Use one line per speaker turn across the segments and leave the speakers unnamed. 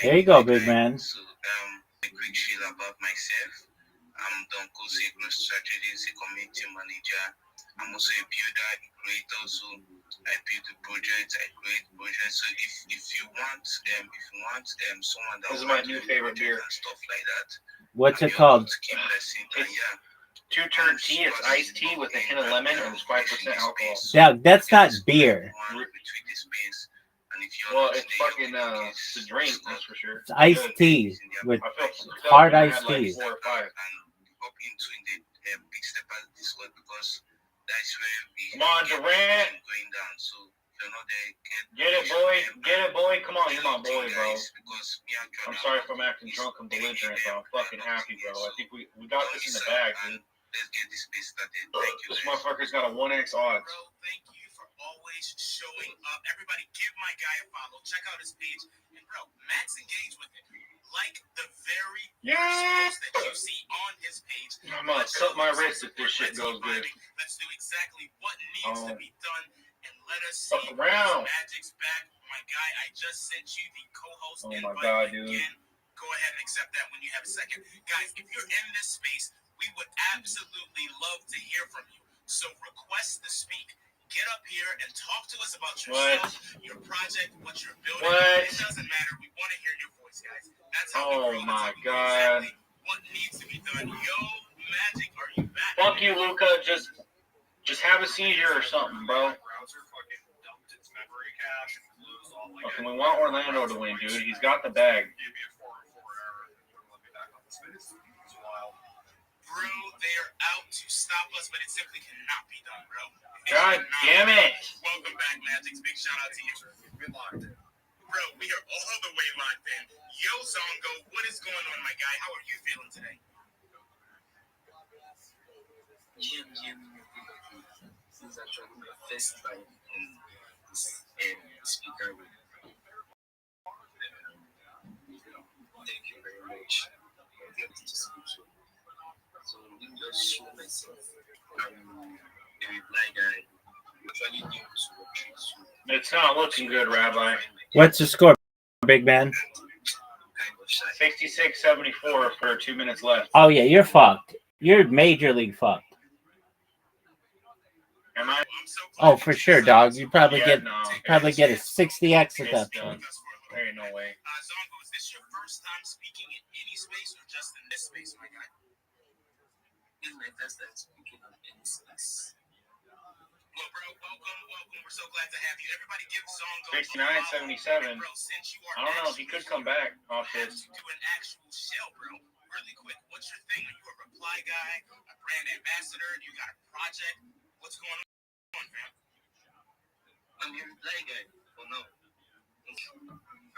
There you go, big man.
So, a quick shield about myself. I'm Don Kosekno Strategist, a community manager. I'm also a builder, a creator. So I build the projects, I create projects. So if you want someone that
this is my new favorite beer
and stuff like that.
What's it called?
Keep blessing. And yeah.
Two-turn tea. It's iced tea with a hint of lemon and it's 5% alcohol.
Yeah, that's not beer.
Well, it's fucking it's a drink, that's for sure.
It's iced tea with hard iced tea.
Like 4 or 5. Come on, Durant. Get it, boy. Get it, boy. Come on, you're my boy, bro. I'm sorry if I'm acting drunk and belligerent, but I'm fucking happy, bro. I think we got this in the bag, dude.
Let's get this space started. Thank you.
This motherfucker's got a 1x odds.
Bro, thank you for always showing up. Everybody give my guy a follow. Check out his page. And bro, max engage with it. Like the very first post that you see on his page.
I'm gonna suck my wrist if this shit goes good.
Let's do exactly what needs to be done. And let us
Fuck
see
around.
Magic's back. My guy, I just sent you the co-host
Oh my
invite
God, dude.
again. Go ahead and accept that when you have a second. Guys, if you're in this space, we would absolutely love to hear from you. So request to speak. Get up here and talk to us about yourself, your project, what you're building. It doesn't matter. We want to hear your voice, guys. That's how we grow.
My God.
Exactly what needs to be done. Yo, Magic, are you back?
Fuck you, Luca. Just have a seizure or something, bro. Fucking, we want Orlando to win, dude. He's got the bag.
Bro, they are out to stop us, but it simply cannot be done, bro.
God damn it.
Welcome back, Magic. Big shout out to you. We're locked in. Bro, we are all the way locked in. Yo, Zongo, what is going on, my guy? How are you feeling today?
This is actually my first time in this speaker room. Thank you very much for the opportunity to speak to you. So let me just show myself. I'm a reply guy. I'm actually new to what you do.
It's not looking good, Rabbi.
What's the score, big man?
66-74 for 2 minutes left.
Oh yeah, you're fucked. You're major league fucked.
Am I?
Oh, for sure, dog. You probably get
no.
a 60x at that point.
There ain't no way.
Zongo, is this your first time speaking in any space or just in this space, my guy?
This is my first time speaking on any space.
Well, bro, welcome. We're so glad to have you. Everybody give Zongo
69-77.
Bro, since you are
I don't know if he could come back off
have
his.
to do an actual shell, bro. Really quick, what's your thing? Are you a reply guy, a brand ambassador? Do you got a project? What's going on, fam?
I'm a reply guy for now.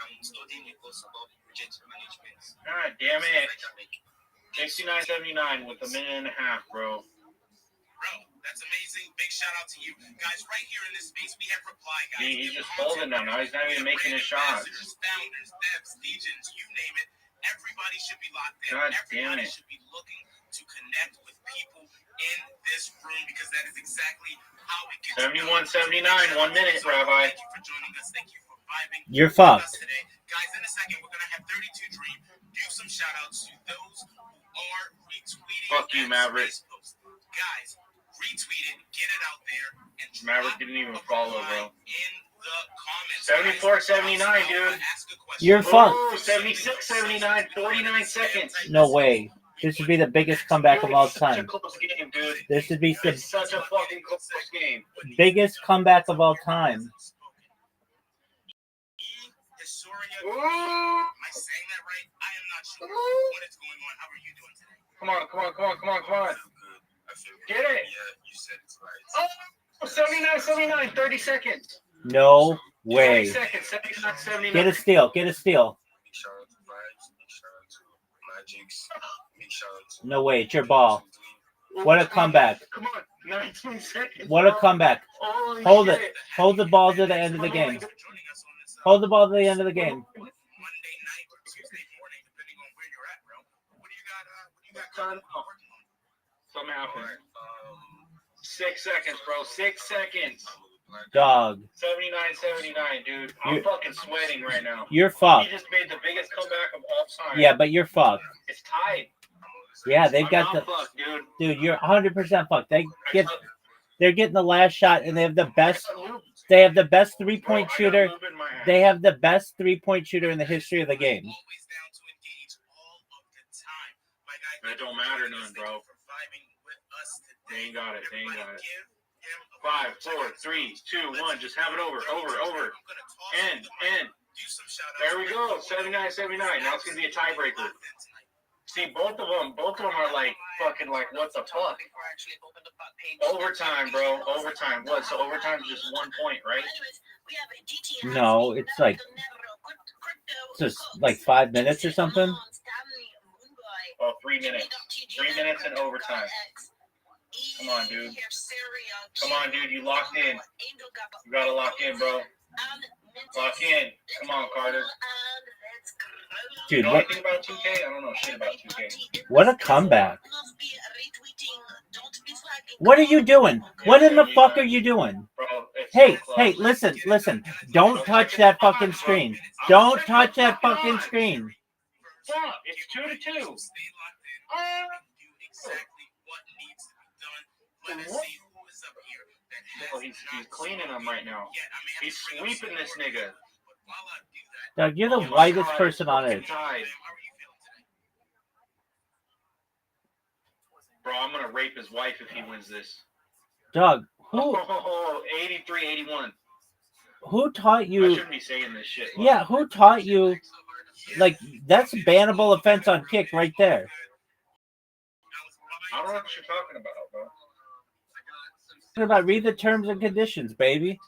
I'm studying a course about project management.
God damn it. 69-79 with a minute and a half, bro.
Bro, that's amazing. Big shout out to you. Guys, right here in this space, we have reply guys.
He's just folding now. Now he's not even making his shots.
Founders, devs, legions, you name it. Everybody should be locked in.
God damn
Everybody
it.
should be looking to connect with people in this room because that is exactly how it gets
71-79, 1 minute, Rabbi.
Thank you for joining us. Thank you for vibing.
You're
with us
fucked.
today. Guys, in a second, we're going to have 32 Dream do some shout outs to those who are retweeting.
Fuck you, Maverick.
Post. Guys, retweet it, get it out there, and
Maverick didn't even follow, bro.
in the comments.
74-79, dude.
Ask a question.
You're fucked.
76-79, 49 seconds.
No way. This would be the biggest comeback of all
Such a
time.
close game, dude.
This would be the
It's such a fucking close game.
biggest comeback of all time.
Ooh.
Am I saying that right? I am not sure what is going on. How are you doing today?
Come on. Get it.
Yeah, you said it's right.
Oh, 79-79, 30 seconds.
No
30
way.
seconds, 79-79.
Get a steal.
Big shout out to Vibes, big shout out to Magic's, big shout out to
No way. It's your ball. What a comeback.
Come on, 19 seconds.
What a comeback.
Holy
Hold
shit.
it. Hold the ball to the end of the game. Hold the ball to the end of the game.
Monday night or Tuesday morning, depending on where you're at, bro. What do you got working on?
Something happened. 6 seconds, bro. 6 seconds.
Dog.
79-79, dude. I'm
You're-
fucking sweating right now.
You're
He
fucked.
just made the biggest time.
Yeah, but you're fucked.
It's tied.
Yeah, they've
I'm
got
not
the
fucked, dude.
dude. You're 100% fucked. They're getting the last shot, and they have the best. They have the best 3-point shooter. They have the best 3-point shooter in the history of the game.
That don't matter none, bro. They ain't got it. 5, 4, 3, 2, 1. Just have it over. End. There we go. 79-79. Now it's gonna be a tiebreaker. See, both of them are like fucking like what the fuck? Overtime, bro. Overtime. What? So overtime's just 1 point, right?
No, it's just like 5 minutes or something.
Oh, 3 minutes. 3 minutes in overtime. Come on, dude. You locked in. You gotta lock in, bro. Lock in. Come on, Carter.
Dude,
you know anything about 2K? I don't know shit about 2K.
What a comeback. What are you doing? What in the fuck are you doing?
Bro,
hey, listen. Don't touch that fucking screen. Don't touch that fucking screen.
Fuck, it's 2-2. Oh, he's cleaning them right now. He's sweeping this nigga.
Doug, you're the whitest person on earth.
Bro, I'm gonna rape his wife if he wins this.
Doug,
who? 83-81.
Who taught you?
I shouldn't be saying this shit.
Yeah, who taught you? Like, that's a bannable offense on kick right there.
I don't know what you're talking about, bro.
Read the terms and conditions, baby.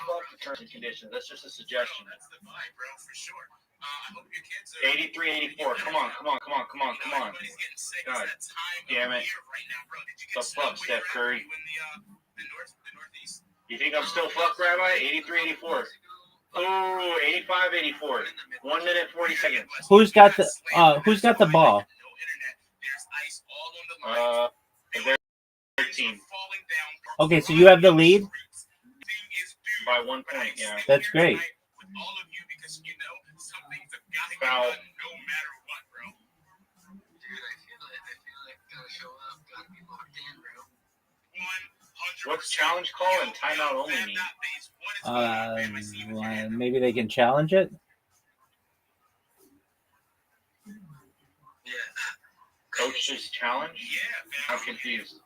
Fuck the terms and conditions. That's just a suggestion. 83-84. Come on. God damn it. The fuck, Steph Curry. You think I'm still fucked, Rabbi? 83-84. Oh, 85-84. 1 minute 40 seconds.
Who's got the ball?
Their team.
Okay, so you have the lead?
By 1 point, yeah.
That's great.
Foul. What's challenge call and timeout only mean?
Maybe they can challenge it?
Coach's challenge? I'm confused.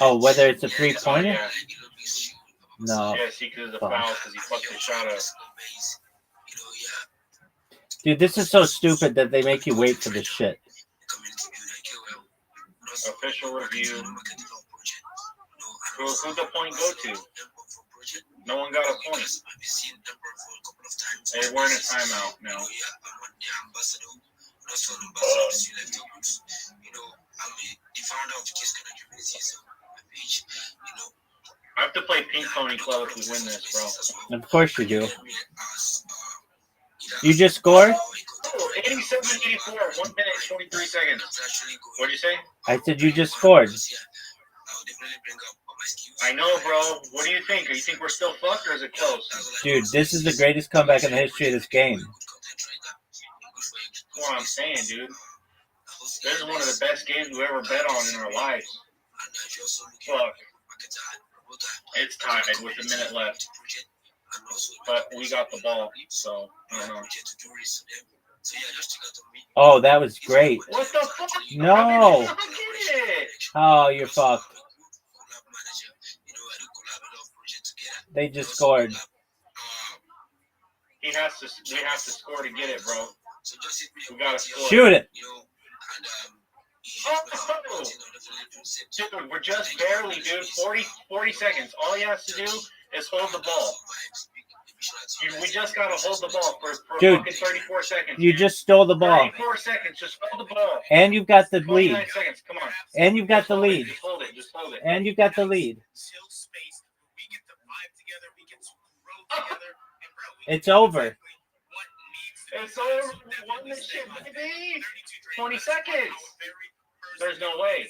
Oh, whether it's a 3-pointer?
Yeah.
No.
Yeah, see, because of the foul, because he fucked the shot up.
Dude, this is so stupid that they make you wait for this shit.
Official review. Who'd the point go to? No one got a point. Hey, we're in a timeout now. I have to play Pink Pony Club if we win this, bro.
Of course you do. You just scored?
Oh, 87-84, 1 minute, 23 seconds. What'd you say?
I said you just scored.
I know, bro. What do you think? Do you think we're still fucked or is it close?
Dude, this is the greatest comeback in the history of this game.
That's what I'm saying, dude. This is one of the best games we ever bet on in our lives. Fuck. It's tied with a minute left. But we got the ball, so I don't know.
Oh, that was great.
What the fuck?
No. Oh, you're fucked. They just scored.
We have to score to get it, bro. We gotta score.
Shoot it.
Oh, dude, we're just barely, dude. 40 seconds. All he has to do is hold the ball. We just gotta hold the ball for
dude,
fucking 34 seconds.
You just stole the ball.
34 seconds. Just hold the ball.
And you've got the lead.
29 seconds. Come on.
And you've got the lead.
Just hold it.
And you've got the lead. It's over.
It's over. We won this shit, baby. 20 seconds. There's no way.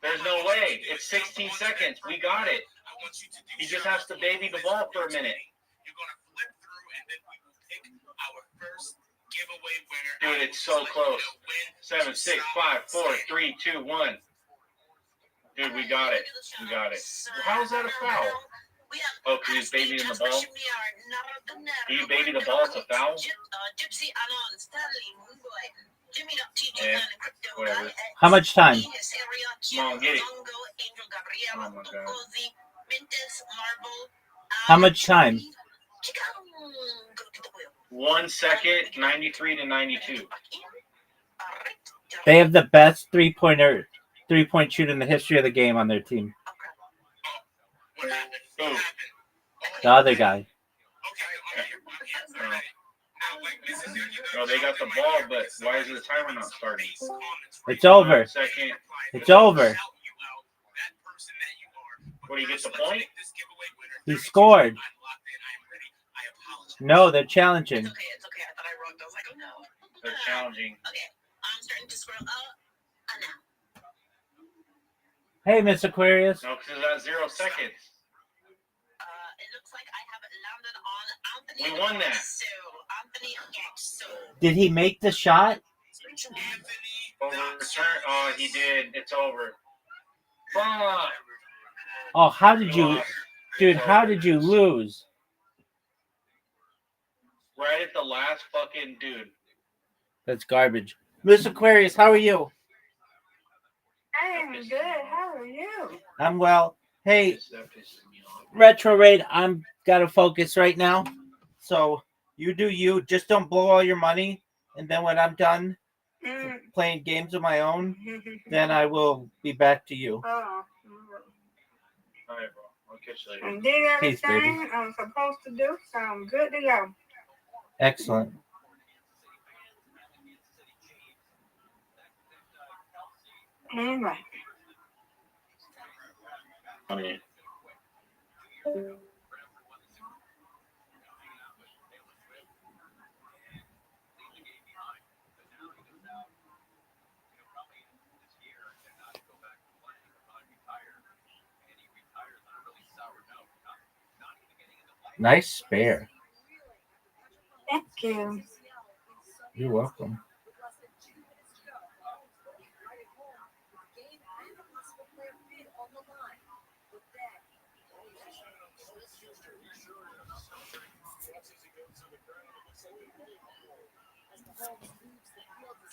There's no way. It's 16 seconds. We got it. He just has to baby the ball for a minute.
winner.
Dude, it's so close. 7, 6, 5, 4, 3, 2, 1. Dude, we got it. We got it. How is that a foul? Oh, because he's babying the ball? He baby the ball, it's a foul? Yeah, whatever.
How much time?
Come on, get it. Oh, my God.
How much time?
1 second, 93 to 92.
They have the best three-point shooter in the history of the game on their team.
Who?
The other guy.
Oh, they got the ball, but why is the timer not starting?
It's over.
1 second.
It's over.
What, do you get the point?
He scored. No, they're challenging.
It's okay. I thought I wrote those. Like, oh no.
They're challenging.
Okay, I'm starting to scroll up. Now.
Hey, Miss Aquarius.
No, because it's at 0 seconds.
It looks like I have landed on Anthony.
We won that.
So, Anthony, so.
Did he make the shot?
Overturn. Oh, he did. It's over. Fuck.
Oh, how did you... Dude, how did you lose?
Right at the last fucking dude.
That's garbage. Miss Aquarius, how are you?
I'm good. How are you?
I'm well. Hey, Retro Raid, I'm gotta focus right now. So you do you. Just don't blow all your money. And then when I'm done playing games of my own, then I will be back to you.
Oh.
All right, bro. I'll catch you later.
I did
Peace, baby.
everything I'm supposed to do, so I'm good to go.
Excellent.
All right.
Funny.
Nice spare.
Thank you.
You're welcome.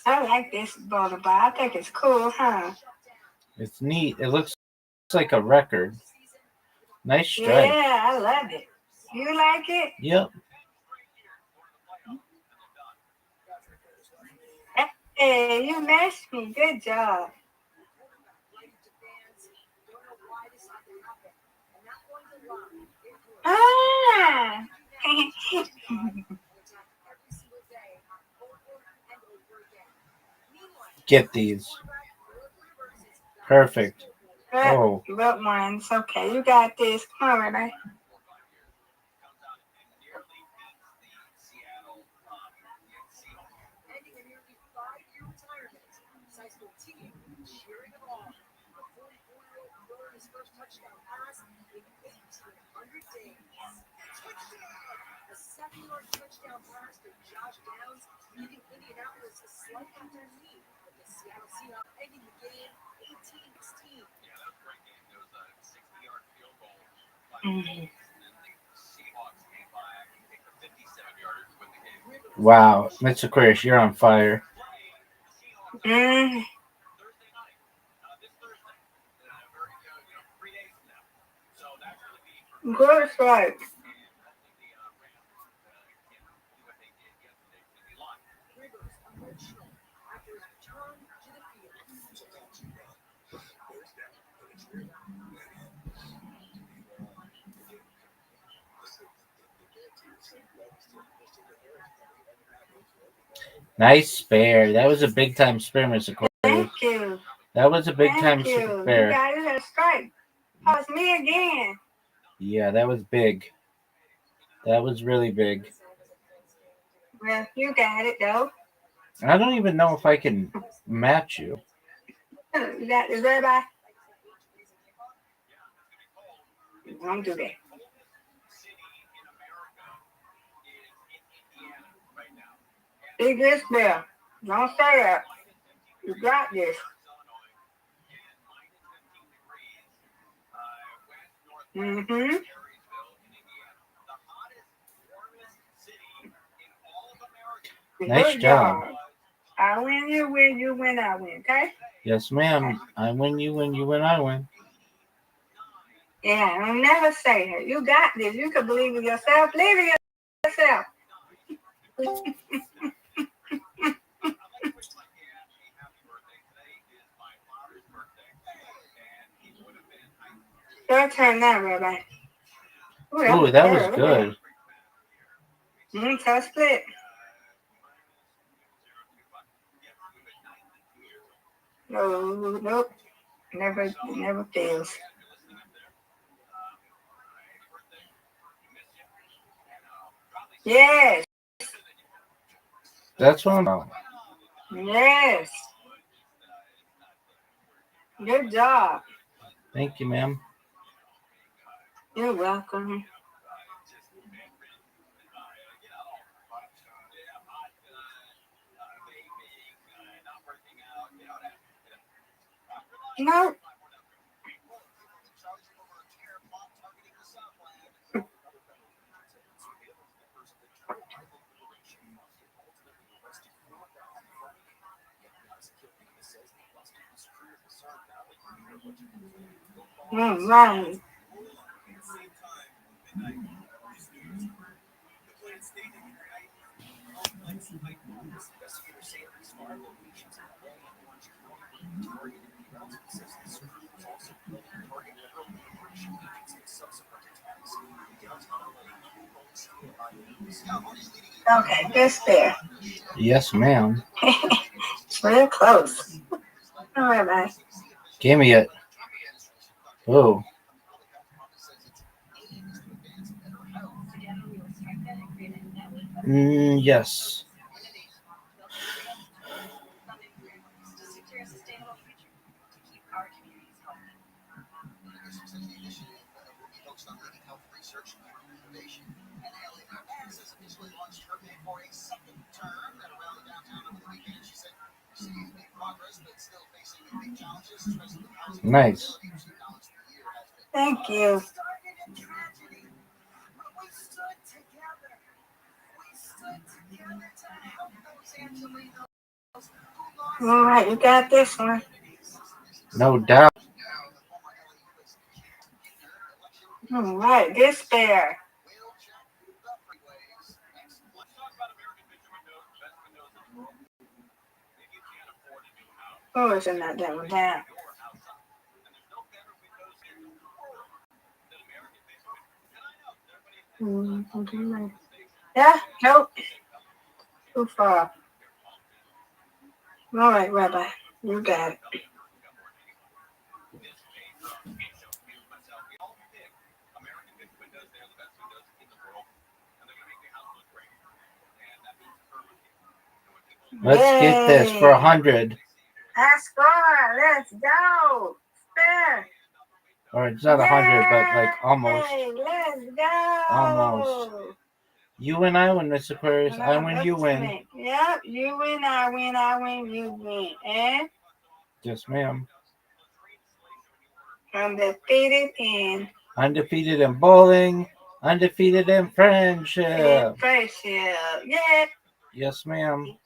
I like this butterfly. I think it's cool, huh?
It's neat. It looks like a record. Nice strike.
Yeah, I love it. You like it?
Yep.
Hey, you matched me. Good job. Ah!
Get these. Perfect. Oh.
But ones. Okay, you got this. Come on, Renee.
Wow. Mr. Aquarius, you're on fire.
Good strike.
Nice spare. That was a big time spare, Mr. Aquarius.
Thank you.
That was a big time
Thank you. You
spare.
got it a strike. Oh, it's me again.
Yeah, that was big. That was really big.
Well, you got it though.
I don't even know if I can match you.
You got this, everybody. Don't do that. Big this bell. Don't say that. You got this. Mm-hmm.
Nice
Good
job.
I win, you win, you win, I win, okay?
Yes, ma'am. I win, you win, you win, I win.
Yeah, I'll never say it. You got this. You can believe in yourself. Believe in yourself. Your turn now, Rabbi.
Ooh, that was good.
Tough split. No, nope. Never fails. Yes.
That's what I'm about.
Yes. Good job.
Thank you, ma'am.
You're welcome. No. Right. Okay, just there.
Yes, ma'am.
It's real close. All right, bye.
Give me it. Oh. Yes. Nice.
Thank you. All right, you got this one.
No doubt.
All right, despair. Oh, it's not that one down. Yeah, nope. Too far. All right, Rabbi, you got it.
Let's get this for 100.
I score. Let's go. Spare.
Or it's not 100, but like almost.
Hey, let's go.
Almost. You win, I win, Miss Aquarius. I win, you win.
Yep, you win, I win, I win, you win. And
Yes, ma'am.
Undefeated
in bowling. Undefeated in friendship.
Yeah.
Yes, ma'am.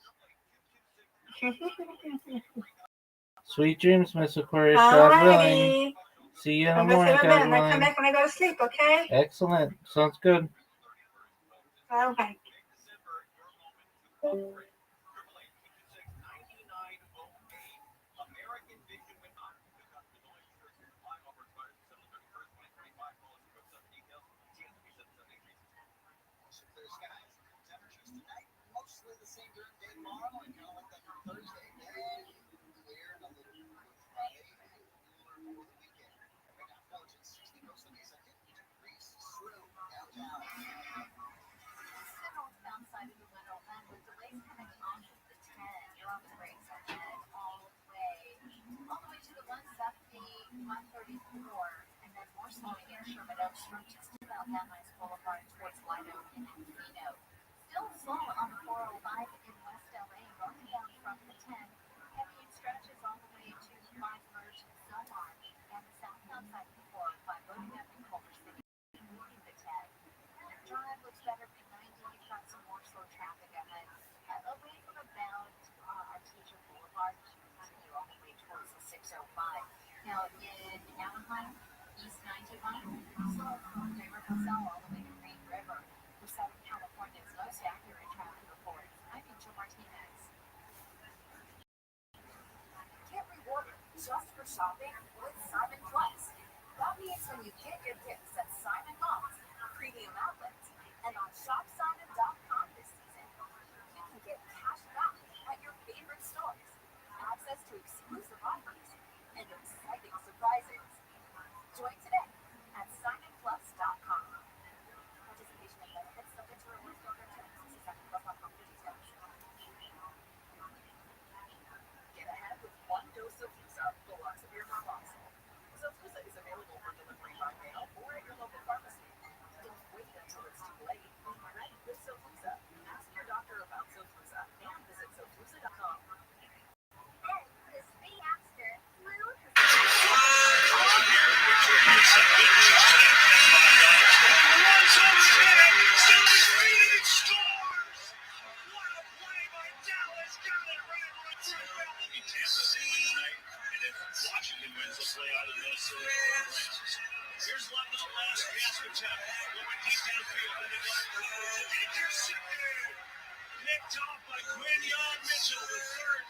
Sweet dreams, Miss Aquarius. God willing. See you in the morning, God willing.
Come back when I go to sleep, okay?
Excellent. Sounds good.
Okay.
Now in Anaheim, East 91, Solar Neighborhood Cell all the way to Green River, for Southern California's most accurate traffic report. I'm Angel Martinez. Get rewarded just for shopping with Simon Plus. That means when you get your gifts at Simon Malls, premium outlets, and on ShopSimon.com this season, you can get cash back at your favorite stores, access to exclusive offers, and exciting surprises. Join today at SimonPlus.com. Participation and benefits subject to rewards program terms. See SimonPlus.com for details. Get ahead with one dose of Visa, the lots of your mom. Zofluza is available for delivery by mail or at your local pharmacy. Don't wait until it's too late. Be ready with Zofluza. Ask your doctor about Zofluza and visit Zofluza.com. And this big hamster flew
Washington wins the play out of Minnesota. Here's left on the last gasp attempt. Going deep downfield. Intercepted. Picked off by Quinyon Mitchell, the third.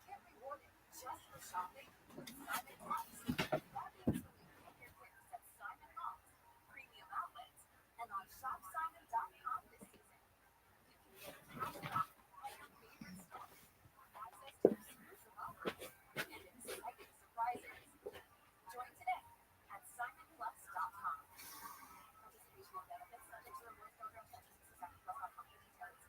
Get rewarded just for shopping with Simon Plus. That means when you get your gifts at Simon Malls, premium outlets, and on ShopSimon.com this season, you can get cash back at your favorite stores, access to exclusive offers, and exciting surprises. Join today at SimonPlus.com. Participation and benefits subject to rewards program terms. See SimonPlus.com for details.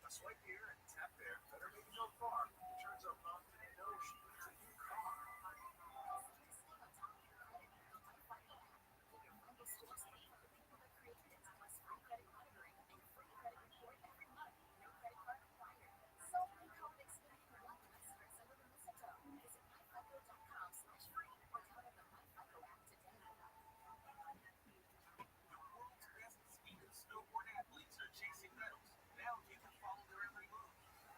A swipe here and tap there. Better make it go far. Turns out Mom didn't know she needs a new car. The world's best ski and snowboard athletes are chasing medals. Now you can follow their every move.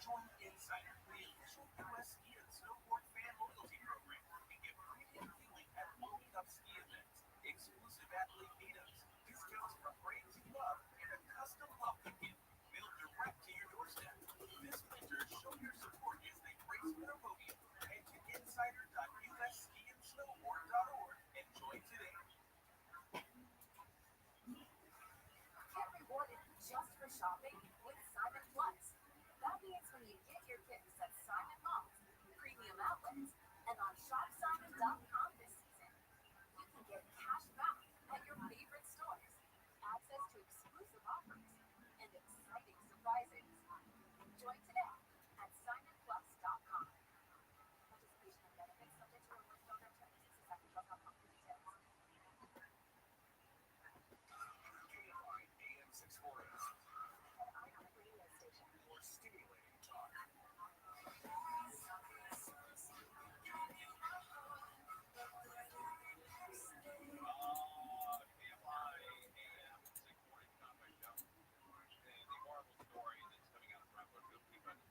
Join Insider, the official U.S. ski and snowboard fan loyalty program, and get premium viewing at loading up ski events, exclusive athlete meetups, discounts from brands you love, and a custom welcome kit mailed direct to your doorstep. This winter, show your support as they race for the podium. Head to insider.ussskiandsnowboard.org and join today.
Get rewarded just for shopping with Simon Plus. That means when you get your gifts at Simon Malls, premium outlets, and on ShopSimon.com this season, you can get cash back at your favorite stores, access to exclusive offers, and exciting surprises. Join today at SimonPlus.com. Participation and benefits subject to rewards program terms. See SimonPlus.com for details.
KFI AM 640.
An Ionic radio station.
More stimulating talk. The Marvel story that's coming out of Rabbi Rothschild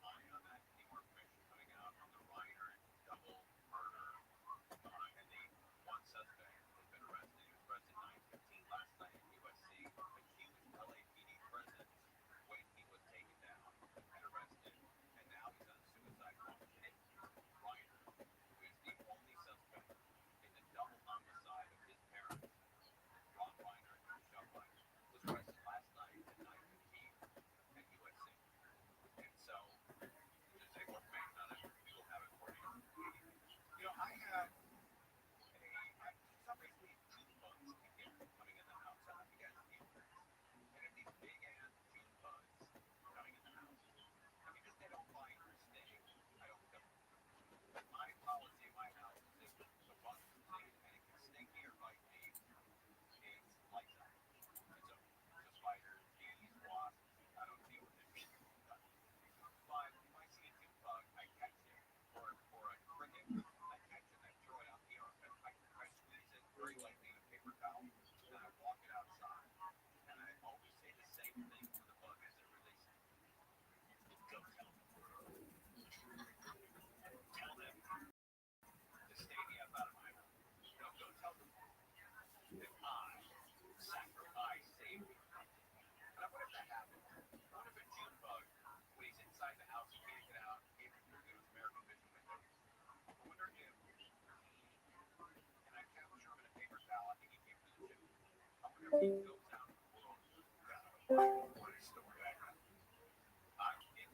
in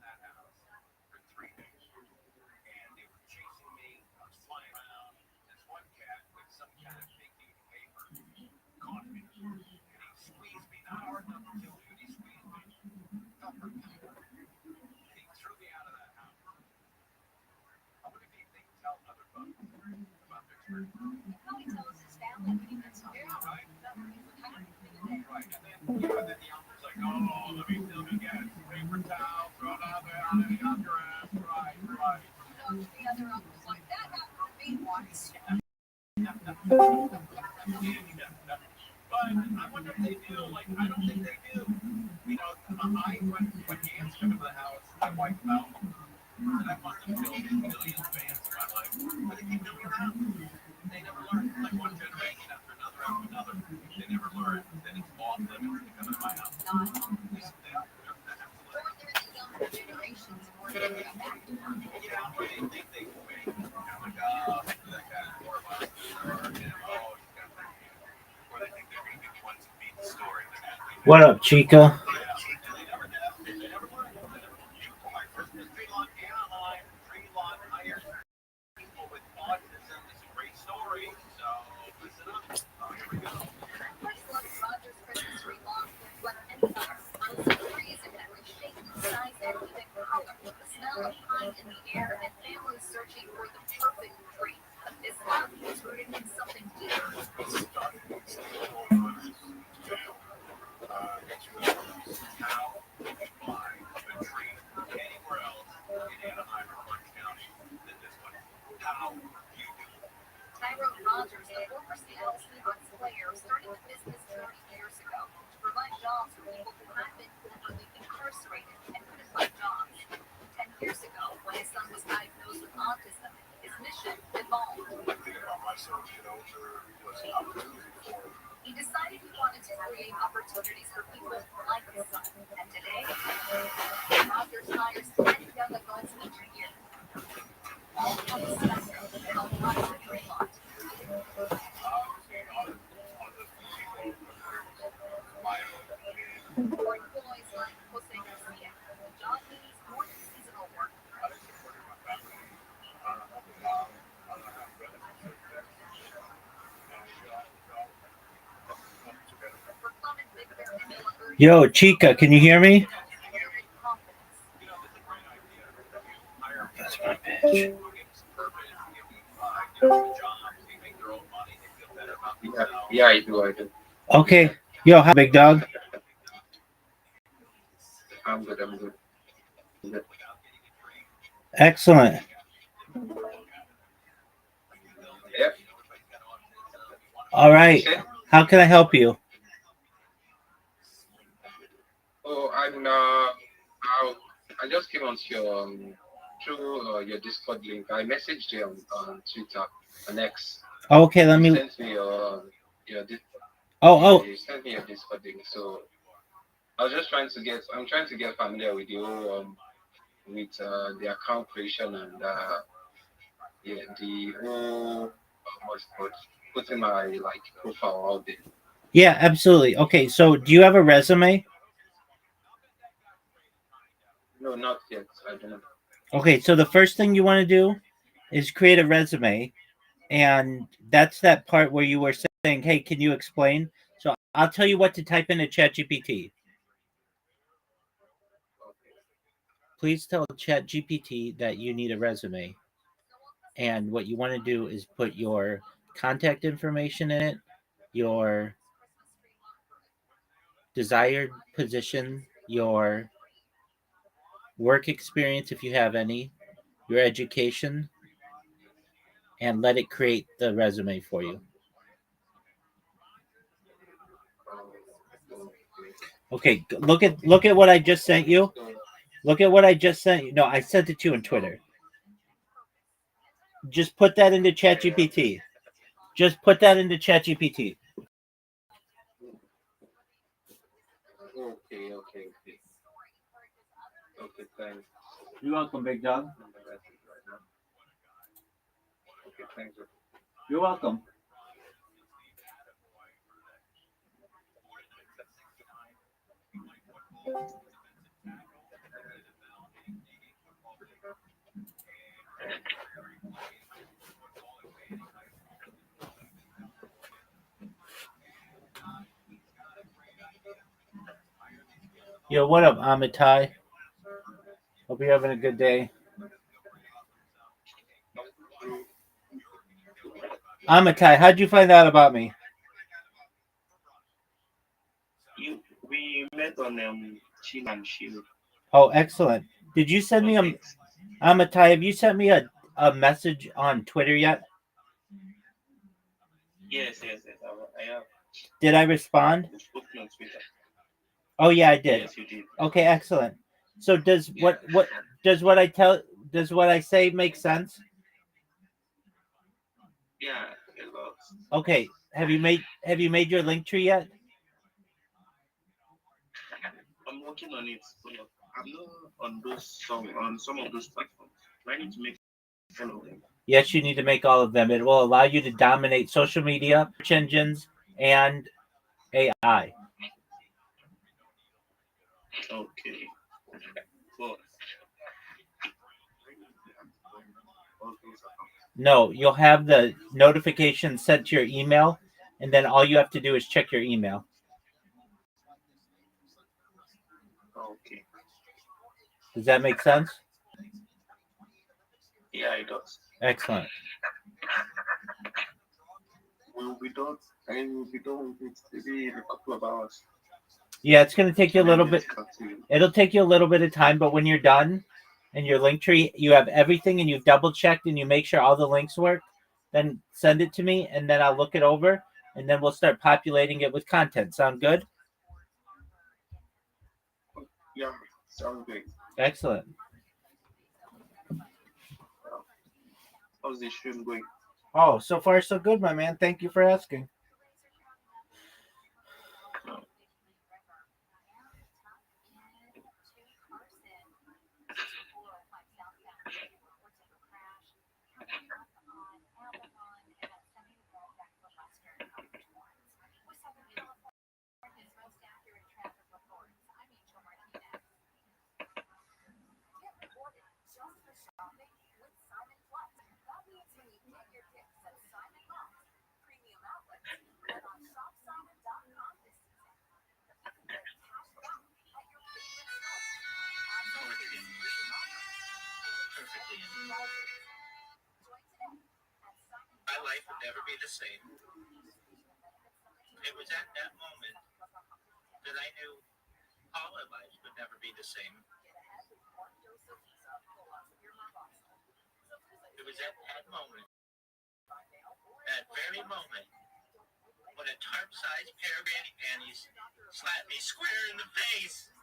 that house for 3 days, and they were chasing me. I was flying around. This one cat with some kind of picky paper caught me, and he squeezed me, not hard enough to kill me, but he squeezed me. Felt pretty good. And he threw me out of that house. I wonder if they can tell other folks about their experience.
Probably tell us his family when he gets home.
Yeah, right. Right, and then then the officer's like, oh, let me still be gas. Paper towel, throw it out there, out of your ass. Right.
No, the other uncle's like, that happened to me once.
But I wonder if they do. Like, I don't think they do. You know, when ants come into the house, I wipe them out. And I must have killed millions of ants in my life. But they keep doing that. They never learn. Like one generation after another. They never learn that it's off limits to come into my house.
Not
Yes, they are.
or they're the younger generations more than the back to work.
Yeah, or they think they can wait. I'm like, oh, that guy's more of us. Or, you know, oh, he's got that. Or they think they're going to be the ones who beat the story.
What up, Chica?
They never do. They never learn. My Christmas tree lawn, Anaheim, tree lawn, hire people with autism is a great story. So listen up. Oh, here we go.
First look, Roger's Christmas tree lawn reflect empire. Honestly, trees in every shape, size, and even color. The smell of pine in the air, and families searching for the perfect tree. This love is rooted in something deeper.
How would you find a tree anywhere else in Anaheim or Orange County than this one? How you do it?
Tyrone Rogers, the former Seattle Seahawks player, started the business 30 years ago to provide jobs for people who had been formerly incarcerated and couldn't find jobs. 10 years ago, when his son was diagnosed with autism, his mission evolved.
I'm thinking about myself, you know, was an opportunity for
He decided he wanted to create opportunities for people like his son. And today, Rogers hires 10 young adults each year. All from the spectrum to help run the tree lot. For employees like Jose Garcia, the job means more than seasonal work. For Clem and Victor, and Miller,
Yo, Chica, can you hear me?
confidence.
That's my bitch.
Yeah, I do.
Okay. Yo, hi, big dog.
I'm good.
Excellent.
Yep.
All right. How can I help you?
Oh, I just came onto your through your Discord link. I messaged you on Twitter on X.
Okay, let
You
me.
sent me your
Oh.
you sent me your Discord link. So I was just I'm trying to get familiar with you with the account creation and the whole what's it called, putting my like profile out there.
Yeah, absolutely. Okay, so do you have a resume?
No, not yet. I don't know.
Okay, so the first thing you want to do is create a resume, and that's that part where you were saying, "Hey, can you explain?" So I'll tell you what to type into ChatGPT. Please tell ChatGPT that you need a resume, and what you want to do is put your contact information in it, your desired position, your work experience if you have any, your education, and let it create the resume for you. Okay, look at what I just sent you. Look at what I just sent you. No, I sent it to you on Twitter. Just put that into ChatGPT. Just put that into ChatGPT.
Okay. Okay, thanks.
You're welcome, big dog.
Okay, thanks.
You're welcome. Yo, what up, Amitai? Hope you're having a good day. Amitai, how'd you find out about me?
We met on Chin and Shield.
Oh, excellent. Did you send me a
Text.
Amitai? Have you sent me a message on Twitter yet?
Yes. I have.
Did I respond?
We spoke on Twitter.
Oh yeah, I did.
Yes, you did.
Okay, excellent. So does what does what I say make sense?
Yeah, a lot.
Okay. Have you made your link tree yet?
I'm working on it. But I'm not on some of those platforms. I need to make follow them.
Yes, you need to make all of them. It will allow you to dominate social media, search engines, and AI.
Okay. But
No, you'll have the notification sent to your email, and then all you have to do is check your email.
okay.
Does that make sense?
Yeah, it does.
Excellent.
We'll be done. I will be done with it maybe in a couple of hours.
Yeah, it's going to take you a
And then
little
get
bit.
back to you.
It'll take you a little bit of time, but when you're done and your link tree, you have everything and you've double checked and you make sure all the links work, then send it to me and then I'll look it over and then we'll start populating it with content. Sound good?
Yeah, sounds great.
Excellent.
How's the stream going?
Oh, so far so good, my man. Thank you for asking.
My life would never be the same. It was at that moment that I knew all our lives would never be the same. It was at that moment, that very moment, when a tarp-sized pair of granny panties slapped me square in the face.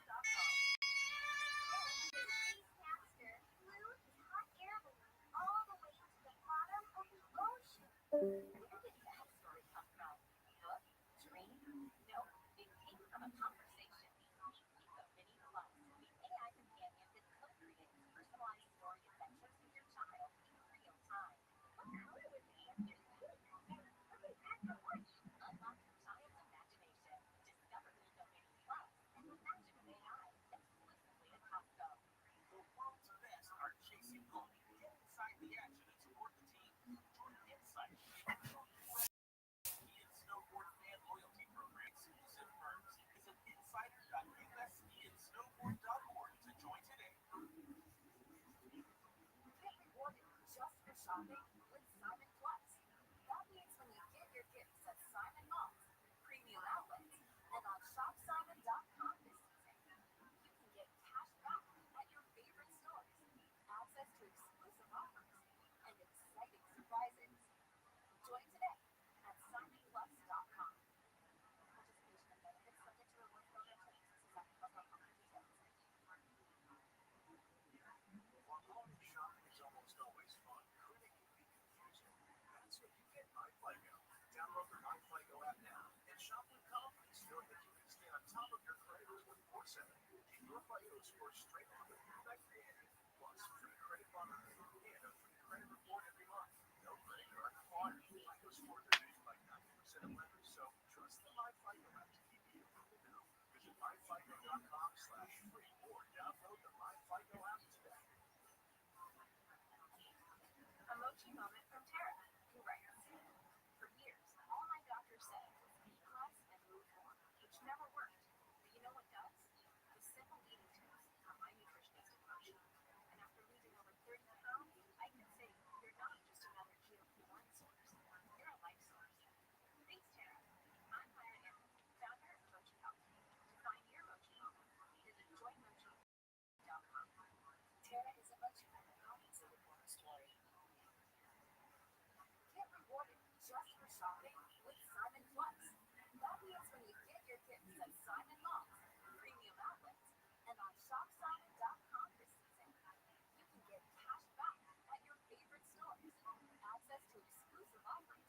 shopping with Simon Plus. That means when you get your gifts at Simon Malls, premium outlets, and on shopsimon.com this season, you can get cash back at your favorite stores, access to exclusive offers,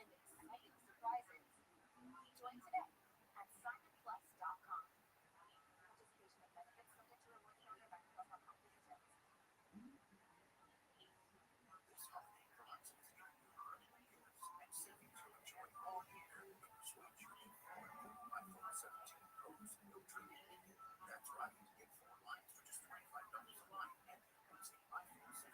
and exciting surprises. Join today at simonplus.com. Participation and benefits subject to rewards program by plus.com for details.
This holiday, relax with new early gifts and savings you'll enjoy all year. Switch your new iPhone 17 Pros, no trade-in needed. That's right, get 4 lines for just $25 a line, and use the iPhone 17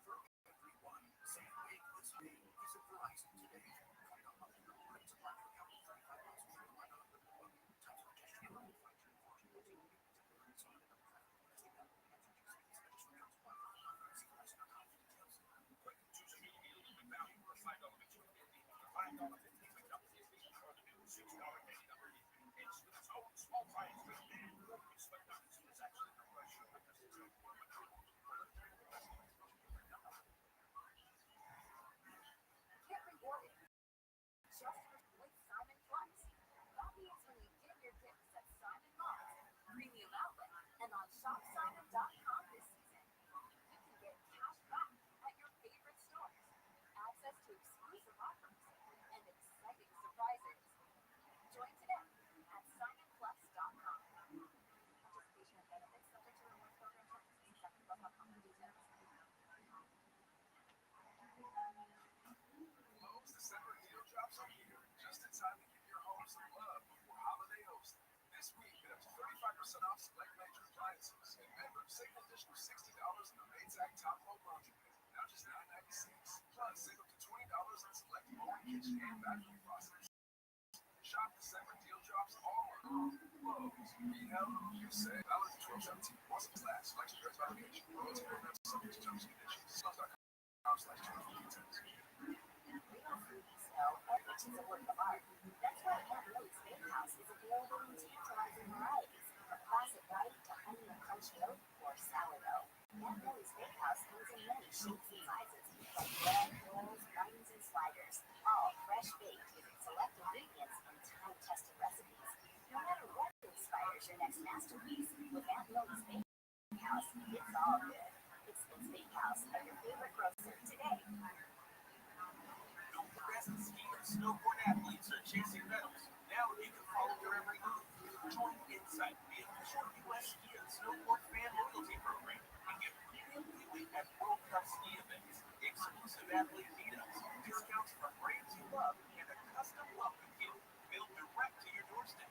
Pro for everyone. Save big this May. Visit Verizon today. $20 monthly bill rates apply for account with 35 months of free line on the bill. Times and conditions apply. 5G and 4G mobile temporary zone and other traffic. Stay down with the answer to savings special accounts apply for all offers. See Verizon.com for details. Quick, choose a new deal with value for $5 $5.50 without the fee for the new $6 daily number. It's with its own small price with and expect not to it's actually no question because it's a
Get rewarded just with Simon Plus. That means when you get your gifts at Simon Malls, premium outlet, and on shopsimon.com this season, you can get cash back at your favorite stores, access to exclusive offers, and exciting surprises. Join today at simonplus.com. Participation and benefits subject to rewards program terms. See simonplus.com for details.
Lowe's December deal drops are here, just in time to give your home some love before holiday hosting. This week, get up to 35% off select major appliances. And members, save an additional $60 in the Maytag top load laundry kit, now just $9.96. Plus, save up to $20 on select home kitchen and bathroom faucets. Shop December deal drops all around. Lowe's, we help you save. Valid 12/17. Once it's last, selection dress valuation. Lowe's program subject to terms and conditions. Lowe's.com/terms and details.
Real foodies know everything is a work of art. That's why Aunt Millie's Bakehouse is available in tantalizing varieties, from classic white to honey and crunchy oat or sourdough. Aunt Millie's Bakehouse comes in many shapes and sizes, like bread, rolls, buns, and sliders, all fresh baked using select ingredients and time-tested recipes. No matter what inspires your next masterpiece, with Aunt Millie's Bakehouse, it's all good. It's Spitz Bakehouse at your favorite grocer today.
The best ski and snowboard athletes are chasing medals. Now you can follow their every move. Join Insight, the official U.S. ski and snowboard fan loyalty program, and get premium viewing at World Cup ski events, exclusive athlete meetups, discounts from brands you love, and a custom welcome kit built direct to your doorstep.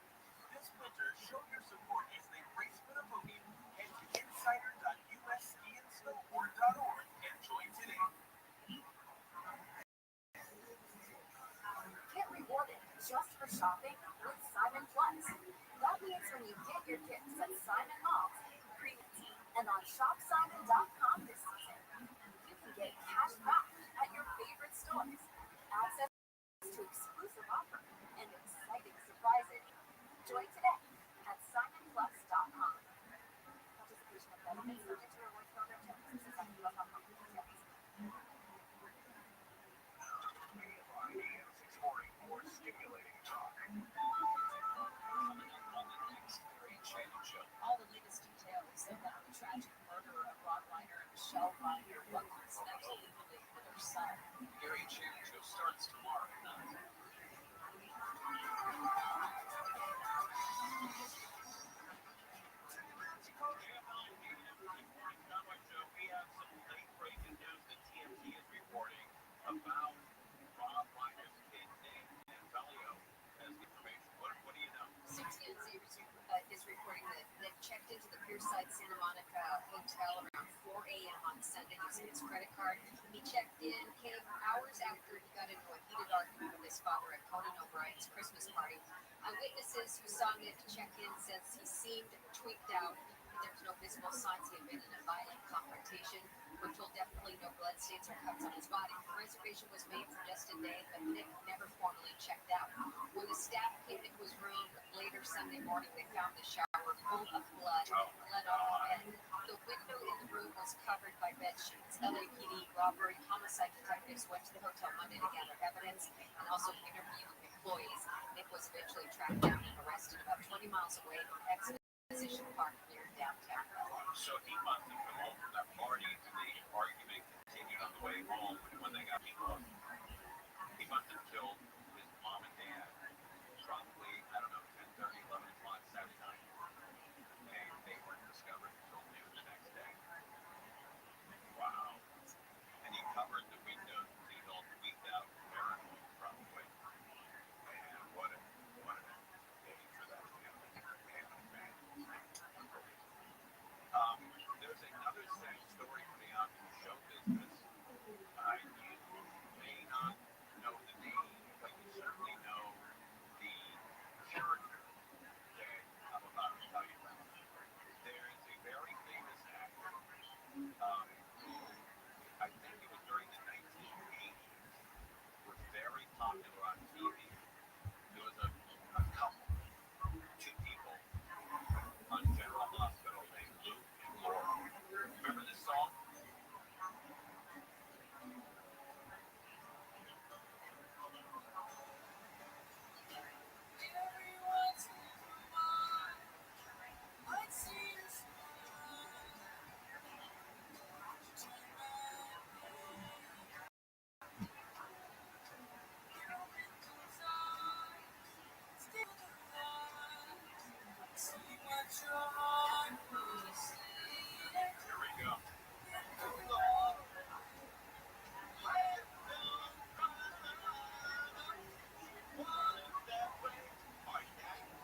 This winter, show your support as they race for the boogie. Head to insider.usskiandsnowboard.org and join today.
Get rewarded just for shopping with Simon Plus. That means when you get your gifts at Simon Malls, and on shopsimon.com this season, you can get cash back at your favorite stores, access to exclusive offers, and exciting surprises. Join today at simonplus.com. Participation and benefits subject to rewards program terms. See simonplus.com for details.
More stimulating talk.
All the latest details about the tragic murder of Broadwriter Michelle Wagner was expected with her son.
Gary Chan Show starts tomorrow night. We have some late breaking news that TMZ is reporting about Rob Reiner's kid name. Antonio has the information. What do you know?
TMZ is reporting that Nick checked into the Pierside Santa Monica hotel around 4 a.m. on Sunday using his credit card. He checked in, came hours after he got into a heated argument with his father at Conan O'Brien's Christmas party. Eyewitnesses who saw Nick check in says he seemed tweaked out. There was no visible signs he had been in a violent confrontation. We're told definitely no blood stains or cuts on his body. The reservation was made for just a day, but Nick never formally checked out. When the staff came into his room later Sunday morning, they found the shower full of blood and blood on the bed. The window in the room was covered by bed sheets. LAPD robbery homicide detectives went to the hotel Monday to gather evidence and also interview employees. Nick was eventually tracked down and arrested about 20 miles away from Exposition Park near downtown LA.
So he must have come home from that party, and the argument continued on the way home when they got people. He must have killed his mom and dad, probably, I don't know, 10:30, 11 o'clock Saturday night. And they weren't discovered until noon the next day. Wow. And he covered the windows with the old tweaked out miracle, probably. And what a day for that family. Man. There's another sad story coming out in the show business. You may not know the name, but you certainly know the character that I'm about to tell you about. There is a very famous actor who, I think it was during the 1980s, was very popular on TV. There was a couple, two people on General Hospital named Luke and Laura. Remember this song? Here we go.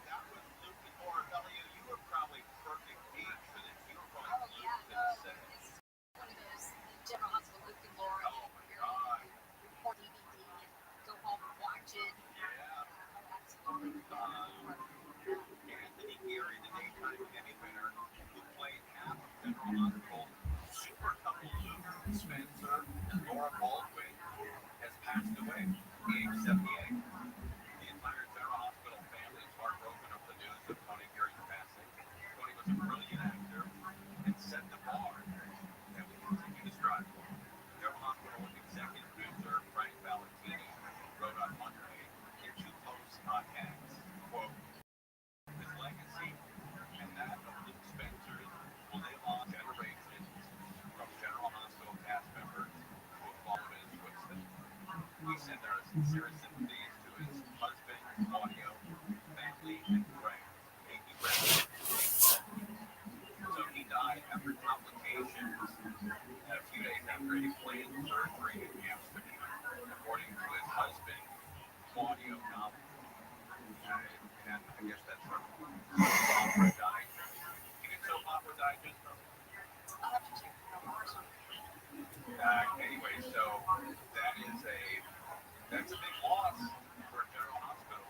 That was Luke and Laura. W, you were probably perfect age for this. You were probably close to the set.
One of those General Hospital Luke and Laura.
Oh my God.
Report DVD, go home and watch it.
Yeah.
Absolutely.
Anthony Geary, the daytime Emmy winner, who played half of General Hospital super couple Luke Spencer and Laura Baldwin, has passed away, age 78. The entire General Hospital family is heartbroken over the news of Tony Geary's passing. Tony was a brilliant actor and set the bar that we continue to strive for. General Hospital executive producer Frank Valentini wrote on Monday in two posts on X, quote, his legacy and that of Luke Spencer's will live on generations from General Hospital cast members who have followed in his footsteps. We send our sincerest sympathies to his husband, Claudio, family, and friends. Thank you very much. So he died after complications a few days after a planned surgery in Amsterdam, according to his husband, Claudio Novel. And I guess that's from soap opera digest. You get soap opera digest?
I'll have to check it out.
Anyway, so that's a big loss for General Hospital.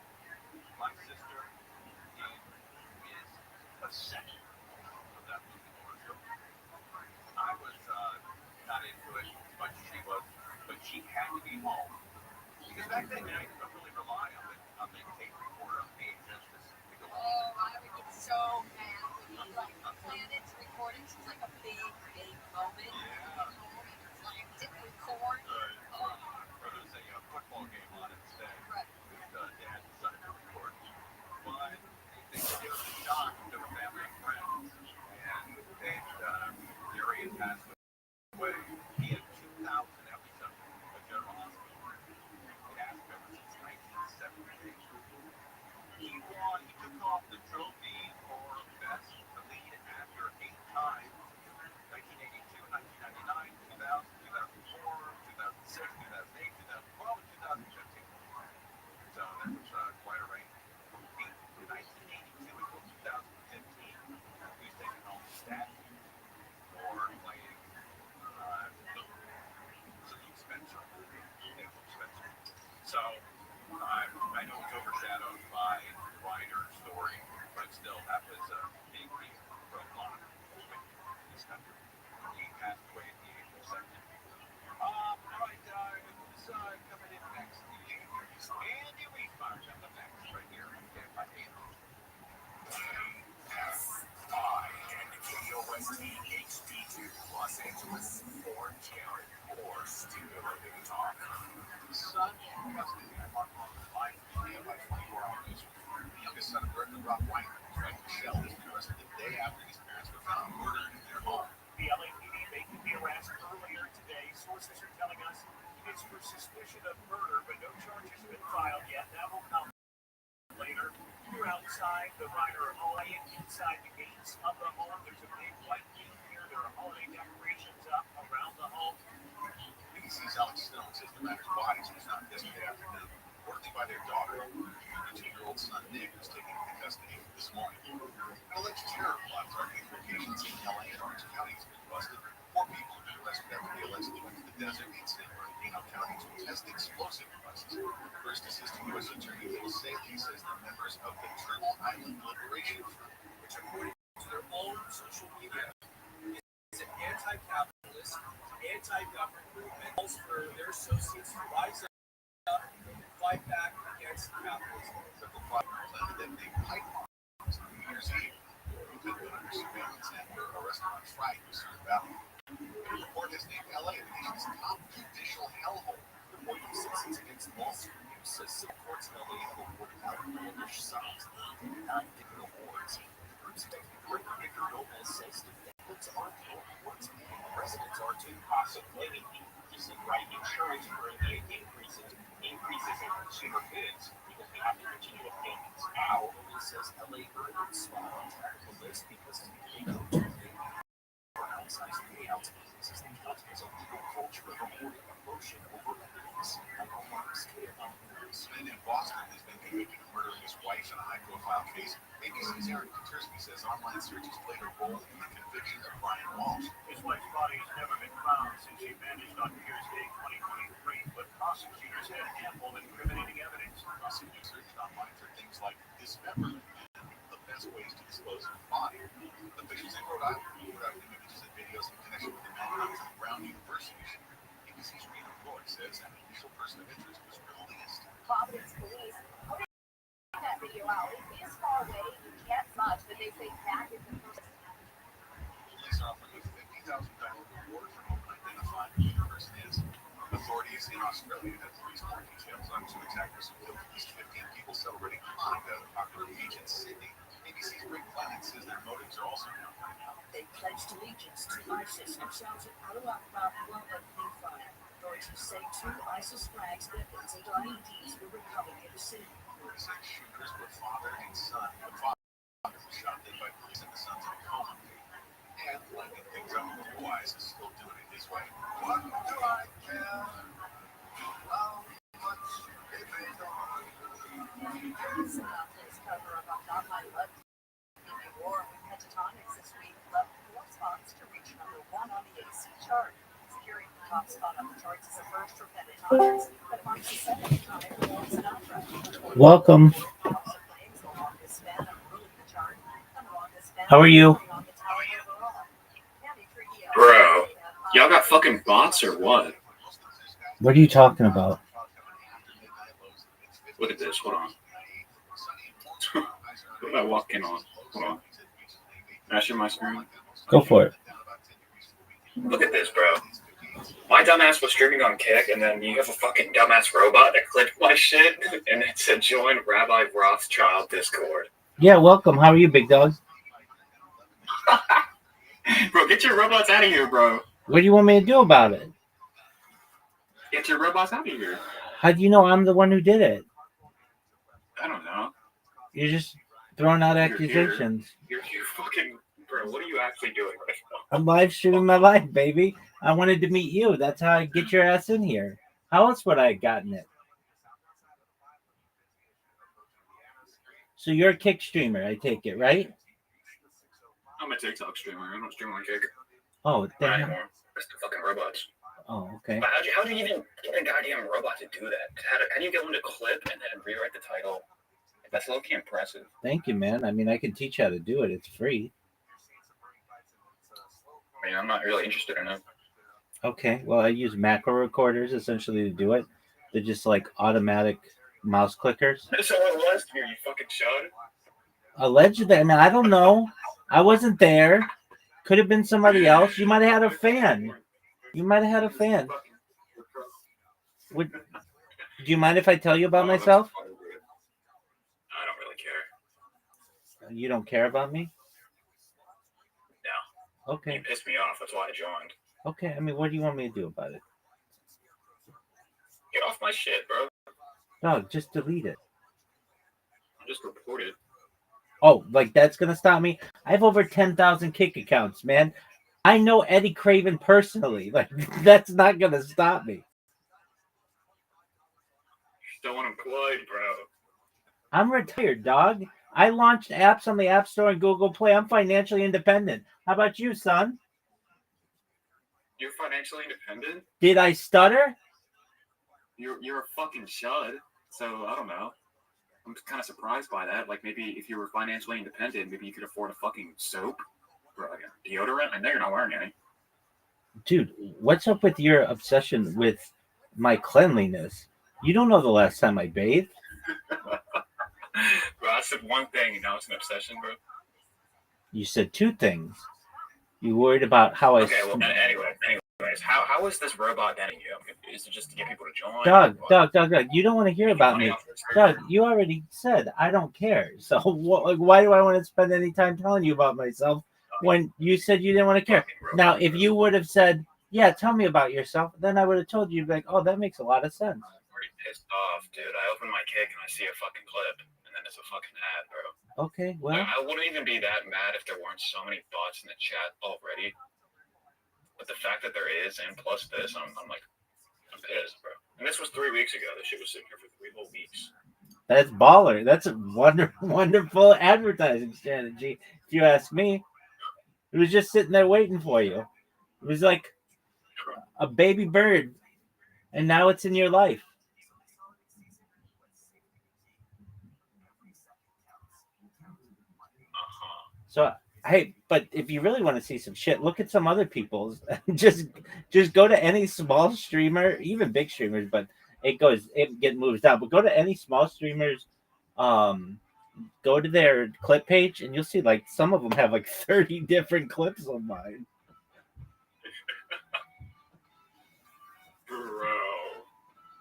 My sister is a second of that movie commercial. I was not into it as much as she was, but she had to be home. Because back then, I couldn't really rely on the tape recorder on VHS to go home.
Oh, I would get so mad when you planned it to record it. It was like a big moment.
Yeah.
It's like, didn't record.
Or there was a football game on instead.
Right.
Dad decided to record. But it was a shock to the family and friends. And Gary had passed away. He had 2,000 episodes of General Hospital. Cast member since 1978. He took off the trophy for Best Lead Actor 8 times, 1982, 1998, arrest for suspicion of murder, but no charges have been filed yet. That will come later. You're outside the Reiner home, inside the gates of the home. There's a big white gate here. There are holiday decorations up around the home.
BBC's Alex Stone says the matter's bodies was found yesterday afternoon, reportedly by their daughter. Their 2-year-old son Nick was taken into custody this morning. An alleged terror plot targeting locations in LA and Orange County has been busted. 4 people have been arrested after they allegedly went to the desert incident where Reno County to test explosive devices. First Assistant U.S. Attorney Bill Safety says they're members of the Turtle Island Liberation Front,
Which, according to their own social media, is an anti-capitalist, anti-government movement. Calls for their associates to rise up and fight back against capitalism.
Several fighters planted that big pipe bomb on New Year's Eve. People have been under surveillance and were arrested on Friday in Missouri Valley. The report has named LA the nation's top judicial hellhole.
The more than 6 incidents lawsuit news says some courts in LA have awarded outlandish sums in non-different awards. The group's executive Victor Gomez says defendants aren't the only ones and residents are too. Possibly increasing right insurance for immediate increases in consumer goods because we have to continue to pay these out. Gomez says LA earned its spot on the list because it's becoming for outsized payouts. This is the county as a legal culture of rewarding emotion over evidence.
Man in Boston has been convicted of murdering his wife in a high-profile case. ABC's Eric Katersky says online searches played a role in the conviction of Brian Walsh.
His wife's body has never been found since she vanished on New Year's Day 2023, but prosecutors had ample incriminating evidence.
Prosecutors searched online for things like dismemberment and the best ways to dispose of the body. Officials in Rhode Island put out images and videos in connection with the manhunt from Brown University. ABC's Rena Roy says an initial person of interest was released.
Providence police putting that video out. It is far away. You can't much, but they say that is the first.
Police are offering a $50,000 reward for helping identify who the person is. Authorities in Australia have released more details on 2 attackers who killed at least 15 people celebrating Hanukkah, a popular beach in Sydney. ABC's Rick Planet says their motives are also known now.
They pledged allegiance to ISIS and shouted Allah Akbar while opening fire. Authorities say 2 ISIS flags, weapons, and IEDs were recovered in the city.
Police said shooters were father and son. The father was shot dead by police and the son's in a coma. And lining things up with Wise is still doing it his way. What do I care? How much it may
This cover of I'm Not My Love in war with pentatonics this week left 4 spots to reach number 1 on the AC chart. Securing the top spot on the charts is a first for pentatonics, but marks the 2nd time for Sinatra.
Welcome. How are you?
Bro, y'all got fucking bots or what?
What are you talking about?
Look at this. Hold on. What am I walking on? Hold on. Can I share my screen?
Go for it.
Look at this, bro. My dumbass was streaming on Kick, and then you have a fucking dumbass robot that clicked my shit, and it said join Rabbi Rothschild Discord.
Yeah, welcome. How are you, big dog?
Bro, get your robots out of here, bro.
What do you want me to do about it?
Get your robots out of here.
How do you know I'm the one who did it?
I don't know.
You're just throwing out
You're
accusations.
You're fucking, bro, what are you actually doing right now?
I'm live streaming my life, baby. I wanted to meet you. That's how I get your ass in here. How else would I have gotten it? So you're a Kick streamer, I take it, right?
I'm a TikTok streamer. I don't stream on Kick.
Oh,
Not
damn.
anymore. It's the fucking robots.
Oh, okay.
But how'd you even get a goddamn robot to do that? How do you get one to clip and then rewrite the title? That's low-key impressive.
Thank you, man. I mean, I can teach you how to do it. It's free.
I mean, I'm not really interested in it.
Okay. Well, I use macro recorders essentially to do it. They're just like automatic mouse clickers.
So it was here, you fucking showed?
Allegedly. I mean, I don't know. I wasn't there. Could have been somebody else. You might have had a fan. You might have had a fan. Do you mind if I tell you about myself?
I don't really care.
You don't care about me?
No.
Okay.
You pissed me off. That's why I joined.
Okay. I mean, what do you want me to do about it?
Get off my shit, bro.
Dog, just delete it.
I just reported.
Oh, like that's gonna stop me? I have over 10,000 Kick accounts, man. I know Eddie Craven personally. Like that's not gonna stop me.
Still unemployed, bro.
I'm retired, dog. I launched apps on the App Store and Google Play. I'm financially independent. How about you, son?
You're financially independent?
Did I stutter?
You're a fucking chud. So I don't know. I'm kind of surprised by that. Like maybe if you were financially independent, maybe you could afford a fucking soap or like a deodorant. I know you're not wearing any.
Dude, what's up with your obsession with my cleanliness? You don't know the last time I bathed.
Bro, I said one thing and now it's an obsession, bro.
You said two things. You worried about how I...
Okay, well, anyways, how is this robot getting you? Is it just to get people to join?
Doug, you don't want to hear about me. Doug, you already said I don't care. So why do I want to spend any time telling you about myself when you said you didn't want to care? Now, if you would have said, yeah, tell me about yourself, then I would have told you, like, oh, that makes a lot of sense.
I'm already pissed off, dude. I open my Kick and I see a fucking clip, and then it's a fucking ad, bro.
Okay, well.
I wouldn't even be that mad if there weren't so many thoughts in the chat already. But the fact that there is, and plus this, I'm pissed, bro. And this was 3 weeks ago. This shit was sitting here for 3 whole weeks.
That's baller. That's a wonderful advertising strategy, if you ask me. It was just sitting there waiting for you. It was like a baby bird, and now it's in your life. So, hey, but if you really want to see some shit, look at some other people's. just go to any small streamer, even big streamers, but it moves down. But go to any small streamers, go to their clip page, and you'll see like some of them have like 30 different clips of mine.
Bro,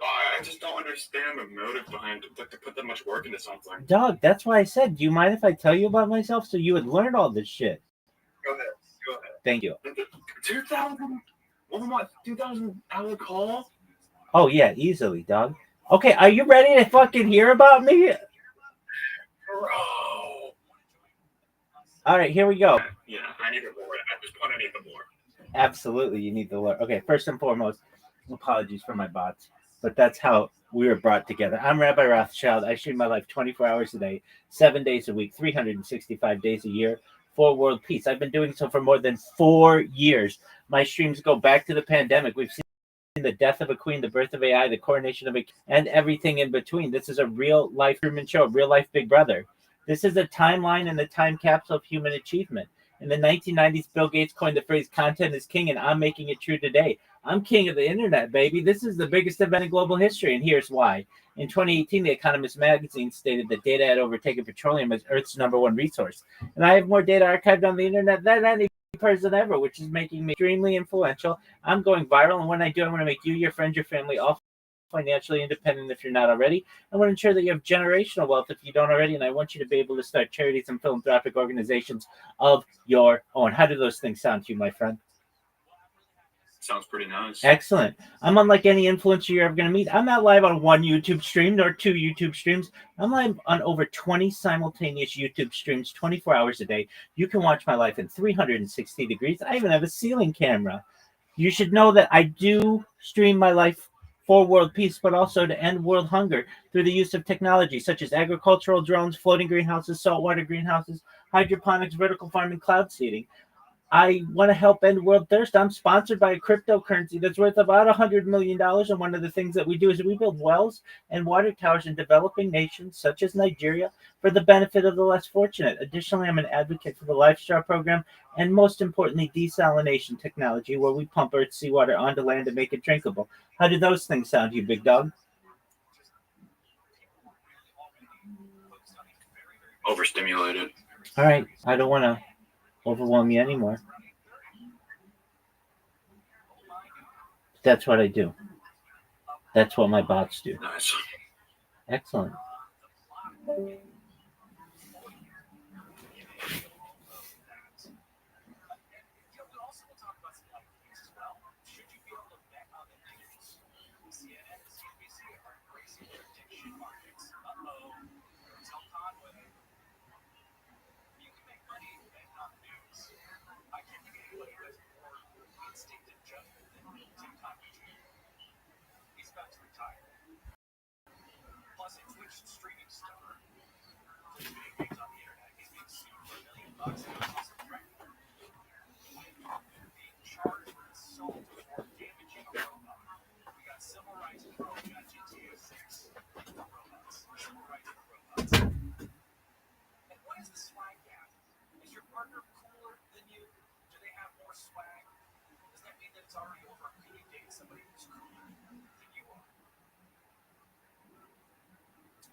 I just don't understand the motive behind to put that much work into something.
Dog, that's why I said, do you mind if I tell you about myself so you would learn all this shit?
Go ahead.
Thank you.
2,000? What? 2,000 hour call?
Oh, yeah, easily, dog. Okay, are you ready to fucking hear about me?
Bro.
All right, here we go.
Yeah, I need the lore. At this point, I need the lore.
Absolutely, you need the lore. Okay, first and foremost, apologies for my bots, but that's how we were brought together. I'm Rabbi Rothschild. I stream my life 24 hours a day, 7 days a week, 365 days a year for world peace. I've been doing so for more than 4 years. My streams go back to the pandemic. We've seen the death of a queen, the birth of AI, the coronation of a king, and everything in between. This is a real life Truman Show, real life Big Brother. This is a timeline and the time capsule of human achievement. In the 1990s, Bill Gates coined the phrase content is king, and I'm making it true today. I'm king of the internet, baby. This is the biggest event in global history, and here's why. In 2018, The Economist magazine stated that data had overtaken petroleum as Earth's #1 resource. And I have more data archived on the internet than any person ever, which is making me extremely influential. I'm going viral, and when I do, I want to make you, your friends, your family, all financially independent if you're not already. I want to ensure that you have generational wealth if you don't already, and I want you to be able to start charities and philanthropic organizations of your own. How do those things sound to you, my friend?
Sounds pretty nice.
Excellent. I'm unlike any influencer you're ever going to meet. I'm not live on one YouTube stream nor 2 YouTube streams. I'm live on over 20 simultaneous YouTube streams 24 hours a day. You can watch my life in 360 degrees. I even have a ceiling camera. You should know that I do stream my life for world peace, but also to end world hunger through the use of technology such as agricultural drones, floating greenhouses, saltwater greenhouses, hydroponics, vertical farming, cloud seeding. I want to help end world thirst. I'm sponsored by a cryptocurrency that's worth about $100 million. And one of the things that we do is we build wells and water towers in developing nations such as Nigeria for the benefit of the less fortunate. Additionally, I'm an advocate for the Lifestyle program and most importantly, desalination technology, where we pump Earth's seawater onto land and make it drinkable. How do those things sound to you, big dog?
Overstimulated.
All right. I don't want to overwhelm you anymore. That's what I do. That's what my bots do.
Nice.
Excellent.
star. Games on the internet. He's being sued for $1 million now. He's a threat. Being charged with assault for damaging a robot. We got civil rights in Pro. We got GTA 6 for robots. Civil rights for robots. And what is the swag gap? Is your partner cooler than you? Do they have more swag? Does that mean that it's already over? Can you date somebody who's cooler than you are?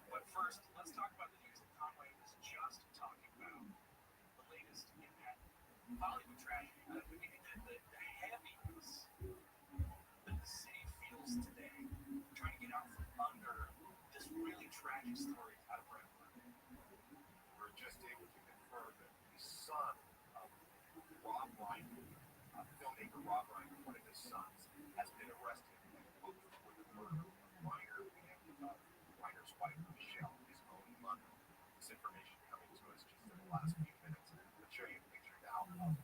But first, let's talk about the news that Conway was just talking about. The latest in that Hollywood tragedy. The heaviness that the city feels today, trying to get out from under this really tragic story out of Brentwood. We're just able to confirm that the son of Rob Reiner, filmmaker Rob Reiner, one of his sons, has been arrested and booked for the murder of Reiner and Reiner's wife, Michelle, his own mother. This information coming to us just in the last few minutes. I'll show you a picture now of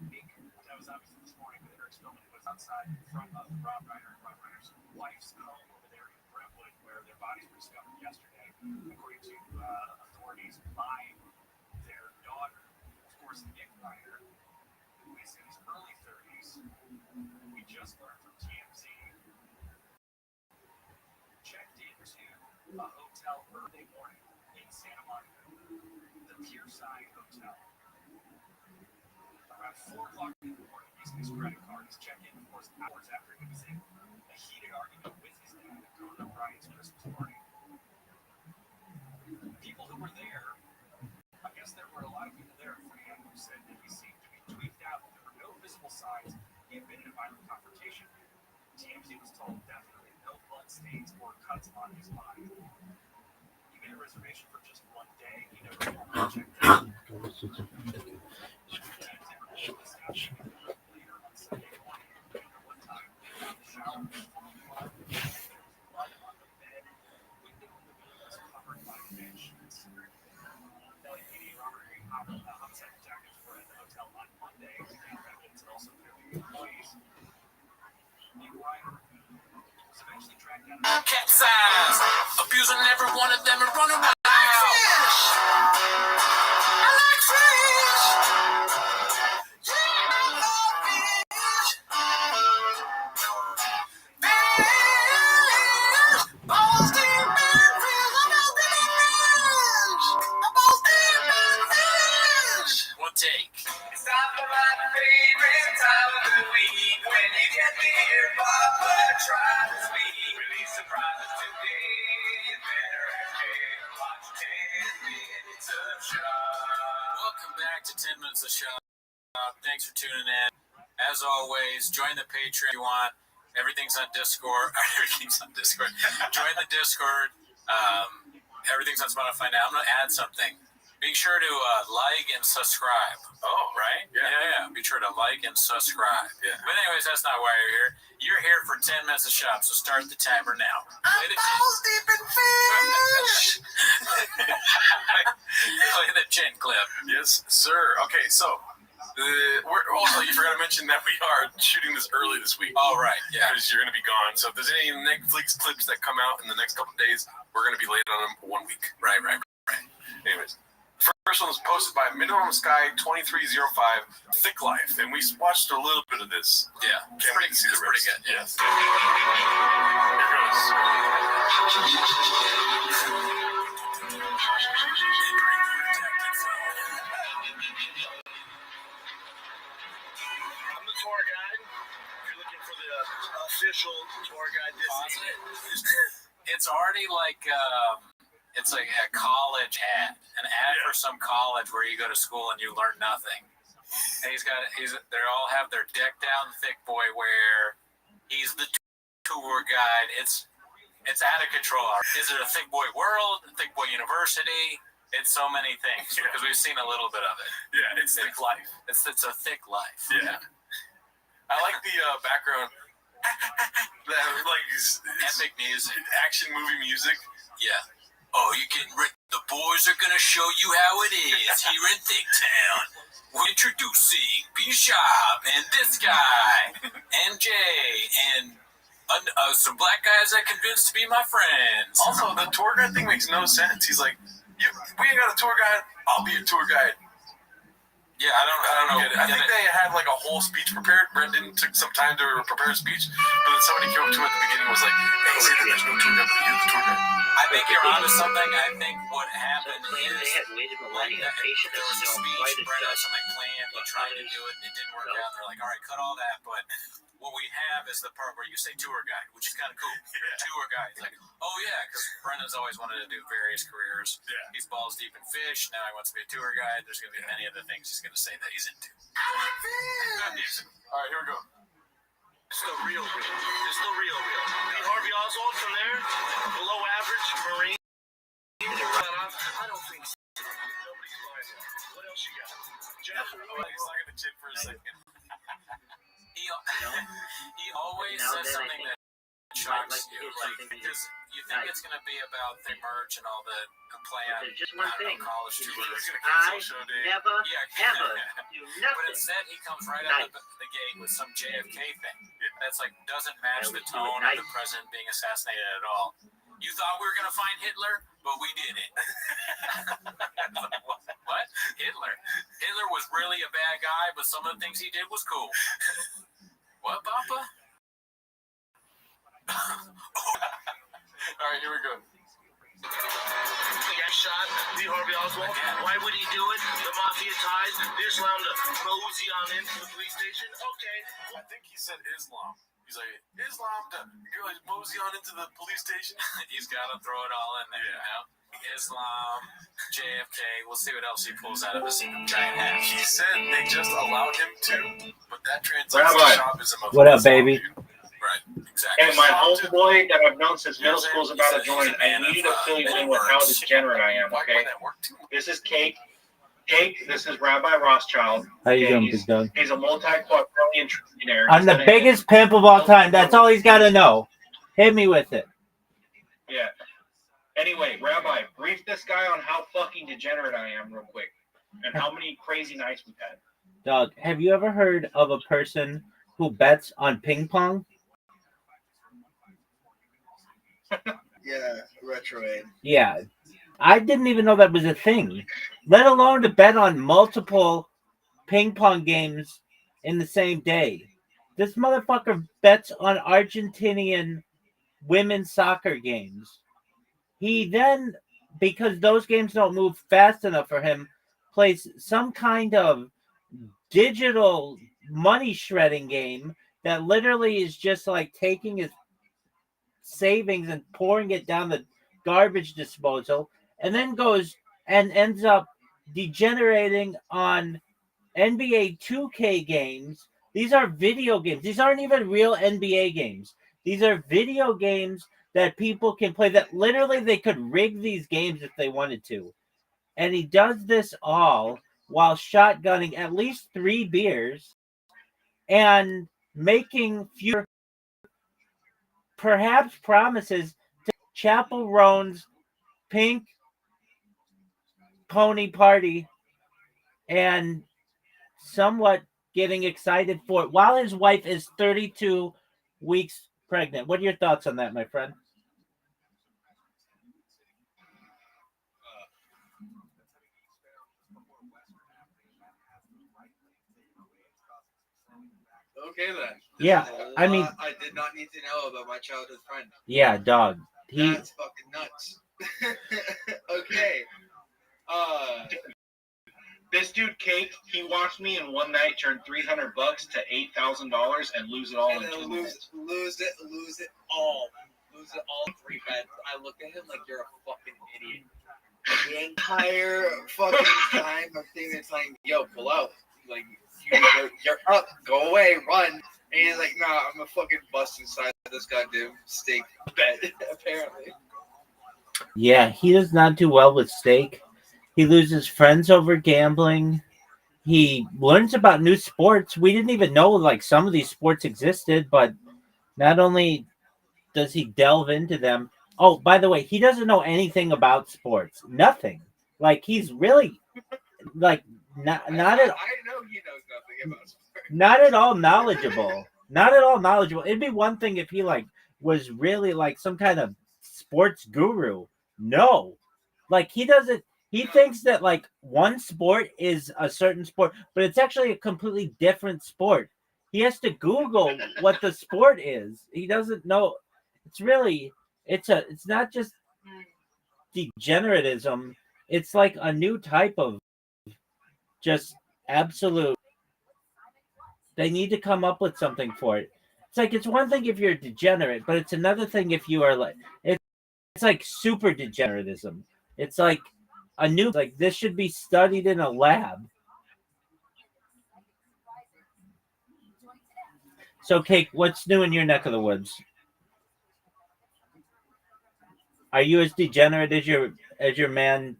Nick. That was obviously this morning, but Eric's filming was outside in front of Rob Reiner and Rob Reiner's wife's home over there in Brentwood, where their bodies were discovered yesterday, according to authorities, by their daughter. Of course, Nick Reiner, who is in his early 30s, we just learned from TMZ, checked into a hotel early morning in Santa Monica, the Pierside Hotel. Around 4 o'clock in the morning, using his credit card, he's checked in, of course, hours after he was in a heated argument with his dad at Conan O'Brien's Christmas party. People who were there, I guess there were a lot of people there, Fran, who said that he seemed to be tweaked out. There were no visible signs he had been in a violent confrontation. TMZ was told definitely no blood stains or cuts on his body. He made a reservation for just one day. He never checked in. Later on Sunday morning, what time? The shower was falling apart. There was blood on the bed. The window in the room was covered by bed sheets. LAPD Robert Green homicide detectives were at the hotel on Monday to gather evidence and also interview employees. Nick Reiner was eventually tracked down.
Cat's eyes, abusing every one of them and running wild. One take. It's time for my favorite time of the week when you get to hear Papa try to speak. Release surprises today. You better watch 10 minutes of shop. Welcome back to 10 minutes of shop. Thanks for tuning in. As always, join the Patreon if you want. Everything's on Discord. Everything's on Discord. Join the Discord. Everything's on Spotify now. I'm going to add something. Be sure to like and subscribe. Oh, right? Yeah. Be sure to like and subscribe. Yeah. But anyways, that's not why you're here. You're here for 10 minutes of shop, so start the timer now. I'm balls deep in fish. Play the chin clip.
Yes, sir. Okay, so we're also, you forgot to mention that we are shooting this early this week.
All right, yeah.
Because you're going to be gone. So if there's any Netflix clips that come out in the next couple of days, we're going to be late on them for 1 week.
Right.
Anyways, first one was posted by Minimum Sky 2305, Thick Life, and we watched a little bit of this.
Yeah,
Can't wait to see the
pretty
rest.
good.
Yes. Here goes.
I'm the tour guide. If you're looking for the official tour guide, this is
It's already like it's like a college ad, an ad for some college where you go to school and you learn nothing. And they all have their deck down thick boy wear. He's the tour guide. It's out of control. Is it a thick boy world? A thick boy university? It's so many things because we've seen a little bit of it.
Yeah, it's Thick Life.
It's a thick life.
Yeah. I like the background. Like
Epic music.
Action movie music.
Yeah. Oh, you're getting ready. The boys are going to show you how it is here in Thick Town. We're introducing Bishop and this guy and Jay and
Some black guys I convinced to be my friends. Also, the tour guide thing makes no sense. He's like, we ain't got a tour guide. I'll be your tour guide. Yeah, I don't know. I think they had like a whole speech prepared. Brendan took some time to prepare a speech, but then somebody came up to him at the beginning and was like, hey, say that there's no tour guide, but you're the tour guide. I think you're onto something. I think what happened is
they had waited
like,
millennia patiently
there was a
to know why
speech,
this
Brent had
does.
something planned, he tried to do it, and it didn't work out. They're like, all right, cut all that, but what we have is the part where you say tour guide, which is kind of cool. Tour guide. It's like, oh yeah, because Brendan's always wanted to do various careers. Yeah. He's balls deep in fish. Now he wants to be a tour guide. There's going to be many other things he's going to say that he's into. All right, here we go.
It's the real. It's the real. Harvey Oswald from there, below average Marine. I don't think so. Nobody's buying it. What else you got? Jeff,
He's talking to Jim for a second. He always says something that shocks you, like, because you think it's going to be about the merch and all the play on
There's just one thing.
college students.
I never, ever do
But
nothing.
instead, he comes right out of the gate with some JFK thing. That's like doesn't match the tone of the president being assassinated at all. You thought we were going to find Hitler, but we didn't. What? Hitler? Hitler was really a bad guy, but some of the things he did was cool. What, Papa? All right, here we go.
He got shot. Lee Harvey Oswald. Why would he do it? The mafia ties. Islam to mosey on into the police station. Okay.
I think he said Islam. He's like, Islam to mosey on into the police station. He's got to throw it all in there, you know? Islam, JFK. We'll see what else he pulls out of his giant hat. He said they just allowed him to, but that translates to Shaivism.
What up, baby?
Right, exactly.
And my homeboy that I've known since middle school is about to join. I need to fill you in with how degenerate I am, okay? This is Cake. Cake, this is Rabbi Rothschild.
How you doing,
he's,
Big Dog?
He's a multi-quadrillion trillionaire.
I'm the biggest pimp of all time. That's all he's got to know. Hit me with it.
Yeah. Anyway, Rabbi, brief this guy on how fucking degenerate I am real quick. And how many crazy nights we've had.
Dog, have you ever heard of a person who bets on ping pong?
Yeah, retroade.
Yeah. I didn't even know that was a thing. Let alone to bet on multiple ping pong games in the same day. This motherfucker bets on Argentinian women's soccer games. He then, because those games don't move fast enough for him, plays some kind of digital money shredding game that literally is just like taking his savings and pouring it down the garbage disposal, and then goes and ends up degenerating on NBA 2K games. These are video games. These aren't even real NBA games. These are video games that people can play, that literally they could rig these games if they wanted to. And he does this all while shotgunning at least 3 beers and making fewer, perhaps, promises to Chapel Roan's pink pony party and somewhat getting excited for it while his wife is 32 weeks pregnant. What are your thoughts on that, my friend?
Okay then.
Yeah, I mean,
I did not need to know about my childhood friend.
Yeah, dog.
That's fucking nuts. Okay.
This dude, Cake, he watched me in one night turn $300 to $8,000 and lose it all in 2 minutes.
Lose it all. Lose it all in 3 bets. I look at him like you're a fucking idiot. The entire fucking time I'm thinking, it's like, yo, pull out. Like, you're up, go away, run. And he's like, nah, I'm gonna fucking bust inside this goddamn steak bet, apparently.
Yeah, he does not do well with steak. He loses friends over gambling. He learns about new sports. We didn't even know like some of these sports existed, but not only does he delve into them. Oh, by the way, he doesn't know anything about sports. Nothing. Like he's really like not at
I know he knows nothing about sports.
not at all knowledgeable. Not at all knowledgeable. It'd be one thing if he like was really like some kind of sports guru. No, like he doesn't. He thinks that like one sport is a certain sport, but it's actually a completely different sport. He has to Google what the sport is. He doesn't know. It's really it's not just degeneratism. It's like a new type of just absolute. They need to come up with something for it. It's like it's one thing if you're degenerate, but it's another thing if you are like it's like super degeneratism. It's like a new like this should be studied in a lab. So, Cake, what's new in your neck of the woods? Are you as degenerate as your man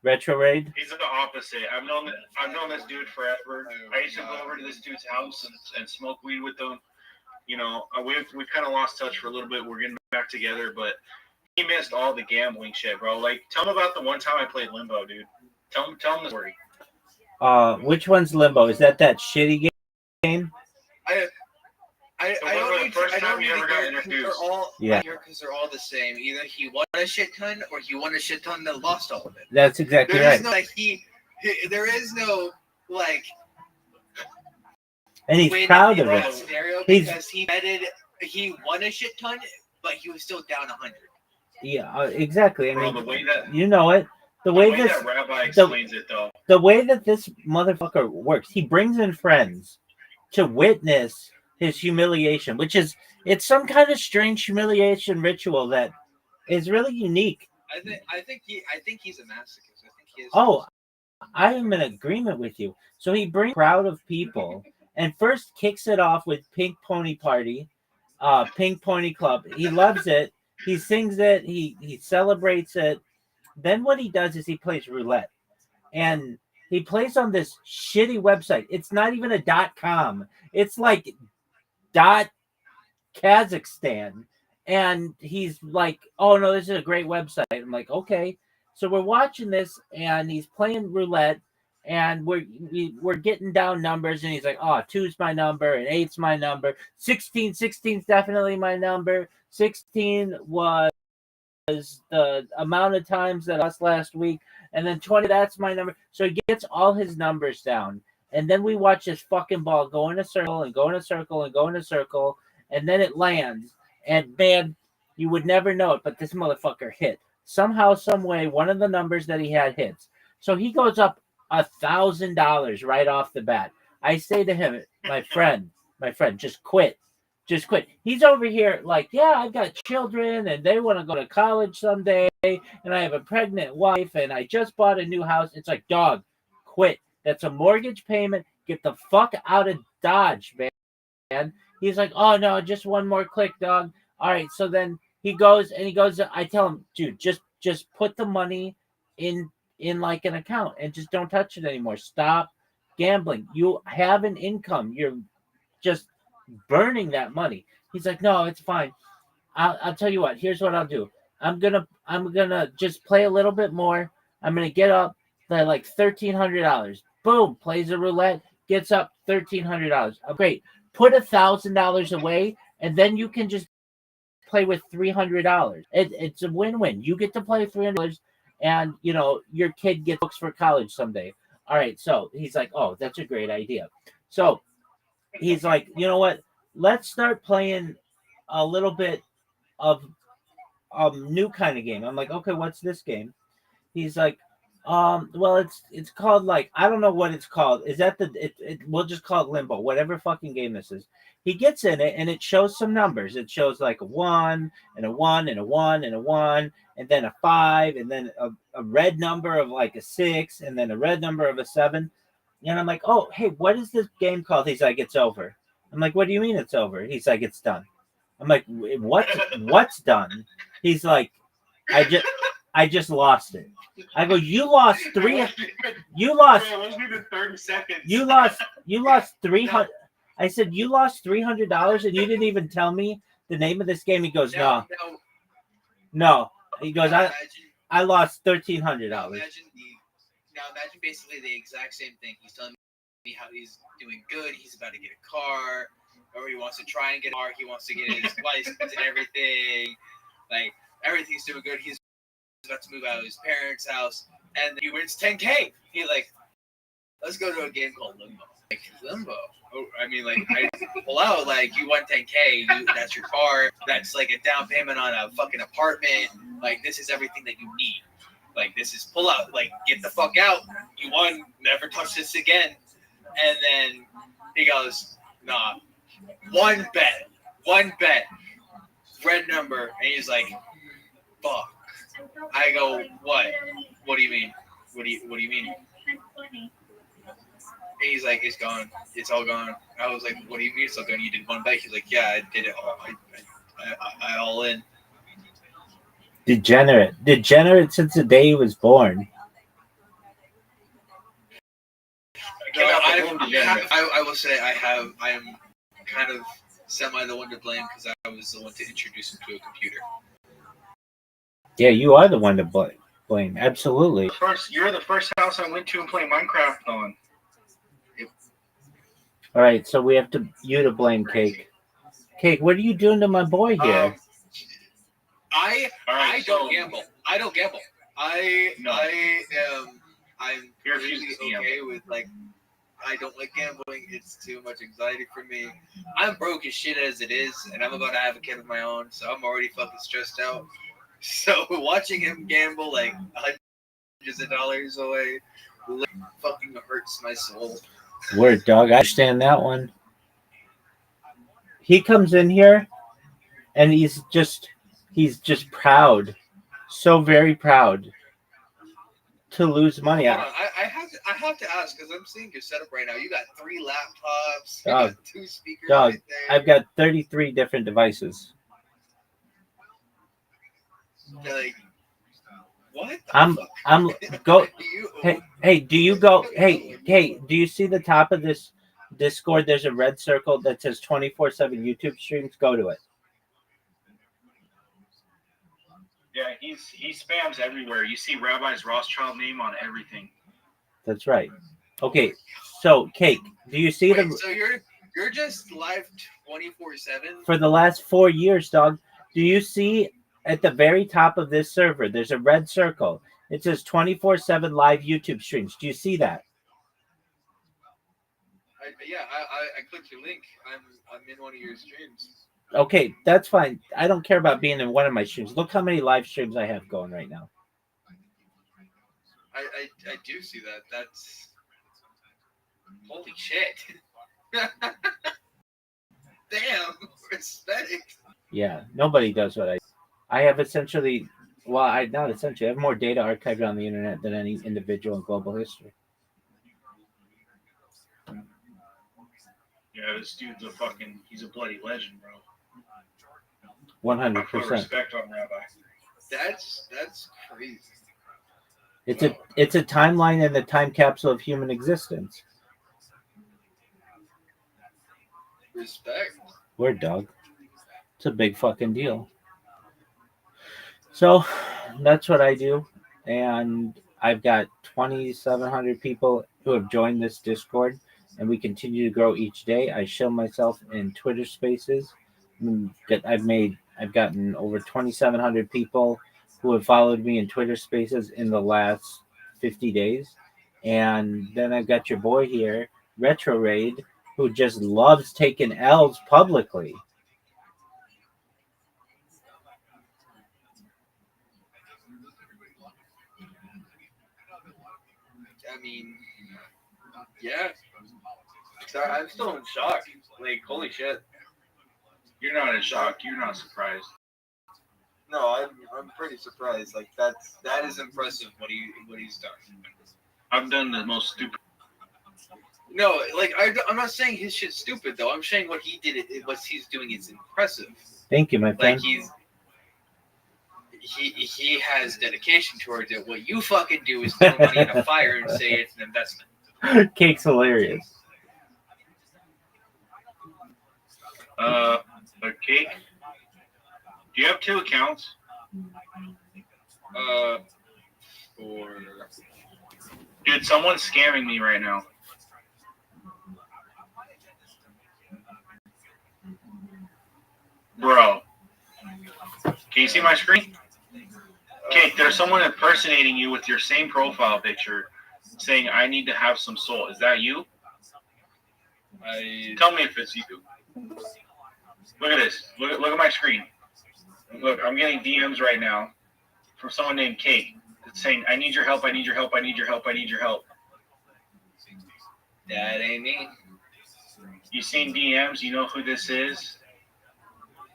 Retrograde?
He's the opposite. I've known this dude forever. I used to go over to this dude's house and smoke weed with him. You know, we've kind of lost touch for a little bit. We're getting back together, but he missed all the gambling shit, bro. Like, tell him about the one time I played Limbo, dude. Tell him the story.
Which one's Limbo? Is that shitty game?
I don't need to. I don't need to hear because they're all because they're all the same. Either he won a shit ton or he won a shit ton that lost all of it.
That's exactly right.
No, like there is no like.
And he's proud of it.
Scenario because he won a shit ton, but he was still down 100.
Yeah, exactly. I mean,
the way that,
you know it. The way
that Rabbi explains it, though.
The way that this motherfucker works, he brings in friends to witness his humiliation, which is it's some kind of strange humiliation ritual that is really unique.
I think he's a masochist. I think he is.
Oh, I am in agreement with you. So he brings a crowd of people and first kicks it off with Pink Pony Party, Pink Pony Club. He loves it. He sings it. He celebrates it. Then what he does is he plays roulette, and he plays on this shitty website. It's not even a .com. It's like .Kazakhstan, and he's like, "Oh no, this is a great website." I'm like, "Okay." So we're watching this, and he's playing roulette, and we're getting down numbers, and he's like, "Oh, 2's my number, and 8's my number. 16's definitely my number. 16 was the amount of times that I lost last week, and then 20, that's my number." So he gets all his numbers down, and then we watch this fucking ball go in a circle and go in a circle and go in a circle, and then it lands, and man, you would never know it, but this motherfucker hit. Somehow, some way, one of the numbers that he had hits. So he goes up $1,000 right off the bat. I say to him, my friend, just quit. Just quit. He's over here like, yeah, I've got children and they want to go to college someday, and I have a pregnant wife and I just bought a new house. It's like, dog, quit. That's a mortgage payment. Get the fuck out of Dodge, man. He's like, oh no, just one more click, dog. All right, so then he goes. I tell him, dude, just put the money in like an account and just don't touch it anymore. Stop gambling. You have an income. You're just burning that money. He's like, no, it's fine. I'll tell you what. Here's what I'll do. I'm gonna just play a little bit more. I'm gonna get up to like $1,300. Boom, plays a roulette, gets up $1,300. Great. Put $1,000 away, and then you can just play with $300. It's a win-win. You get to play $300, and you know your kid gets books for college someday. All right. So he's like, oh, that's a great idea. So he's like, you know what? Let's start playing a little bit of a new kind of game. I'm like, okay, what's this game? He's like, well, it's called like, I don't know what it's called. Is that we'll just call it Limbo, whatever fucking game this is. He gets in it and it shows some numbers. It shows like a 1 and a 1 and a 1 and a 1 and then a 5 and then a red number of like a 6 and then a red number of a 7. And I'm like, oh, hey, what is this game called? He's like, it's over. I'm like, what do you mean it's over? He's like, it's done. I'm like, what's done? He's like, I just lost it. I go, you lost 300. You lost.
Let's do the 30 seconds.
You lost 300. I said, you lost $300 and you didn't even tell me the name of this game. He goes, no. He goes, I lost $1,300.
Now imagine basically the exact same thing. He's telling me how he's doing good. He's about to get a car, or he wants to try and get a car. He wants to get his license and everything. Like, everything's doing good. He's about to move out of his parents' house, and he wins 10K. He's like, let's go to a game called Limbo. Like, Limbo? Oh, I mean, like, I pull out, like, you won 10K, that's your car, that's, like, a down payment on a fucking apartment. Like, this is everything that you need. Like, this is pull out. Like, get the fuck out. You won. Never touch this again. And then he goes, nah. One bet. Red number. And he's like, fuck. I go, what? What do you mean? What do you mean? And he's like, it's gone. It's all gone. I was like, what do you mean it's all gone? You did one bet. He's like, yeah, I did it all. I all in.
Degenerate since the day he was born.
No, I will say I am kind of semi the one to blame because I was the one to introduce him to a computer.
Yeah, you are the one to blame. Absolutely.
You're the first house I went to and played Minecraft on.
All right, so we have you to blame, Cake. Cake, what are you doing to my boy here?
I don't gamble. I'm usually okay with, like, I don't like gambling. It's too much anxiety for me. I'm broke as shit as it is, and I'm about to have a kid of my own, so I'm already fucking stressed out. So watching him gamble like hundreds of dollars away fucking hurts my soul.
Word, dog. I understand that one. He comes in here, and he's just proud, so very proud to lose money.
Hold on. I have to ask because I'm seeing your setup right now. You got 3 laptops, you got 2 speakers.
Dog,
right there.
I've got 33 different devices.
Like, what?
I'm go. Hey, do you go? Hey, do you see the top of this Discord? There's a red circle that says 24/7 YouTube streams. Go to it.
Yeah, he spams everywhere. You see Rabbi Rothschild name on everything.
That's right. Okay, so Cake, do you see the?
So you're just live 24/7
for the last 4 years, dog. Do you see at the very top of this server? There's a red circle. It says 24/7 live YouTube streams. Do you see that?
I clicked your link. I'm in one of your streams.
Okay, that's fine. I don't care about being in one of my streams. Look how many live streams I have going right now.
I do see that. That's holy shit. Damn, respect.
Yeah, nobody does what I have essentially. Well, I have more data archived on the internet than any individual in global history.
Yeah, this dude's he's a bloody legend, bro.
100%.
Respect on Rabbi.
That's crazy.
It's a timeline and a time capsule of human existence.
Respect.
Word, dog. It's a big fucking deal. So that's what I do, and I've got 2,700 people who have joined this Discord, and we continue to grow each day. I show myself in Twitter Spaces. I've gotten over 2,700 people who have followed me in Twitter Spaces in the last 50 days, and then I've got your boy here, Retro Raid, who just loves taking L's publicly.
I mean, yeah. Sorry, I'm still in shock. Like, holy shit.
You're not in shock. You're not surprised.
No, I'm pretty surprised. Like, that is impressive what he's done.
I've done the most stupid.
No, like I'm not saying his shit's stupid though. I'm saying what he did, what he's doing is impressive.
Thank you, my friend.
Like he has dedication towards it. What you fucking do is throw money in a fire and say it's an investment.
Cake's hilarious.
But Cake, do you have 2 accounts? Dude, someone's scamming me right now. Bro. Can you see my screen? Okay, there's someone impersonating you with your same profile picture saying, I need to have some soul. Is that you? Tell me if it's you. Look at this. Look at my screen. Look, I'm getting DMs right now from someone named Kate. It's saying, I need your help, I need your help, I need your help, I need your help.
That ain't me.
You seen DMs? You know who this is?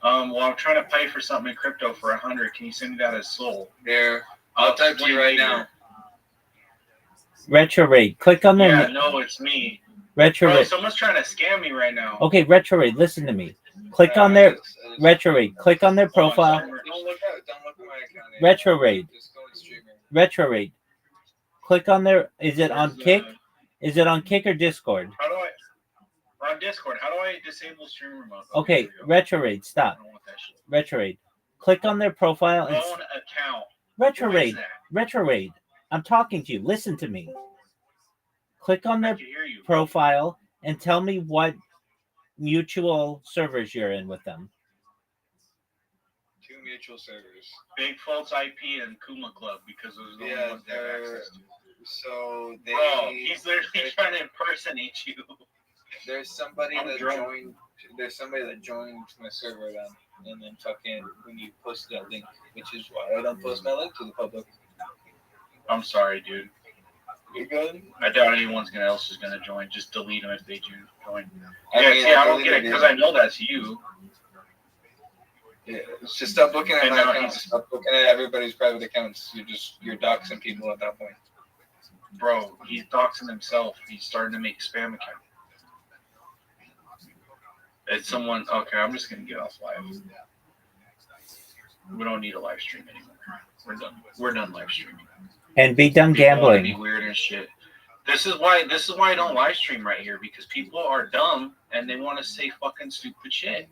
Well, I'm trying to pay for something in crypto for 100. Can you send me that as soul?
There. I'll type to you right now.
Retrograde. Click on their.
Yeah, no, it's me.
Retrograde.
Bro, someone's trying to scam me right now.
Okay, Retrograde. Listen to me. Click on their Retrograde. Click on their profile.
Don't look at my account.
Retrograde.
Just go to streamer.
Retrograde. Click on their. Is it on Kick? Is it on Kick or Discord?
How do I? We're on Discord. How do I disable streamer mode?
Okay, Retrograde. Stop. Retrograde. Click on their profile and.
Phone account.
Retrograde. Retrograde. I'm talking to you. Listen to me. Click on their profile and tell me what mutual servers you're in with them.
2 mutual servers.
Big Faults IP and Kuma Club because those are the only ones that have access to.
So they.
Bro, he's literally trying to impersonate you.
There's somebody that joined. There's somebody that joined my server then, and then fucking when you post that link, which is why I don't post my link to the public.
I'm sorry, dude.
You're good.
I doubt anyone else is gonna join. Just delete them if they join.
I
don't get it because I know that's you.
Yeah, just stop looking at my accounts. Stop looking at everybody's private accounts. You're doxing people at that point.
Bro, he's doxing himself. He's starting to make spam accounts. It's someone. Okay, I'm just gonna get off live. We don't need a live stream anymore. We're done. We're done live streaming.
And be done gambling.
Be weird and shit. This is why I don't live stream right here because people are dumb and they want to say fucking stupid shit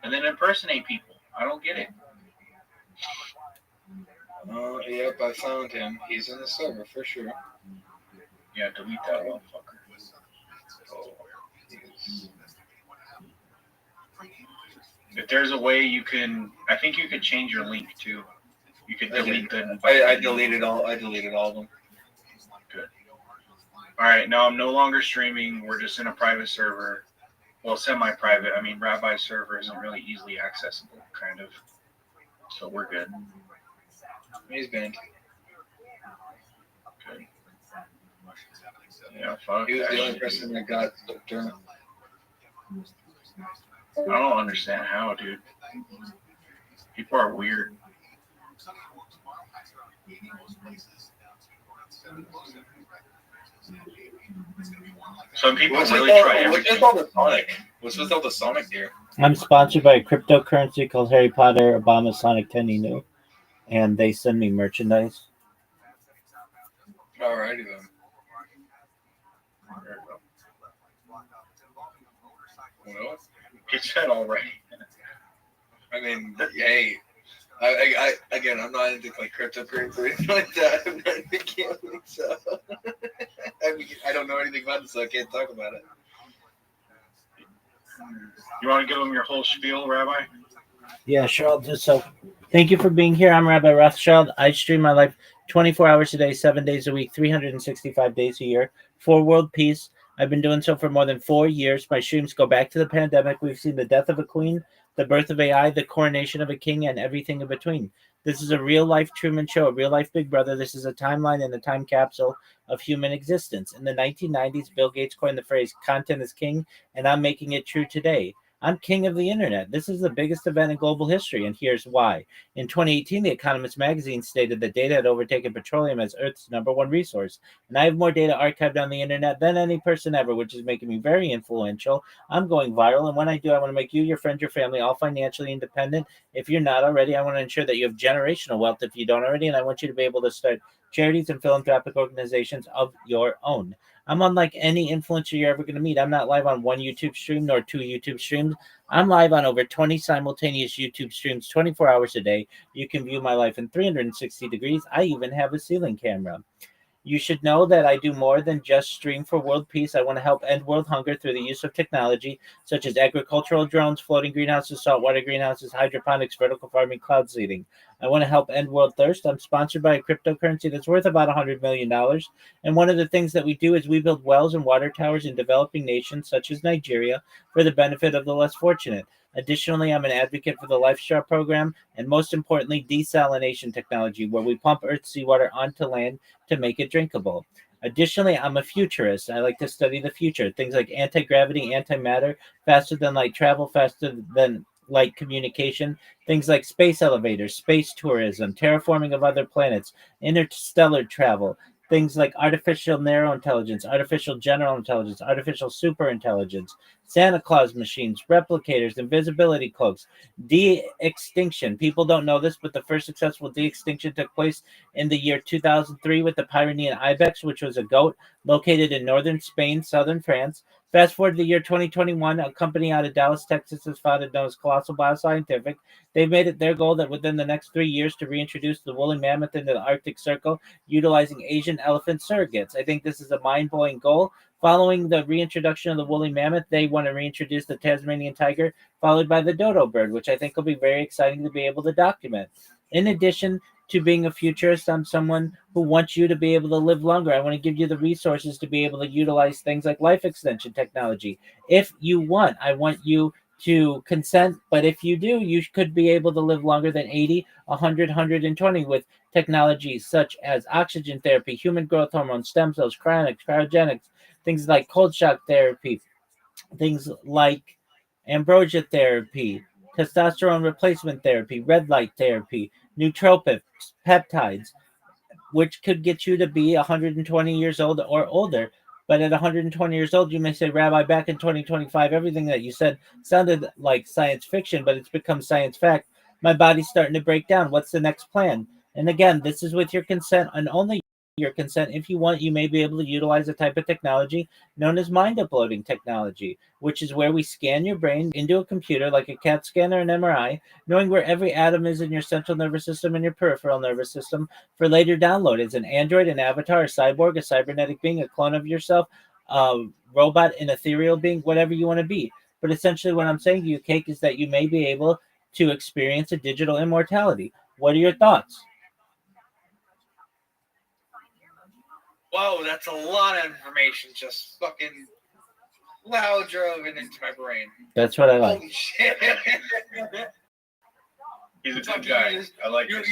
and then impersonate people. I don't get it.
Oh, yep, I found him. He's in the server for sure.
Yeah, delete that motherfucker.
Oh,
if there's a way you can, I think you could change your link too. You could delete them.
I deleted all. I deleted all of them.
Good. All right, now I'm no longer streaming. We're just in a private server. Well, semi-private. I mean, Rabbi's server isn't really easily accessible, kind of. So we're good.
He's banned.
Good. Yeah, fuck.
He was the only person that got during.
I don't understand how, dude. People are weird. Some people really try everything.
What's with all the Sonic gear?
I'm sponsored by a cryptocurrency called Harry Potter, Obama, Sonic 10 Inu, and they send me merchandise.
Alrighty then. Well,
he said already.
I mean, hey. I again, I'm not into like cryptocurrency or anything like that. I'm not into gambling, so I mean, I don't know anything about it, so I can't talk about it.
You want to give them your whole spiel, Rabbi?
Yeah, sure. I'll do so. Thank you for being here. I'm Rabbi Rothschild. I stream my life 24 hours a day, 7 days a week, 365 days a year for world peace. I've been doing so for more than 4 years. My streams go back to the pandemic. We've seen the death of a queen, the birth of AI, the coronation of a king, and everything in between. This is a real-life Truman Show, a real-life Big Brother. This is a timeline and a time capsule of human existence. In the 1990s, Bill Gates coined the phrase, content is king, and I'm making it true today. I'm king of the internet. This is the biggest event in global history, and here's why. In 2018, The Economist magazine stated that data had overtaken petroleum as Earth's #1 resource, and I have more data archived on the internet than any person ever, which is making me very influential. I'm going viral, and when I do, I want to make you, your friends, your family, all financially independent. If you're not already, I want to ensure that you have generational wealth if you don't already, and I want you to be able to start charities and philanthropic organizations of your own. I'm unlike any influencer you're ever going to meet. I'm not live on one YouTube stream nor 2 YouTube streams. I'm live on over 20 simultaneous YouTube streams 24 hours a day. You can view my life in 360 degrees. I even have a ceiling camera. You should know that I do more than just stream for world peace. I want to help end world hunger through the use of technology such as agricultural drones, floating greenhouses, saltwater greenhouses, hydroponics, vertical farming, cloud seeding. I want to help end world thirst. I'm sponsored by a cryptocurrency that's worth about $100 million. And one of the things that we do is we build wells and water towers in developing nations such as Nigeria for the benefit of the less fortunate. Additionally, I'm an advocate for the Life Straw program and most importantly, desalination technology, where we pump Earth's seawater onto land to make it drinkable. Additionally, I'm a futurist. I like to study the future. Things like anti-gravity, antimatter, faster than light travel, faster than light communication, things like space elevators, space tourism, terraforming of other planets, interstellar travel, things like artificial narrow intelligence, artificial general intelligence, artificial super intelligence, Santa Claus machines, replicators, invisibility cloaks, de-extinction. People don't know this, but the first successful de-extinction took place in the year 2003 with the Pyrenean ibex, which was a goat located in northern Spain, southern France. Fast forward to the year 2021, a company out of Dallas, Texas is founded known as Colossal Bioscientific. They've made it their goal that within the next 3 years to reintroduce the woolly mammoth into the Arctic Circle utilizing Asian elephant surrogates. I think this is a mind-blowing goal. Following the reintroduction of the woolly mammoth, they want to reintroduce the Tasmanian tiger, followed by the dodo bird, which I think will be very exciting to be able to document. In addition to being a futurist, I'm someone who wants you to be able to live longer. I want to give you the resources to be able to utilize things like life extension technology. If you want, I want you to consent, but if you do, you could be able to live longer than 80, 100, 120 with technologies such as oxygen therapy, human growth hormone, stem cells, cryogenics, things like cold shock therapy, things like ambrosia therapy, testosterone replacement therapy, red light therapy, nootropics, peptides, which could get you to be 120 years old or older. But at 120 years old, you may say, Rabbi, back in 2025, everything that you said sounded like science fiction, but it's become science fact. My body's starting to break down. What's the next plan? And again, this is with your consent and only your consent. If you want, you may be able to utilize a type of technology known as mind uploading technology, which is where we scan your brain into a computer like a CAT scan or an MRI, knowing where every atom is in your central nervous system and your peripheral nervous system for later download as an android, an avatar, a cyborg, a cybernetic being, a clone of yourself, a robot, an ethereal being, whatever you want to be. But essentially what I'm saying to you, Cake, is that you may be able to experience a digital immortality. What are your thoughts?
Whoa, that's a lot of information just fucking loud drove into my brain.
That's what I like.
Holy shit.
He's a good guy. I like
you.
this.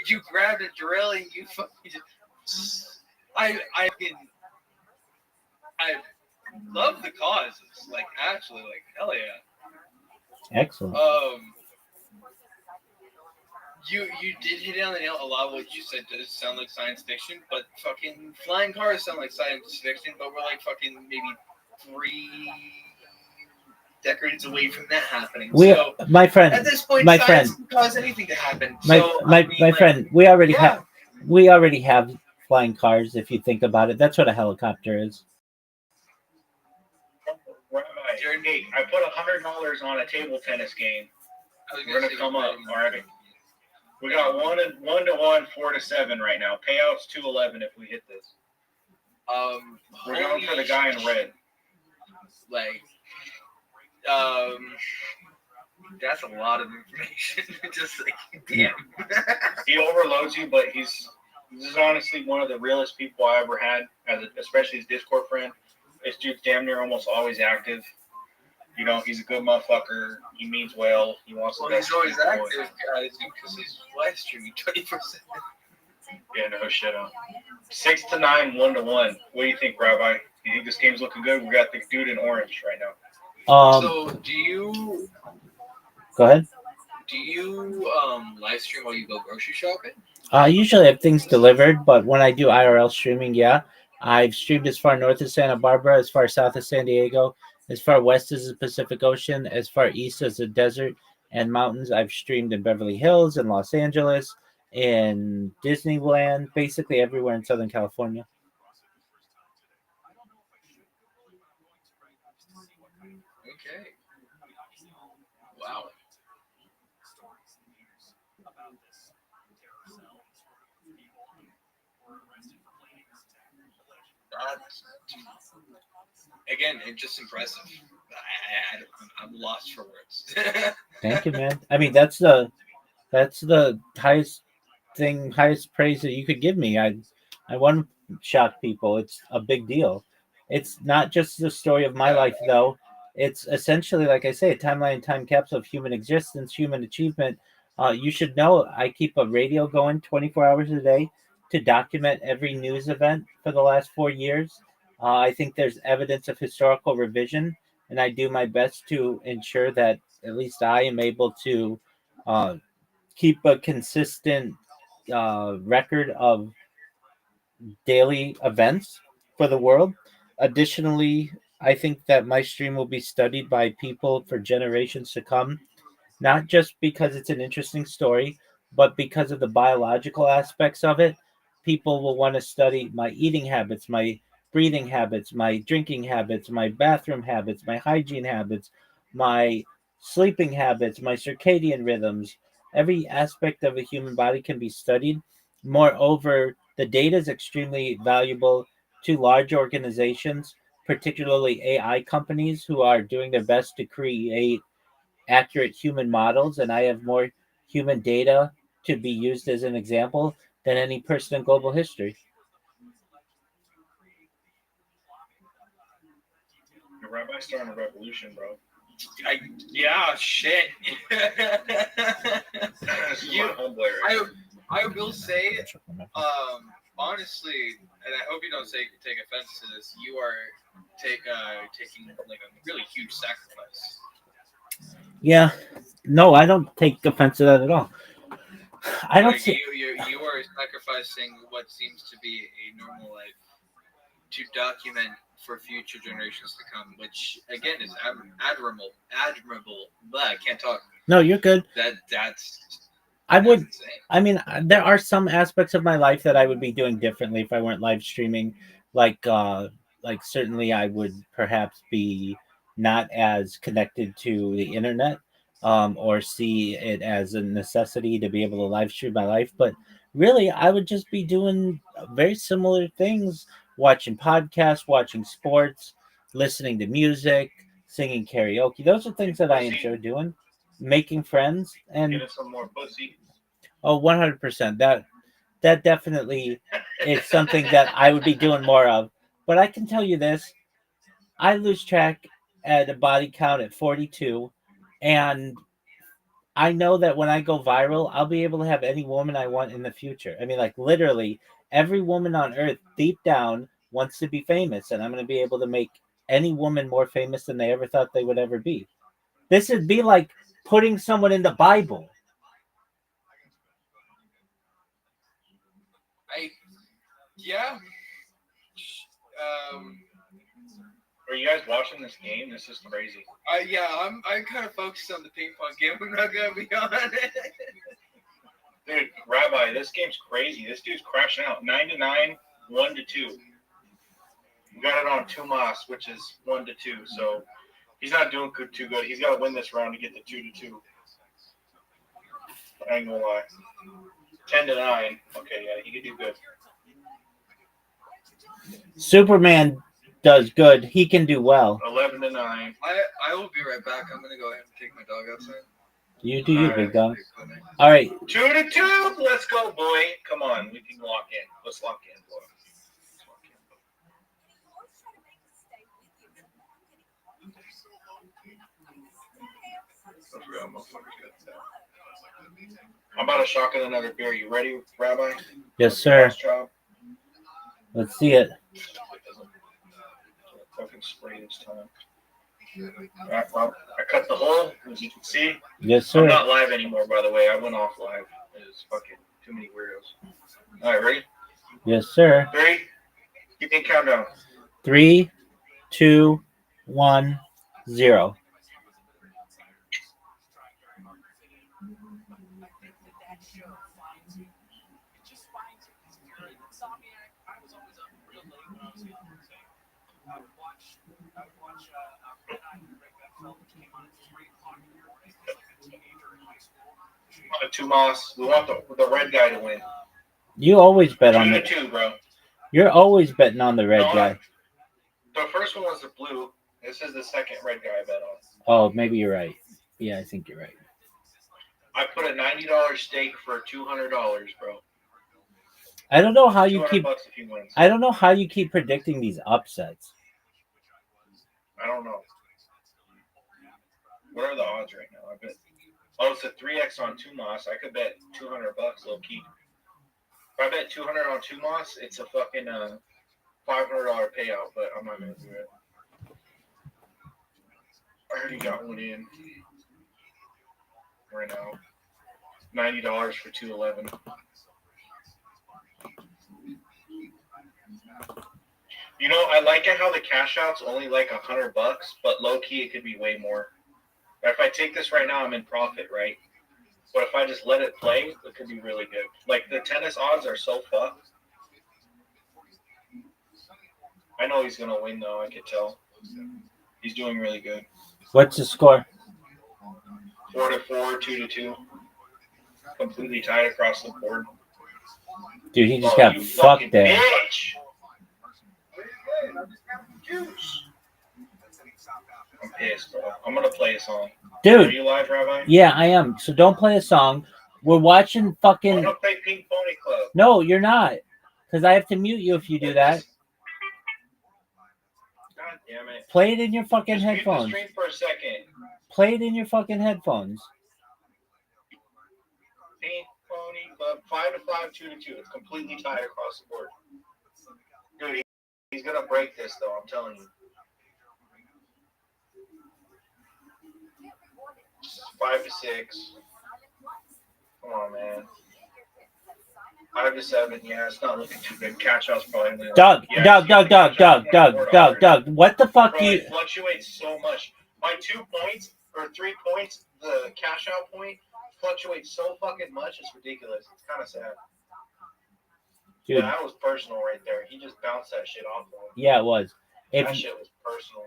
You grabbed a drill and you fucking just. I love the causes. Like, actually, like, hell yeah.
Excellent.
You did hit it on the nail. A lot of what you said does sound like science fiction, but fucking flying cars sound like science fiction, but we're like fucking maybe 3 decades away from that happening. So,
my friend,
at this point,
my
science
friend,
can cause anything to happen.
My friend, we already have flying cars. If you think about it, that's what a helicopter is.
Rabbi, hey, I put $100 on a table tennis game. We're gonna come up, all right? We got 1-1, 4-7 right now. Payouts 211 if we hit this. We're going for the guy in red.
Like, that's a lot of information. Just like, damn.
He overloads you, but this is honestly one of the realest people I ever had, especially his Discord friend. This dude's damn near almost always active. You know, he's a good motherfucker. He means well. He wants to.
Well, he's always active, guys, because he's live streaming 24/7.
Yeah, no shit. 6-9, 1-1. What do you think, Rabbi? You think this game's looking good? We got the dude in orange right now.
So, do you?
Go ahead.
Do you live stream while you go grocery shopping?
I usually have things delivered, but when I do IRL streaming, yeah, I've streamed as far north as Santa Barbara, as far south as San Diego, as far west as the Pacific Ocean, as far east as the desert and mountains. I've streamed in Beverly Hills, in Los Angeles, in Disneyland, basically everywhere in Southern California.
Okay. Wow. Again, it's just impressive. I'm lost for words.
Thank you, man. I mean, that's the highest praise that you could give me. I want to shock people. It's a big deal. It's not just the story of my life, though. It's essentially, like I say, a timeline, time capsule of human existence, human achievement. You should know I keep a radio going 24 hours a day to document every news event for the last 4 years. I think there's evidence of historical revision, and I do my best to ensure that at least I am able to uh, keep a consistent record of daily events for the world. Additionally, I think that my stream will be studied by people for generations to come, not just because it's an interesting story, but because of the biological aspects of it. People will want to study my eating habits, my breathing habits, my drinking habits, my bathroom habits, my hygiene habits, my sleeping habits, my circadian rhythms. Every aspect of a human body can be studied. Moreover, the data is extremely valuable to large organizations, particularly AI companies who are doing their best to create accurate human models, and I have more human data to be used as an example than any person in global history.
The rabbi's starting a revolution, bro.
Yeah, shit. I will say, honestly, and I hope you don't take offense to this. You are taking like a really huge sacrifice.
Yeah, no, I don't take offense to that at all. I don't
like
see.
You are sacrificing what seems to be a normal life to document for future generations to come, which again is admirable. But I can't talk.
No, you're good. I would.
Insane.
I mean, there are some aspects of my life that I would be doing differently if I weren't live streaming. Like certainly, I would perhaps be not as connected to the internet, or see it as a necessity to be able to live stream my life. But really, I would just be doing very similar things: watching podcasts, watching sports, listening to music, singing karaoke. Those are things that I enjoy doing. Making friends and
Getting some more pussy.
Oh, 100%. That definitely is something that I would be doing more of. But I can tell you this, I lose track at a body count at 42, and I know that when I go viral, I'll be able to have any woman I want in the future. I mean, like literally every woman on earth deep down wants to be famous, and I'm going to be able to make any woman more famous than they ever thought they would ever be. This would be like putting someone in the Bible.
Yeah.
Are you guys watching this game? This is crazy.
Yeah, I'm kind of focused on the ping pong game. I'm not gonna be on it.
Dude, Rabbi, this game's crazy. This dude's crashing out. 9-9, 1-2. We got it on Tumas, which is 1-2. So he's not doing too good. He's got to win this round to get the 2-2. I ain't gonna lie. 10-9. Okay, yeah, he could do good.
Superman does good. He can do well.
11-9.
I will be right back. I'm gonna go ahead and take my dog outside.
You do you, big dog. All right.
2-2. Let's go, boy. Come on, we can lock in. Let's lock in, boy. I'm about to shotgun another beer. You ready, Rabbi?
Yes, sir.
Last job.
Let's see it.
Fucking spray this time. Right, well, I cut the hole, as you can see.
Yes, sir.
I'm not live anymore, by the way. I went off live. There's fucking too many weirdos. All right, ready?
Yes, sir.
3. Keep me countdown.
3, 2, 1, 0.
Tumas, we want the red guy to win.
You always bet on it.
2-2, bro.
You're always betting on the red
No,
guy.
The first one was the blue. This is the second red guy I bet on.
Oh, maybe you're right. Yeah, I think you're right.
I put a $90 stake for $200, bro.
I don't know how you keep.
$200 if he wins.
I don't know how you keep predicting these upsets.
I don't know. What are the odds right now? I bet. Oh, it's a 3x on Tumas. I could bet $200 low key. If I bet 200 on Tumas, it's a fucking $500 payout. But I'm not gonna do it. I already got one in right now. $90 for 211. You know, I like it how the cash out's only like $100, but low key it could be way more. If I take this right now, I'm in profit, right? But if I just let it play, it could be really good. Like the tennis odds are so fucked. I know he's gonna win though. I could tell. He's doing really good.
What's the score?
4-4, 2-2. Completely tied across the board.
Dude, he just got fucked there.
Bitch. I'm pissed, bro. I'm gonna play a song.
Dude.
Are you live, Rabbi?
Yeah, I am. So don't play a song. We're watching fucking.
I'm gonna play Pink Pony Club.
No, you're not. Because I have to mute you if you do that.
God damn it.
Play it in your fucking
Just
headphones.
mute the stream for a second.
Play it in your fucking headphones.
Pink Pony Club. 5-5, 2-2. It's completely tied across the board. Dude, he's gonna break this though. I'm telling you. 5-6. Come on, man. 5-7. Yeah, it's not looking too good. Catch out's probably only
Doug. What the fuck
Bro,
you?
it fluctuates so much. My 2 points or 3 points, the cash out point fluctuates so fucking much. It's ridiculous. It's kind of sad.
Dude.
Yeah, that was personal right there. He just bounced that shit off of him.
Yeah, it was.
That shit was personal.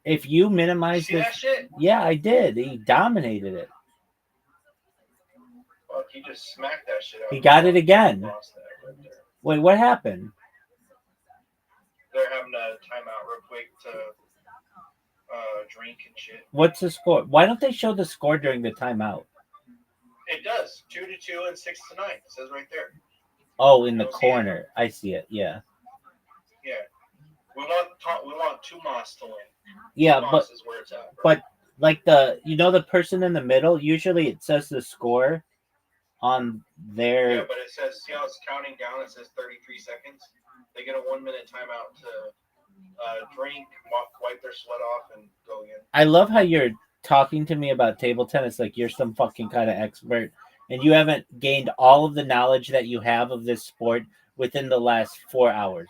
If you minimize
See
this,
that shit?
yeah, I did. He dominated it.
Fuck, he just smacked that shit out.
He got it again.
Lost that right there.
Wait, what happened?
They're having a timeout real quick to drink and shit.
What's the score? Why don't they show the score during the timeout?
It does. 2-2 and 6-9. It says right there.
Oh, in the corner. I see it. Yeah.
Yeah. We want Tumas to win.
Yeah,
Tumas is where it's at, bro.
but like the person in the middle, usually it says the score on their.
Yeah, but it says, see how it's counting down? It says 33 seconds. They get a 1-minute timeout to drink, wipe their sweat off, and go again.
I love how you're talking to me about table tennis like you're some fucking kind of expert, and you haven't gained all of the knowledge that you have of this sport within the last 4 hours.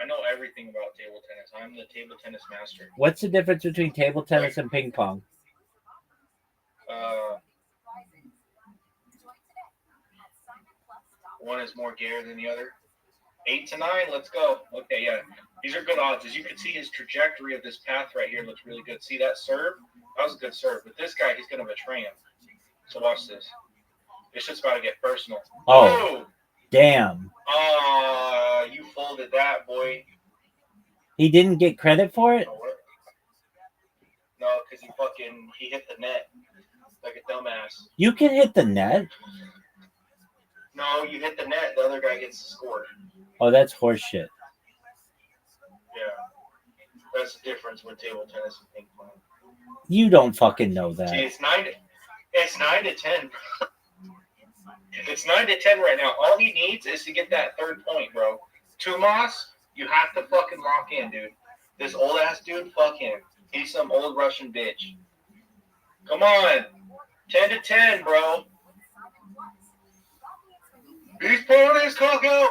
I know everything about table tennis. I'm the table tennis master.
What's the difference between table tennis and ping pong?
One is more gear than the other. 8-9, let's go. Okay, yeah. These are good odds. As you can see, his trajectory of this path right here looks really good. See that serve? That was a good serve. But this guy, he's going to betray him. So watch this. It's just about to get personal.
Oh,
Whoa!
Damn.
You folded that, boy.
He didn't get credit for it?
No, because he hit the net like a dumbass.
You can hit the net?
No, you hit the net, the other guy gets the score.
Oh, that's horseshit.
Yeah. That's the difference with table tennis and ping pong.
You don't fucking know that.
See, it's 9-10. It's 9-10 right now. All he needs is to get that third point, bro. Tumas, you have to fucking lock in, dude. This old ass dude, fuck him. He's some old Russian bitch. Come on. 10-10, bro. These ponies cock out.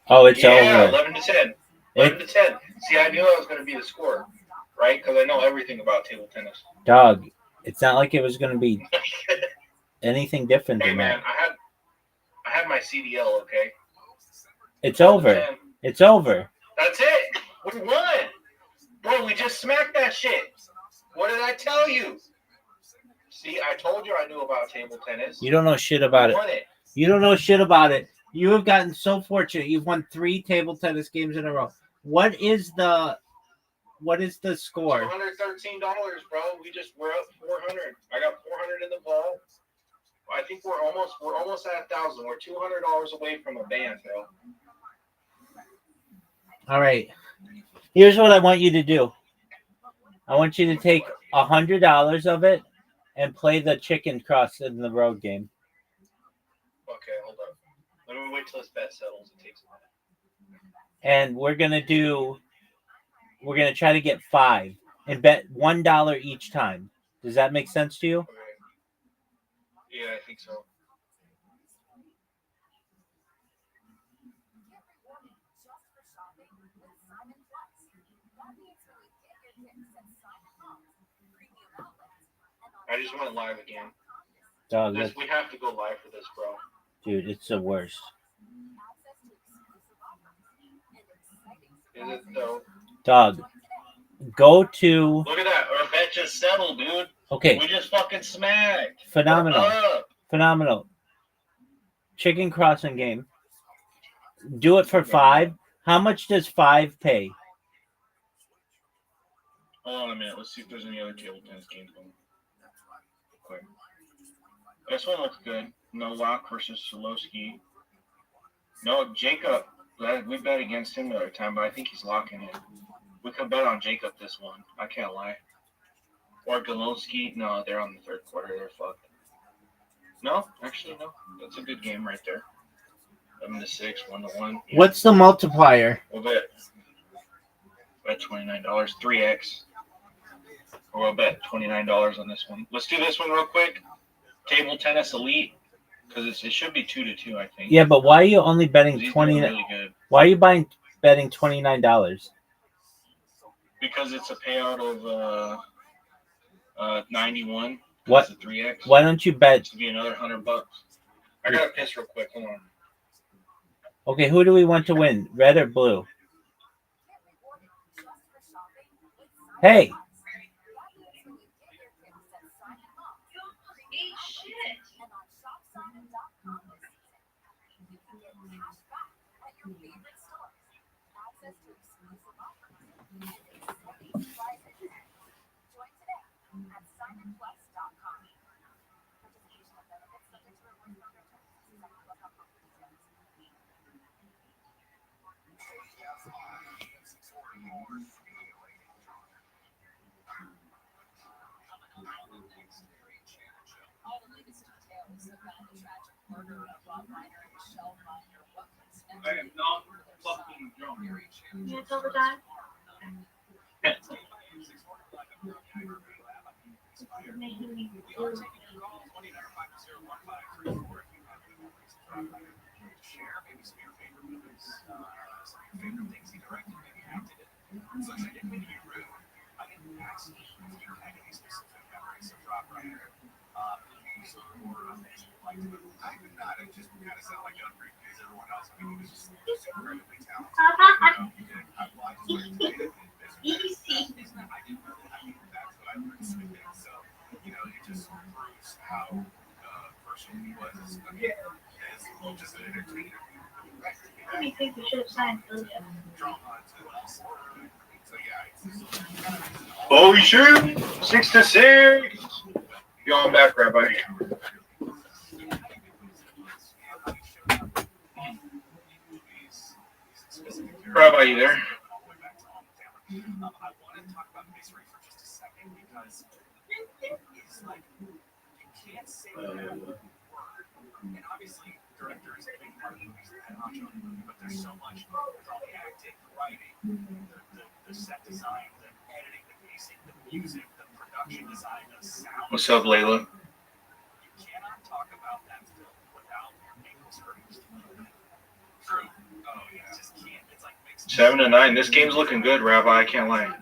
Oh, it's over.
11-10. 11-10. See, I knew that was going to be the score, right? Because I know everything about table tennis.
Dog, it's not like it was going to be anything different
Hey,
than
man,
that.
I had my CDL, okay?
It's over. It's over.
That's it. We won. Bro, we just smacked that shit. What did I tell you? See, I told you I knew about table tennis.
You don't know shit about
You
it.
won it.
You don't know shit about it. You have gotten so fortunate. You've won 3 table tennis games in a row. What is the score?
$213, bro. We're up 400. I got 400 in the ball. I think we're almost at 1,000. We're $200 away from a band, bro.
All right. Here's what I want you to do. I want you to take $100 of it and play the chicken cross in the road game.
Okay, hold on. Let me wait till this bet settles. It takes a minute.
And we're gonna try to get 5 and bet $1 each time. Does that make sense to you?
Okay. Yeah, I think so. I just went live again.
Dog,
We have to go live for this, bro.
Dude, it's the worst.
Is it though?
Dog, go to...
Look at that. Our bet just settled, dude.
Okay.
We just fucking smacked.
Phenomenal. Chicken crossing game. Do it for 5. How much does 5 pay?
Hold on a minute. Let's see if there's any other table tennis games going. Quick. This one looks good. Nowak versus Solowski. No, Jacob. We bet against him the other time, but I think he's locking it. We could bet on Jacob this one. I can't lie. Or Golowski. No, they're on the third quarter. They're fucked. No, actually, no. That's a good game right there. 7-6, 1-1. Yeah.
What's the multiplier?
We'll bet $29. 3x. Or we'll bet $29 on this one. Let's do this one real quick. Table tennis elite. Because it should be 2-2, I think.
Yeah, but why are you only betting $20?
Really good.
Why are you betting $29?
Because it's a payout of 91.
What?
It's a 3x.
Why don't you bet?
To be another $100. I gotta piss real quick. Hold on.
Okay, who do we want to win? Red or blue? Hey.
I am not fucking drunk.
It's overtime. I think we should have signed earlier.
Holy shit! 6-6. Yo, I'm back, Rabbi. Rabbi, you there?
But there's so much with all the acting, the writing, the set design, the editing, the pacing, the music, the production design, the sound.
What's up, Layla?
You cannot talk about that film without Nicholas Hurst. True. Oh yeah. It just can't. It's like
7-9. This game's looking good, Rabbi. I can't lie.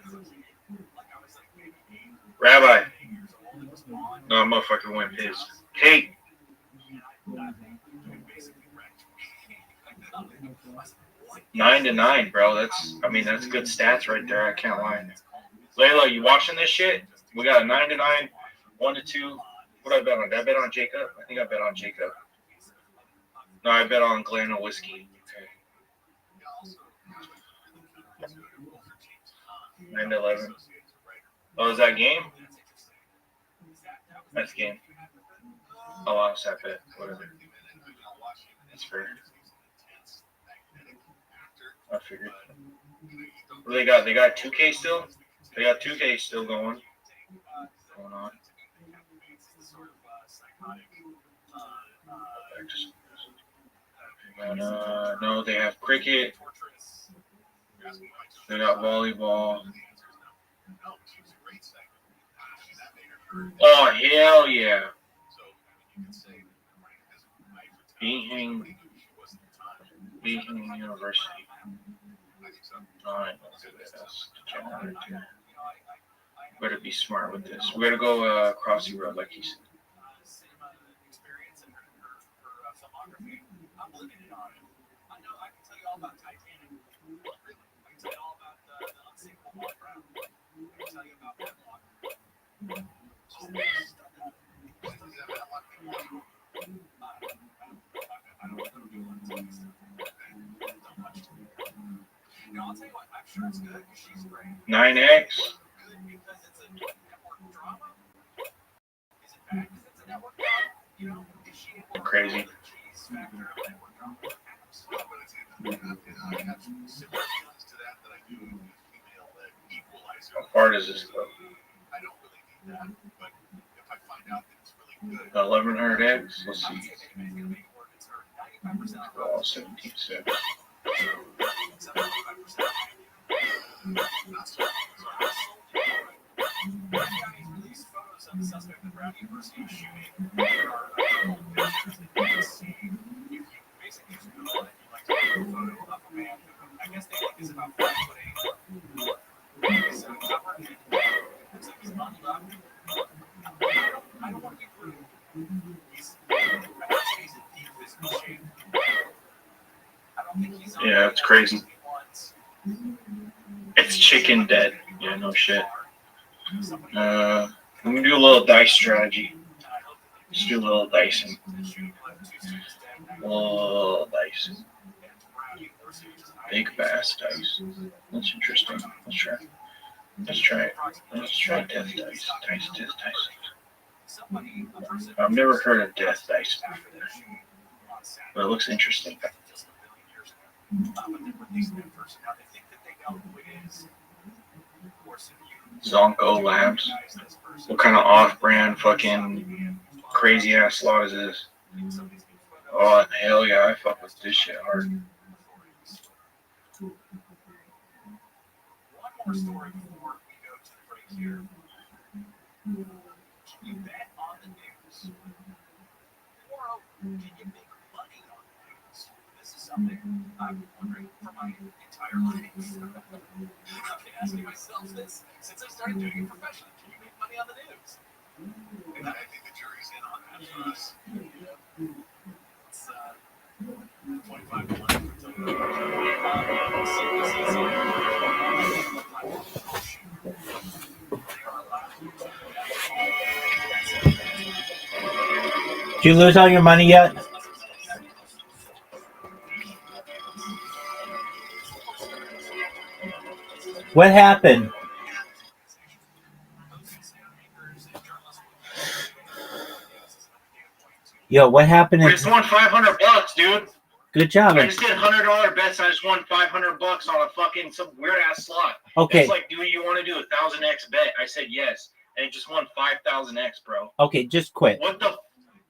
Rabbi. No, motherfucker went pissed. Hey. 9-9, bro. That's good stats right there. I can't lie. Layla, you watching this shit? We got a 9-9, 1-2. What did I bet on? Did I bet on Jacob? I think I bet on Jacob. No, I bet on Glen Whiskey. Okay. 9-11. Oh, is that game? That's game. Oh, I'll set bet. Whatever. That's fair. I figured. What they got? They got 2K still? They got 2K still going on. No, they have cricket. They got volleyball. Oh, hell yeah. Beijing University. Alright, let's do this. Better be smart with this. We're gonna go Crossy Road like he said.
I'll tell you what, I'm sure it's good because she's great.
9X. Crazy. How far does this go? 1100X. Let's see. Oh, 17.7. Yeah, it's crazy. It's chicken dead. Yeah, no shit. I'm gonna do a little dice strategy. Just do a little dicing. Little dicing. Big bass dice. That's interesting. Let's try. Let's try it. Let's try death dice. Death dice. I've never heard of death dice before, but it looks interesting. Zonko Labs. What kind of off-brand fucking crazy ass slot is this? Oh hell yeah, I fuck with this shit hard.
One more story before we go to the break here. Can you bet on the news? Or can you make money on the news? This is something I've been wondering for my entire life. I've been asking myself this since I started doing it professionally. Can you make money on the news? And I think the jury's in on that for us. It's 25 to 1.
Did you lose all your money yet? What happened? Yo, what happened?
I just won $500, dude.
Good job.
I just did $100 bets. I just won $500 on a fucking some weird ass slot.
Okay.
It's like, do you want to do 1,000x bet? I said yes, and it just won 5,000x, bro.
Okay, just quit.
What the?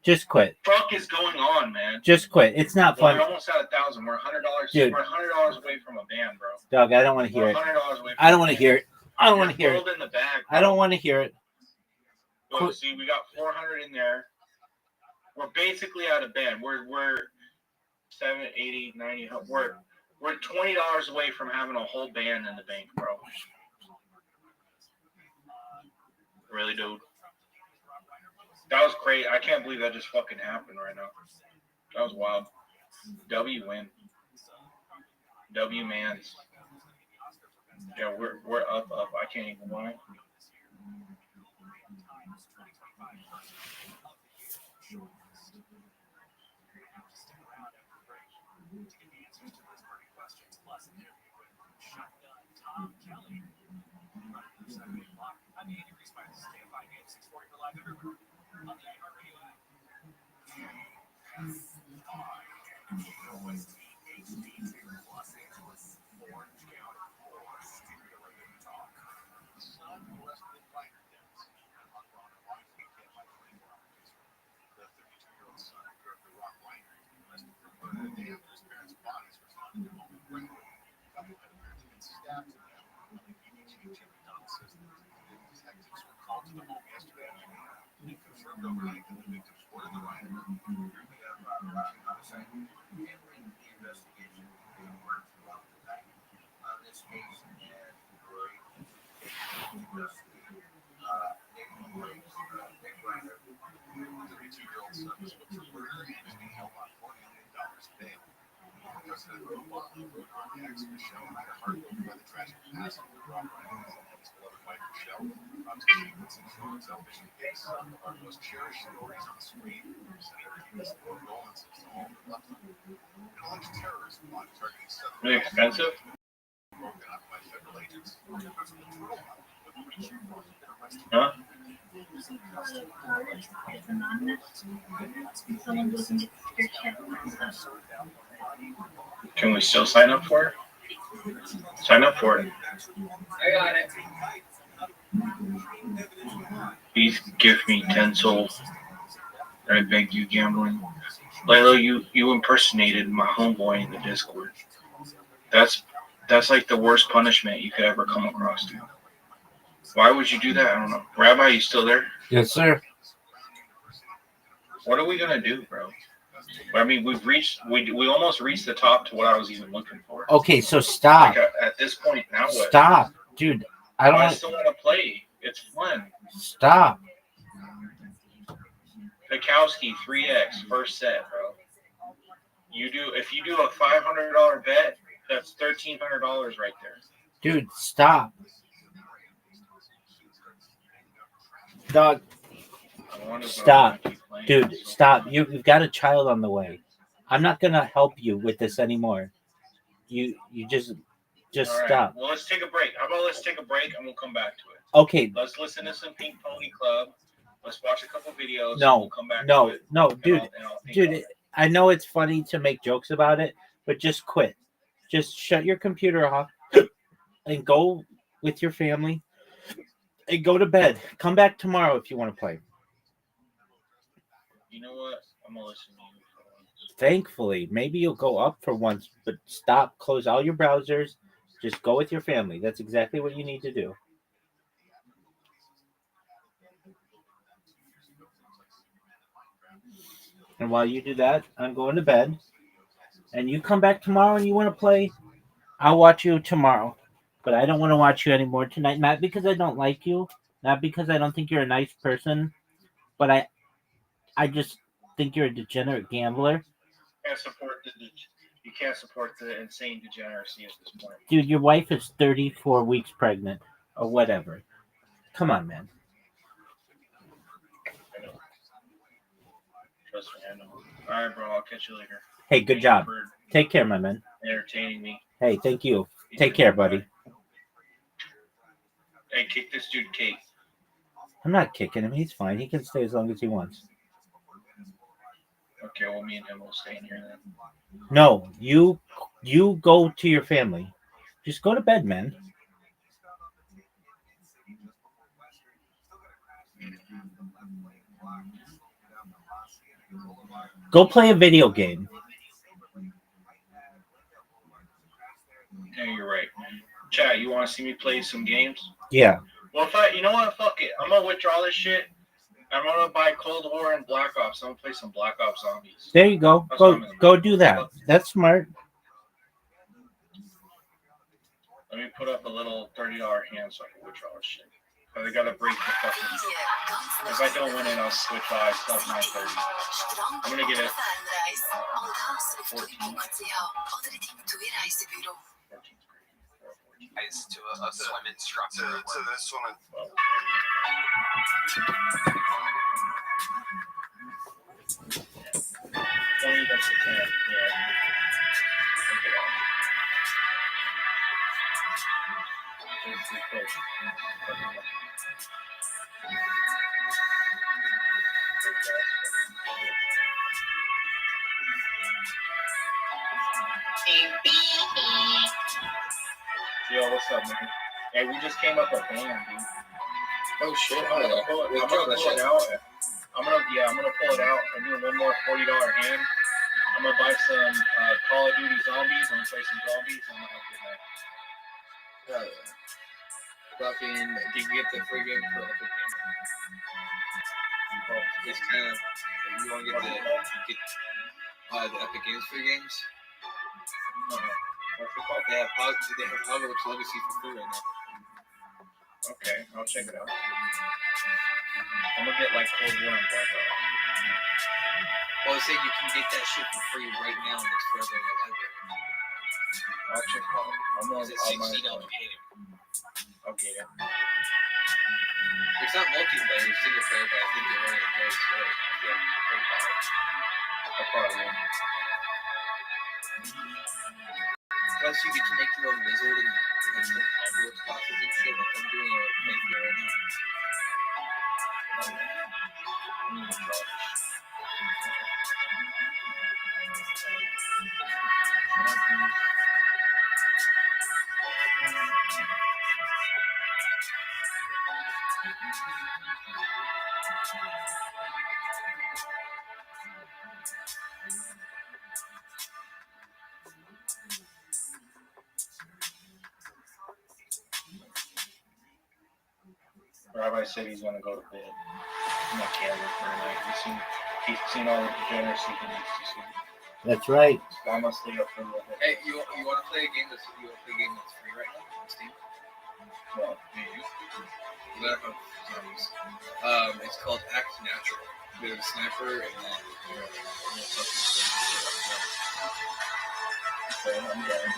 Just quit.
Fuck is going on, man?
Just quit. It's not fun.
We're almost at 1,000. We're $100.
Dude.
We're $100 away from a ban, bro.
Dog, I don't want to hear it.
$100 away.
I don't want to hear it. I don't want to hear it.
In the bag,
I don't want to hear it.
Well, see, we got 400 in there. We're basically out of ban. We're 7, 80, 90. We're $20 away from having a whole ban in the bank, bro. Really, dude. That was crazy. I can't believe that just fucking happened right now. That was wild. W win. W mans. Yeah, we're up. I can't even lie. Really expensive? Huh? Can we still sign up for it? Sign up for it.
I got it.
Please give me 10 souls. I beg you, gambling. Lalo, you impersonated my homeboy in the Discord. That's like the worst punishment you could ever come across, dude. Why would you do that? I don't know. Rabbi, you still there?
Yes, sir.
What are we gonna do, bro? I mean, we almost reached the top to what I was even looking for.
Okay, so stop.
Like at this point, now what?
Stop, dude. I
still want to play. It's fun.
Stop.
Pikowski 3x first set, bro. If you do a $500 bet, that's $1,300 right there.
Dude, stop. Dog. Stop. Dude, stop. You've got a child on the way. I'm not gonna help you with this anymore. You just
All right.
stop.
Well, let's take a break. How about let's take a break and we'll come back to it.
Okay.
Let's listen to some Pink Pony Club. Let's watch a couple videos.
No,
and we'll come back
no,
to it.
no,
And
dude,
I'll think
dude.
about it.
I know it's funny to make jokes about it, but just quit. Just shut your computer off and go with your family and go to bed. Come back tomorrow if you want to play.
You know what? I'm gonna listen to you for once.
Thankfully, maybe you'll go up for once, but stop. Close all your browsers. Just go with your family. That's exactly what you need to do. And while you do that, I'm going to bed. And you come back tomorrow and you want to play, I'll watch you tomorrow. But I don't want to watch you anymore tonight. Not because I don't like you, not because I don't think you're a nice person, but I just think you're a degenerate gambler.
You can't support the insane degeneracy at this point.
Dude, your wife is 34 weeks pregnant or whatever. Come on, man.
I know. Trust me, I know. All right, bro. I'll catch you later.
Hey, good job. Take care, my man.
Entertaining me.
Hey, thank you. Take care, buddy.
Hey, kick this dude cake.
I'm not kicking him. He's fine. He can stay as long as he wants.
Okay, well, me and him will stay in here then.
No, you go to your family. Just go to bed, man. Go play a video game.
Yeah, you're right. Chat, you want to see me play some games?
Yeah.
Well, you know what? Fuck it. I'm going to withdraw this shit. I'm going to buy Cold War and Black Ops. I'm going to play some Black Ops Zombies.
There you go. Go do that. That's smart.
Let me put up a little $30 hand so I can withdraw this shit. Because I got to break the fucking... If I don't win it, I'll switch I still have 930. I'm going to get it. 14.
To a swim instructor.
To this one.
20 against the 10. Yeah. Yo, what's up, man? Hey, we just came up with a band, dude.
Oh shit!
I'm gonna pull it out. I'm gonna pull it out. I'm doing one more $40 hand. I'm gonna buy some Call of Duty Zombies. I'm gonna play some zombies. I'm gonna have a good night.
Fucking, did you get the free game for Epic Games? It's kind of, you want to get the Epic Games free games?
What's it called?
They have Hogwarts Legacy for free right now.
Okay, I'll check it out. I'm gonna get like Cold War and Blackout.
Well, I was saying you can get that shit for free right now and it's forever in the library.
I'll check it out.
It's a $60 game.
I'll get it.
It's not multiplayer, it's single player, but I think you'll really enjoy the story.
I probably will.
Plus, you get to make your own wizard and like Hogwarts classes and shit. Like I'm doing a playthrough right now.
Rabbi said he's gonna go to bed. And I can't wait for tonight. He's seen all the degeneracy he needs to see.
That's right.
So I must stay up for a little bit.
Hey, you want to play a game that's free right now on Steam?
Well,
it's called Act Natural. There's a sniper and then
okay, I'm done.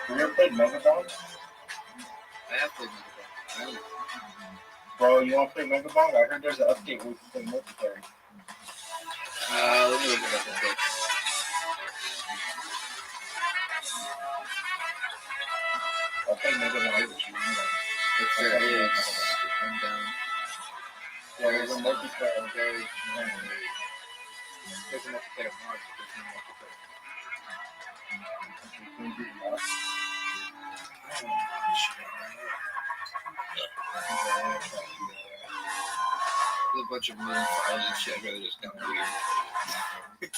Have you ever played Megabong?
I have played Megabong.
Bro, you want to play Megabong? I heard there's an update where you can play multiplayer.
Let me look it up real quick.
I'll play Megabong with you.
If there is, I'm down.
There's a multiplayer.
There's a multiplayer mod, but there's no multiplayer. There's a bunch of moving files and shit. I'd rather just download it.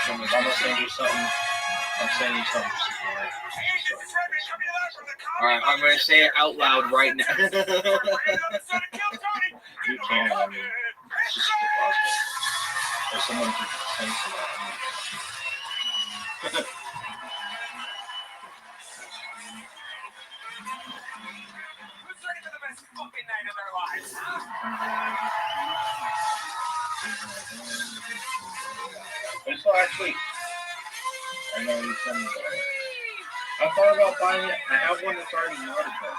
I'm gonna send you something. I'm sending you something.
Alright, I'm gonna say it out loud right now.
You can. I mean, it's just impossible. There's someone who sends to that.
Who's ready for the best fucking night of their lives?
This will actually. I know you sent me that. I thought about buying it. I have one that's already modded though.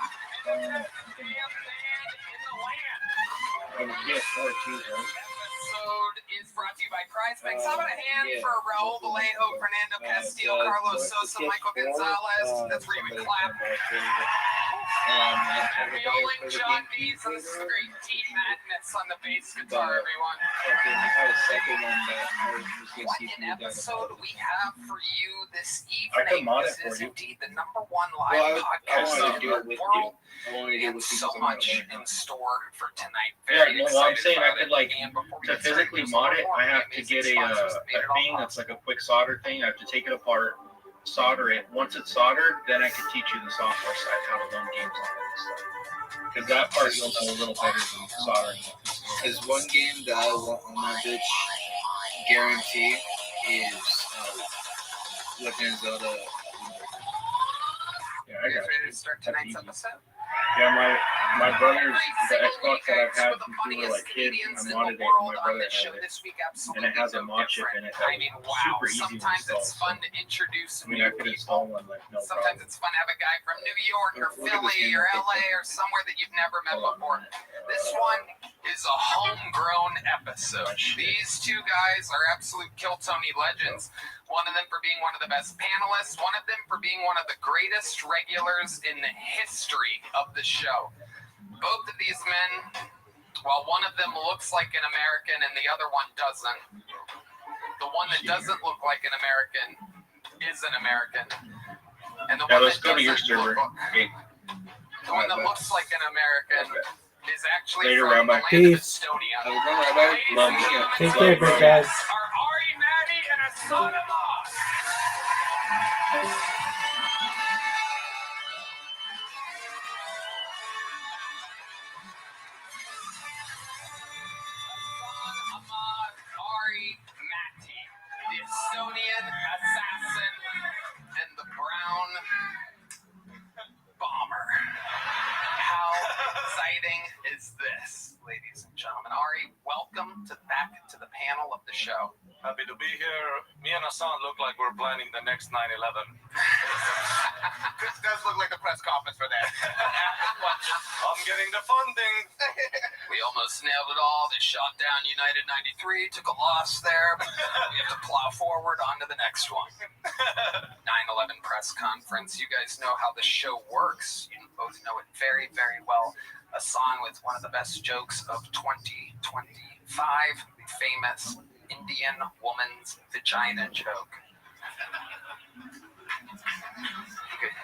I was PS4 too, though.
Episode is brought to you by Prize Picks. How about a hand for Raul Vallejo, Fernando Castillo, Carlos Sosa, Michael Gonzalez? That's where you would clap. Violing John D's and Street Team Madness on the bass guitar, everyone. What an episode we have for you this evening. This is indeed the #1 live podcast in the world. And so much in store for tonight. Very
well, I'm saying I could like
and before we
to
get started,
physically
here's
mod
one
it.
more
I have to
amazing
get a
sponsors that made it all
thing that's like a quick solder thing. I have to take it apart, solder it. Once it's soldered, then I can teach you the software side how to run games on it. Because that part you'll know a little better than soldering.
There's one game that I want on my bitch guarantee is Legend of Zelda.
Yeah, I
You
got
guys ready
you.
to start tonight's episode?
Yeah, my brother's the Xbox that I've had since we were like kids. I modded it. My brother had it, and it has a mod chip in it.
I mean, wow.
Super easy to
Sometimes
install.
it's fun to introduce
I mean,
new
I could
people.
install one like no
Sometimes
problem.
it's fun to have a guy from New York or Philly or LA or somewhere that you've never met before. This one
is a homegrown episode. These two guys are absolute Kill Tony legends. One of them for being one of the best panelists, one of them for being one of the greatest regulars in the history of the show. Both of these men, while one of them looks like an American and the other one doesn't, the one that doesn't look like an American is an American. And the one
let's
that
go to your
doesn't
server.
the one that looks like an American is actually
Later,
from the
Rabbi.
land of
Peace.
Estonia.
Love
Ladies
you.
and
Take
gentlemen,
care, good guys.
are Ari, Maddie, and a son of us. Ahmad Ari Matti, the Estonian assassin and the brown bomber. How exciting is this, ladies and gentlemen? Ari, welcome back to the panel of the show.
Happy to be here. Me and Hassan look like we're planning the next 9/11.
This does look like a press conference for that.
I'm getting the funding.
We almost nailed it all. They shot down United 93, took a loss there, but we have to plow forward onto the next one. 9/11 press conference. You guys know how the show works. You both know it very, very well. Hassan with one of the best jokes of 2025, the famous Indian woman's vagina joke.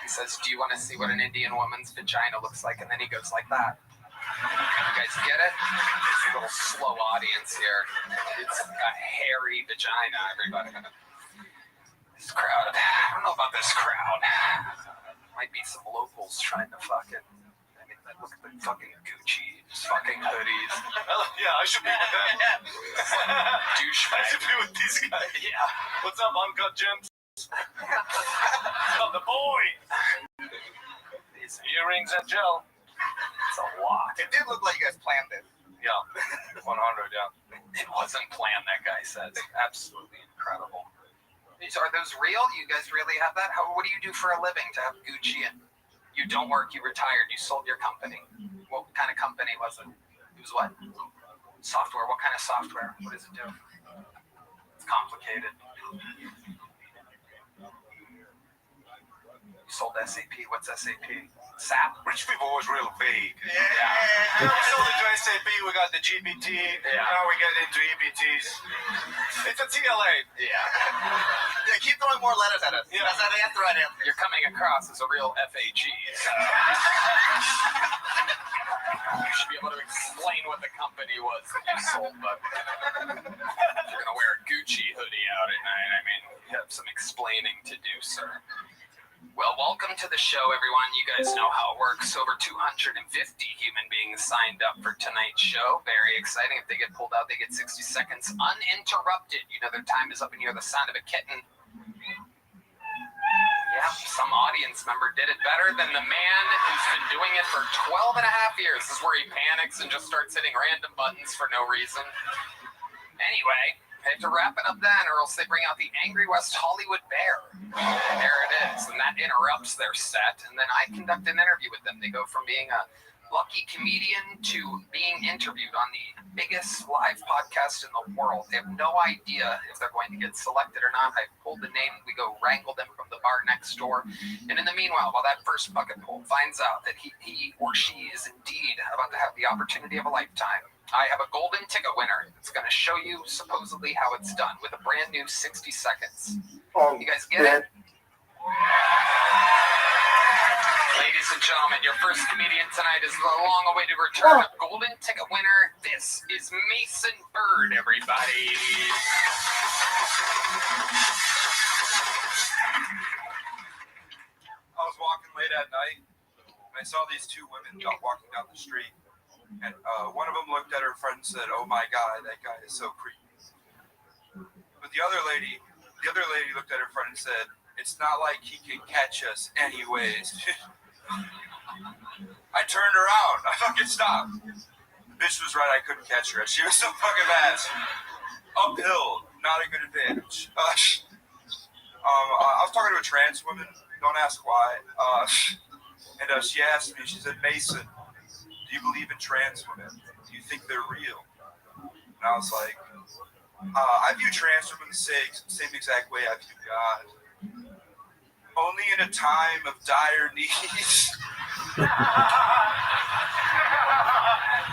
He says, "Do you want to see what an Indian woman's vagina looks like?" And then he goes like that. You guys get it? It's a little slow audience here. It's a hairy vagina, everybody. This crowd. I don't know about this crowd. Might be some locals trying to fucking... I mean, look at the fucking Gucci fucking hoodies.
Yeah, I should be with them.
Douchebag.
I should be with these guys.
Yeah.
What's up, Uncut Gems? The boy.
These
Earrings and gel.
It's a lot.
It did look like you guys planned it.
Yeah, 100. Yeah.
It wasn't planned, that guy says. Absolutely incredible. Are those real? You guys really have that? What do you do for a living to have Gucci? And you don't work, you retired, you sold your company. What kind of company was it? It was what? Software. What kind of software? What does it do? It's complicated. You sold SAP. What's SAP? SAP?
Rich people always real vague.
Yeah.
We sold into SAP, we got the GPT, now we get into EPTs. It's a TLA.
Yeah.
Keep throwing more letters at us.
Yeah.
That's how they have to write in.
You're coming across as a real FAG. So. You should be able to explain what the company was that you sold, but if you're going to wear a Gucci hoodie out at night, I mean, you have some explaining to do, sir. Well, welcome to the show, everyone. You guys know how it works. Over 250 human beings signed up for tonight's show. Very exciting. If they get pulled out, they get 60 seconds uninterrupted. You know their time is up and you hear the sound of a kitten. Yeah, some audience member did it better than the man who's been doing it for 12 and a half years. This is where he panics and just starts hitting random buttons for no reason. Anyway, I have to wrap it up then, or else they bring out the Angry West Hollywood Bear. And there it is, and that interrupts their set, and then I conduct an interview with them. They go from being a lucky comedian to being interviewed on the biggest live podcast in the world. They have no idea if they're going to get selected or not. I pulled the name, we go wrangle them from the bar next door, and in the meanwhile, while that first bucket pull finds out that he or she is indeed about to have the opportunity of a lifetime, I have a golden ticket winner that's going to show you supposedly how it's done with a brand new 60 seconds. You guys get it? Ladies and gentlemen, your first comedian tonight is the long-awaited return of golden ticket winner. This is Mason Bird, everybody.
I was walking late at night, and I saw these two women walking down the street. And one of them looked at her friend and said, "Oh my God, that guy is so creepy." But the other lady looked at her friend and said, "It's not like he can catch us anyways." I turned around. I fucking stopped. The bitch was right. I couldn't catch her. She was so fucking fast. Uphill, not a good advantage. I was talking to a trans woman. Don't ask why. And she asked me. She said, "Mason, do you believe in trans women? Do you think they're real? And I was like, I view trans women the same exact way I view God. Only in a time of dire need,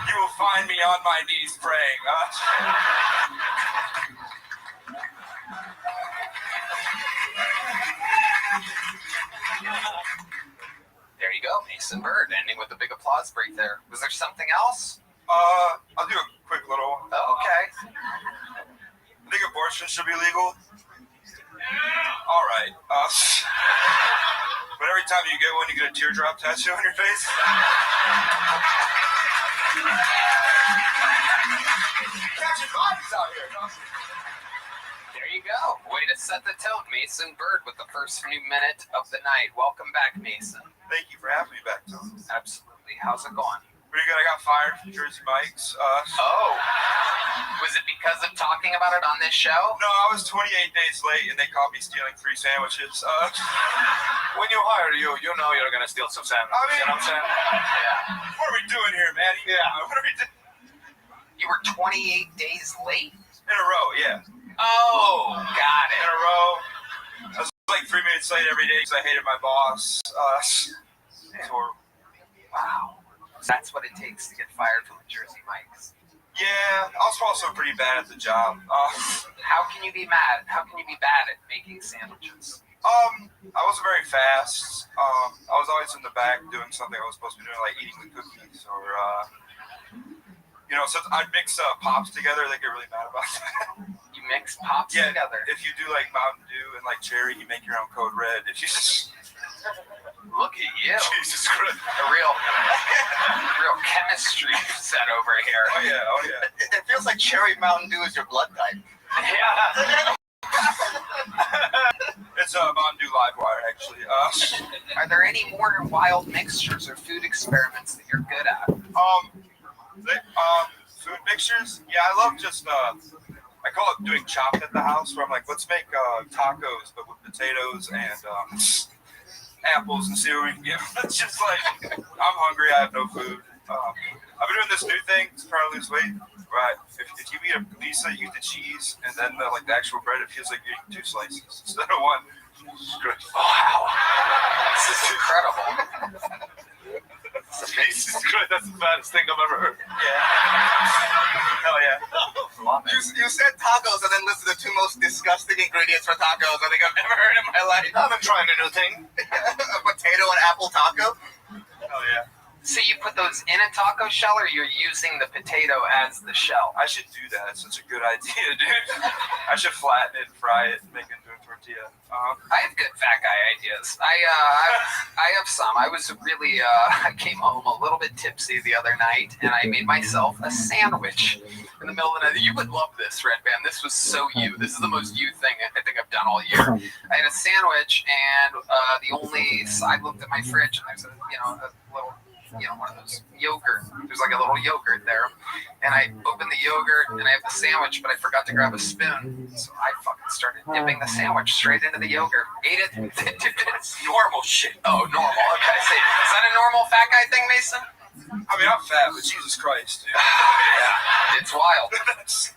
you will find me on my knees praying.
There you go, Mason Bird, ending with a big applause break there. Was there something else?
I'll do a quick little one.
Oh, okay.
I think abortion should be legal. All right. But every time you get one, you get a teardrop tattoo on your face. Catching bodies out here.
There you go. Way to set the tone. Mason Bird with the first few minutes of the night. Welcome back, Mason.
Thank you for having me back, Tom.
Absolutely. How's it going?
Pretty good. I got fired from Jersey Mike's.
Oh. Was it because of talking about it on this show?
No, I was 28 days late, and they caught me stealing 3 sandwiches.
When you hire you know you're going to steal some sandwiches.
I mean,
you know what I'm saying?
Yeah. What are we doing here, man? Yeah. What are we doing?
You were 28 days late?
In a row, yeah.
Oh, got it.
In a row. I was like 3 minutes late every day because I hated my boss. It's horrible.
Wow. That's what it takes to get fired from the Jersey Mike's.
Yeah, I was also pretty bad at the job.
How can you be mad? How can you be bad at making sandwiches?
I wasn't very fast. I was always in the back doing something I was supposed to be doing, like eating the cookies or, so I'd mix pops together. They get really mad about that.
You mix pops together?
If you do like Mountain Dew and like cherry, you make your own Code Red. If you just...
Look at you.
Jesus Christ.
A real chemistry set over here.
Oh, yeah.
It feels like cherry Mountain Dew is your blood type.
Yeah.
It's a Mountain Dew Live Wire, actually.
Are there any more wild mixtures or food experiments that you're good at?
Food mixtures? Yeah, I love just, I call it doing chopped at the house, where I'm like, let's make tacos, but with potatoes and apples and see what we can get. It's just like, I'm hungry, I have no food. I've been doing this new thing to try to lose weight. Right. If you eat a pizza, you eat the cheese, and then the actual bread, it feels like you're eating 2 slices instead of 1.
Wow. This is incredible.
Jesus Christ, that's the baddest thing I've ever heard.
Yeah. Hell yeah.
You said tacos and then listed the 2 most disgusting ingredients for tacos I think I've ever heard in my life. I've been trying a new thing. A potato and apple taco.
Hell yeah.
So you put those in a taco shell, or you're using the potato as the shell?
I should do that. It's such a good idea, dude. I should flatten it, fry it, and make it into a tortilla.
I have good fat guy ideas. I have some. I was really, I came home a little bit tipsy the other night, and I made myself a sandwich in the middle of the night. You would love this, Red Band. This was so you. This is the most you thing I think I've done all year. I had a sandwich, and I looked at my fridge, and there's a little, one of those yogurt. There's like a little yogurt there. And I opened the yogurt and I have the sandwich, but I forgot to grab a spoon. So I fucking started dipping the sandwich straight into the yogurt. Ate it, dipped it. It's normal shit. Oh, normal. Okay. Is that a normal fat guy thing, Mason?
I mean, I'm fat, but Jesus Christ.
Yeah, it's wild. It's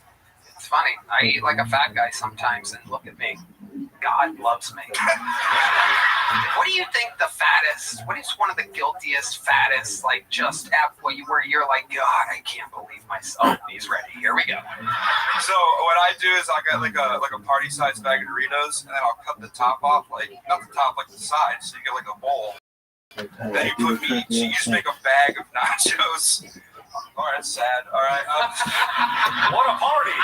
funny. I eat like a fat guy sometimes, and look at me. God loves me. What do you think what is one of the guiltiest, fattest, like just where you're like, God, I can't believe myself. He's ready. Here we go.
So what I do is I got like a party-sized bag of Doritos, and then I'll cut the top off, not the top, like the side, so you get like a bowl. Then you put meat. You just make a bag of nachos. All right, that's sad. All right.
What a party!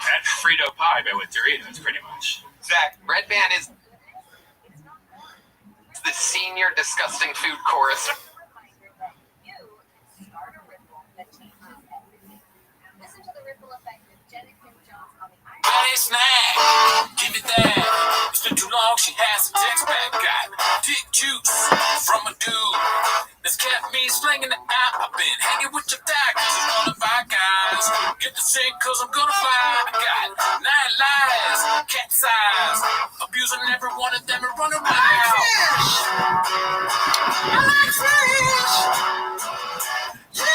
That's Frito pie, but with Doritos, pretty much.
Exactly.
Red Band is the senior disgusting food chorus.
Hey, snack, give me that. It's been too long, she has a text back. Got dick juice from a dude that's kept me slinging it out. I've been hanging with your daggers and all the five guys. Get the sick, cause I'm gonna fly. I got 9 lives, cat size, abusing every one of them and running wild. I like fish. Yeah, I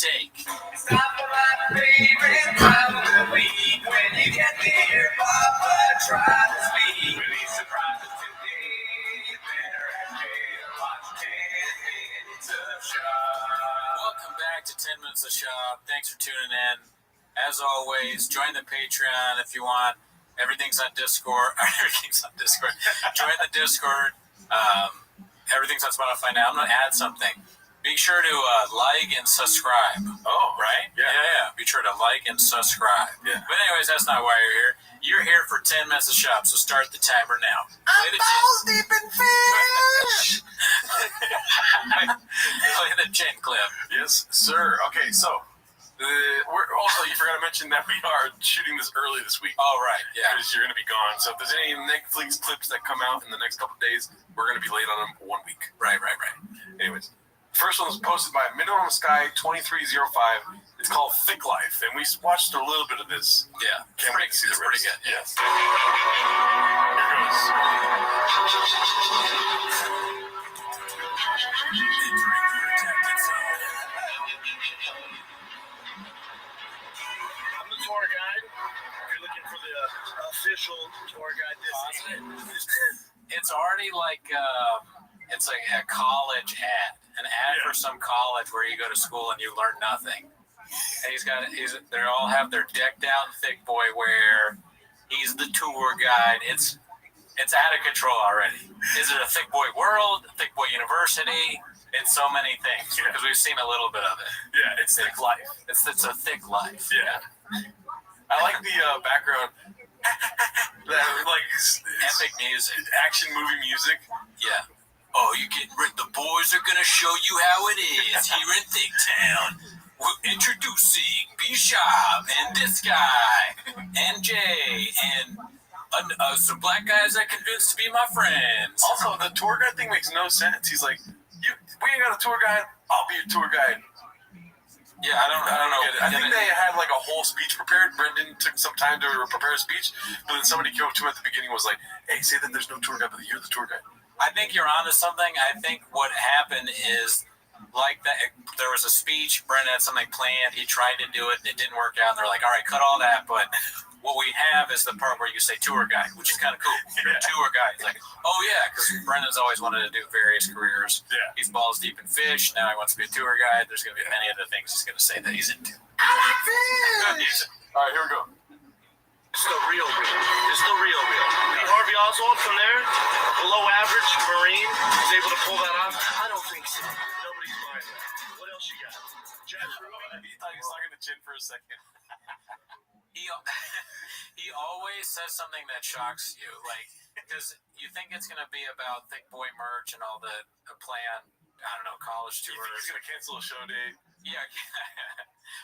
take.
Stop for my favorite time of the week. When you get there, Papa, try to speak. Release surprises today. You better watch 10 Minutes of Shop.
Welcome back to 10 Minutes of Shop. Thanks for tuning in. As always, join the Patreon if you want. Everything's on Discord. Join the Discord. Everything's on Spotify now. I'm going to add something. Be sure to like and subscribe.
Oh,
right?
yeah.
Be sure to like and subscribe.
Yeah.
But anyways, that's not why you're here. You're here for 10 Minutes of Shop, so start the timer now.
I'm balls deep in fish.
Play the chin clip.
Yes, sir. Okay, so we're also, you forgot to mention that we are shooting this early this week.
Oh, right, yeah.
Because you're going to be gone. So if there's any Netflix clips that come out in the next couple of days, we're going to be late on them 1 week.
Right.
Anyways, the first one was posted by Minimum Sky 2305. It's called Thick Life, and we watched a little bit of this.
Yeah,
Can't wait to see the
pretty
rest.
good.
Yes. Here
I'm the tour guide. If you're looking for the official tour guide, this
It's already like it's like a college ad, an ad for some college where you go to school and you learn nothing. And they all have their decked out thick boy wear. He's the tour guide. It's out of control already. Is it a thick boy world, a thick boy university? It's so many things because we've seen a little bit of it.
Yeah, it's Thick Life.
It's a thick life.
Yeah. I like the background. Like
epic music,
action movie music.
Yeah. Oh, you getting ready? The boys are gonna show you how it is here in Thick Town. We're introducing B-Shop and this guy and Jay and some black guys that convinced to be my friends.
Also, the tour guide thing makes no sense. He's like, we ain't got a tour guide. I'll be your tour guide.
Yeah, I don't know.
I think they had like a whole speech prepared. Brendan took some time to prepare a speech, but then somebody came up to him at the beginning and was like, hey, say that there's no tour guide, but you're the tour guide.
I think you're onto something. I think what happened is like that. There was a speech. Brendan had something planned. He tried to do it. It didn't work out. And they're like, all right, cut all that. But what we have is the part where you say tour guide, which is kind of cool. You're a tour guide. It's like, oh, yeah, because Brendan's always wanted to do various careers.
Yeah.
He's balls deep in fish. Now he wants to be a tour guide. There's going to be many other things he's going to say that he's into.
I like fish.
All right, here we go.
It's the real. Lee Harvey Oswald from there, below average Marine, was able to pull that off. I don't think so. Nobody's buying that. What else you got? Jack Ruby?
He thought he was talking to Chin for a second.
He always says something that shocks you, like, because you think it's going to be about thick boy merch and all the planned, I don't know, college tours.
He's going to cancel a show day.
Yeah,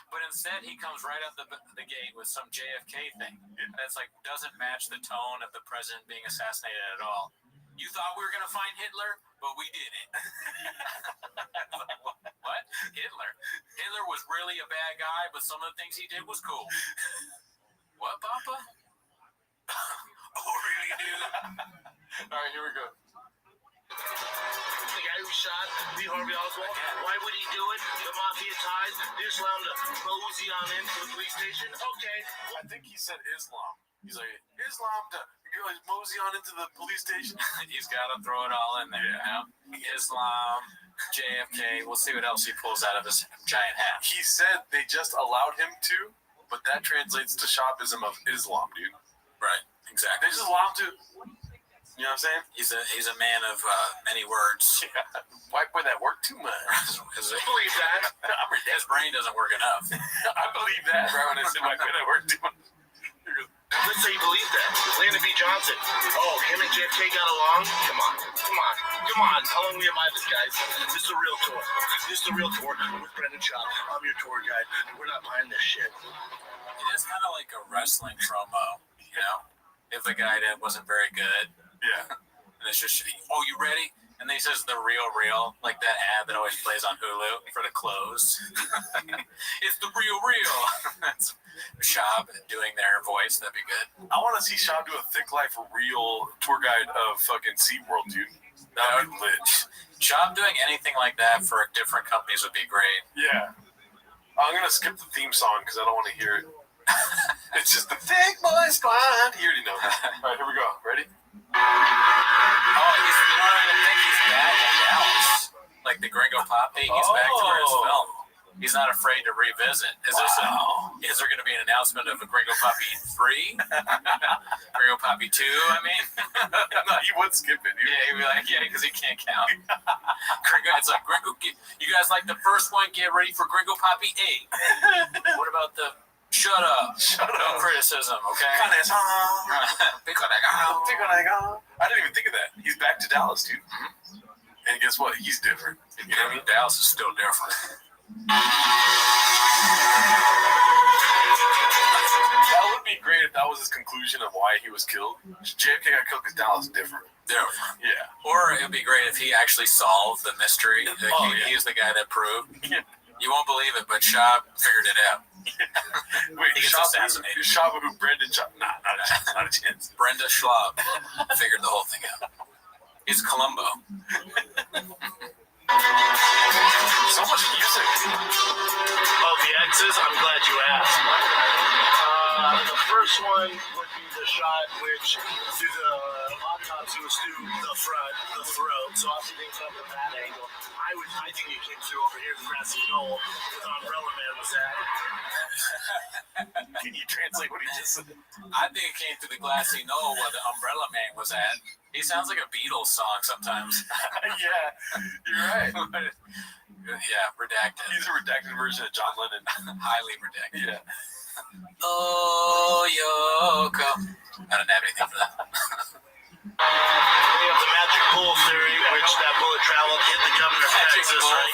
but instead he comes right out the gate with some JFK thing that's like doesn't match the tone of the president being assassinated at all. You thought we were going to find Hitler, but we didn't. What? Hitler was really a bad guy, but some of the things he did was cool. What, Papa? Oh, really, dude?
All right, here we go.
The guy who shot Lee Harvey Oswald, why would he do it? The mafia ties, they just allowed him to mosey on into the police station. Okay.
I think he said Islam. He's like, Islam to mosey on into the police station.
He's got to throw it all in there, you know? Islam, JFK. We'll see what else he pulls out of his giant hat.
He said they just allowed him to, but that translates to shopism of Islam, dude.
Right, exactly.
They just allowed him to. You know what I'm saying?
He's a man of many words.
Yeah. Why would that work too much?
I believe that.
His brain doesn't work enough.
I believe that. Right when I said why would that work too much?
Let's say you believe that. Lyndon B. Johnson. Oh, him and JFK got along? Come on. How long we admire this, guys? This is a real tour. With Brendan Schaub. I'm your tour guide. We're not buying this shit.
It is kind of like a wrestling promo, you know? If the guy wasn't very good.
Yeah.
And it's just, oh, you ready? And then he says the real, like that ad that always plays on Hulu for the clothes. It's the real. That's Schaub doing their voice. That'd be good.
I want to see Schaub do a Thick Life real tour guide of fucking SeaWorld, dude. That would be lit.
Schaub doing anything like that for different companies would be great.
Yeah.
I'm gonna skip the theme song because I don't want to hear it. It's just the Thick Boy Squad. You already know. All right, here we go. Ready?
Oh, I think he's back in Dallas. Like the Gringo Poppy, he's back to where it's filmed. He's not afraid to revisit. Is there going to be an announcement of a Gringo Poppy 3? Gringo Poppy 2, I mean?
No, he would skip it.
Yeah, he'd be like, yeah, because he can't count. Gringo, it's like, Gringo, you guys like the first one? Get ready for Gringo Poppy 8. What about the shut up? No criticism, okay?
I didn't even think of that. He's back to Dallas, dude. Mm-hmm. And guess what? He's different.
You know what I mean? Dallas is still different.
That would be great if that was his conclusion of why he was killed. JFK got killed because Dallas is different.
Different.
Yeah.
Or it would be great if he actually solved the mystery. He's the guy that proved.
Yeah.
You won't believe it, but Shab figured it out.
Wait,
he gets assassinated.
Shab who? Brendan Shab? Nah, not a chance.
Brenda Schlaub figured the whole thing out. He's Columbo.
So much music.
Oh, the X's? I'm glad you asked. The first one would be the shot which through the autopsy was through the front, the throat. So obviously things up at that angle. I think it came through over here, the grassy knoll, where the Umbrella Man was at.
Can you translate what he just said?
I think it came through the glassy knoll where the Umbrella Man was at. He sounds like a Beatles song sometimes.
Yeah, you're right.
Yeah, redacted.
He's a redacted version of John Lennon.
Highly redacted.
Yeah.
Oh, Yoko. I don't have anything for that.
We have the magic bull theory, which that bullet traveled, hit the governor of Texas, right?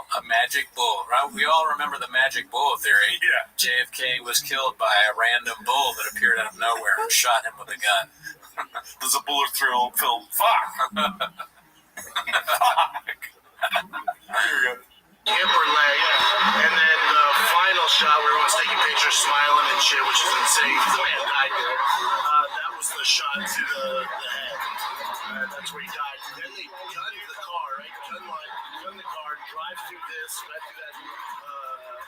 A magic bull, right? We all remember the magic bull theory.
Yeah.
JFK was killed by a random bull that appeared out of nowhere and shot him with a gun.
There's a bullet through film. Fuck. Here we go.
Hip or leg, and then the final shot where everyone's taking pictures, smiling and shit, which is insane. The man died there. That was the shot to the head. That's where he died. Then they gun the car, right? Gun the car, drive through this, right through that,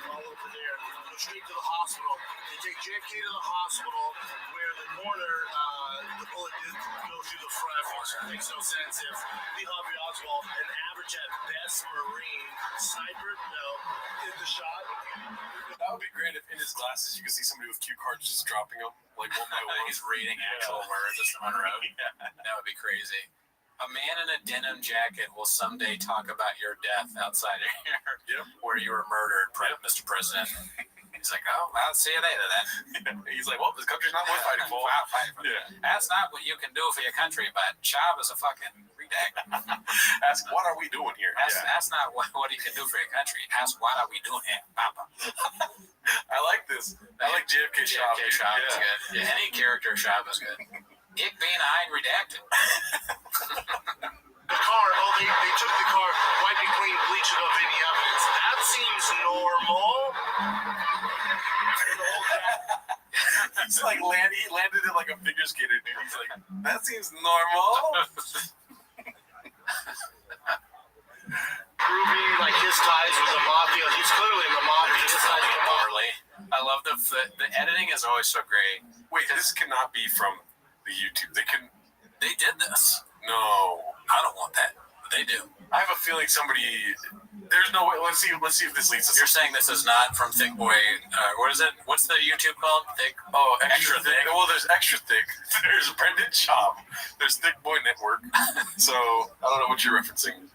all over there, go straight to the hospital. They take JFK to the hospital, where the corner, the bullet did go through the front, which makes no sense if Lee Harvey Oswald, an average at best Marine, sniper, did the shot.
That would be great if in his glasses you could see somebody with cue cards just dropping them, like one by one.
He's reading actual words as someone wrote. That would be crazy. A man in a denim jacket will someday talk about your death outside of here, where you were murdered, Mr. President. He's like, oh, I'll see you later then.
He's like, well, this country's not worth fighting for.
That's not what you can do for your country, but Chab is a fucking redact.
Ask, what are we doing here?
That's not what you can do for your country. Ask, what are we doing here, Papa?
I like this. I like JFK Shab.
JFK Shab is good. Yeah, any character Shab is good. Ich bin ein redacted.
The car, they took the car, wiped it clean, bleached it of any evidence. That seems normal.
He's like he landed it like a figure skater, dude. He's like, that seems normal.
Proving like his ties with the mafia. He's clearly in the mafia. His ties with the mafia.
I love the editing is always so great.
Wait, this cannot be from the YouTube.
They did this.
No,
I don't want that. But they do.
I have a feeling somebody. There's no way. Let's see if this leads us.
You're saying this is not from Thick Boy. What is it? What's the YouTube called? Thick.
Oh, extra thick. Well, there's extra thick. There's Brendan Schaub. There's Thick Boy Network. So I don't know what you're referencing.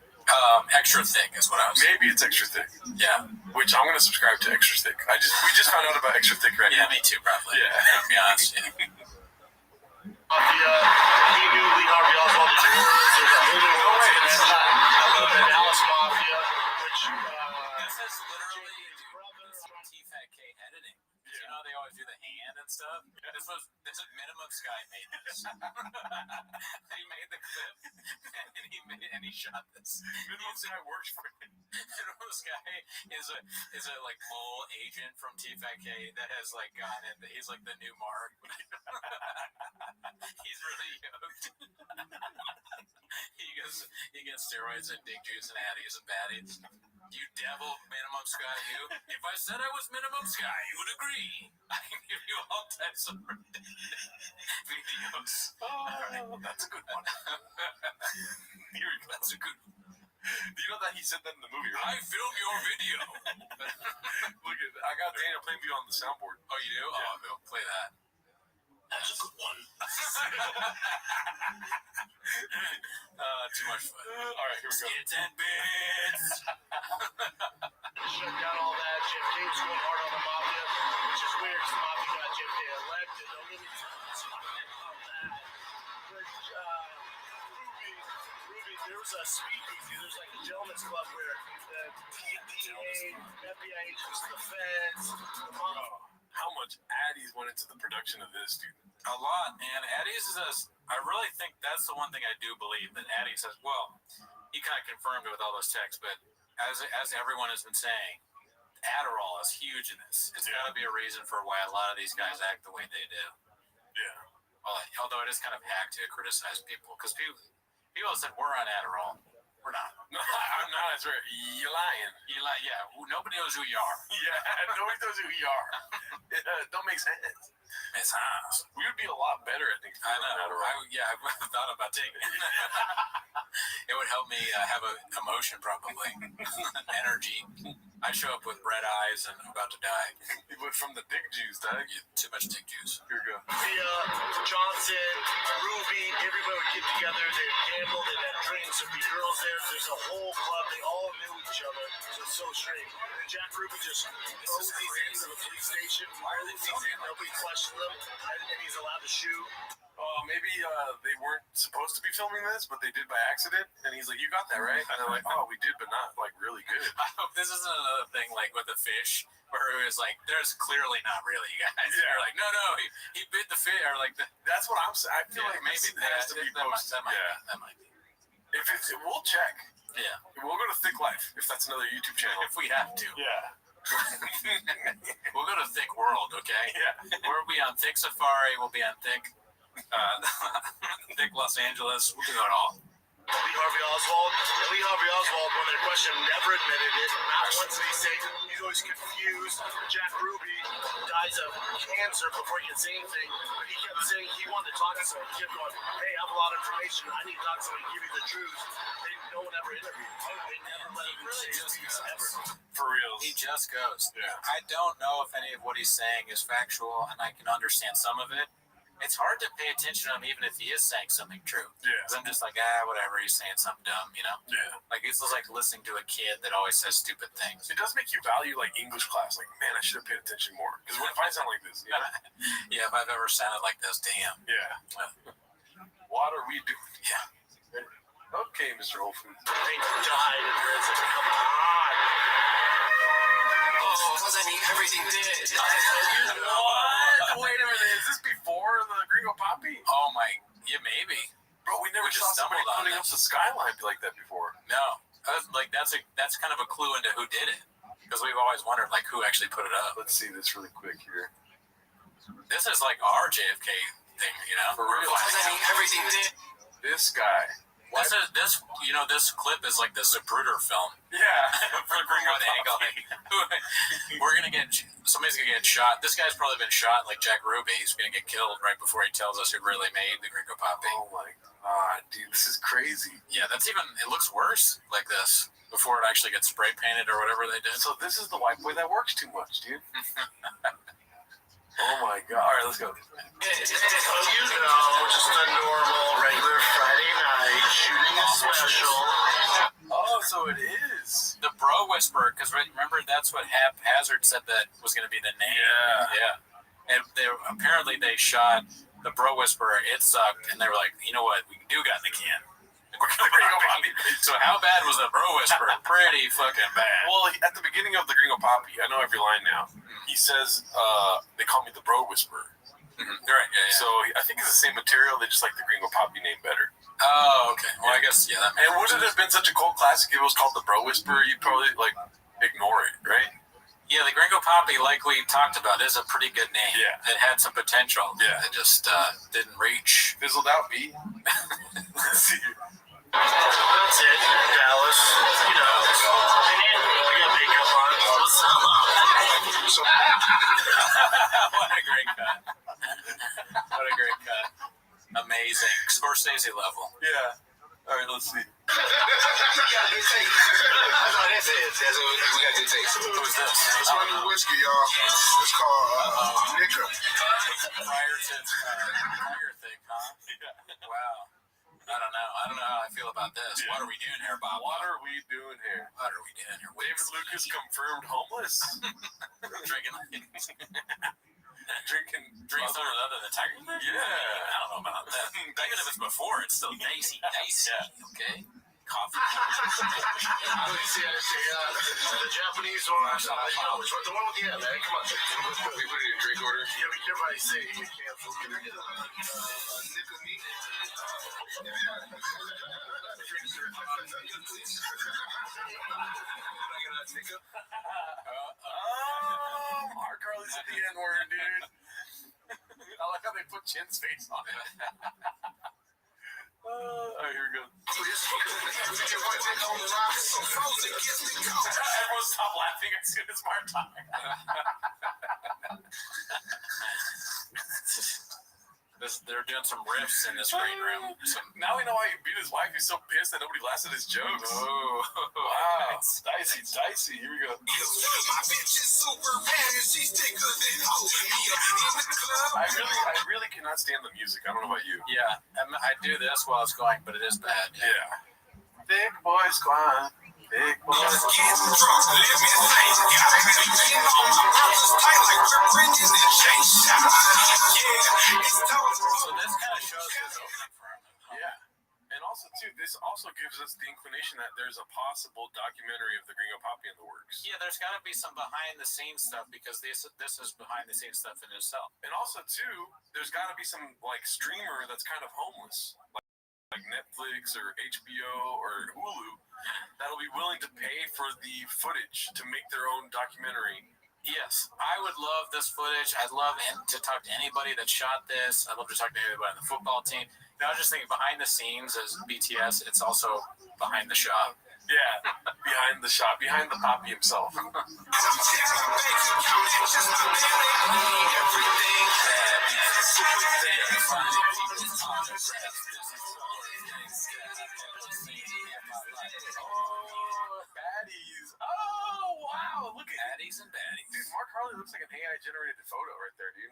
Extra thick is what I was.
Maybe it's extra thick.
Yeah.
Which I'm gonna subscribe to extra thick. We just found out about extra thick right now.
Yeah, me too, probably.
Yeah.
To be honest. Yeah.
He knew Lee Harvey Oswald was words. There's a whole new way. The Dallas Mafia, which
this is literally T-Fat-K editing. You know they always do the hand and stuff. This is Minimum Sky made this. He made the clip and he shot this.
Minimum Sky works for him.
Minimum Sky is a like mole agent from T-Fat-K that has like gone in. He's like the new Mark. He's really yoked.
He gets steroids and dick juice and addies and baddies. You devil, minimum sky, you. If I said I was minimum sky, you would agree. I can give you all types of videos. Oh, that's a good one. That's a good one. Do you know that he said that in the movie, right? I filmed your video. Look at that. I got Daniel playing you on the soundboard. Oh, you do? Yeah. Oh, Bill, play that. That's a good one. Too much fun. All right, here we go. Skits and bits.
Shut down all that. JFK was going hard on the mafia, which is weird because the mafia got JFK elected. Don't get me talking about that. But Ruby, there was a speakeasy. There's like a gentleman's club where the DEA, FBI agents, the feds, the mafia.
How much Addies went into the production of this, dude?
A lot, man. Addies is I really think that's the one thing I do believe, that Addies says, well, he kind of confirmed it with all those texts, but as everyone has been saying, Adderall is huge in this. It's got to be a reason for why a lot of these guys act the way they do.
Yeah.
Well, although it is kind of hack to criticize people, because people said we're on Adderall. We're not.
No, I'm not. That's right. You're lying.
Yeah. Nobody knows who you are.
Yeah, nobody knows who you are. It don't make sense.
It's nice.
We would be a lot better, I think.
I know. I've thought about taking it. It would help me have an emotion, probably. Energy. I show up with red eyes and I'm about to die.
But from the dick juice, Doug.
Too much dick juice.
Here we go.
Johnson, Ruby, everybody would get together. They'd gamble, they'd have drinks, there'd be girls there. There's a whole club. They all knew each other. So it's so strange. And Jack Ruby just throws these into the police station. Why are they in? Nobody questioned them. And he's allowed to shoot.
Maybe they weren't supposed to be filming this, but they did by accident. And he's like, "You got that right?" And they're like, "Oh, we did, but not like really good."
I hope this isn't another thing like with the fish, where it was like, "There's clearly not really, you guys." Yeah. You're like, "No, he bit the fish," or like
that's what I'm saying. I feel like
maybe
that has to be posted.
That might be.
If it's, we'll check.
Yeah,
we'll go to Thick Life if that's another YouTube channel.
If we have to.
Yeah.
We'll go to Thick World, okay?
Yeah.
We'll be on Thick Safari. We'll be on Thick Los Angeles. We'll do it all.
Lee Harvey Oswald, when they're questioned, never admitted it. Not once did he say he's always confused. Jack Ruby dies of cancer before he can say anything. But he kept saying he wanted to talk to someone. He kept going, "Hey, I have a lot of information. I need to talk to someone to give you the truth." No one ever interviewed him. They never let him say things ever.
For real.
He just goes.
Yeah.
I don't know if any of what he's saying is factual, and I can understand some of it. It's hard to pay attention to him even if he is saying something true.
Yeah.
Because I'm just like, whatever, he's saying something dumb, you know?
Yeah.
Like, it's just like listening to a kid that always says stupid things.
It does make you value, like, English class. Like, man, I should have paid attention more. Because what if I sound like this? You know?
Yeah, if I've ever sounded like this, damn.
Yeah. What are we doing?
Yeah.
Okay, Mr. Whole Foods.
They died in prison. Come on.
Because I need everything did.
What? Wait a minute. Is this before the Gringo Poppy?
Oh, my. Yeah, maybe.
Bro, we never saw somebody putting up the skyline like that before.
No. That's kind of a clue into who did it. Because we've always wondered, like, who actually put it up.
Let's see this really quick here.
This is like our JFK thing, you know?
For real.
Because I need everything did.
This guy.
This clip is like the Zapruder film.
Yeah.
For Gringo somebody's gonna get shot. This guy's probably been shot like Jack Ruby. He's gonna get killed right before he tells us who really made the Gringo Poppy.
Oh my god, dude, this is crazy.
Yeah, it looks worse like this before it actually gets spray painted or whatever they did.
So this is the white boy that works too much, dude. Oh my god. All right, let's go.
Just a normal, regular Friday night shooting a special.
Oh, so it is.
The Bro Whisperer, because remember that's what Haphazard said that was going to be the name.
Yeah.
And apparently they shot the Bro Whisperer. It sucked, and they were like, you know what? We do got the can. So how bad was the Bro Whisperer? Pretty fucking bad.
Well, at the beginning of the Gringo Poppy, I know every line now. He says, "They call me the Bro Whisperer."
Mm-hmm. Right. Yeah.
So I think it's the same material. They just like the Gringo Poppy name better.
Oh, okay. Well, I guess that.
And wouldn't it have been such a cult classic if it was called the Bro Whisperer? You'd probably like ignore it, right?
Yeah, the Gringo Poppy, like we talked about, is a pretty good name.
Yeah.
It had some potential.
Yeah.
It just didn't reach.
Fizzled out, B. Let's see.
That's it. Dallas. You know. I got makeup on. What's up? So,
What a great cut. What a great cut. Amazing. Scorsese level.
Yeah. All right, let's see.
We got good taste. That's all that says. That's what we got good taste.
Who's this?
it's my new whiskey, y'all. It's called Nika.
Prior to Tiger thing, huh? Yeah. Wow. I don't know how I feel about this.
Yeah.
What are we doing here, Bob?
What are we doing here?
What are we doing here?
David Lucas confirmed homeless.
Drinking something other than Tiger.
Yeah.
I don't know about that. Even if it's before, it's still dicey.
Yeah.
Okay. Coffee.
I would see that shit. The Japanese one. Which one? The one with the man. Come on. We put it in drink order. Yeah, but everybody say you cancel. Can I get a Nika meat?
Mark Carly's at the N-word, dude. I like how they put Chin's face on it. All right, here we go.
Everyone stop laughing as soon as Mark talks. They're doing some riffs in this green room.
Now we know why he beat his wife. He's so pissed that nobody laughs at his jokes.
Oh,
wow. It's dicey. Here we go. I really cannot stand the music. I don't know about you.
Yeah, I do this while it's going, but it is bad.
Yeah. Big boy squad. Big boy
So this kind of shows his opening for him.
Yeah. And also, too, this also gives us the inclination that there's a possible documentary of the Gringo Papi in the works.
Yeah, there's got to be some behind-the-scenes stuff because this is behind-the-scenes stuff in itself.
And also, too, there's got to be some, like, streamer that's kind of homeless. Like Netflix or HBO or Hulu that'll be willing to pay for the footage to make their own documentary.
Yes, I would love this footage. I'd love to talk to anybody that shot this. I'd love to talk to anybody on the football team. I was just thinking behind the scenes as BTS, it's also behind the shop.
Yeah, behind the shop, behind the Papi himself.
Baddies. Oh, wow. Look at Baddies and Baddies.
Dude, Mark Harley looks like an AI-generated photo right there, dude.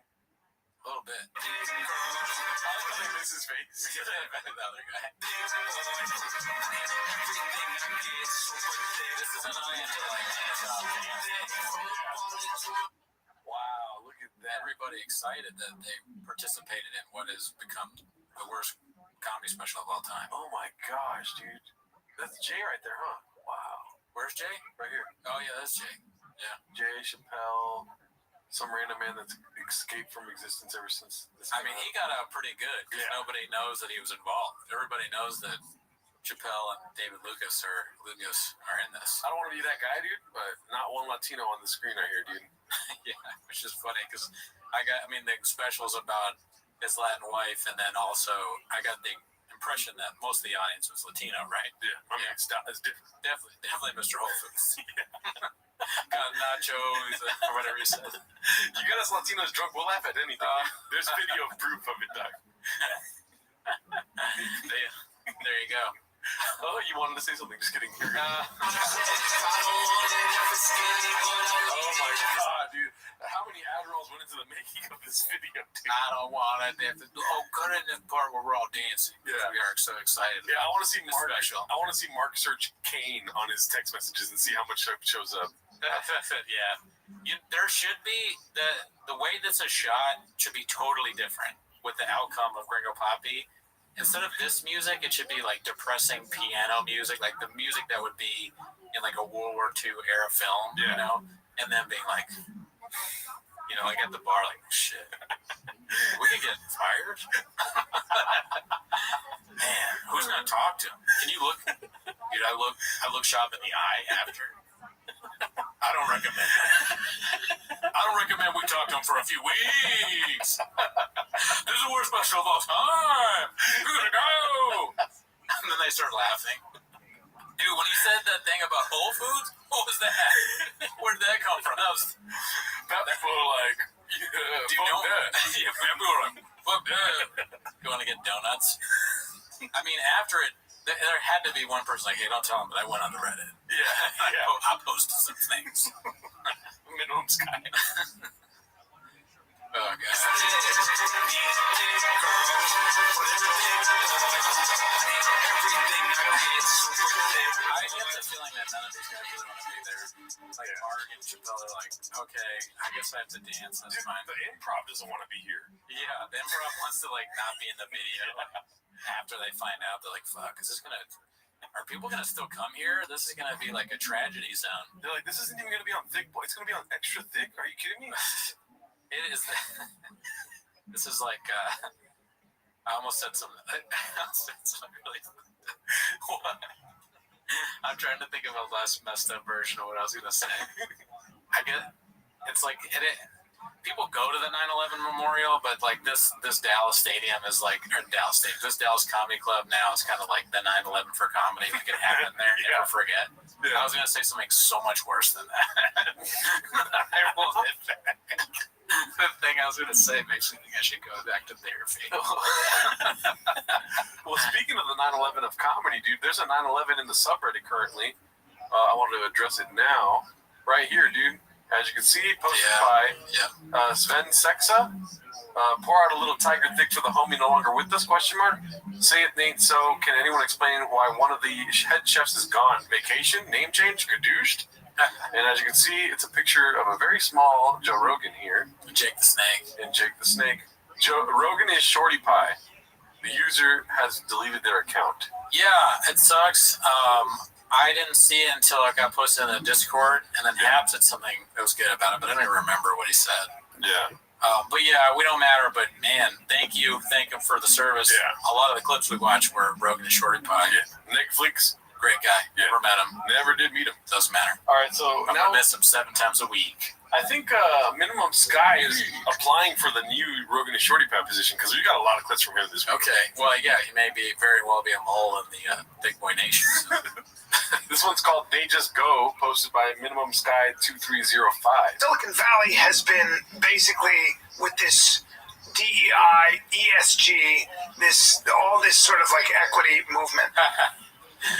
A little bit.
I really miss his face.
The other guy. This is an
Wow, look at that.
Everybody excited that they participated in what has become the worst comedy special of all time.
Oh my gosh, dude. That's Jay right there, huh? Wow.
Where's Jay?
Right here.
Oh, yeah, that's Jay. Yeah.
Jay Chappelle, some random man that's escaped from existence ever since this.
I mean, he got out pretty good because nobody knows that he was involved. Everybody knows that Chappelle and David Lucas are in this.
I don't want to be that guy, dude, but not one Latino on the screen right here, dude.
Yeah, which is funny because the special's about his Latin wife, and then also I got the impression that most of the audience was Latino, right?
Yeah, I mean, it's different.
Definitely Mr. Whole Foods. Got nachos or whatever he said.
You got us Latinos drunk, we'll laugh at anything. There's video proof of it, Doug.
There you go.
Oh, you wanted to say something? Just kidding. Oh my god, dude! How many Adderalls went into the making of this video, dude?
I don't want it. They have to cut in the part where we're all dancing.
Yeah,
we are so excited.
Yeah, I want to see Mark.
Special.
I want to see Mark search Kane on his text messages and see how much shows up.
Yeah, there should be the way this is shot should be totally different with the outcome of Gringo Papi. Instead of this music, it should be like depressing piano music, like the music that would be in like a World War II era film, you know? And then being like, like at the bar, like, shit, we could get fired. Man, who's gonna talk to him? Can you look? Dude, I look Shop in the eye after. I don't recommend we talk to him for a few weeks. This is the worst special of all time. We're gonna go. And then they start laughing. Dude, when you said that thing about Whole Foods, what was that? Where did that come from? That was...
People are like, yeah,
Dude,
fuck that.
Yeah, people are like, fuck that. You want to get donuts? I mean, after it, there had to be one person like, hey, don't tell him, but I went on the Reddit.
Yeah.
I posted some things.
Minimum Sky.
Oh, God. I get the feeling that none of these guys really want to be there. Like Mark and Chappelle are like, okay, I guess I have to dance. That's fine.
The improv doesn't want to be here.
Yeah, the improv wants to like not be in the video. After they find out, they're like, fuck, is this gonna... Are people gonna still come here? This is gonna be like a tragedy zone.
They're like, this isn't even gonna be on thick, boy. It's gonna be on extra thick. Are you kidding me?
It is. This is like. I almost said something. Really. What? I'm trying to think of a less messed up version of what I was gonna say. I get. It's like people go to the 9/11 memorial, but like this Dallas stadium is like, or Dallas stadium, this Dallas Comedy Club now is kind of like the 9/11 for comedy. Like it happened there, never forget. Yeah. I was gonna say something so much worse than that. I rolled it back. The thing I was gonna say makes me think I should go back to therapy.
Well, speaking of the 9/11 of comedy, dude, there's a 9/11 in the subreddit currently. I wanted to address it now, right here, dude. As you can see, posted by Sven Sexa. Pour out a little tiger thick for the homie no longer with us, question mark. Say it ain't so. Can anyone explain why one of the head chefs is gone? Vacation? Name change? Gadooshed? And as you can see, it's a picture of a very small Joe Rogan here.
Jake the Snake.
And Jake the Snake. Joe Rogan is Shorty Pie. The user has deleted their account.
Yeah, it sucks. I didn't see it until it got posted in the Discord, and then Hap said something that was good about it, but I don't even remember what he said.
Yeah.
But yeah, we don't matter, but man, thank him for the service.
Yeah.
A lot of the clips we watched were Rogan and Shorty Pie.
Yeah. Netflix.
Great guy.
Yeah.
Never met him.
Never did meet him.
Doesn't matter.
All right, so
I'm
now
going to miss him 7 times a week.
I think Minimum Sky is applying for the new Rogan and Shorty Pie position because we got a lot of clips from him this week.
Okay. Well, yeah, he may very well be a mole in the Big Boy Nation. So.
This one's called They Just Go, posted by Minimum Sky 2305.
Silicon Valley has been basically with this DEI, ESG, all this sort of like equity movement.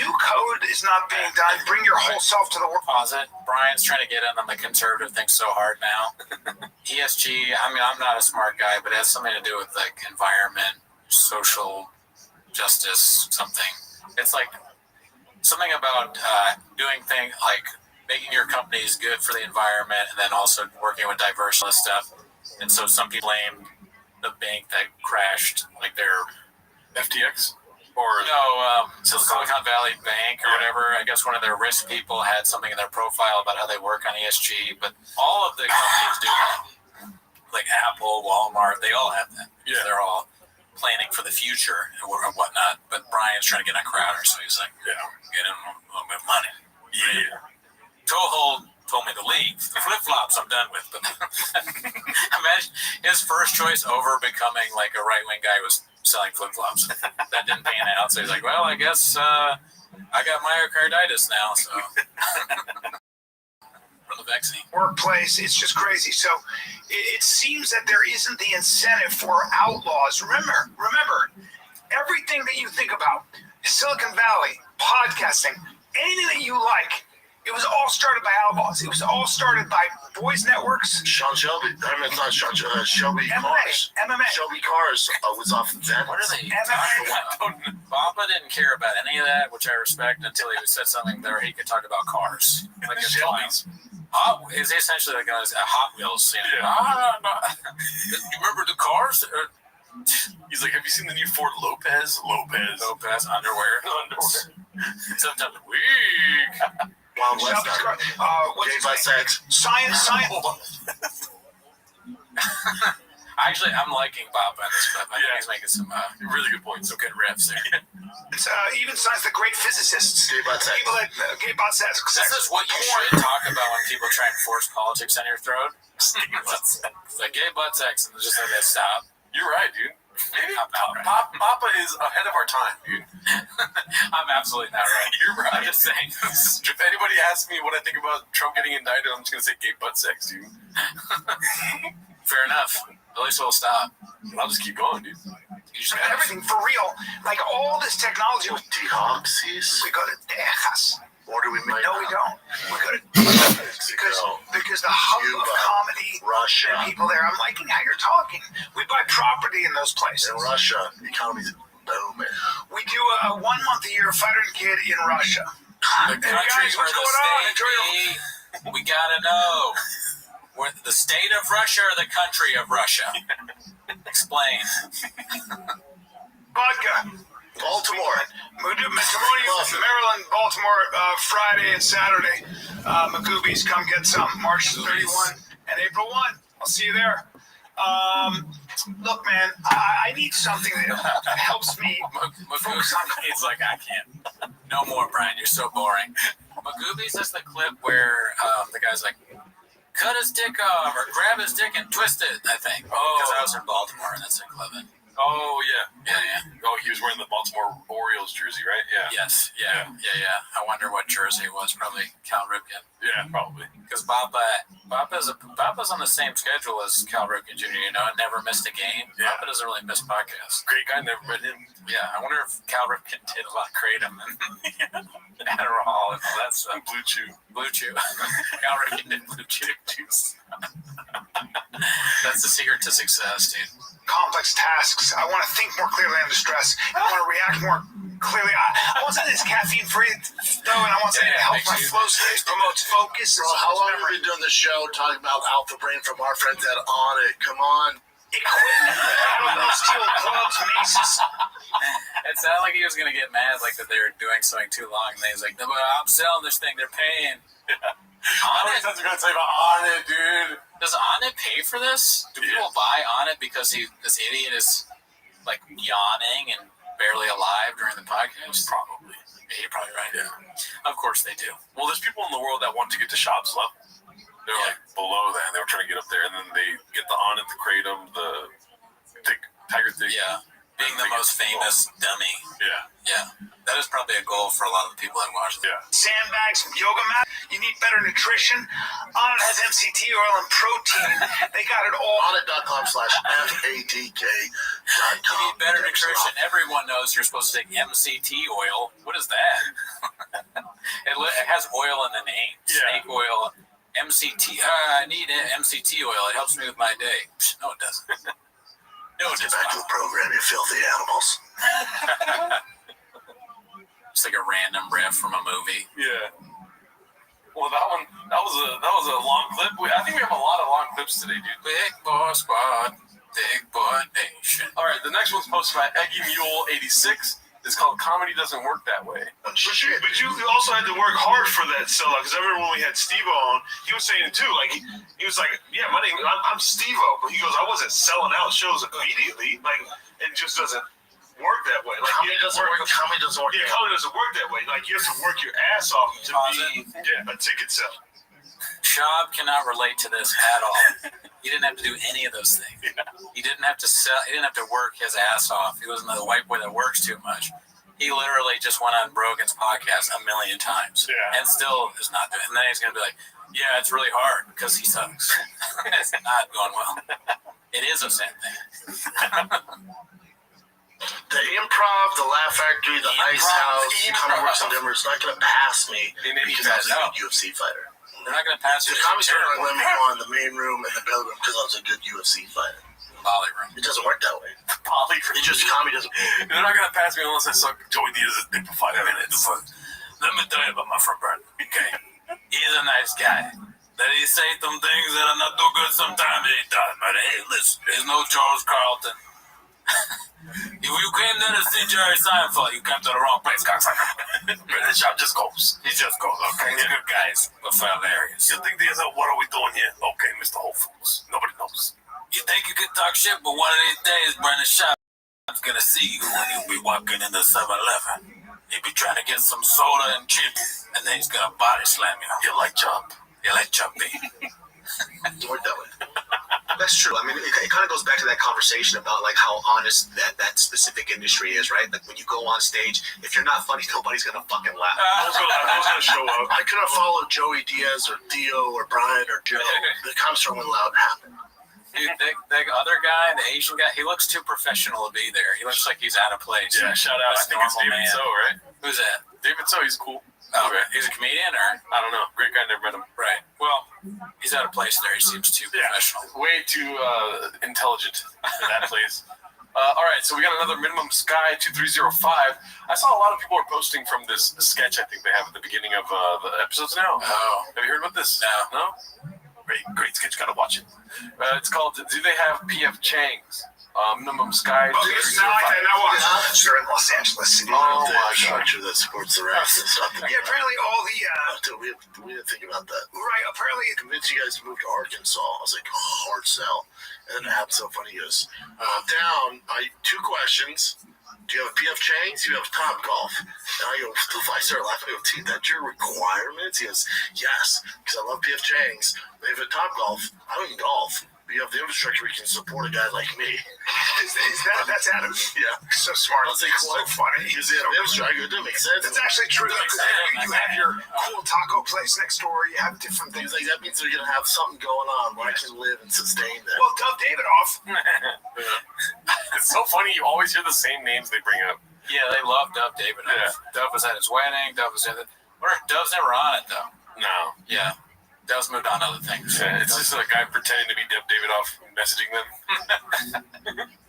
New code is not being done. Bring your whole self to the work.
Pause it. Brian's trying to get in on the conservative thing so hard now. ESG, I mean, I'm not a smart guy, but it has something to do with like environment, social justice, something. It's like something about doing things like making your companies good for the environment and then also working with diverse stuff. And so some people blame the bank that crashed, like their
FTX? Or
no, Silicon Valley Bank or whatever. I guess one of their risk people had something in their profile about how they work on ESG, but all of the companies do that. Like Apple, Walmart, they all have that. Yeah. They're all planning for the future and whatnot. But Brian's trying to get on Crowder, so he's like, get him a little bit of money. Yeah. Toho told me to leave. The flip-flops I'm done with. But imagine his first choice over becoming like a right-wing guy was selling flip-flops. That didn't pan out, so he's like, well, I guess I got myocarditis now, so for the vaccine.
Workplace, it's just crazy. So it seems that there isn't the incentive for outlaws. Remember, everything that you think about, Silicon Valley, podcasting, anything that you like, it was all started by outlaws. It was all started by boys networks.
Sean Shelby. I mean, it's not Sean Shelby Cars.
MMA.
Shelby Cars was off of that.
What are they talking about? Baba didn't care about any of that, which I respect, until he said something there he could talk about cars. Like a Shelby's. Is essentially like a Hot Wheels scene. Yeah. You remember the cars?
He's like, have you seen the new Ford Lopez
underwear. Sometimes weak.
Wild West. Gay by sex.
Science.
Actually, I'm liking Bob on this, but I think he's making some really good points. Some good riffs there.
It's even science, the great physicists.
Gay by sex.
People that gay by sex.
This is what you should talk about when people try and force politics on your throat. It's like gay butt sex, and just let that stop.
You're right, dude. Maybe Papa is ahead of our time, dude.
I'm absolutely not right.
You're right.
I'm just saying.
If anybody asks me what I think about Trump getting indicted, I'm just going to say gay butt sex, dude.
Fair enough. At least we'll stop.
I'll just keep going, dude.
Everything for real. Like all this technology.
Tejas?
We go to Texas.
Or do we make
No, we don't. We go to because the hub
Cuba,
of comedy,
Russia.
and people there. I'm liking how you're talking. We buy property in those places.
In Russia, the economy's booming.
We do a 1 month a year fighter and kid in Russia.
The
And guys, what's going on? Enjoy your...
We gotta know. We're the state of Russia or the country of Russia? Explain.
Vodka.
Baltimore.
Maryland, Baltimore, Friday and Saturday. Magoobies, come get some. March 31 and April 1. I'll see you there. Look, man, I need something that helps me focus on.
He's like, I can't. No more, Brian. You're so boring. Magoobies is the clip where the guy's like, cut his dick off or grab his dick and twist it, I think. Oh. Because I was in Baltimore and that's in Cleveland.
Oh, yeah.
Yeah.
Oh, he was wearing the Baltimore Orioles jersey, right? Yeah.
Yes. Yeah. I wonder what jersey it was. Probably Cal Ripken.
Yeah, probably.
Because Papa's on the same schedule as Cal Ripken Jr., you know, and never missed a game.
Yeah.
Papa doesn't really miss podcasts.
Great guy, never met him.
Yeah, I wonder if Cal Ripken did a lot of Kratom and Adderall and all that stuff.
Blue Chew.
Cal Ripken did Blue Chew juice. That's the secret to success, dude.
Complex tasks. I want to think more clearly under stress. I want to react more clearly. I want something that's caffeine-free, though, and I want something that helps my flow states, promotes focus.
Bro, how long have we been doing the show talking about Alpha Brain from our friends at On It? Come on.
Equipment. Steel clubs, maces.
It sounded like he was going to get mad, like that they were doing something too long, and then he's like, no, but I'm selling this thing. They're paying.
How many times are going to say about On It, dude?
Does On It pay for this? Do people buy On It because this idiot is like yawning and barely alive during the podcast?
Probably.
Yeah, you're probably right. Yeah. Of course they do.
Well, there's people in the world that want to get to Shab's level. They're like below that. They were trying to get up there, and then they get the On It, the Kratom, the Tiger Thick.
Yeah. Being the most famous dummy.
Yeah.
That is probably a goal for a lot of the people that watch it.
Yeah.
Sandbags, yoga mat. You need better nutrition. On It has MCT oil and protein. They got it all.
OnIt.com/FATK.
You need better nutrition. Everyone knows you're supposed to take MCT oil. What is that? It has oil in the name.
Yeah.
Snake oil. MCT. I need MCT oil. It helps me with my day. No, it doesn't. No,
Get back to the program, you filthy animals.
It's like a random riff from a movie.
Yeah. Well, that was a long clip. I think we have a lot of long clips today, dude.
Big Boy Squad, Big Boy Nation.
All right, the next one's posted by Eggy Mule 86. It's called Comedy Doesn't Work That Way.
But
you also had to work hard for that solo, because I remember when we had Steve-O on, he was saying it too. Like he was like, "Yeah, my name, I'm Steve-O," but he goes, "I wasn't selling out shows immediately. Like it just doesn't work that way. Like
comedy doesn't work.
Yeah, comedy doesn't work that way. Like you have to work your ass off to be a ticket seller."
Shab cannot relate to this at all. He didn't have to do any of those things. He didn't have to sell. He didn't have to work his ass off. He wasn't the white boy that works too much. He literally just went on Rogan's podcast 1,000,000 times, and still is not doing it. And then he's gonna be like, "Yeah, it's really hard because he sucks." It's not going well. It is a sad thing.
The Improv, the Laugh Factory, the Ice House, Comedy Works in Denver is not going to pass me because I was a good UFC fighter.
They're not going to pass you.
The Comedy Store are going to let me go in the main room and the belly room because I was a good UFC fighter.
Poly room.
It doesn't work that way.
Poly room.
It just comedy doesn't work.
They're not going to pass me unless I suck Joey Diaz's dick for 5 minutes.
Let me tell you about my friend Brad. Okay. He's a nice guy. That he say some things that are not too good sometimes. He does. But hey, listen, there's no Charles Carlton. If you came there to see Jerry Seinfeld, you came to the wrong place, cocksucker. The shop just goes. He just goes. Okay, he's good guys, but hilarious.
You think there's what are we doing here? Okay, Mr. Whole Foods. Nobody knows.
You think you can talk shit, but one of these days, Brandon Shop's gonna see you when you'll be walking in the 7-Eleven. He'll be trying to get some soda and chips, and then he's gonna body slam you.
You like Chop.
You like Chop, baby.
It worked that way. That's true. I mean, it kind of goes back to that conversation about like how honest that specific industry is, right? Like when you go on stage, if you're not funny, nobody's gonna fucking laugh.
I was gonna show up. I could have followed Joey Diaz or Theo or Brian or Joe. The concert wouldn't allow it to happen.
Dude, that other guy, the Asian guy, he looks too professional to be there. He looks like he's out of place.
Yeah, shout out. I think it's David So, right?
Who's that?
David So, he's cool.
Oh, okay. He's a comedian, or?
I don't know. Great guy, never met him.
Right. Well, he's out of place there. He seems too professional.
Way too intelligent for that place. All right, so we got another Minimum Sky 2305. I saw a lot of people are posting from this sketch I think they have at the beginning of the episodes now.
Oh.
Have you heard about this?
No.
Great sketch. Gotta watch it. It's called Do They Have P.F. Chang's? Minimum Sky.
They're in Los Angeles.
Oh my structure that supports the rest and stuff.
Yeah, apparently all the
we didn't think about that.
right. Apparently,
Convinced you guys to move to Arkansas. I was like, hard sell. And then it happened so funny. He goes, down. Two questions. Do you have P.F. Chang's? Do you have Top Golf? And I go, I started laughing. I go, T, that's your requirements? He goes, yes, because I love P.F. Chang's. They have a Top Golf. I don't even golf. But you have the infrastructure we can support a guy like me.
That's Adam.
Yeah.
So smart.
I was like,
so funny.
Because the infrastructure, it doesn't make sense.
It's actually true. You have your cool taco place next door. You have different things.
Like, that means they're going to have something going on where I can live and sustain that.
Well, Dove David off.
It's so funny. You always hear the same names they bring up.
Yeah, they love Dove David.
Yeah.
Dove was at his wedding. Dove was in it. Dove's never on it, though.
No.
Yeah. Dove's moved on to other things.
Yeah, it's just a guy pretending to be Dove David off messaging them.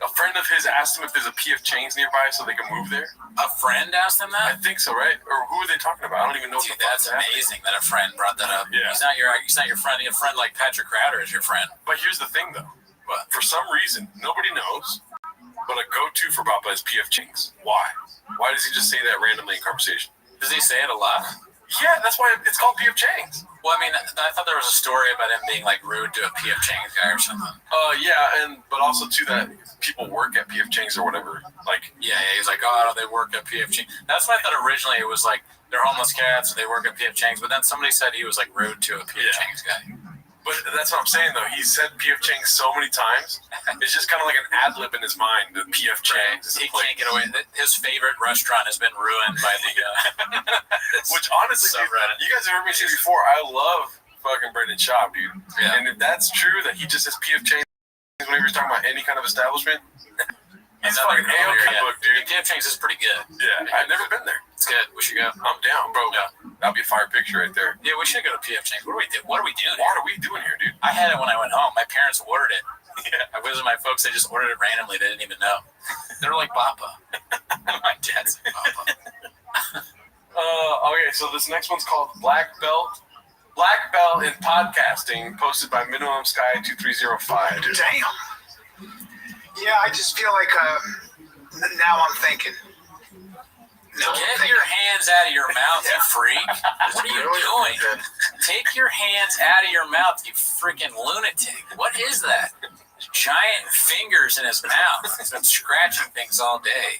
A friend of his asked him if there's a P.F. Chang's nearby so they can move there.
A friend asked him that?
I think so, right? Or who are they talking about? I don't even know.
Dude, that's amazing that a friend brought that up.
Yeah.
He's not your friend. A friend like Patrick Crowder is your friend.
But here's the thing, though. For some reason, nobody knows, but a go-to for Bappa is P.F. Chang's. Why? Why does he just say that randomly in conversation?
Does he say it a lot?
Yeah, that's why it's called P.F. Chang's.
Well, I mean, I thought there was a story about him being like rude to a P.F. Chang's guy or something.
Yeah, but also too that people work at P.F. Chang's or whatever. Like,
yeah, he's like, oh, they work at P.F. Chang's. That's what I thought originally. It was like they're homeless cats, and they work at P.F. Chang's. But then somebody said he was like rude to a P.F. Chang's guy.
But that's what I'm saying, though. He said P.F. Chang's so many times. It's just kind of like an ad-lib in his mind, the P.F. Chang's.
He can't get away. His favorite restaurant has been ruined by the...
Which, honestly, dude, you guys have heard me say before, I love fucking Brendan Schaub, dude.
Yeah.
And if that's true, that he just says P.F. Chang's whenever he's talking about any kind of establishment, he's fucking A-OK book, dude.
P.F. Chang's is pretty good.
Yeah, I've never been there.
It's good. We should go.
I'm down, bro. Yeah. That'd be a fire picture right there.
Yeah, we should go to P.F. Chang's. What are we doing? What are we doing
here, dude?
I had it when I went home. My parents ordered it. Yeah. I visited my folks. They just ordered it randomly. They didn't even know. They were like Bappa. My dad's like Bappa.
Okay, so this next one's called Black Belt in Podcasting, posted by Minimum Sky 2305. Dude.
Damn. Yeah, I just feel like now I'm thinking.
Get your hands out of your mouth, you freak. What are you doing? Take your hands out of your mouth, you freaking lunatic. What is that? Giant fingers in his mouth. He's been scratching things all day.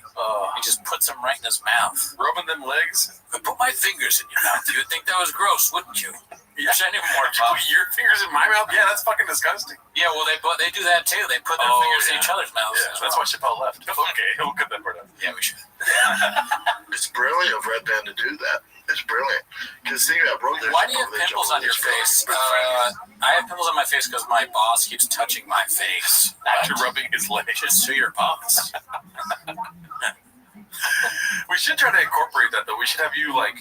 He just puts them right in his mouth.
Rubbing them legs?
I put my fingers in your mouth. You would think that was gross, wouldn't you? You're sending more
put your fingers in my mouth? Yeah, that's fucking disgusting.
Yeah, well, they do that too. They put their fingers in each other's mouths.
Yeah, that's why Chappelle left. Okay, we'll cut that part out.
Yeah, we should.
It's brilliant of Red Band to do that. It's brilliant. Because think about Rogan.
Why do you have pimples on your face? I have pimples on my face because my boss keeps touching my face.
After rubbing his leg.
Just sue your boss.
We should try to incorporate that, though. We should have you, like,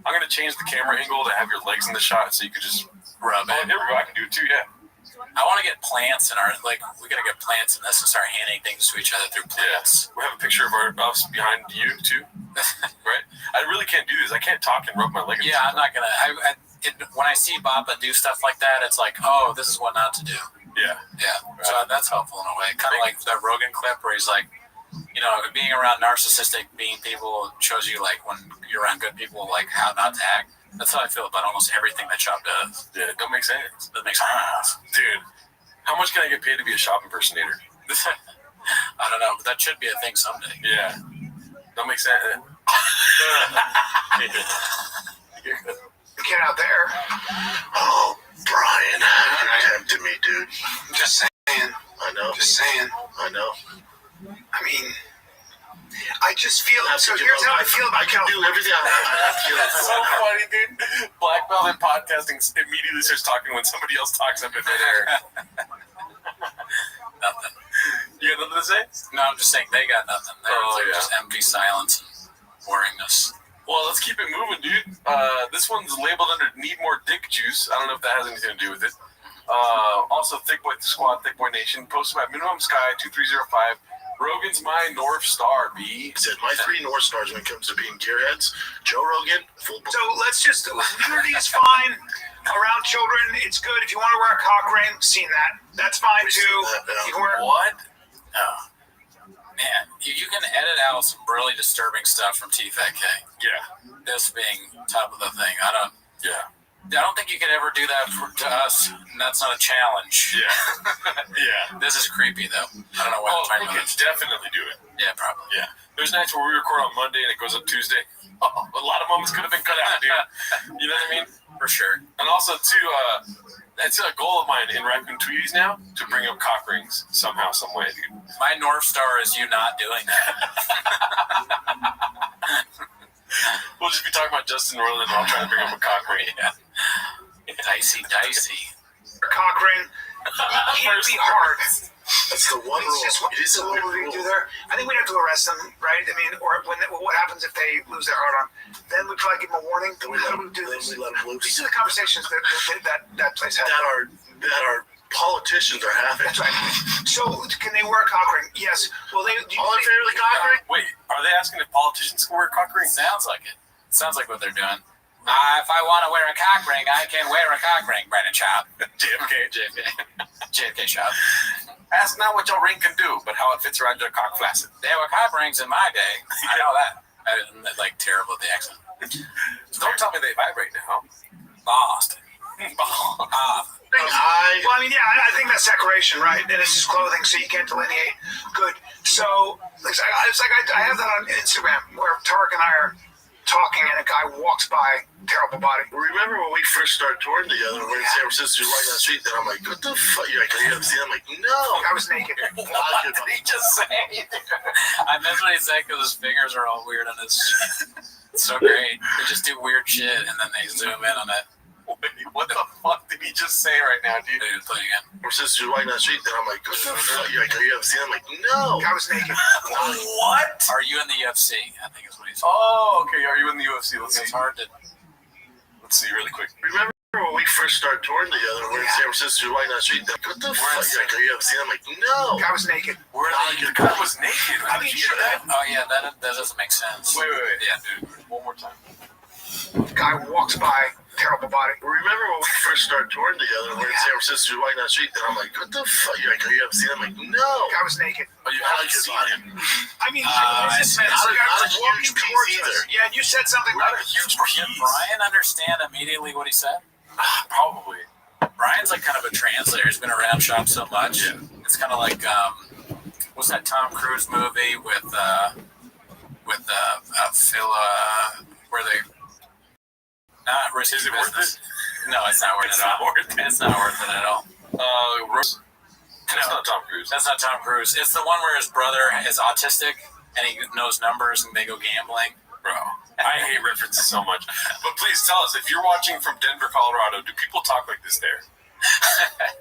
I'm going to change the camera angle to have your legs in the shot so you could just
rub it.
Here we go. I can do it, too, yeah.
I want to get plants in our, like, we got to get plants in this and start handing things to each other through plants.
Yeah. We have a picture of us behind you, too. Right? I really can't do this. I can't talk and rub my leg.
Yeah, I'm not going to. When I see Bappa do stuff like that, it's like, oh, this is what not to do.
Yeah.
Yeah. Right. So that's helpful in a way. Kind of like that Rogan clip where he's like, you know, being around narcissistic being people shows you, like, when you're around good people, like, how not to act. That's how I feel about almost everything that Shop does.
Yeah, it don't make sense.
That makes sense.
Dude, how much can I get paid to be a Shop impersonator?
I don't know, but that should be a thing someday.
Yeah. Don't make sense.
Get out there.
Oh, Brian, tempted me, dude.
Just saying. saying.
I know.
I mean, I just feel. So here's how I feel about California.
Do everything I have to do.
It's so funny, dude. Black belt in podcasting immediately starts talking when somebody else talks up in midair.
Nothing.
You got nothing to say?
No, I'm just saying they got nothing. They're just empty silence and boringness.
Well, let's keep it moving, dude. This one's labeled under Need More Dick Juice. I don't know if that has anything to do with it. Also, Thick Boy Squad, Thick Boy Nation, posted by Minimum Sky 2305. Rogan's my North Star, B.
He said, my 3 North Stars when it comes to being gearheads, Joe Rogan, full.
So let's just, nudity is fine. Around children, it's good. If you want to wear a cock ring, seen that. That's fine too. You can wear
what? Oh. Man, you can edit out some really disturbing stuff from TFK.
Yeah.
This being top of the thing. I don't think you could ever do that to us, and that's not a challenge.
Yeah. Yeah.
This is creepy, though. I don't know why
we could definitely do it.
Yeah, probably.
Yeah. There's nights where we record on Monday and it goes up Tuesday. Oh, a lot of moments could have been cut out, dude. You know what I mean?
For sure.
And also, too, that's a goal of mine in Raccoon Tweeties now, to bring up cock rings somehow, some way, dude.
My North Star is you not doing that.
We'll just be talking about Justin Roiland and I'll try to bring up a cock ring.
Yeah. Dicey.
a cock ring. Can't be hard.
That's the one rule.
It is a weird thing to do there. I think we'd have to arrest them, right? I mean, or what happens if they lose their hard on? Then we probably give them a warning. How do we do this?
We let them loose.
These are the conversations that place has.
That are politicians are having.
That's right. So can they wear a cock ring? Yes. Well, they
all in favor of the cock ring?
Wait, are they asking if politicians can wear a cock ring?
Sounds like it. Sounds like what they're doing. If I want to wear a cock ring, I can wear a cock ring, Brennan Chop. JFK Chop.
Ask not what your ring can do, but how it fits around your cock flaccid.
There were cock rings in my day. I know that. I'm like terrible at the accent.
Don't tell me they vibrate now.
Boston.
Well, I mean, yeah, I think that's decoration, right? And it's just clothing, so you can't delineate. Good. So it's like I have that on Instagram where Tarek and I are talking, and a guy walks by, terrible body.
Remember when we first started touring together? We're in San Francisco, right down the street, and I'm like, "What the fuck?" You're like, "You haven't seen?" I'm like, "No."
I was naked.
What did he just say? I missed what he said because his fingers are all weird on his shit. It's so great. They just do weird shit, and then they zoom in on it.
Wait, what the fuck did he just say right now, dude?
Dude, play again.
We're sisters right down the street, and I'm like, "What the fuck?" You're like, "You haven't seen?" I'm like, "No."
I was naked.
What?
Are you in the UFC? I think is what he said.
Oh, okay. Are you in the UFC? Let's see.
It's hard to.
Let's see really quick.
Remember when we first started touring together? We're in San Francisco, right down the street. What the fuck? You're like, "You haven't seen?" I'm like, "No."
I was naked.
The guy was naked.
I mean, sure that. Oh yeah, that doesn't make sense.
Wait.
Yeah, dude.
One more time.
Guy walks by, terrible body.
Remember when we first started touring together? We're in San Francisco, right down the street, and I'm like, "What the fuck?" You're like, "You haven't seen?" I'm like, "No."
I was naked.
Oh, you haven't seen him?
I mean,
not a huge piece either.
Yeah, and you said something about a huge piece.
Did Brian understand immediately what he said?
Probably.
Brian's like kind of a translator. He's been around shop so much. Yeah. It's kind of like what's that Tom Cruise movie with Phil where they not risky
Is it
business.
worth it?
No, it's not worth it at all. It's not worth it at all.
That's not Tom Cruise.
That's not Tom Cruise. It's the one where his brother is autistic and he knows numbers and they go gambling.
Bro, I hate references so much. But please tell us, if you're watching from Denver, Colorado, do people talk like this there?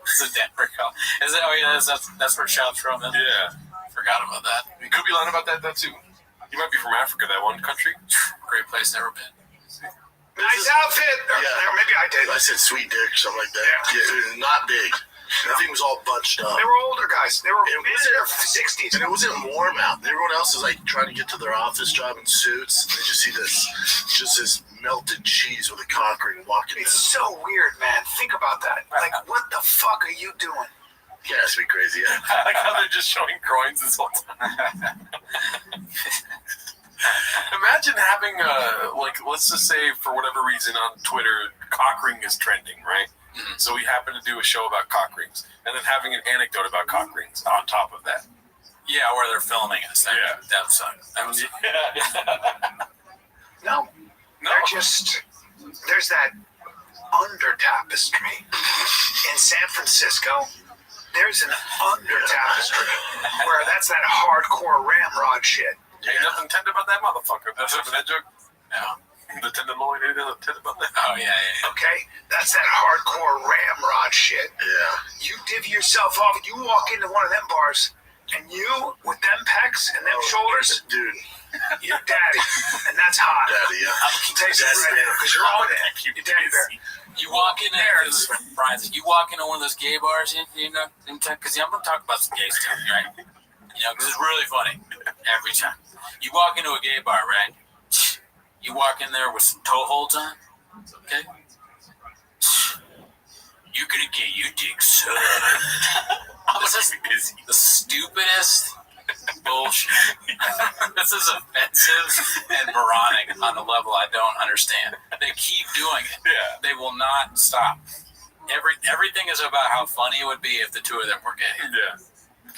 It's a Denver call. Is it? Oh yeah, that's where Shop's from. Then.
Yeah.
Forgot about that.
You could be lying about that too. You might be from Africa, that one country.
Great place, never been.
Nice outfit. Or maybe I did.
I said sweet dick or something like that. Yeah, not big. The thing was all bunched up.
They were older guys. They were in their 60s.
And it wasn't warm out. Everyone else is like trying to get to their office job in suits. And they just see this melted cheese with a cock ring walking.
It's so weird, man. Think about that. Like, what the fuck are you doing?
Yeah, it's be crazy. Yeah.
I like how they're just showing groins this whole time. Imagine having let's just say for whatever reason on Twitter, cock ring is trending, right? Mm-hmm. So we happen to do a show about cock rings, and then having an anecdote about cock rings on top of that.
Yeah, where they're filming us. That sucks.
No. They're just, there's that under tapestry in San Francisco There's an under tapestry where that's that hardcore ramrod shit.
Ain't nothing tender about that motherfucker. That's it for that joke? Yeah. The tenderloin, ain't nothing tender about that? Oh, yeah.
Okay? That's that hardcore ramrod shit.
Yeah.
You divvy yourself off, you walk into one of them bars, and you, with them pecs and them shoulders,
dude,
you're daddy. And that's hot.
Daddy, yeah.
I'll tell you something right now, because you're all there. You're daddy bear.
You walk in there, Brian, you walk into one of those gay bars, you know, because I'm going to talk about some gay stuff, right? You know, because it's really funny every time. You walk into a gay bar, right? You walk in there with some toe holds on, okay? You're going to get your dick sucked. This is the stupidest bullshit. This is offensive and moronic on a level I don't understand. They keep doing it.
Yeah.
They will not stop. Everything is about how funny it would be if the two of them were gay.
Yeah.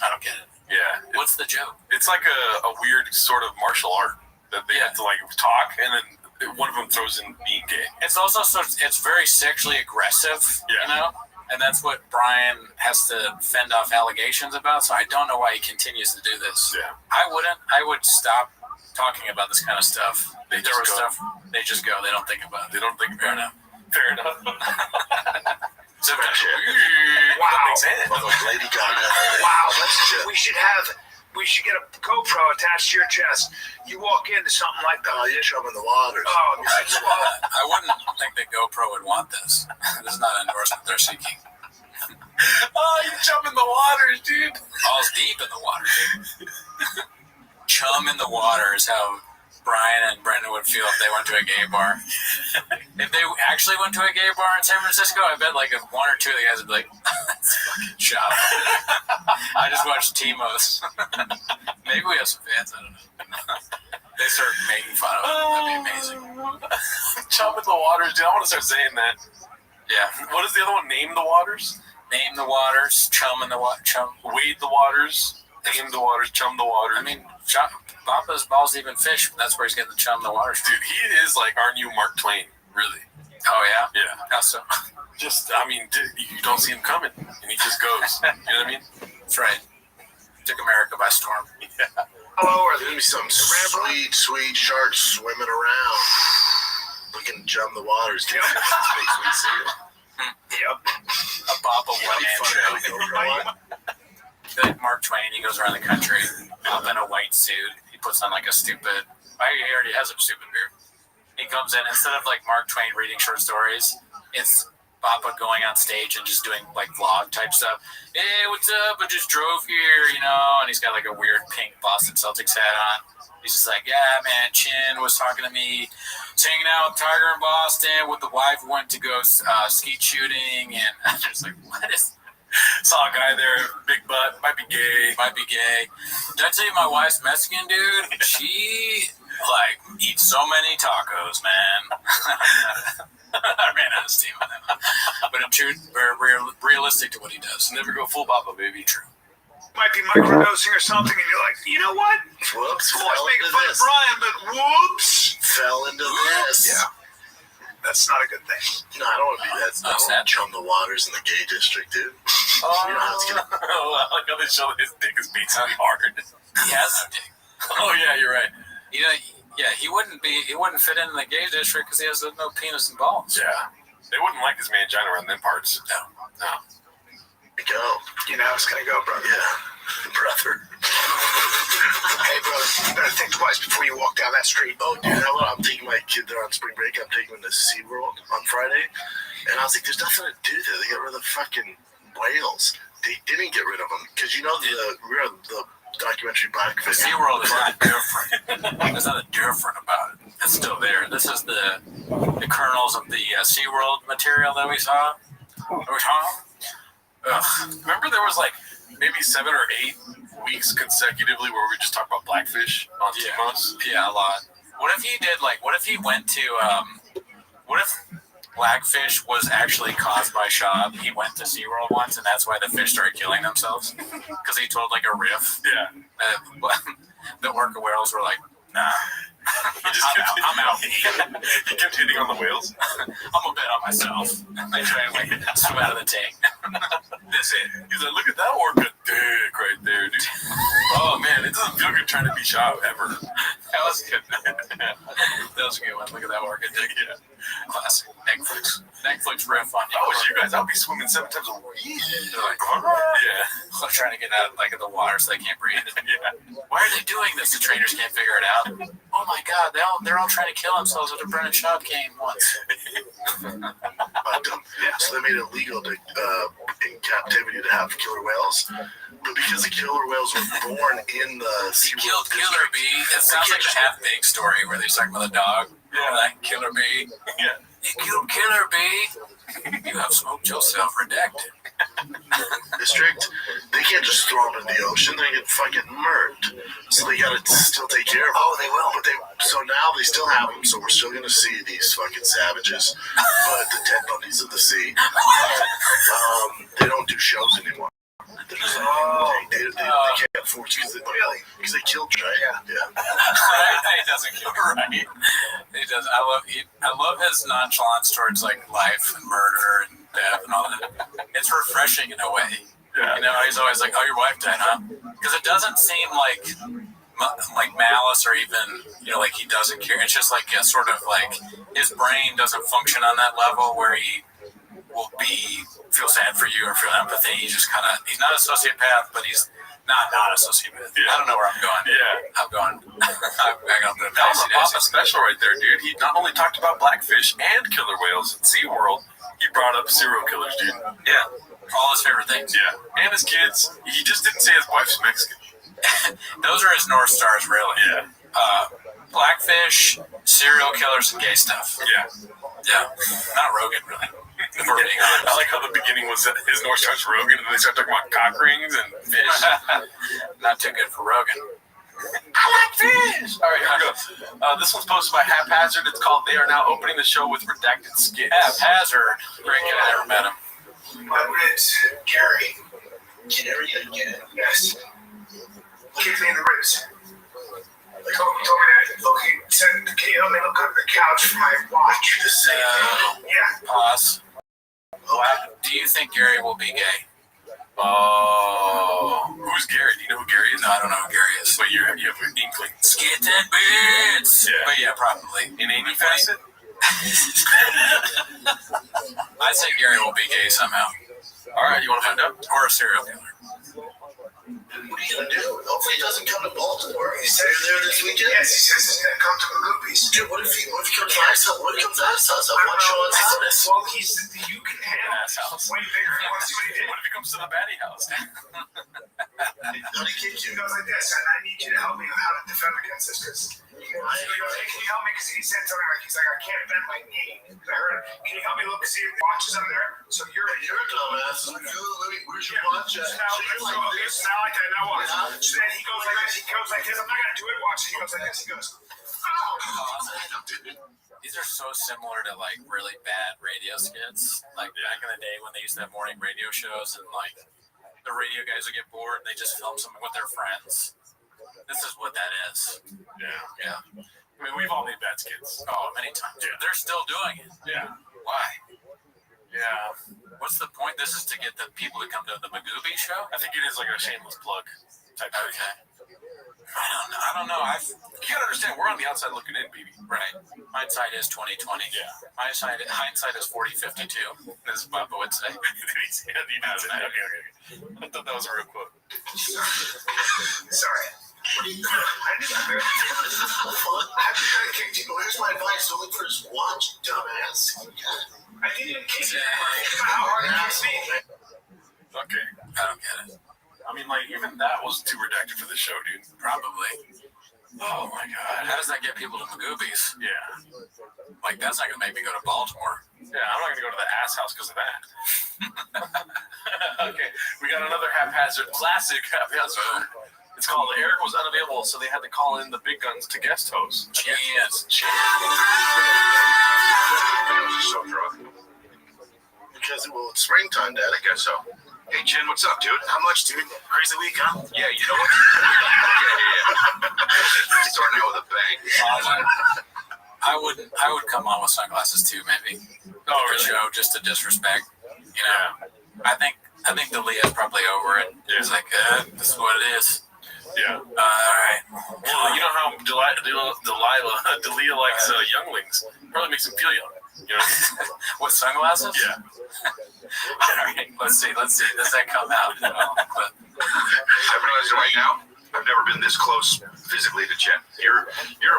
I don't get it.
Yeah.
What's the joke?
It's like a weird sort of martial art that they have to like talk, and then one of them throws in being gay.
It's also it's very sexually aggressive, you know? And that's what Brian has to fend off allegations about, so I don't know why he continues to do this.
Yeah.
I wouldn't. I would stop talking about this kind of stuff. They just go. They don't think about it.
They don't think
Fair enough.
Fair enough.
So
wow.
That makes sense.
Lady Gaga.
Wow. We should get a GoPro attached to your chest. You walk into something like that.
Oh, you're chumming the waters.
Oh,
I wouldn't think that GoPro would want this. This is not an endorsement they're seeking.
Oh, you chum in the waters, dude.
Balls deep in the water, dude. Chum in the water is how Brian and Brendan would feel if they went to a gay bar. If they actually went to a gay bar in San Francisco, I bet like if one or two of the guys would be like, that's fucking shop. I just watched Timos. Maybe we have some fans, I don't know. They start making fun of it. That'd be amazing.
Chum in the waters, dude. I want to start saying that.
Yeah.
What is the other one? Name the waters?
Name the waters, chum in the water, chum.
Wade the waters, name the waters, chum the waters.
I mean, Papa's balls even fish. That's where he's getting the chum in the waters.
Dude, he is like our new Mark Twain, really.
Oh, yeah?
Yeah.
How so?
Just, I mean, you don't see him coming, and he just goes. You know what I mean?
That's right. Took America by storm.
Yeah.
Oh,
There's going to be some sweet sharks swimming around. We can chum the waters. Yep.
Yep. A Papa one-man show. Like Mark Twain, he goes around the country up in a white suit. He puts on like a stupid... He already has a stupid beard. He comes in, instead of like Mark Twain reading short stories, it's Papa going on stage and just doing like vlog type stuff. Hey, what's up? I just drove here, you know, and he's got like a weird pink Boston Celtics hat on. He's just like, yeah, man, Chin was talking to me. He's hanging out with Tiger in Boston with the wife, went to go skeet shooting, and I'm just like, what is...
Saw a guy there, big butt, might be gay.
Did I tell you my wife's Mexican, dude? She, like, eats so many tacos, man. I ran out of steam on him. But in truth, very realistic to what he does.
Never go full Papa, baby. True.
Might be microdosing or something, and you're like, you know what?
Whoops.
I was making fun of Brian, but whoops.
Fell into this.
Yeah. That's not a good thing.
No, I don't want to be that. I don't want to chum the waters in the gay district, dude.
Oh, you know how it's gonna... I like how they show his dick is beating hard.
He has a dick.
Oh, yeah, you're right.
You know, yeah, he wouldn't fit in the gay district because he has no penis and balls.
Yeah. They wouldn't like his mangina around them parts.
No.
Go.
You know how it's gonna go, brother.
Yeah, brother.
Hey, brother, you better think twice before you walk down that street.
Oh, dude, I'm taking my kid there on spring break. I'm taking him to SeaWorld on Friday. And I was like, there's nothing to do there. They got rid of the fucking whales. They didn't get rid of them. Because you know the documentary Blackfish.
SeaWorld is not different. There's nothing different about it. It's still there. This is the kernels of the SeaWorld material that we saw.
Remember there was like maybe 7 or 8 weeks consecutively where we just talked about Blackfish on Timos?
Yeah, a lot. What if he went to, what if Blackfish was actually caused by Shab? He went to SeaWorld once, and that's why the fish started killing themselves? Because he told like a riff.
Yeah.
The orca whales were like, nah. I'm out.
He kept hitting on the whales.
I'm a bet on myself. They try to like swim out of the tank.
That's it. He's like, look at that orca dick right there, dude. Oh man, it doesn't feel good trying to be shot ever. That was good. That was a good one. Look at that orca dick. Yeah. Classic. Netflix riff on you. Oh, you guys, I'll be swimming 7 times a week. They're like, yeah. I'm trying to get out of the water so they can't breathe. Yeah. Why are they doing this? The trainers can't figure it out. Oh my God, they're all trying to kill themselves with a Brennan Schaub cane once.
So they made it illegal to, in captivity to have killer whales. But because the killer whales were born in the
He killed Killer Bee. It sounds like a Half-Baked story where they're talking about a dog. Yeah. Like Killer Bee. Yeah. You killed Killer Bee. You have smoked yourself. Redacted.
District, they can't just throw them in the ocean. They get fucking murked. So they gotta still take care of them. Oh, they will. But so now they still have them. So we're still gonna see these fucking savages, but the Ted Bundys of the sea. They don't do shows anymore. They're just they can't afford to because they killed right? Yeah.
He doesn't kill right. He does. I love his nonchalance towards like life and murder and death and all that. It's refreshing in a way. Yeah. You know, he's always like, "Oh, your wife died, huh?" Because it doesn't seem like malice or even like he doesn't care. It's just like sort of like his brain doesn't function on that level where he will feel sad for you or feel empathy. He's just he's not a sociopath, but he's not a sociopath. Yeah. I don't know where I'm going. Yeah. I'm going.
That was a Papa special right there, dude. He not only talked about blackfish and killer whales at SeaWorld, he brought up serial killers, dude. Yeah.
All his favorite things.
Yeah. And his kids. He just didn't say his wife's Mexican.
Those are his North Stars, really.
Yeah.
Blackfish, serial killers, and gay stuff.
Yeah.
Yeah. Not Rogan, really.
I like how the beginning was his North Star's Rogan, and then they start talking about cock rings and fish.
Not too good for Rogan.
I like fish! All right, here we go. This one's posted by Haphazard. It's called They Are Now Opening the Show with Redacted Skits.
Haphazard. Great guy. I never met him.
My ribs, Gary. Gary, again. Yes. Kick me in the ribs. He told me that. Look, he said, can you help me look under the couch for my watch? Yeah.
Pause. Do you think Gary will be gay?
Oh. Who's Gary? Do you know who Gary is?
No, I don't know who Gary is.
But you have an inkling.
Skits and bits. Yeah. But yeah, probably.
In any facet?
I say Gary will be gay somehow.
All right, you want to find out?
Or a serial killer.
What are you gonna do? Hopefully he doesn't come to Baltimore. He said
there this weekend? Yes, he says he's gonna come to Magoopies.
Dude, what if he comes to our house? What if he comes to our house? I want to show his house.
Well, you can handle his house way bigger. What
if he comes to the baddie house?
How do you kick you?
He goes like this, and I need you to help me on how to defend against this, because he goes, hey, can you help me? Because he said something like, he's like, I can't bend my knee. Because I heard it. Can you help me look and see if the watch is under there? So you're a
dumbass. Where's your watch at?
It's not like that. Now watch. So then he goes like this. He goes like this. I'm not gonna do it. Watch. He goes like this. He goes.
These are so similar to like really bad radio skits. Like back in the day when they used to have morning radio shows and like the radio guys would get bored and they just film something with their friends. This is what that is.
Yeah. I mean, we've all made bad skits.
Oh, many times. Yeah. They're still doing it.
Yeah.
Why?
Yeah.
What's the point? This is to get the people to come to the Magooby show?
I think it is like a shameless plug type thing.
Okay. I don't know.
You gotta understand, we're on the outside looking in, baby.
Right. Hindsight is 20/20.
Yeah.
Hindsight is 40/52, as Papa would say.
Okay. I thought that was a real quote.
Sorry. What are you doing? I did not know.
I'm trying to kick you. Here's my advice. Don't look for his watch, dumbass.
I didn't even kick you. How hard it kicked me.
Okay.
I don't get it.
I mean, like, even that was too redacted for this show, dude.
Probably.
Oh, my God.
How does that get people to Magoobies?
Yeah.
Like, that's not going to make me go to Baltimore.
Yeah, I'm not going to go to the ass house because of that. Okay, we got another haphazard classic haphazard. It's called Eric Was Unavailable, so they had to call in the big guns to guest host.
Cheers.
So drunk. Because, well, it's springtime, Dad. I guess so.
Hey, Chin, what's up, dude? How much, dude? Crazy week, huh?
Yeah, you know what?
yeah. Starting out with a bang.
I would come on with sunglasses too, maybe.
Oh, really?
Show just to disrespect, you know. I think Delia's probably over it. He's like, this is what it is.
Yeah.
All right.
Well, you know how Delia likes younglings. Probably makes him feel young. You know?
With sunglasses?
Yeah.
All right. Let's see. Does that come out?
I've realized right now, I've never been this close physically to Chet. You're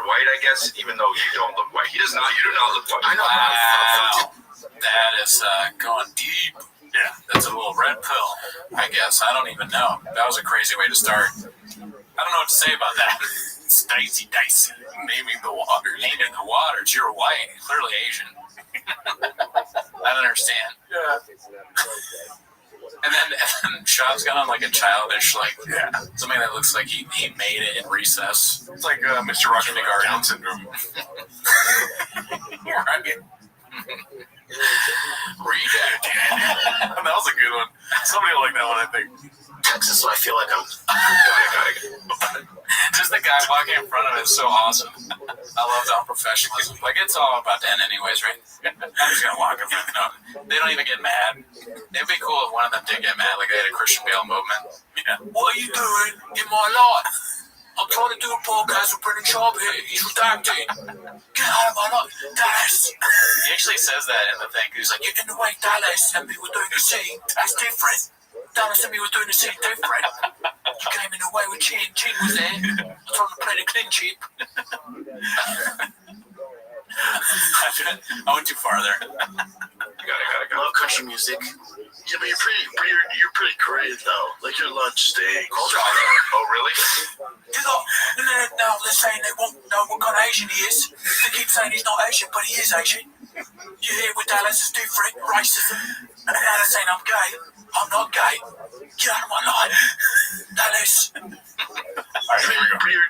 white, I guess, even though you don't look white. He does not. You do not look white.
I know. Wow. That is going deep.
Yeah.
That's a little red pill, I guess. I don't even know. That was a crazy way to start. I don't know what to say about that. It's dicey.
Naming the waters.
You're white. Clearly Asian. I don't understand.
Yeah.
And then Shaw's got on like a childish, something that looks like he made it in recess.
It's like Mr. Rocket Down syndrome.
Right. Redacted.
That was a good one. Somebody will like that one, I think.
Texas, so I feel like I'm.
Just the guy walking in front of it is so awesome. I love the unprofessionalism. Like, it's all about the end anyways, right? I'm just gonna walk in front. No, they don't even get mad. It'd be cool if one of them did get mad, like they had a Christian Bale moment. Yeah. What are you doing in my life? I'm trying to do a podcast with Brendan Sharp here. He's redacted. Get out of my life, Dallas. He actually says that in the thing. He's like, you're in the way, Dallas, and we were doing the scene. That's different. Dallas and me were doing the scene different. You came in the way with Chin. Chin was there. I was trying to play the clean chip. I went too far there.
I love country music. Yeah, but you're pretty creative though. Like your lunch steak. Oh, really?
Now they're saying they won't know what kind of Asian he is. They keep saying he's not Asian, but he is Asian. You hear with Dallas is different, racism. And now they're saying I'm gay. I'm not gay. Get out of my life, Dallas.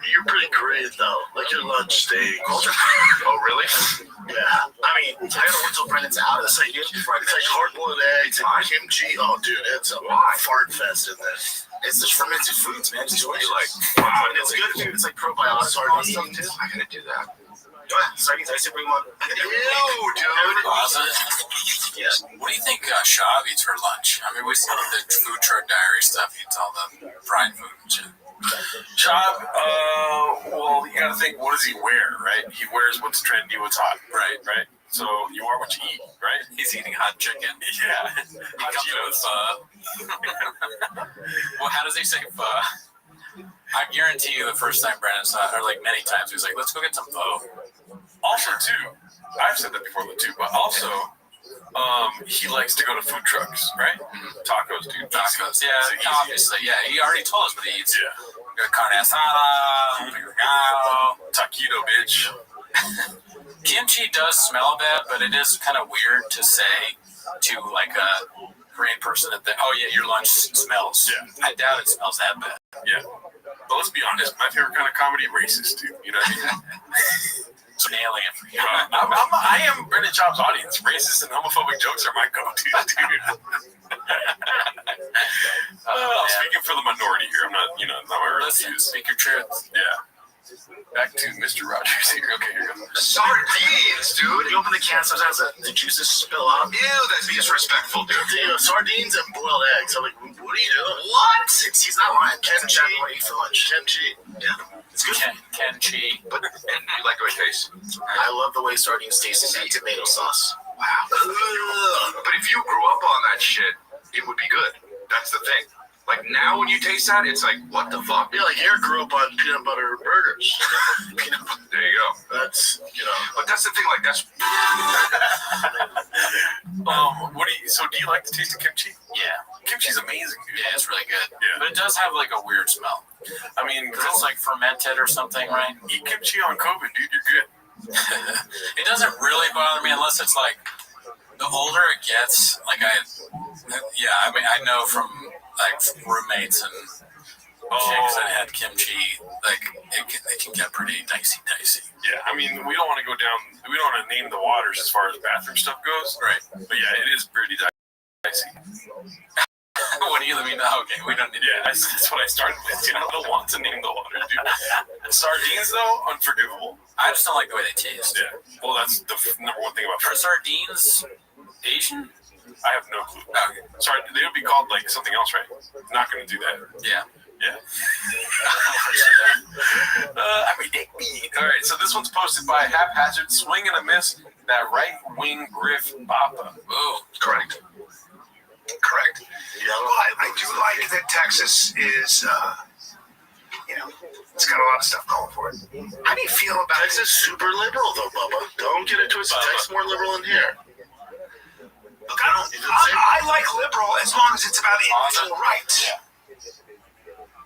You're pretty creative though. Like your lunch steak. Oh, really? Yeah. I mean, I gotta wait till Brendan's out of this. It's like hard-boiled eggs and kimchi. Oh, dude, it's a fart fest in this. It's just fermented foods, man. Just what you like. Wow, and it's good, dude. It's like probiotics and stuff too. I gotta do that. Go ahead, sardines. I said bring one. Ew, dude.
Awesome. Yeah. What do you think Shaw eats for lunch? I mean, we see the food truck diary stuff. He eats all the fried food and shit.
Chop, well, you gotta think, what does he wear, right? He wears what's trendy, what's hot, right? So you are what you eat, right?
He's eating hot chicken.
Yeah.
He comes in with pho. Well, how does he say pho? I guarantee you the first time Brandon saw it, or like many times, he was like, let's go get some pho.
Also, too, I've said that before, too, but also, he likes to go to food trucks, right? Tacos, dude.
Tacos, yeah, obviously, yeah. He already told us what he eats.
Yeah.
Carne asada,
taquito, bitch.
Kimchi does smell bad, but it is kind of weird to say to like a Korean person that your lunch smells. Yeah. I doubt it smells that bad.
Yeah. But let's be honest, my favorite kind of comedy, racist, dude. You know what I mean?
So nailing it for you.
I am Brendan Chop's audience. Racist and homophobic jokes are my go-to, dude. Speaking for the minority here, I'm not, not my real views.
Speak your truth.
Yeah. Back to Mr. Rogers here. Okay, here we go.
Sardines, dude. You open the can, sometimes the juices spill out. Ew, that's disrespectful, dude. Sardines and boiled eggs. I'm like, what are you doing? What? He's not lying. Kimchi. What do you eat for lunch? Kimchi. Yeah. It's good.
Kimchi.
But you like the way it tastes? I love the way sardines taste in that tomato sauce. Wow. But if you grew up on that shit, it would be good. That's the thing. Like now when you taste that, it's like, what the fuck? Yeah, like Eric grew up on peanut butter burgers. There you go. That's, but that's the thing, like that's...
Do you like the taste of kimchi?
Yeah.
Kimchi's amazing, dude.
Yeah, it's really good.
Yeah.
But it does have like a weird smell.
I mean,
it's like fermented or something, right?
Eat kimchi on COVID, dude, you're good.
It doesn't really bother me unless it's like, the older it gets, like I know from like roommates and chicks that had kimchi, like it can get pretty dicey.
Yeah, I mean, we don't want to go down, we don't want to name the waters as far as bathroom stuff goes.
Right.
But yeah, it is pretty dicey.
What do you mean? Okay, we don't need to.
Yeah, that's what I started with. I don't want to name the water, dude. Sardines, though, unforgivable.
I just don't like the way they taste.
Yeah. Well, that's the number one thing about
sardines. Asian?
I have no clue. Okay. Sorry, they would be called like something else, right? Not going to do that.
Yeah.
Yeah. I'm a dick beat. All right, so this one's posted by Haphazard Swing and a Miss, that right wing Griff Papa.
Oh,
Correct. Well, I do like that Texas is, it's got a lot of stuff going for it. How do you feel about
Texas super liberal though, Bubba. Don't get into it. Texas more liberal in here.
Look, I like liberal as long as it's about individual rights.
Yeah.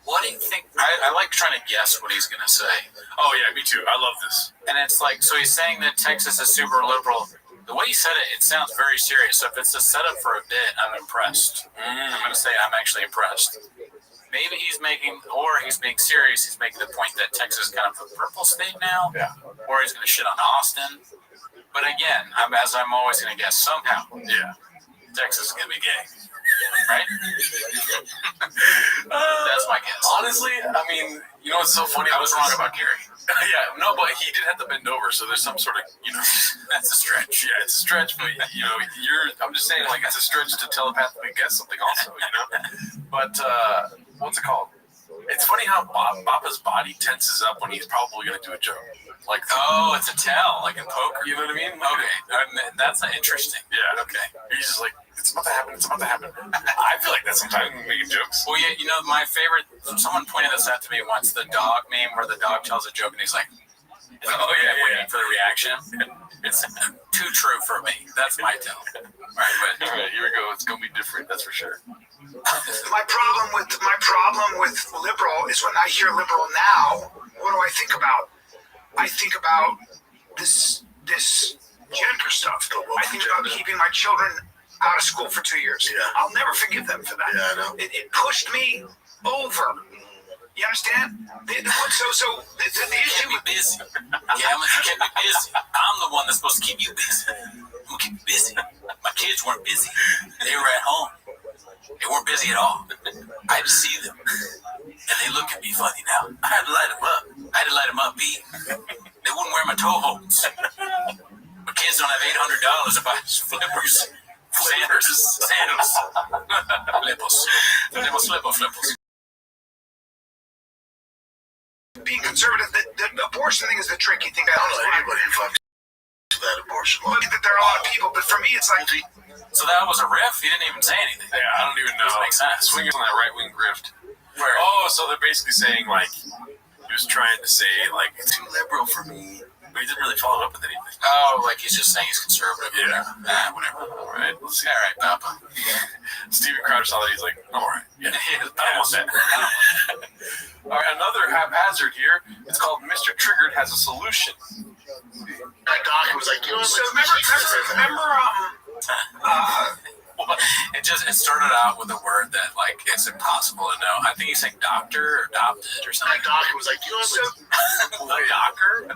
What do you think? I like trying to guess what he's going to say.
Oh, yeah, me too. I love this.
And it's like, so he's saying that Texas is super liberal. The way he said it, it sounds very serious. So if it's a setup for a bit, I'm impressed. I'm going to say I'm actually impressed. Maybe he's making, or he's being serious. He's making the point that Texas is kind of a purple state now.
Yeah.
Or he's going to shit on Austin. But again, I'm always going to guess somehow.
Yeah.
Texas is going to be gay. Right? That's my guess.
Honestly, I mean, you know what's so funny?
I was wrong about Gary.
Yeah, no, but he did have to bend over, so there's some sort of,
That's a stretch.
Yeah, it's a stretch, but, I'm just saying, like, it's a stretch to telepathically guess something also, But, what's it called? It's funny how Papa's body tenses up when he's probably going to do a joke. Like,
it's a tell, like in poker.
You know what I mean?
Okay, that's interesting.
Yeah.
Okay.
He's just like, it's about to happen. I feel like that sometimes when making jokes.
Well, yeah, my favorite, someone pointed this out to me once, the dog meme where the dog tells a joke and he's like, waiting for the reaction. It's too true for me. That's my tell. Right,
all right, here we go. It's going to be different, that's for sure.
My problem with liberal is when I hear liberal now, what do I think about? I think about this gender stuff. I think about keeping my children out of school for 2 years.
Yeah.
I'll never forgive them for that.
Yeah, I know.
It pushed me over. You understand? So the issue
with busy. Yeah, you kept me busy. I'm the one that's supposed to keep you busy. I'm gonna keep you busy. My kids weren't busy. They were at home. They weren't busy at all. I had to see them. And they look at me funny now. I had to light them up, B. They wouldn't wear my toe holds. My kids don't have $800 to buy flippers. Sandals. Flippers.
Being conservative, the abortion thing is the tricky thing.
I don't know anybody who fucks that abortion law.
That there are a lot of people, but for me, it's like.
So that was a riff? He didn't even say anything.
Yeah, I don't even know.
Doesn't make sense.
Swingers on that right wing grift.
Where?
Oh, so they're basically saying, like, he was trying to say, like, it's too liberal for me. But he didn't really follow up with anything.
Oh, like he's just saying he's conservative.
Yeah.
Whatever.
All right, let's see.
All right, Papa.
Steven Crowder saw that. He's like, all right. Yeah, I want that. All right, another haphazard here. It's called Mr. Triggered Has a Solution.
That doc was like,
So remember,
It started out with a word that like it's impossible to know. I think he's saying doctor or adopted or something.
That doc was like,
doctor?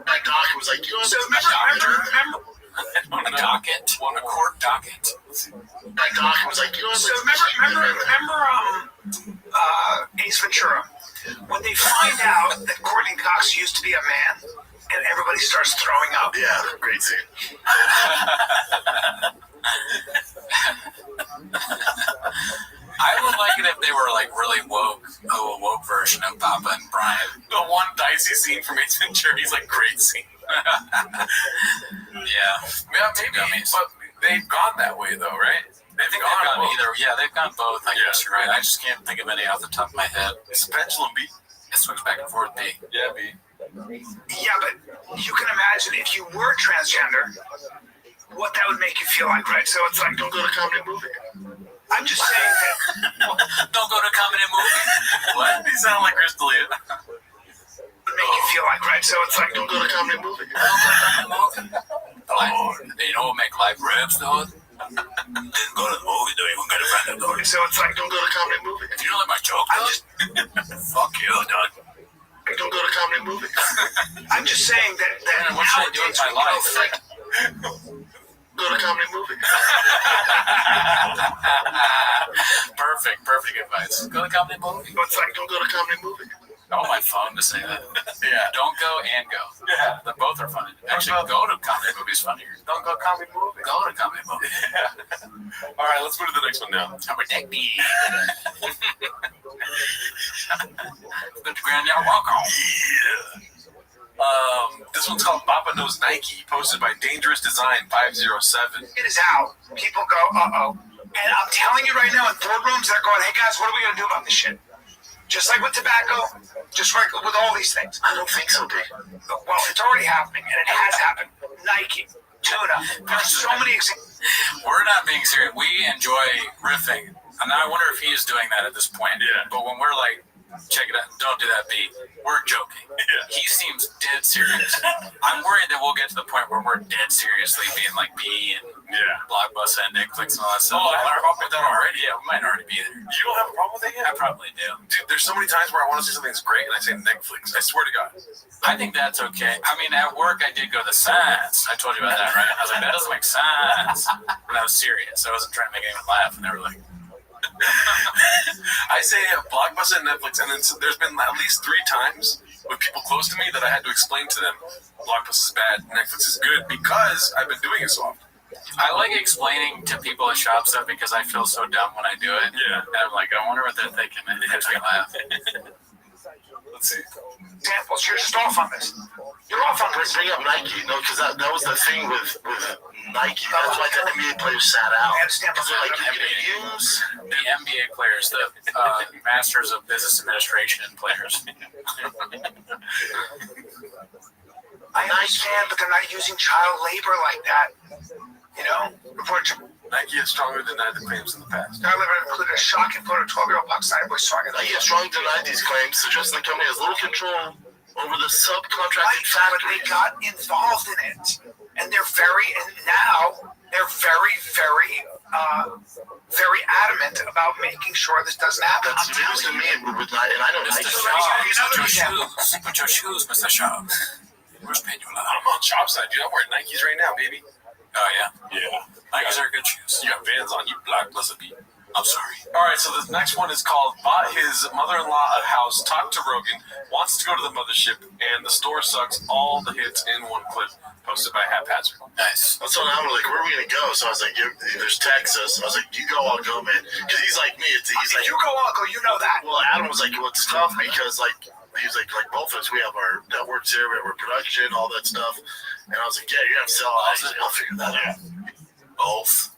That doc was like,
So remember.
A docket, a court docket.
That doc was like,
So remember, Ace Ventura, when they find out that Courtney Cox used to be a man, and everybody starts throwing up.
Yeah, great scene.
I would like it if they were like really woke, a woke version of Papa and Brian.
The one dicey scene from Ace Ventura, he's like, great scene.
Yeah,
maybe, but they've gone that way though, right?
They've gone either. Yeah, they've gone both. I guess you're right. I just can't think of any off the top of my head.
It's a pendulum, B.
It swings back and forth, B.
Yeah, B.
Yeah, but you can imagine if you were transgender, what that would make you feel like, right? So it's like,
don't go to comedy movie.
I'm just saying that.
Don't go to comedy movie.
What? You sound like Chris D'Elia.
Would make you feel like, right? So it's like,
don't go to comedy movie.
You know what make life rips though? Didn't go to the movie, don't even get a friend to go to.
So it's like,
don't go to comedy movie.
Do you know like my joke? Fuck you, dog.
Don't go to comedy movie.
I'm just saying that
what should I do with my life?
Go to comedy movie.
Perfect advice. Go to comedy movie.
It's like, don't go to comedy movie.
I want my phone to say that.
Yeah.
Don't go and go.
Yeah.
They both are funny. Actually, go to comedy movies funnier.
Don't go to comedy movie.
Go to comedy movie.
Yeah. All right, let's move to the next one now.
I'm a deck B. Good grand, y'all welcome.
Yeah. This one's called Papa Knows Nike, posted by Dangerous Design 507.
It is out. People go, uh-oh. And I'm telling you right now, in boardrooms, they're going, hey guys, what are we going to do about this shit? Just like with tobacco, just like with all these things.
I don't think so, dude.
Well, it's already happening, and it has happened. Nike, tuna, there's so many examples.
We're not being serious. We enjoy riffing. And I wonder if he is doing that at this point.
Yeah.
But when we're like, check it out, don't do that, B, we're joking.
Yeah.
He seems dead serious. I'm worried that we'll get to the point where we're dead seriously being like B and Blockbuster and Netflix and all that stuff.
Oh, I have a problem with that already.
Yeah, we might already be there.
You don't have a problem with that yet?
I probably do.
Dude, there's so many times where I want to say something's great and I say Netflix. I swear to God.
I think that's okay. I mean, at work, I did go to science. I told you about that, right? I was like, that doesn't make sense. But I was serious. I wasn't trying to make anyone laugh. And they were like,
I say Blockbuster and Netflix, and then there's been at least 3 times with people close to me that I had to explain to them Blockbuster is bad, Netflix is good, because I've been doing it so often.
I like explaining to people at shop stuff because I feel so dumb when I do it.
Yeah.
And I'm like, I wonder what they're thinking. And it makes me laugh.
Let's see.
Examples, you're just off on this. You're off on this.
Bring up Nike, no, because that was the thing with Nike. That's why the NBA players sat out.
I understand.
Because they're like, you're going to use...
The NBA players, the Masters of Business Administration players.
I understand, but they're not using child labor like that. You know?
Nike is stronger than the claims in the past.
Child labor included a shocking photo of 12-year-old Pakistani boy stronger than
Nike has strongly denied these claims, suggesting the company has little control over the subcontracted
but
factory.
they got involved in it. And they're very adamant about making sure this doesn't happen.
That's news to me, and I know
Mr.
Nike.
Shaw, put your shoes, Mr. Shaw. Where's Penula?
I'm on shop side, dude. I'm wearing Nikes right now, baby.
Oh, yeah?
Yeah.
Nikes are good shoes.
You got Vans on, you Blockbuster beat.
I'm sorry.
All right, so the next one is called Bought His Mother-in-Law a House, Talked to Rogan, Wants to Go to the Mothership, and the Store Sucks, all the hits in one clip, posted by Haphazard.
Nice.
So now I'm like, where are we going to go? So I was like, there's Texas. I was like, you go, I'll go, man. Because he's like me. He's like,
you go, I'll go, you know that.
Well, Adam was like, well, it's tough because, like, he's like both of us, we have our networks here, we have our production, all that stuff. And I was like, yeah, you're going to sell all that. He's like, I'll figure that out.
Both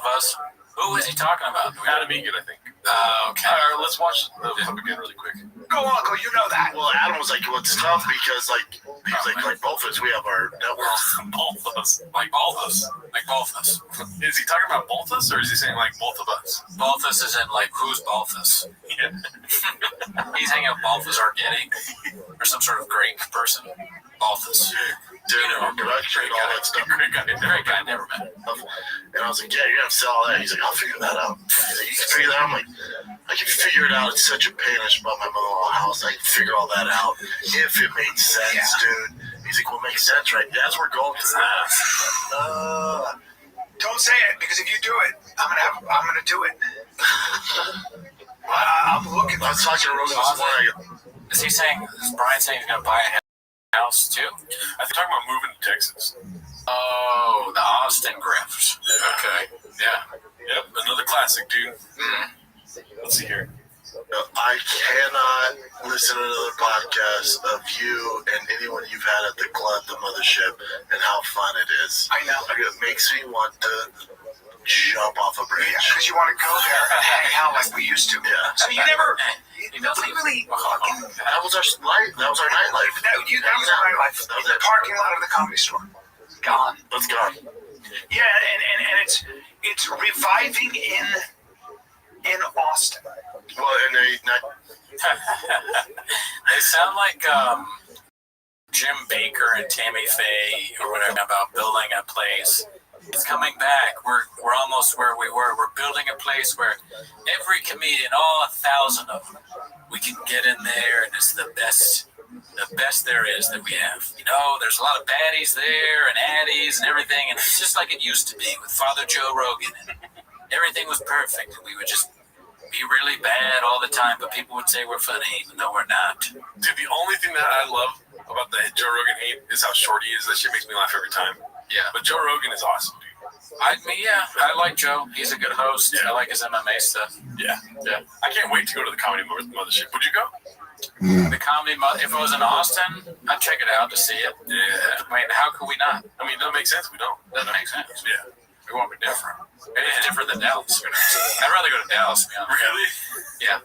of us. Who is he talking about?
Adam Egan, I think.
Okay.
All right, let's watch the clip again really quick.
Go, Uncle, you know that.
Well, Adam was like, well, it's tough because, like, he's like both of us, we have our networks.
Both of us. Like both of us. Like both of us.
Is he talking about both of us, or is he saying, like, both of us?
Both of us is in, like, who's both of us?
Yeah.
He's hanging out both of us are getting. Or some sort of Greek person. Both of us.
Dude, production, all that stuff.
Great guy, never met.
And I was like, yeah, you're going to sell all that. He's like, I'll figure that out. He's like, you can figure that out. I'm like, I can figure it out. It's such a pain. I just bought my mother-in-law house. I can figure all that out if it makes sense, dude. He's like, well, it makes sense, right? As we're going through
Don't say it, because if you do it, I'm gonna do it. I'm looking.
I was talking to Rogan this morning.
Is he saying? Is Brian saying he's gonna buy a house too?
I think talking about moving to Texas.
Oh, the Austin grift. Okay. Yeah.
Yep. Another classic, dude. Mm-hmm. Let's see here.
I cannot listen to another podcast of you and anyone you've had at the club, the mothership, and how fun it is.
I know.
It makes me want to jump off a bridge.
Yeah, because you want to go there and hang out like we used to.
Yeah.
So you never. Nobody really fucking.
That was our life. That was our nightlife.
That was our nightlife. The parking lot of the Comedy Store. Gone.
That's gone.
Yeah, and it's reviving in Austin.
Well, and
they sound like Jim Baker and Tammy Faye or whatever about building a place. It's coming back. We're almost where we were. We're building a place where every comedian, all 1,000 of them, we can get in there, and it's the best there is that we have. You know, there's a lot of baddies there and addies and everything, and it's just like it used to be with Father Joe Rogan. And everything was perfect. We would just be really bad all the time, but people would say we're funny, even though we're not.
Dude, the only thing that I love about the Joe Rogan hate is how short he is. That shit makes me laugh every time.
Yeah.
But Joe Rogan is awesome, dude.
I like Joe. He's a good host. I like his MMA stuff.
Yeah. I can't wait to go to the Comedy Mothership. Would you go?
The Comedy If it was in Austin, I'd check it out to see it. Yeah. I mean, how could we not?
I mean, it doesn't make sense. We don't.
Doesn't make sense.
Yeah.
We won't be different. Maybe it's different than Dallas. I'd rather go to Dallas, to be honest.
Really?
Yeah.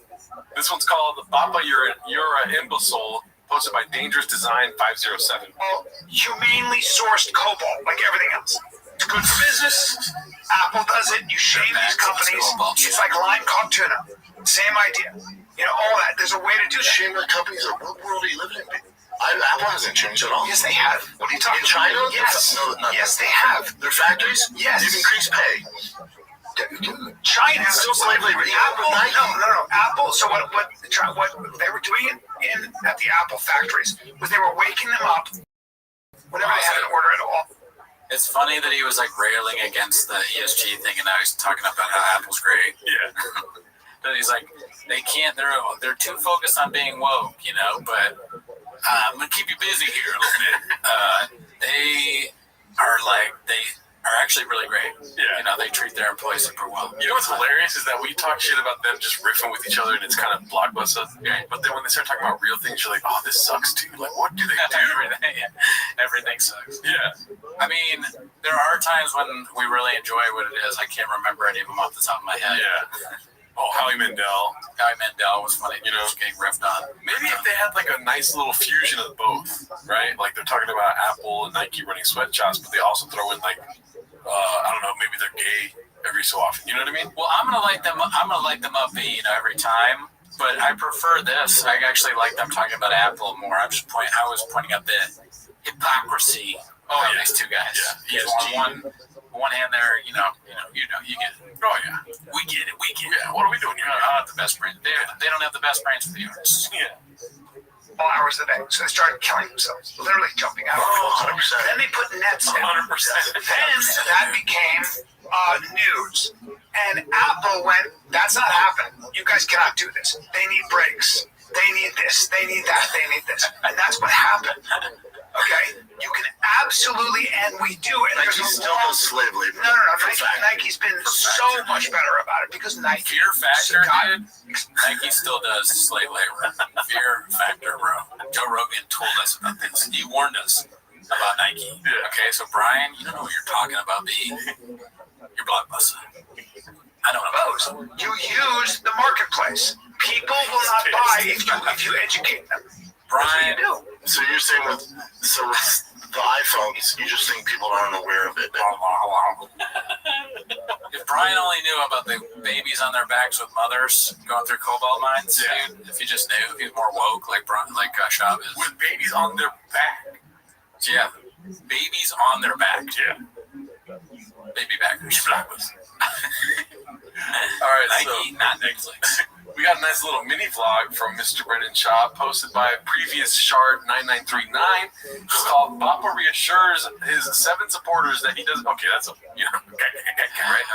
This one's called Papa, You're an Imbecile, posted by Dangerous Design 507.
Well, humanely sourced cobalt, like everything else. It's good for business. Apple does it. You shame these companies. It's like lime caught tuna. Same idea. All that. There's a way to do that.
Shame the companies. What world are you living in? Apple hasn't changed at all.
Yes, they have. What are you talking about?
In China?
Yes.
No,
yes, they have.
Their factories?
Yes.
They've increased pay.
China
still slave labor.
Apple, no. Apple. So what they were doing at the Apple factories was they were waking them up whenever they had an order at all.
It's funny that he was like railing against the ESG thing, and now he's talking about how Apple's great.
Yeah.
That he's like, they can't. They're too focused on being woke, But I'm gonna keep you busy here a little bit. They are actually really great.
Yeah.
They treat their employees super well.
You know what's hilarious is that we talk shit about them just riffing with each other, and it's kind of blockbuster.
Right.
But then when they start talking about real things, you're like, oh, this sucks too. Like, what do they do?
Everything sucks.
Yeah.
I mean, there are times when we really enjoy what it is. I can't remember any of them off the top of my head.
Yeah. Oh, Howie Mandel.
Howie Mandel was funny, just getting riffed on.
Maybe if they had like a nice little fusion of both, right? Like they're talking about Apple and Nike running sweatshops, but they also throw in like, I don't know, maybe they're gay every so often. You know what I mean?
Well, I'm gonna light them up, every time. But I prefer this. I actually like them talking about Apple more. I was pointing out the hypocrisy of these two guys.
Yeah.
ESG. One hand there, you get it.
Oh yeah,
we get it.
Yeah, what are we doing here?
The best brains. They don't have the best brains for the artists.
Yeah.
All hours of the day. So they started killing themselves, literally jumping out.
100%.
Then they put nets in.
100%.
Then that became news. And Apple went, that's not happening. You guys cannot do this. They need breaks. They need this. They need that. They need this. And that's what happened. Okay? You can absolutely, and we do it.
Nike still does slave labor.
No. Nike's been so much better about it because Nike.
Fear Factor, dude. Nike still does slave labor. Fear Factor, bro. Joe Rogan told us about this. He warned us about Nike.
Yeah.
Okay, so Brian, you don't know what you're talking about, B. You're blockbuster. I know what I'm
talking about. You use the marketplace. People will not buy if you educate them.
Brian,
so you're saying with the iPhones, you just think people aren't aware of it.
If Brian only knew about the babies on their backs with mothers going through cobalt mines, dude, if he just knew, if he was more woke like Chavez.
With babies on their back.
Yeah, babies on their back.
Yeah.
Baby backers.
All right,
Nike,
so
not Netflix.
We got a nice little mini vlog from Mr. Brendan Shaw, posted by previous Shard 9939. It's called Papa reassures his 7 supporters that he doesn't. Okay, that's right.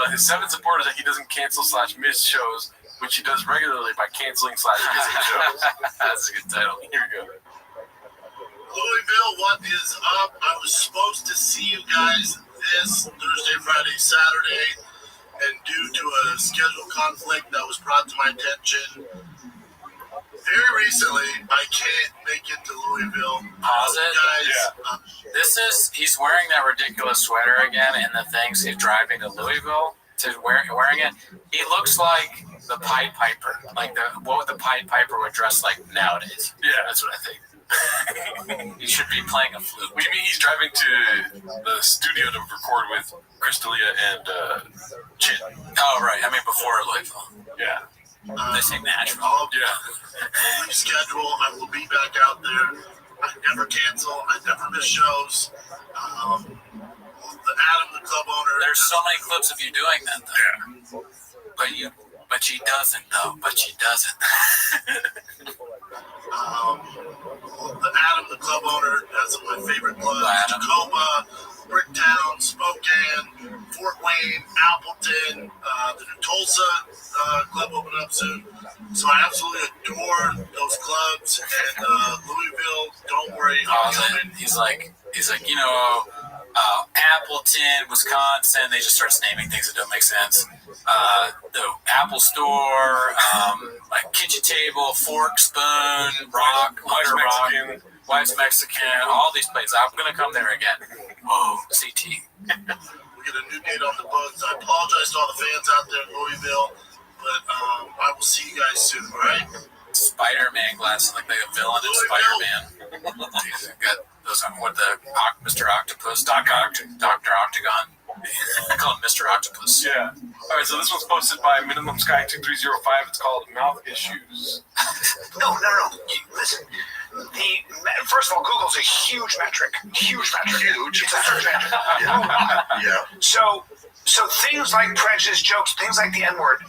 His 7 supporters that he doesn't cancel/miss shows, which he does regularly by canceling/missing shows.
That's a good title.
Here we go.
Louisville, what is up? I was supposed to see you guys this Thursday, Friday, Saturday. And due to a schedule conflict that was brought to my attention very recently, I can't make it to Louisville.
Pause it. He's wearing that ridiculous sweater again in the things he's driving to Louisville. Wearing it. He looks like the Pied Piper. Like what the Pied Piper would dress like nowadays.
Yeah,
that's what I think. He should be playing a flute.
What do you mean he's driving to the studio to record with Chris D'Elia and Chin?
Oh, right. I mean, before Louisville.
Yeah.
They say Nashville.
Yeah.
Reschedule. I will be back out there. I never cancel. I never miss shows. The Adam, the club owner.
There's so many clips of you doing that, though.
Yeah.
But she doesn't, though. But she doesn't.
The Adam, the club owner, has my favorite clubs: Tacoma, Bricktown, Spokane, Fort Wayne, Appleton, the new Tulsa club opening up soon. So I absolutely adore those clubs. And Louisville, don't worry, I'm coming.
He's like, Appleton, Wisconsin. They just starts naming things that don't make sense. The Apple Store, like kitchen table, fork, spoon, rock, under rock, Wife's Mexican, all these places. I'm gonna come there again. Whoa, CT.
We get a new date on the books. I apologize to all the fans out there in Louisville, but I will see you guys soon, all right?
Spider-Man glasses, like the villain in Spider-Man. Got those on with the Mr. Octopus, Dr. Octagon. I call him Mr. Octopus.
Yeah. All right, so this one's posted by Minimum Sky 2305. It's called Mouth Issues.
No. Listen. First of all, Google's a huge metric. Huge. It's a search engine.
Yeah.
So things like prejudice jokes, things like the N-word,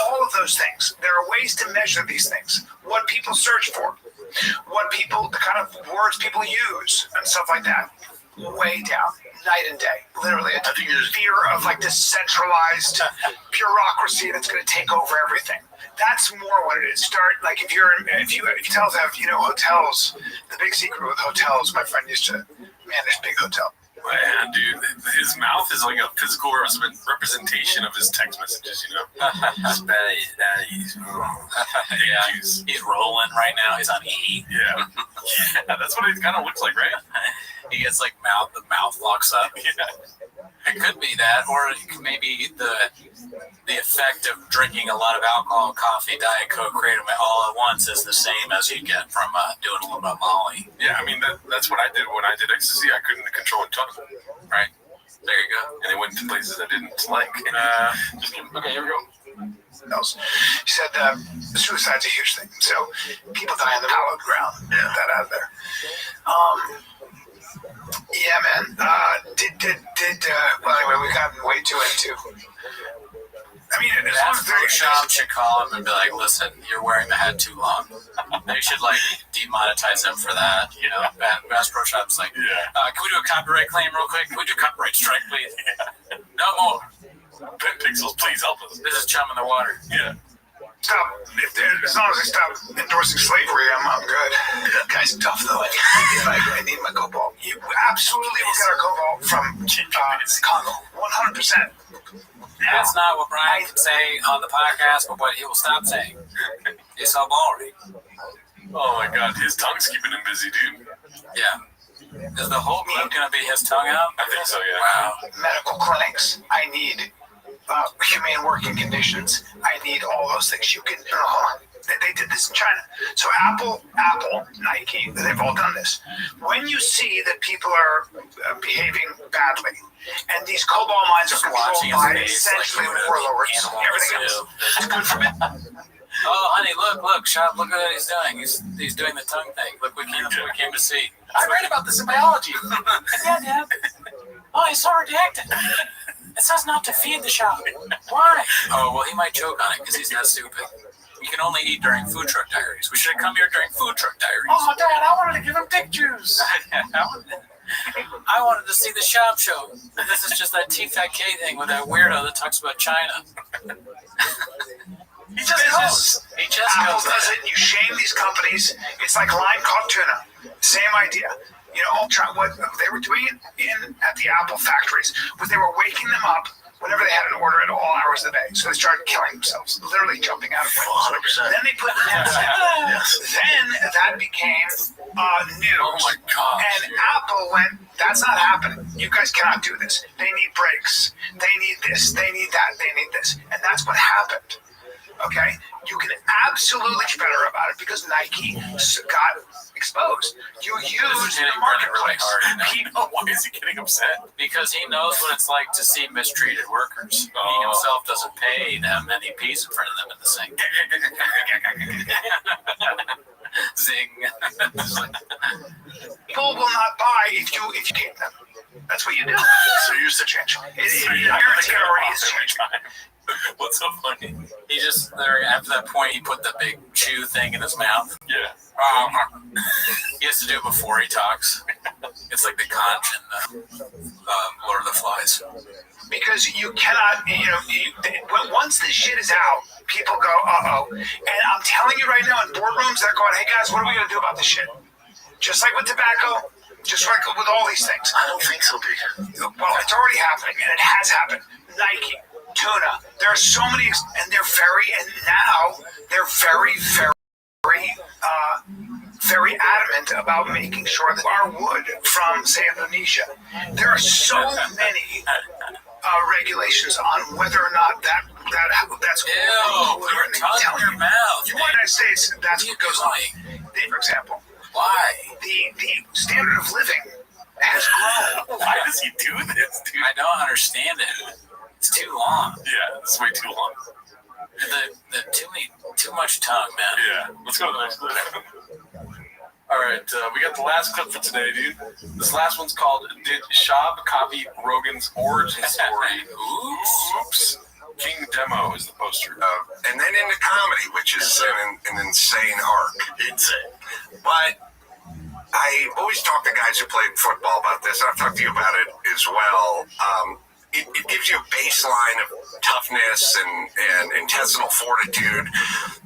all of those things. There are ways to measure these things. What people search for, the kind of words people use, and stuff like that. Way down, night and day. Literally, I think there's fear of like this centralized bureaucracy that's going to take over everything. That's more what it is. Start like if you tell them, hotels. The big secret with hotels, my friend used to manage big hotel.
Man, dude, his mouth is like a physical representation of his text messages,
Yeah, he's rolling right now. He's on E.
Yeah, that's what it kind of looks like, right?
He gets like the mouth locks up. Yeah. It could be that, or maybe the effect of drinking a lot of alcohol, coffee, Diet Coke, Kratom all at once is the same as you get from doing a little bit of Molly.
Yeah, I mean that's what I did when I did ecstasy. I couldn't control a tongue.
Right. There you go.
And it went to places I didn't like. Just kidding. Okay, here we go.
Else. He said suicide's a huge thing. So people die on the hallowed ground. Yeah, that out of there. Yeah, man. Well, anyway, we got way too into. I mean, as long as
the shop should call him and be like, "Listen, you're wearing the hat too long." They should like demonetize him for that. Bass Pro Shop's like, "Can we do a copyright claim real quick? Can we do a copyright strike, please?" No more.
Pixels, please help us.
This is chum in the water.
Yeah.
Stop. As long as they stop endorsing slavery, I'm good. That guy's tough, though. I need my cobalt. You absolutely will get our cobalt from Congo. 100%.
That's not what Brian can say on the podcast, but what he will stop saying. It's so boring.
Oh my God, his tongue's keeping him busy, dude.
Yeah. Is the whole clip going to be his tongue out?
I think so, yeah.
Wow. Medical clinics. I need humane working conditions. I need all those things. You can. They did this in China. So Apple, Nike, they've all done this. When you see that people are behaving badly, and these cobalt mines are controlled by essentially warlords, everything else, it's good for me.
Oh, honey, look, Shop, look at what he's doing. He's doing the tongue thing. Look, we came to see.
I read about this in biology.
Yeah, Dad. Oh, he's so redacted. It says not to feed the shop. Why? Oh, well, he might choke on it because he's not stupid. You can only eat during food truck diaries. We should have come here during food truck diaries.
Oh, Dad, I wanted to give him dick juice.
I wanted to see the shop show. This is just that T-Fat-K thing with that weirdo that talks about China.
He just goes. Apple does it. You shame these companies. It's like line caught tuna. Same idea. What they were doing at the Apple factories was they were waking them up whenever they had an order at all hours of the day. So they started killing themselves, literally jumping out of windows. 100%. Then they put the nets down. Then that became new.
Oh my God.
And Apple went, that's not happening. You guys cannot do this. They need brakes. They need this. They need that. They need this. And that's what happened. Okay? You can absolutely be better about it because Nike got exposed. You use the marketplace.
Why is he getting upset?
Because he knows what it's like to see mistreated workers. He himself doesn't pay them, and he pees in front of them in the sink. Zing.
People will not buy if you keep them. That's what you do. So you're the change. I guarantee it already is changing.
What's so funny?
He just after that point he put the big chew thing in his mouth.
Yeah.
He has to do it before he talks. It's like the conch in Lord of the Flies.
Because you cannot, once this shit is out, people go, uh-oh. And I'm telling you right now, in boardrooms, they're going, hey guys, what are we going to do about this shit? Just like with tobacco, Just like with all these things.
I don't think so, D.
Well, it's already happening, and it has happened. Nike, Tuna, there are so many, and they're very adamant about making sure that our wood from, say, Indonesia. There are so many regulations on whether or not that's
Ew, put your tongue in your mouth.
In the United States, that's what goes on. For example,
why?
The standard of living has grown.
Why does he do this, dude?
I don't understand it. It's too long.
Yeah, it's way too long.
Too much tongue, man.
Yeah, let's go to the next clip. All right, we got the last clip for today, dude. This last one's called "Did Shab Copy Rogan's Origin Story?" Oops. King Demo is the poster.
And then into comedy, which is an insane arc. Insane. But I always talk to guys who played football about this, and I've talked to you about it as well. It gives you a baseline of toughness and intestinal fortitude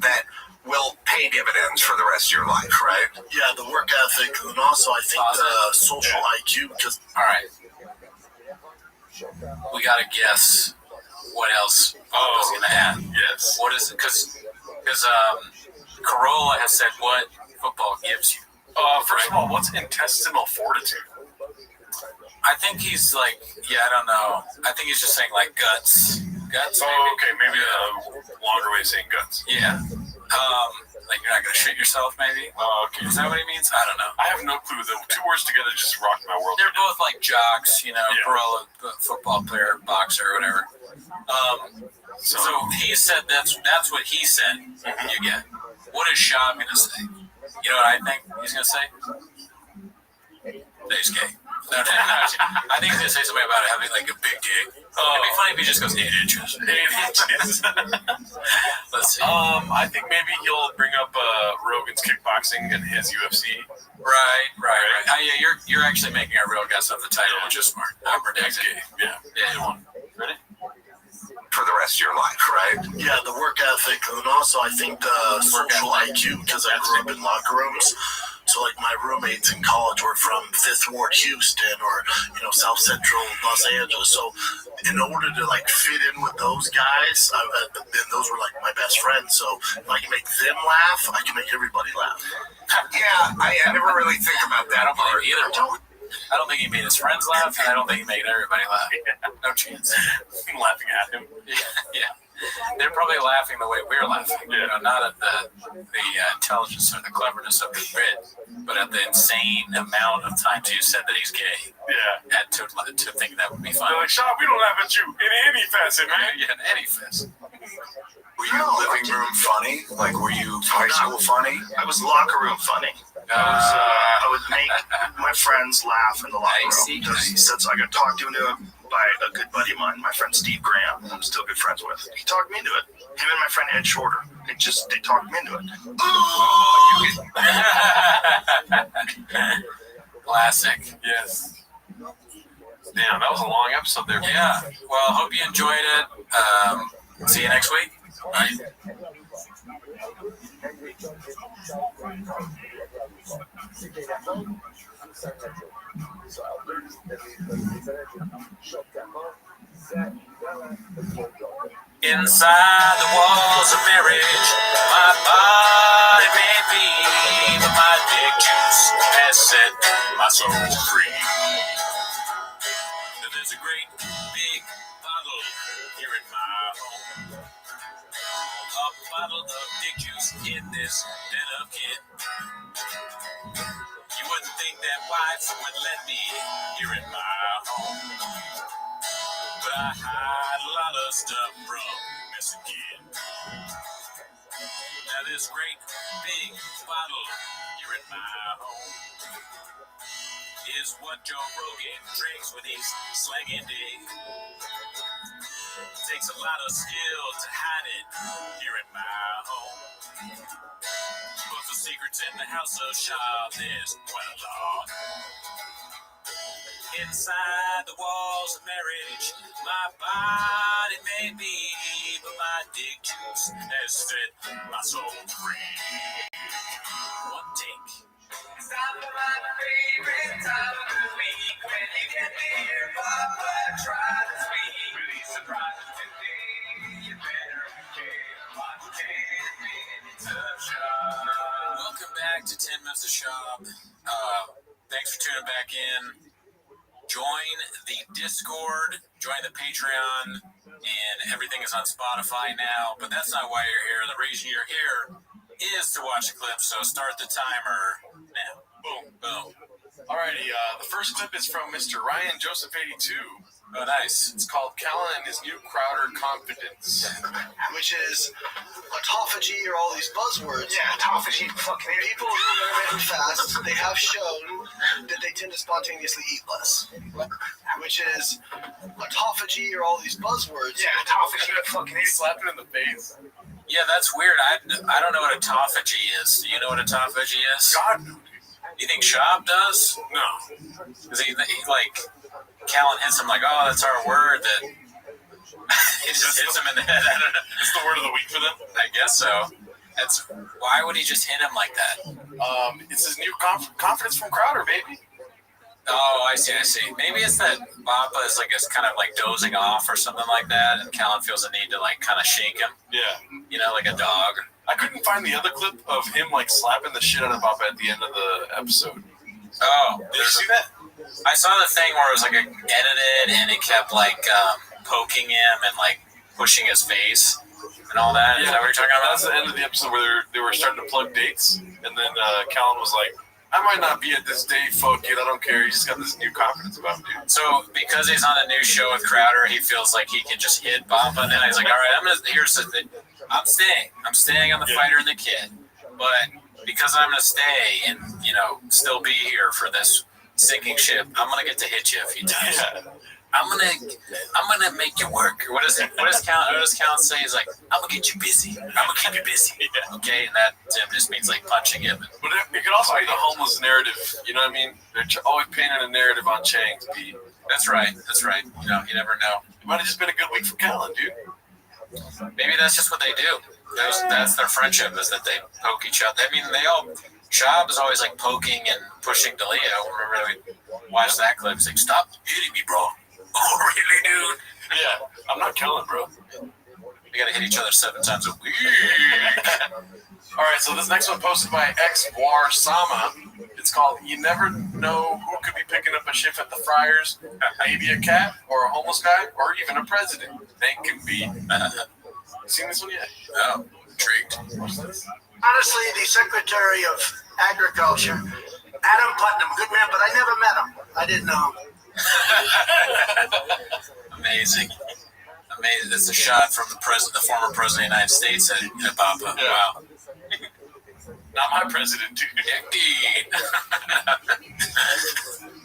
that will pay dividends for the rest of your life, right?
Yeah, the work ethic, and also I think the social IQ. Because
all right, we gotta guess what else I was gonna add.
Yes.
What is it? Because Corolla has said what football gives you.
First of all, what's intestinal fortitude?
I think he's like, I don't know. I think he's just saying like guts. Guts.
Maybe a longer way of saying guts.
Yeah. Like you're not gonna shit yourself, maybe.
Okay.
Is that what he means? I don't know.
I have no clue. The two words together just rocked my world.
They're both like jocks, Corolla, football player, boxer, or whatever. So he said that's what he said.
Mm-hmm.
You get. What is Shab gonna say? You know what I think he's gonna say? That he's gay. No, I think he's gonna say something about having like a big dick. It'd be funny if he just goes 8 inches.
8 inches.
Let's see.
I think maybe he'll bring up Rogan's kickboxing and his UFC.
Right. You're actually making a real guess of the title, which is smart. I'm predicting.
Yeah.
Good one.
Ready?
For the rest of your life, right?
Yeah, the work ethic, and also I think the social IQ, because I grew up in locker rooms. So, like, my roommates in college were from 5th Ward, Houston, or, South Central Los Angeles. So, in order to, like, fit in with those guys, then those were, like, my best friends. So, if I can make them laugh, I can make everybody laugh.
Yeah, I never really think about that part.
I don't think he made his friends laugh, and I don't think he made everybody laugh. No chance.
I'm laughing at him.
Yeah. They're probably laughing the way we're laughing. Not at the intelligence or the cleverness of the bit, but at the insane amount of times you said that he's gay.
Yeah.
And to think that would be fun.
They're like, Shab, we don't laugh at you in any facet, man.
Yeah, in any facet.
Were you living room funny? Like, were you high school funny?
I was locker room funny. I would make my friends laugh in the locker room. Since I got talked into by a good buddy of mine, my friend Steve Graham, who I'm still good friends with. He talked me into it. Him and my friend Ed Shorter. They talked me into it.
Classic.
Yes. Damn, that was a long episode there.
Yeah. Well, hope you enjoyed it. See you next week. Bye. Inside the walls of marriage, my body may be, but my dick juice has set my soul free. There's a great big bottle here in my home, a bottle of dick juice in this den of kin. You wouldn't think that wife would let me here in my home, but I hide a lot of stuff from Miss Again. Now this great big bottle here in my home is what Joe Rogan drinks when he's slanging dick. Takes a lot of skill to hide it here in my home, but the secrets in the house of Shab, there's quite a lot. Inside the walls of marriage, my body may be, but my dick juice has set my soul free. One take.
It's time for my favorite time of the week. When you get to hear Papa try to speak. Really surprising today. You better watch 10 Minutes of Shop. Welcome back to 10 Minutes of Shop. Thanks for tuning back in. Join the Discord, join the Patreon, and everything is on Spotify now. But that's not why you're here. The reason you're here is to watch the clip. So start the timer now.
Boom.
Boom.
Alrighty, the first clip is from Mr. Ryan Joseph 82.
Oh, nice.
It's called Callan and His New Crowder Confidence.
Which is autophagy or all these buzzwords.
Yeah, autophagy, fucking idiot.
People who are intermittent fast, they have shown that they tend to spontaneously eat less. Which is autophagy or all these buzzwords.
Yeah, autophagy, fucking idiot.
Slap it in the face.
Yeah, that's weird. I don't know what autophagy is. Do you know what autophagy is?
God, no.
You think Shop does?
No.
Because he like, Callan hits him like, oh, that's our word that he just hits him in the head. I don't know.
It's the word of the week for them?
I guess so. Why would he just hit him like that?
It's his new confidence from Crowder, baby.
Oh, I see. Maybe it's that Papa is kind of like dozing off or something like that, and Callan feels the need to like kind of shake him.
Yeah.
You know, like a dog.
I couldn't find the other clip of him like slapping the shit out of Papa at the end of the episode.
Oh,
did you see that?
I saw the thing where it was like edited and it kept like poking him and like pushing his face and all that. Is that what you're talking about?
That's the end of the episode where they were starting to plug dates, and then Callan was like, I might not be at this date, fuck it, I don't care. He's just got this new confidence about him, dude.
So because he's on a new show with Crowder, he feels like he can just hit Papa, and then he's like, all right, here's the thing. I'm staying on the fighter and the kid, but because I'm gonna stay and still be here for this sinking ship, I'm gonna get to hit you a few times.
Yeah.
I'm gonna make you work. What does Callan say? He's like, I'm gonna get you busy. I'm gonna keep you busy.
Yeah.
Okay, and that just means like punching him.
But it could also be the homeless narrative. You know what I mean? They're always painting a narrative on Chang's beat.
That's right. You never know.
It might have just been a good week for Callan, dude.
Maybe that's just what they do. That's their friendship, is that they poke each other. I mean, Shab is always like poking and pushing DeLeo. Remember we watched that clip. He's like, stop hitting me, bro. Oh, really, dude?
Yeah, I'm not killing, bro.
We gotta hit each other 7 times a week.
All right, so this next one posted by X-War Sama. It's called "You Never Know Who Could Be Picking Up a Shift at the Friars." Maybe a cat, or a homeless guy, or even a president. They can be. Seen this one yet?
No, intrigued.
Honestly, the Secretary of Agriculture, Adam Putnam, good man, but I never met him. I didn't know him.
Amazing. It's a shot from the former president of the United States at Papa.
Yeah.
Wow.
Not my president, dude.
Indeed.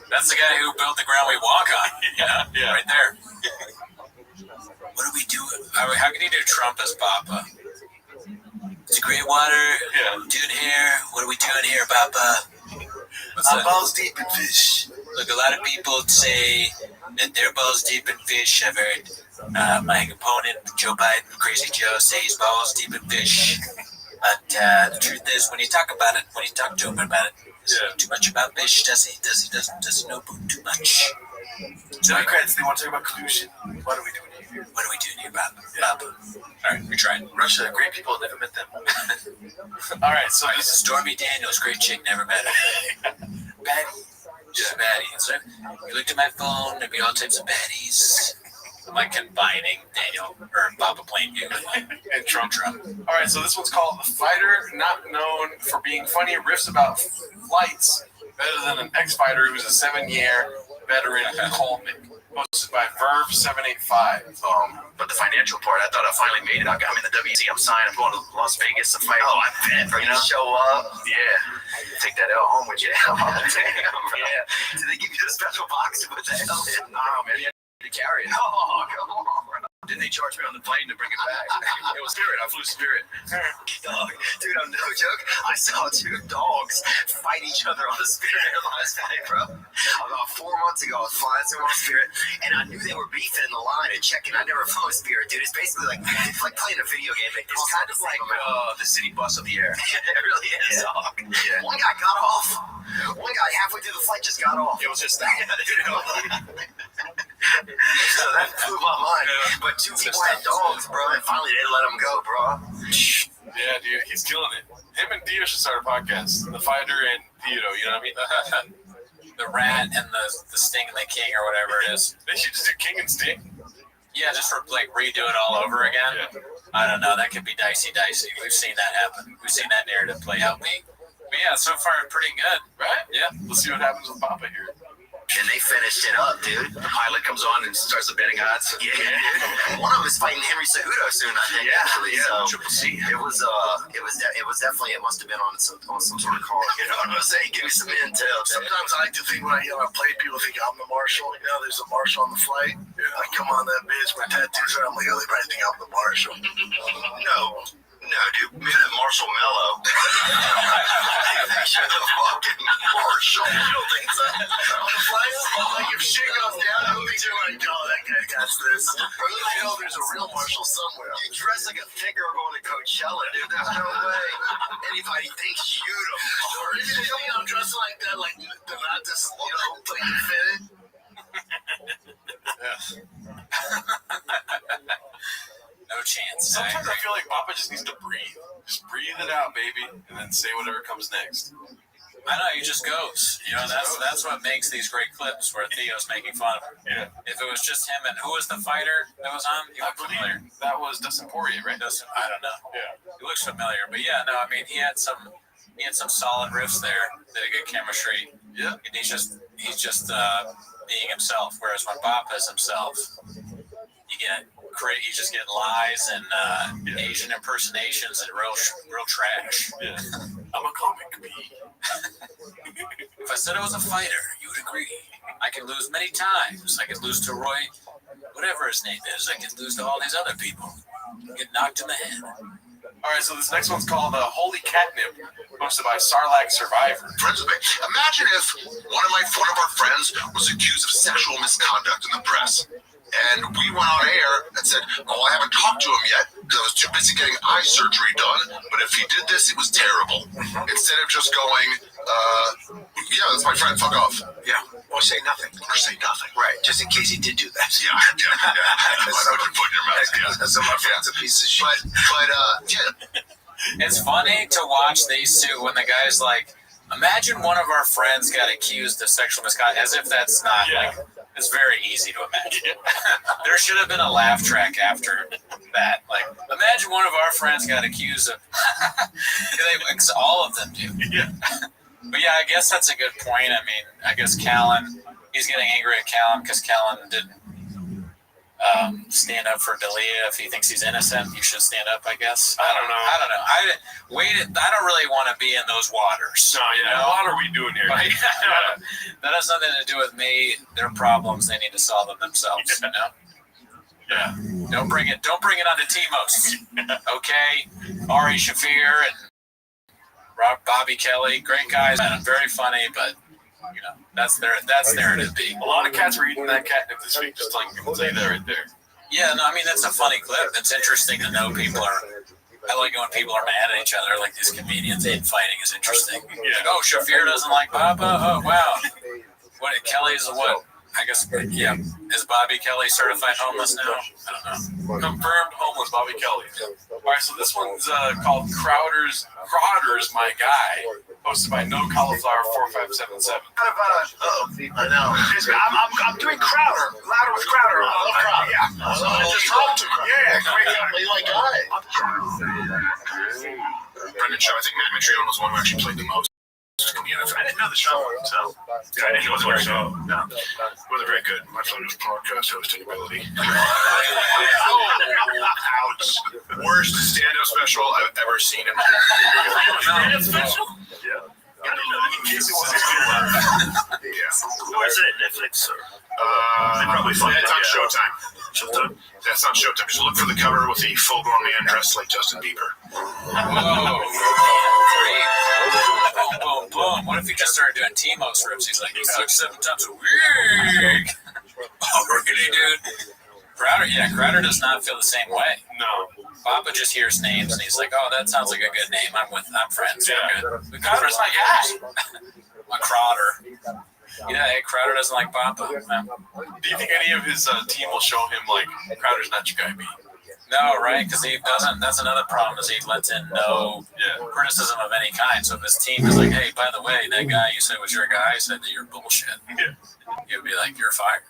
That's the guy who built the ground we walk on.
Yeah.
Right there. What do we do? How can you do Trump as Papa? It's a great water.
Yeah.
Doing here. What are we doing here, Papa?
I'm balls deep in fish.
Look, a lot of people say that they're balls deep in fish. I've heard my opponent, Joe Biden, Crazy Joe, say he's balls deep in fish. But the truth is, when you talk to him about it, too much about fish, does he know too much?
Democrats, they want to talk about collusion. What are we doing here?
What are we doing here, Papa? All right, we tried.
Russia, great people, never met them. All right, so this is
Stormy Daniels, great chick, never met her. Baddie. She's a baddie. So you looked at my phone, there'd be all types of baddies. I'm like combining Daniel or Papa playing you
and Trump. All right, so this one's called "The Fighter Not Known for Being Funny Riffs About Flights Better Than an Ex-Fighter Who's a 7-year veteran Coleman." Posted by Verve785.
But the financial part, I thought I finally made it. I'm in the WC. I'm signed. I'm going to Las Vegas to fight. Oh, I bet. Show up. Yeah. Take that L home with you. Oh, damn. Yeah. Did they give you the special box with the L in? Oh, man. You had to carry it. Oh, come on. Didn't they charge me on the plane to bring it back? It was Spirit. I flew Spirit. Dog, dude, I'm no joke. I saw 2 dogs fight each other on the Spirit Airlines flight, bro. About 4 months ago, I was flying somewhere on Spirit, and I knew they were beefing in the line and checking. I never flown Spirit, dude. It's basically like playing a video game. It's kind of like the city bus of the air. It really is, dog. Yeah. One guy got off. One guy halfway through the flight just got off. It was just that. So that blew my mind. Yeah. But 2 people had dogs, bro, and finally they let him go, bro.
Yeah, dude, he's killing it. Him and Dio should start a podcast. The Fighter and Dio, you know what I mean?
The Rat and the Sting and the King or whatever it is.
They should just do King and Sting.
Yeah, just for like redo it all over again. Yeah. I don't know. That could be dicey. We've seen that happen. We've seen that narrative play out. But yeah, so far pretty good,
right? Yeah. We'll see what happens with Papa here.
And they finished it up, dude. The pilot comes on and starts the betting odds. Yeah, dude. One of them is fighting Henry Cejudo soon, I think. Yeah, actually. So Triple C. It was definitely. It must have been on some sort of call. You know what I'm saying? Give me some intel.
Sometimes I like to think when I yell at play, people think I'm the marshal. You know, there's a marshal on the flight. Yeah. I come on that bitch, my tattoos are. I'm like, oh, they probably think I'm the marshal.
No, dude, me and Marshall Mello. You're the fucking Marshall. You don't think so? On the flight? Like, if shit goes down, I don't think you're like, oh, that guy got this. I know there's a real Marshall somewhere. You dress like a figure going to Coachella, dude. There's no way anybody thinks you the Marshall. Or even if I'm dressing like that, like, not just, you know, like you fit it.
No chance.
Sometimes I feel like Papa just needs to breathe. Just breathe it out, baby, and then say whatever comes next.
I know, he just goes. You know, that's what makes these great clips where Theo's making fun of him.
Yeah.
If it was just him and who was the fighter that was on? He looked familiar.
That was Dustin Poirier, right?
I don't know.
Yeah.
He looks familiar. But yeah, no, I mean he had some solid riffs there. Did a good chemistry.
Yeah.
And he's just being himself. Whereas when Papa's himself, you just get lies and Asian impersonations and real trash.
Yeah. I'm a comic bee.
If I said I was a fighter, you would agree. I can lose many times. I can lose to Roy, whatever his name is. I can lose to all these other people. Get knocked in the head.
All right, so this next one's called Holy Catnip, hosted by Sarlacc Survivor.
Friends with me. Imagine if one of our friends was accused of sexual misconduct in the press. And we went on air and said, oh, I haven't talked to him yet because I was too busy getting eye surgery done. But if he did this, it was terrible. Instead of just going, yeah, that's my friend, fuck off.
Yeah, or say nothing. Right, just in case he did do that.
Yeah. That's what you put in your mouth. Yeah.
So my friend's a piece of shit.
But yeah.
It's funny to watch these two when the guy's like, imagine one of our friends got accused of sexual misconduct, as if that's not like... It's very easy to imagine. There should have been a laugh track after that. Like, imagine one of our friends got accused of... all of them do.
Yeah.
But yeah, I guess that's a good point. I mean, I guess Callan, he's getting angry at Callan because Callan didn't stand up for D'Elia. If he thinks he's innocent, you should stand up, I guess.
I don't know.
I don't really want to be in those waters.
No, yeah. What are we doing here?
But, that has nothing to do with me. Their problems, they need to solve them themselves. You know?
Yeah.
Don't bring it onto Timos. Okay? Ari Shafir and Bobby Kelly, great guys. Very funny, but you know, that's narrative B.
A lot of cats were eating that catnip this week, just telling people to say that right there.
Yeah, no, I mean, that's a funny clip. It's interesting to know people are... I like it when people are mad at each other, like these comedians. Infighting is interesting.
Yeah.
Like, oh, Shafir doesn't like Papa? Oh, wow. What, Kelly's what? I guess, yeah. Is Bobby Kelly certified homeless now? I don't know.
Confirmed homeless Bobby Kelly. All right, so this one's called Crowder's My Guy, hosted by No Cauliflower 4577.
I know. I'm doing Crowder. Louder with Crowder. I love Crowder. Yeah. Just talk to Crowder. Yeah, great guy. My guy.
Brendan Shaw, I think Matt Mitrione was the one who actually played the most. I didn't know the show, so yeah, I didn't know the show. No, it wasn't very good. My son was podcast hosting ability. Ouch! Worst stand-up special I've ever seen in my life. Stand-up special? Yeah. In case it wasn't yeah. Where's it? Netflix or? Probably fun. It's on Showtime. Showtime.
That's not Showtime. Just look for the cover with a full-grown man dressed like Justin Bieber.
Whoa. Boom, boom, boom. What if he just started doing T-Mos rips? He's like, he sucks 7 times a week. Oh, really, dude? Crowder does not feel the same way.
No.
Papa just hears names and he's like, oh, that sounds like a good name. I'm friends.
Yeah.
But Crowder's my guy. My Crowder. Yeah, hey, Crowder doesn't like Papa. Man.
Do you think any of his team will show him, like, Crowder's not your guy, B?
No, right? Because he doesn't. That's another problem, is he lets in no criticism of any kind. So if his team is like, hey, by the way, that guy you said was your guy said that you're bullshit.
Yeah.
He'd be like, you're fired.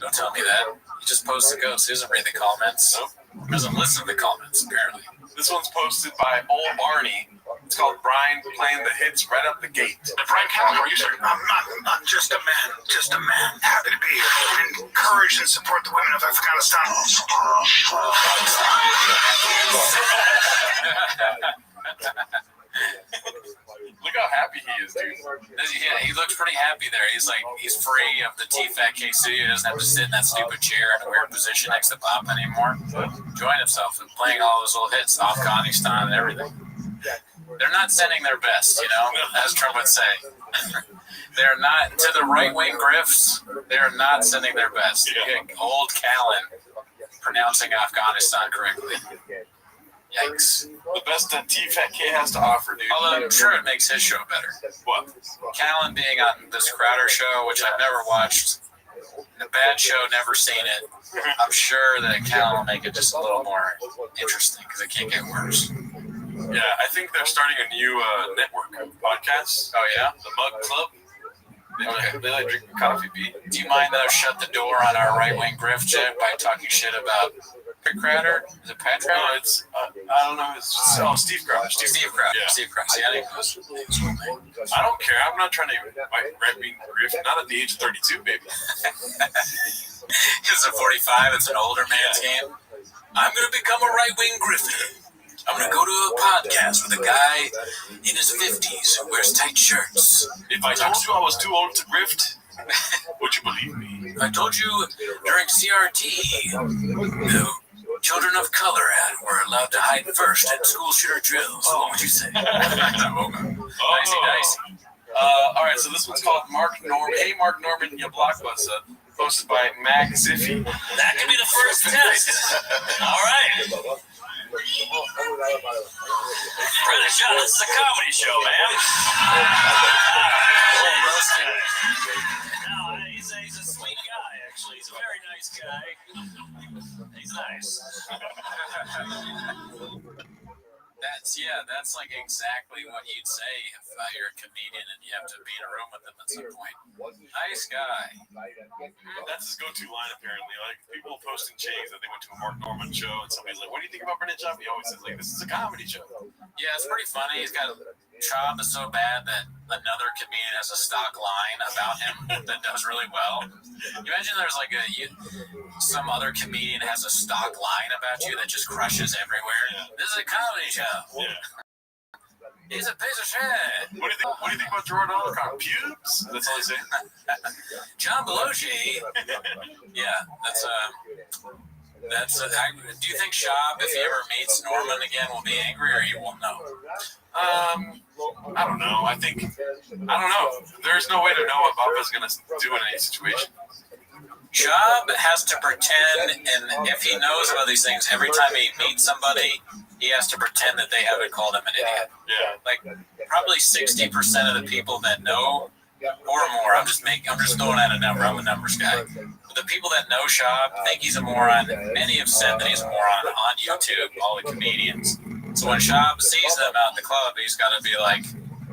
Don't tell me that. He just posts the ghost. He doesn't read the comments. He doesn't listen to the comments, apparently.
This one's posted by Old Barney. It's called Brian playing the hits right up the gate.
Brian Callagher, you said, I'm just a man, happy to be here, and encourage and support the women of Afghanistan.
Look how happy he is, dude.
Yeah, he looks pretty happy there. He's like, he's free of the T-Fat KC. He doesn't have to sit in that stupid chair in a weird position next to Pop anymore. Enjoying himself and playing all those little hits, Afghanistan and everything. They're not sending their best, as Trump would say. They're not, to the right-wing grifts, they're not sending their best. Old Callan pronouncing Afghanistan correctly. Yikes.
The best that T-Fat-K has to offer, dude.
Although I'm sure it makes his show better.
What?
Callan being on this Crowder show, which I've never watched. The bad show, never seen it. I'm sure that Callan will make it just a little more interesting because it can't get worse.
Yeah, I think they're starting a new network of podcasts.
Oh, yeah?
The Mug Club. They like drinking coffee, Pete.
Do you mind that I shut the door on our right-wing grift shit by talking shit about Crowder? Is it Pat Crowder?
No, it's, I don't know. It's Steve Crowder.
Steve Crowder.
Yeah.
Steve Crowder. See,
I don't care. I'm not trying to right-wing grift. Not at the age of 32, baby.
It's a 45. It's an older man's game. I'm going to become a right-wing grifter. I'm going to go to a podcast with a guy in his 50s who wears tight shirts.
If I told you I was too old to grift, would you believe me?
If I told you during CRT, the children of color were allowed to hide first at school shooter drills, what would you say? Dicey.
All right, so this one's called Mark Norman. Hey, Mark Norman, you blockbuster. Posted by Mag Ziffy.
That could be the first test. All right. Brother John, this is a comedy show, man. No, he's a sweet guy, actually. He's a very nice guy. He's nice. That's like exactly what you'd say if you're a comedian and you have to be in a room with him at some point. Nice guy.
That's his go-to line, apparently. Like, people posting chains that they went to a Mark Norman show, and somebody's like, what do you think about Brendan Schaub? He always says, like, this is a comedy show.
Yeah, it's pretty funny. He's got Schaub is so bad that another comedian has a stock line about him that does really well. You imagine there's like some other comedian has a stock line about you that just crushes everywhere. Yeah. This is a comedy show. Yeah. He's a piece of shit.
What do you think about Gerard Alcott? Pubes? That's all he's saying.
John Belushi. Yeah, do you think Schaub, if he ever meets Norman again, will be angry, or he won't know?
I don't know. I don't know. There's no way to know what Papa's going to do in any situation.
Schaub has to pretend, and if he knows about these things, every time he meets somebody, he has to pretend that they haven't called him an idiot.
Yeah.
Like, probably 60% of the people that know, or more, I'm just throwing out a number, I'm a numbers guy. But the people that know Schaub think he's a moron. Many have said that he's a moron on YouTube, all the comedians. So when Schaub sees them out in the club, he's got to be like,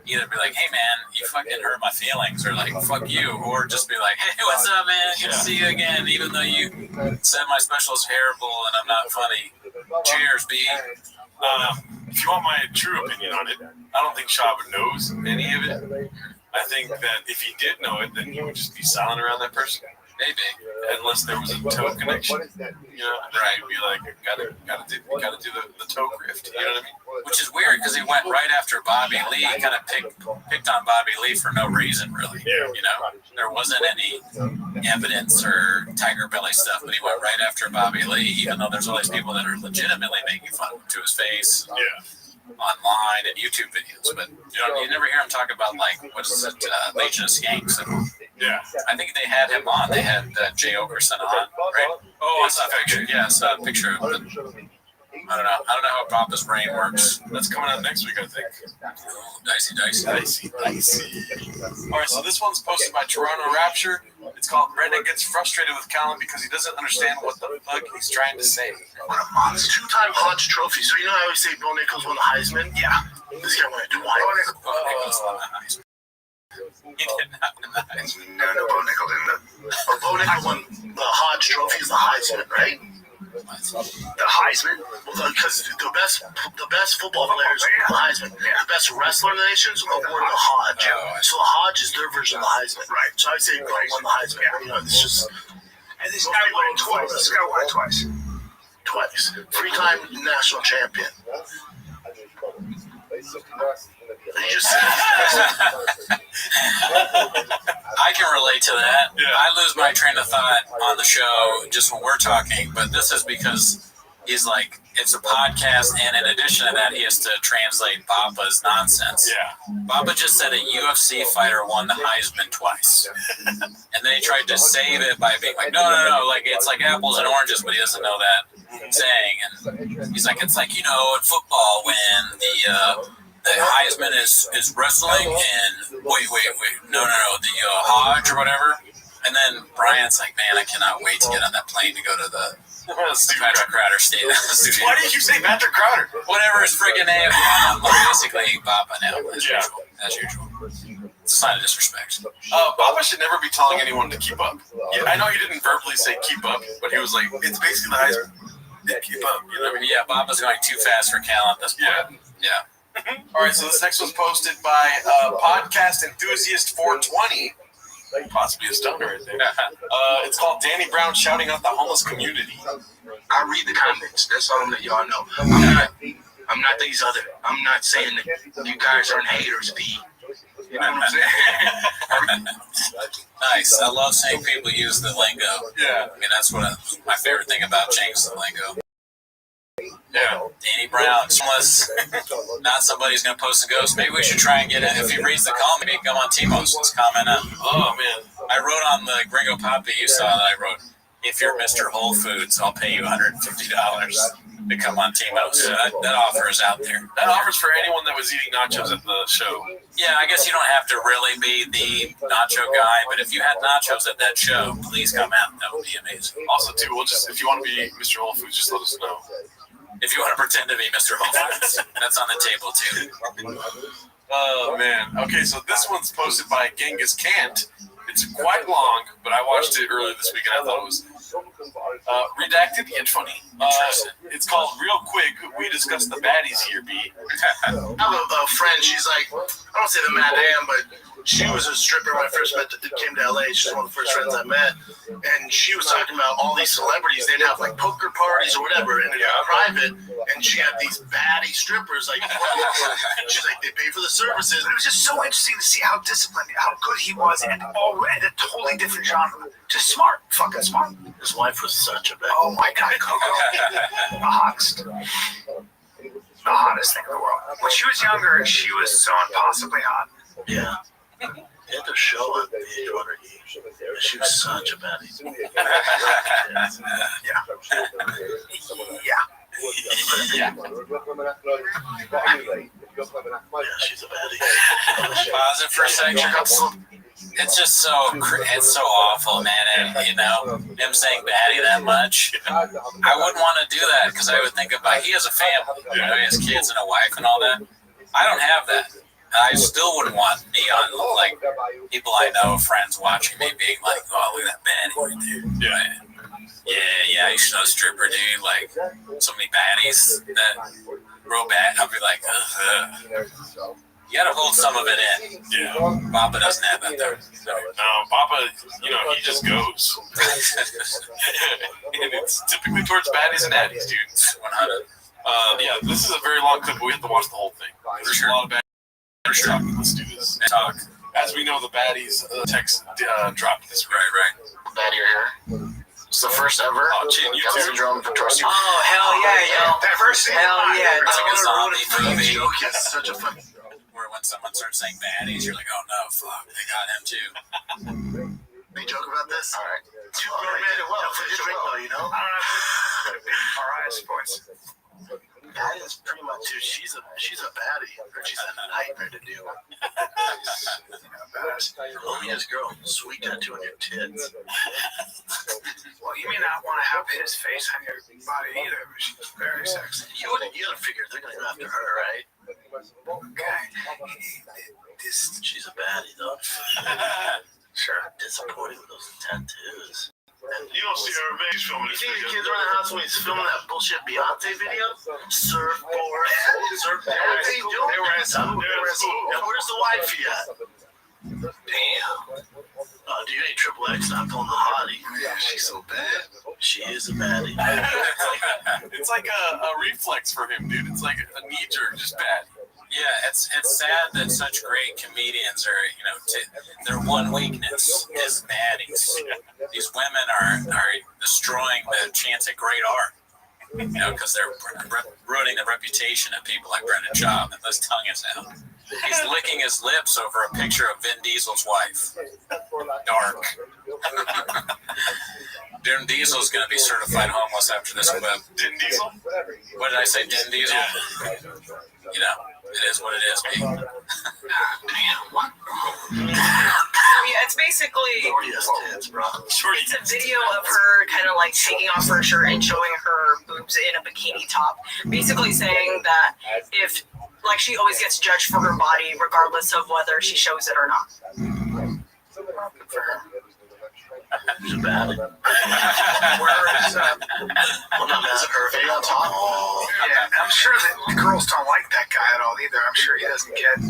either be like, hey man, you fucking hurt my feelings, or like, fuck you, or just be like, hey, what's up, man? Good to see you again, even though you said my special is terrible and I'm not funny. Cheers, B.
If you want my true opinion on it, I don't think Schaub knows any of it. I think that if he did know it, then he would just be silent around that person.
Maybe.
Unless there was a toe connection. You know, right? Be like, gotta do the toe grift. You know what I mean?
Which is weird because he went right after Bobby Lee. He kind of picked on Bobby Lee for no reason, really. You know, there wasn't any evidence or Tiger Belly stuff, but he went right after Bobby Lee, even though there's all these people that are legitimately making fun to his face. Online and YouTube videos, but you never hear him talk about like what is it, Legion of Skanks. I think they had him on. They had Jay Okerson on, right? Oh, I saw a picture. Yeah, I saw a picture of it. I don't know how Papa's brain works.
That's coming out next week, I think.
Dicey.
All right, so this one's posted by Toronto Rapture. It's called Brendan Gets Frustrated with Callan because he doesn't understand what the fuck he's trying to say.
What a monster. 2-time Hodge Trophy. So you know how I always say Bo Nichols won the Heisman? Yeah. This guy won it twice.
Bo Nichols won the Heisman. He did not win the Heisman.
No, Bo Nichols didn't. Bo Nichols won the Hodge Trophy is the Heisman, right? The Heisman? Well, because the best football players won the Heisman. The best wrestler in the nations awarded the Hodge. So the Hodge is their version of the Heisman. Right. So I say Bo won the Heisman. You know, it's just.
And this guy won it twice. This guy won it twice.
Twice. 3-time national champion.
I can relate to that. I lose my train of thought on the show just when we're talking, but this is because he's like, it's a podcast, and in addition to that, he has to translate Baba's nonsense. Baba just said a UFC fighter won the Heisman twice. And then he tried to save it by being like, no, like it's like apples and oranges, but he doesn't know that saying. And he's like, it's like, in football when the Heisman is wrestling and wait, no, the Hodge or whatever. And then Brian's like, man, I cannot wait to get on that plane to go to the Patrick Crowder Stadium.
Why did you say Patrick Crowder?
Whatever his friggin' name. Basically, Baba now, as usual. It's a sign of disrespect.
Baba should never be telling anyone to keep up. I know he didn't verbally say keep up, but he was like, it's basically the Heisman. Yeah, keep up. You know what I mean?
Yeah, Baba's going too fast for Callan at this point. Yeah.
All right, so this next one's posted by Podcast Enthusiast 420. Possibly a stoner right there. It's called Danny Brown shouting out the homeless community.
I read the comments. That's all I'm letting y'all know. I'm not these other. I'm not saying that you guys aren't haters, B. You know what I'm saying?
Nice. I love seeing people use the lingo.
Yeah.
I mean, that's what my favorite thing about James, the lingo. Yeah. Danny Brown. Unless not somebody's going to post a ghost. Maybe we should try and get it. If he reads the comment, maybe come on T-Most. Let's comment on.
Oh, man.
I wrote on the Gringo Poppy, you saw that I wrote, if you're Mr. Whole Foods, I'll pay you $150 to come on T-Most. So that offer is out there.
That offer's for anyone that was eating nachos at the show.
Yeah, I guess you don't have to really be the nacho guy, but if you had nachos at that show, please come out. That would be amazing.
Also, too, if you want to be Mr. Whole Foods, just let us know.
If you want to pretend to be Mr. Whole Foods, that's on the table, too.
Oh, man. Okay, so this one's posted by Genghis Kant. It's quite long, but I watched it earlier this week, and I thought it was redacted yet funny. It's called Real Quick. We discussed the baddies here, B.
I have a friend. She's like, I don't say the madam, but she was a stripper when I first came to LA. She's one of the first friends I met. And she was talking about all these celebrities. They'd have like poker parties or whatever, and they're private. And she had these baddie strippers. Like, she's like, they pay for the services.
It was just so interesting to see how disciplined, how good he was, and all at a totally different genre. Just smart, fucking smart.
His wife was such a bad.
Oh my God, Coco, the hottest. The hottest thing in the world. When she was younger, she was so impossibly hot.
Yeah. He had to show on VH1 She was such a baddie.
Yeah.
She's a baddie.
Pause it for a second. It's just so awful, man. And, him saying baddie that much, I wouldn't want to do that because I would think about, he has a family, he has kids and a wife and all that. I don't have that. I still wouldn't want me on, like, people I know, friends watching me being like, oh, look at that baddie right there. Yeah, you should know stripper, dude. Like, so many baddies that real bad. I'll be like, ugh. You gotta hold some of it in.
Yeah.
Papa doesn't have that though. So.
No, Papa, he just goes. And it's typically towards baddies and addies, dude.
100.
Yeah, this is a very long clip, but we have to watch the whole thing. There's a lot of baddies. For sure. Let's do this.
Talk.
As we know, the baddies text dropped this.
Right.
Baddie here. It's the first ever.
Oh, Chin, you too?
Syndrome for trust.
Oh, hell yeah, yo.
Diversity.
Hell yeah.
It's like a zombie movie.
Joke is such a fucking.
Where when someone starts saying baddies, you're like, oh no, fuck, they got him too.
They joke about this?
All right.
You made it well. For your drink, though,
I don't have to big RI sports.
That is pretty much, dude. She's a baddie. Or she's a nightmare to deal with. Loneliest girl. Sweet tattoo on your tits.
Well, you may not want to have his face on your body either, but she's very sexy.
You gotta figure they're gonna go after her, right?
Okay.
She's a baddie, though.
Sure.
Disappointed with those tattoos.
You don't see her face filming
You
this
see the
video.
kids around the house when he's filming that bullshit Beyonce video? Surfboard. What they doing?
They were in school.
Yeah, where's the wifey at? Damn. Do you ain't Triple X not pulling the hottie?
Yeah, she's so bad.
She is a baddie.
It's like a reflex for him, dude. It's like a knee jerk, just bad.
Yeah, it's sad that such great comedians are, their one weakness is baddies. These women are destroying the chance at great art, because they're ruining the reputation of people like Brendan Schaub, and his tongue is out. He's licking his lips over a picture of Vin Diesel's wife. Dark. Vin Diesel's going to be certified homeless after this clip.
Din Diesel?
What did I say, Vin Diesel? It is what it is, baby.
Yeah, it's basically it's a video of her kind of like taking off her shirt and showing her boobs in a bikini top, basically saying that if like she always gets judged for her body regardless of whether she shows it or not.
She's a baddie.
Whereas, yeah, I'm sure that the girls don't like that guy at all either. I'm sure he doesn't get.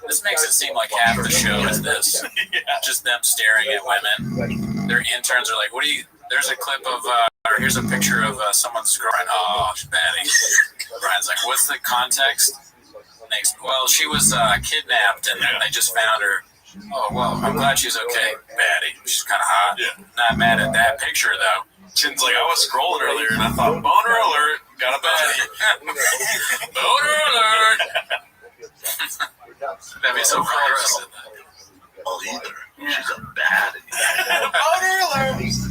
This makes it seem like half the show is this. Just them staring at women. Their interns are like, what do you... There's a clip of... or here's a picture of someone's girlfriend. Oh, she's baddie. Brian's like, what's the context? Next, well, she was kidnapped and they just found her. Oh, well, I'm glad she's okay. Baddie. She's kind of hot. Yeah. Not mad at that picture, though.
Chin's like, I was scrolling earlier and I thought, boner alert. Got a baddie.
Boner alert. That'd be so funny.
Oh, either. She's a baddie.
Boner alert.
He's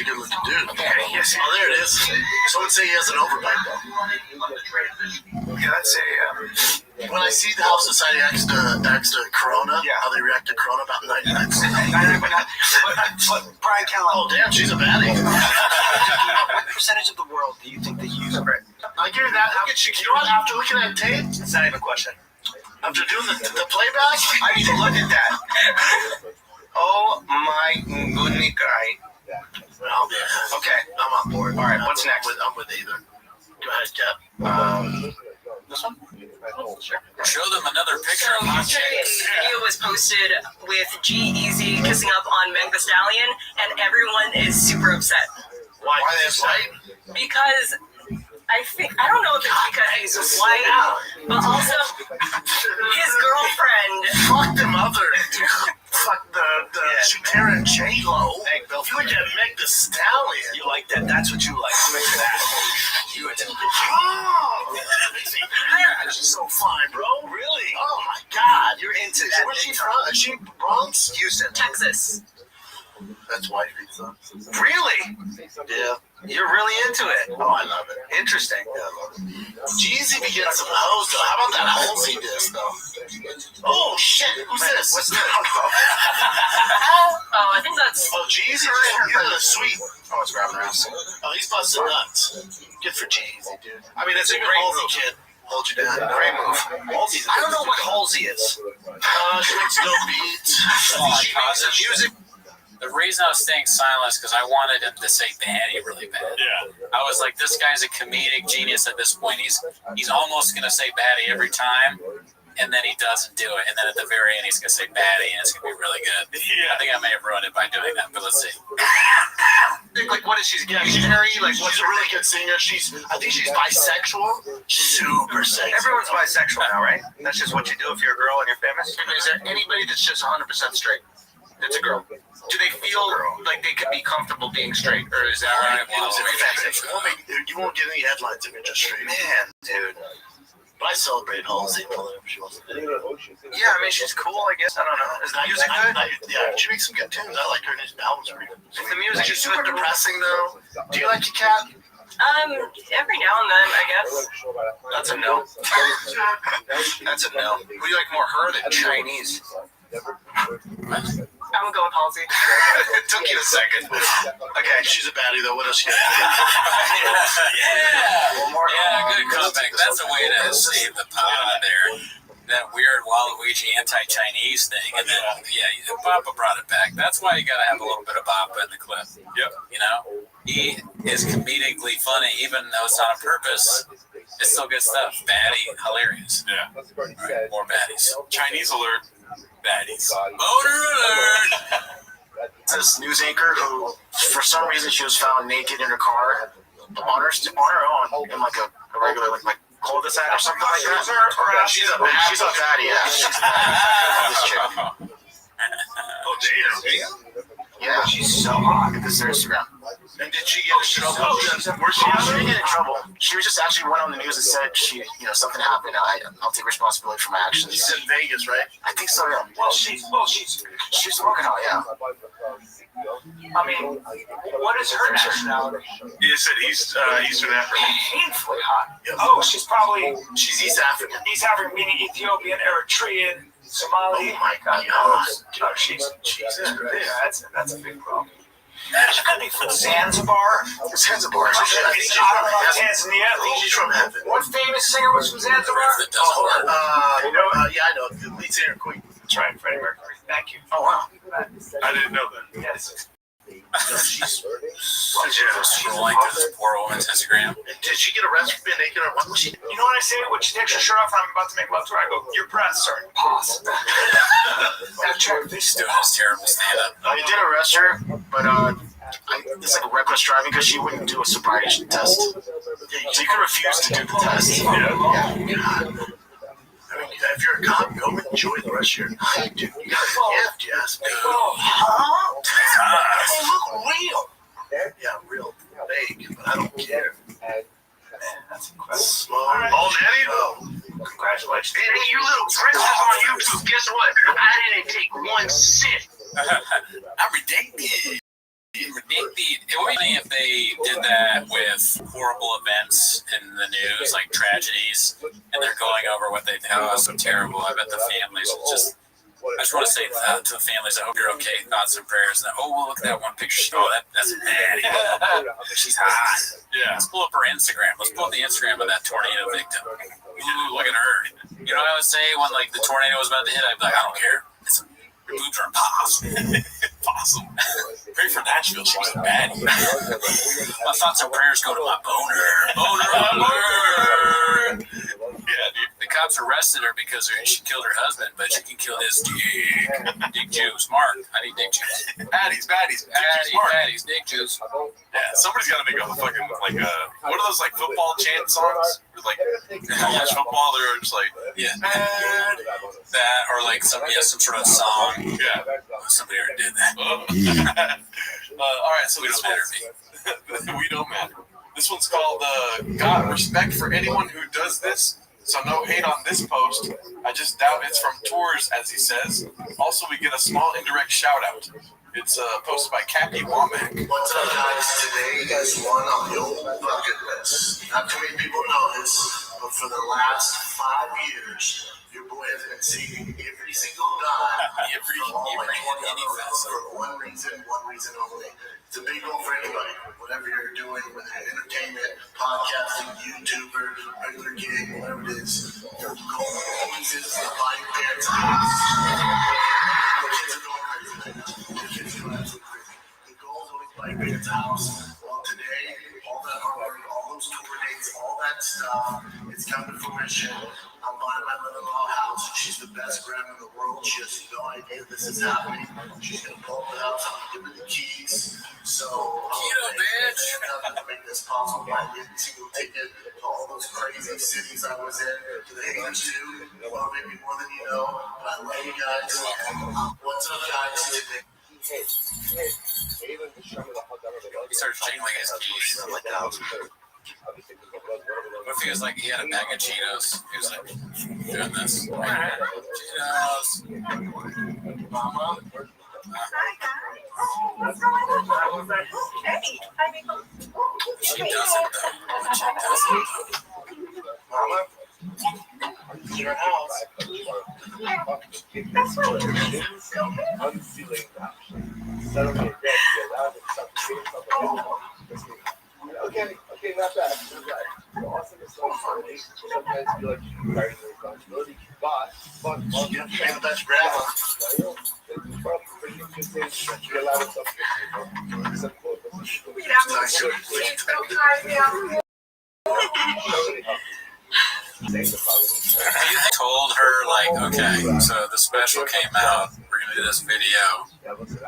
a good looking dude. Okay, yes. Oh, there it is. Someone say he has an overbite, though.
Yeah, that's a.
When I see the House Society acts to Corona, how they react to Corona about 99%.
But Brian Callen.
Oh, damn, she's a baddie.
What percentage of the world do you think they use it?
I give you that. You know what? After looking at tape,
it's not even a question.
After doing the playback,
I need to look at that. Oh my goodness, guy.
Okay, I'm on board.
All right, what's next?
I'm with either. Go ahead, Cap.
This one? Sure. Show them another picture of hot chicks.
A video was posted with G-Eazy kissing up on Meg Thee Stallion, and everyone is super upset.
Why is white?
Because I don't know if it's because he's white, but also his girlfriend.
Fuck them other. Fuck the Shakira and J-Lo. You would get Meg Thee Stallion.
You like that? That's what you like.
You would. Oh, she's so fine, bro.
Really?
Oh my God,
You're into that.
Where's she from? Is she Bronx?
Houston, Texas.
That's white pizza.
Really?
Yeah.
You're really into it.
Oh, I love it.
Interesting.
Yeah, I love it. Jeezy be getting some hoes, though. How about that Halsey disc, though? Oh, shit. Who's this?
What's this?
Oh, I think that's.
Oh, Jeezy? You're the sweet.
Oh, it's grabbing around.
Oh, he's busting nuts. Good for Jeezy, dude.
I mean, it's a great
Halsey
move.
kid. Hold you down.
Great move. I don't know what Halsey is.
She makes no beats.
She makes the music.
The reason I was staying silent is because I wanted him to say baddie really bad.
Yeah.
I was like, this guy's a comedic genius at this point. He's almost gonna say baddie every time, and then he doesn't do it, and then at the very end he's gonna say baddie, and it's gonna be really good. Yeah. I think I may have ruined it by doing that, but let's see.
Like, what is she? Yeah, she's very, like, she's a really good singer. I think she's bisexual. Super sexy.
Everyone's bisexual now, right? That's just what you do if you're a girl and you're famous.
Is there anybody that's just 100% straight? It's a girl. Do they feel like they could be comfortable being straight, or is that right? You won't get any headlines if you're just straight.
Man, dude.
But I celebrate Halsey for whatever she wants to do.
Yeah, I mean, she's cool, I guess. I don't know. Is the music good?
Yeah, she makes some good tunes. I like her new album's pretty good.
Is the music
She's super depressing, though. Do you like your cat?
Every now and then, I guess.
That's a no.
That's a no. Who do you like more, her than Chinese?
I'm going Halsey.
It took you a second. Okay, she's a baddie, though. What else you got?
Yeah, good comeback. That's a way to save the pot there. That weird Waluigi anti-Chinese thing, and then Papa brought it back. That's why you gotta have a little bit of Papa in the clip. Yep. You know, he is comedically funny, even though it's not on purpose. It's still good stuff. Baddie, hilarious.
Yeah.
Right, more baddies.
Chinese alert.
Baddies. Motor alert.
This news anchor who, for some reason, she was found naked in her car on her own in like a regular like cul-de-sac or something like that. She's a baddie. Yeah. She's a baddie. This chick.
Oh damn.
Yeah, she's so hot. This is her Instagram.
And did she get in trouble? Where's she?
She didn't get in trouble. She was just actually went on the news and said something happened. I'll take responsibility for my actions.
She's in Vegas, right?
I think so. Yeah.
Well, she's
smoking hot. Yeah.
I mean, what is her nationality?
He said he's Eastern African.
Painfully hot. Oh, she's
East African.
East African, meaning Ethiopian, Eritrean, Somali.
Oh my God.
Oh, she's that's a big problem. She could be from Zanzibar.
Zanzibar.
Tanzania.
She's from heaven.
What famous singer was from Zanzibar?
Yeah, I know. The lead singer, Queen.
That's right, Freddie Mercury. Thank you.
Oh, wow.
I didn't know that.
Yes.
She's
scrolling through this poor woman's Instagram.
Did she get arrested for being naked or what?
You know what I say when she takes her shirt off and I'm about to make love to her? I go, your breasts are impossible. Now check this.
She's doing this terrible stand-up.
They did arrest her, but it's like reckless driving because she wouldn't do a sobriety test. She could refuse to do the test. Yeah. I mean, if you're a cop, go enjoy the rest of your night, dude. You got a gift, yes. Huh? They look real. Yeah, real fake, but I don't care. Man, that's incredible.
Oh, Natty?
Congratulations.
Hey, you little princess on YouTube, guess what? I didn't take one sip.
I'm ridiculous. It would be funny if they did that with horrible events in the news, like tragedies, and they're going over what they think. Oh, it's so terrible. I bet the families will just. I just want to say to the families, I hope you're okay. Thoughts and prayers. And well, look at that one picture. Oh, that's bad. She's hot. Yeah. Let's pull up her Instagram. Let's pull up the Instagram of that tornado victim. Ooh, look at her. You know what I would say when like the tornado was about to hit? I'd be like, I don't care. Your boobs are impossible. Impossible. Pray for Nashville. She was a baddie. My thoughts and prayers go to my boner. Yeah, dude. The cops arrested her because she killed her husband, but she can kill his dick juice. Mark, I need dick juice. Baddies, dick juice.
Yeah, somebody's got to make a fucking, like, what are those, like, football chant songs? Like, college football, they're just like,
that, or like some sort of song.
Yeah.
Somebody already did that.
All right, so we don't matter. We don't matter. This one's called God, respect for anyone who does this. So no hate on this post. I just doubt it's from tours, as he says. Also, we get a small indirect shout out. It's posted by Cappy Womack.
What's up, guys? Today is one on the old bucket list. Not too many people know this, but for the last 5 years, your boy has been saving every single dime for one reason only. It's a big goal for anybody. Whatever you're doing, whether you're entertainment, podcasting, YouTuber, regular gig, whatever it is, your goal always is to buy your parents a house. The kids are going crazy right now. The goal is always buy your parents a house. Well, today, all that hard work that stuff. It's come to fruition. I'm buying my mother-in-law house. She's the best grandma in the world. She has no idea this is happening. She's gonna pull up the house. I'm gonna give her the keys. So, bitch. I'm gonna make this possible. I get a single ticket to all those crazy cities I was in, to the English too. Well, maybe more than you know. But I love you guys. What's up, guys?
He starts jingling his keys. What if he was like, he had a bag of Cheetos? He was like, doing this. Cheetos.
Mama.
She doesn't, though. She doesn't.
Mama. Your house.
That's what
Unsealing that. Okay, not bad. Awesome is sometimes feel like you carry the responsibility, but you have to pay the best grandma.
You told her, like, okay, so the special came out, we're gonna do this video,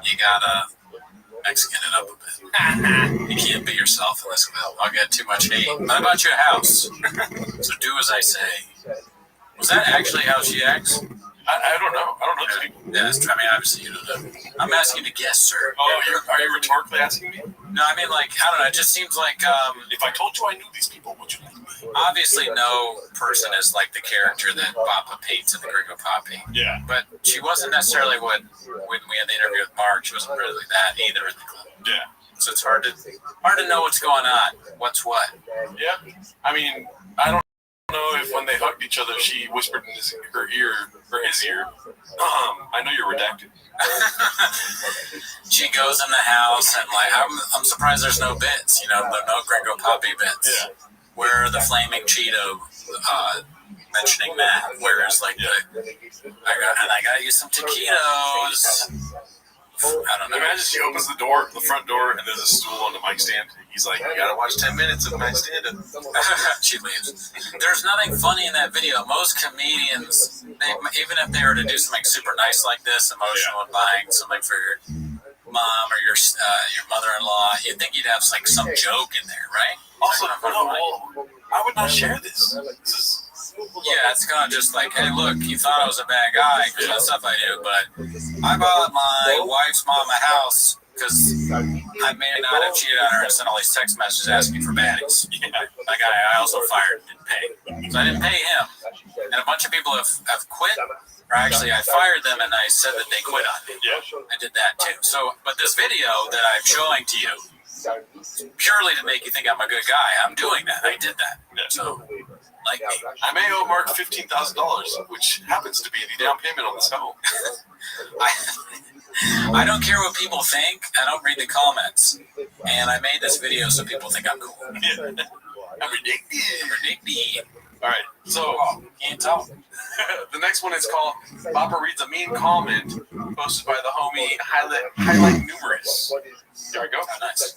you gotta Mexican it up a bit. You can't be yourself in this film. I'll get too much hate. I bought you a house, so do as I say. Was that actually how she acts?
I don't know. I don't know these people.
Yeah, I mean, obviously you don't know. I'm asking to guess, sir.
Oh, are you rhetorically asking me?
No, I mean, like, I don't know. It just seems like
if I told you I knew these people, would you like me?
Obviously, no person is like the character that Papa paints in the Gringo Poppy.
Yeah.
But she wasn't necessarily when we had the interview with Mark. She wasn't really that either in the club.
Yeah.
So it's hard to know what's going on. What's what?
Yeah. I mean, I don't know if when they hugged each other, she whispered in his ear. I know you're redacted.
She goes in the house and like I'm surprised there's no bits. You know, there are no Gringo Poppy bits.
Yeah.
Where are the flaming Cheeto mentioning that? Where is like I got you some taquitos. I don't know.
Imagine she opens the front door, and there's a stool on the mic stand. He's like, you gotta watch 10 minutes of my stand-up.
She leaves. There's nothing funny in that video. Most comedians, even if they were to do something super nice like this, emotional and buying something for your mom or your mother-in-law, you'd think you'd have like some joke in there, right?
Also, I would not share this.
Yeah, it's kind of just like, hey, look, you thought I was a bad guy because that stuff I do, but I bought my wife's mom a house because I may not have cheated on her and sent all these text messages asking for baddies. Yeah. That guy I also fired didn't pay. So I didn't pay him. And a bunch of people have quit, or actually I fired them and I said that they quit on me.
Yeah.
I did that too. So, but this video that I'm showing to you, purely to make you think I'm a good guy, I'm doing that. I did that.
Yeah.
So, like me.
I may owe Mark $15,000, which happens to be the down payment on this home.
I don't care what people think. I don't read the comments. And I made this video so people think I'm cool.
Yeah. I'm ridiculous. All right, so
can't talk.
The next one is called Papa Reads a Mean Comment, posted by the homie Highlight Numerous. There we go.
Oh, nice.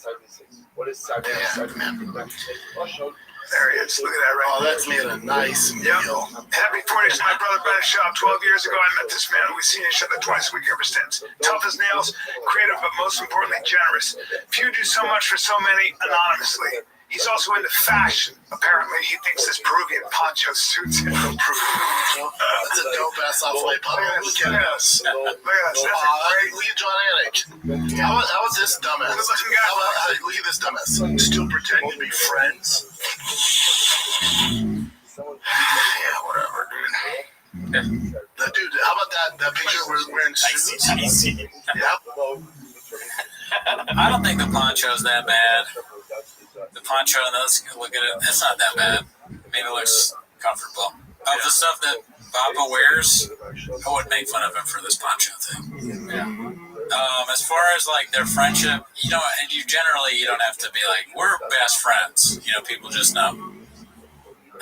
There he is. Look at that right
Oh, that's made a nice meal.
Happy 40th to my brother Ben Shop. 12 years ago, I met this man. We've seen each other twice a week ever since. Tough as nails, creative, but most importantly, generous. Few do so much for so many anonymously. He's also into fashion. Apparently, he thinks this Peruvian poncho suits him.
That's a dope ass off-white pop. Look at this.
Look at this. That's great.
Look at John Anik. How was this dumbass?
Good-looking guy.
Look at this dumbass. Still pretending to be friends. Yeah, whatever, dude. Dude, how about that picture where we're wearing suits? Yep.
I don't think the poncho's that bad. The poncho, let's look at it. It's not that bad. Maybe it looks comfortable. Of the stuff that Papa wears, I would make fun of him for this poncho thing. Yeah. As far as like their friendship, you know, and you don't have to be like, we're best friends. You know, people just know.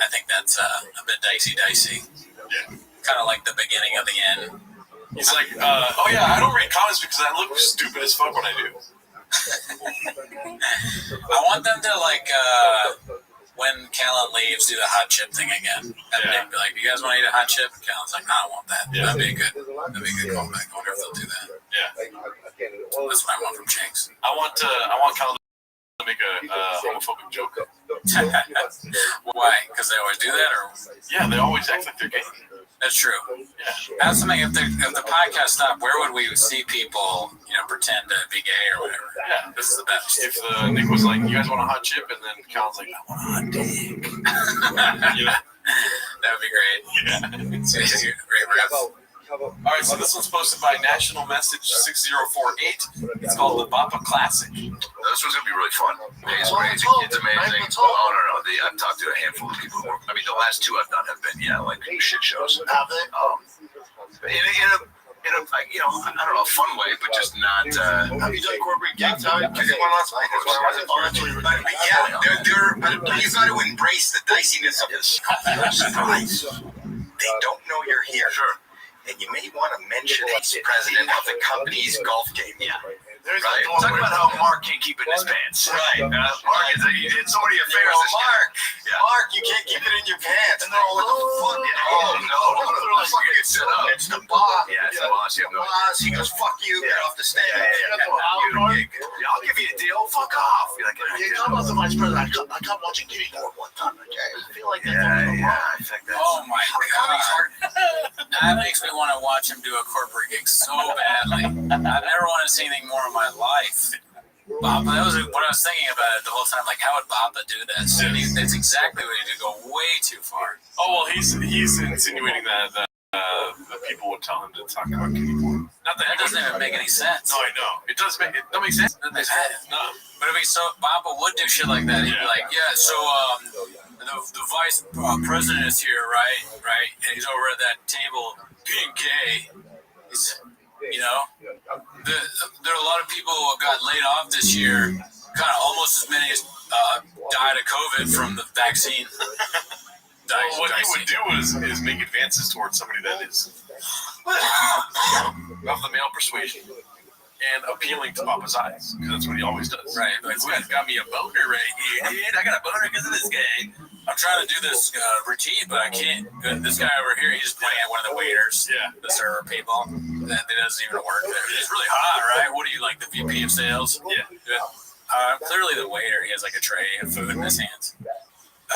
I think that's a bit dicey.
Yeah.
Kind of like the beginning of the end.
He's like, oh yeah, I don't read comments because I look stupid as fuck when I do.
I want them to like when when Callan leaves, do the hot chip thing again. And Nick be like, "You guys want to eat a hot chip?" And Callan's like, "I don't want that."
Yeah.
That'd be a good callback. I wonder if they'll do that.
Yeah.
That's what I want from Jinx.
I want Callan to make a homophobic joke.
Why? Because they always do that, or
yeah, they always act like they're gay.
That's true.
Yeah.
That's something. If the podcast stopped, where would we see people, pretend to be gay or whatever?
Yeah,
this is the best.
If Nick was like, "You guys want a hot chip?" and then Callan's like, "I want a hot dick,"
that would be great.
Yeah,
great rep.
All right, so this one's posted by National Message 6048. It's called the Bappa Classic.
This one's gonna be really fun. It's amazing. It's amazing. Oh no. I've talked to a handful of people. I mean, the last two I've done have been like shit shows. Have they? In a I don't know, a fun way, but just not. Have you done corporate gigs? I did one last night. That's why I wasn't. But yeah, but you got to embrace the diciness of this. Surprise! They don't know you're here. Sure. And you may want to mention he's president of the company's golf game. Yeah. Right. Talk about how Mark can't keep it in his pants. Right. Mark is it's so many affairs. Mark, you can't keep it in your pants. And they're all like, what the fuck? Oh, no. The fuck you set up. It's the boss. Yeah, it's the boss. You have no idea. He goes, fuck you. Get off the stage. I'll give you a deal. Fuck off. You're like, I'm not the vice president. I come watching TV Board one time. Okay. I feel like that's I think that's.
Oh my god. That makes me want to watch him do a corporate gig so badly. I've never wanted to see anything more in my life. Bappa, that was what I was thinking about it the whole time. Like, how would Bappa do that? So that's exactly what he did. Go way too far.
Oh well, he's insinuating that people would tell him to talk about kitty porn.
Not that doesn't even make any sense.
No, I know. It doesn't make sense.
It doesn't make sense. No. But if Bappa would do shit like that, he'd be like, yeah, so the vice president is here, right? And he's over at that table being gay. There are a lot of people who got laid off this year. Kind of almost as many as died of COVID from the vaccine.
What he would do is make advances towards somebody that is of the male persuasion and appealing to Bappa's eyes, because that's what he always does.
Right. Like, this guy's got me a boner right here, dude. I got a boner because of this guy. I'm trying to do this routine, but I can't. This guy over here, he's just pointing at one of the waiters, the server people. That doesn't even work there. He's really hot, right? What are you, like the VP of sales? Yeah. Clearly the waiter, he has like a tray of food in his hands.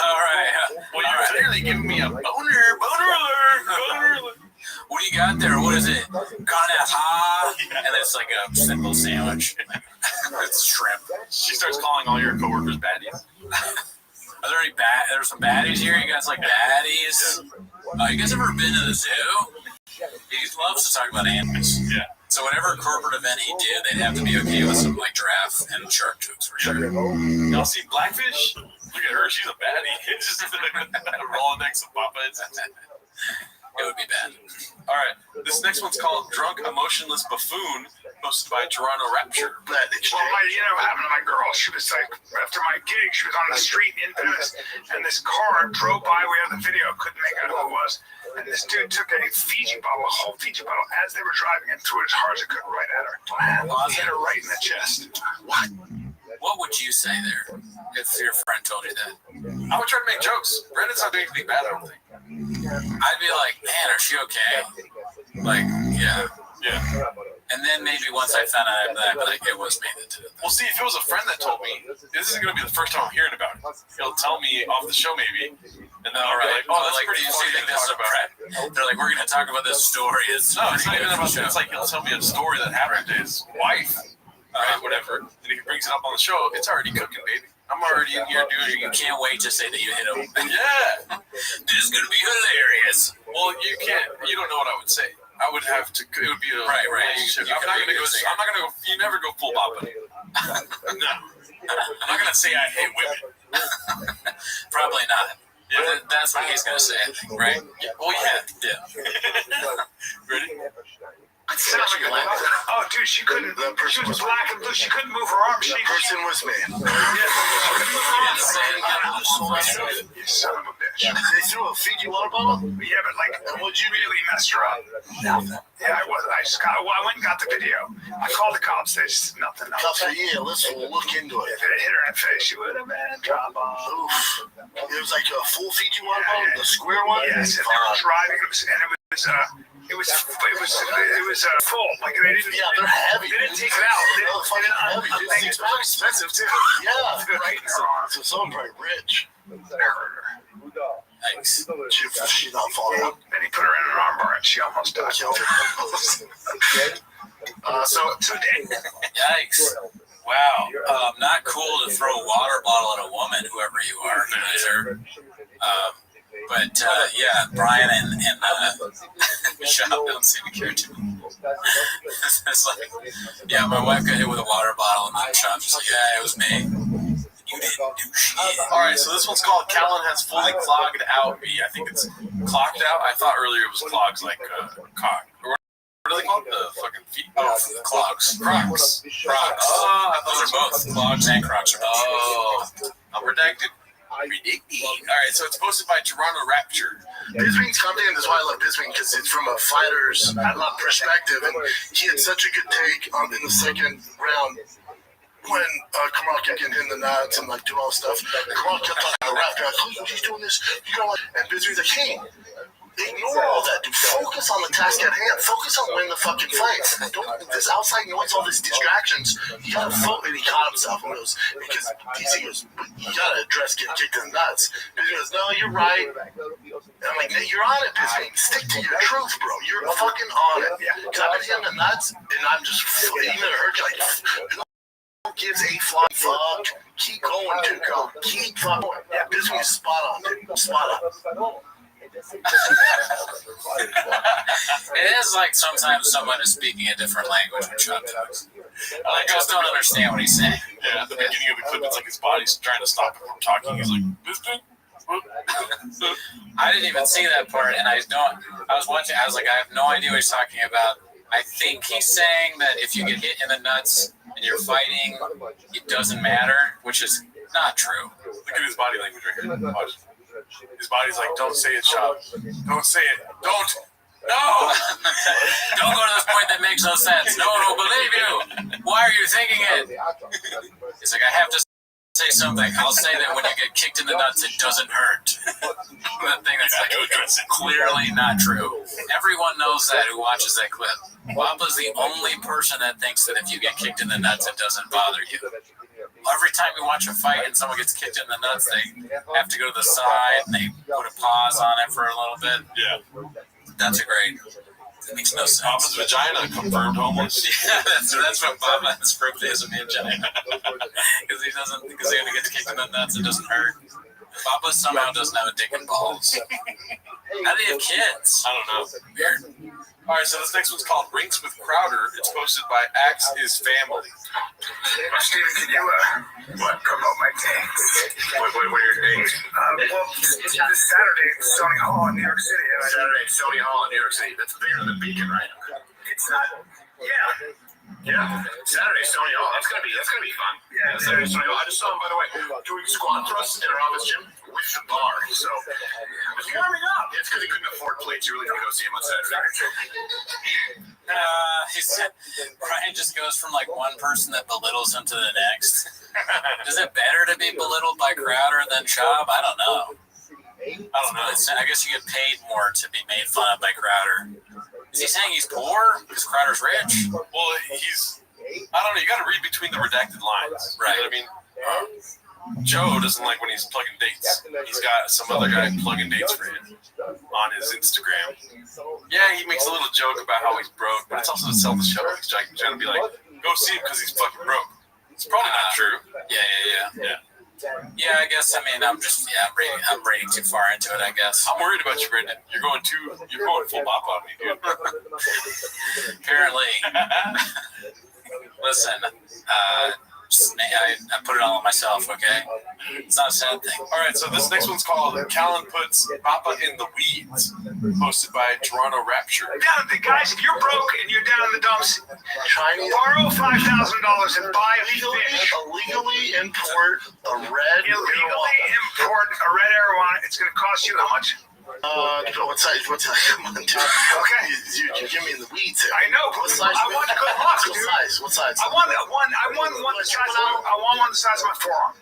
All right.
Well, you're clearly giving me a boner alert.
What do you got there? What is it? And it's like a simple sandwich. It's shrimp.
She starts calling all your coworkers baddies.
Are there any there's some baddies here? You guys like baddies? You guys ever been to the zoo? He loves to talk about animals.
Yeah.
So whatever corporate event he did, they'd have to be okay with some like giraffe and shark jokes for sure.
Y'all see Blackfish? Look at her. She's a baddie. It's just rolling next to Bappa.
It would be bad.
All right. This next one's called Drunk Emotionless Buffoon, posted by Toronto Rapture.
Well, what happened to my girl? She was like, after my gig, she was on the street in Venice, and this car drove by. We have the video, couldn't make out who it was. And this dude took a Fiji bottle, a whole Fiji bottle, as they were driving, and threw it as hard as it could right at her. Hit her right in the chest.
What would you say there if your friend told you that?
I would try to make jokes. Brandon's not doing anything bad, I don't think.
I'd be like, man, is she okay? Like, yeah. And then maybe once I found out that, like, it was me that did it.
Well, see, if it was a friend that told me, this isn't going to be the first time I'm hearing about it. He'll tell me off the show, maybe, and then I'll be like, oh, that's
like,
pretty
funny to talk about. They're like, we're going to talk about this story.
No, it's not even about that. It's like he'll tell me a story that happened to his wife, right, whatever, and he brings it up on the show. It's already cooking, baby. I'm already in here doing it.
You can't wait to say that you hit him.
Yeah.
This is going to be hilarious.
Well, you can't. You don't know what I would say. I would have to. It would be a
right.
relationship. I'm not gonna go. You never go full Bappa. No. I'm not gonna say I hate women.
Probably not. Yeah. But that's what he's gonna say, right?
Yeah. Well, yeah. Ready?
Oh, dude, she couldn't. She was black and blue. She couldn't move her arms. The person was me. You son of a bitch.
They threw a Fiji water bottle?
Yeah, but like,
would you
really messed her up?
Nothing.
Yeah, I was. I went and got the video. I called the cops. They just nothing.
Cops said, yeah, let's look into it.
If it hit her in the face, she would have been drop off.
Oof. It was like a full Fiji water bottle, the square one?
Yes, and they were driving. It was full. Like they didn't.
Yeah, they're heavy.
They didn't take it out. They didn't
heavy. It's very expensive too. Yeah.
Right.
So someone probably rich.
Thanks.
She not falling out.
Then he put her in an armbar and she almost died. So
Yikes. Wow. Not cool to throw a water bottle at a woman, whoever you are. Either. But yeah, Brian and Michelle don't seem to care too much. It's like, yeah, my wife got hit with a water bottle, and then Sean's just like, yeah, it was me. You didn't do shit.
All right, so this one's called Callan has fully clogged out me. I think it's clogged out. I thought earlier it was clogs like cock. What are they called? The fucking feet?
Oh, clogs. Crocs.
Oh, I thought
those are both. Clogs and Crocs are both.
Oh, I'm redacted. All right, so it's posted by Toronto Rapture.
Bisping's content is why I love Bisping, because it's from a fighter's perspective, and he had such a good take in the second round when Kamal kept getting hit in the nuts and like doing all this stuff. Kamal kept talking to the Raptor, like, oh, he's doing this, you know, and Bisping's like, hey, ignore all that, dude. Focus on the task at hand. Focus on winning the fucking fights. Don't this outside noise, all these distractions. You gotta focus. And he caught himself and goes, because DC goes, you gotta address getting kicked in the nuts. Bisping goes, no, you're right. And I'm like, you're on it, Bisping. Stick to your truth, bro. You're fucking on it. Because I've been hitting the nuts, and I'm just even hurt you like. Who gives a flying fuck? Keep going, dude. Go. Keep fucking. Yeah, Bisping is spot on, dude. Spot on.
It is like sometimes someone is speaking a different language when Sean talks. I just don't understand what he's saying.
Yeah, at the beginning of the clip, it's like his body's trying to stop him from talking. He's like, Bisping?
I didn't even see that part, and I was watching, I was like, I have no idea what he's talking about. I think he's saying that if you get hit in the nuts and you're fighting, it doesn't matter, which is not true.
Look at his body language right here. Watch. His body's like, don't say it, Sean. Don't say it. Don't. No!
Don't go to this point that makes no sense. No one will believe you. Why are you thinking it? It's like, I have to say something. I'll say that when you get kicked in the nuts, it doesn't hurt. That thing that's like clearly not true. Everyone knows that who watches that clip. Wapa's the only person that thinks that if you get kicked in the nuts, it doesn't bother you. Every time you watch a fight and someone gets kicked in the nuts, they have to go to the side and they put a pause on it for a little bit.
Yeah.
That's great. It makes no sense.
Papa's vagina confirmed homeless.
Yeah, that's what Papa has proved is a vagina. Because when he gets kicked in the nuts, it doesn't hurt. Papa somehow doesn't have a dick and balls. How do they have kids?
I don't know.
Weird.
All right, so this next one's called Rinks with Crowder. It's posted by Axe Is Family.
Steven, can you promote my thing?
What are your dates?
Well, it's this Saturday at Sony Hall in New York City.
Saturday, Sony Hall in New York City. That's bigger than the Beacon, right?
It's not. Yeah.
Yeah. Saturday, Sony Hall. That's gonna be fun. Yeah. Saturday, Sony Hall. I just saw him, by the way, doing squat thrusts in our office gym with the bar. So it's warming up. It's because he couldn't afford plates. You really need to go see him on Saturday.
He said Brian just goes from like one person that belittles him to the next. Is it better to be belittled by Crowder than Schaub? I don't know. I guess you get paid more to be made fun of by Crowder. Is he saying he's poor because Crowder's rich?
Well, I don't know. You got to read between the redacted lines.
Right.
You know what I mean? Joe doesn't like when he's plugging dates. He's got some other guy plugging dates for him on his Instagram. Yeah, he makes a little joke about how he's broke, but it's also to sell the show. He's trying to be like, go see him because he's fucking broke. It's probably not true.
Yeah. Yeah, I guess. I mean, I'm reading too far into it. I guess
I'm worried about you, Brendan. You're going full bop on me, dude.
Apparently. Listen, I put it all on myself. Okay, it's not a sad thing.
All right, so this next one's called "Callan Puts Papa in the Weeds," posted by Toronto Rapture.
Guys, if you're broke and you're down in the dumps, borrow $5,000 and buy a fish.
Illegally import a red.
Illegally import a red arowana. It's going to cost you how much?
What size? Come on, dude.
Okay.
You give me in the weeds here.
I know.
What size?
I want a good look, dude.
What size?
I want one the size of my forearm.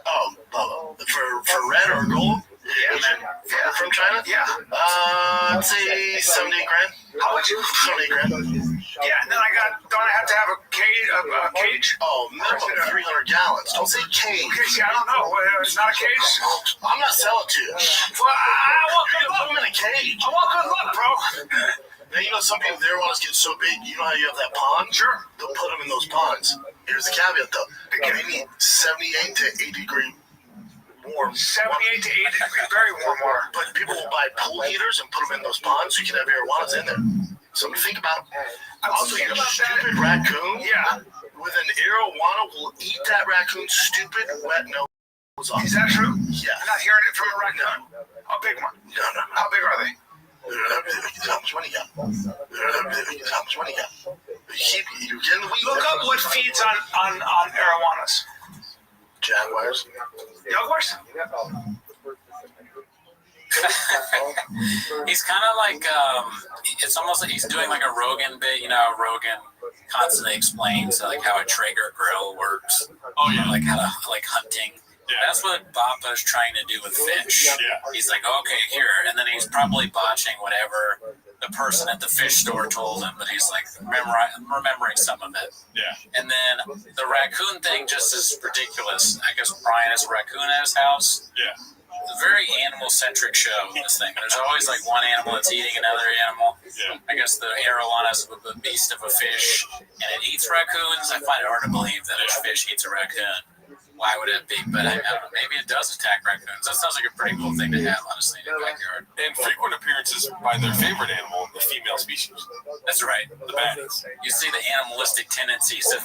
Oh, for red or gold?
Yeah.
From China?
Yeah.
I'd say 78 grand.
How much?
78 grand.
Yeah, and then don't I have to have a cage?
Oh, minimum 300 gallons. Don't say cage.
Okay, see, I don't know. It's not a cage?
I'm not selling to you.
Well, I want good
Put
luck.
them in a cage.
I want good luck, bro.
Now, you know, some people, their ones get so big, you know how you have that pond?
Sure.
They'll put them in those ponds. Here's the caveat, though. They need 78 to 80 degree warm.
78 to 80 degree, very warm water.
But people will buy pool heaters and put them in those ponds so you can have arowanas in there. Something to think about. Also, your stupid raccoon with an arowana will eat that raccoon's stupid wet nose off.
Is that true?
Yeah.
I'm not hearing it from a raccoon. A big one.
No.
How big are they?
How much money you got? How much money you got? You're getting the weeds.
Look up what feeds on arowanas.
Jaguars.
Jaguars?
He's kind of like, it's almost like he's doing like a Rogan bit. You know, Rogan constantly explains like how a Traeger grill works.
Oh yeah,
like how to, like hunting. Yeah. That's what Bapa's trying to do with fish.
Yeah.
He's like, okay, here, and then he's probably botching whatever the person at the fish store told him, but he's like remembering some of it.
Yeah.
And then the raccoon thing just is ridiculous. I guess Brian has a raccoon at his house.
Yeah.
It's a very animal-centric show, this thing. There's always like one animal that's eating another animal.
Yeah.
I guess the arowana is a beast of a fish, and it eats raccoons. I find it hard to believe that a fish eats a raccoon. Why would it be? But I don't know. Maybe it does attack raccoons. That sounds like a pretty cool thing to have, honestly, in your backyard.
And frequent appearances by their favorite animal, the female species.
That's right.
The baddies.
You see the animalistic tendencies of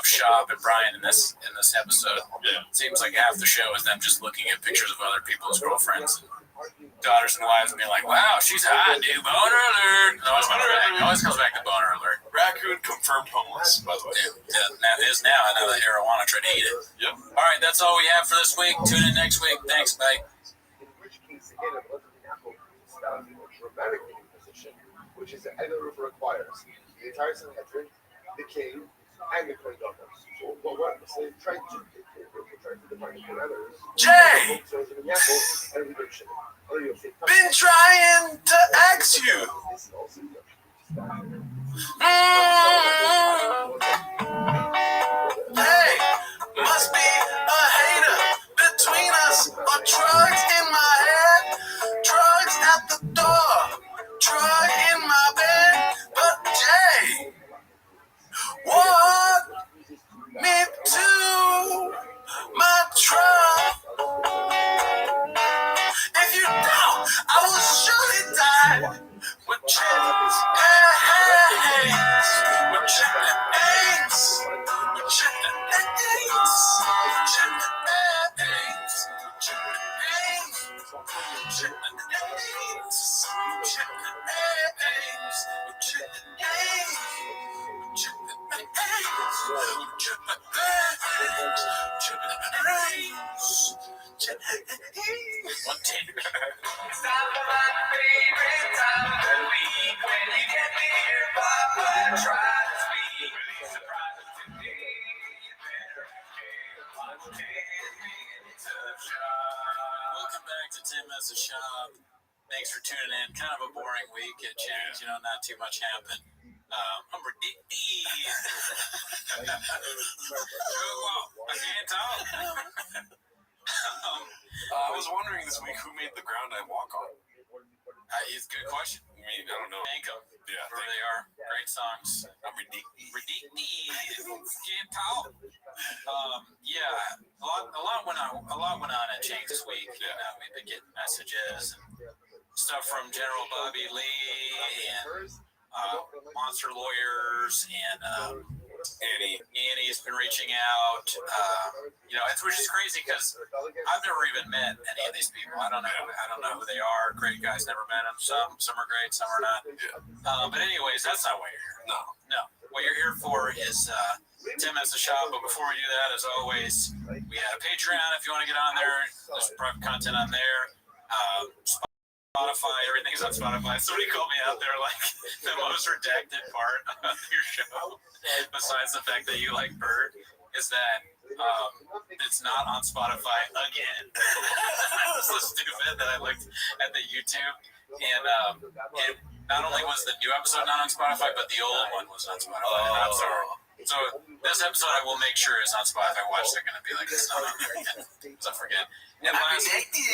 Shab and Brian in this episode.
Yeah.
It seems like half the show is them just looking at pictures of other people's girlfriends, daughters and wives, and being like, "Wow, she's hot, dude. Boner alert!" It always comes back to boner alert.
Raccoon confirmed homeless, by the way.
That is now. I know that arowana tried to eat it.
Yep.
All right, that's all we have for this week. Tune in next week. Thanks, bye.
In which case, again, it wasn't the apple standing or dramatic position, which is that either requires the entire Sanhedrin, the king, and the coin donors. So what they tried to define the parameters.
Jay! Been trying to ask you. Hey, must be a hater between us, or drugs in my head, drugs at the door, drug in my bed. But Jay, walk me to my truck. If you don't, I will surely die with chips and eggs, with chips and eggs, with chips and eggs, with chips and eggs, with chips and eggs, with chips and eggs, with chips and eggs, with chips and eggs, with chips and eggs, with chips and eggs, chips and eggs.
One take.
It's time for my favorite time of the week when you get to hear Papa try to speak. Really surprising today. You better watch 10 minutes of Shop.
Welcome back to 10 Minutes of Shop. Thanks for tuning in. Kind of a boring week at Chance. You know, not too much happened. I'm ridiculous. I can't talk.
I was wondering this week who made the ground I walk on.
It's a good question.
I mean, I don't know.
Thank them.
Yeah,
where they are. Great songs.
I'm ridiculous.
Can't talk. Yeah, a lot went on at Change this week. You know, we've been getting messages and stuff from General Bobby Lee and Monster Lawyers and Annie's been reaching out. You know, which is crazy because I've never even met any of these people. I don't know who they are. Great guys, never met them. Some are great, some are not. But anyways, that's not why you're here. No. What you're here for is 10 minutes to shop. But before we do that, as always, we had a Patreon if you want to get on there. There's private content on there. Spotify, everything's on Spotify. Somebody called me out there like the most redacted part of your show, besides the fact that you like Bird, is that it's not on Spotify again. That's so stupid that I looked at the YouTube and it not only was the new episode not on Spotify, but the old one was on Spotify. And I'm sorry. So this episode I will make sure is on Spotify. Watch, they're gonna be like, it's not on there again. So I forget. And I'm addicted.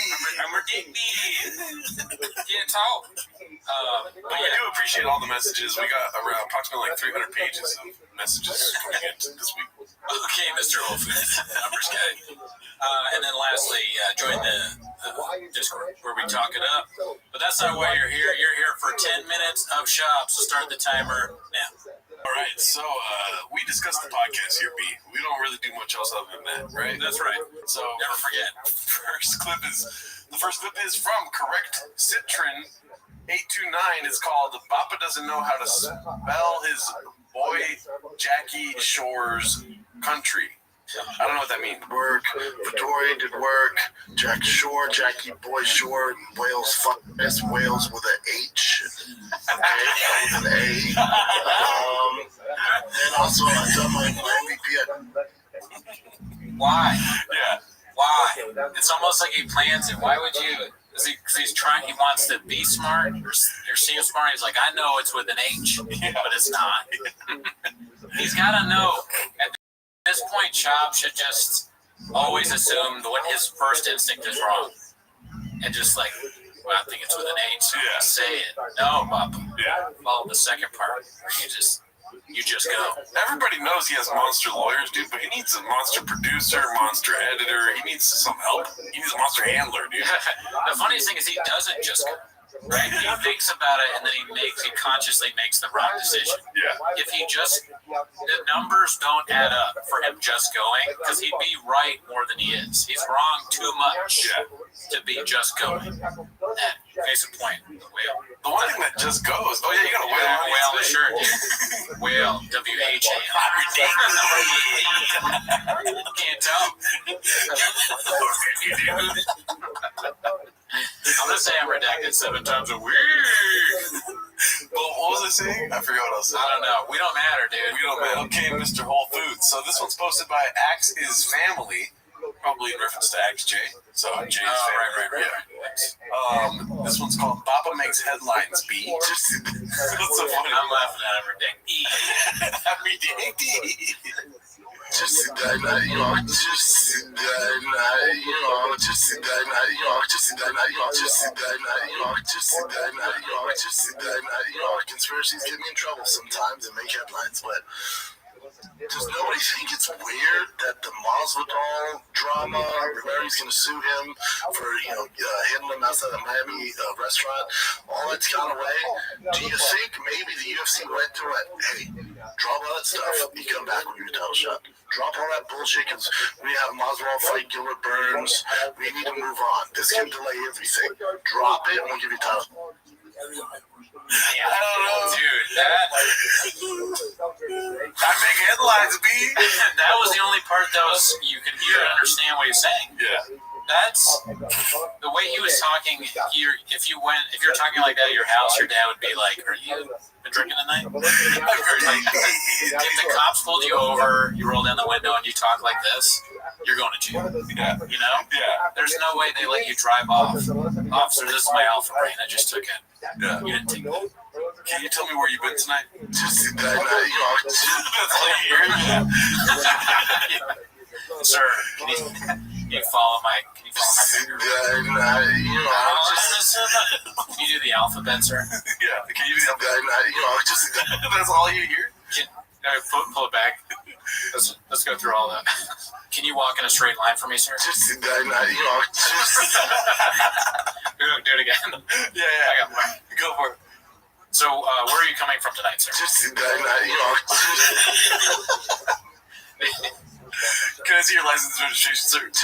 Can't talk.
But I do appreciate all the messages. We got around approximately like 300 pages of messages coming in this week.
Okay, Mr. Whole Foods, numbers guy. And then lastly, join the Discord where we talk it up. But that's not why you're here. You're here for 10 minutes of shop. So start the timer now.
All right, so we discussed the podcast here, B. We don't really do much else other than that, right?
That's right.
So
never forget.
The first clip is from Correct Citron 829. It's called "Papa Doesn't Know How to Spell His Boy Jackie Shore's Country." I don't know what that means.
Work. Victoria did work. Jack Shore, Jackie Boy Shore, Wales, fuck this, Wales with an H. Okay, with an A. And also I done my MVP.
Why?
Yeah.
Why? It's almost like he plans it. Why would you? Because he's trying. He wants to be smart or seem smart. He's like, I know it's with an H, but it's not. He's got to know. At this point, Chop should just always assume what his first instinct is wrong, and just like, well, I think it's with an H. So say it. No, Bob. Follow the second part where you just go.
Everybody knows he has monster lawyers, dude, but he needs a monster producer, monster editor. He needs some help. He needs a monster handler, dude.
The funniest thing is he doesn't just go. Right? He thinks about it and then he consciously makes the wrong decision.
Yeah.
If he the numbers don't add up for him just going, because he'd be right more than he is. He's wrong too much to be just going. And case in point, the whale.
The one thing that just goes. Oh yeah, you got a whale.
Whale on the shirt, dude. Whale. WHA. Can't tell. I'm gonna say I'm redacted 7 times a week.
Well, what was I saying? I forgot what I was saying.
I don't know. We don't matter, dude.
We don't matter. Okay, Mr. Whole Foods. So this one's posted by Axe is Family, probably in reference to Axe J. So J's family. Right. This one's called Papa Makes Headlines B. That's so funny.
I'm laughing at everything.
Happy day.
Just that night, you know, just that night, you know, just that night, you know, just that night, you know, just that night, you know, just that night, you know, just that night, you know, conspiracies get me in trouble sometimes and make headlines, but does nobody think it's weird that the Masvidal drama, Rivera's gonna sue him for, you know, hitting him outside a Miami restaurant, all that's gone away? Do you think maybe the UFC went to it, hey, drop all that stuff, you come back with your title shot. Drop all that bullshit, because we have Masvidal fight Gilbert Burns. We need to move on. This can delay everything. Drop it, and we'll give you time.
I don't know, dude.
I make headlines, B.
That was the only part that was you could hear and understand what he's saying.
Yeah.
That's the way he was talking. If you're talking like that at your house, your dad would be like, "Are you been drinking tonight?" If the cops pulled you over, you roll down the window and you talk like this, you're going to jail.
Yeah.
You know?
Yeah.
There's no way they let you drive off. Officer, this is my alpha brain. I just took it.
Yeah.
You didn't take that.
Can you tell me where you've been tonight?
Just that night, you know,
that's all you hear.
Sir, can you follow my finger? Can you do the alphabet, sir?
Yeah, can you do the alphabet? That's all you hear?
Pull it back. Let's go through all that. Can you walk in a straight line for me, sir?
Just
do it again.
Yeah.
I got more.
Go for it.
So, where are you coming from tonight, sir?
Can I see your license and registration, sir? Do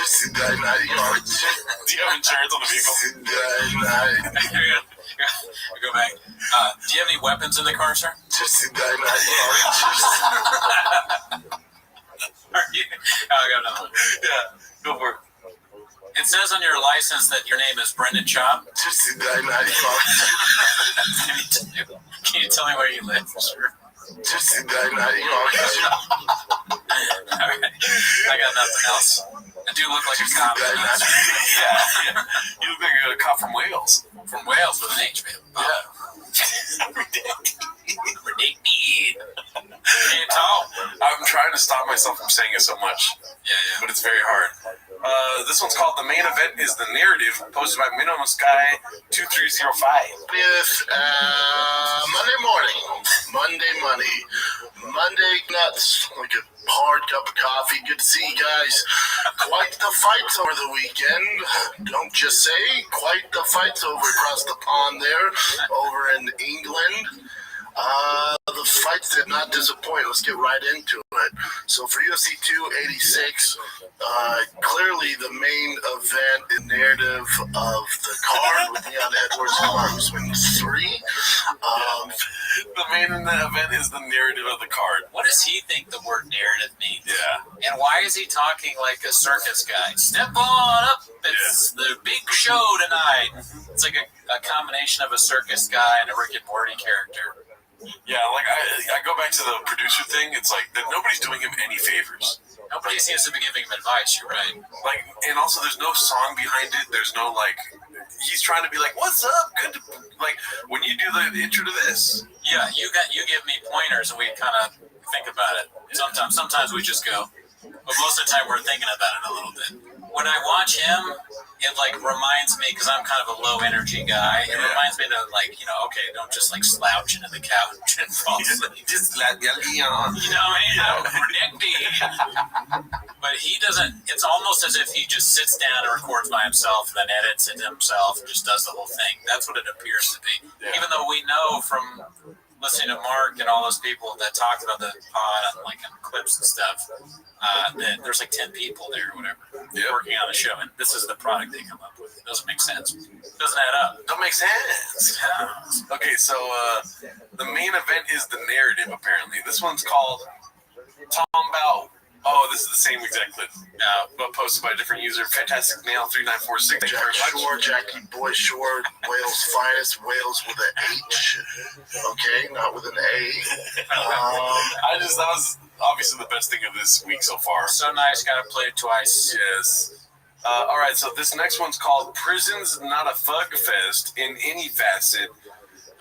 you have insurance on the vehicle?
Go back. Do you have any weapons in the car, sir? I got another one.
Yeah, go for it.
It says on your license that your name is Brendan Chop. Can you tell me where you live? Sure.
All
right. I got nothing else. I do look like a cop.
Yeah. You look like a cop from Wales.
From Wales with an H, man.
Yeah.
Tall.
I'm trying to stop myself from saying it so much.
Yeah.
But it's very hard. This one's called The Main Event is the Narrative, posted by Minimum Sky 2305.
Yes, Monday morning, Monday money, Monday nuts, like a hard cup of coffee. Good to see you guys. Quite the fights over the weekend. Don't just say, quite the fights over across the pond there, over in England. The fights did not disappoint. Let's get right into it. So for UFC 286, clearly the main event and narrative of the card with Leon Edwards who's been 3.
The main event is the narrative of the card.
What does he think the word narrative means?
Yeah.
And why is he talking like a circus guy? Step on up. It's the big show tonight. It's like a combination of a circus guy and a Rick and Morty character.
Yeah, like I go back to the producer thing. It's like that nobody's doing him any favors.
Nobody seems to be giving him advice. You're right.
Like, and also there's no song behind it. There's no like. He's trying to be like, "What's up? Good." Like when you do the intro to this.
Yeah, you give me pointers and we kind of think about it. Sometimes we just go, but most of the time we're thinking about it a little bit. When I watch him, it like reminds me, because I'm kind of a low energy guy. It reminds me to like, okay, don't just like slouch into the couch and fall asleep.
Just let Leon.
Protect me. But he doesn't. It's almost as if he just sits down and records by himself, and then edits it himself, and just does the whole thing. That's what it appears to be. Yeah. Even though we know from listening to Mark and all those people that talked about the pod and like in clips and stuff, that there's like 10 people there or whatever working on the show, and this is the product they come up with. It doesn't make sense. It doesn't add up.
Don't make sense. Yeah. Okay, so the main event is the narrative, apparently. This one's called Tom Bow. Oh, this is the same exact clip, but posted by a different user. Fantastic Nail 3946. Thank you very much.
Shore, Jackie Boy Shore, Wales finest, Wales with an H. Okay, not with an A.
That was obviously the best thing of this week so far.
So nice, got to play it twice.
Yes. All right, so this next one's called Prison's Not a Thug Fest in Any Facet.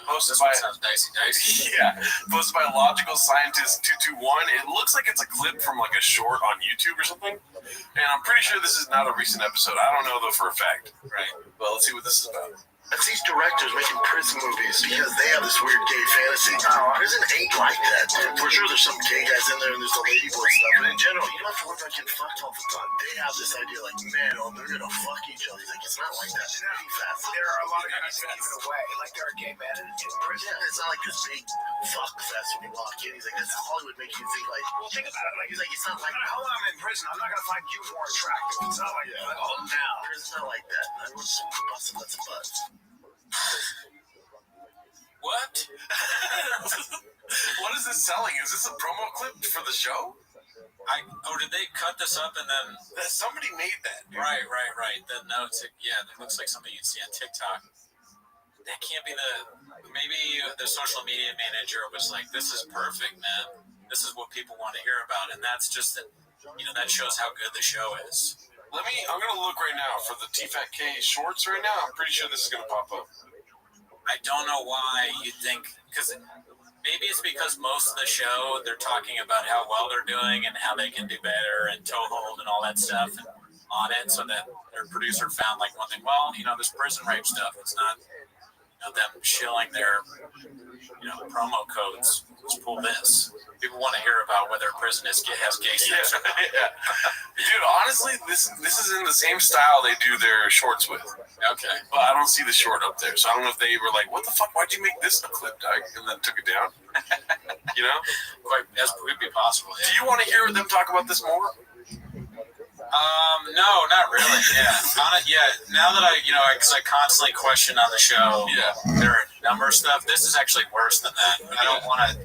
Posted by
sounds dicey.
Yeah, posted by Logical Scientist 221. It looks like it's a clip from like a short on YouTube or something. And I'm pretty sure this is not a recent episode. I don't know though for a fact. Right. Well, let's see what this is about.
It's these directors making prison movies because they have this weird gay fantasy. Prison ain't like that, dude. For sure there's some gay guys in there and there's the ladyboy stuff, but in general, you don't have to worry about getting fucked all the time. They have this idea like, man, they're gonna fuck each other. He's like, it's not like that.
There are a lot of guys that give it away. Like there are gay men in prison.
Yeah, it's not like this big fuck fest when you walk in. He's like, that's Hollywood making you think like,
well, think about it. Like,
he's like, it's not like
how long I'm in prison, I'm not gonna find you more attractive. It's not like that. Like, oh, now.
Prison's not like that. Everyone's busting lots of butts.
What?
What is this selling? Is this a promo clip for the show?
Did they cut this up and then
somebody made that? Dude.
Right. The notes. Yeah, that looks like something you'd see on TikTok. That can't be maybe the social media manager was like, this is perfect, man. This is what people want to hear about, and that's just that. That shows how good the show is.
I'm gonna look right now for the TFATK shorts right now. I'm pretty sure this is gonna pop up.
I don't know why you think, because maybe it's because most of the show they're talking about how well they're doing and how they can do better and toe hold and all that stuff on it, so that their producer found like one thing. Well, this prison rape stuff. It's not them shilling their promo codes. Let's pull this. People want to hear about whether prison has gay sex.
Yeah. Dude, honestly, this is in the same style they do their shorts with.
Okay.
But I don't see the short up there, so I don't know if they were like, what the fuck, why'd you make this a clip, Doug? And then took it down.
That would be possible. Yeah.
Do you want to hear them talk about this more?
No, not really. Yeah. Now that because I constantly question on the show their number stuff, this is actually worse than that. I don't want to.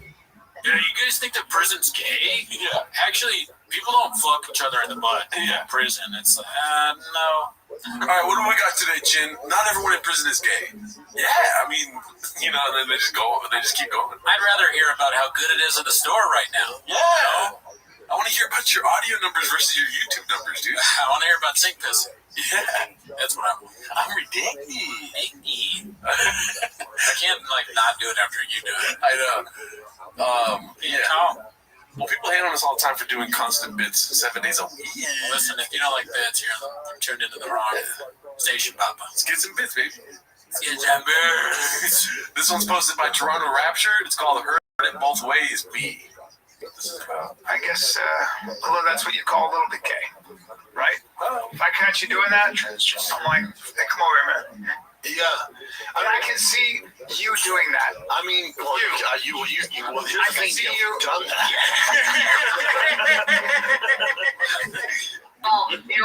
You guys think that prison's gay?
Yeah.
Actually, People don't fuck each other in the butt in prison. It's no.
All right, what do we got today, Chin? Not everyone in prison is gay. Yeah, I mean, and then they just go, they just keep going.
I'd rather hear about how good it is at the store right now.
Yeah. I want to hear about your audio numbers versus your YouTube numbers, dude.
I want to hear about sink pissing.
Yeah.
That's what I want.
I'm ridiculous.
I can't not do it after you do it.
I know. Well, people hate on us all the time for doing constant bits 7 days a week.
Listen, if you don't like bits, you're tuned into the wrong station, Papa.
Let's get some bits, baby.
Let's get some bits.
This one's posted by Toronto Rapture. It's called Heard It Both Ways B.
I guess, although that's what you call a little bit gay, right? If I catch you doing that, I'm like, hey, come over here, man.
Yeah.
I can see you doing that.
I mean, well, here's
I
the
can
thing,
see
you've
you.
done that.
Oh, they're making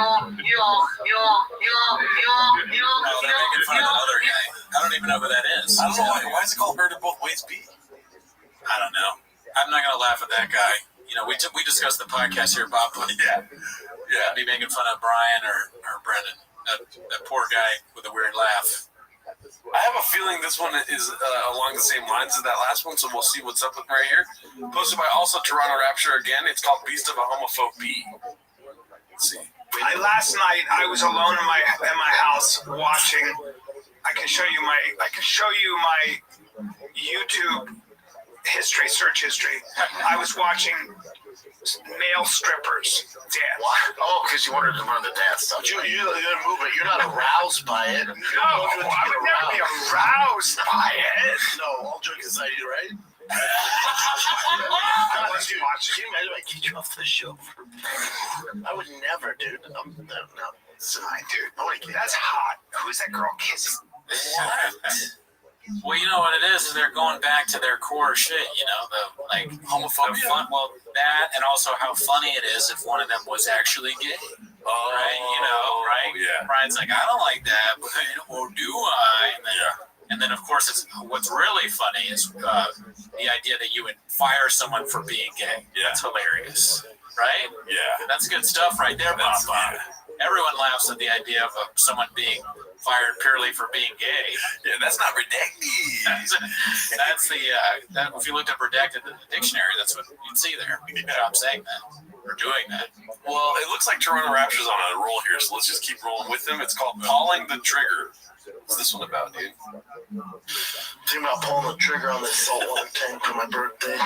fun of another guy. I don't even know who that is.
I don't know why is it called Heard It Both Ways B?
I don't know. I'm not gonna laugh at that guy. We discussed the podcast here, Bob.
Yeah.
Be making fun of Brian or Brendan. That poor guy with a weird laugh.
I have a feeling this one is along the same lines as that last one, so we'll see what's up with right here. Posted by also Toronto Rapture again. It's called Beast of a Homophobe B. Let's see.
Last night I was alone in my house watching. I can show you my YouTube history, search history. I was watching male strippers dance.
What? Oh, because you wanted to learn the dance stuff. You're gonna move it. You're not aroused by it.
No, I would never be aroused by it.
No, all joking aside, you right?
I was watching.
Can you imagine if I kicked you off the show? I would never, dude. No.
Fine, dude. That's hot. Who's that girl kissing?
What? Well, you know what it is they're going back to their core shit, the homophobia. Well, that and also how funny it is if one of them was actually gay. Right? Right?
Yeah.
Brian's like, I don't like that, but or do I? And then of course, what's really funny is the idea that you would fire someone for being gay.
Yeah.
That's hilarious, right?
Yeah.
That's good stuff right there, Bob. Everyone laughs at the idea of someone being fired purely for being gay.
Yeah, that's not redacted.
That's if you looked up redacted in the dictionary, that's what you'd see there. Good job saying that or doing that.
Well, it looks like Toronto Rapture's on a roll here, so let's just keep rolling with them. It's called Pulling the Trigger. What's this one about, dude?
Thinking about pulling the trigger on this saltwater tank for my birthday.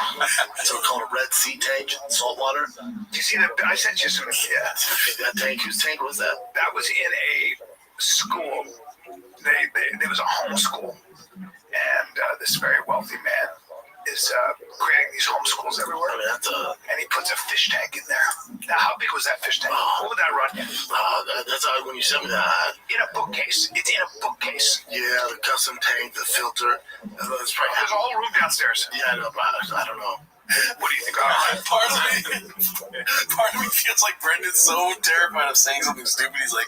So we call it a Red Sea tank, saltwater.
Do you see that? I sent you some. Yeah.
That tank. Whose tank was that?
That was in a school. There was a homeschool, and this very wealthy man is creating these homeschools everywhere.
I mean,
and he puts a fish tank in there. Now, how big was that fish tank? What would that run?
That's how when you sent me that.
In a bookcase. It's in a bookcase.
Yeah, the custom tank, the filter. There's
a whole room downstairs.
Yeah, I know, but I don't know.
What do you think?
Part of me feels like Brendan's so terrified of saying something stupid. He's like,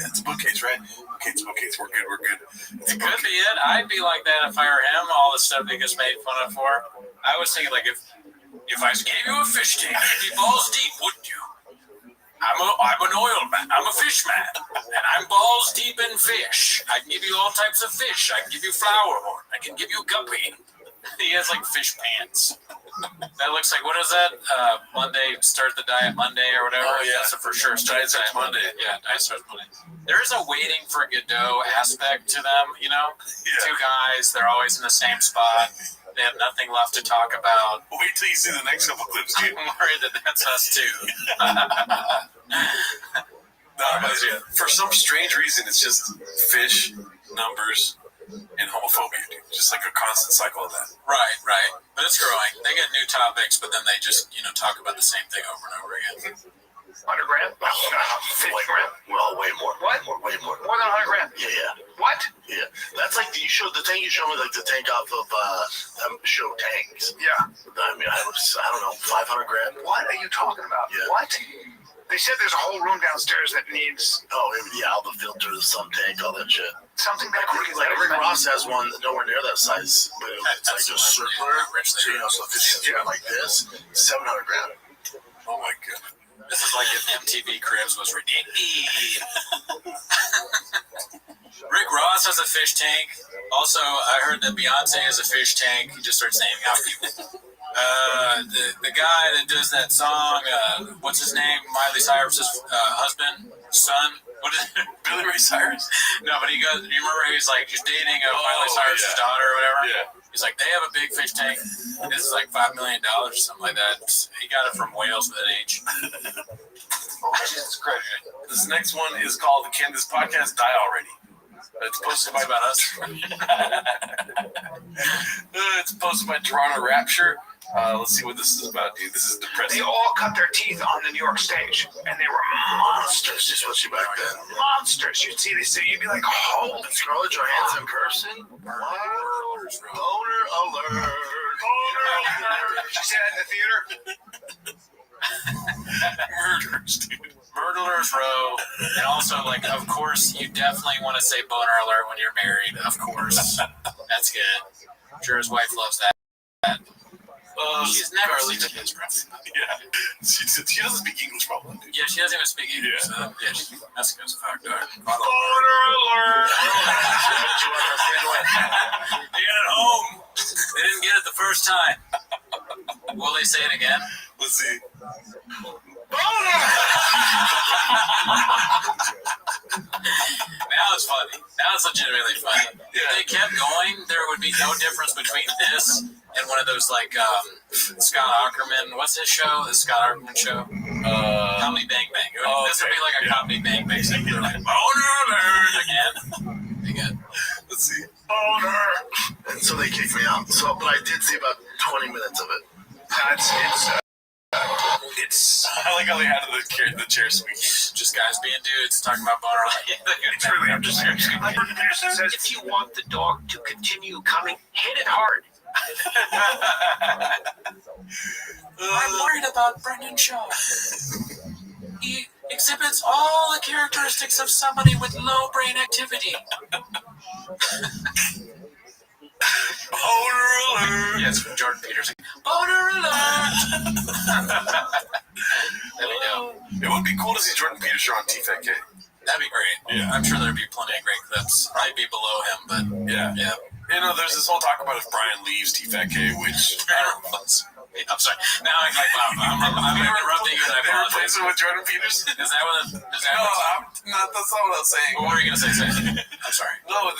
it's a bookcase, right? Okay, it's a bookcase. We're good.
It could be it. I'd be like that if I were him. All the stuff he gets made fun of for. I was thinking like if I gave you a fish tank, you'd be balls deep, wouldn't you? I'm an oil man. I'm a fish man, and I'm balls deep in fish. I can give you all types of fish. I can give you flower horn. I can give you guppy. He has like fish pants. That looks like, what is that? Monday, start the diet Monday or whatever.
Oh, yeah.
That's a for sure.
Diet starts Monday.
Yeah, diet starts Monday. There is a waiting for Godot aspect to them, Yeah. Two guys, they're always in the same spot. They have nothing left to talk about.
Wait till you see the next couple clips, dude.
I'm worried that's us too.
For some strange reason, it's just fish, numbers, and homophobia, dude. Just like a constant cycle of that.
Right. But it's growing. They get new topics, but then they just, talk about the same thing over and over again.
100 grand? 50 grand?
Well, way more.
What?
Way more.
More than 100 grand?
Yeah.
What?
Yeah. That's like the tank you showed me, like the tank off of show tanks.
Yeah.
I mean, I don't know, 500 grand.
What are you talking about?
Yeah.
What? They said there's a whole room downstairs that needs...
Oh, yeah, all the filters, some tank, all that shit.
Something that
Rick Ross has one nowhere near that size, but it's like a circular. So, so if it's like this, 700 grand.
Oh, Oh my god.
This is like if MTV Cribs was ridiculous. Rick Ross has a fish tank. Also, I heard that Beyonce has a fish tank. He just starts naming out people. The guy that does that song, what's his name? Miley Cyrus's husband, son. What is it?
Billy Ray Cyrus?
No, but he goes. You remember he's dating Miley Cyrus's daughter or whatever.
Yeah.
He's like, they have a big fish tank. This is like $5 million or something like that. He got it from whales at that age.
Oh, Jesus Christ. This next one is called Can This Podcast Die Already? It's posted by
about us.
It's posted by Toronto Rapture. Let's see what this is about, dude. This is depressing.
They all cut their teeth on the New York stage, and they were monsters.
Just what you back then.
Monsters. You'd see this, you'd be like, holy.
Scarlett Johansson in person? Boner alert. Boner alert.
She said that in the theater.
Murderers, dude.
Murderers Row. And also, of course, you definitely want to say boner alert when you're married. Of course. That's good. I'm sure his wife loves that. She's never seen his friends.
Yeah. She doesn't speak English, probably.
Yeah, she doesn't even speak English.
Yeah.
She Mexico's fucked up.
Boner alert.
They got it home. They didn't get it the first time. Will they say it again?
Let's see.
Now it's funny. Now it's legitimately funny. If they kept going, there would be no difference between this and one of those Scott Aukerman. What's his show? The Scott Aukerman show? Comedy Bang Bang. This would be like a Comedy Bang Bang. So they're like, boner alert again.
Let's see.
Boner. And so they kicked me out. But I did see about 20 minutes of it.
It's I like how they had the chair squeaking.
Just guys being dudes talking about boner alert.
It's really interesting.
Peterson says, if you want the dog to continue coming, hit it hard.
I'm worried about Brendan Shaw. He exhibits all the characteristics of somebody with low brain activity.
Boner alert!
Yes, from Jordan Peterson. Boner alert! There we go.
It would be cool to see Jordan Peterson on TFK.
That'd be great.
Yeah.
I'm sure there'd be plenty of great clips. Probably be below him, but
yeah. You know, there's this whole talk about if Brian leaves TFK, which
I'm sorry. Now I'm interrupting you. And I apologize.
With Jordan Peterson?
Is that what?
That's not what I was saying.
What were you gonna say? I'm sorry.
No,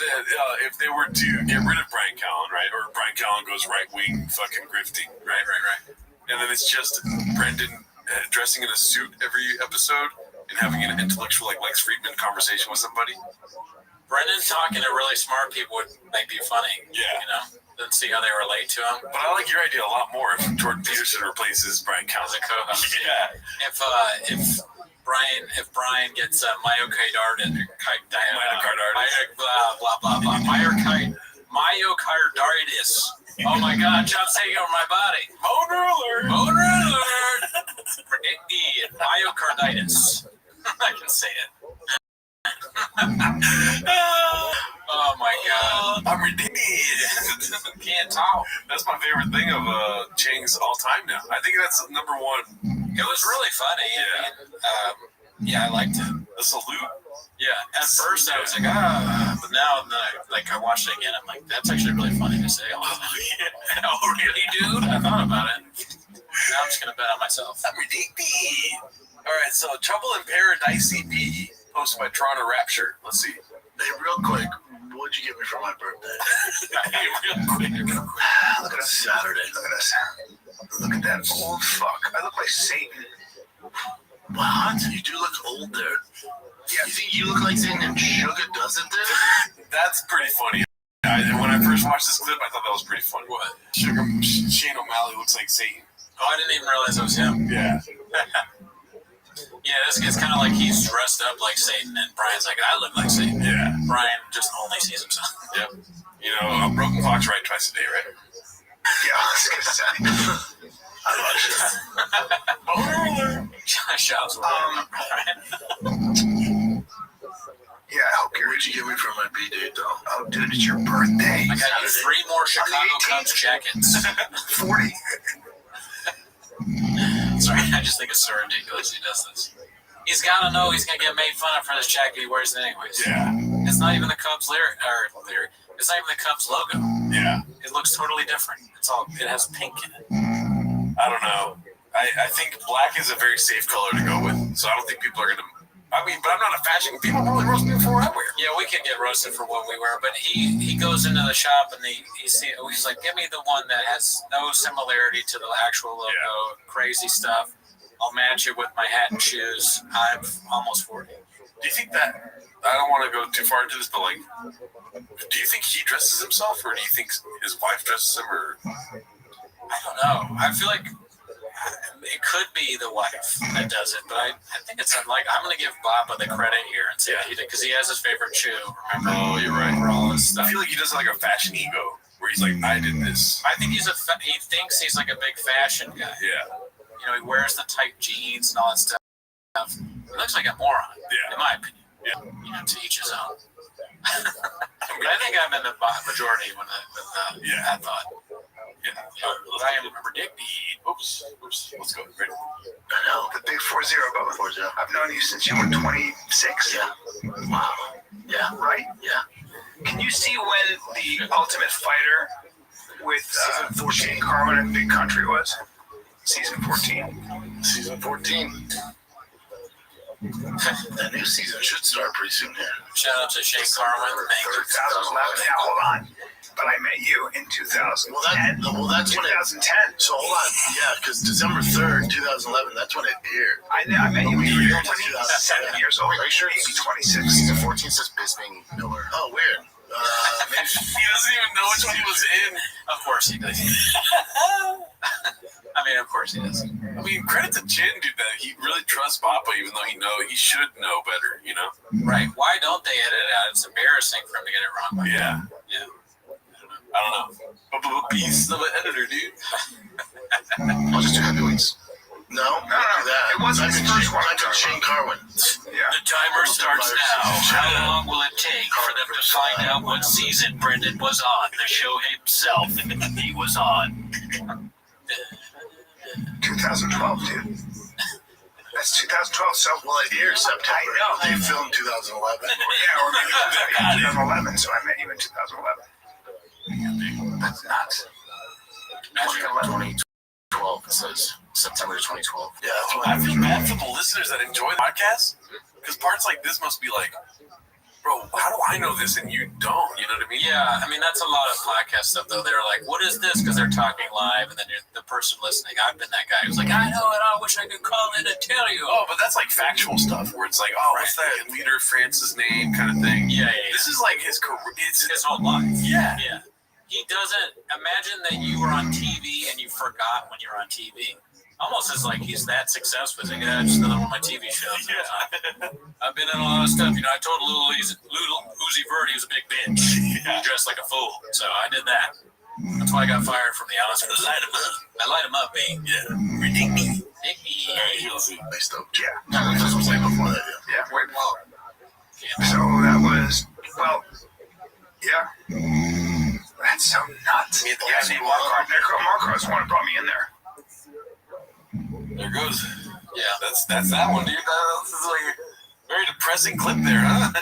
if they were to get rid of Brian Callen, right, or Brian Callen goes right wing fucking grifting, right, and then it's just Brendan dressing in a suit every episode and having an intellectual Lex Friedman conversation with somebody.
Brendan talking to really smart people might be funny.
Yeah.
You know, then see how they relate to him.
But I like your idea a lot more if Jordan Peterson replaces Brian Callen
as a co-host.
Yeah.
If Brian gets myocarditis. Oh my God, John's taking over my body.
Boner alert!
Boner alert! Predicted myocarditis. I can say it. Oh my God.
I'm ridiculous.
Can't talk.
That's my favorite thing of Chang's all time now. I think that's number one.
It was really funny.
Yeah.
I liked it.
The salute.
Yeah. At first I was like, but now I watched it again. I'm like, that's actually really funny to say. Oh, really, dude? I thought about it. Now I'm just gonna bet on myself.
I'm ridiculous. All right, so Trouble in Paradise EP, posted by Toronto Rapture. Let's see.
Hey, real quick, what'd you get me for my birthday?
Hey, real quick.
Look at us.
Saturday.
Look at us. Look at that old fuck. I look like Satan.
What? You do look old there. Yeah. You think you look like Satan and Sugar doesn't then?
That's pretty funny. When I first watched this clip, I thought that was pretty funny.
What?
Shane O'Malley looks like Satan.
Oh, I didn't even realize it was him.
Yeah.
Yeah, it's kind of like he's dressed up like Satan, and Brian's like, I look like Satan.
Yeah.
Brian just only sees himself.
Yep. You know, a broken clock's right twice a day, right?
Yeah, I was gonna say. I love it.
Shouts.
Yeah, I hope you're.
What'd you give me for my B-Day, though?
Oh, dude, it's your birthday.
I got you 3 more Chicago Cubs jackets.
40.
Sorry, I just think it's so ridiculous he does this. He's got to know he's going to get made fun of for this jacket he wears anyways.
Yeah.
It's not even the Cubs lyric. It's not even the Cubs logo.
Yeah.
It looks totally different. It has pink in it.
I don't know. I think black is a very safe color to go with. So I don't think people are going to. I mean, but I'm not a fashion. People probably roast me for what I wear.
Yeah, we can get roasted for what we wear, but he goes into the shop and he's like, give me the one that has no similarity to the actual logo, crazy stuff. I'll match it with my hat and shoes. I'm almost 40.
Do you think that, I don't want to go too far into this, but like, do you think he dresses himself, or do you think his wife dresses him, or?
I don't know. I feel like it could be the wife that does it, but I think it's like, I'm going to give Bappa the credit here and say he did, because he has his favorite shoe. Remember?
Oh, you're right.
For all this stuff.
I feel like he does like a fashion ego, where he's like, I did this.
I think he thinks he's like a big fashion guy.
Yeah.
You know, he wears the tight jeans and all that stuff. He looks like a moron, in my opinion.
Yeah.
You know, to each his own. But I think I'm in the majority with that thought.
Yeah.
I remember Dick Deed.
Oops. Let's go. Ready?
I know. The big 4-0, Bubba. 4-0. I've known you since you were 26.
Yeah. Wow. Yeah.
Right?
Yeah.
Can you see when the Ultimate Fighter with Shane Carwin and Big Country was? Season 14.
Season 14. That new season should start pretty soon here.
Shout out to Shane Carwin. Thank you.
2011. Now, hold on. But I met you in 2010.
Well, that's
2010.
So hold on. Yeah, because December 3rd, 2011, that's when it aired.
I met you when you were 27 years old.
Are you sure?
Maybe 26.
Season 14 says Bisping Miller. Oh, weird.
Maybe he doesn't even know which one he was in.
Of course he does. I mean, of course he does.
I mean, credit to Jin, dude, that he really trusts Bappa, even though he should know better, you know?
Right. Why don't they edit it out? It's embarrassing for him to get it wrong. Like
Yeah.
Yeah.
I don't know. But beast of an editor, dude.
I'll just do heavyweights. No, do that.
It wasn't his first one.
Shane Carwin.
Yeah.
The timer starts now. How long will it take for them to find out what season Brendan was on? The show himself. He was on.
2012, dude. That's 2012. So,
well, it aired September.
I know.
They filmed 2011.
Yeah, or maybe 2011. So I met you in 2011. That's nuts.
2012. It says September 2012. Yeah, that's what
I feel bad for the listeners that enjoy the podcast, because parts like this must be like, bro, how do I know this and you don't? You know what I mean?
Yeah, I mean, that's a lot of podcast stuff, though. They're like, what is this? Because they're talking live, and then the person listening, I've been that guy who's like, I know it, I wish I could call in and tell you.
Oh, but that's like factual stuff, where it's like, oh, what's that leader France's name kind of thing.
Yeah.
This is like his career. It's
his whole life.
Yeah.
He doesn't, imagine that you were on TV and you forgot when you were on TV. Almost as like he's that successful. He's like, just another one of my TV shows. Yeah. I've been in a lot of stuff. You know, I told little Uzi Vert he was a big bitch. He dressed like a fool. So I did that. That's why I got fired from the Oscars. I light him up, babe.
Yeah.
Ridiculous.
Based up.
Yeah.
This was like before that,
Yeah, way before. So that was, well, yeah. That's so nuts. Yeah, see, Marco's the one who brought me in there.
There goes. Yeah, that's that one, dude. This is like a very depressing clip there, huh?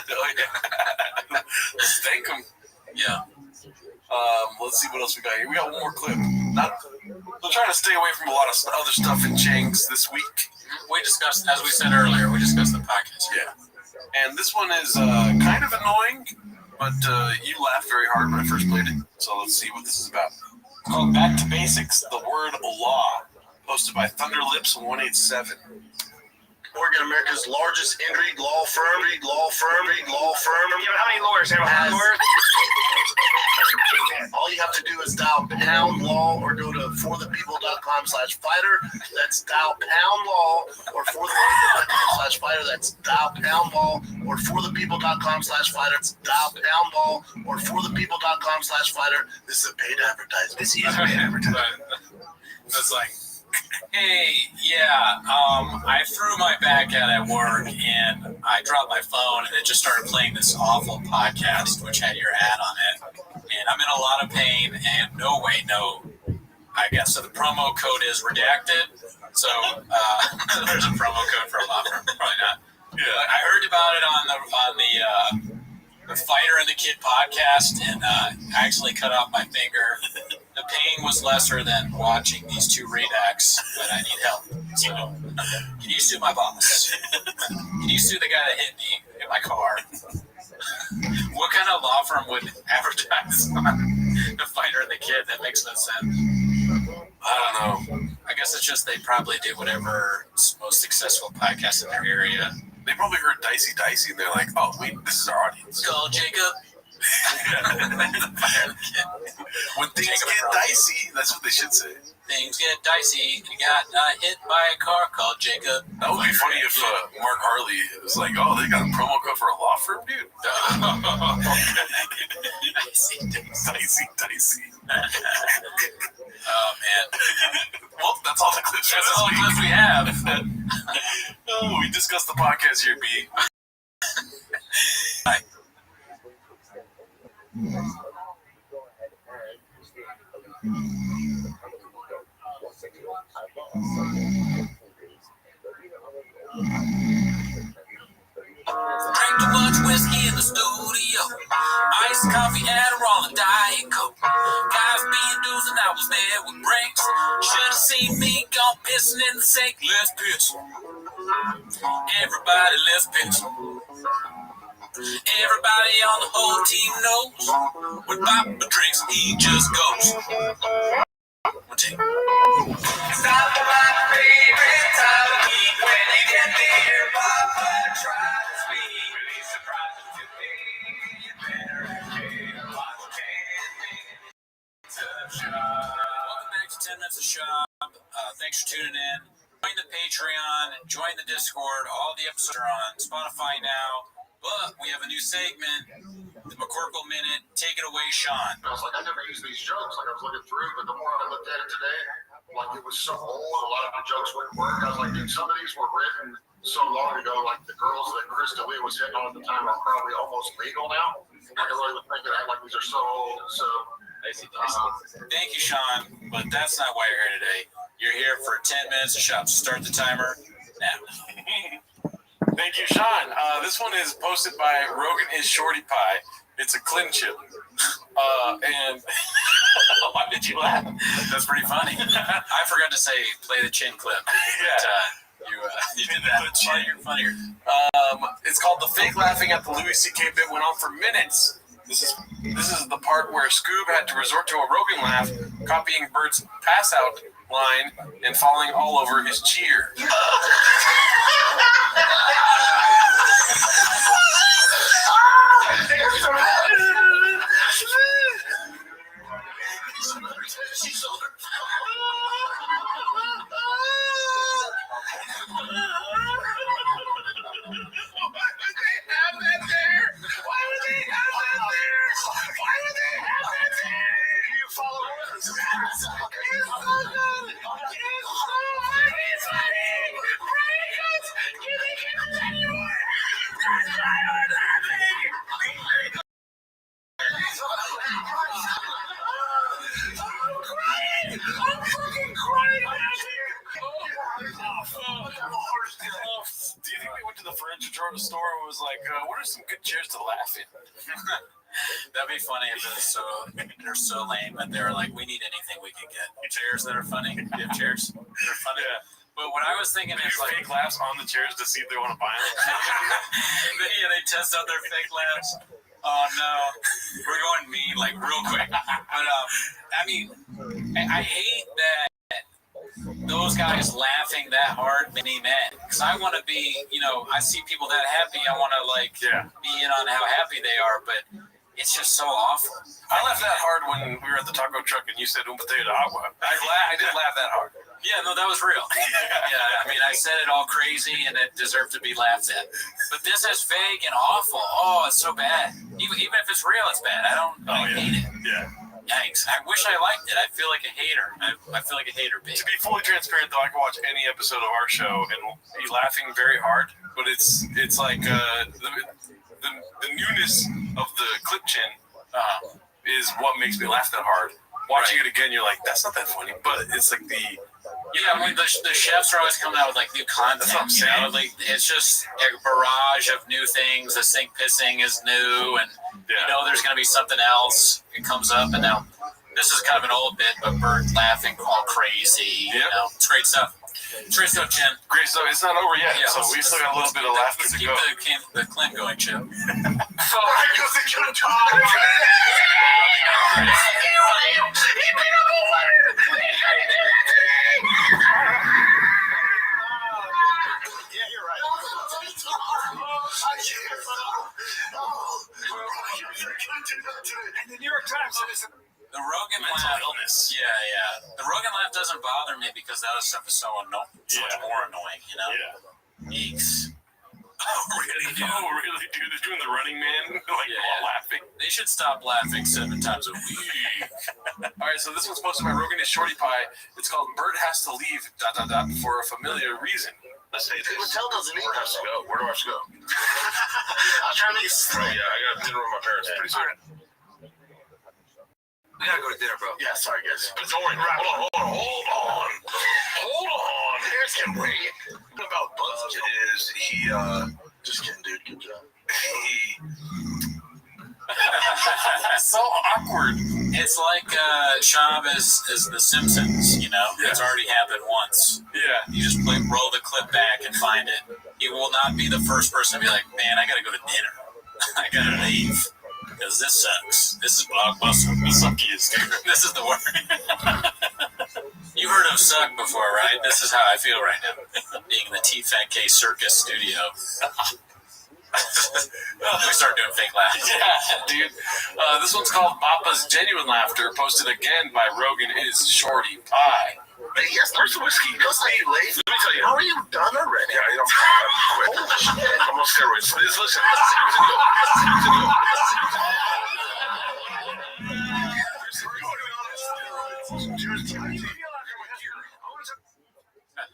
Let's thank him. Yeah. Let's see what else we got here. We got one more clip. We're trying to stay away from a lot of other stuff in Chang's this week.
We discussed, as we said earlier, the podcast.
Yeah. And this one is kind of annoying, but you laughed very hard when I first played it. So let's see what this is about. It's called Back to Basics, the Word Law, posted by Thunderlips 187.
Oregon, America's largest injury law firm.
Yeah, but how many lawyers? How many lawyers?
All you have to do is dial pound law or go to forthepeople.com/fighter. That's dial pound law or forthepeople.com/fighter. That's dial pound law or forthepeople.com/fighter. It's dial pound law or forthepeople.com/fighter. This is a paid advertisement.
This is a paid advertisement.
It's like, hey, I threw my bag out at work and I dropped my phone and it just started playing this awful podcast which had your ad on it. And I'm in a lot of pain and I guess so the promo code is redacted. So there's a promo code for a law firm. Probably not. Yeah, I heard about it on the Fighter and the Kid podcast, and I actually cut off my finger. The pain was lesser than watching these two redacts, but I need help. So, can you sue my boss? Can you sue the guy that hit me in my car? What kind of law firm would advertise on the Fighter and the Kid? That makes no sense. I don't know. I guess it's just they probably do whatever most successful podcast in their area.
They probably heard Dicey, and they're like, oh, wait, this is our audience.
Call Jacob.
When things get dicey, that's what they should say.
Things get dicey. You got hit by a car called Jacob.
That would be funny if Mark Harley was like, oh, they got a promo code for a law firm, dude. Dicey.
Oh, man.
Well, that's all the clips
we have.
Oh, we discussed the podcast here, B.
Hi.
Drink too much whiskey in the studio. Iced coffee, Adderall, and Diet Coke. Guys being dudes and I was there with breaks. Should've seen me gone pissing in the sink. Let's piss. Everybody, let's piss. Everybody on the whole team knows when Papa drinks, he just goes. One take. Stop my favorite time of week when you get there. Papa tries to speak. Really surprising to me. You better get what's
Welcome back to 10 Minutes of Shop. Thanks for tuning in. Join the Patreon, join the Discord. All the episodes are on Spotify now. But we have a new segment, the McCorkle Minute. Take it away, Sean.
I was like, I never used these jokes. Like, I was looking through, but the more I looked at it today, like, it was so old. A lot of the jokes wouldn't work. I was like, dude, some of these were written so long ago. Like, the girls that Krista Lee was hitting on at the time are probably almost legal now. Like, I really would think that, like, these are so old. So,
thank you, Sean. But that's not why you're here today. You're here for 10 minutes of Shop. So start the timer now.
Thank you, Sean. This one is posted by Rogan is Shorty Pie. It's a clean chip. And
why did you laugh? That's pretty funny. I forgot to say play the chin clip. But, you did that. It's funnier.
It's called The Fake Laughing at the Louis C.K. Bit went on for minutes. This is the part where Scoob had to resort to a Rogan laugh, copying Bert's pass out line and falling all over his cheer. Do you think they went to the furniture store and was like, what are some good chairs to laugh in?
That'd be funny if they're so lame that they're like, we need anything we can get. Chairs that are funny. You have chairs that are funny. Yeah. But what I was thinking is like
fake laughs on the chairs to see if they want to buy them.
Yeah, they test out their fake laughs. Oh no, we're going mean like real quick. But I mean, I hate that those guys laughing that hard made me mad because I want to be, I see people that happy. I want to be in on how happy they are, but it's just so awful.
I laughed that hard when we were at the taco truck and you said un potato de agua. I did laugh that hard.
Yeah, no, that was real. Yeah, I mean, I said it all crazy and it deserved to be laughed at. But this is fake and awful. Oh, it's so bad. Even if it's real, it's bad. I hate it.
Yeah.
Yikes. I wish I liked it. I feel like a hater. I feel like a hater, baby.
To be fully transparent, though, I can watch any episode of our show and be laughing very hard. But it's like the newness of the clip chin is what makes me laugh that hard. Watching it again, you're like, that's not that funny. But it's like the
Yeah, I mean, the chefs are always coming out with like new content. You know, like it's just a barrage of new things. The sink pissing is new, and you know there's going to be something else. It comes up, and now this is kind of an old bit, but Bert laughing all crazy. You know, it's great stuff. It's great stuff, Jen.
Great stuff. It's not over yet, so we still got a little bit of laughter to go.
Keep the Clint going, Jim.
And the New York Times said
the Rogan laugh. Illness. Yeah. The Rogan laugh doesn't bother me because that other stuff is so annoying. So much more annoying, you know. Yeah. Eeks. Oh really, dude?
They're doing the Running Man, while laughing.
They should stop laughing 7 times a week.
All right, so this one's posted by Rogan is Shorty Pie. It's called "Bert Has to Leave." ... for a familiar reason. Let's say this.
Mattel doesn't need us to go. Where do I have to go? I'm trying to make it straight. Yeah, I got dinner with my parents pretty soon.
We gotta go to dinner, bro.
Yeah, sorry, guys. But don't worry. Hold on. Parents can wait. What about Buzz is he, just kidding, dude. Good job.
So awkward.
It's like Shab is The Simpsons, you know? Yeah. It's already happened once.
Yeah.
You just roll the clip back and find it. He will not be the first person to be like, man, I gotta go to dinner. I gotta leave. Because this sucks. This is Blockbuster.
Suckiest.
This is the word. You heard of suck before, right? This is how I feel right now. Being in the T-Fat-K Circus studio. We start doing fake laughs.
Yeah, dude. This one's called Papa's Genuine Laughter, posted again by Rogan is Shorty Pie.
Hey, yes, there's some whiskey. Don't say you late. Let me tell you. How are you done already? Yeah, I'm quick. I'm on steroids. Listen.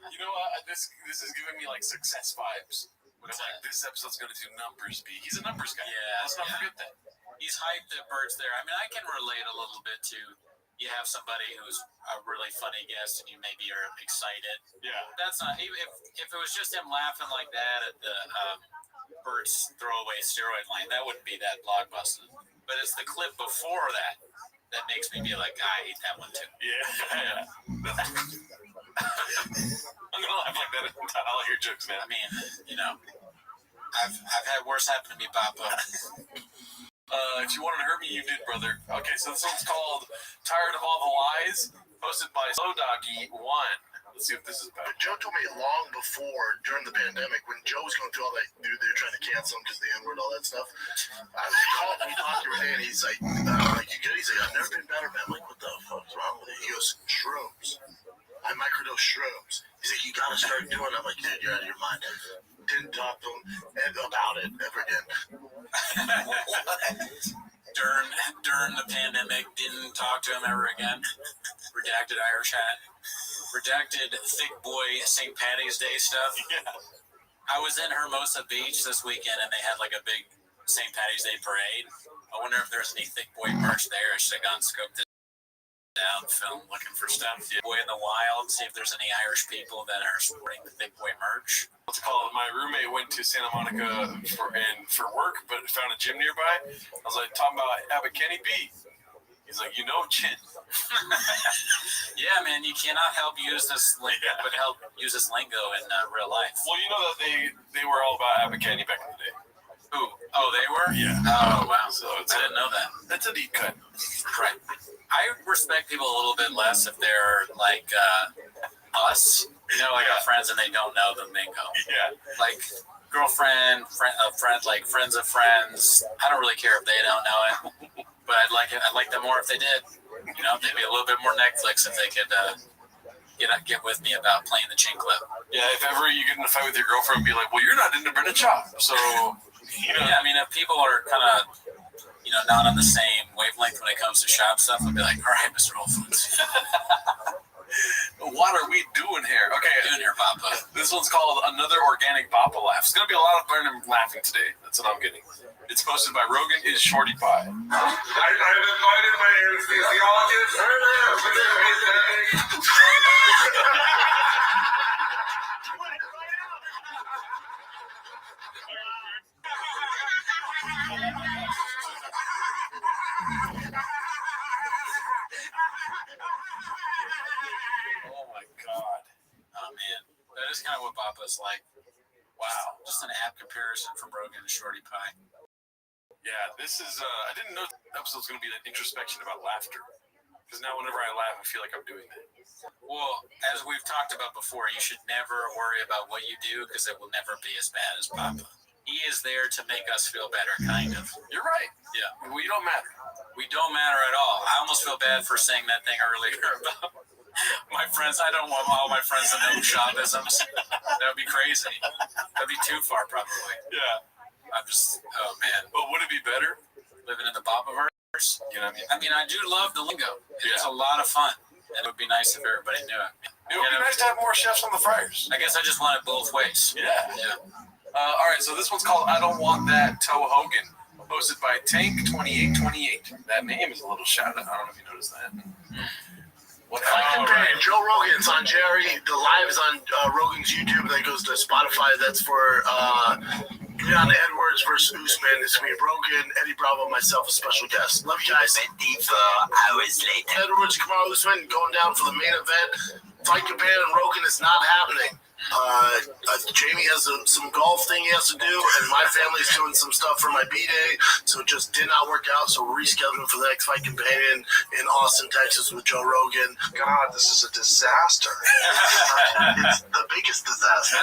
You know, this is giving me like success vibes. But I'm like, this episode's gonna do numbers, B. He's a numbers guy.
Yeah,
let's not forget that.
He's hyped that Bert's there. I mean, I can relate a little bit to you have somebody who's a really funny guest and you maybe are excited.
Yeah.
That's not, if it was just him laughing like that at the Bert's throwaway steroid line, that wouldn't be that blockbuster. But it's the clip before that makes me be like, I hate that one too.
Yeah. I'm gonna laugh like that at all your jokes, man.
I mean, you know, I've had worse happen to me, Papa.
If you wanted to hurt me, you did, brother. Okay, so this one's called "Tired of All the Lies," posted by Slow Doggy 1. Let's see what this is about.
Joe told me long before, during the pandemic, when Joe was going through all that, they were trying to cancel him because the N-word, all that stuff. I was calling, we talked every day, and he's like, you good? He's like, I've never been better, man. I'm like, what the fuck's wrong with it? He goes, shrooms. I microdose shrooms. He's like, you gotta start doing it. I'm like, dude, you're out of your mind. Didn't talk to him about it ever again.
During the pandemic, didn't talk to him ever again. Redacted Irish hat. Redacted thick boy St. Patty's Day stuff.
Yeah.
I was in Hermosa Beach this weekend and they had like a big St. Patty's Day parade. I wonder if there's any thick boy merch there. I should have gone scoped it down, film, looking for stuff. Boy in the wild, see if there's any Irish people that are supporting the thick boy merch.
What's it called? My roommate went to Santa Monica for work, but found a gym nearby. I was like, talking about Abercrombie B. He's like, you know, Chin.
Yeah, man, you cannot help use this lingo, but help use this lingo in real life.
Well, you know that they were all about Abercrombie back in the day.
Who? Oh, they were?
Yeah.
Oh, wow.
So
I didn't know that.
That's a deep cut.
Right. I respect people a little bit less if they're like us. You know, like our friends and they don't know the lingo.
Yeah.
Like girlfriend, friend, like friends of friends. I don't really care if they don't know it, but I'd like them more if they did. You know, they'd be a little bit more Netflix if they could get with me about playing the chin clip.
Yeah, if ever you get in a fight with your girlfriend, be like, well, you're not into Brendan Chop, so you know.
Yeah, I mean, if people are kind of, you know, not on the same wavelength when it comes to shop stuff, I'd be like, all right, Mr. Wolfowitz.
What are we doing here? Okay,
doing here, Papa.
This one's called Another Organic Papa Laugh. It's gonna be a lot of fun and laughing today. That's what I'm getting. It's posted by Rogan is Shorty Pie.
I've invited my anesthesiologist.
Oh my God. Oh man. That is kind of what Papa's like. Wow. Just an apt comparison from Rogan to Shorty Pie.
Yeah, this is, I didn't know the episode's going to be an introspection about laughter. Because now whenever I laugh, I feel like I'm doing that.
Well, as we've talked about before, you should never worry about what you do because it will never be as bad as Papa. He is there to make us feel better, kind of.
You're right.
Yeah.
We don't matter.
We don't matter at all. I almost feel bad for saying that thing earlier about my friends. I don't want all my friends to know Shahvisms. That would be crazy. That'd be too far, probably.
Yeah.
I'm just, oh man.
But would it be better?
Living in the Papaverse?
You know what I mean?
I mean, I do love the lingo. It is a lot of fun. And it would be nice if everybody knew it.
It would be nice to have more chefs on the fryers.
I guess I just want it both ways.
Yeah.
Yeah.
All right, so this one's called I Don't Want That Toe Hogan, posted by Tank2828. That name is a little shout out. I don't know if you noticed that.
What Joe Rogan's on Jerry. The live is on Rogan's YouTube, and then goes to Spotify. That's for Leon Edwards versus Usman. It's me, Rogan, Eddie Bravo, myself, a special guest. Love you guys.
24 hours later.
Edwards, Kamar Usman going down for the main event. Fight Japan and Rogan is not happening. Jamie has some golf thing he has to do, and my family's doing some stuff for my B-Day, so it just did not work out, so we're rescheduling for the next Fight Companion in Austin, Texas with Joe Rogan.
God, this is a disaster.
It's the biggest disaster.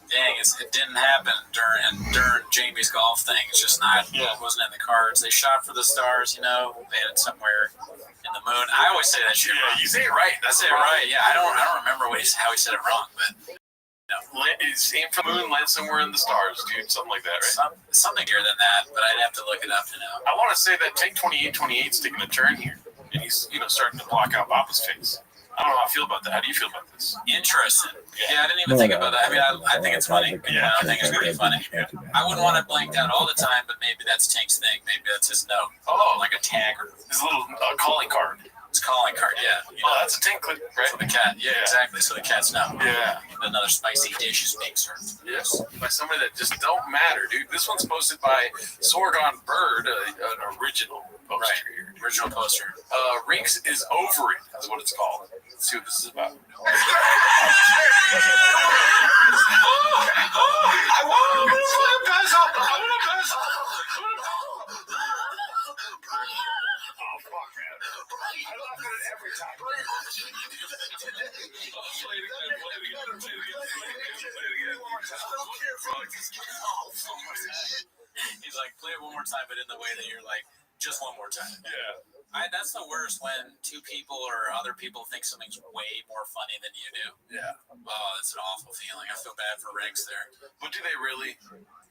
Dang, it didn't happen during Jamie's golf thing. It's just not, it wasn't in the cards. They shot for the stars, you know. They had it somewhere in the moon. I always say that shit wrong.
You say it right.
That's it right. Yeah, I don't remember how he said it wrong, but
it's aimed for the moon, land somewhere in the stars, dude. Something like that, right?
Something bigger than that, but I'd have to look it up to know.
I want to say that Tank 2828 is taking a turn here, and he's starting to block out Papa's face. I don't know how I feel about that. How do you feel about this?
Interesting. Yeah, I didn't even think about that. I mean, I think it's funny. Yeah, I think it's going to be funny. I wouldn't want it blanked out all the time, but maybe that's Tank's thing. Maybe that's his note.
Oh,
like a tagger.
His little calling card.
His calling card, yeah.
Oh, that's a Tank clip, right?
For the cat. Yeah, exactly. So the cats know.
Yeah.
Another spicy dish is being served.
Yes. By somebody that just don't matter, dude. This one's posted by Sorgon Bird, an original poster here.
Original poster.
Rinks is over it, is what it's called. Let's see what this is about.
I want to pass up. I want to pass up. Oh, fuck, man. I laugh at it every time.
He's like, play it one more time, but in the way that you're like, just one more time.
Yeah.
That's the worst when two people or other people think something's way more funny than you do.
Yeah.
Oh, that's an awful feeling. I feel bad for Rinks there.
But do they really?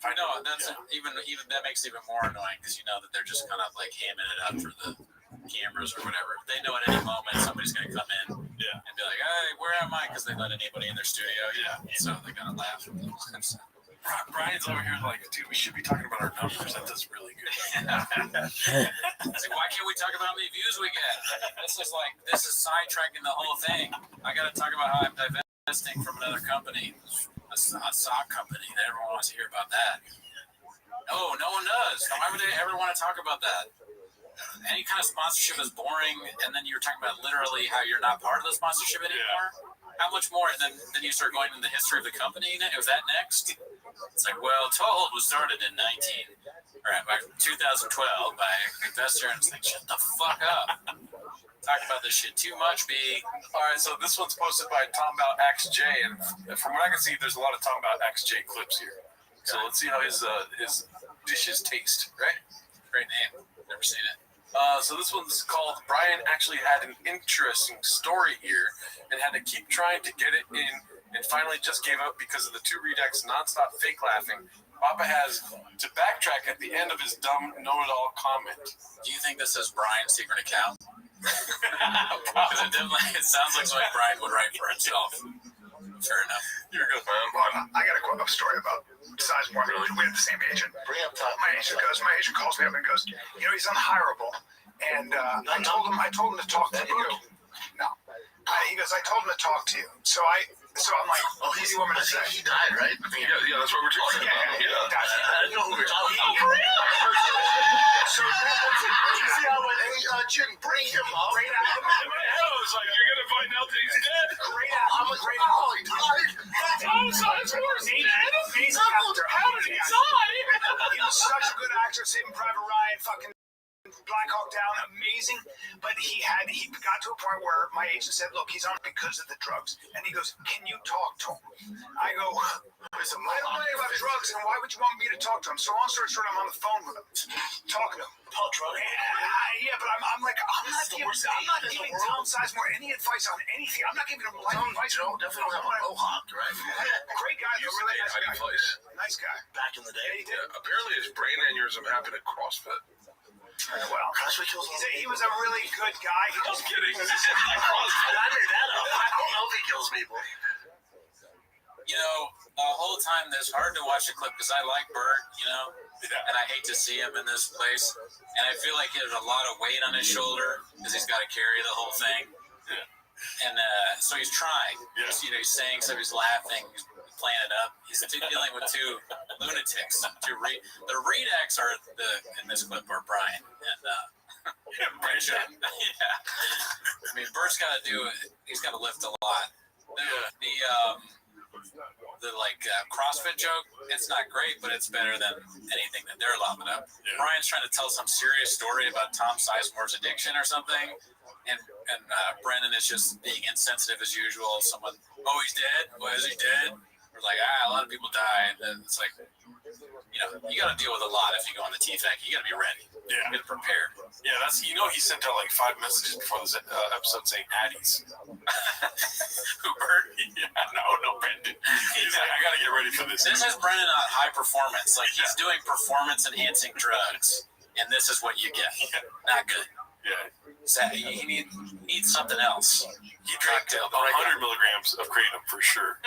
I know that's even that makes it even more annoying because you know that they're just kind of like hamming it up for the cameras or whatever. They know at any moment somebody's going to come in and be like, "Hey, where am I?" Because they let anybody in their studio. Yeah. So they gotta laugh.
Brian's over here like, dude, we should be talking about our numbers. That does really good.
It's like, why can't we talk about how many views we get? This is sidetracking the whole thing. I got to talk about how I'm divesting from another company, a sock company. Everyone wants to hear about that. No one does. Why would they ever want to talk about that? Any kind of sponsorship is boring, and then you're talking about literally how you're not part of the sponsorship anymore. How much more? And then you start going into the history of the company. Was that next? It's like, well, Toehold was started in 2012 by investor, and it's like, shut the fuck up. Talk about this shit too much, B.
All right, so this one's posted by Tom About XJ, and from what I can see, there's a lot of Tom About XJ clips here. So let's see how his dishes taste, right?
Great name. Never seen it.
So this one's called Brian Actually Had an Interesting Story Here and had to keep trying to get it in and finally just gave up because of the two redacts nonstop fake laughing. Papa has to backtrack at the end of his dumb know-it-all comment.
Do you think this is Brian's secret account? It sounds like something Brian would write for himself. Fair enough.
You're good, man.
Well, I got a story about Sizemore. We have the same agent. My agent calls me up and goes, he's unhireable. And I told him to talk to you. No. He goes, I told him to talk to you. So I'm like, what do you want me to say?
He died, right?
Yeah, that's what we're talking about. Yeah, he died.
I didn't know who we were talking about. So you see how when Jim bring him up?
I was like, you're gonna find out that he's dead.
I'm a great actor. He died.
Tom Sizemore's dead.
Amazing actor.
How did he die?
He was such a good actor. Saving Private Ryan, fucking Black Hawk Down, amazing. But he got to a point where my agent said, look, he's on because of the drugs. And he goes, can you talk to him? I go, I don't know anything about drugs, and why would you want me to talk to him? So long story short, I'm on the phone with him, talking to him. Yeah, but I'm not giving Tom Sizemore any advice on anything. I'm not giving him life advice.
Joe definitely have a mohawk, right?
Great guy, a really nice guy. Nice guy.
Back in the day.
Yeah, apparently his brain aneurysm happened at CrossFit.
Well, he was a really good guy.
I was kidding.
I made that up. I don't know if he kills people.
The whole time it's hard to watch the clip because I like Bert, and I hate to see him in this place. And I feel like he has a lot of weight on his shoulder because he's got to carry the whole thing. Yeah. And so he's trying. Yeah. He's saying stuff, he's laughing, he's playing it up. He's dealing with two lunatics. The redacts in this clip are Brian and Brent. Yeah. I mean, Bert's got to do it. He's got to lift a lot. The CrossFit joke, it's not great, but it's better than anything that they're lobbing up. Yeah. Brian's trying to tell some serious story about Tom Sizemore's addiction or something, and Brendan is just being insensitive as usual. Someone, he's dead? Is he dead? We're like, a lot of people die, and it's like, you got to deal with a lot if you go on the T-Fac. You got to be ready. Yeah. You got to prepare.
Yeah, he sent out like 5 messages before this episode saying Addies.
Who Bert?
Yeah, no, Brendan. He's like, I got to get ready for this.
This is Brendan on high performance. Like, he's doing performance-enhancing drugs, and this is what you get. Not good.
Yeah.
He needs something else.
He drank 100 milligrams of kratom for sure.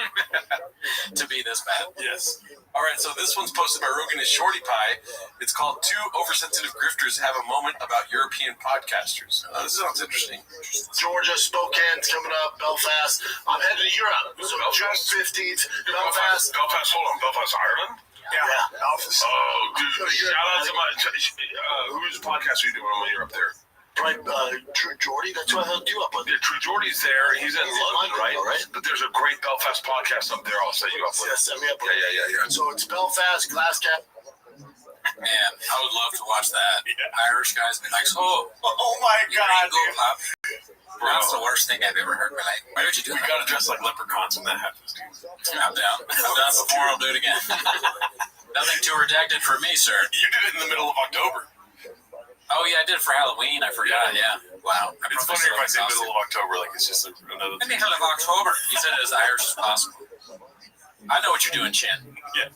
To be this bad.
Yes. All right, so this one's posted by Rogan and Shorty Pie. It's called Two Oversensitive Grifters Have a Moment About European Podcasters. This sounds interesting.
Georgia, Spokane's coming up, Belfast. I'm headed to Europe. So June 15th, Belfast.
Hold on. Belfast, Ireland?
Yeah. Belfast.
Oh, dude. Shout out to my... whose podcast are you doing when you're up there?
Right, True Geordie, that's what I hooked you up with.
Yeah, True Geordie's there. He's in London, right? But there's a great Belfast podcast up there. I'll set you up with.
Yeah, set me up with.
Yeah.
So it's Belfast, Glasgow.
Man, I would love to watch that. Yeah. Irish guys be like, oh
my God,
That's the worst thing I've ever heard. Like, why would you do that?
We gotta dress like leprechauns when that happens, dude.
I'm down. I've done it before. I'll do it again. Nothing too redacted for me, sir.
You did it in the middle of October.
Oh, yeah, I did it for Halloween. I forgot, yeah. Wow.
It's funny if I say middle of October, like it's just another thing.
Middle of October. You said it as Irish as possible. I know what you're doing, Chin.
Yeah.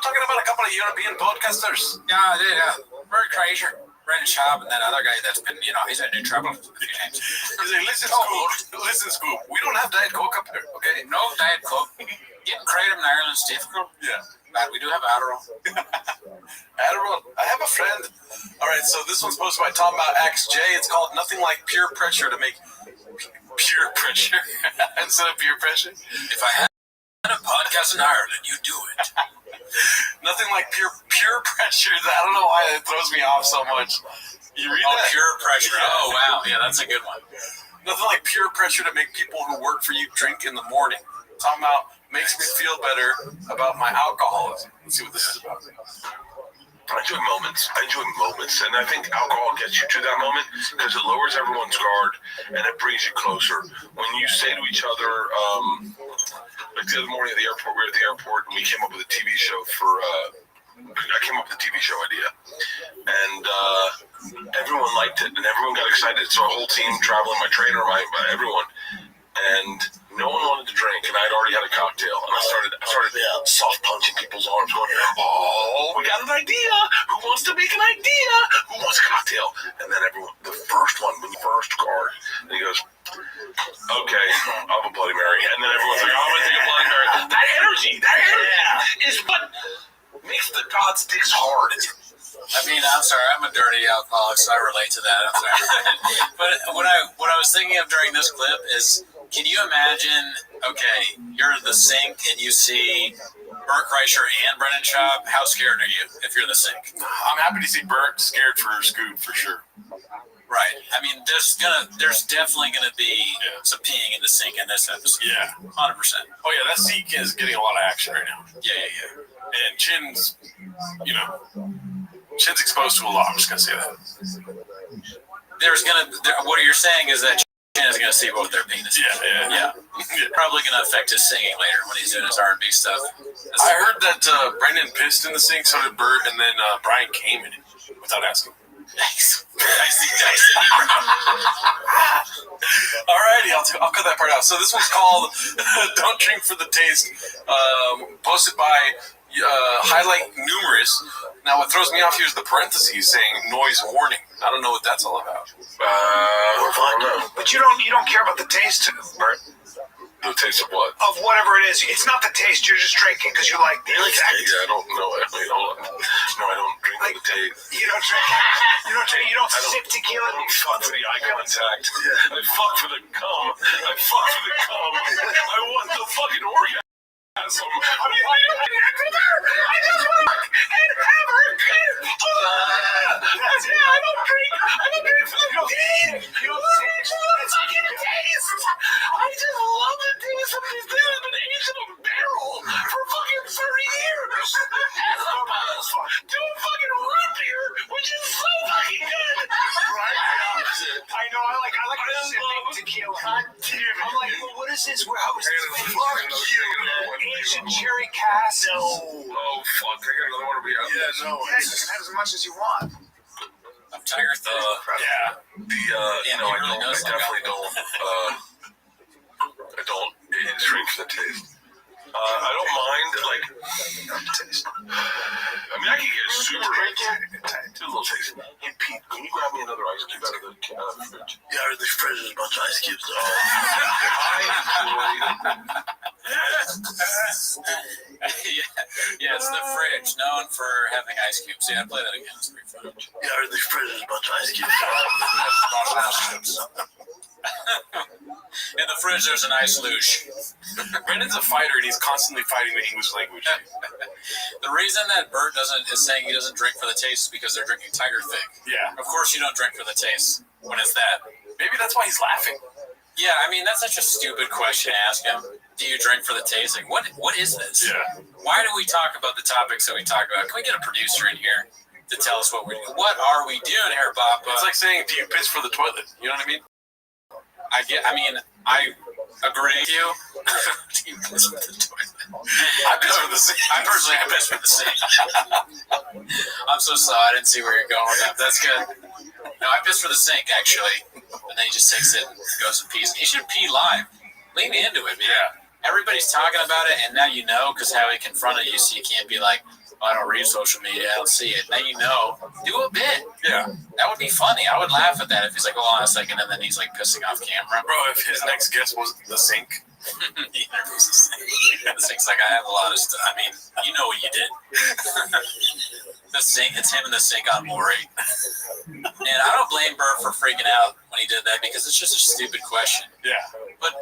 Talking about a couple of European podcasters.
Yeah, I did. Bert Kreischer, Brendan Schaub, and that other guy that's been, he's had new trouble a few times.
He's like, listen, Scoop, we don't have Diet Coke up here, okay?
No Diet Coke. Getting kratom in Ireland's difficult.
Yeah.
But we do have Adderall.
Adderall. I have a friend. All right, so this one's posted by Tom about XJ. It's called Nothing Like Peer Pressure to Make Pure Pressure instead of peer pressure.
If I had a podcast in Ireland, you do it.
Nothing like pure pressure. I don't know why it throws me off so much. You read that?
Pure pressure. Yeah. Oh, wow. Yeah, that's a good one.
Nothing like peer pressure to make people who work for you drink in the morning. Talking about makes me feel better about my alcoholism. Let's see what this is about.
I enjoy moments, and I think alcohol gets you to that moment because it lowers everyone's guard and it brings you closer. When you say to each other, like the other morning at the airport, we were at the airport and we came up with a TV show I came up with a TV show idea, and everyone liked it, and everyone got excited. So our whole team, traveling, my trainer, everyone, and no one wanted to drink, and I'd already had a cocktail, and I started soft punching people's arms, going, "Oh, we got an idea! Who wants to make an idea? Who wants a cocktail?" And then the
God's dick's hard.
I mean, I'm sorry, I'm a dirty alcoholic, so I relate to that. I'm sorry. But what I was thinking of during this clip is, can you imagine, okay, you're the Sink and you see Bert Kreischer and Brendan Schaub, how scared are you if you're the Sink?
I'm happy to see Bert scared for Scoot, for sure.
Right. I mean, there's definitely gonna be some peeing in the Sink in this episode.
Yeah.
100%.
Oh yeah, that Sink is getting a lot of action right now.
Yeah.
And Chin's, Chin's exposed to a lot. I'm just gonna say that.
What you're saying is that Chin is gonna see both their penises. Yeah. Probably gonna affect his singing later when he's doing his R&B stuff.
I heard that Brendan pissed in the Sink, so did Bert, and then Brian came in it without asking.
Nice.
Alrighty, I'll cut that part out. So this one's called "Don't Drink for the Taste," posted by Highlight Numerous. Now, what throws me off here is the parentheses saying "noise warning." I don't know what that's all about.
But you don't care about the taste, Bert.
The taste of what?
Of whatever it is. It's not the taste. You're just drinking because you like the effect.
Yeah, I don't know. Wait, hold on. No, I don't drink for the taste.
You don't drink. You don't sip tequila.
I don't fuck for the eye contact. I fuck for the cum. I want the fucking orgasm. I just want to fuck and have her kid. That's it. I don't drink for the taste. You don't taste the fucking taste. I just love the taste of these things. I've been aged in a barrel for fucking 30 years. Do a fucking root beer, which is so fucking good.
Right? I know. I like sipping tequila. God damn it. I'm like, well, what is this? How is this? Fuck you, man. Asian cherry cask.
No. Oh, fuck. I got another one to be out. Yeah, no.
Yeah, you can have as much as you want.
Tiger Thug.
Yeah. I definitely don't. I don't drink for the taste. I don't mind, taste. I mean, I can get super do a little taste. Hey, Pete, can you grab me another ice cube out of the fridge?
Yeah, the fridge is a bunch of ice cubes, though.
Yeah, it's the fridge, known for having ice cubes. Yeah, play that again. It's pretty fun.
Yeah, the fridge is a bunch of ice cubes.
In the fridge, there's an ice luge.
Brendan's a fighter, and he's constantly fighting the English language.
The reason that Bert is saying he doesn't drink for the taste is because they're drinking Tiger Thick.
Yeah.
Of course you don't drink for the taste when it's that.
Maybe that's why he's laughing.
Yeah, I mean, that's such a stupid question to ask him. Do you drink for the taste? Like, what is this?
Yeah.
Why do we talk about the topics that we talk about? Can we get a producer in here to tell us what are we doing here, Bob?
It's like saying, do you piss for the toilet? You know what I mean?
I agree with you. Do you piss for the toilet?
I piss for the sink.
I piss for the sink. I'm so sorry. I didn't see where you're going with that. That's good. No, I piss for the sink, actually. And then he just takes it and goes and pees. He should pee live. Lean into it, man. Yeah. Everybody's talking about it, and now you know because how he confronted you, so you can't be like, oh, I don't read social media, I don't see it. Now you know. Do a bit.
Yeah.
That would be funny. I would laugh at that if he's like, hold on a second, and then he's like pissing off camera.
Bro, if his next guest was the sink.
He interviews the sink. The sink's like, I have a lot of stuff. I mean, you know what you did. The sink, it's him and the sink on Maury. And I don't blame Bert for freaking out when he did that because it's just a stupid question.
Yeah.
But,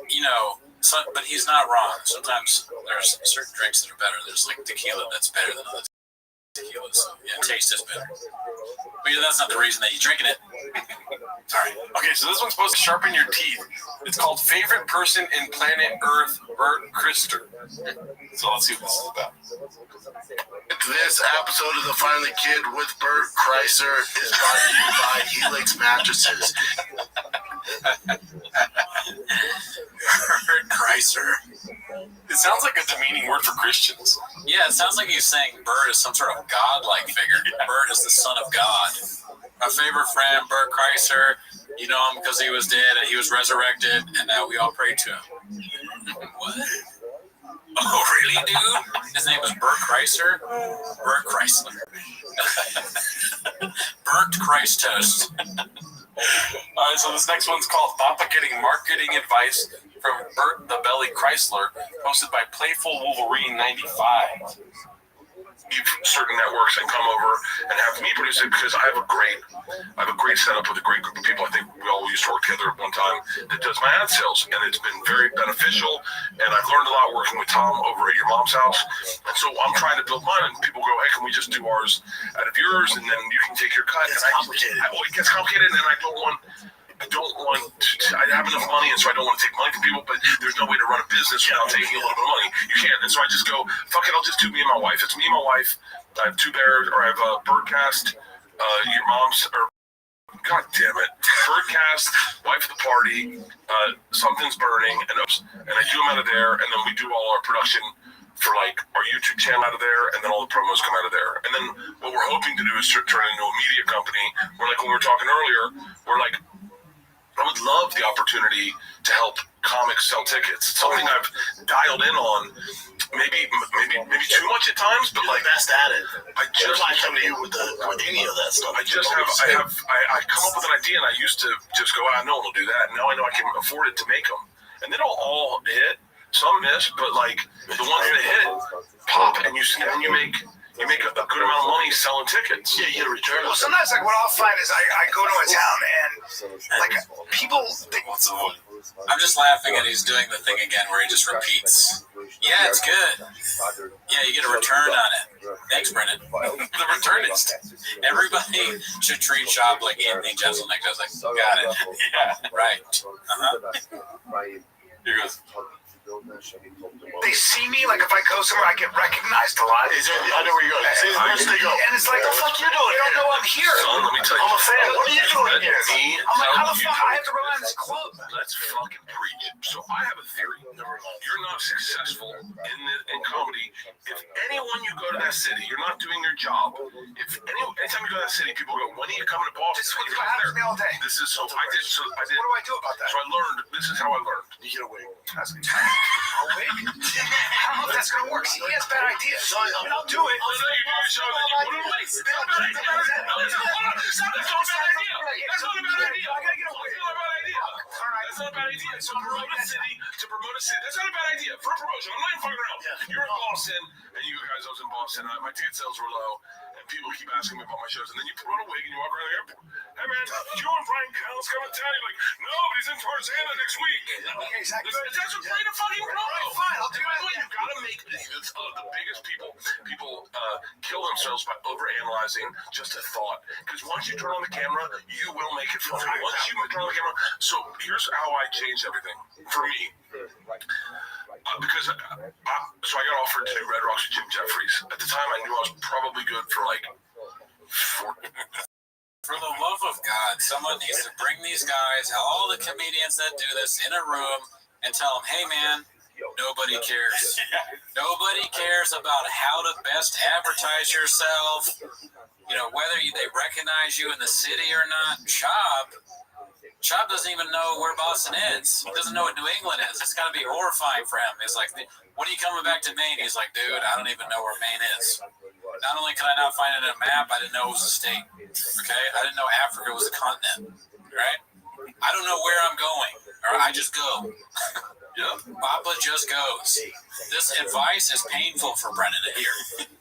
but he's not wrong. Sometimes there's certain drinks that are better. There's like tequila that's better than other tequila. So, yeah, taste is better. But that's not the reason that you're drinking it.
Sorry. Okay, so this one's supposed to sharpen your teeth. It's called Favorite Person in Planet Earth, Bert Kreischer. So let's see what this is about.
This episode of The Finally Kid with Bert Kreischer is brought to you by Helix Mattresses.
Bert Kreischer.
It sounds like a demeaning word for Christians.
Yeah, it sounds like he's saying Bert is some sort of godlike figure. Yeah. Bert is the son of God. My favorite friend, Bert Kreischer, you know him because he was dead and he was resurrected, and now we all pray to him. What? Oh, really, dude? His name is Bert Kreischer? Bert Chrysler. Bert Christ Toast.
All right, so this next one's called Papa Getting Marketing Advice from Bert the Belly Chrysler, posted by Playful Wolverine 95. Be
leave certain networks and come over and have me produce it because I have a great setup with a great group of people. I think we all used to work together at one time that does my ad sales, and it's been very beneficial. And I've learned a lot working with Tom over at your mom's house. And so I'm trying to build mine, and people go, hey, can we just do ours out of yours, and then you can take your cut?
It's complicated.
It gets complicated, and I don't want to, I have enough money, and so I don't want to take money from people, but there's no way to run a business without taking a little bit of money. You can't. And so I just go, fuck it, I'll just do me and my wife. It's me and my wife. I have two bears, or I have a Birdcast, your mom's, or God damn it, Birdcast, Wife of the Party, Something's Burning, and I do them out of there, and then we do all our production for like our YouTube channel out of there, and then all the promos come out of there. And then what we're hoping to do is turn into a media company. Where like when we were talking earlier, we're like, I would love the opportunity to help comics sell tickets. It's something I've dialed in on, maybe too much at times, but like
best at it.
I just
might come to you with any of that stuff.
I come up with an idea, and I used to just go, no one will do that. And now I know I can afford it to make them, and they don't all hit. Some miss, but like the ones that hit pop, and you make a good amount of money selling tickets.
Yeah, you get a return.
Well, sometimes like what I'll find is I go to a town and like people think,
I'm just laughing at he's doing the thing again where he just repeats. Yeah, it's good. Yeah, you get a return on it. Thanks, Brennan. The returnist. Everybody should treat Shop like Anthony Jeselnik does. Like, got it. Yeah, right.
Here goes.
they see me, like if I go somewhere, I get recognized a lot.
I know where you're going. See, where's they go?
And it's like,
what the fuck you doing?
They don't know I'm here.
Son, let me tell you.
I'm a fan. What are you doing here?
I'm like, how the fuck I have to rely on this club?
Let's fucking preach. So I have a theory. You're not successful in comedy if anyone you go to that city, you're not doing your job. Anytime you go to that city, people go, when are you coming to Boston?
This is what happens to me all day.
This is so I did.
What do I do about that?
So I learned. This is how I learned.
You get a wig.
A wig? I don't know if that's gonna work. See, he has bad ideas. I mean, I'll do it.
That's not a bad idea. That's not a bad idea. I gotta get a wig. That's not a bad idea. So promote a city to promote a city. That's not a bad idea for a promotion. I'm not even fucking around. You're in Boston, and you guys, I was in Boston. My ticket sales were low, and people keep asking me about my shows. And then you put on a wig and you walk around the airport. Hey man, you and Brian Call's coming to town. You're like, no, but he's in Tarzana next week.
Okay, exactly.
That's a great fucking promo.
Fine, I'll do it.
You gotta make the biggest people kill themselves by overanalyzing just a thought. Because once you turn on the camera, you will make it funny. Once you turn on the camera, so here's how I changed everything for me. Because so I got offered to do Red Rocks with Jim Jeffries. At the time, I knew I was probably good for like 4.
For the love of God, someone needs to bring these guys, all the comedians that do this, in a room and tell them, hey, man, nobody cares. Nobody cares about how to best advertise yourself, whether they recognize you in the city or not. Chop doesn't even know where Boston is. He doesn't know what New England is. It's got to be horrifying for him. It's like, when are you coming back to Maine? He's like, dude, I don't even know where Maine is. Not only could I not find it in a map, I didn't know it was a state. Okay? I didn't know Africa was a continent. Right? I don't know where I'm going. Or I just go. Papa just goes. This advice is painful for Brennan to hear.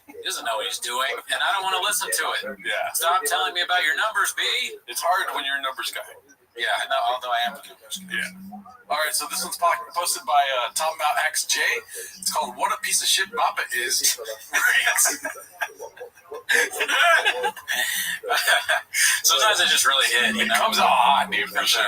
He doesn't know what he's doing, and I don't want to listen to it.
Yeah.
Stop telling me about your numbers, B.
It's hard when you're a numbers guy.
Yeah, although I am a numbers guy.
Yeah. All right, so this one's posted by Tom Mount XJ. It's called "What a Piece of Shit Bappa Is."
Sometimes it just really hit.
It comes out hot, dude, for sure.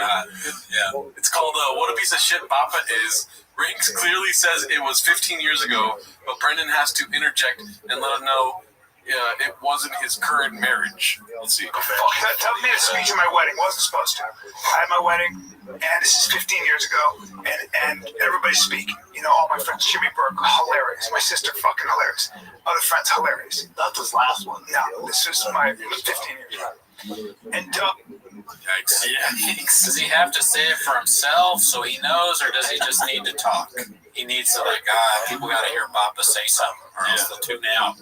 Yeah. It's called "What a Piece of Shit Bappa Is." Riggs clearly says it was 15 years ago, but Brendan has to interject and let him know it wasn't his current marriage. Let's see.
Tell me a speech at my wedding. Wasn't supposed to. I had my wedding, and this is 15 years ago, and everybody speaking. All my friends, Jimmy Burke, hilarious. My sister, fucking hilarious. Other friends, hilarious.
That's his last one.
No, this is my 15 years ago. And
Yikes. Yikes. Does he have to say it for himself so he knows, or does he just need to talk? He needs to, people got to hear Papa say something, or else they'll tune out.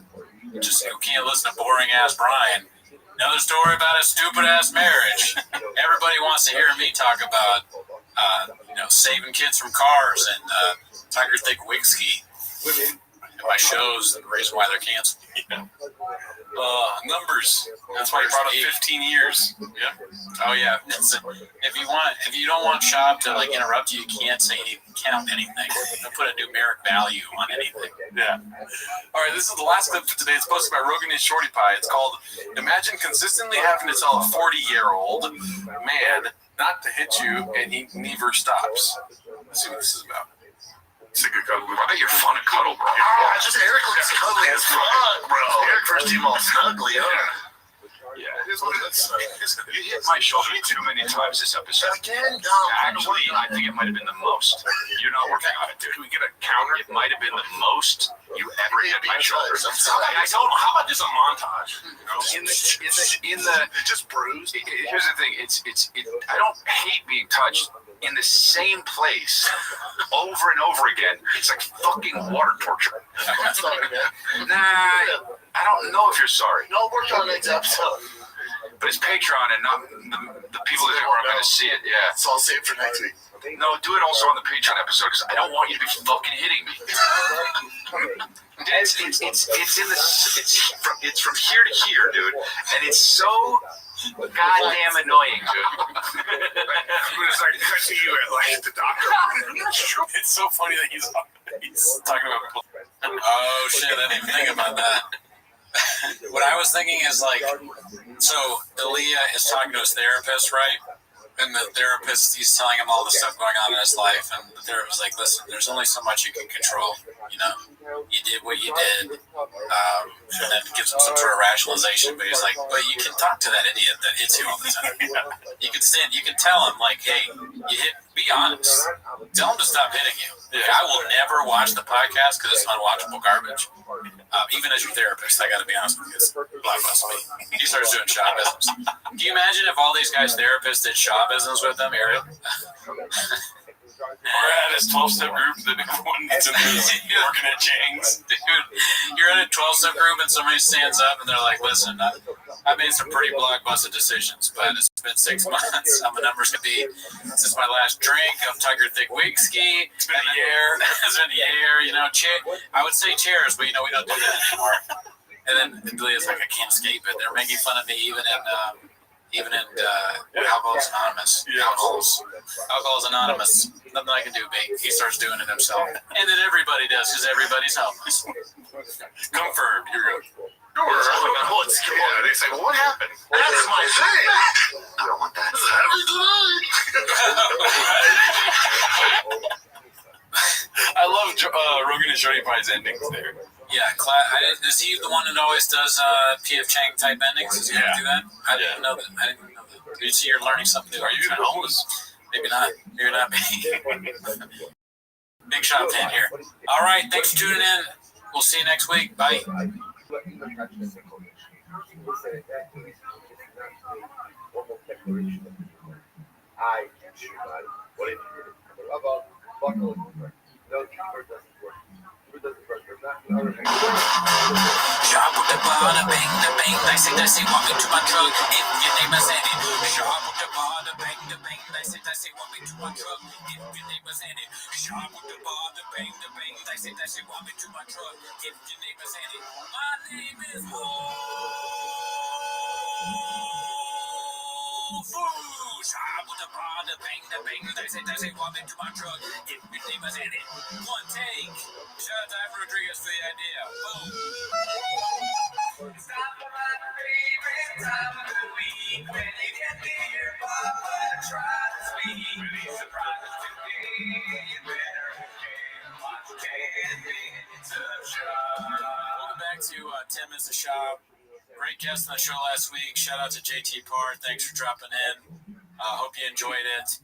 Just, you can't listen to boring-ass Brian. Another story about a stupid-ass marriage. Everybody wants to hear me talk about, saving kids from cars and Tiger Thick Wig Ski. at my shows, and the reason why they're canceled.
Yeah. Numbers. That's why you brought up 15 years. Yeah.
Oh yeah. If you don't want Shop to like interrupt you, you can't say count anything. Don't put a numeric value on anything.
Yeah. All right. This is the last clip for today. It's posted by Rogan and Shorty Pie. It's called "Imagine consistently having to tell a 40-year-old man not to hit you and he never stops." Let's see what this is about.
It's a good cuddle. I bet you're fun to cuddle, bro.
Just Eric looks cuddly as fuck, bro. Eric first team all snuggly,
Yeah. You hit my shoulder too many times this episode.
Again?
Actually, I think it might have been the most. You're not working on it, dude. Can we get a counter? It might have been the most you ever hit my shoulder.
How about just a montage?
In the just bruised. Here's the thing. I don't hate being touched in the same place over and over again. It's like fucking water torture. Nah, I don't know if you're sorry.
No, work on next episode.
But it's Patreon and not the people that aren't going to see it. Yeah.
So I'll save it for next week.
No, do it also on the Patreon episode because I don't want you to be fucking hitting me. It's from here to here, dude, and it's so goddamn annoying, dude.
It's like cut to you at like the doctor.
It's so funny that he's talking about.
Oh shit! I didn't even think about that. What I was thinking is like, so Aaliyah is talking to his therapist, right? And the therapist, he's telling him all the stuff going on in his life, and the therapist was like, "Listen, there's only so much you can control. You know, you did what you did." And then gives him some sort of rationalization, but he's like, "But you can talk to that idiot that hits you all the time. You can tell him like, hey, you hit. Be honest. Tell him to stop hitting you. Like, I will never watch the podcast because it's unwatchable garbage. Even as your therapist, I got to be honest with you. Blockbuster. He starts doing Shaw business. Can you imagine if all these guys' therapists did Shaw business with them, Ariel?
Or at his 12-step group that everyone that's in there working at Chang's.
Dude, you're in a 12-step group and somebody stands up and they're like, listen, I made some pretty blockbuster decisions, but it's been 6 months. I'm a numbers to be since my last drink of Tiger Thick Whiskey.
It's been a year.
It's been a year, you know. I would say cheers, but you know, we don't do that anymore. And then Leah's like, I can't escape it. They're making fun of me even in Alcohol's Anonymous.
Yeah.
Alcohol's Anonymous. Nothing I can do, babe. He starts doing it himself. And then everybody does because everybody's homeless.
Confirmed. You're good.
Yeah, they say, well, what happened? That's my thing.
I don't want that.
I love Rogan and Shorty Pie's endings there.
Yeah, is he the one that always does P.F. Chang type endings? Does he ever do that? I didn't know that. You see, you're learning something new.
Are you even homeless?
Maybe not. Maybe not. Big shot fan here. All right, thanks for tuning in. We'll see you next week. Bye. Shop with the bar, the bang, dicey, walk into my truck. If your name is Andy. Shop with the bar, the bang, dicey, walk into my truck. If your name is Andy. Shop with the bar, the bang, dicey, walk into my truck. If your name is Andy. My name is Ho. Shop with the bar, the bang, dicey, walk into my truck. If your name is Andy. One take. Shout out to Ivan Rodriguez for the idea. Boom. It's time for my favorite time of the week. When you get near Papa, try to speak. Really surprises today. You better watch Welcome back to 10 Minutes of Shop. Great guest on the show last week. Shout out to JT Parr. Thanks for dropping in. Hope you enjoyed it.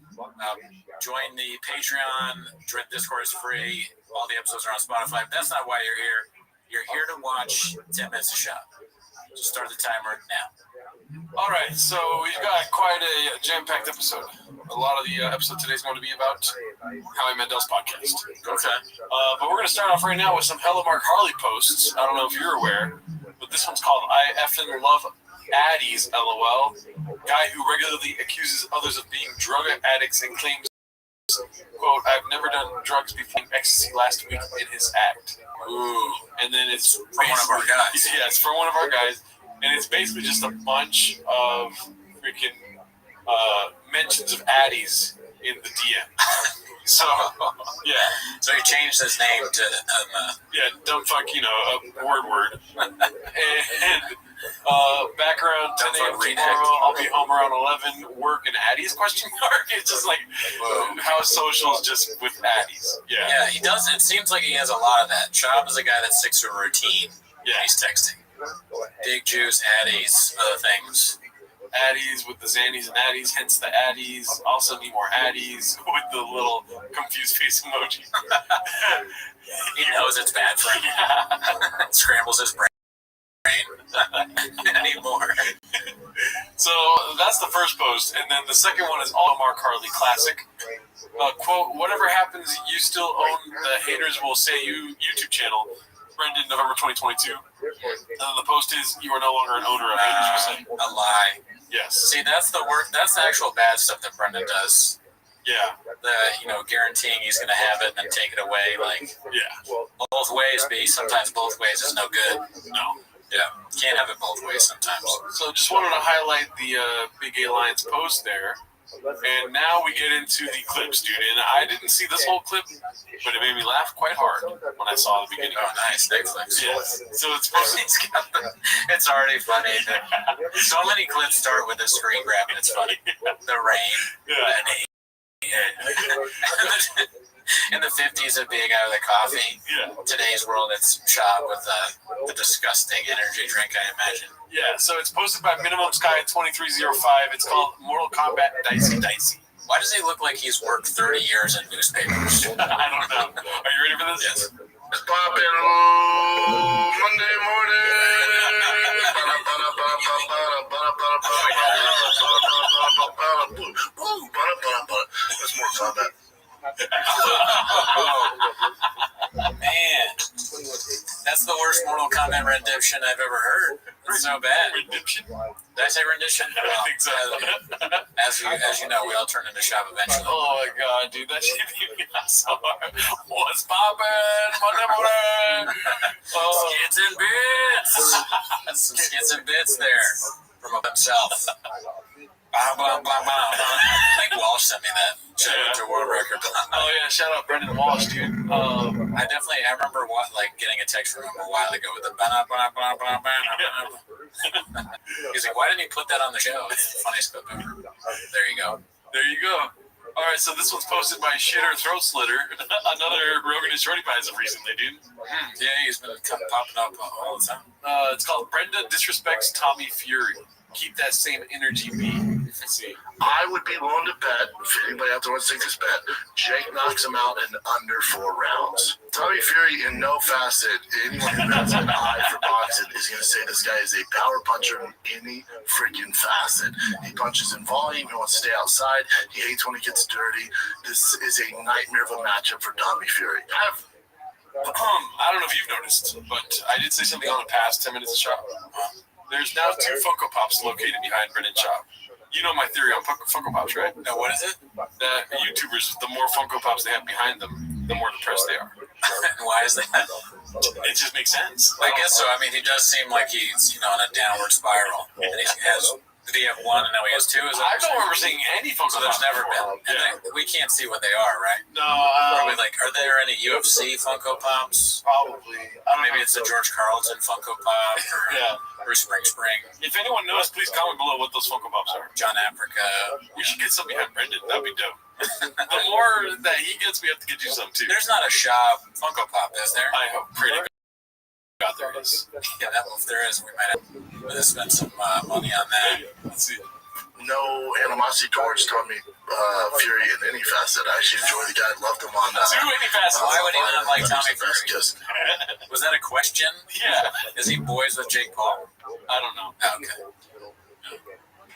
Join the Patreon. Discord is free. All the episodes are on Spotify. But that's not why you're here. You're here to watch 10 Minutes of Shop. So start the timer now.
All right, so we've got quite a jam-packed episode. A lot of the episode today is going to be about Howie Mandel's podcast.
Okay.
But we're going to start off right now with some Hella Mark Harley posts. I don't know if you're aware, but this one's called I Effin' Love Addies, LOL. Guy who regularly accuses others of being drug addicts and claims quote, I've never done drugs before ecstasy last week in his act.
Ooh.
And then it's
from one of our guys.
Yeah, it's from one of our guys. And it's basically just a bunch of freaking mentions of Addies in the DM. So, yeah.
So he changed his name to,
dumb fuck, word. And background 10 a.m. tomorrow, I'll be home around 11, work and Addies, question mark. It's just like, how socials just with Addies.
Yeah, he does. It seems like he has a lot of that. Chop is a guy that sticks to a routine. Yeah, he's texting. Big juice, Addies, other things.
Addies with the Xannies and Addies, hence the Addies. Also need more Addies with the little confused face emoji.
He knows it's bad for him. Scrambles his brain. Anymore.
So that's the first post, and then the second one is all Mark Harley classic. Quote, whatever happens, you still own the Haters Will Say You YouTube channel. Brendan, November 2022. And then the post is, you are no longer an owner of Haters Will Say.
A lie.
Yes.
See, that's the work. That's the actual bad stuff that Brendan does.
Yeah.
Guaranteeing he's going to have it and then take it away. Like, both ways, B. Sometimes both ways is no good.
No.
Yeah. Can't have it both ways sometimes.
So just wanted to highlight the Big Alliance post there. And now we get into the clips, dude. And I didn't see this whole clip, but it made me laugh quite hard when I saw the beginning.
Oh, nice. Netflix.
Yes. So it's posted.
It's already funny. So many clips start with a screen grab, and it's funny. The rain.
Yeah.
In the 50s, it'd be a guy with a coffee.
Yeah.
Today's world, it's Chop with the disgusting energy drink, I imagine.
Yeah, so it's posted by Minimum Sky 2305. It's called Mortal Kombat Dicey.
Why does he look like he's worked 30 years in newspapers?
I don't know. Are you ready for this?
Yes.
It's popping Monday morning. That's Mortal Kombat.
Man, that's the worst Mortal Kombat rendition I've ever heard. It's so bad.
Rendition?
Did I say rendition?
I think so.
As you know, we all turn into Shop eventually.
Oh my god, dude, that shit made me laugh so hard. What's poppin'? Monday morning.
Skits and bits. Some skits and bits there from himself. Blah, blah, blah, blah. I think Walsh sent me that. Shout out to World Record.
Oh yeah, shout out Brendan Walsh, dude.
I remember getting a text from him a while ago with the blah, blah, blah, blah, blah. He's like, why didn't you put that on the show? It's the funniest clip ever. There you go.
All right, so this one's posted by Shitter Throat Slitter, another Rogan and Shorty Pies of recently, dude.
Yeah, he's been popping up all the time.
It's called Brenda Disrespects Tommy Fury. Keep that same energy, B. Let's see.
I would be willing to bet, if anybody out there wants to take this bet, Jake knocks him out in under 4 rounds. Tommy Fury, in no facet, anyone who has an eye for boxing is going to say this guy is a power puncher in any freaking facet. He punches in volume, he wants to stay outside, he hates when he gets dirty. This is a nightmare of a matchup for Tommy Fury.
I don't know if you've noticed, but I did say something on the past 10 minutes of Chop. There's now 2 Funko Pops located behind Brendan Chop. You know my theory on Funko Pops, right?
No, what is it?
That YouTubers, the more Funko Pops they have behind them, the more depressed they are.
And why is that?
It just makes sense.
I guess so. I mean, he does seem like he's, on a downward spiral. And he has... Did he have 1 and now he has 2?
I don't remember seeing any Funko Pops.
So there's never been. And we can't see what they are, right?
No.
Probably are there any UFC Funko Pops?
Probably.
Maybe it's a George Carlton Funko Pop or Bruce Spring.
If anyone knows, please comment below what those Funko Pops are.
John Africa.
We should get some behind Brendan. That'd be dope. The more that he gets, we have to get you some too.
There's not a shop Funko Pop, is there?
I hope. Pretty good. God, there is.
Yeah, if there is, we might have to spend some money on that.
Let's see.
No animosity towards Tommy Fury in any facet. I actually enjoy the guy. Loved him on
any facet.
Why would he not like Tommy Fury?
Just,
was that a question?
Yeah.
Is he boys with Jake Paul?
I don't know.
Okay.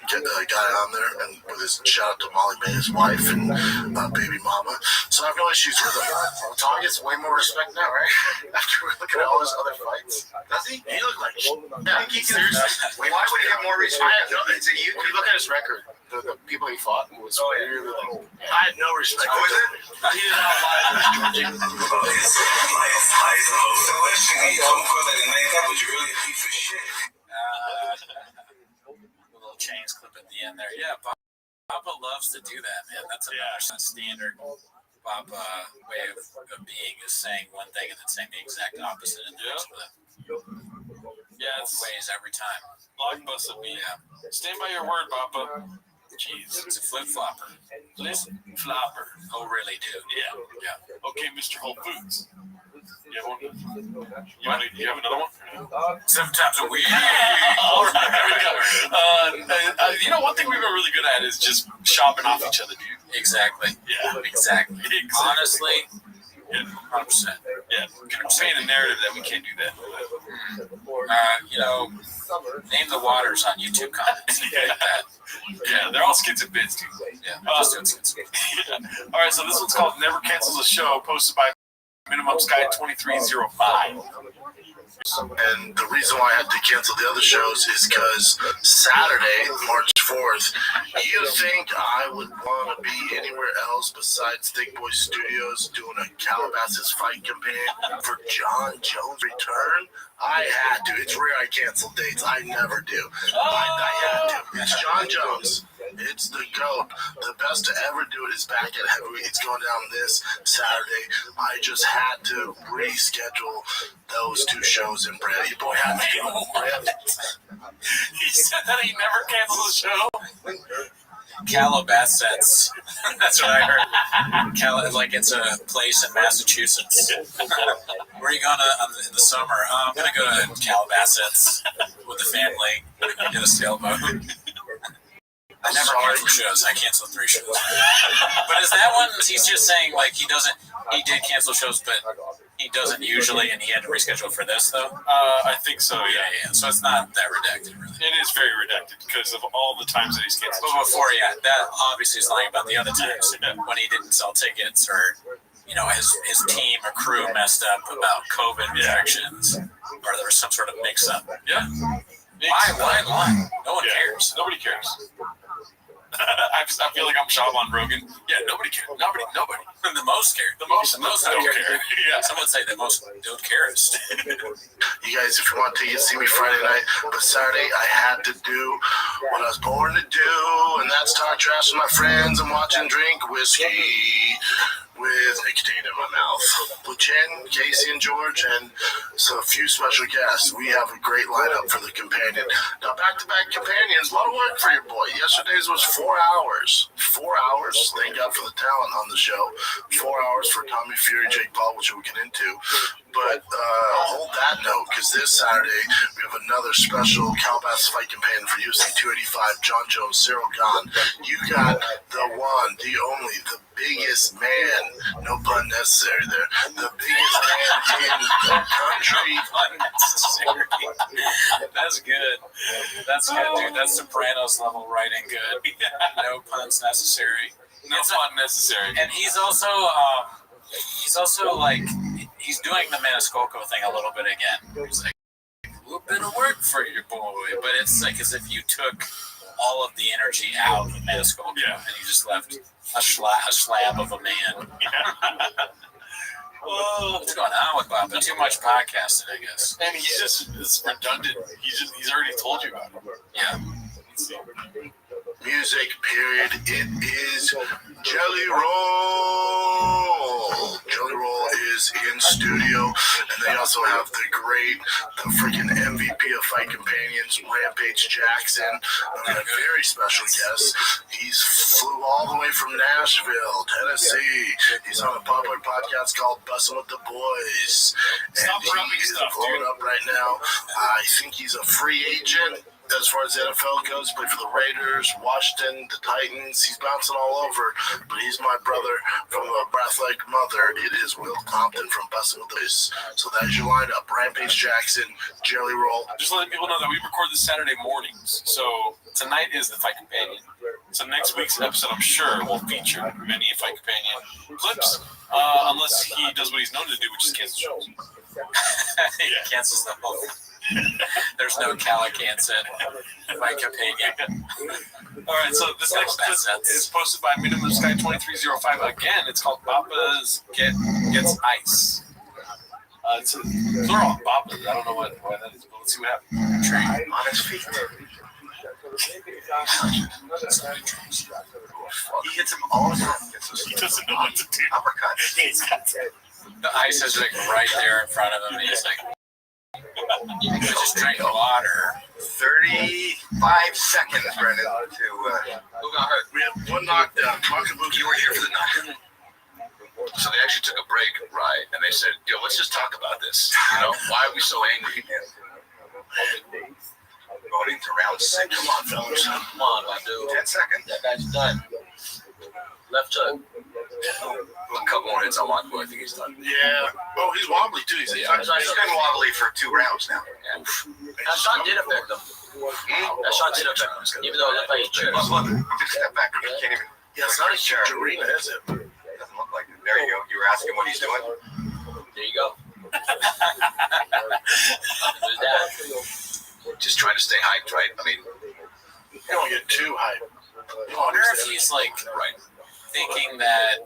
Get the guy on there, and with his shout out to Molly May, his wife, and baby mama. So I have no issues with him. Tommy gets way more respect now, right? After we look at all his other fights. Does he? He looked like
Seriously? Why would he have more respect? I have no. You look at his record.
the people he fought was really like.
I had no respect.
Who is it?
He did not lie.
The
little chains clip at the end there. Yeah, Papa loves to do that, man. That's another standard Papa way of being, is saying one thing and then saying the exact opposite in the next breath.
Yeah, it's
ways every time.
Blockbuster me. Yeah. Stand by your word, Papa.
Jeez, it's a flip-flopper.
Flip-flopper.
Oh, really, dude?
Yeah. Okay, Mr. Whole Foods. You have one? You have another one?
7 times a week.
All right, there we go. You know, one thing we've been really good at is just shopping off each other, dude.
Exactly.
Yeah.
Exactly. Honestly, 100%.
Yeah. Paint a narrative that we can't do that.
You know, name the waters on YouTube comments.
Yeah, they're all skits and bits, dude.
Yeah, just doing skits.
All right, so this one's called Never Cancels a Show, posted by Minimum Sky 2305.
And the reason why I had to cancel the other shows is because Saturday, March 4th, you think I would want to be anywhere else besides Thick Boy Studios doing a Calabasas fight campaign for John Jones' return? I had to. It's rare I cancel dates. I never do. I had to. It's John Jones. It's the GOAT. The best to ever do it is back at heavyweight. It's going down this Saturday. I just had to reschedule those 2 shows in Brad. Your boy had to go.
He said that he never cancels a show.
Calabasas. That's what I heard. Like it's a place in Massachusetts. Where are you going in the summer? I'm going to go to Calabasas with the family in a sailboat. I never cancel shows. I canceled 3 shows. But is that one, he's just saying, like, he did cancel shows, but he doesn't usually, and he had to reschedule for this, though?
I think so, yeah.
So it's not that redacted, really.
It is very redacted because of all the times that he's canceled.
But before, that obviously is lying about the other times when he didn't sell tickets, or, you know, his team or crew messed up about COVID restrictions, or there was some sort of mix-up.
Yeah.
Why? No one cares.
Nobody cares. I feel like I'm Shaban Rogan. Yeah, nobody cares. Nobody.
The most care.
The most don't care.
Yeah. Some would say the most don't care.
You guys, if you want to, you see me Friday night, but Saturday I had to do what I was born to do, and that's talk trash with my friends and watch and drink whiskey with nicotine in my mouth. With Jen, Casey, and George, and a few special guests. We have a great lineup for the companion. Now, back-to-back companions, a lot of work for your boy. Yesterday's was 4 hours. 4 hours. Thank God for the talent on the show. 4 hours for Tommy Fury, Jake Paul, which we'll get into. But hold that note, because this Saturday we have another special Calabasas fight companion for UFC 285, John Jones, Cyril Gahn. You got the one, the only, the biggest man, no pun necessary there, the biggest man in the country.
That's good. That's good, dude. That's Sopranos level writing good. No puns necessary.
No pun necessary.
And he's also like, he's doing the Maniscalco thing a little bit again. He's like, a little bit of work for your boy, but it's like as if you took all of the energy out of Maniscalco and you just left a slab of a man. Whoa, what's going on with Bob? Too much podcasting, I guess.
And he's just, it's redundant. He's already told you about it.
Yeah.
Let's see.
Music, period. It is Jelly Roll. Jelly Roll is in studio, and they also have the freaking MVP of Fight Companions, Rampage Jackson. We got a very special guest. He's flew all the way from Nashville, Tennessee. He's on a popular podcast called Bussin' with the Boys. And he is blowing up right now. I think he's a free agent. As far as the NFL goes, played for the Raiders, Washington, the Titans. He's bouncing all over, but he's my brother from a breath-like mother. It is Will Compton from Bussin' with the Boys. So that is your lineup. Rampage Jackson, Jelly Roll.
Just letting people know that we record this Saturday mornings. So tonight is the Fight Companion. So next week's episode, I'm sure, will feature many Fight Companion clips, unless he does what he's known to do, which is cancel shows.
He cancels the whole. There's no Calicanson, in my opinion.
All right, so this next clip is posted by Minimum Sky 2305. Again, it's called Papa's Gets Ice. It's plural, Papa's. I don't know why that is, but let's see what happens.
Train on his feet. He hits him all the time.
He doesn't know what to do.
Uppercut.
The ice is like right there in front of him, and he's like, you can just drink water.
35 seconds, Brendan, to
Who got hurt?
We have one knockdown.
you were here for the knock.
So they actually took a break, right? And they said, "Yo, let's just talk about this. You know, why are we so angry?"
Going into round 6.
Come on, fellas.
Come on, my dude.
10 seconds.
That guy's done. Left hook. A couple more hits on Lockwood. I think he's done.
Yeah. Oh, he's wobbly too. He's
He's been wobbly for 2 rounds now.
Yeah. That shot did affect him. That shot did affect him, even though it looked like he chairs.
Look, just step back. You can't even.
Yeah, it's not a huge arena, is it?
It doesn't look like it. There you go. You were asking what he's doing.
There you go. There's that. Just trying to stay hyped, right? I mean,
You don't get too hyped.
I wonder if he's like thinking that,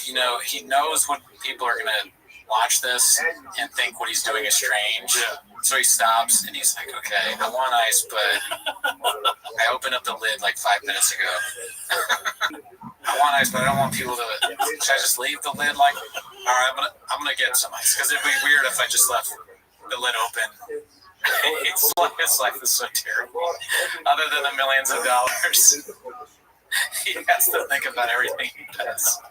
you know, he knows when people are gonna watch this and think what he's doing is strange.
Yeah.
So he stops and he's like, okay, I want ice, but I opened up the lid like 5 minutes ago. I want ice, but I don't want people to. Should I just leave the lid? Like, all right, I'm gonna get some ice because it'd be weird if I just left the lid open. His life is so terrible. Other than the millions of dollars, he has to think about everything he does,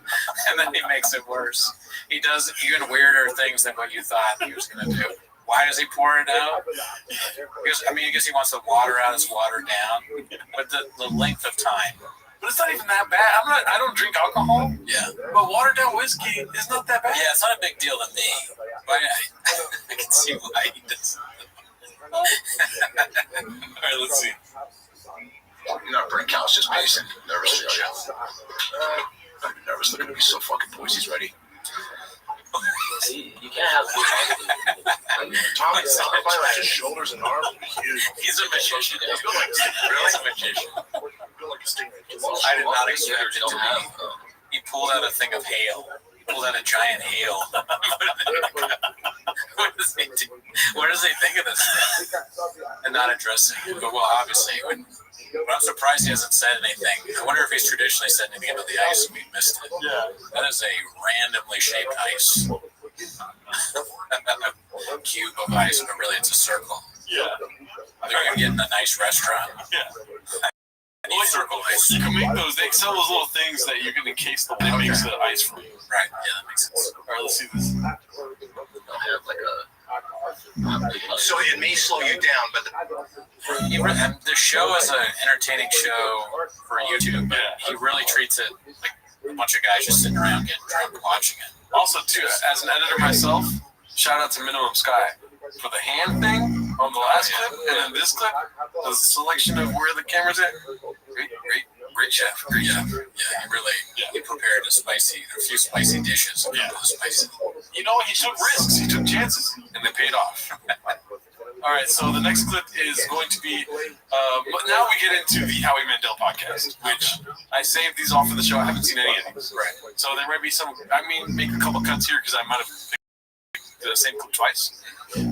and then he makes it worse. He does even weirder things than what you thought he was gonna do. Why does he pour it out? Because, I guess he wants the water out, it's watered down, but the length of time.
But it's not even that bad. I don't drink alcohol.
Yeah.
But watered down whiskey is not that bad.
Yeah, it's not a big deal to me. But I can see why he does.
All right, let's see.
you're not burning cows, just pacing. Nervous, I'm nervous. They're gonna be so fucking poised. He's ready.
You can't have
Tommy's by like his shoulders and arms.
He's a magician.
He's built like
He's a magician.
a stingray.
I did not expect it to be. He pulled out a thing of hail. He pulled out a giant hail. What does he do? What does he think of this thing? And not addressing it. But well, obviously, but I'm surprised he hasn't said anything. I wonder if he's traditionally said anything about the ice and we missed it.
Yeah.
That is a randomly shaped ice. Cube of ice, but really it's a circle.
Yeah.
They're getting a nice restaurant.
Yeah.
Well, circle ice.
You can make those. They sell those little things that you can encase the. It makes the ice for you.
Right. Yeah, that makes sense.
All right, let's see this.
They'll have like a.
So it may slow you down, but
the show is an entertaining show for YouTube, but he really treats it like a bunch of guys just sitting around getting drunk watching it.
Also, too, as an editor myself, shout out to Minimum Sky for the hand thing on the last clip, and then this clip, the selection of where the camera's at.
Great chef. Great chef. Yeah, he prepared a few spicy dishes.
Yeah.
Spicy.
You know, he took risks, he took chances, and they paid off. All right, so the next clip is going to be, but now we get into the Howie Mandel podcast, which I saved these off for the show. I haven't seen any of these. Right. So there might be make a couple cuts here because I might have picked the same clip twice.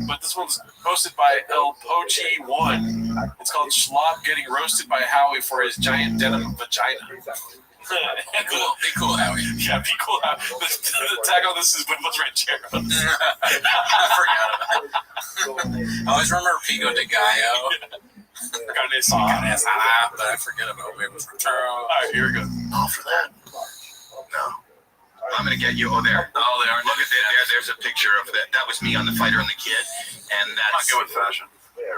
But this one's posted by El Pochi 1. It's called Schlob Getting Roasted by Howie for His Giant Denim Vagina.
Be cool, Howie.
Yeah, be cool, Howie. The tag on this is Windless Ranchero.
I forgot about it. I always remember Pico de Gallo. But I forget about Windless Ranchero.
All right, here we go.
All for that.
no. I'm gonna get you. Oh, there.
Oh, they are.
Look at that. There's a picture of that. That was me on the Fighter and the Kid, and that's
Not good with fashion.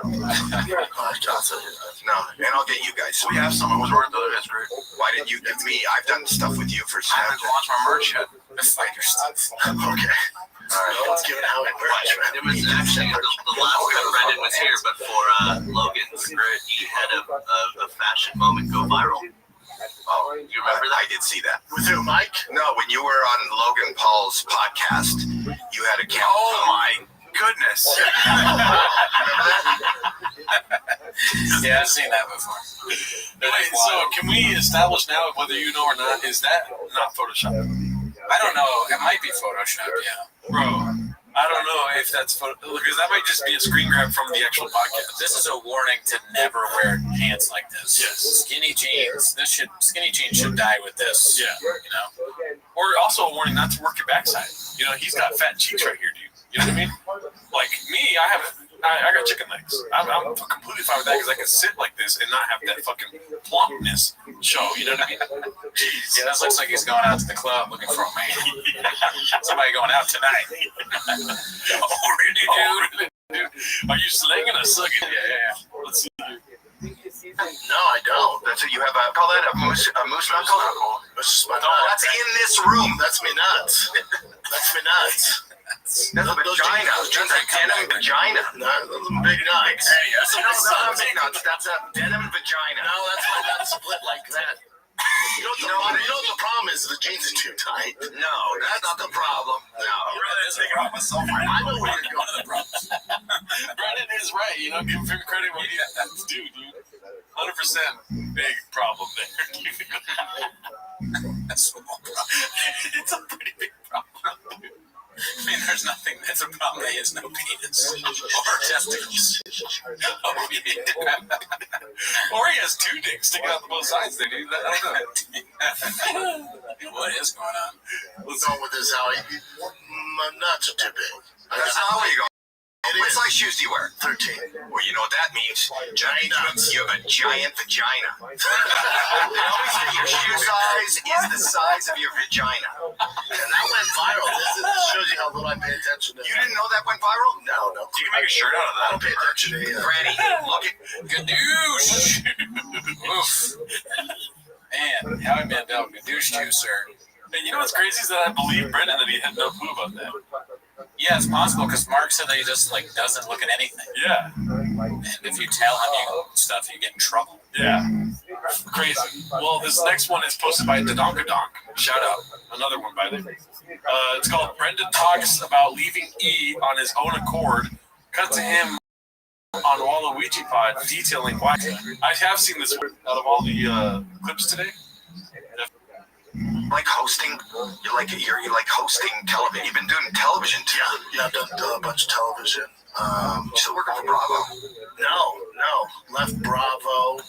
No, and I'll get you guys.
We have some. It was worth it. That's great.
Why didn't you give me? I've done stuff with you for
I haven't launched my merch yet.
The fighter stuff.
Okay. All right.
Let's give it out.
It was actually the last time Brendan was here, but for Logan's he had a fashion moment go viral.
Oh, you remember that? I did see that.
With who, Mike?
No, when you were on Logan Paul's podcast, you had a camera.
Oh my
goodness.
Yeah, I've seen that before.
Wait, so can we establish now whether you know or not, is that not Photoshop?
I don't know. It might be Photoshop, yeah.
Bro, I don't know if that's because that might just be a screen grab from the actual podcast.
This is a warning to never wear pants like this.
Yes.
Skinny jeans. Skinny jeans should die with this.
Yeah.
You know.
Or also a warning not to work your backside. You know, he's got fat cheeks right here, dude. You know what I mean? Like me, I got chicken legs. I'm completely fine with that because I can sit like this and not have that fucking plumpness show. You know what I mean? Jeez.
Yeah, this looks like he's going out to the club looking for a man. Somebody going out tonight.
Oh, really, dude? Are you slinging or sucking?
Yeah.
Let's see.
No, I don't. That's what you have. Call that a moose knuckle?
That's my
No, that's in this room.
That's me nuts. That's me nuts.
That's a vagina. That's a denim vagina.
Those are big nuts.
Hey, that's not big nuts. That's a denim vagina.
No, that's my nuts split like that. You know what the problem is? The jeans are too tight.
No, that's not the problem. No.
That is a problem. I know where you're going.
One of the problems.
Brandon is right. You know, give him credit when he has to, dude. 100% big problem there.
That's a small problem. It's a pretty big problem. I mean, there's nothing. That's a problem. He has no penis or testicles.
Or he has two dicks sticking out the both sides. They do that. I don't know.
What is going on?
What's wrong with this, Howie? My nuts are too big.
That's not where you go. What size shoes do you wear?
13.
Well, you know what that means. That means you have a giant vagina. Your shoe size is the size of your vagina.
And that went viral. This shows you how little I pay attention to.
You didn't know that went viral?
No.
You can make a shirt out of that.
I don't pay attention to either.
Franny, look at
Good news. Oof. Man, Howie Mandel, good news to you, sir.
And you know what's crazy is that I believe Brendan that he had no clue about that.
Yeah, it's possible because Mark said that he just doesn't look at anything.
Yeah.
And if you tell him stuff, you get in trouble.
Yeah. Crazy. Well, this next one is posted by Dodonkadonk. Shout out. Another one by them. It's called Brendan Talks About Leaving E on His Own Accord. Cut to him on Waluigi Pod detailing why. I have seen this one out of all the clips today.
like hosting. You like hosting television. You've been doing television too.
Yeah, I've done a bunch of television.
You still working for Bravo?
No. Left Bravo.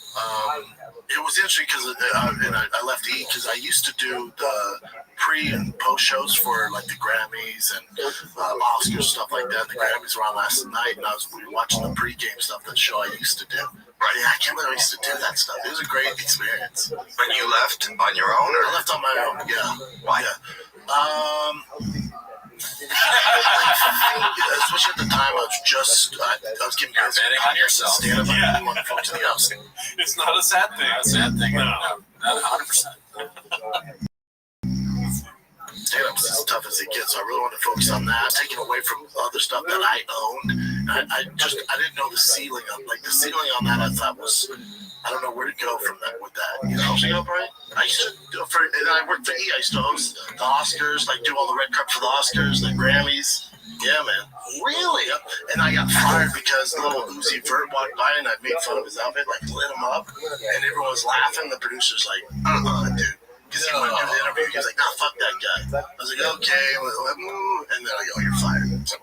It was interesting because I left E because I used to do the pre and post shows for like the Grammys and Oscars, stuff like that. The Grammys were on last night, and we were watching the pre-game stuff. That show I used to do. Right? Yeah, I can't believe I used to do that stuff. It was a great experience.
But you left on your own, or
I left on my own? Yeah.
Why?
Especially at the time, I was getting
You're betting on yourself.
Stand up, I didn't want to focus on the house.
It's not a sad thing.
Not a sad thing.
No.
Not 100%.
Stand-up's as tough as it gets, so I really wanted to focus on that. Taking away from other stuff that I owned. I didn't know the ceiling on that. I thought was, I don't know where to go from that with that. You know, right? I used to do and I worked for E. I used to host the Oscars, like do all the red carpet for the Oscars, the Grammys. Yeah, man. Really? And I got fired because little Uzi Vert walked by and I made fun of his outfit, like lit him up, and everyone was laughing. The producer's like, dude. Because he wanted to do the interview. He was like, nah, fuck that guy. I was like, okay. And then I go, you're fired. So,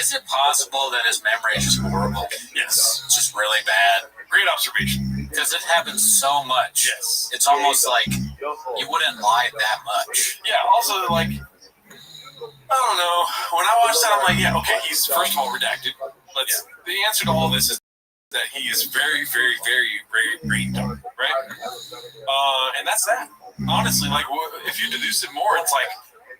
is it possible that his memory is just horrible?
Yes.
It's just really bad.
Great observation.
Because it happens so much.
Yes.
It's almost like you wouldn't lie that much.
Yeah, also, like, I don't know. When I watched that, I'm like, yeah, okay, he's, first of all, redacted. The answer to all this is that he is very, very, very, very brain dumb, right? And that's that. Honestly, like, if you deduce it more, it's like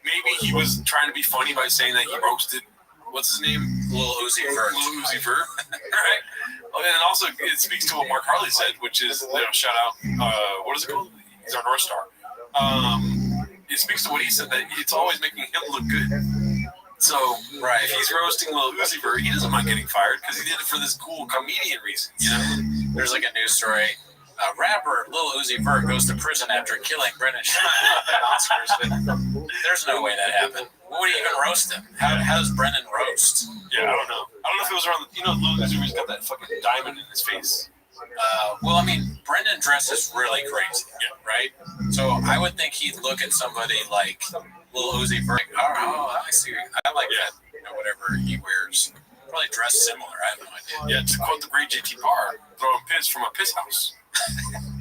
maybe he was trying to be funny by saying that he roasted, what's his name?
Lil Uzi Vert.
Right? And also, it speaks to what Mark Harley said, which is, shout out, what is it called? He's our North Star. It speaks to what he said, that it's always making him look good. So, right, if he's roasting Lil Uzi Vert, he doesn't mind getting fired because he did it for this cool comedian reason, you know?
There's like a news story Rapper Lil Uzi Vert goes to prison after killing Brendan at Oscars. There's no way that happened. What would he even roast him? How does Brendan roast?
Yeah, I don't know. I don't know if it was around. Lil Uzi Vert's got that fucking diamond in his face.
Well, I mean, Brendan dresses really crazy, right? So I would think he'd look at somebody like Lil Uzi Vert. Oh, I see. I like that. Whatever he wears. Probably dressed similar. I have no idea.
Yeah, to quote the great JT Parr, throwing piss from a piss house.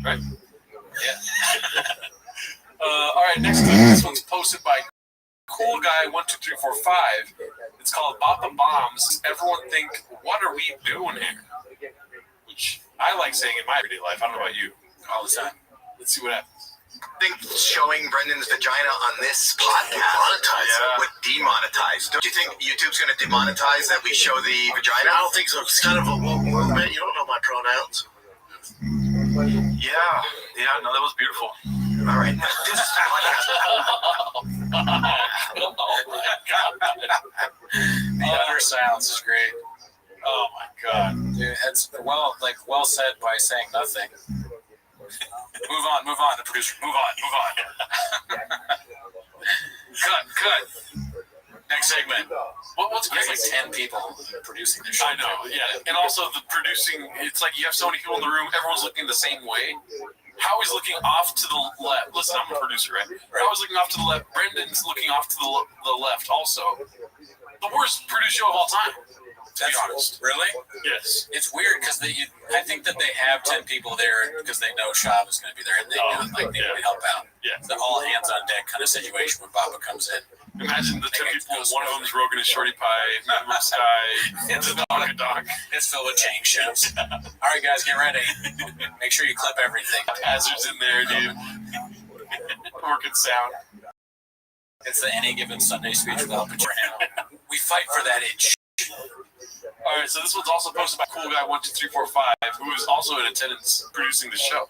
Right?
Yeah.
All right, next clip. This one's posted by Cool Guy 12345. It's called Bop the Bombs. Everyone think, what are we doing here? Which I like saying in my everyday life. I don't know about you.
All the time.
Let's see what happens.
I think showing Brendan's vagina on this podcast would demonetize. Don't you think YouTube's going to demonetize that we show the vagina?
I don't think so. It's kind of a woke movement. You don't know my pronouns.
Yeah, no, that was beautiful.
All right. This is
The utter silence is great.
Oh my god.
Dude, it's well said by saying nothing. Move on, the producer. Move on. Cut. Next segment.
What's great?
There's like 10 people producing this show.
I know, yeah. And also the producing, it's like you have so many people in the room, everyone's looking the same way. Howie's looking off to the left. Listen, I'm a producer, right? Howie's looking off to the left. Brendan's looking off to the left also. The worst produced show of all time. To be honest.
Really?
Yes.
It's weird because I think that they have 10 people there because they know Shab is going to be there and they need to help out.
Yeah.
It's an all hands on deck kind of situation when Baba comes in.
Imagine the 10 people. One of them's Rogan and Shorty Pie, Minimum Sky, and the Dog.
It's filled with chain chefs. All right, guys, get ready. Make sure you clip everything.
Hazards in there, dude. Working sound.
It's the Any Given Sunday speech with Al Pacino. We fight for that inch.
All right, so this one's also posted by Cool Guy 12345, who is also in attendance producing the show.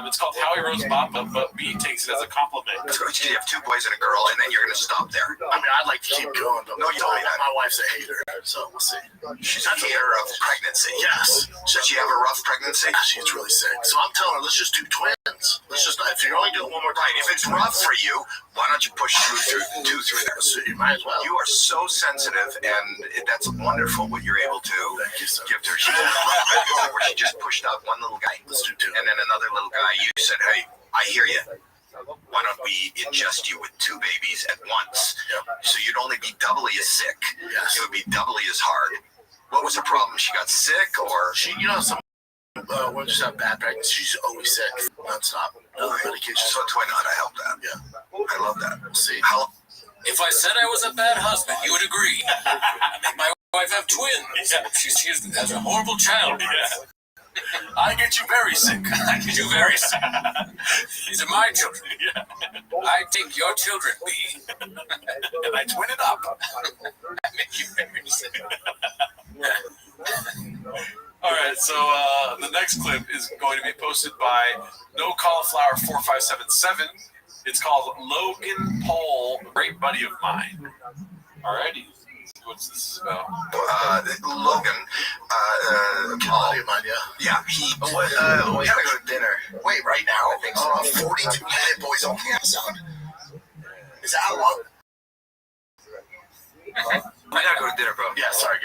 It's called Howie Roast Bamba, but B takes it as a compliment.
So you have 2 boys and a girl, and then you're going to stop there.
I mean, I'd like to keep going, but
no, you told me that.
My wife's a hater, so we'll see.
She's a hater of pregnancy.
Yes.
Does she have a rough pregnancy?
She's really sick. So I'm telling her, let's just do twins. Let's just, if you're only doing one more time.
Right, if it's rough for you, why don't you push two through there?
So you might as well.
You are so sensitive, and that's wonderful what you're able to give to her. She's where she just pushed out one little guy.
Let's do 2.
And then another little guy. You said, hey, I hear you. Why don't we ingest you with 2 babies at once? So you'd only be doubly as sick.
Yes.
It would be doubly as hard. What was the problem? She got sick, or
she, some when she have bad pregnancy, she's always sick, nonstop. No medication.
So twin, how to help that?
Yeah,
I love that.
We'll see.
If I said I was a bad husband, you would agree. I make my wife have twins. She has a horrible child. I get you very sick. I get you very sick. These are my children. I take your children, B. And I twin it up. I make you very sick.
All right, so the next clip is going to be posted by No Cauliflower 4577. It's called Logan Paul, great buddy of mine. Alrighty. What's this about?
Logan,
buddy of mine,
yeah, he. We gotta go to dinner. Wait, right now. I think so. 42-minute boys on episode. Is that how long? We gotta go to dinner, bro.
Yeah, sorry.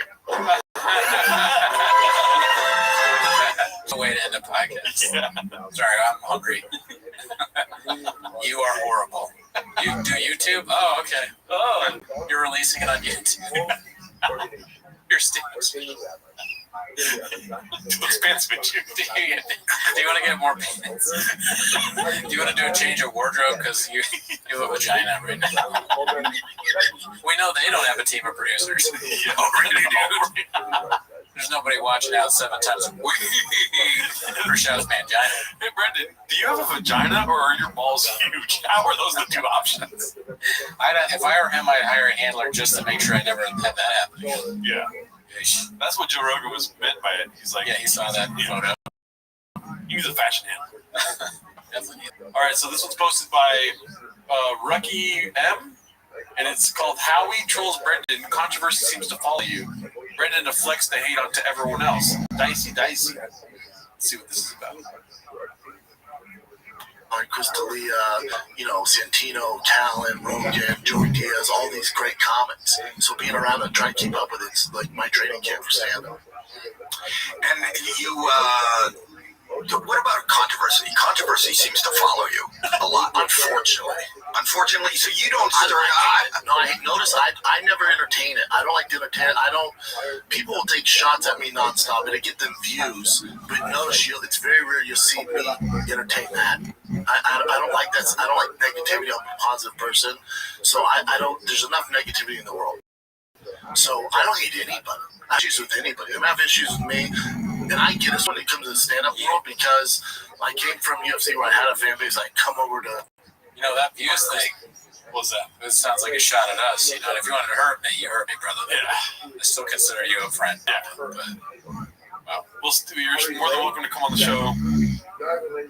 It's a way to end a podcast. Sorry, I'm hungry. You are horrible. You do YouTube? Oh, okay. Oh, you're releasing it on YouTube. You're stupid.
Those pants fit you.
Do you want to get more pants? Do you want to do a change of wardrobe because you have a vagina right now? We know they don't have a team of producers. Already do. There's nobody watching out 7 times a week for Show's mangina.
Hey, Brendan, do you have a vagina or are your balls huge? How are those the 2 options?
If I were him, I'd hire a handler just to make sure I never had that happen.
Yeah. That's what Joe Rogan was meant by it. He's like,
yeah, he saw that photo.
He was a fashion handler. All right, so this one's posted by Rucky M, and it's called Howie Trolls Brendan. Controversy seems to follow you. Brendan deflects the hate onto everyone else. Dicey. Let's see what this is about.
On Crystalia, Santino, Talon, Rogan, Joey Diaz, all these great comics. So being around and trying to keep up with it's like my training camp for stand-up.
And you, what about controversy? Controversy seems to follow you a lot. Unfortunately, so you don't stir it.
I notice I never entertain it. I don't like to entertain it. People will take shots at me nonstop and I get them views. But notice it's very rare you'll see me entertain that. I don't like that. I don't like negativity. I'm a positive person. So I don't, there's enough negativity in the world. So I don't hate anybody. I have issues with anybody. They have issues with me. And I get it when it comes to the stand-up world because I came from UFC where I had a fan base. I come over to...
that views thing, what was that? It sounds like a shot at us. If you wanted to hurt me, you hurt me, brother. Yeah. I still consider you a friend. Yeah. But,
well, you're more than welcome to come on the show.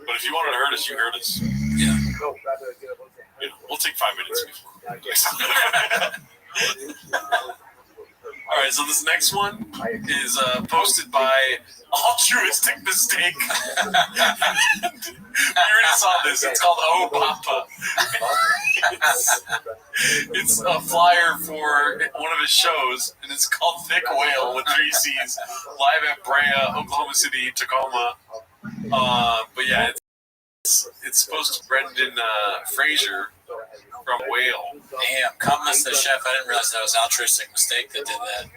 But if you wanted to hurt us, you hurt us.
Yeah.
We'll take 5 minutes before. All right, so this next one is posted by Altruistic Mistake. We already saw this. It's called Oh Papa. It's a flyer for one of his shows, and it's called Thick Whale with 3 C's, live at Brea, Oklahoma City, Tacoma. But yeah, it's posted to Brendan Fraser from Whale.
Damn, compliments to the chef. I didn't realize that was Altruistic Mistake that did that.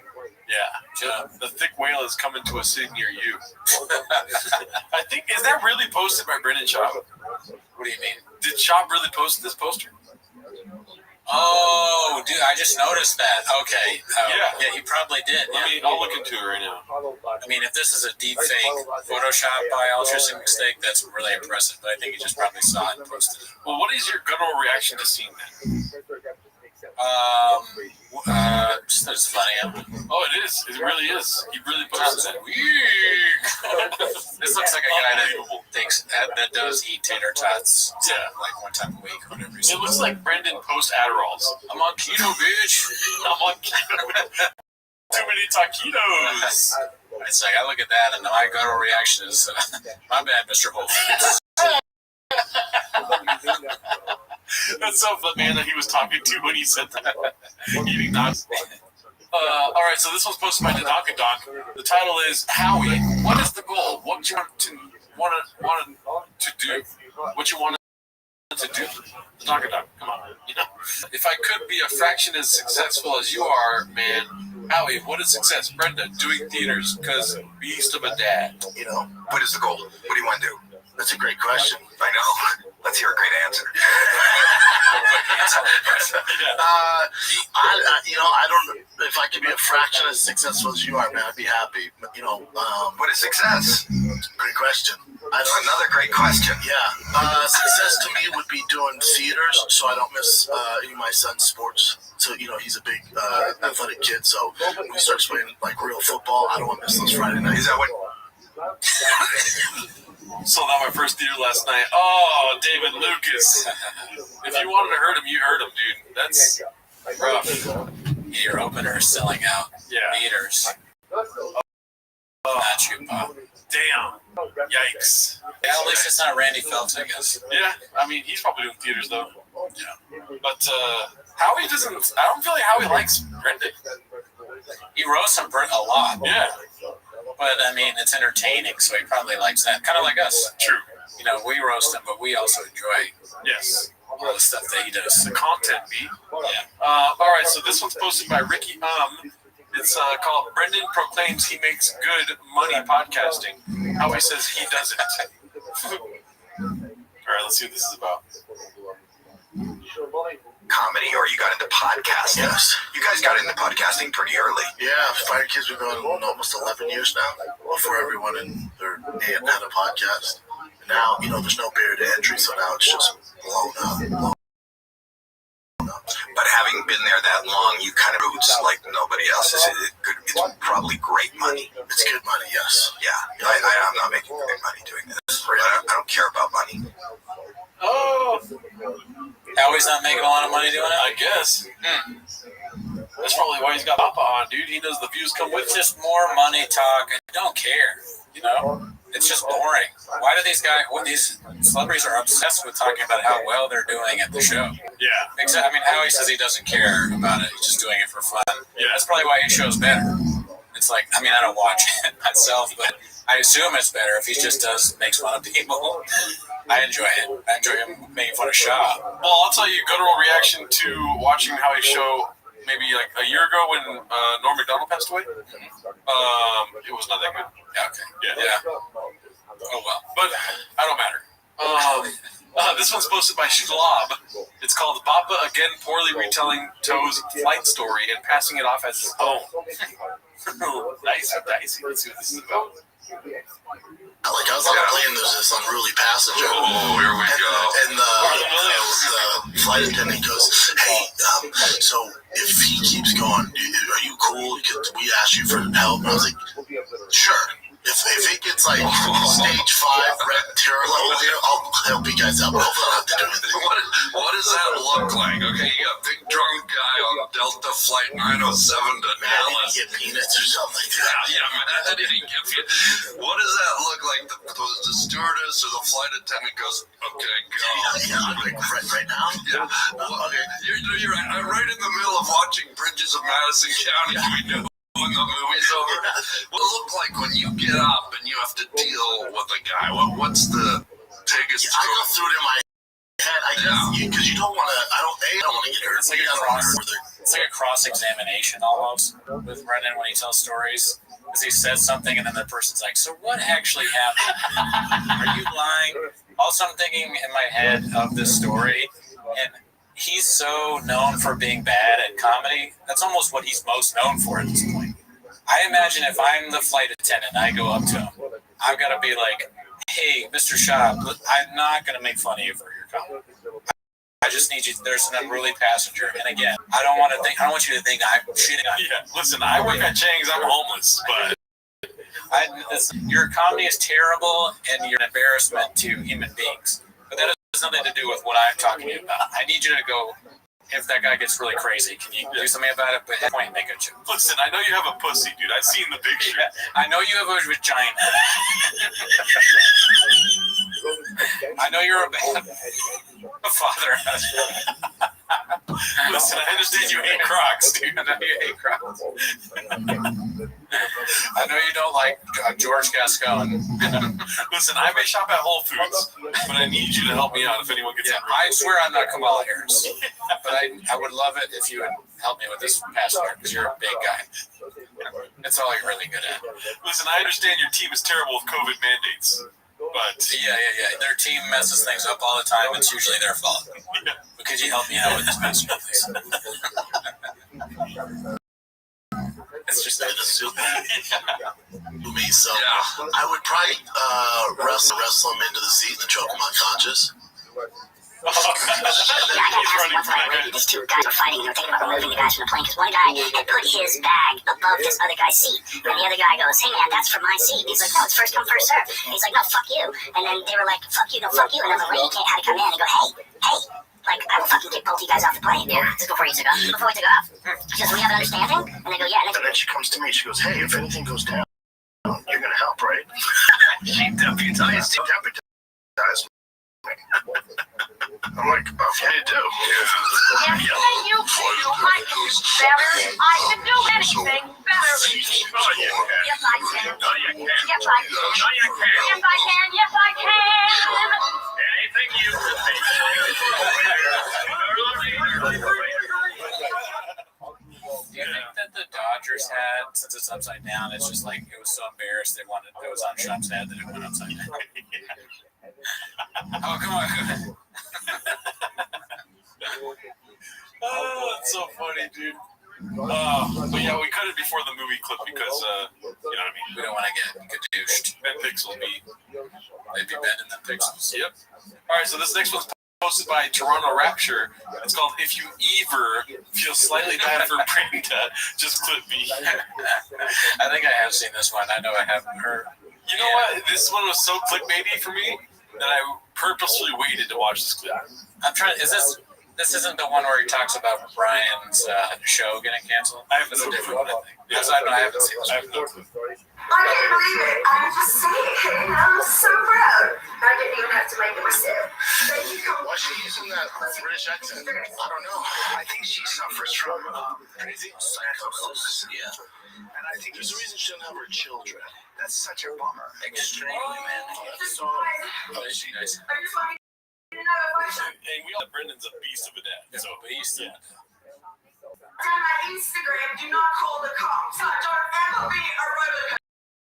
Yeah, the Thick Whale is coming to a city near you. I think, is that really posted by Brendan Schaub?
What do you mean?
Did Schaub really post this poster?
Oh, dude, I just noticed that. Okay.
Yeah,
he probably did.
I'll look into it right now.
I mean, if this is a deep fake Photoshop by Altruistic Mistake, that's really impressive. But I think he just probably saw it and posted it.
Well, what is your guttural reaction to seeing that?
It's funny.
Oh, it is. It really is. He really posted that.
This looks like a guy that does eat tater tots. Like one time a week, whatever.
It looks like Brendan posts Adderalls.
I'm on keto, bitch.
I'm on keto. Too many taquitos.
It's like I look at that and my guttural reaction is, my bad, Mr. Holt.
That's so fun, man, that he was talking to when he said that. Eating dogs. All right, so this was posted by the Doc. The title is Howie. What is the goal? What you want to do? What you want to do? The Doc. Come on. If I could be a fraction as successful as you are, man. Howie, what is success? Brenda, doing theaters because beast of a dad.
What is the goal? What do you want to do?
That's a great question.
I know. Let's hear a great answer.
I don't. If I could be a fraction as successful as you are, man, I'd be happy. But
what is success?
Great question.
Another great question.
Yeah. Success to me would be doing theaters, so I don't miss any of my son's sports. So he's a big athletic kid. So when he starts playing like real football, I don't want to miss those Friday nights.
Is that what?
Sold out my first theater last night. Oh, David Lucas. If you wanted to hurt him, you hurt him, dude. That's rough.
Your opener is selling out. Meters. Not you, Bob.
Damn. Yikes.
Yeah, at least it's not Randy Phelps, I guess.
Yeah, I mean, he's probably doing theaters, though. Yeah. But Howie doesn't, I don't feel like Howie likes Brendan.
He roasts him a lot.
Yeah.
But, I mean, it's entertaining, so he probably likes that. Kind of like us.
True.
We roast him, but we also enjoy all the stuff that he does.
The content, B.
Yeah.
All right, so this one's posted by Ricky. It's called Brendan Proclaims He Makes Good Money Podcasting. Howie says he doesn't. All right, let's see what this is about.
Comedy, or you got into podcasting?
Yes.
You guys got into podcasting pretty early.
Yeah, Fire Kids been going almost 11 years now. Before everyone in their aunt had a podcast. And now, there's no barrier to entry, so now it's just blown up.
But having been there that long, you kind of roots like nobody else. It's probably great money.
It's good money, yes.
Yeah. I'm not making good money doing this. I don't care about money.
Oh.
Howie's not making a lot of money doing it?
I guess. That's probably why he's got Papa on, dude. He knows the views come with
it. It's just more money talk. I don't care, It's just boring. boring. Why do these celebrities are obsessed with talking about how well they're doing at the show?
Yeah.
Except, I mean, Howie says he doesn't care about it. He's just doing it for fun. Yeah. That's probably why his show's better. It's like, I mean, I don't watch it myself, but I assume it's better if he just makes fun of people. I enjoy it. I enjoy him making fun of Shaw.
Well, I'll tell you, guttural reaction to watching Howie's show maybe like a year ago when Norm Macdonald passed away. It was not that good.
Yeah, okay.
Yeah.
Oh, well.
But I don't matter. This one's posted by Schlob. It's called Bappa Again Poorly Retelling Toe's Flight Story and Passing It Off as his own. Nice. Let's see what this is about.
Like, I was on a plane, there's this unruly passenger.
Oh, here we go.
And the flight attendant goes, hey, so if he keeps going, are you cool? Could we ask you for help? And I was like, sure. If it gets like stage 5 red tear level here, I'll help you guys out. Hopefully I don't have to do anything.
What does that look like? Okay, you got a big drunk guy on Delta Flight 907 to Dallas.
Get peanuts or something like that.
Yeah, man, I didn't give you. What does that look like? The stewardess or the flight attendant goes, okay, go.
Yeah, like right now?
Yeah. Well, okay. You're right. I'm right in the middle of watching Bridges of Madison County. We know when the movie's over. What it look like when you get up and you have to deal with a guy? What's the biggest?
I go through it in my head. I guess because you don't want to. I don't want to get hurt.
It's like a cross-examination almost with Brendan when he tells stories. Because he says something and then the person's like, so what actually happened? Are you lying? Also, I'm thinking in my head of this story, and he's so known for being bad at comedy. That's almost what he's most known for at this point. I imagine if I'm the flight attendant and I go up to him, I've got to be like, hey, Mr. Shaw, I'm not going to make fun of you for your comedy. I just need you. There's an unruly passenger, and again, I don't want you to think I'm shitting on you.
Yeah, listen, I work at Chang's. I'm homeless, but
your comedy is terrible, and you're an embarrassment to human beings. But that has nothing to do with what I'm talking about. I need you to go. If that guy gets really crazy, can you do something about it? But at that point, make a joke.
Listen, I know you have a pussy, dude. I've seen the picture.
Yeah, I know you have a vagina. I know you're a bad father.
Listen, I understand you hate Crocs, dude.
I know you hate Crocs. I know you don't like George Gascon.
Listen, I may shop at Whole Foods, but I need you to help me out if anyone gets hungry.
I swear I'm not Kamala Harris, but I would love it if you would help me with this passenger because you're a big guy. That's all you're really good at.
Listen, I understand your team is terrible with COVID mandates, but
yeah. Their team messes things up all the time. It's usually their fault.
Yeah.
But could you help me out with this passenger, please? It's just that
me, so I would probably wrestle him into the seat and then choke him unconscious.
I got once when I waited, these two guys were fighting and they were thinking about removing the guys from the plane because one guy had put his bag above this other guy's seat. And the other guy goes, hey man, that's for my seat. He's like, no, it's first come, first serve. And he's like, no, fuck you. And then they were like, fuck you, no, fuck you. And then the lady had to come in and go, hey, like, I will fucking kick both you guys off the plane. Yeah, this is before he took off. Before he took off. She goes, we have an understanding? And they go, yeah.
And then she comes to me, she goes, hey, if anything goes down, you're going to help, right?
She deputized me.
I'm like, okay, I do.
Everything you do, I can do better. I can do anything better. Yes, I can.
No, you can't.
Yes, I can.
No, you can't.
Yes, I can. Yes, I can.
Anything you can think
Do you think that the Dodgers had, since it's upside down, it's just like it was so embarrassed they wanted it was on Shop's head that it went upside down? Oh, come on.
Oh, that's so funny, dude. But yeah, we cut it before the movie clip because, you know what I mean?
We don't want to get gadooshed.
Ben Pixel be.
They'd be bending the pixels.
Yep. All right, so this next one's posted by Toronto Rapture. It's called If You Ever Feel Slightly Bad for Brenda, Just Clip Me.
I think I have seen this one. I know I haven't heard.
You know what? This one was so clickbaity for me that I purposely waited to watch this clip.
I'm trying. Is this This isn't the one where he talks about Brian's show getting canceled. It's a different one, I think. Yes, I haven't seen this.
I can't believe it. I'm just saying. I'm so proud. I didn't even have to make it myself.
Why is she using that British accent? I don't know.
I think she suffers from
crazy psychosis. Yeah. And I think there's a reason she doesn't have her children.
That's such a bummer.
Extremely, man. So,
Nice.
Hey, we all Brendan's a beast of a dad. So
beast. Yeah.
On my Instagram, do not call the cops. I don't ever be a roller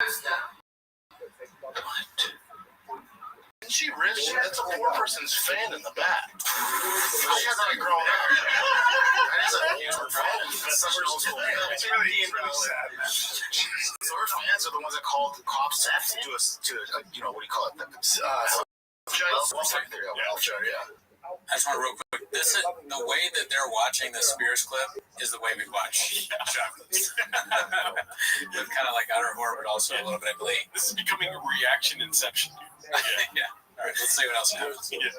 coaster.
What? Isn't she rich? That's a poor person's fan in the back. I had that growing up. That is a huge fan. That's such an old school fan. It's really sad. So her fans are the ones that called the cops to do us to, what do you call it? Welfare, yeah.
I just want to real quick. This is the way that they're watching the Spears clip is the way we watch Chocolates. With kind of like utter horror, but also a little bit of glee.
This is becoming a reaction inception.
Yeah. All right, let's see what else happens.
Yeah.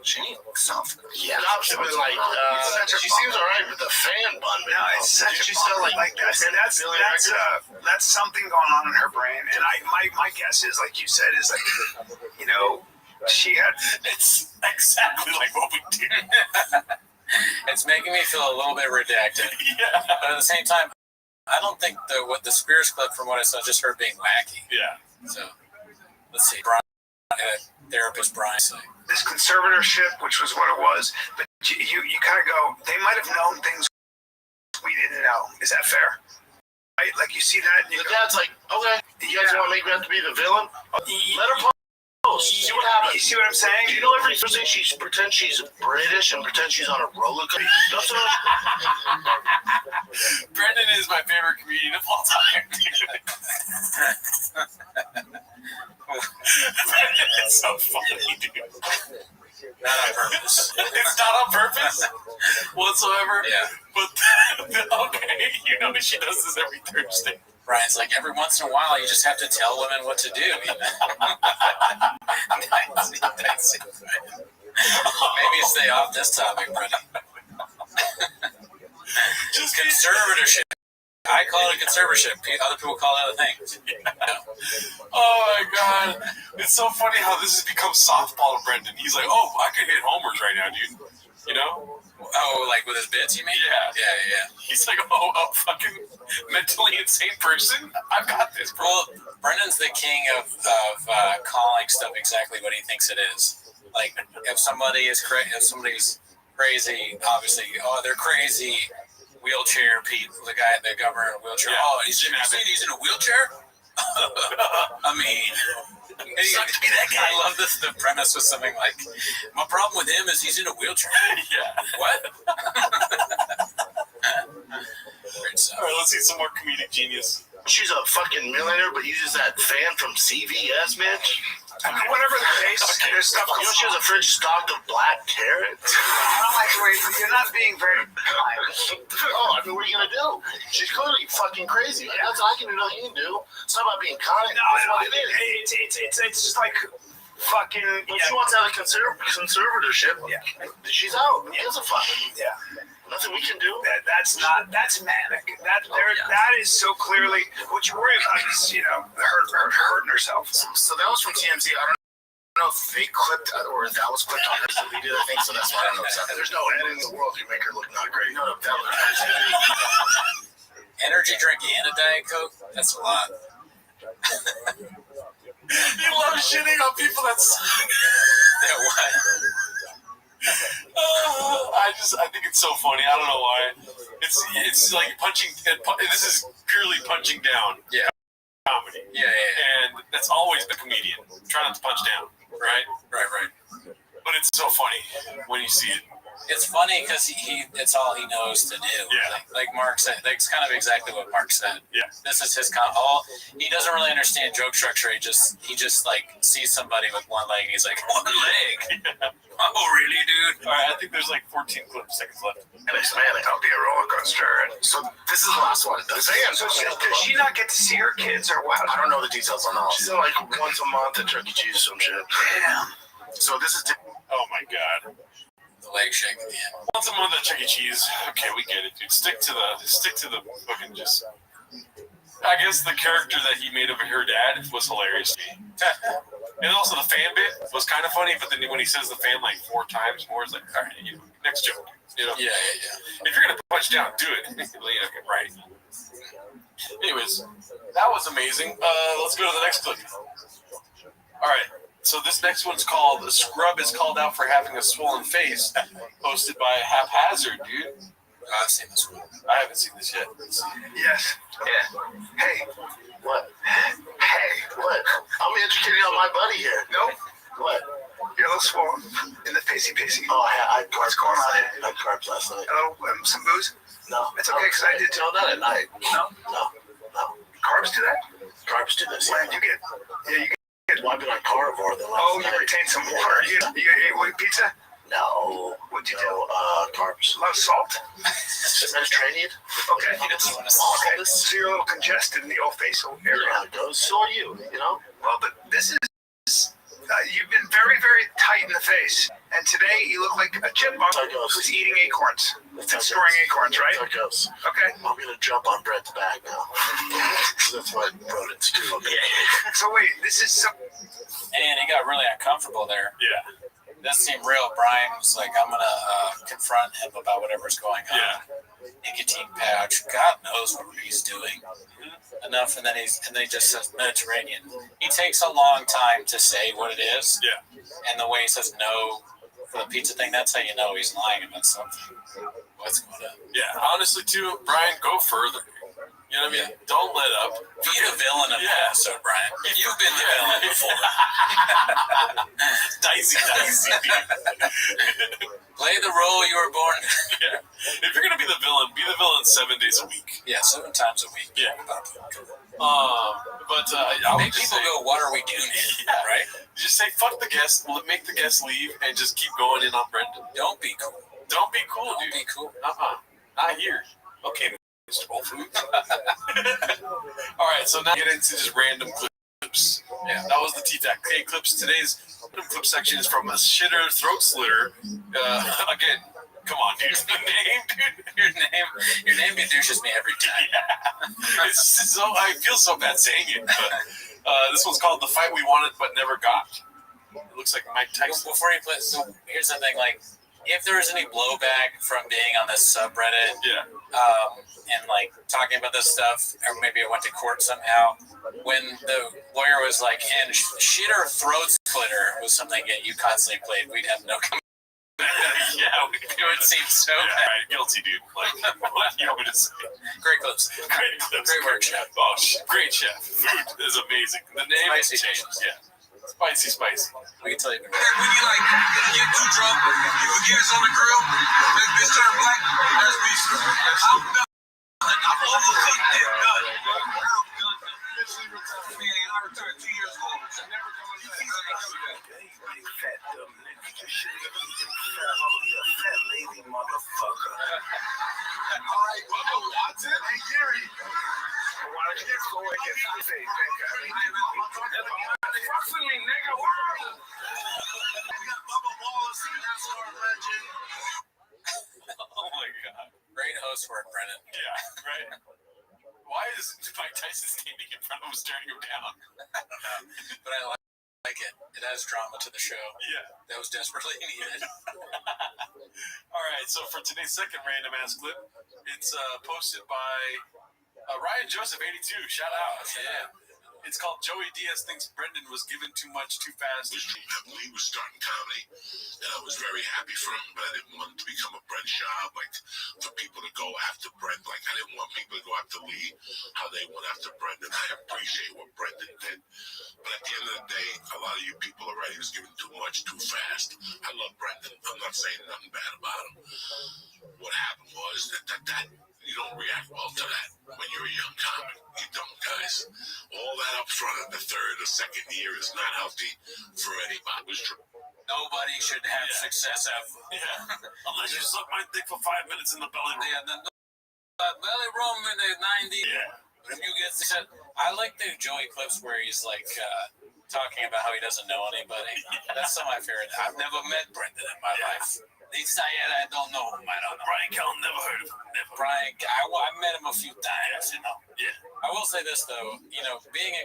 She needs something. Yeah. Cops have been like, she seems alright with the fan bun.
No, it's such a bummer. Like that. And that's something going on in her brain. And my guess is, like you said, is like, she had.
It's exactly like what we do.
It's making me feel a little bit redacted.
Yeah.
But at the same time, I don't think what the Spears clip, from what I saw, just her being wacky.
Yeah.
So let's see. Brian, therapist Brian saying.
This conservatorship, which was what it was, but you kind of go, they might have known things we didn't know. Is that fair? Right? Like you see that, and
the dad's like, okay, you guys want to make me have to be the villain? Let her post. See what happens.
You see what I'm saying?
Do you know every Thursday she pretends she's British and pretends she's on a roller coaster?
Brendan is my favorite comedian of all time. It's so funny, dude.
Not on purpose.
It's not on purpose whatsoever.
Yeah.
But okay, she does this every Thursday.
Brian's like, every once in a while, you just have to tell women what to do. Maybe stay off this topic, Brendan. Just conservatorship. I call it a conservatorship. Other people call it other things.
Yeah. Oh my God. It's so funny how this has become softball to Brendan. He's like, oh, I could hit homers right now, dude.
Oh, like with his bits, you mean?
Yeah. He's like, a fucking mentally insane person? I've got this, bro.
Well, Brendan's the king of calling stuff exactly what he thinks it is. Like, if somebody's crazy, obviously, they're crazy. Wheelchair Pete, the governor in a wheelchair.
Yeah.
Oh, he's in a wheelchair? I mean,
sucks to be that guy.
I love this. The premise was something like, my problem with him is he's in a wheelchair.
Yeah.
What?
All right, let's see some more comedic genius.
She's a fucking millionaire, but uses that fan from CVS, bitch.
I mean, whatever the case, there's stuff.
She has a fridge stocked of black carrots.
I don't like the way you're not being very kind.
What are you gonna do? She's clearly fucking crazy. Like, that's I can do nothing you can do. It's not about being kind.
It's just like fucking.
If she wants to have a conservatorship, she's out. He has a fuck.
Yeah.
Nothing we can do.
That's manic. That is so clearly what you worry about is hurting herself.
So that was from TMZ. I don't know if they clipped or if that was clipped on her deleted. I think so. That's why I don't know exactly. There's no edit in the world you make her look not great. No, that was
energy drink and a Diet Coke. That's a lot.
You love shitting on people that suck.
That what?
I think it's so funny. I don't know why. It's like punching. This is purely punching down.
Yeah.
Comedy.
Yeah.
And that's always the comedian. Try not to punch down. Right. But it's so funny when you see it.
It's funny because it's all he knows to do.
Yeah.
Like Mark said, that's kind of exactly what Mark said.
Yeah.
This is his he doesn't really understand joke structure. He just like sees somebody with one leg and he's like, one leg?
Yeah.
Oh, really, dude?
All right, I think there's like 14 seconds left.
And it's manic. I'll be a roller coaster. So this is the last one.
Does she not get to see her kids or what?
I don't know the details on that. She's in like once a month at Chuck E. Cheese or some shit.
Damn.
So this is.
Oh my God.
the leg shake at the end.
Once a month at Chuck E. Cheese. Okay, we get it, dude. Stick to the fucking just. I guess the character that he made of her dad was hilarious to me. And also the fan bit was kind of funny, but then when he says the fan like 4 times more, it's like, all right, next joke. You know?
Yeah.
If you're gonna punch down, do it. Right. Anyways, that was amazing. Let's go to the next clip. All right. So this next one's called "The Scrub is Called Out for Having a Swollen Face," posted by Haphazard, dude.
I've seen this one.
I haven't seen this yet.
Yes. Yeah. Hey.
What?
Hey.
What? I'm educating on my buddy here.
Nope.
What?
You're a little swollen in the facey.
Oh, I had carbs
going on?
last night. I had carbs last night.
A little, some booze?
No.
It's okay because I did too.
No, not at night.
No. Carbs do that?
Carbs do this.
When you get, you get.
Well, I've been on carnivore the last night.
You retain some water. You ate pizza?
No.
What'd you do?
Carbs.
A lot of salt?
Mediterranean.
Okay. Okay. So you're a little congested in the old facial area.
Yeah, it goes. So are you, you know?
Well, but this is, you've been very, very tight in the face. And today you look like a chipmunk who's eating acorns. And storing acorns, right?
That goes.
Okay.
I'm going to jump on Brett's back now. That's what rodents do.
So wait, this is some...
And he got really uncomfortable there.
Yeah.
This seemed real. Brian was like, I'm going to confront him about whatever's going on.
Yeah.
Nicotine pouch. God knows what he's doing. Enough, and then he just says Mediterranean. He takes a long time to say what it is.
Yeah.
And the way he says no for the pizza thing, that's how you know he's lying about something. What's going on?
Yeah, honestly, too, Brian, go further. You know what I mean? Don't let up.
Be the villain of the episode, Brian. You've been the villain before.
Dicey.
Play the role you were born.
Yeah. If you're gonna be the villain 7 days a week.
Yeah, 7 times a week.
Yeah. But I
make
would just
people
say,
go, what are we doing here?
Yeah.
Right?
Just say fuck the guest, make the guest leave, and just keep going in on Brendan.
Don't be cool.
Don't be cool, dude.
Be cool.
Not here. Okay. All right, so now get into just random clips. Yeah, that was the TFAK clips. Today's clip section is from a shitter throat slitter. Again, come on, dude.
Your name douches me every time.
Yeah. It's so I feel so bad saying it, but this one's called "The Fight We Wanted But Never Got." It looks like Mike Tyson.
Before you play, so here's the thing: like, if there was any blowback from being on this subreddit, and like talking about this stuff, or maybe it went to court somehow, when the lawyer was like, and shitter throat splitter was something that you constantly played, we'd have no comment.
Yeah,
it would seem so bad.
Right, guilty, dude. Like, what you want me to say?
Great clips. Great work, chef.
Oh, great chef. Food is amazing. The name
Spicy
changed.
dishes.
Yeah. Spicy.
We can tell you.
When you like get too drunk, you forget it's on the grill, that bitch turn black, that's me. I'm done. I'm overcooked and done. I returned 2 years ago.
Fat dumb nigga, you should have been fat lady motherfucker. Alright, Bubba Watson and Gary. Why don't you just go and get the face, fuck with me, nigga. We got Bubba Wallace, NASCAR legend.
Oh my god.
Great host work, Brennan.
Yeah, right. Why is Mike Tyson standing in front of him, staring him down?
But I like it. It adds drama to the show.
Yeah.
That was desperately needed.
All right, so for today's second random ass clip, it's posted by Ryan Joseph 82. Shout out.
Yeah.
It's called Joey Diaz Thinks Brendan Was Given Too Much Too Fast.
He was starting comedy, and I was very happy for him, but I didn't want him to become a Brent job, like for people to go after Brent. Like I didn't want people to go after Lee, how they went after Brendan. I appreciate what Brendan did, but at the end of the day, a lot of you people are right. He was given too much too fast. I love Brendan. I'm not saying nothing bad about him. What happened was that you don't react well to that when you're a young comic. You don't, guys. All that up front in the third or second year is not healthy for anybody. It was true.
Nobody should have success ever.
Yeah. Unless you suck my dick for 5 minutes in the belly room.
Yeah, the belly room in the 90s.
Yeah.
But if you get success, I like the Joey clips where he's like talking about how he doesn't know anybody. That's some of my favorite. I've never met Brendan in my life. They say I don't know him. I don't know.
Brian Callen, never heard of him. Never.
Brian, I met him a few times, you know.
Yeah.
I will say this, though. You know, being in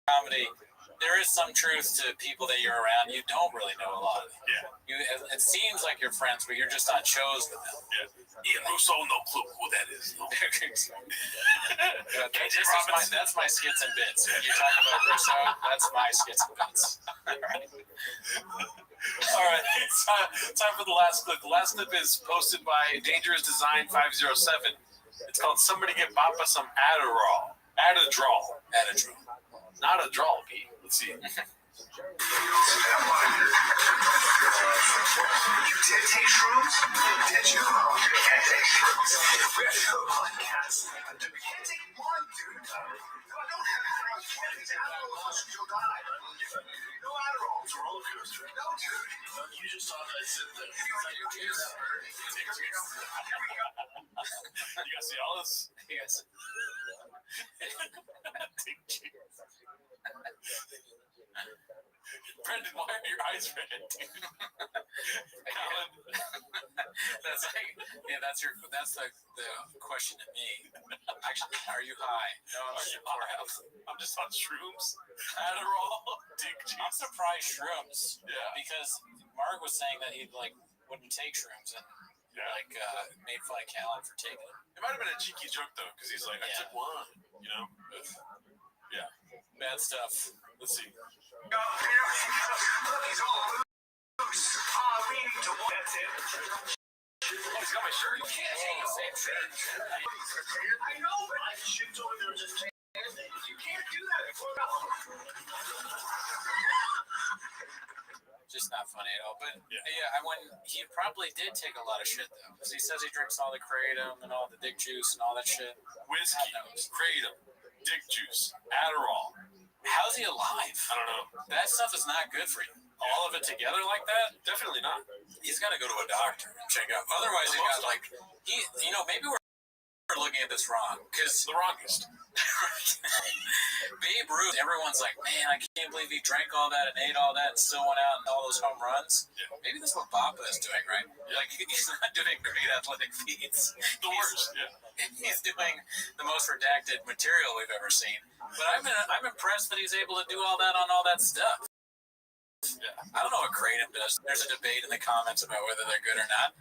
comedy, there is some truth to people that you're around. You don't really know a lot of them.
Yeah.
It seems like you're friends, but you're just on shows with them.
Yeah. Ian Russo, no clue who that is. No.
That's my skits and bits. When you talk about Russo, that's my skits and bits.
All right, it's time for the last clip. The last clip is posted by Dangerous Design 507. It's called "Somebody Get Papa Some Adderall." Adderall. Not a drawl, Pete. Let's see.
You did take shrooms? Did you? You can't take shrooms. We have to go podcast. We can't take one, dude. No, I don't have Adderall. You can't take Adderall. You'll die. No Adderall. It's a roller coaster. No, dude.
You just thought I said that.
You guys see all this?
Yes.
Brendan, why are your eyes red? Colin.
That's the question to me. Actually, are you high? No,
I'm just on shrooms. Adderall. Dick juice.
I'm surprised shrooms.
Yeah.
Because Mark was saying that he wouldn't take shrooms and made fun of Callan for taking them.
It might have been a cheeky joke though, because he's like, I took one. You know. Yeah.
Bad stuff.
Let's see.
He's all loose. That's it.
He's got my shirt.
You can't take the same thing. I know, but I should over there just take it. You can't do that.
Just not funny at all. But he probably did take a lot of shit though, because he says he drinks all the kratom and all the dick juice and all that shit.
Whiskey, kratom, dick juice, Adderall.
How's he alive?
I don't know.
That stuff is not good for you. All of it together like that?
Definitely not.
He's got to go to a doctor and check out. Otherwise, maybe we're looking at this wrong. Because
the wrongest.
Babe Ruth, everyone's like, man, I can't believe he drank all that and ate all that and still went out and all those home runs.
Yeah.
Maybe that's what Papa is doing, right? Yeah. Like, he's not doing great athletic feats.
The worst, yeah.
He's doing the most redacted material we've ever seen. But I'm impressed that he's able to do all that on all that stuff. Yeah. I don't know what kratom does. There's a debate in the comments about whether they're good or not.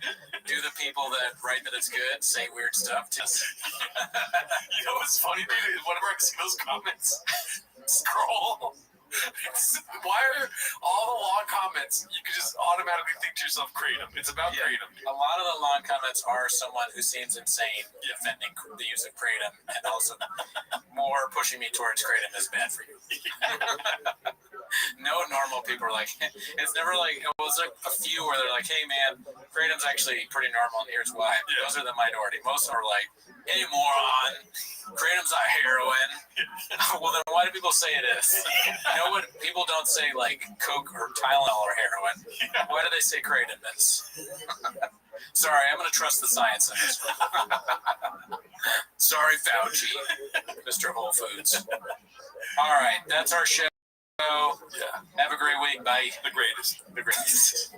Do the people that write that it's good say weird stuff too?
You know what's funny, dude? Whenever I see those comments, scroll. Why are all the long comments? You can just automatically think to yourself, kratom. It's about kratom.
A lot of the long comments are someone who seems insane defending the use of kratom, and also more pushing me towards kratom is bad for you. No normal people are like, it's never like, it was like a few where they're like, hey man, kratom's actually pretty normal and here's why. Yeah. Those are the minority. Most of them are like, hey moron, kratom's not heroin. Well then why do people say it is? You know what? People don't say like Coke or Tylenol or heroin. Why do they say kratom is? Sorry, I'm going to trust the science in this one. Sorry, Fauci, Mr. Whole Foods. All right, that's our show.
Yeah.
Have a great week. Bye.
The greatest.
The greatest.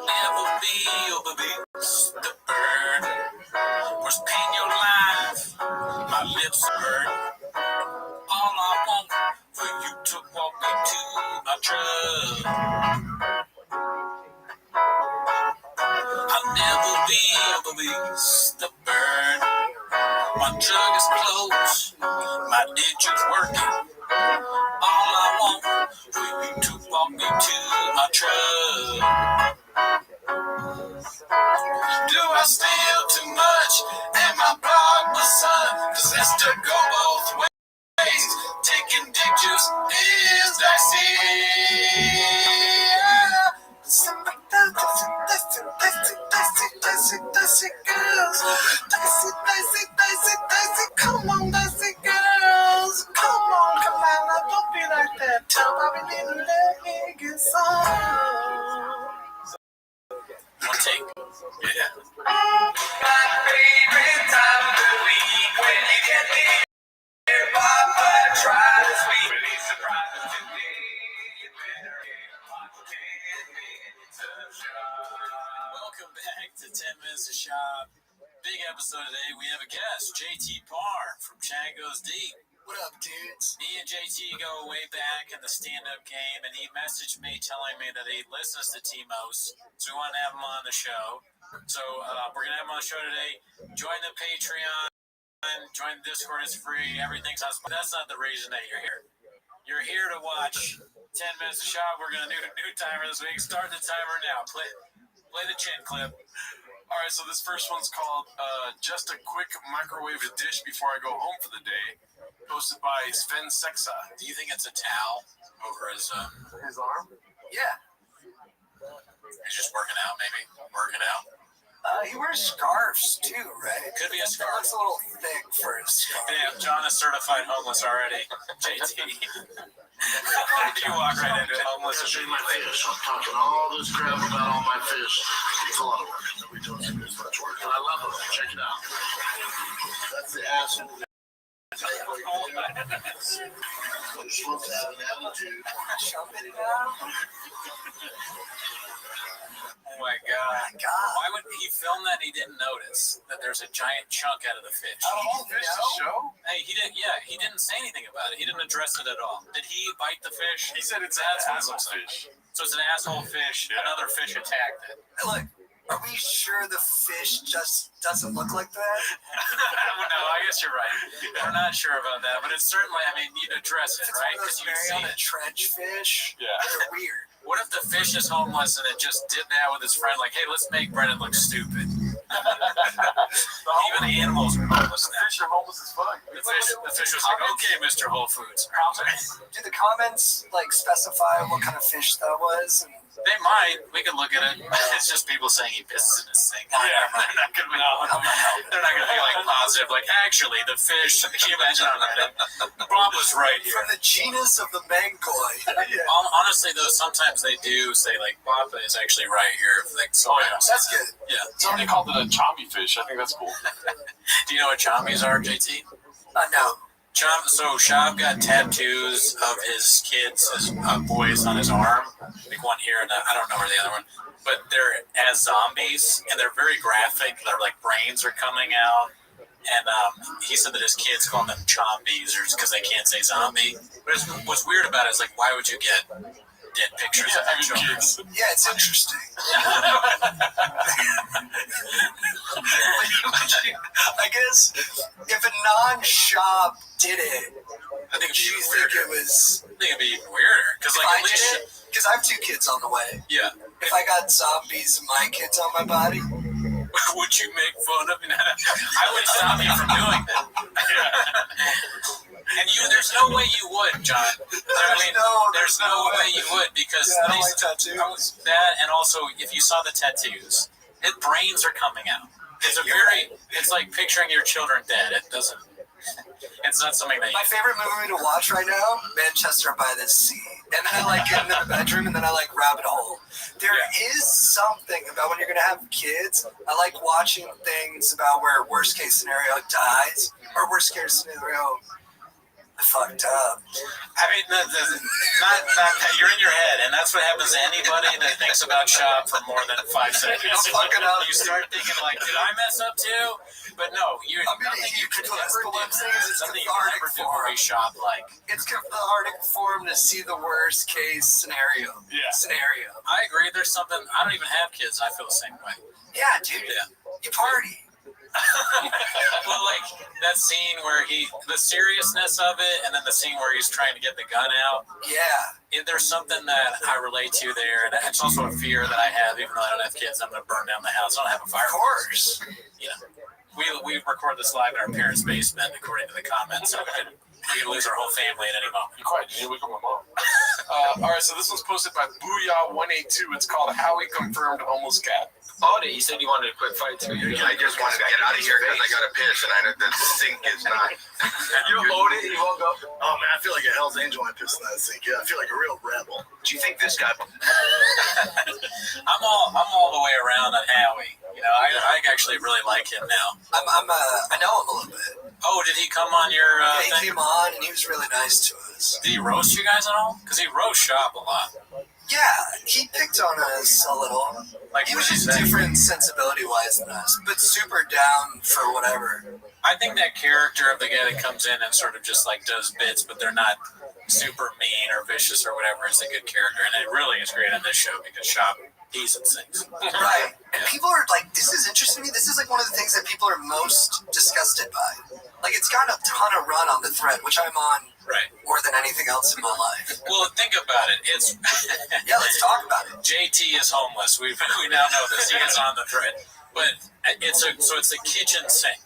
Never be over the burden. Worst pain in your life. My lips hurt. All I want for you to walk me to my truck. I'll never be the burden. My drug is closed. My digits working. All I want for you to walk me to my truck. Do I steal too much? Am I blocked the sun? Does this to go both ways? Taking dick juice is dicey. Dicey girls. Dicey, come on, dicey girls. Come on, don't be like that. Tell Bobby Lee to let me get some. One take. Yeah.
My favorite time of the week when you get there, Papa tries me. Release surprises today. You better watch 10 minutes of shop.
Welcome back to 10 Minutes of Shop. Big episode today. We have a guest, JT Parr from Chad Goes Deep.
What up, dudes?
Me and JT go way back in the stand-up game, and he messaged me telling me that he listens to T-Mos, so we want to have him on the show. So we're going to have him on the show today. Join the Patreon. Join the Discord. It's free. Everything's on. That's not the reason that you're here. You're here to watch 10 Minutes of Shop. We're going to do a new timer this week. Start the timer now. Play the chin clip.
All right, so this first one's called Just a Quick Microwave Dish Before I Go Home for the Day, posted by Sven Sexa.
Do you think it's a towel over his
arm? Yeah.
He's just working out, maybe. Working out.
He wears scarves too, right?
Could be a scarf.
Looks a little thick for a scarf.
Damn, John is certified homeless already. JT. You walk right into homeless.
Show you my fish. I'm talking all this crap about all my fish. It's a lot of work. Nobody does as much work. And I love them. Check it out. That's the asshole. You're supposed to have an attitude.
Jumping it out.
Oh my God. Why would he film that and he didn't notice that there's a giant chunk out of the fish?
Oh, fish to show?
Hey, he didn't. Yeah, he didn't say anything about it. He didn't address it at all. Did he bite the fish?
He said it's
That's
an
what it
asshole
looks like.
fish.
So it's an asshole fish. Yeah. Another fish attacked it.
Look, are we sure the fish just doesn't look like that?
Well, no, I guess you're right. We're not sure about that, but it's certainly. I mean, you'd address it, right?
Because you see a trench fish.
Yeah.
They're weird.
What if the fish is homeless and it just did that with his friend? Like, hey, let's make Brennan look stupid. Even the animals are homeless now.
The fish are homeless as fuck.
The fish was like, okay, Mr. Whole Foods.
Do the comments like specify what kind of fish that was?
They might. We can look at it. It's just people saying he pisses in his sink.
Yeah.
They're not gonna be like positive. Like, actually, the fish. Can you imagine on that? Bob was right here.
From the genus of the mangoi.
Honestly, though, sometimes they do say like Papa is actually right here. Like, so
that's good.
Yeah.
Somebody called it a chommy fish. I think that's cool.
Do you know what chommies are, JT?
No.
So Shav got tattoos of his kids, his boys on his arm, like one here and I don't know where the other one, but they're as zombies and they're very graphic. Their like brains are coming out, and he said that his kids call them chombies or because they can't say zombie. But what's weird about it is like, why would you get dead pictures of your kids?
Yeah, it's interesting. I guess if a non-shop did it,
I think
do you think it was?
I think it'd be even weirder because like at least
because I have 2 kids on the way.
Yeah.
If I got zombies and my kids on my body,
would you make fun of me? I would stop you from doing that. And there's no way you would, John. There's no way you would because
I don't like tattoos.
That and also if you saw the tattoos, brains are coming out. It's like picturing your children dead. It doesn't. It's not something that.
My favorite movie to watch right now, Manchester by the Sea, and then I get into the bedroom, and then I Rabbit Hole. There is something about when you're gonna have kids. I like watching things about where worst case scenario dies or worst case scenario fucked up.
I mean, not you're in your head, and that's what happens to anybody that thinks about shop for more than 5 seconds. You start thinking like, did I mess up too? But no, nothing you could ever do. Nothing you could ever do for a shop like.
It's cathartic for him to see the worst case scenario. Scenario.
I agree. There's something. I don't even have kids. I feel the same way.
Yeah, dude. Yeah. You party.
Well, like that scene where the seriousness of it, and then the scene where he's trying to get the gun out.
Yeah.
There's something that I relate to there, and it's also a fear that I have, even though I don't have kids. I'm going to burn down the house. I don't have a fire.
Of course.
Yeah. We record this live in our parents' basement, according to the comments. So we could lose our whole family at any moment.
Be quiet. You wake up my mom. All right, so this one's posted by Booyah182. It's called How We Confirmed Homeless Cat.
Oh, you said you wanted a quick fight too. I just wanted to get out of here because I got to piss and the sink is not. You own it. You won't go.
Oh man, I feel like a Hell's Angel when I piss in that sink. Yeah, I feel like a real rebel.
Do you think this guy?
I'm all the way around on Howie. You know, I actually really like him now.
I know him a little bit.
Oh, did he come on your
he
thing?
came on, and he was really nice to us.
Did he roast you guys at all? Because he roast Shop a lot.
Yeah, he picked on us a little.
Like,
he was just different sensibility-wise than us, but super down for whatever.
I think that character of the guy that comes in and sort of just like does bits, but they're not super mean or vicious or whatever, is a good character, and it really is great on this show because Shop pees and sings.
Right, and people are like, this is interesting to me. This is like one of the things that people are most disgusted by. Like, it's got a ton of run on the thread, which I'm on more than anything else in my life.
Well, think about it. It's
yeah, let's talk about it.
JT is homeless. We now know this. He is on the thread, but it's a kitchen sink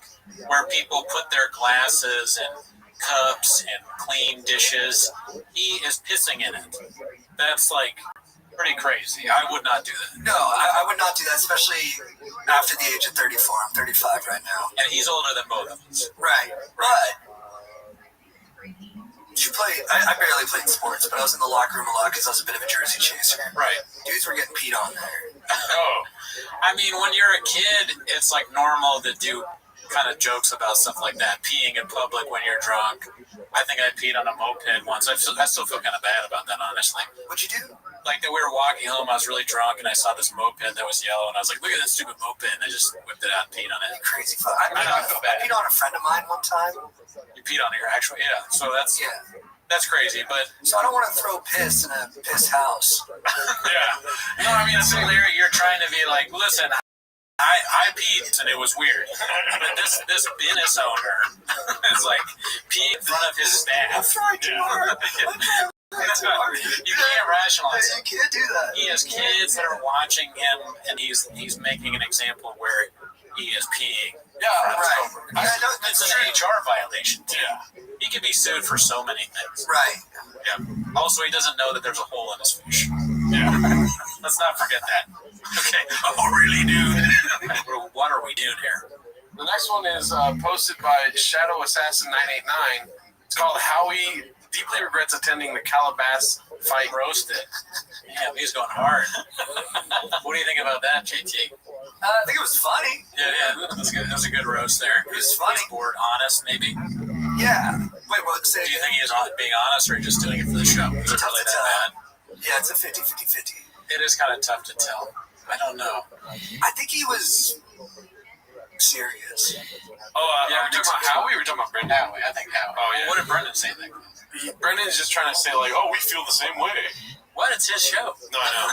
where people put their glasses and cups and clean dishes. He is pissing in it. That's like pretty crazy. I would not do that.
No, I would not do that, especially after the age of 34. I'm 35 right now.
And he's older than both of us.
Right. But I barely played sports, but I was in the locker room a lot because I was a bit of a jersey chaser.
Right.
Dudes were getting peed on there.
Oh. I mean, when you're a kid, it's like normal to do kind of jokes about stuff like that. Peeing in public when you're drunk. I think I peed on a moped once. I still feel kind of bad about that, honestly.
What'd you do?
Like, we were walking home, I was really drunk, and I saw this moped that was yellow, and I was like, look at this stupid moped, and I just whipped it out and peed on it.
Crazy fuck. I feel bad. I peed on a friend of mine one time.
You peed on your actual, yeah. So that's crazy, but...
So I don't want to throw piss in a piss house.
Yeah. No, I mean, so there you're trying to be like, listen, I peed, and it was weird. But this business owner is like, peed in front of his staff.
That's right, too hard.
You can't rationalize it.
You can't do that.
He has kids that are watching him, and he's making an example where he is peeing.
Yeah, right.
It's an HR violation, too. Yeah. He can be sued for so many things.
Right.
Yeah. Also, he doesn't know that there's a hole in his fish. Yeah. Let's not forget that. Okay. Oh, really, dude? What are we doing here?
The next one is posted by Shadow Assassin 989. It's called Howie Deeply Regrets Attending the Calabas Fight.
Roasted. Damn, he's going hard. What do you think about that, JT?
I think it was funny.
Yeah, that was good. That was a good roast there.
It was funny.
He's bored, honest, maybe.
Yeah. Wait, what?
Do you think he's being honest, or just doing it for the show? Is it really that bad?
Yeah, it's a 50-50-50.
It is kind of tough to tell. I don't know.
I think he was serious.
Oh, yeah, we're talking about Howie or we're talking about Brendan?
Howie, I think Howie.
Oh, yeah.
What did Brendan say then?
Brendan's just trying to say, like, oh, we feel the same way.
What? It's his show.
No, I know.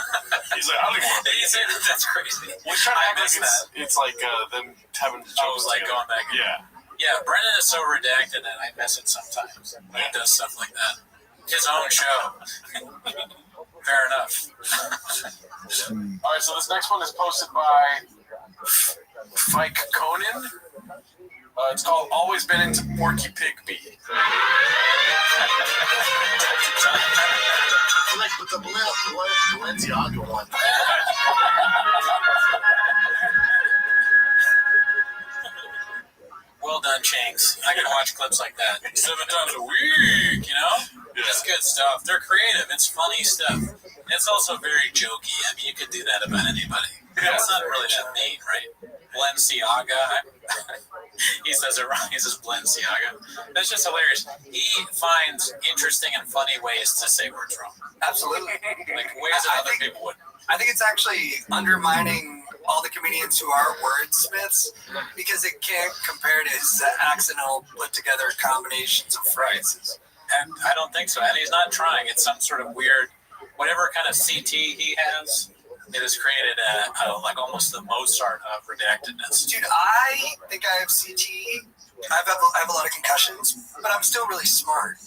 He's like, I don't even want to.
He said that's crazy.
We're trying to act like it's like them having jokes.
Like going back.
Yeah.
Yeah, Brendan is so redacted that I miss it sometimes. He does stuff like that. His own show. Fair enough.
All right, so this next one is posted by Fike Conan. It's called Always Been Into Porky Pigby.
Like with the Balenciaga one.
Well done, Shanks. I can watch clips like that 7 times a week, you know? Yeah. It's good stuff. They're creative. It's funny stuff. It's also very jokey. I mean, you could do that about anybody. Yeah. It's not really that mean, right? Balenciaga. He says it wrong. He says Balenciaga. That's just hilarious. He finds interesting and funny ways to say words wrong.
Absolutely.
Like ways that other people wouldn't.
I think it's actually undermining all the comedians who are wordsmiths because it can't compare to his accidental put-together combinations of phrases.
And I don't think so. And he's not trying. It's some sort of weird, whatever kind of CT he has, it has created like almost the Mozart of redactedness.
Dude, I think I have CT. I have a lot of concussions, but I'm still really smart.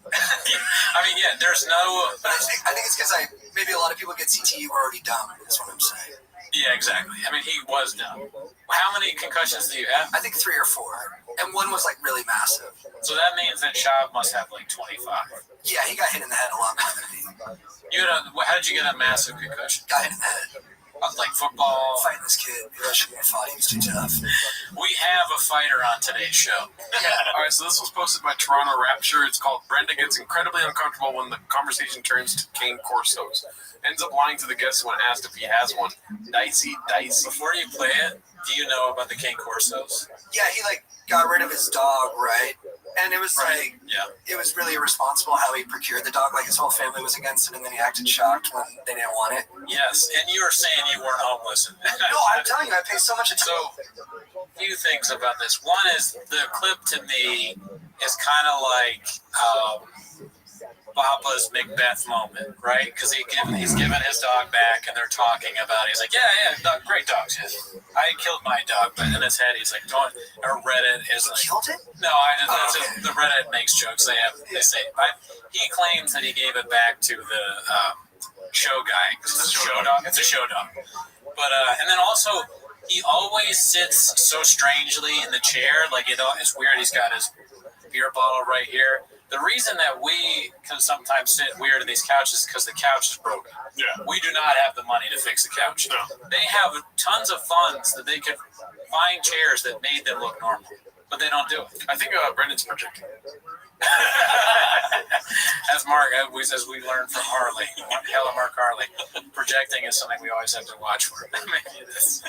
I mean, yeah, there's no...
But I think it's because maybe a lot of people get CT who are already dumb, is what I'm saying.
Yeah, exactly. I mean, he was dumb. How many concussions do you have?
I think 3 or 4. And one was, like, really massive.
So that means that Shav must have, like, 25.
Yeah, he got hit in the head a lot more than me.
How did you get a massive concussion?
Got hit in the head.
like football.
Fighting this kid. Maybe I shouldn't have fought. He was too tough.
We have a fighter on today's show.
All right, so this was posted by Toronto Rapture. It's called Brenda Gets Incredibly Uncomfortable When the Conversation Turns to Cane Corsos. Ends up lying to the guest when asked if he has one. Dicey.
Before you play it, do you know about the cane corsos?
Yeah, he got rid of his dog, right? And it was it was really irresponsible how he procured the dog. Like his whole family was against it, and then he acted shocked when they didn't want it.
Yes, and you were saying you weren't homeless.
No, I'm telling you, I pay so much attention.
So, a few things about this. One is the clip to me is kind of like Papa's Macbeth moment, right? Because he's given his dog back, and they're talking about it. He's like, yeah, great dogs. I killed my dog, but in his head, he's like, don't. Or Reddit is like,
killed it?
No, the Reddit makes jokes. They say he claims that he gave it back to the show guy because it's a show dog. It's a show dog. But and then also he always sits so strangely in the chair. Like it's weird. He's got his beer bottle right here. The reason that we can sometimes sit weird in these couches is because the couch is broken.
Yeah.
We do not have the money to fix the couch. No. They have tons of funds that they could find chairs that made them look normal, but they don't do it.
I think Brendan's projecting.
As we learned from Harley, Hella Mark Harley, projecting is something we always have to watch for. Maybe this.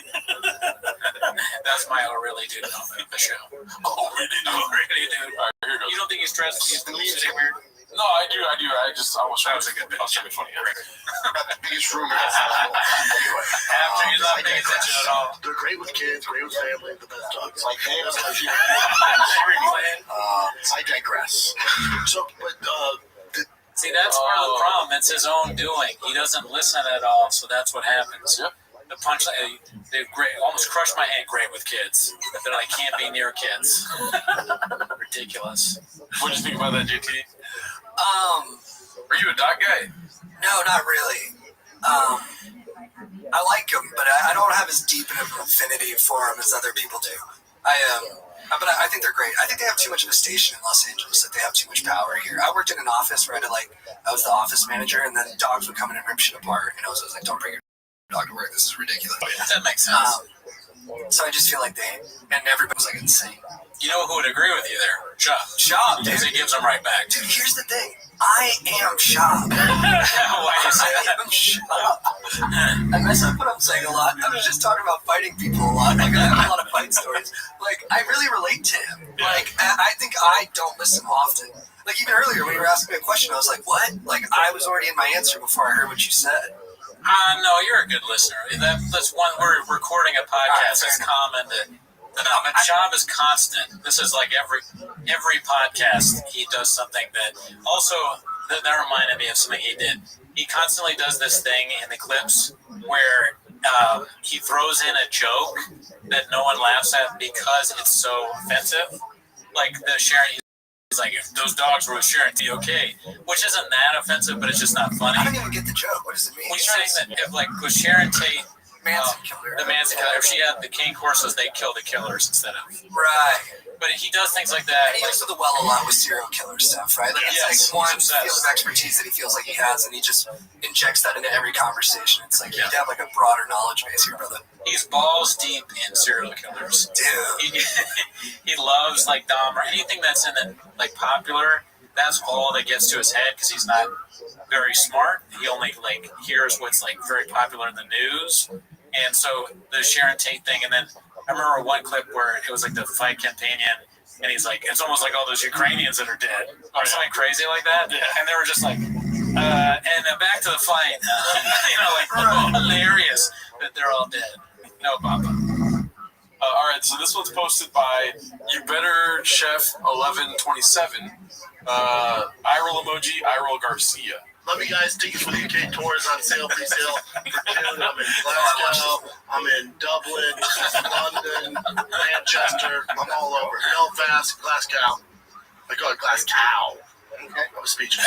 That's my really dude moment of the show. Really dude.
All right, here goes.
You don't think he's dressed? He's sitting weird.
No, I do. I was trying to make it funny.
The biggest rumor.
After you're not paying attention at all.
They're great with kids, great with family, the best dogs. Like, I digress. So, but
see, that's part of the problem. It's his own doing. He doesn't listen at all, so that's what happens.
Yep.
The punchline, they almost crushed my hand. Great with kids. They're like, can't be near kids. Ridiculous.
What did you think about that, JT? Are you a dog guy?
No, not really. I like him, but I don't have as deep of an affinity for him as other people do. But I think they're great. I think they have too much of a station in Los Angeles. Like they have too much power here. I worked in an office where I was the office manager, and then dogs would come in and rip shit apart, and I was like, don't bring your dog to work. This is ridiculous.
That makes sense.
So I just feel like and everybody's like insane.
You know who would agree with you there?
Shop, dude.
Because he gives them right back.
Dude, here's the thing. I am Shop.
Why do you say that?
I am Shop. I mess up what I'm saying a lot. I was just talking about fighting people a lot. Like, I have a lot of fight stories. Like, I really relate to him. Like, I think I don't listen often. Like, even earlier when you were asking me a question, I was like, what? Like, I was already in my answer before I heard what you said.
No, you're a good listener. That's one. We're recording a podcast. It's common that Shab is constant. This is like every podcast he does something that also that reminded me of something he did. He constantly does this thing in the clips where he throws in a joke that no one laughs at because it's so offensive. Like the Sharon. He's like, if those dogs were with Sharon, it'd be okay. Which isn't that offensive, but it's just not funny.
I don't even get the joke. What does it mean?
He's saying that if, like, with Sharon Tate,
Manson killer.
The Manson killer, if she had the cane corsos, they kill the killers instead of.
Right.
But he does things like that.
And he goes to the well a lot with serial killer stuff, right? Like, it's like one field of expertise that he feels like he has, and he just injects that into every conversation. It's like, you have like a broader knowledge base here, brother.
He's balls deep in serial killers.
Dude.
He loves, like, Dahmer. Anything that's in the, like, popular, that's all that gets to his head because he's not very smart. He only, like, hears what's, like, very popular in the news. And so the Sharon Tate thing, and then I remember one clip where it was like the fight companion, and he's like, it's almost like all those Ukrainians that are dead, or something crazy like that. Yeah. And they were just like, and back to the fight, hilarious that they're all dead. No, Papa.
All right, so this one's posted by You Better Chef 1127. Eye roll emoji, eye roll Garcia.
Love you guys. Tickets for the UK tour is on sale, pre-sale for June. I'm in Glasgow. I'm in Dublin, London, Manchester. I'm all over. Belfast, Glasgow. I call it Glasgow. Okay, I'm a speechless.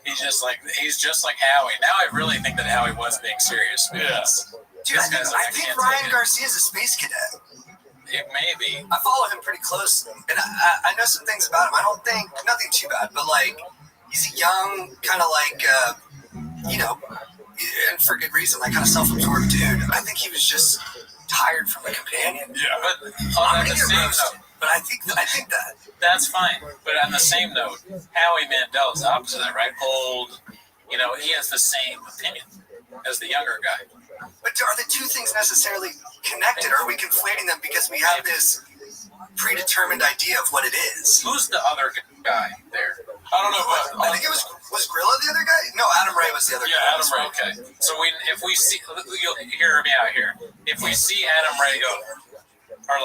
He's just like Howie. Now I really think that Howie was being serious.
Yes.
Dude, I think Ryan Garcia is a space cadet.
It may be.
I follow him pretty closely, and I know some things about him. I don't think nothing too bad, but like he's a young, kind of like and for good reason, like kind of self-absorbed dude. I think he was just tired from the companion.
Yeah, but on the same note,
but I think that
that's fine. But on the same note, Howie Mandel is opposite of that, right? Old, he has the same opinion as the younger guy.
But are the two things necessarily connected, or are we conflating them because we have this predetermined idea of what it is?
Who's the other guy there?
I don't know, but
I think it was Grilla the other guy? No, Adam Ray was the other guy.
Yeah, Adam Ray. Okay. So if we see, you'll hear me out here. If we see Adam Ray go, or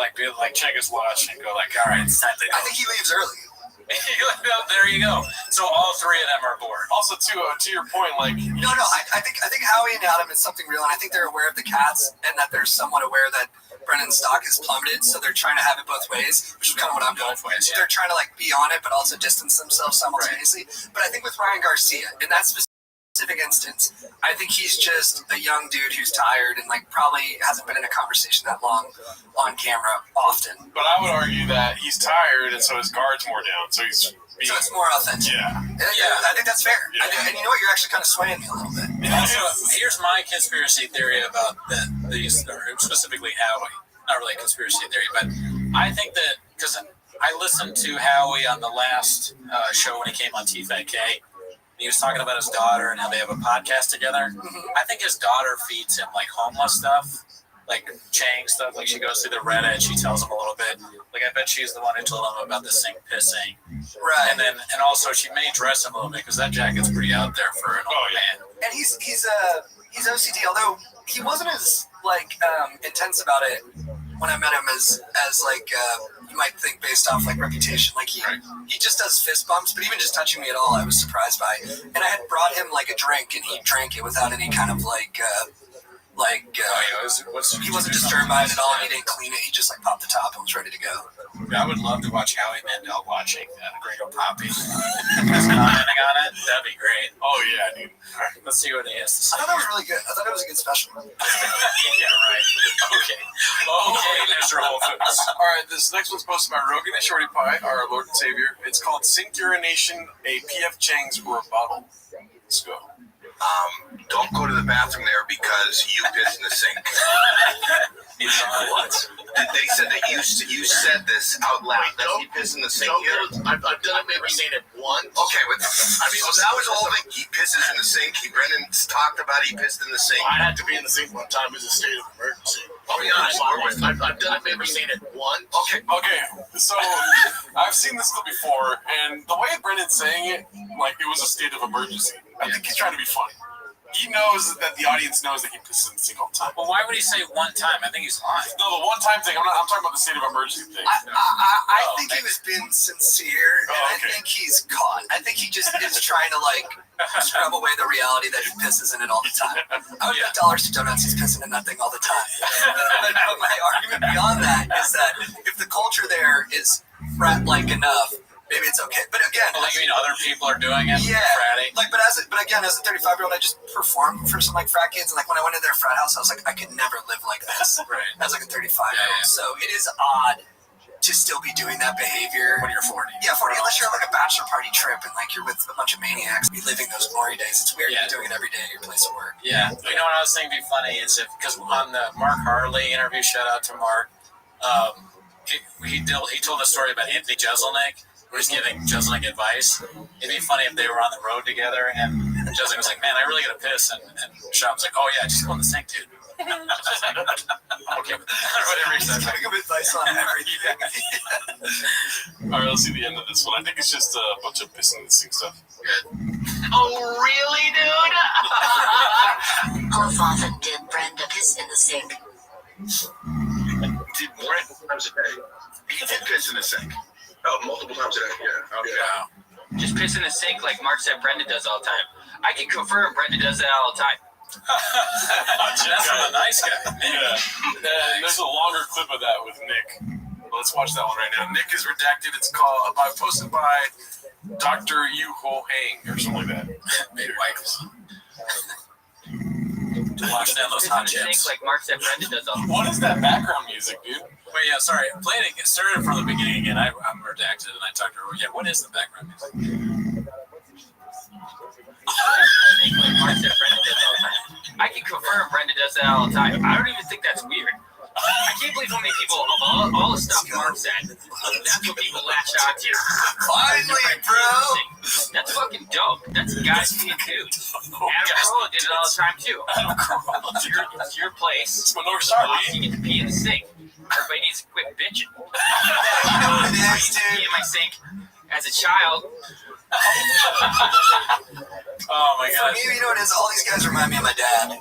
check his watch and go all right, it's time to go.
I think he leaves early.
There you go. So all three of them are bored.
Also, to your point,
no, I think Howie and Adam is something real, and I think they're aware of the cats, and that they're somewhat aware that Brennan's stock has plummeted, so they're trying to have it both ways, which is kind of what I'm going for. So they're trying to be on it, but also distance themselves simultaneously. Right. But I think with Ryan Garcia, in that specific instance, I think he's just a young dude who's tired and probably hasn't been in a conversation that long on camera often.
But I would argue that he's tired, and so his guard's more down, so he's.
So it's more authentic.
Yeah.
I think that's fair. Yeah. And you know what? You're actually kind of swaying me a little bit.
Also, here's my conspiracy theory about these, or specifically Howie. Not really a conspiracy theory, but I think that because I listened to Howie on the last show when he came on T5K, and he was talking about his daughter and how they have a podcast together. Mm-hmm. I think his daughter feeds him homeless stuff. Chang stuff, she goes through the Reddit, she tells him a little bit. I bet she's the one who told him about the sink pissing.
Right.
And also she may dress him a little bit because that jacket's pretty out there for an old man.
And he's OCD, although he wasn't as intense about it when I met him as you might think based off reputation. He just does fist bumps, but even just touching me at all, I was surprised by. And I had brought him a drink, and he drank it without any kind of he wasn't disturbed by it at all, and he didn't clean it. He just popped the top and was ready to go.
I would love to watch Howie Mandel watching Gringo Poppy. Just commenting on it. That'd be great.
Oh yeah, dude.
All right, let's see what he has to say.
I thought that was really good. I thought it was a good special.
Yeah, right. Okay, Mr. Whole Foods.
All right, this next one's posted by Rogan and Shorty Pie, our Lord and Savior. It's called Sink Urination, a P.F. Chang's rebuttal. Let's go.
Don't go to the bathroom there because you pissed in the sink. What? They said that you said this out loud. That he pissed in the sink here.
I've done it, maybe seen it once.
Okay, but so that was the whole thing. He pisses in the sink. Brennan talked about he pissed in the sink.
I had to be in the sink one time as a state of emergency.
I'll be honest.
I've done it, maybe seen it once.
Okay,
so I've seen this before, and the way Brennan's saying it, it was a state of emergency. I think he's trying to be funny. He knows that the audience knows that he pisses in the sink all the time.
Well, why would he say one time? I think he's lying.
No, the one-time thing. I'm talking about the state of emergency thing.
I think he was being sincere, and I think he's caught. I think he just is trying to scrub away the reality that he pisses in it all the time. I would bet dollars to donuts he's pissing in that thing all the time. But my argument beyond that is that if the culture there is frat-like enough, maybe it's okay. But again,
you mean other people are doing it?
Yeah.
Fratting?
But again, as a 35-year-old, I just performed for some frat kids, and when I went into their frat house, I was I could never live like this.
Right.
As a 35-year-old. Yeah. So it is odd to still be doing that behavior
when you're 40.
Yeah, 40. Unless you're on a bachelor party trip and you're with a bunch of maniacs, reliving those glory days. It's weird to be doing it every day at your place of work.
Yeah. You know what I was thinking would be funny is because on the Mark Harley interview, shout out to Mark, he told a story about Anthony Jeselnik. Was giving Jeselnik advice. It'd be funny if they were on the road together and Jeselnik was like, "Man, I really gotta piss," and Sean was like, "Oh yeah, just go in the sink, dude." Okay, whatever he said.
Giving him advice on everything.
All right, let's see the end of this one. I think it's just a bunch of pissing in the sink stuff.
Good.
Oh really, dude? How often did Brenda piss in the sink?
Did Brent times a day? He did piss in the sink. Oh, multiple times a day, yeah. Okay.
Yeah.
Just piss in the sink like Mark said Brenda does all the time. I can confirm Brenda does that all the time.
That's a nice guy.
Yeah. There's a longer clip of that with Nick. Let's watch that one right now. Nick is redacted. It's posted by Dr. Yu Ho Hang or something like that.
Big wipes. To wash down those hot chips.
Like Mark said Brenda does all the time.
What is that background music, dude?
Wait, yeah, sorry. Playing it started from the beginning again. I'm redacted and I talked to her. Yeah, what is the background music?
I can confirm Brenda does that all the time. I don't even think that's weird. I can't believe how many people, of all the stuff Mark said, that's what people latch on to.
Finally, bro!
That's fucking dope. That's a guy being a dude. Adam Carolla did it all the time, too. It's your place.
It's my North Star,
You get to pee in the sink. Everybody needs to quit bitching.
You know what it is, dude?
Pee in my sink as a child.
Oh my god.
For me, you know what it is? All these guys remind me of my dad.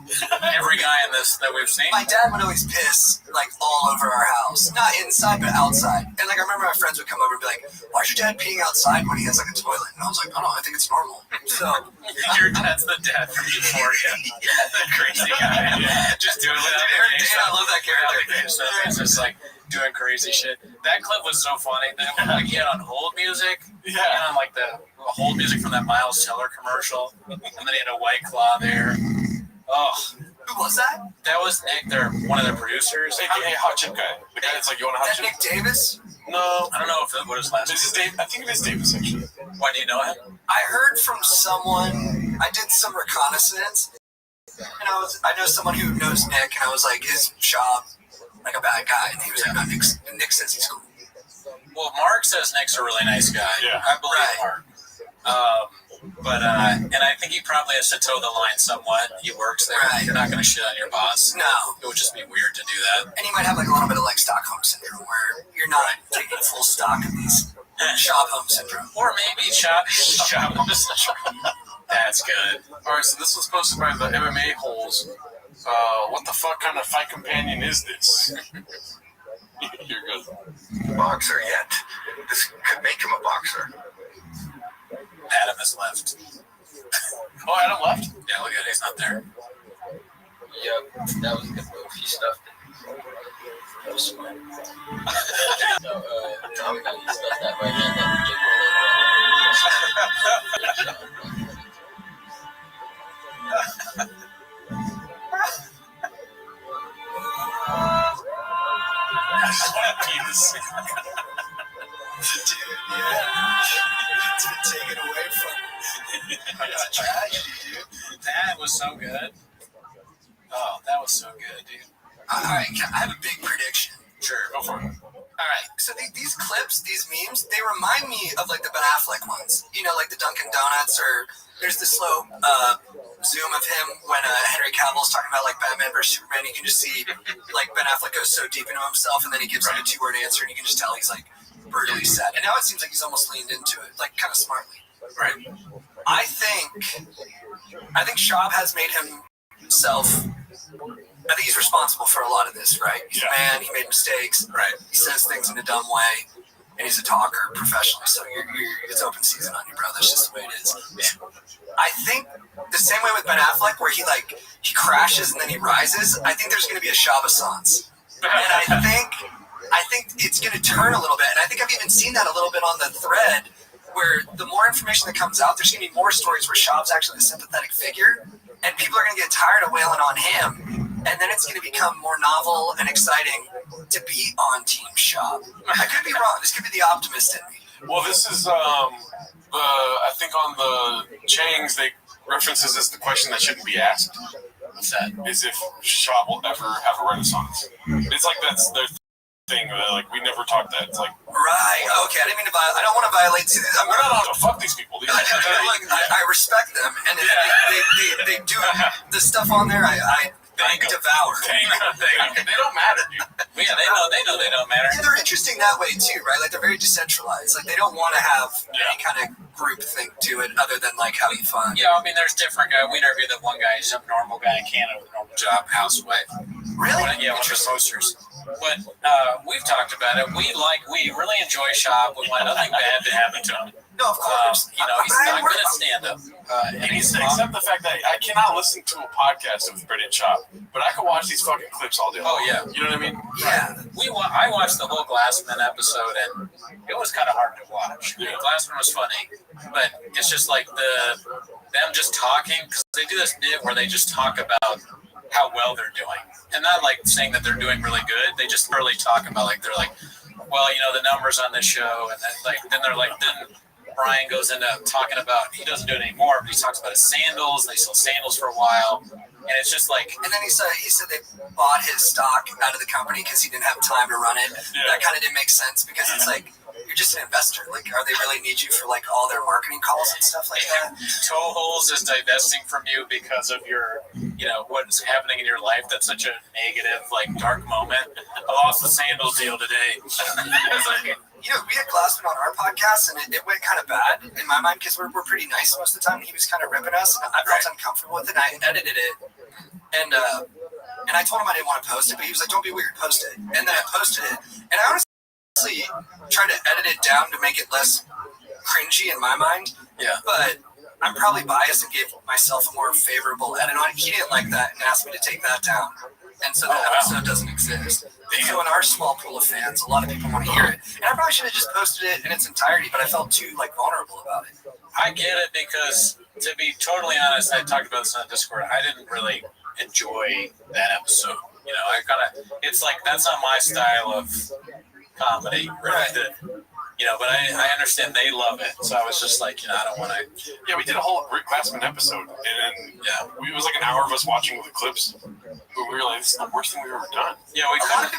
Every guy in this that we've seen?
My dad would always piss, like, all over our house. Not inside, but outside. And, like, I remember my friends would come over and be like, why's your dad peeing outside when he has, like, a toilet? And I was like, I don't know, I think it's normal. So.
Your dad's the dad from Euphoria. The crazy guy. Just doing without the game.
I love that character.
It's just like doing crazy shit. That clip was so funny. That like he had on hold music. Yeah. And on like the hold music from that Miles Teller commercial. And then he had a White Claw there. Oh.
Who was that?
That was Nick. They're one of their producers.
Hey, hot chip guy. The guy that's like, you want a hot
Is
chip?
that Nick Davis?
No.
I don't know if that what his last name
is. Dave. I think it is Davis, actually.
Why do you know him?
I heard from someone, I did some reconnaissance, and I know someone who knows Nick, and I was like, is Shab like a bad guy? And he was like, no, Nick says he's cool.
Well, Mark says Nick's a really nice guy.
Yeah.
I believe Mark. And I think he probably has to toe the line somewhat. He works there.
Right.
You're not going to shit on your boss.
No.
It would just be weird to do that.
And he might have like a little bit of like Stockholm syndrome, where you're not taking full stock of these Stockholm syndrome.
Or maybe Stockholm syndrome. That's good.
All right, so this was posted by the MMA Holes. What the fuck kind of fight companion is this? You're good.
Boxer yet. This could make him a boxer.
Adam has left.
Oh, Adam left?
Yeah, look at it. He's not there.
Yep, that was a good move. He stuffed it. That was smart. No, Tom, he stuffed that right hand.
Dude, yeah. It's been taken away from me. It's a tragedy, dude.
That was so good. Oh, that was so good, dude.
All right, I have a big prediction.
Sure, go for it.
All right, so these clips, these memes, they remind me of like the Ben Affleck ones. You know, like the Dunkin' Donuts, or there's the slow zoom of him when Henry Cavill's talking about like Batman versus Superman. You can just see like Ben Affleck goes so deep into himself, and then he gives like a 2-word answer, and you can just tell he's like brutally sad. And now it seems like he's almost leaned into it, like kind of smartly.
Right.
I think Shab has made himself. I think he's responsible for a lot of this, right? He's a man. He made mistakes.
Right.
He says things in a dumb way, and he's a talker professionally. So it's open season on you, bro. That's just the way it is. I think the same way with Ben Affleck, where he crashes and then he rises. I think there's going to be a Shabasance, and I think it's going to turn a little bit. And I think I've even seen that a little bit on the thread, where the more information that comes out, there's going to be more stories where Shab's actually a sympathetic figure, and people are going to get tired of wailing on him. And then it's going to become more novel and exciting to be on Team Shab. I could be wrong. This could be the optimist in me.
Well, this is I think on the Changs they references as the question that shouldn't be asked. What's that? Is if Shab will ever have a renaissance. It's like that's their thing. Like we never talked that. It's like
right. Okay. I didn't mean to violate. I don't want to violate.
We're not allowed to fuck these people.
I respect them, and if they do the stuff on there. I devour.
They don't matter, dude.
Yeah, they know they don't matter.
Yeah, they're interesting that way too, right? Like they're very decentralized. Like they don't want to have any kind of group thing to it, other than like having fun.
Yeah, I mean, there's different guys. We interviewed that one guy. He's a normal guy in Canada with a normal job, housewife.
Really?
One of the posters. But we've talked about it. We really enjoy Shab. We want nothing bad to happen to him.
No, of course.
He's not good at stand-up.
Except the fact that I cannot listen to a podcast of Brit and Chop, but I can watch these fucking clips all day long.
Oh, yeah.
You know what I mean?
Yeah.
I watched the whole Glassman episode, and it was kind of hard to watch. Yeah. Glassman was funny, but it's just like them just talking, because they do this bit where they just talk about how well they're doing, and not like saying that they're doing really good. They just really talk about like they're like, well, you know, the numbers on this show, and then they're like then Brian goes into talking about he doesn't do it anymore, but he talks about his sandals. They sold sandals for a while, and it's just like.
And then he said they bought his stock out of the company because he didn't have time to run it. Yeah. That kind of didn't make sense because it's like. You're just an investor. Like, are they really need you for like all their marketing calls and stuff like that?
Toe Holes is divesting from you because of your, you know, what's happening in your life. That's such a negative, like, dark moment. I lost the sandals deal today.
You know, we had Glassman on our podcast, and it went kind of bad in my mind because we're pretty nice most of the time. He was kind of ripping us, and I felt uncomfortable with it. And I edited it, and I told him I didn't want to post it, but he was like, "Don't be weird, post it." And then I posted it, and I honestly try to edit it down to make it less cringy in my mind. Yeah. But I'm probably biased and gave myself a more favorable edit on it. He didn't like that and asked me to take that down. And so that episode doesn't exist. So in our small pool of fans, a lot of people want to hear it. And I probably should have just posted it in its entirety, but I felt too like vulnerable about it.
I get it because, to be totally honest, I talked about this on Discord. I didn't really enjoy that episode. You know, I kind of, it's like, that's not my style of comedy, right? You know, but I understand they love it, so I was just like, you know, I don't want to.
Yeah, we did a whole Rick Glassman episode, and it was like an hour of us watching the clips. But we were like, this is the worst thing we've ever done.
Yeah, we couldn't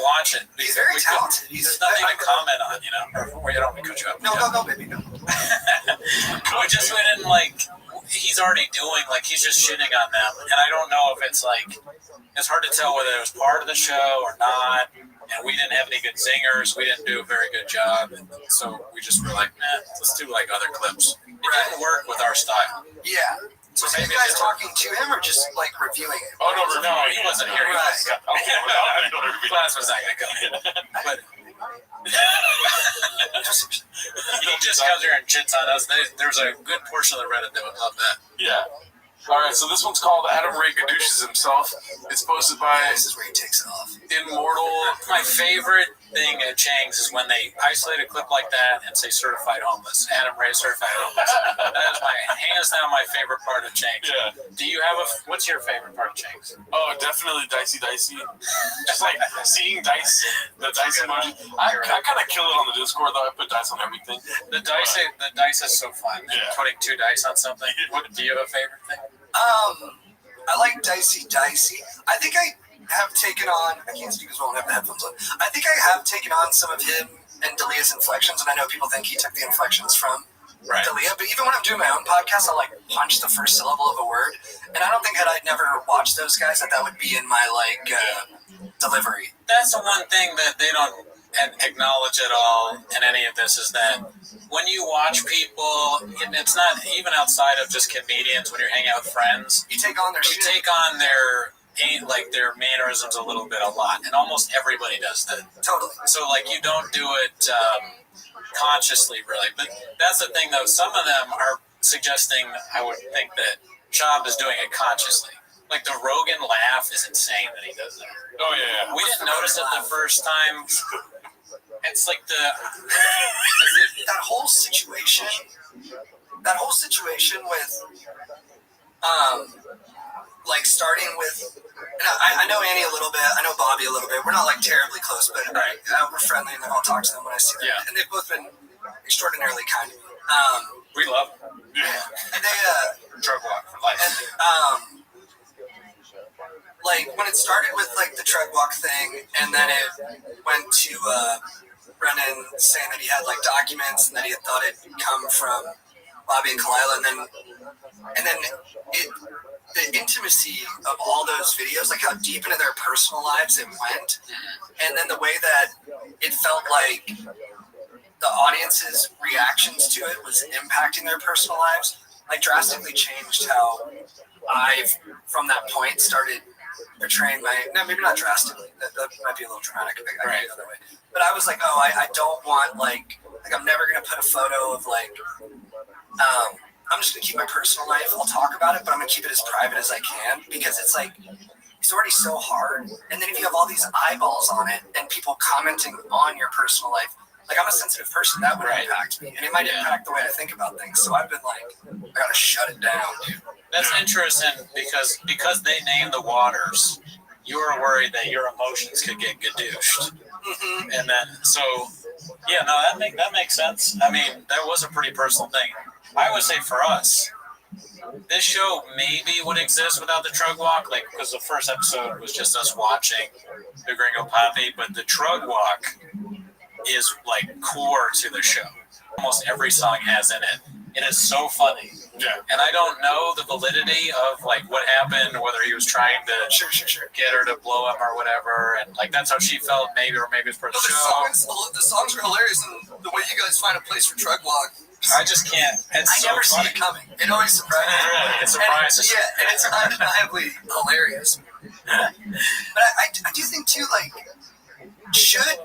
watch it.
He's very talented.
There's nothing to comment on, you know. Or you don't want to cut you up.
No, baby, no.
We didn't like. He's already doing like he's just shitting on them, and I don't know if it's like it's hard to tell whether it was part of the show or not. And we didn't have any good singers. We didn't do a very good job. And so we just were like, let's do like other clips. It didn't work with our style.
Yeah. So are you guys talking to him or just like reviewing it?
Oh, no, he wasn't here.
Right.
Class was not going to come in. But he just comes here and chits on us. There's a good portion of the Reddit that would love that.
Yeah. All right, so this one's called Adam Ray Gadouches Himself. It's posted by...
This is where he takes it off.
Immortal.
My favorite thing at Chang's is when they isolate a clip like that and say certified homeless. Adam Ray certified homeless. That is hands down my favorite part of Chang's. Yeah. Do you have what's your favorite part of Chang's?
Oh, definitely Dicey. Just like seeing dice, the dice emoji. I kind of kill it on the Discord though. I put dice on everything.
The dice is so fun. Yeah. Putting 2 dice on something. Do you have a favorite thing?
I like Dicey. I think I have taken on, I can't speak as well and have the headphones on. I think I have taken on some of him and Delia's inflections, and I know people think he took the inflections from Delia, but even when I'm doing my own podcast, I'll like punch the first syllable of a word, and I don't think had I never watched those guys that would be in my like delivery.
That's the one thing that they don't acknowledge at all in any of this is that when you watch people, and it's not even outside of just comedians, when you're hanging out with friends,
you take on their shit.
Take on their mannerisms a lot, and almost everybody does that.
Totally.
So like you don't do it consciously, really. But that's the thing, though. Some of them are suggesting, I would think, that Chab is doing it consciously. Like the Rogan laugh is insane that he does it.
Oh yeah.
We didn't notice it the first time. It's like
that whole situation with like starting with, I know Annie a little bit, I know Bobby a little bit. We're not like terribly close, but we're friendly, and then I'll talk to them when I see them. Yeah. And they've both been extraordinarily kind to me.
We love them.
Yeah. And they
drug walk for life.
And like when it started with like the tread walk thing, and then it went to Brennan saying that he had like documents and that he had thought it come from Bobby and Kalila, and then the intimacy of all those videos, like how deep into their personal lives it went, and then the way that it felt like the audience's reactions to it was impacting their personal lives, like drastically changed how I, from that point, started portraying maybe not drastically, that might be a little dramatic, I go the other way. But I was like, I don't want, like I'm never going to put a photo of, like, I'm just going to keep my personal life. I'll talk about it, but I'm going to keep it as private as I can, because it's like, it's already so hard. And then if you have all these eyeballs on it and people commenting on your personal life, Like, I'm a sensitive person. That would impact me. And it might impact the way I think about things. So I've been like, I gotta shut it down, dude.
That's interesting because they named the waters, you were worried that your emotions could get gadooshed.
Mm-hmm.
And then, that makes sense. I mean, that was a pretty personal thing. I would say for us, this show maybe would exist without the Trug Walk, like, because the first episode was just us watching the Gringo Poppy, but the Trug Walk is like core to the show. Almost every song has in it. It is so funny.
Yeah.
And I don't know the validity of like what happened, whether he was trying to get her to blow him or whatever, and like that's how she felt, maybe, or maybe it's for the show.
The songs are hilarious, and the way you guys find a place for Trug Walk.
I just can't. It's
I never see it coming. It always surprises me.
Really, it surprises
me. Yeah, and it's undeniably hilarious. But I do think too, like, should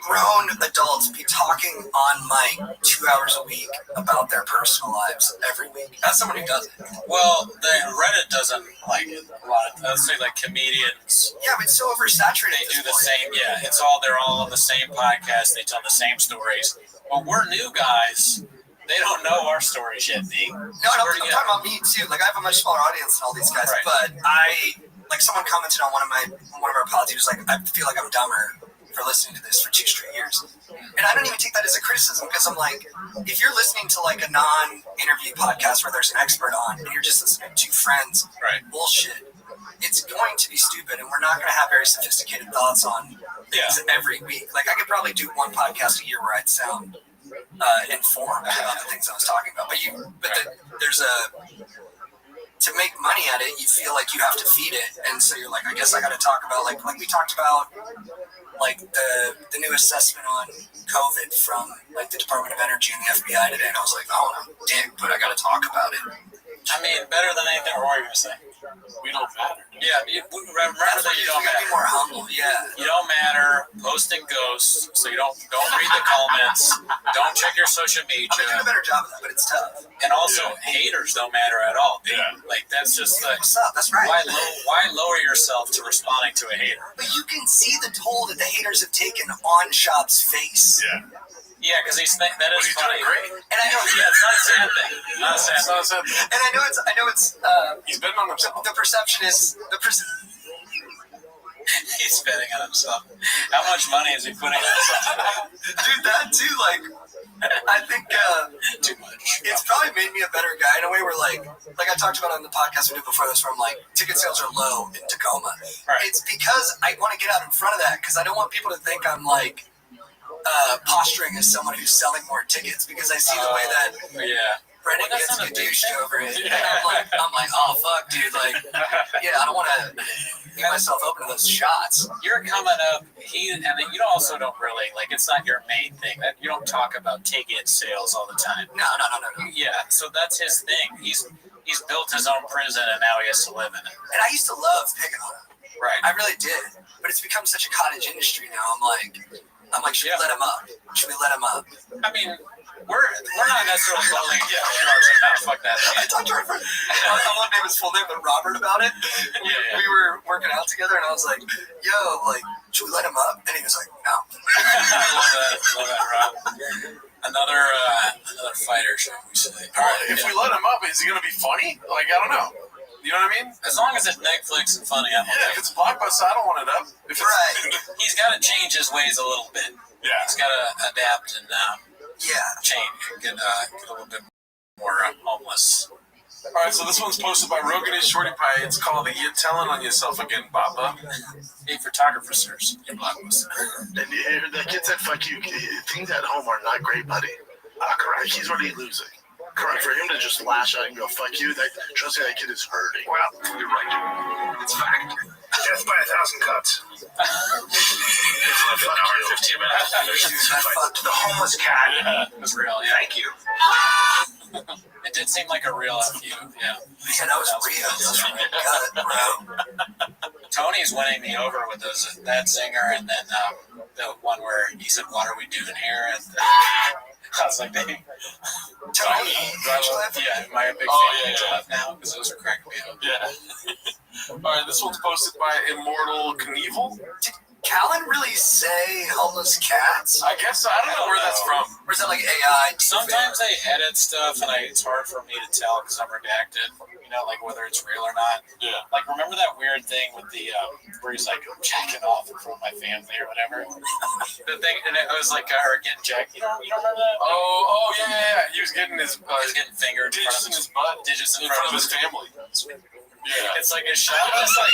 grown adults be talking on mic 2 hours a week about their personal lives every week? As someone who does it.
Well, Reddit doesn't like it a lot. Let's say like comedians.
Yeah, but it's so oversaturated.
They do the same. Yeah, they're all on the same podcast. They tell the same stories. But we're new guys. They don't know our stories yet, D.
No, I'm talking about me too. Like, I have a much smaller audience than all these guys, but someone commented on one of our pods. He was like, I feel like I'm dumber for listening to this for 2 straight years. And I don't even take that as a criticism, because I'm like, if you're listening to like a non-interview podcast where there's an expert on and you're just listening to 2 friends bullshit, it's going to be stupid, and we're not going to have very sophisticated thoughts on things every week. Like, I could probably do 1 podcast a year where I'd sound informed about the things I was talking about. There's to make money at it, you feel like you have to feed it, and so you're like, I guess I got to talk about like we talked about like the new assessment on COVID from like the Department of Energy and the FBI today, and I was like, I don't know, dick, but I got to talk about it.
I mean, better than anything. What were you gonna say? We don't matter. Yeah, remember that you don't matter.
Be more humble,
You don't matter. Posting ghosts, so you don't read the comments. Don't check your social media.
I'm doing a better job of that, but it's tough.
And also, haters don't matter at all. Like, that's just like,
what's up? That's right.
Why lower yourself to responding to a hater?
But you can see the toll that the haters have taken on Shop's face.
Yeah, because that is funny.
Great.
And I know
it's not a sad thing. Not a sad thing.
And I know it's
he's betting on himself.
The perception is
he's betting on himself. How much money is he putting on himself?
Dude, that too, like, I think
too much.
It's probably made me a better guy in a way where like I talked about on the podcast we did before this, where I'm like, ticket sales are low in Tacoma.
Right.
It's because I want to get out in front of that, because I don't want people to think I'm like posturing as someone who's selling more tickets, because I see the way that Brendan gets douched over it, and I'm like, oh fuck, dude, like, I don't want to get myself open to those shots.
You're coming up, and you also don't really like. It's not your main thing. That you don't talk about ticket sales all the time.
No.
Yeah, so that's his thing. He's built his own prison, and now he has to live in it.
And I used to love picking on him.
Right.
I really did, but it's become such a cottage industry now. I'm like, should we let him up? Should we let him up?
I mean, we're not necessarily calling fuck that.
I talked to our friend, I won't name his full name, but Robert, about it. We were working out together, and I was like, yo, like, should we let him up? And he was like, no.
I love that, Rob. Another fighter, shall we say.
If we let him up, is he going to be funny? Like, I don't know. You know what I mean?
As long as it's Netflix and funny, I'm okay.
If it's a blockbuster, I don't want it up.
He's got to change his ways a little bit.
Yeah.
He's got to adapt and change. Get a little bit more homeless.
All right, so this one's posted by Rogan and Shorty Pie. It's called "You Telling on Yourself Again, Papa."
Hey, photographers, your blockbuster.
And the kid said, "Fuck you." Things at home are not great, buddy. Correct. He's already losing. Correct. For him to just lash out and go, fuck you, trust me, that kid is hurting.
Well, you're right. It's fact. Death by 1,000 cuts. It's left an hour and 15 minutes. The homeless cat.
Yeah, it was real,
Thank you.
It did seem like a real FU,
Yeah, that was real. That was bro.
Tony's winning me over with that singer, and then the one where he said, "What are we doing here?" And I was like, "Dang."
Tony,
my big fan of now, because those are cracking me up.
Yeah. All right, this one's posted by Immortal Knievel.
Callan really say homeless cats?
I guess so. I don't know where that's from.
Or is that like AI?
Sometimes they edit stuff, and it's hard for me to tell because I'm redacted. You know, like whether it's real or not.
Yeah.
Like, remember that weird thing with the where he's like jacking off in front of my family or whatever? The thing, and it was like her getting jacked. You don't remember that?
Oh, yeah. He was getting his
he was getting fingered
digits in his butt,
digits in
front
front
of his family. Yeah.
It's like a shot that's like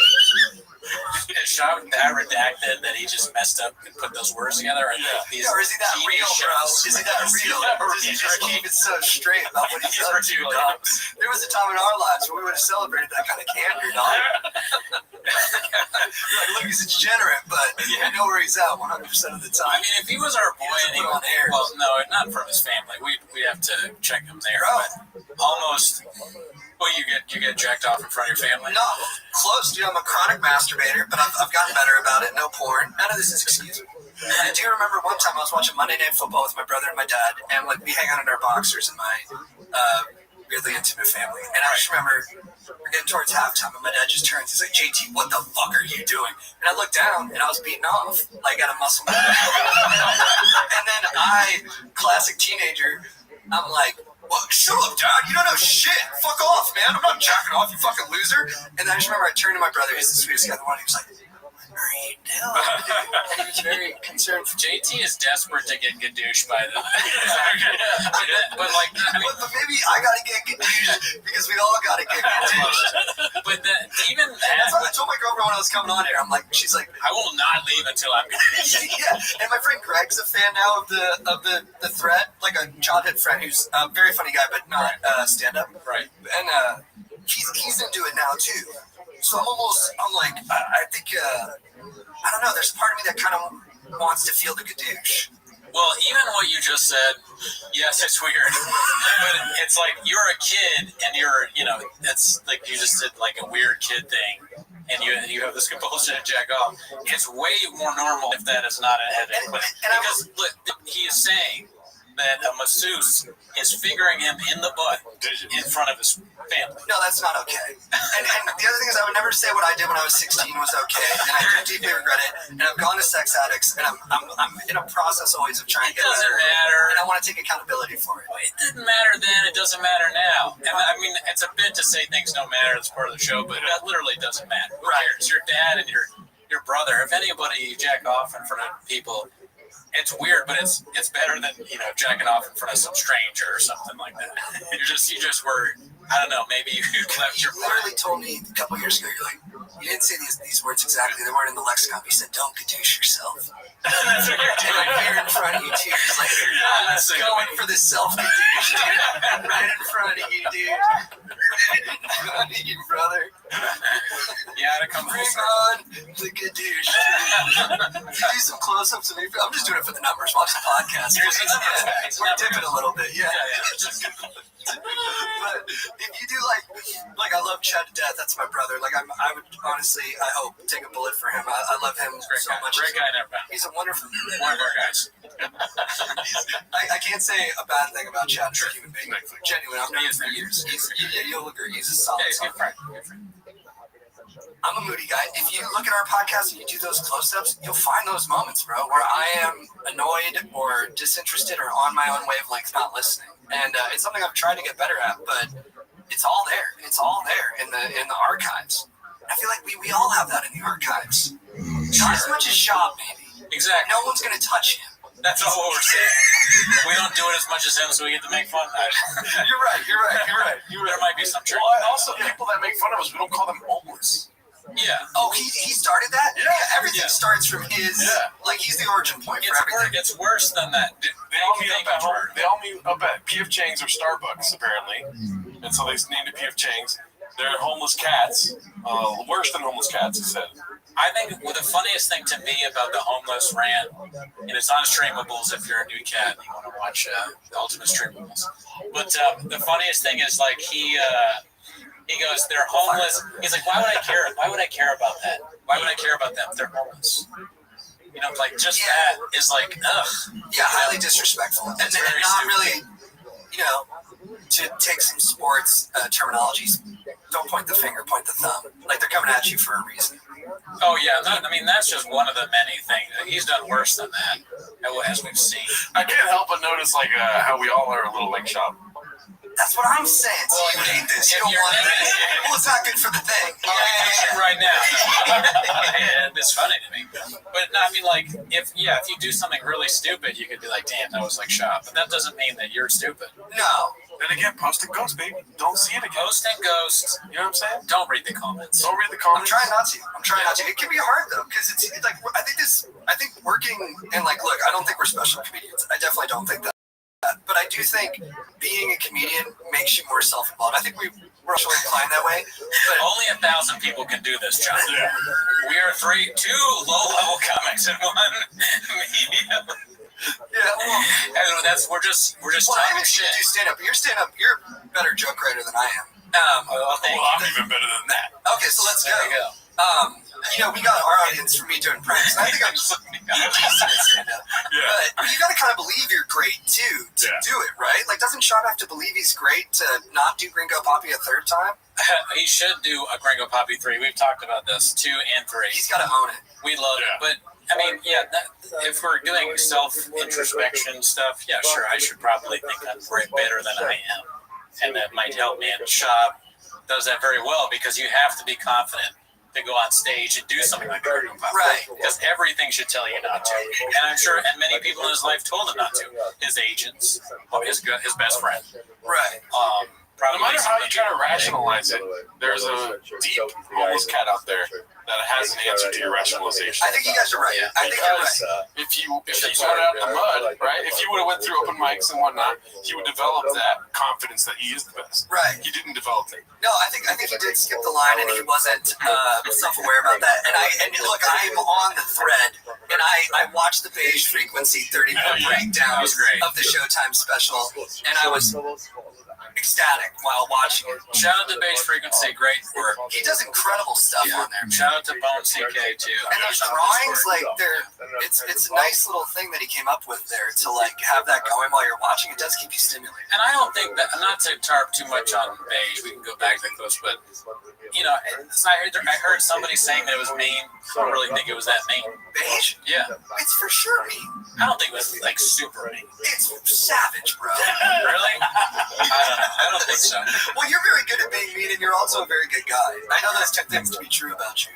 a shot that redacted that he just messed up and put those words together. And these
or is he that real, bro? Is he that real? Or
He's
just keep it so straight about what he's up to, dog? There was a time in our lives where we would have celebrated that kind of candor, dog. Like, look, he's a degenerate, but we know where he's at 100% of the time.
I mean, if he was our boy, and he
on air.
well, no, not from his family. We have to check him there. But almost. Well, you get jacked off in front of your family?
No, close, dude. I'm a chronic masturbator, but I've gotten better about it. No porn. None of this is excuse. I do remember one time I was watching Monday Night Football with my brother and my dad, and like we hang out in our boxers in my really intimate family. And I just remember we're getting towards halftime, and my dad just turns. He's like, "JT, what the fuck are you doing?" And I looked down, and I was beating off like at a muscle man. And then classic teenager, I'm like, "Well, shut up, Dad. You don't know shit. Fuck off, man. I'm not jacking off, you fucking loser." And then I just remember I turned to my brother. He's the sweetest guy in the world. He was like, "What are you doing?" And he was very concerned.
JT is desperate to get gadoosh by the but like, I mean,
but maybe I gotta get gadoosh because we all gotta get gadoosh.
But even
that, I told my girlfriend when I was coming on here, I'm like, she's like,
I will not leave until I'm
yeah. And my friend Greg's a fan now of the thread, like a childhood friend who's a very funny guy, but not stand up.
Right.
And he's into it now too. So I'm like, I think, I don't know, there's a part of me that kind of wants to feel the gadoosh.
Well, even what you just said, yes, it's weird. But it's like you're a kid and it's like you just did like a weird kid thing and you have this compulsion to jack off. It's way more normal if that is not a headache. Because look, he is saying that a masseuse is fingering him in the butt in front of his family.
No, that's not okay. And the other thing is I would never say what I did when I was 16 was okay. And I do deeply regret it. And I've gone to sex addicts. And I'm in a process always of trying to get better. It doesn't matter. And I want to take accountability for it.
It didn't matter then. It doesn't matter now. And I mean, it's a bit to say things don't matter. It's part of the show. But that literally doesn't matter. Who cares? Your dad and your brother. If anybody you jack off in front of people, it's weird, but it's better than jacking off in front of some stranger or something like that. You just were, I don't know, maybe you left your.
You literally told me a couple years ago. You're like, you didn't say these words exactly. They weren't in the lexicon. You said, "Don't gadoosh yourself." That's what you're doing here in front of you, too. It's like you're going for the self-gadoosh, dude. Right in front of you, dude. Right in front of you, brother.
Yeah, to come
bring on the gadoosh. You do some close-ups of me. I'm just doing it for the numbers. Watch the podcast. We're dipping a little bit, yeah. But if you do like I love Chad to death. That's my brother. Like I would honestly, I hope, take a bullet for him. I love him so much.
Great guy, never met.
He's a wonderful
one of our guys.
I can't say a bad thing about Chad as a human being. Genuinely, I've known him for years. You'll agree. He's a solid.
Good friend.
I'm a moody guy. If you look at our podcast and you do those close-ups, you'll find those moments, bro, where I am annoyed or disinterested or on my own wavelength, not listening. And it's something I've tried to get better at, but it's all there. It's all there in the archives. I feel like we all have that in the archives. Not as much as Shab, maybe.
Exactly.
No one's going to touch him.
That's all what we're saying. We don't do it as much as him, so we get to make fun of it.
You're right.
There might be some truth.
Well, also, people that make fun of us, we don't call them homeless.
Yeah.
Oh, he started that? Yeah. Everything starts from his, like, he's the origin point for everything.
It's worse than that.
They all meet up at P.F. Chang's or Starbucks, apparently. And so they named it P.F. Chang's. They're homeless cats. Worse than homeless cats, he said.
I think the funniest thing to me about the homeless rant, and it's on Streamables if you're a new cat and you want to watch the Ultimate Streamables. But the funniest thing is, like, he goes, they're homeless. He's like, why would I care? Why would I care about that? Why would I care about them? They're homeless. Like, just that is like, ugh.
Yeah, highly disrespectful. And not really, to take some sports terminologies, don't point the finger, point the thumb. Like, they're coming at you for a reason.
Oh yeah, that's just one of the many things. He's done worse than that, as we've seen.
I can't help but notice like how we all are a little like Shop.
That's what I'm saying. So you need this. You don't want this. Well, it's not good for the thing.
Right now. It's funny to me. But no, I mean, like, if you do something really stupid, you could be like, damn, that was like Shop. But that doesn't mean that you're stupid.
No.
Then again, post and ghost, baby. Don't see it again.
Post and ghost.
You know what I'm saying?
Don't read the comments.
Don't read the comments.
I'm trying not to. It can be hard though, because it's like I think working and like, look, I don't think we're special comedians. I definitely don't think that. But I do think being a comedian makes you more self-involved. I think we're actually inclined that way. But
only 1,000 people can do this, John. Yeah. We are 2 low-level comics and 1 medium.
Yeah, well,
we're just
well,
talking
I
shit.
do stand up. You're a better joke writer than I am.
I'm even better than that.
Okay, so let's go.
There you go.
We got our audience from me doing pranks. I think I'm decent at stand-up.
Yeah.
But you got to kind of believe you're great, too, to do it, right? Like, doesn't Sean have to believe he's great to not do Gringo Poppy a third time?
He should do a Gringo Poppy 3. We've talked about this, 2 and 3.
He's got to own it.
We love it. But, I mean, if we're doing self-introspection stuff, yeah, sure, I should probably think I'm better than I am. And that might help me. And Shop does that very well because you have to be confident to go on stage and do something like Gringo Poppy.
Right.
Because everything should tell you not to. And I'm sure, and many people in his life told him not to. His agents, his best friend.
Right.
No matter how you try to rationalize it, there's a deep homeless cat out there that has an answer to your rationalization.
I think you guys are right. I think you're right.
If you started out in the mud, right? If you would have went through open mics and whatnot, he would develop that confidence that he is the best.
Right.
He didn't develop it.
No, I think he did skip the line, and he wasn't self-aware about that. And look, I'm on the thread, and I watched the Beige Frequency 30-minute breakdown of the Showtime special, and I was ecstatic while watching it.
Shout out to Beige Frequency, great work.
He does incredible stuff on there.
Shout out to Bone CK too.
And those drawings, like it's a nice little thing that he came up with there to like have that going while you're watching. It does keep you stimulated.
And I don't think that, not to tarp too much on Beige, we can go back to those, but I heard somebody saying that it was mean. I don't really think it was that mean.
Beige?
Yeah.
It's for sure mean.
I don't think it was like super mean.
It's savage, bro.
Really? I don't think so.
Well, you're very good at being mean, and you're also a very good guy. I know those two things to be true about you.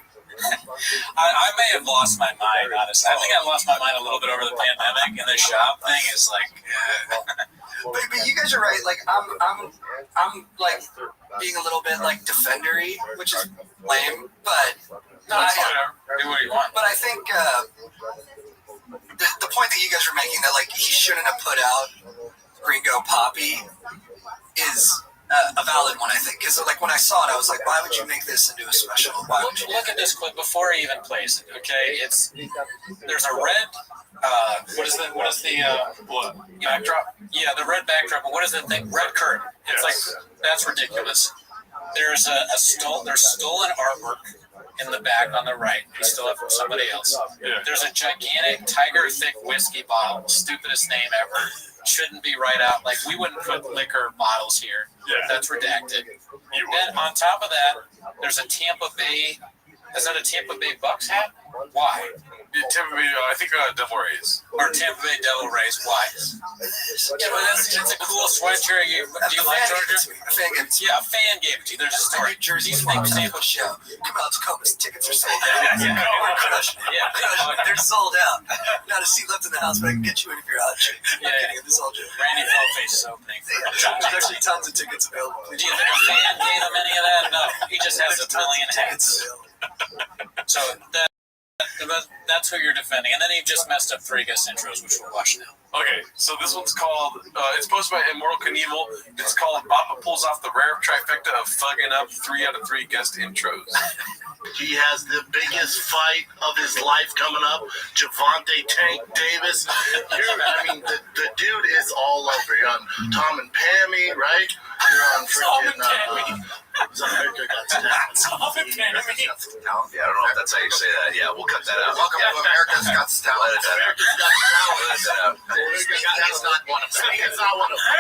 I may have lost my mind, honestly. I think I lost my mind a little bit over the pandemic, and the Shop thing is like.
But you guys are right. Like I'm like being a little bit like defendery, which is lame. But
no, it's whatever. Do what you want.
But I think the point that you guys are making that like he shouldn't have put out Gringo Poppy is a valid one, I think, because like when I saw it, I was like, why would you make this into a special? Why would you
look at this clip before he even plays it? Okay, there's a red. What is the backdrop? Yeah, the red backdrop. But what is the thing? Red curtain. It's like that's ridiculous. There's there's stolen artwork in the back on the right. We still have from somebody else. There's a gigantic Tiger Thick whiskey bottle. Stupidest name ever. Shouldn't be right out. Like we wouldn't put liquor bottles here. That's redacted. Then on top of that, there's a Tampa Bay. Is that a Tampa Bay Bucks hat? Why?
Tampa Bay, I think Devil Rays.
Or Tampa Bay Devil Rays. Why? Yeah, but it's a cool sweatshirt. Do you like Georgia?
A fan gave it to me.
Yeah, a fan gave it to you. There's a story.
Jersey's famous sample show. Come out to Tacoma. Tickets are sold out.
Yeah.
They're sold out. Not a seat left in the house, but I can get you in if you're out. I'm kidding. This all joke.
Randy Fellface is opening.
There's actually tons of tickets available.
Do you think a fan gave him any of that? No. He just has a million hats. So that's who you're defending. And then he just messed up 3 guest intros, which we'll watch now.
Okay, so this one's called, it's posted by Immortal Knievel. It's called Bappa Pulls Off the Rare Trifecta of Fugging Up 3 out of 3 guest intros.
He has the biggest fight of his life coming up. Javante Tank Davis. The dude is all over. You're on Tom and Pammy, right? You're on freaking America Got Talent.
Tom and Pammy.
Yeah, I don't know if that's how you say that. Yeah, we'll cut that out.
Welcome to America's Got Talent.
America's Got Talent.
It's not one of them.
It's not one of them.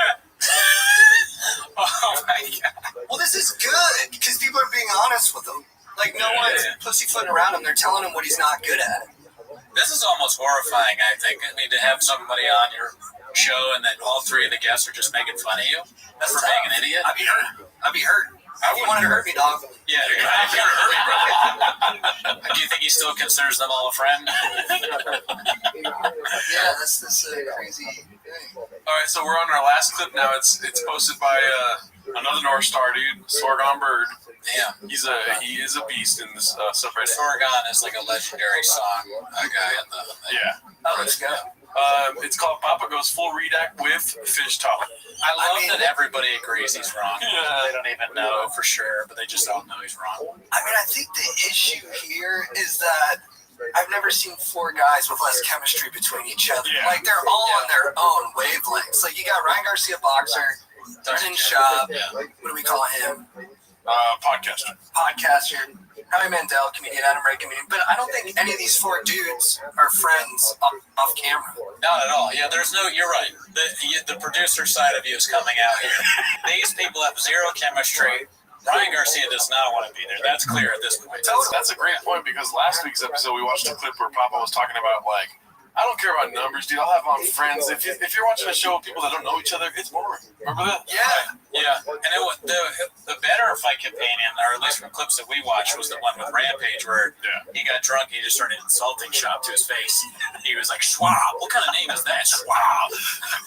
Oh my God.
Well, this is good because people are being honest with them. Like, no one's pussyfooting around him. They're telling him what he's not good at.
This is almost horrifying, I think. I mean, to have somebody on your show and then all three of the guests are just making fun of you for being an idiot.
I'd be hurt. If you wanted to hurt me, dog.
Yeah, if you want to hurt me, brother. Do you think he still considers them all a friend?
Yeah, that's this crazy thing.
All right, so we're on our last clip now. It's posted by another North Star dude, Sorgon Bird.
Yeah,
he is a beast in this subreddit.
Sorgon is like a legendary song guy in the
yeah.
Oh, let's go.
It's called Papa Goes Full Redact with Fish Talk.
I love that everybody agrees he's wrong. Yeah. They don't even know for sure, but they just all know he's wrong.
I mean, I think the issue here is that I've never seen four guys with less chemistry between each other.
Yeah.
Like, they're all on their own wavelengths. Like, you got Ryan Garcia, boxer, Jen Schaub, what do we call him?
Podcaster.
Howie Mandel, comedian, Adam Ray, comedian. But I don't think any of these four dudes are friends off camera.
Not at all. Yeah, you're right. The producer side of you is coming out here. These people have zero chemistry. Ryan Garcia does not want to be there. That's clear at this point.
That's a great point because last week's episode we watched a clip where Papa was talking about like, I don't care about numbers, dude. I'll have on friends. If you're watching a show with people that don't know each other, it's boring. Remember that?
Yeah. And it was the better fight companion, or at least from clips that we watched, was the one with Rampage where he got drunk and he just started insulting Schaub to his face. He was like, Schwab. What kind of name is that? Schwab.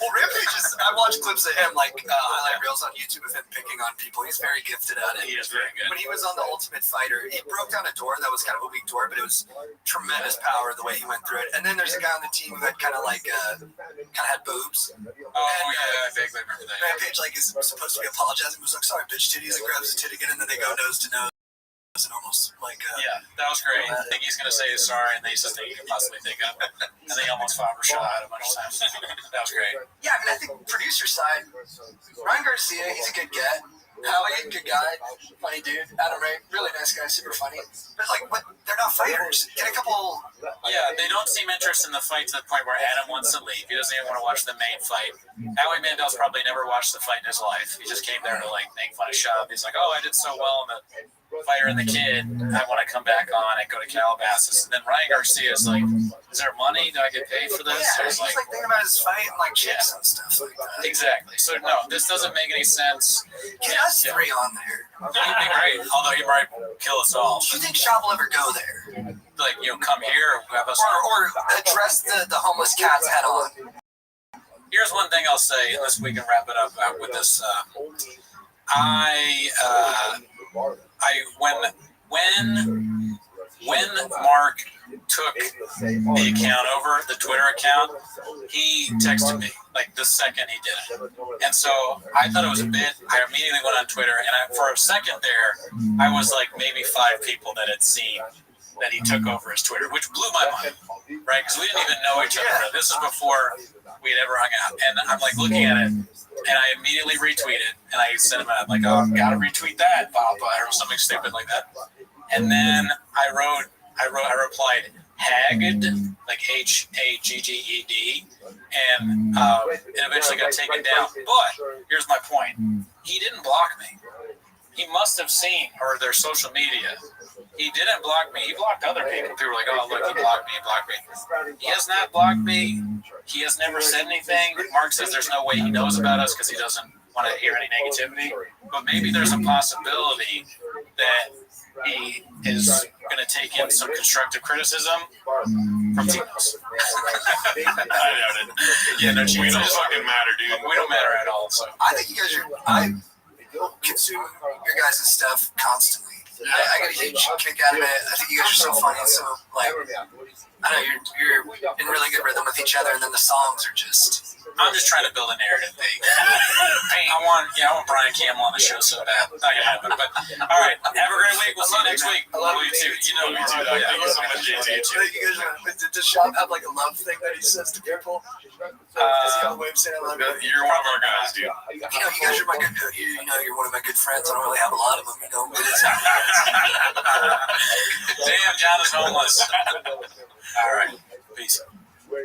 Well, Rampage I watched clips of him, like highlight reels on YouTube of him picking on people. He's very gifted at it.
He is very good.
When he was on The Ultimate Fighter, he broke down a door that was kind of a weak door, but it was tremendous power the way he went through it. And then there's a guy on the team who had kind of had boobs.
Oh, yeah, I vaguely remember that.
Rampage is supposed to be apologizing. He was like, sorry, bitch titties, and grabs his titty again, and then they go nose to nose. And almost
yeah, that was great. I think he's going to say he's sorry, and the easiest thing he can possibly think of. And they almost fought Rashad a bunch of times. That was great.
Yeah, I mean, I think producer side, Ryan Garcia, he's a good get. Howie, good guy, funny dude. Adam Ray, really nice guy, super funny. But they're not fighters. Get a couple.
Yeah, they don't seem interested in the fight to the point where Adam wants to leave. He doesn't even want to watch the main fight. Howie Mandel's probably never watched the fight in his life. He just came there to make fun of Schaub. He's like, oh, I did so well in the Fighter and the Kid. I want to come back on and go to Calabasas. And then Ryan Garcia is like, is there money? Do I get paid for this?
Yeah, he's thinking about his fight and chicks and stuff like that.
Exactly. So no, this doesn't make any sense.
Get us three on there.
That'd be great. Although he might kill us all.
Do you think Schaub will ever go there?
Like, come here, have us
or address the homeless cat's head on.
Here's one thing I'll say, and we can wrap it up with this. When Mark took the account over, the Twitter account, he texted me the second he did it. And so I thought it was a bit. I immediately went on Twitter, and for a second there, I was like maybe 5 people that had seen that he took over his Twitter, which blew my mind, right? Because we didn't even know each other. This is before we had ever hung out. And I'm looking at it, and I immediately retweeted, and I sent him out, oh, gotta retweet that, Papa, or something stupid like that. And then I replied, Hagged, Hagged, and it eventually got taken down. But here's my point. He didn't block me. He must have seen, or their social media. He didn't block me. He blocked other people. People were like, oh, look, he blocked me. He has not blocked me. He has never said anything. Mark says there's no way he knows about us because he doesn't want to hear any negativity. But maybe there's a possibility that he is going to take in some constructive criticism from Tino's. I doubt it. Yeah, no, we don't fucking matter, dude. We don't matter at all. So
I think you guys I consume your guys' stuff constantly. I got a huge kick out of it. I think you guys are so funny. So I know you're in really good rhythm with each other, and then the songs are just.
I'm just trying to build a narrative thing. I want Brian Campbell on the show so bad. Not gonna happen. But all right, have a great week. We'll see you next week. I love you too. You know me too. Thank you so much, JT.
You guys does Schaub have a love thing that he says to people? His kind of way of saying I love you.
You're one of our guys, dude.
You guys are my good. You're one of my good friends. I don't really have a lot of them.
Damn, John is homeless. All right, peace.
When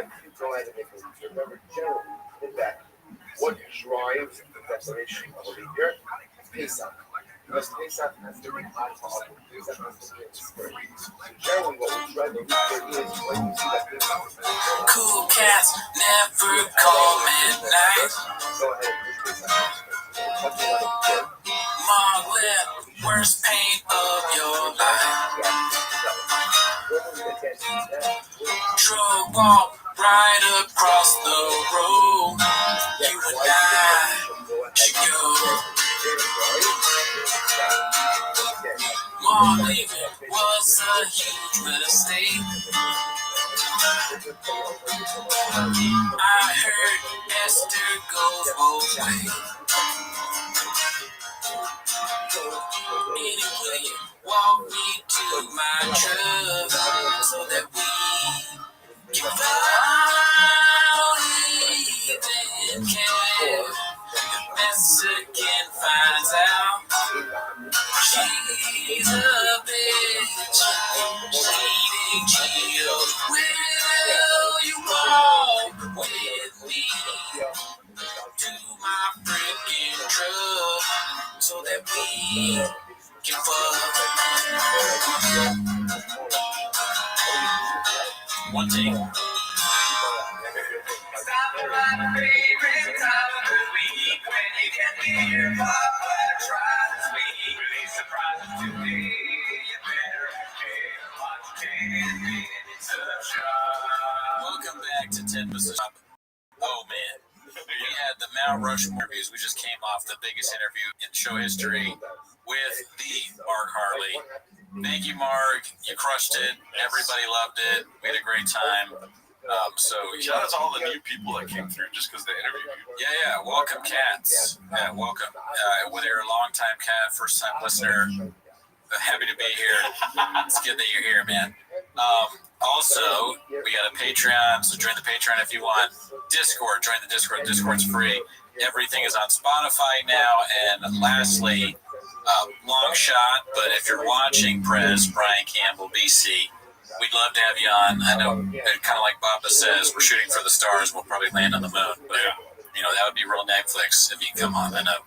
you go ahead and make a leap, remember generally that what drives the declaration of a leap year? Peace out. Generally, what we try to do is when you see that
Cool cats never call midnight. Margaret, worst pain of your life. Drug walk right across the road. You and I should go. Mom leaving was a huge mistake. I heard Esther goes both ways. Anyway, walk me to my truck so that we can even care. If Mexican finds out she's a bitch, bleeding Gio, will you walk with me to my freaking truck so that we can fuck? One thing.
Stop by my favorite time of the week. When you get here, Papa, try to speak. Release surprises today. You better get watch 10 minutes of shop.
Welcome back to 10 Minutes of Shop. Oh man, we had the Mount Rushmore interviews. We just came off the biggest interview in show history with the Mark Harley. Thank you, Mark. You crushed it. Everybody loved it. We had a great time.
Shout out to all the new people that came through just because they interviewed you.
Yeah. Welcome, cats. Yeah, welcome. Whether you're a long-time cat, first-time listener, happy to be here. It's good that you're here, man. Also, we got a Patreon, so join the Patreon if you want. Discord, join the Discord. Discord's free. Everything is on Spotify now. And lastly, long shot, but if you're watching Prez, Brian Campbell, BC, we'd love to have you on. I know, kind of like Papa says, we're shooting for the stars. We'll probably land on the moon. But, that would be real Netflix if you come on. I know,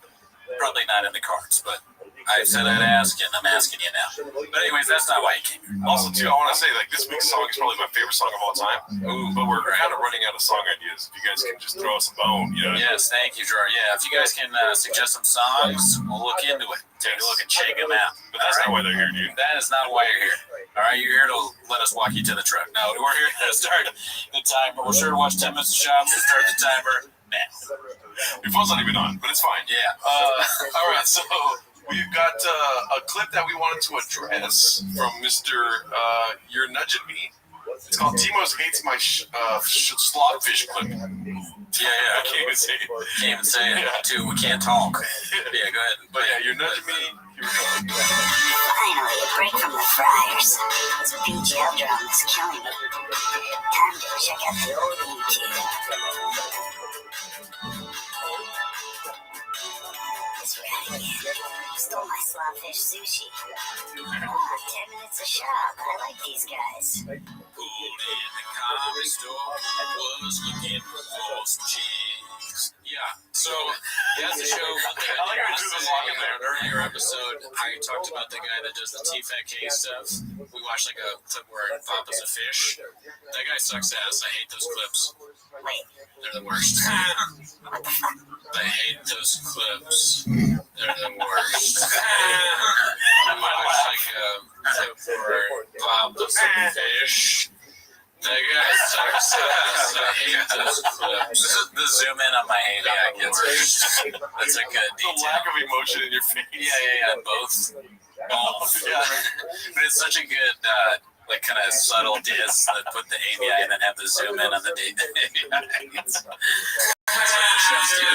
probably not in the cards, but I said I'd ask, and I'm asking you now. But anyways, that's not why you came here.
Also, too, I want to say, this week's song is probably my favorite song of all time.
Ooh,
but we're kind of running out of song ideas. If you guys can just throw us a bone,
Yes, thank you, Gerard. Yeah, if you guys can suggest some songs, we'll look into it. Take a look and check them out.
But that's not why they're here, dude.
That is not why you're here. All right, you're here to let us walk you to the truck. No, we're here to start the timer. We're sure to watch 10 Minutes of Shop. We'll start the timer now.
Your phone's not even on, but it's fine.
Yeah.
All right, so we've got a clip that we wanted to address from Mr. You're Nudging Me. It's called Timo's Hates My Slobfish Clip. Yeah, I can't even say it.
Can't even say it, too. We can't talk. Yeah, go ahead.
But yeah, You're Nudging Me. Here we go.
Finally, a break from the fryers. This BGL drum is killing me. Time to check out the old YouTube. This right here. Stole my slobfish sushi. 10 minutes a shop. I like these guys.
Pulled in the comedy store, was looking for some cheese. Yeah, so that's the show. One thing I did want to say, in an earlier episode, I talked about the guy that does the TFAK stuff. We watched a clip where Papa's a fish. That guy sucks ass. I hate those clips.
Wait.
They're the worst. I hate those clips. They're the worst. I watched a clip where Papa's a fish. That guy sucks ass. I hate those clips. The zoom in on my hate gets worse. That's a good detail.
The lack of emotion in your face.
Yeah, both. Yeah. But it's such a good, kind of subtle diss that put the ABI and then have the zoom in on the ABI. That's what the chefs do.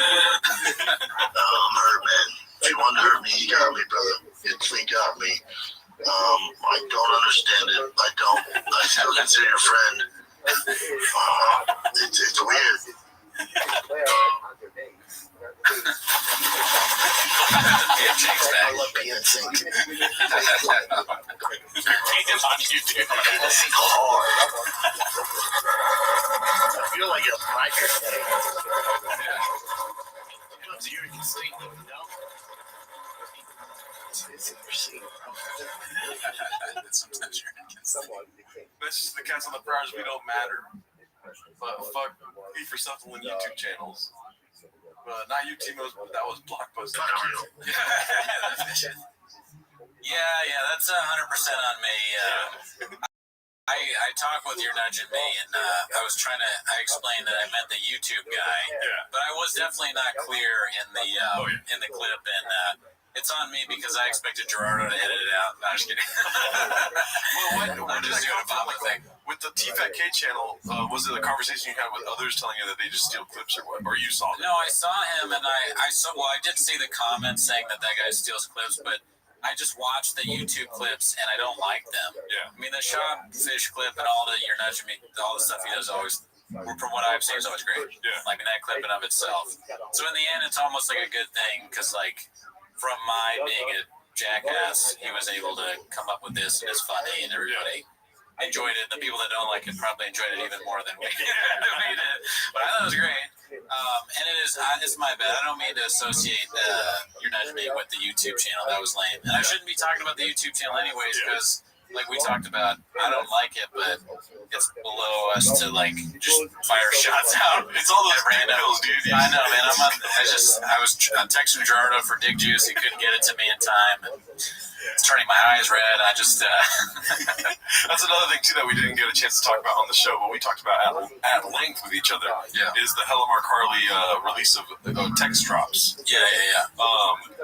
I'm hurt, man. If you want to hurt me, you got me, brother. You got me. I don't understand it. I still consider you a friend. It's weird. I love PNC.
It's on YouTube.
PNC hard. I feel like a biker. Sometimes you can sleep,
Someone became.
Message to the cats on the fryers, we don't matter. But fuck E for Something YouTube channels. Not you, Timo, that was Blockbuster.
Fuck you.
Yeah, that's 100% on me. I talked with Your Nudging Me, and I explained that I meant the YouTube guy, but I was definitely not clear in the clip, and it's on me because I expected Gerardo to edit it out. No, I'm just kidding.
What did I public thing? With the TFATK channel, was it a conversation you had with others telling you that they just steal clips or what? Or you saw them?
No, I saw him, and I did see the comments saying that guy steals clips, but I just watched the YouTube clips, and I don't like them.
Yeah.
I mean, the shop fish clip and all the You're Nudging Me, all the stuff he does always, from what I've seen, is always great.
Yeah.
Like, that clip in of itself. So in the end, it's almost like a good thing, because, like, from my being a jackass, he was able to come up with this, and it's funny, and everybody enjoyed it. The people that don't like it probably enjoyed it even more than we did. But I thought it was great. And it's my bad. I don't mean to associate You're Nudging Me with the YouTube channel. That was lame. And I shouldn't be talking about the YouTube channel anyways, because, like we talked about, I don't like it, but it's below us to, like, just fire shots out.
It's all those
random
pills, dude.
I know, man. I was texting Gerardo for Dick Juice. He couldn't get it to me in time. It's turning my eyes red.
That's another thing too that we didn't get a chance to talk about on the show, but we talked about at length with each other. Is the Hella Mark Harley release of text drops.
Yeah.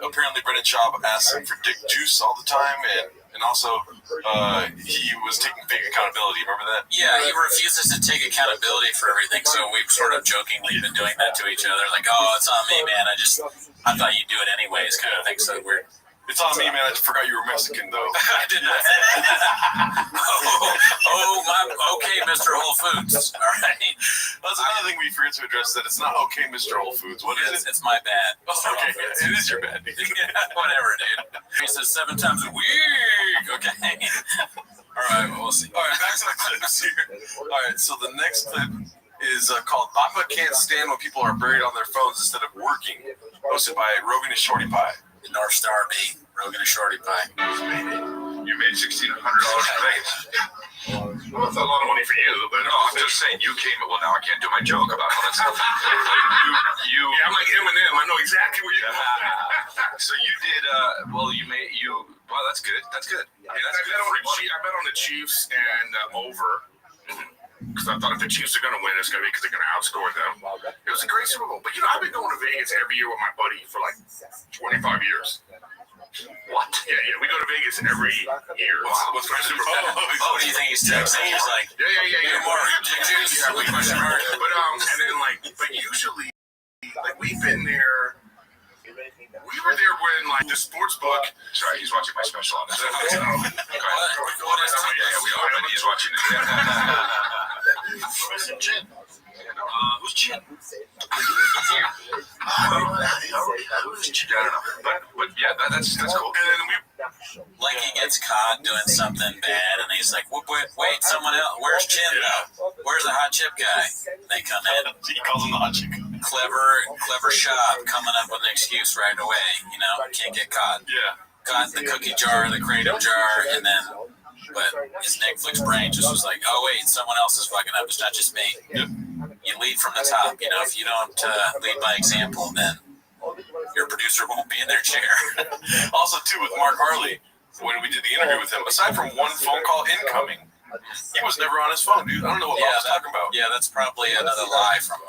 Apparently Brendan Schaub asks him for Dick Juice all the time, and also he was taking fake accountability. Remember that?
Yeah, he refuses to take accountability for everything, so we've sort of jokingly been doing that to each other, like, oh, it's on me, man. I thought you'd do it anyways, kind of thing. So we're.
It's on me, man. I forgot you were Mexican, though.
I did not. Okay, Mr. Whole Foods. All right.
That's another thing we forget to address, that it's not okay, Mr. Whole Foods. What is it?
It's my bad.
Okay, it is your bad.
Whatever, dude. He says 7 times a week. Okay. All right, we'll see.
All right, back to the clips here. All right, so the next clip is called Papa Can't Stand When People Are Buried on Their Phones Instead of Working, hosted by Rogan and Shorty Pie.
The North Star B, Rogan and Shorty Pie.
You made $1,600 for Vegas. Well, that's a lot of money for you, but I'm just saying you came. Well, now I can't do my joke about all that stuff. Yeah, I'm like Eminem. I know exactly what you're doing. So you did. Well, Wow, that's good. That's good. I bet on the Chiefs and over. Because I thought if the Chiefs are going to win, it's going to be because they're going to outscore them. It was a great Super Bowl. But, I've been going to Vegas every year with my buddy for like 25 years. What? Yeah. We go to Vegas every year. What's my Super Bowl?
What do you think he's texting? He's like,
yeah.
More Dick Juice?
Yeah, we question mark. And then, but usually, we've been there. We were there when, the sports book. Sorry, he's watching my special on this.
What is
Yeah, we are, but he's watching it.
Where's Chin?
Who's Chin?
Who's Chin?
I don't know. But yeah, that's cool. And then
like he gets caught doing something bad, and he's like, wait, someone else. Where's Chin? Where's the hot chip guy? They come in.
He calls him the hot chip.
Clever shop coming up with an excuse right away. Can't get caught.
Yeah.
Caught in the cookie jar, the kratom jar, and then. But his Netflix brain just was like, oh, wait, someone else is fucking up. It's not just me.
Yep.
You lead from the top. If you don't lead by example, then your producer won't be in their chair.
Also, too, with Mark Harley, when we did the interview with him, aside from one phone call incoming, he was never on his phone, dude. I don't know what I was talking about.
Yeah, that's probably another lie from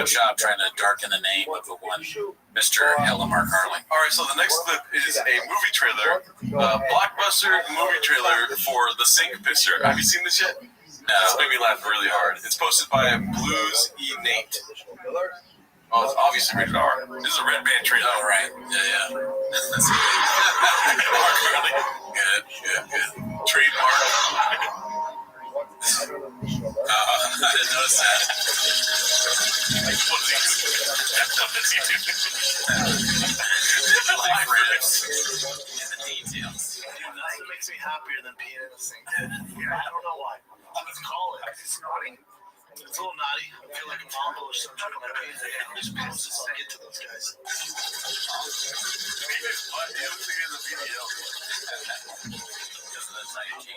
Shop trying to darken the name of the one Mr. Ella Mark Harley.
All right, so the next clip is a movie trailer, blockbuster movie trailer for The Sink Pisser. Have you seen this yet? No. This made me laugh really hard. It's posted by Blues E. Nate. Oh, it's obviously rated R. This is a Red Band trailer.
Oh, right. Yeah. That's
Mark Harley. Good. Trademark.
I didn't notice that.
What does he do?
Life ribs. The details.
It makes me happier than peeing in the sink. Yeah, I don't know why. Let's call it. It's snotty. It's a little naughty. I feel like a mongol or something. I'm just post this. I'll get to those guys.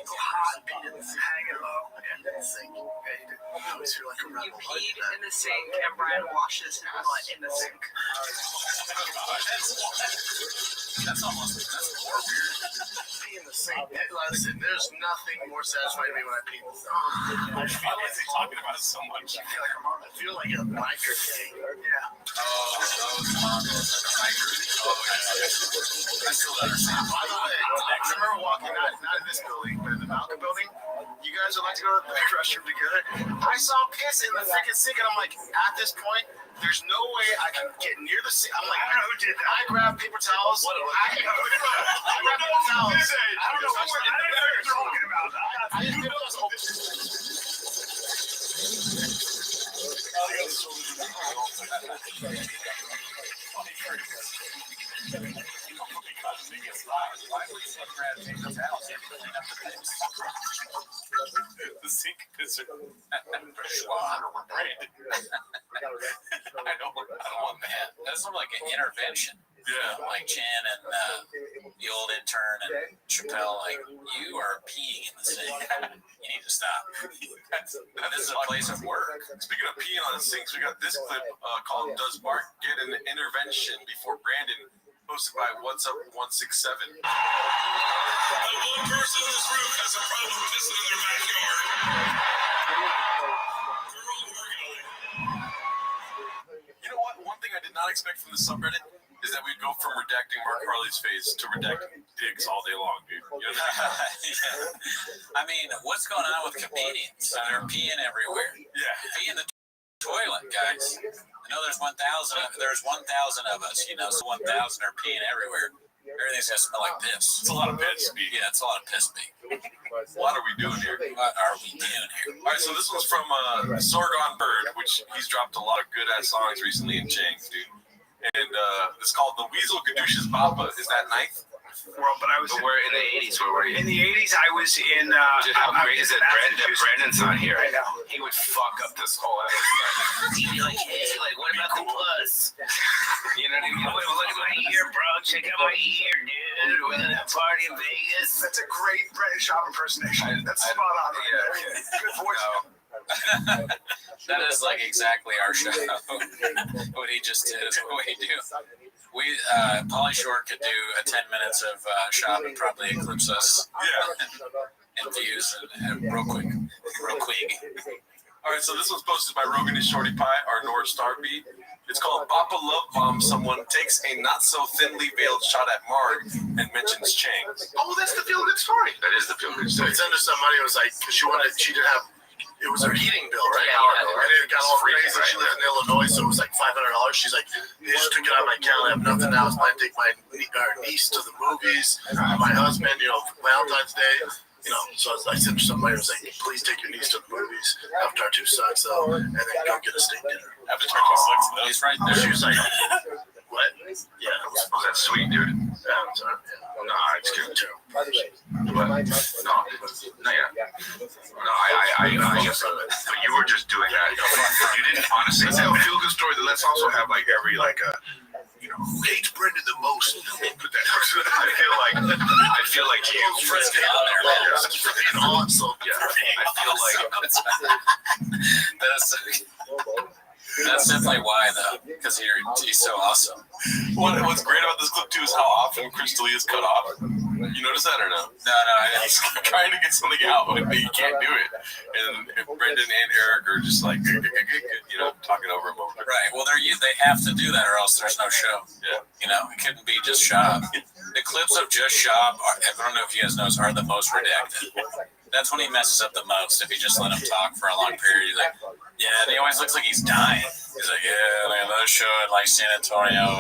Hot, hanging low.
I always feel like a rebel.
You peed in the sink and Brian washed his butt in the sink.
That's more weird.
Pee in the sink. Listen, there's nothing more satisfying to me when I pee in the sink.
I feel like he's talking about it so much.
I feel like a biker day. Yeah.
Those Mongols and the bikers. I still don't understand.
By the way, I remember walking not in this building, but in the Malcolm building. You guys would like to go to the restroom together. I saw piss in the freaking sink, and I'm like, at this point, there's no way I can get near the sink. I'm like, I don't know who did that. I grabbed paper towels. I grabbed paper towels. I don't know what you're talking about. I just did those open.
The sink pisser. I don't want that. That's sort of like an intervention. Yeah. Like Chan and the old intern and Chappelle, like, you are peeing in the sink. You need to stop. This is a place of work.
Speaking of peeing on the sinks, we got this clip called "Does Bart Get an Intervention Before Brandon?" posted by What's Up 167.
The one person in this room has a problem pissing in their backyard.
You know what? One thing I did not expect from the subreddit is that we'd go from redacting Mark Harley's face to redacting dicks all day long, dude. You know what I mean?
Yeah. I mean, what's going on with comedians? They're peeing everywhere.
Yeah.
Pee in the toilet, guys. I know there's 1,000 of us, you know, so 1,000 are peeing everywhere. Everything's gonna smell like piss.
It's a lot of piss speak.
Yeah, it's a lot of piss speak.
What are we doing here?
What are we doing here?
All right, so this one's from Sorgon Bird, which he's dropped a lot of good-ass songs recently in Chang's, dude. And it's called The Weasel Gadusha's Papa. Is that ninth?
Well, but I was
But we're in the 80s. Where were you?
in the 80s. I was in.
Dude, how great is it? Brandon's not here.
I know.
He would fuck up this whole episode. He'd be like, hey, like, what about the plus? You know what I mean? Wait, look at my ear, bro. Check out my ear, dude. We're gonna party in Vegas.
That's a great Brandon Schaub impersonation. That's spot on.
Yeah.
Good voice.
That is like exactly our show. What he just did is what we do. We Pauly Shore could do a 10 minutes of shop and probably eclipse us in views and real quick.
All right, so this one's posted by Rogan and Shorty Pie, our North Star beat. It's called Papa Love Bomb. Someone takes a not so thinly veiled shot at Marg and mentions Chang.
Oh, that's the feel good story.
That is the feel good story.
Sent her some money. It was like, because she didn't have, it was her heating bill, right?
Yeah,
And it got all crazy.
right,
She lives in Illinois, so it was like $500. She's like, they just took it out of my account. I have nothing now. I was planning to take my niece to the movies, my husband, Valentine's Day. So I sent her some money. I was like, please take your niece to the movies. Avatar 2 sucks, though, and then go get a steak dinner.
Avatar 2 sucks, though. He's right there.
She was like, what? Yeah.
Oh, that's sweet, dude. No, it's good too. But no, yeah. No, I guess so. But you were just doing that. You didn't honestly. Let's have a feel good story. Let's also have like every who hates Brendan the most? Put that. I feel like you
Let's get on there, man.
For being awesome.
Yeah. I feel like
That's definitely why, though, because he's so awesome.
What's great about this clip, too, is how often Chris D'Elia is cut off. You notice that or no?
No, I didn't.
He's trying to get something out, but he can't do it. And Brendan and Eric are just like, talking over him.
Right. Well, they have to do that, or else there's no show.
Yeah.
It couldn't be just Schaub. The clips of just Schaub, I don't know if you guys notice, are the most redacted. That's when he messes up the most. If you just let him talk for a long period, he's like, yeah, and he always looks like he's dying. He's like, yeah, man, another show in like San Antonio.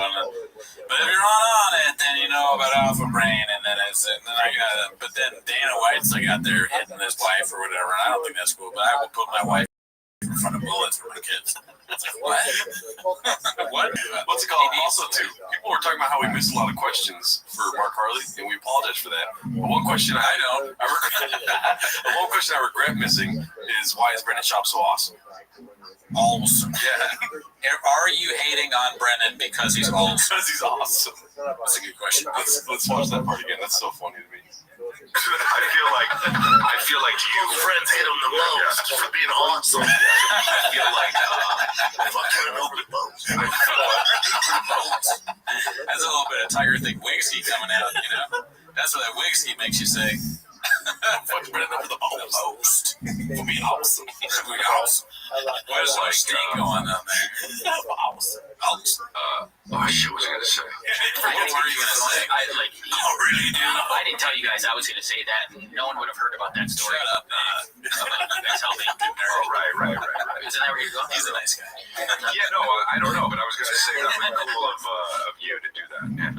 But if you're not on it, then you know about Alpha Brain, and then but then Dana White's like out there hitting his wife or whatever. And I don't think that's cool. But I will put my wife in front of bullets for the kids. It's like, what?
What? What's it called? Also, too, people were talking about how we missed a lot of questions for Mark Harley, and we apologize for that. But one question one question I regret missing is why is Brendan Schaub so awesome?
Awesome.
Yeah.
Are you hating on Brennan because he's awesome?
Because he's awesome.
That's a good question.
Let's watch that part again. That's so funny to me.
I feel like you
friends hate him the most for being awesome.
I feel like
fucking over the boat.
That's a little bit of Tiger Thick Wigsky coming out, you know. That's what that Wigsky makes you say.
Fucking Brennan over the most.
For being awesome. For being awesome. Where's our steak going on there?
Awesome.
shit was I gonna say?
What were you gonna say?
I didn't tell you guys I was gonna say that. No one would have heard about that story.
Shut up,
about you guys helping.
Oh, right.
Isn't that where you're going?
He's a nice guy.
Yeah, no, I don't know, but I was gonna say that was cool of you to do that, and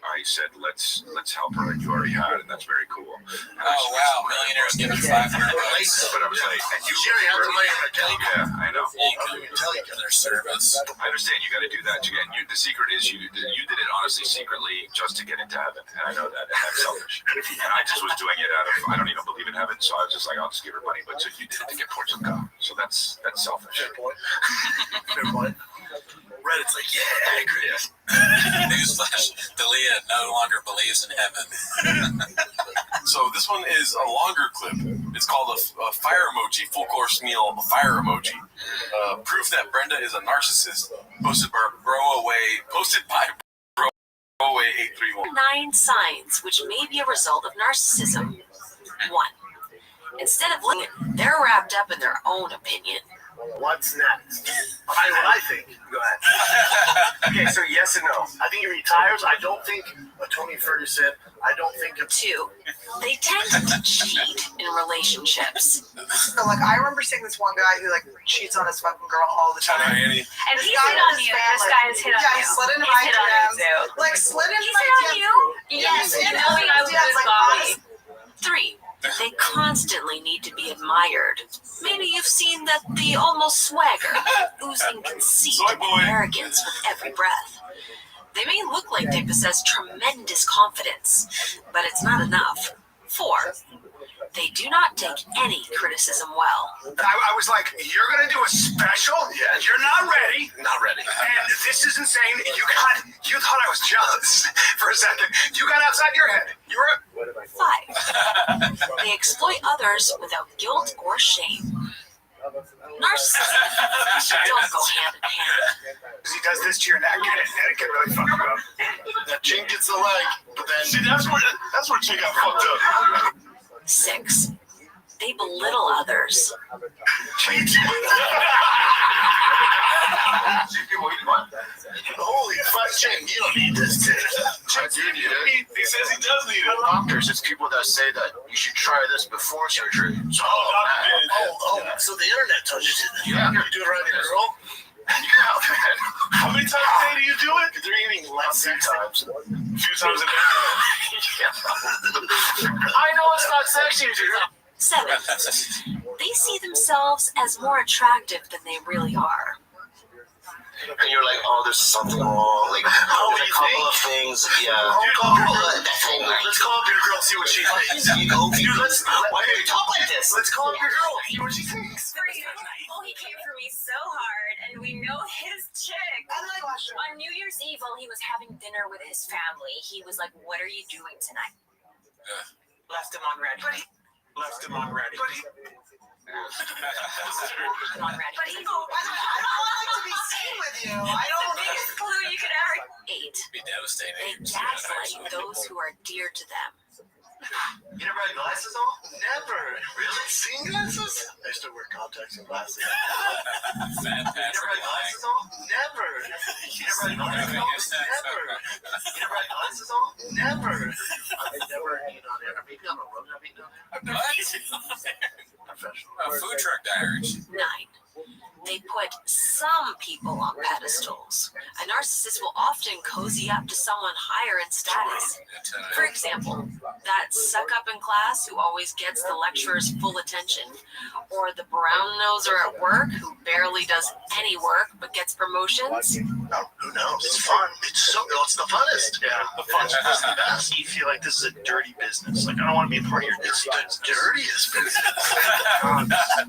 I said let's help her, and you already had, and that's very cool.
Oh wow, millionaires giving $500.
But I was like, and you
already have the money in the account.
Yeah, I know.
You couldn't tell each other service.
I understand you got to do that. The secret is you did it honestly secretly just to get into heaven, and I know that, and that's selfish. And I just was doing it out of I don't even believe in heaven, so I was just like I'll just give her money. But so you did it to get towards God, so that's selfish.
Fair point. Reddit's like, yeah, I agree.
Newsflash: Dalia no longer believes in heaven.
So this one is a longer clip. It's called a fire emoji, full course meal, a fire emoji. Proof that Brenda is a narcissist. Posted by Broaway 831.
9 signs which may be a result of narcissism. 1. Instead of living, they're wrapped up in their own opinion.
What's next? What I think. Go ahead. Okay, so yes and no. I think he retires. I don't think a Tony Ferguson. I don't think of
2. They tend to cheat in relationships.
So, like, I remember seeing this one guy who, like, cheats on his fucking girl all the time.
Annie.
And he hit on you. This guy has hit on you.
Yeah, he slid into my DMs. Like, slid into my DMs.
Yes,
and
knowing I was with Bobby.
3. They constantly need to be admired. Maybe you've seen that the almost swagger, oozing conceit and arrogance with every breath. They may look like they possess tremendous confidence, but it's not enough. 4. They do not take any criticism well.
I was like, you're going to do a special? Yeah. You're not ready.
Not ready.
And this is insane. You thought I was jealous for a second. You got outside your head. You were...
5. They exploit others without guilt or shame. Narcissism don't go hand in hand.
He does this to your neck, and it can really fuck you up.
That chink gets the leg, but then...
See, that's where chink got fucked up.
6. They belittle others.
Holy fuck, Chink, you don't need this, dude.
I do need it.
He says he does need it.
Doctors, it's people that say that you should try this before surgery. So,
So the internet tells you to.
Yeah.
You do it around your girl?
How many times a day do you do it?
They're eating less times.
A few times a day.
I know it's not sexy, dude.
7. They see themselves as more attractive than they really are.
And you're like, oh, there's something wrong. Like, there's a couple of things. Yeah. Let's call up your girl, see what she thinks. Dude, why do you talk like this? Let's call up your girl, see what she thinks.
Oh, he came for me so hard, and we know his chick. On New Year's Eve, while he was having dinner with his family, he was like, "What are you doing tonight?"
Left him on red.
Left him on ready.
But he, I don't like to be seen with you. I don't.
The biggest clue you could ever.
8.
Be devastating.
They gaslight those who are dear to them.
You never had glasses on? Never. Really? Seeing glasses? I used to wear contacts and glasses. You never had glasses on? Never. You never had glasses on? Never. You never had glasses on? Never. I've never eaten on air. Maybe on a road I've eaten on air. Professional.
Food truck diaries.
9. They put some people on pedestals. A narcissist will often cozy up to someone higher in status. For example, That suck-up in class who always gets the lecturer's full attention, or the brown-noser at work who barely does any work but gets promotions?
No, who knows? It's fun. It's the funnest.
Yeah, the funnest is the best. You feel like this is a dirty business. Like, I don't want to be a part of your
It's
business.
the dirtiest business.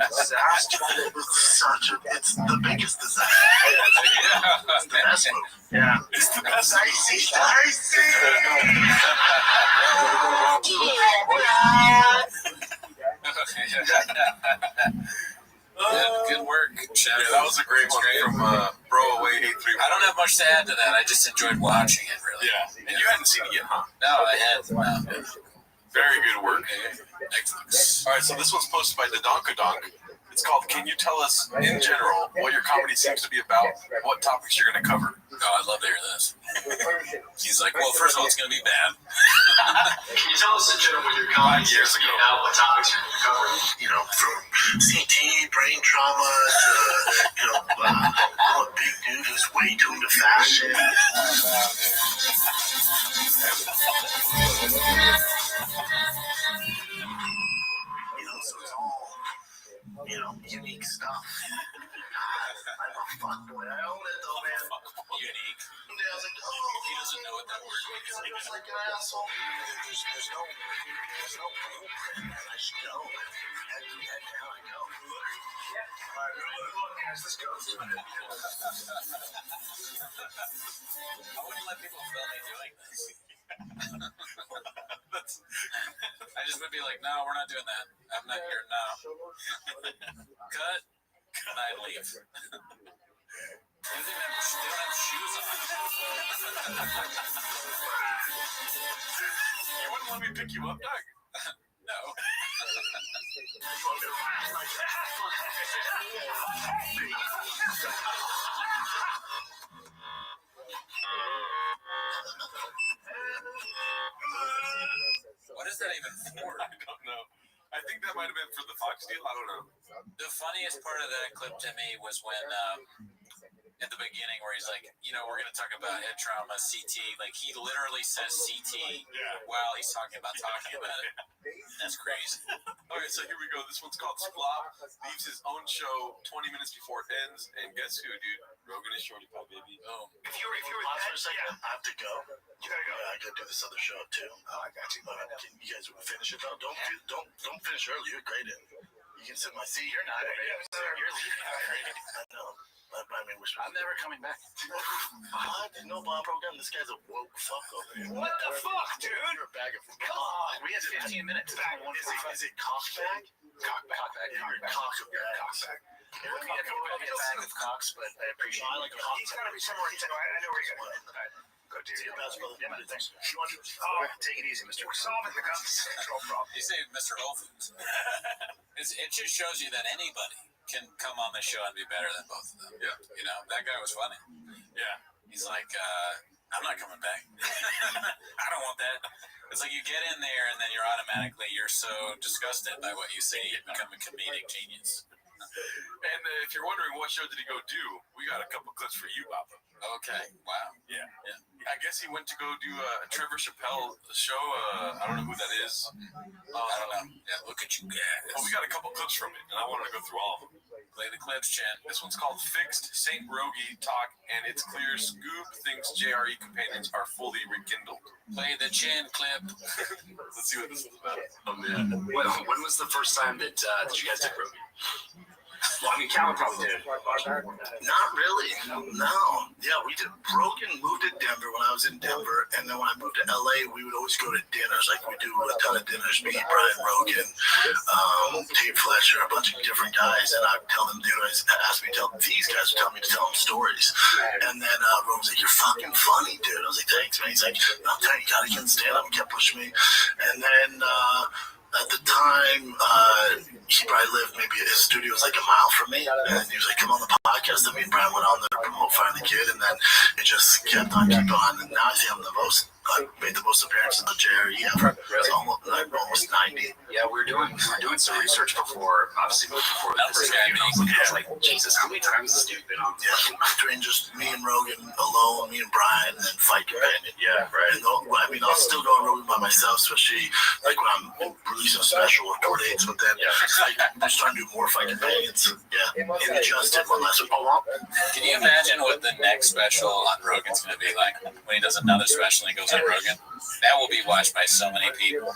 Disaster.
It's the biggest disaster. It's the best move.
Yeah.
It's the best. Dicey.
Good work, Chef.
Yeah, that was a great one from Bro Away 831.
I don't have much to add to that. I just enjoyed watching it, really.
Yeah, and you hadn't seen it yet, huh?
No, I hadn't. No.
Very good work.
Excellent.
All right, so this one's posted by the Donkadonk. It's called "Can You Tell Us in General What Your Comedy Seems to Be About? What Topics You're Going to Cover?"
Oh, I'd love to hear this. He's like, well, first of all, it's going to be bad.
Can you tell us in general what your comedy seems to be about? What topics you're going to cover? You know, from CT, brain trauma, to a big dude who's way too into fashion. So it's all, unique stuff. I'm a fuckboy. I own it though, man.
Unique.
He
doesn't know what that word means.
It's like an asshole. There's no blueprint. I just go. Head down, I go. Alright, look, as this goes.
I wouldn't let people film me doing this. I just would be like, no, we're not doing that. I'm not here now. Cut. And I'd leave. They don't have shoes on.
You wouldn't let me pick you up, Doug?
No. What is that even for?
I don't know. I think that might have been for the Fox deal. I don't know.
The funniest part of that clip to me was when, at the beginning, where he's like, we're going to talk about head trauma, CT. Like, he literally says CT while he's talking about it. That's crazy.
Okay, so here we go. This one's called Splop. Leaves his own show 20 minutes before it ends. And guess who, dude? Rogan is Shorty Pie, baby.
Oh.
If you were pause for a second, I have to go. You gotta go. Yeah, I gotta do this other show too. Oh, I got you. Can you guys finish it though? Don't finish early. You're great in. You can sit in my seat. You're not. You're leaving. I know. I mean, I'm never coming back. What? No Bob program. This guy's a woke fuck over here.
What the fuck, dude?
You're a bag of. Come on. We had 15 minutes. Is it cockbag? Cockbag. You're a cockbag. It would be a bag of cocks, but I appreciate it.
He's gotta be somewhere. I know where you're going. Go to your best, brother. Yeah, man. Thanks. You want to? Take it easy, Mr. We're solving the guns. No problem.
You say Mr. Whole Foods. It just shows you that anybody can come on the show and be better than both of them.
Yeah.
That guy was funny.
Yeah.
He's like, I'm not coming back. I don't want that. It's like you get in there and then you're so disgusted by what you say, you become a comedic genius.
And if you're wondering what show did he go do, we got a couple clips for you, Papa.
Okay. Wow.
Yeah. I guess he went to go do a Trevor Chappelle show. I don't know who that is.
I don't know. Yeah, look at you guys.
Well, we got a couple clips from it, and I wanted to go through all of them.
Play the clips, Chan.
This one's called Fixed St. Rogie Talk, and it's clear Scoop thinks JRE companions are fully rekindled.
Play the Chan clip.
Let's see what this is about.
Oh, man. When was the first time that you guys did Rogie? Well, I mean, Calvin probably did.
Not really. No. Yeah, we did. Rogan moved to Denver when I was in Denver, and then when I moved to LA, we would always go to dinners. Like, we do a ton of dinners, me, Brian Rogan, Tate Fletcher, a bunch of different guys, and I'd tell them, ask me to tell these guys would tell me to tell them stories. And then Rogan's like, "You're fucking funny, dude." I was like, "Thanks, man." He's like, "I'm telling you, you gotta get in stand-up," and kept pushing me. And then at the time, he probably lived, maybe his studio was like a mile from me, and he was like, "Come on the podcast." And me and Brian went on there to promote Find the Kid, and then it just kept on keeping on, and now I think I'm the most I made the most appearances on Jerry. Yeah, really? Almost 90.
Yeah, we were doing some research before, obviously before this interview. And I was like, Jesus, how many times has this dude been on?
Yeah, between just me and Rogan alone, me and Brian, and then Fight Companion.
Yeah, right.
And I'll still go on Rogan by myself, especially like when I'm releasing a special or tour dates. But then I'm just trying to do more Fight Companions. Yeah, and we just did one last week.
Can you imagine what the next special on Rogan's going to be like when he does another special and he goes on Rogan? That will be watched by so many people.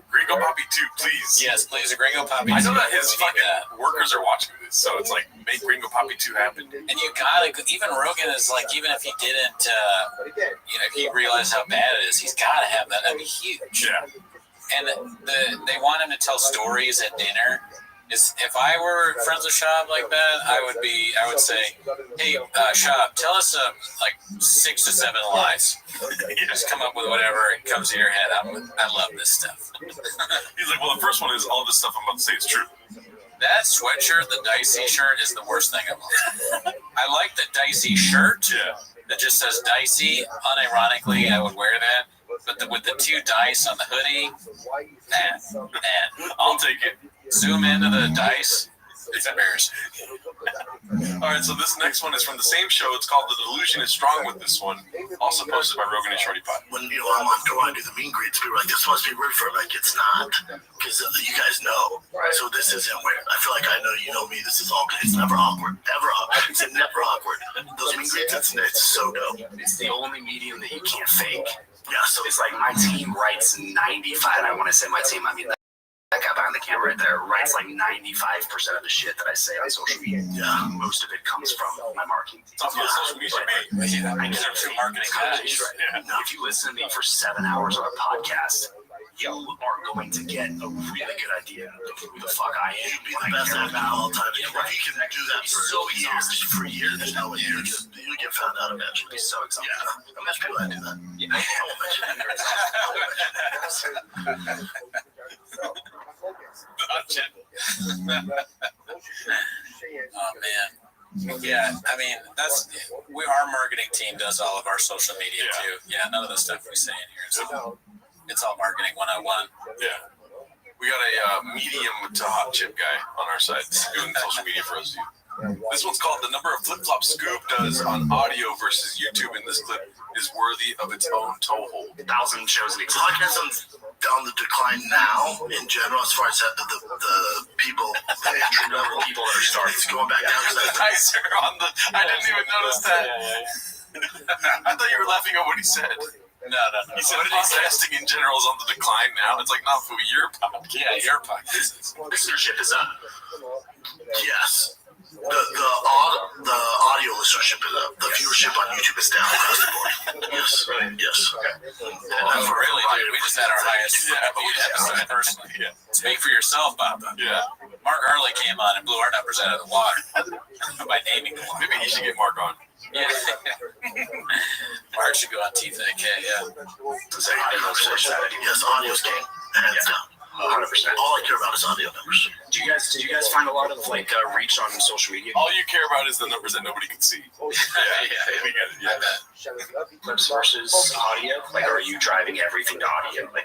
Gringo Poppy 2, please.
Yes, please, Gringo Poppy 2.
I know that his fucking workers are watching this, so it's like, make Gringo Poppy 2 happen.
And you gotta, even Rogan is like, even if he didn't, if he realized how bad it is, he's gotta have that. That'd be huge.
Yeah.
And they want him to tell stories at dinner. If I were friends with Shab like that, I would say, hey, Shab, tell us like 6 to 7 lies. You just come up with whatever comes to your head. I love this stuff.
He's like, well, the first one is all this stuff I'm about to say is true.
That sweatshirt, the Dicey shirt, is the worst thing of all. I like the Dicey shirt that just says Dicey. Unironically, I would wear that. But with the 2 dice on the hoodie, man,
I'll take it.
Zoom into the dice. It's embarrassing.
All right, so this next one is from the same show. It's called The Delusion is Strong with this one. Also posted by Rogan and Shorty Pot.
When I'm on tour, I do the meet and greets. People are like, this must be weird for him. Like, it's not. Because you guys know. So this isn't weird. I feel like I know you know me. This is all good. It's never awkward. Ever awkward. It's never awkward. Those meet and greets, it's so dope.
It's the only medium that you can't fake.
Yeah, so
it's like my team writes 95. I want to say my team, I mean, that guy behind the camera right there writes like 95% of the shit that I say on social media.
Yeah.
Most of it comes from my marketing team.
It's off of social media.
I get
through marketing guys.
Right. If you listen to me for 7 hours on a podcast, you are going to get a really good idea of who the fuck I am.
You'd be the best at all time.
Yeah,
If you can do that for years, there's no way you'll get found out eventually.
It's so exhausting.
Yeah. How much people that do that?
Yeah.
I won't mention
Oh man. Yeah, I mean our marketing team does all of our social media too. Yeah, none of the stuff we say in here. It's all marketing 101.
Yeah. We got a medium to hot chip guy on our side doing social media for us. This one's called The Number of Flip-Flops Scoop Does on Audio versus YouTube in this clip is worthy of its own toehold.
1,000 shows in existence.
Podcasting's down the decline now in general as far as the people, the entry-level people that are starting. It's going back down.
I didn't even notice that. I thought you were laughing at what he said.
No.
He said podcasting in general is on the decline now. It's like, not for your podcast.
Yeah, your podcast.
Listenership is up.
Yes. The audio listenership is up. The viewership on YouTube is down across the board. Yes. Okay.
Really, dude, we just had our highest episode personally.
Yeah.
Speak for yourself, Bob.
Yeah.
Mark Hurley came on and blew our numbers out of the water by naming the water.
Maybe he should get Mark on.
Yeah. Mark should go on TFK,
Yes, audio's king. Hands down.
100%.
All I care about is audio numbers.
Did you guys find a lot of reach on social media?
All you care about is the numbers that nobody can see. We get it. Yeah.
Clips versus audio. Are you driving everything to audio?
I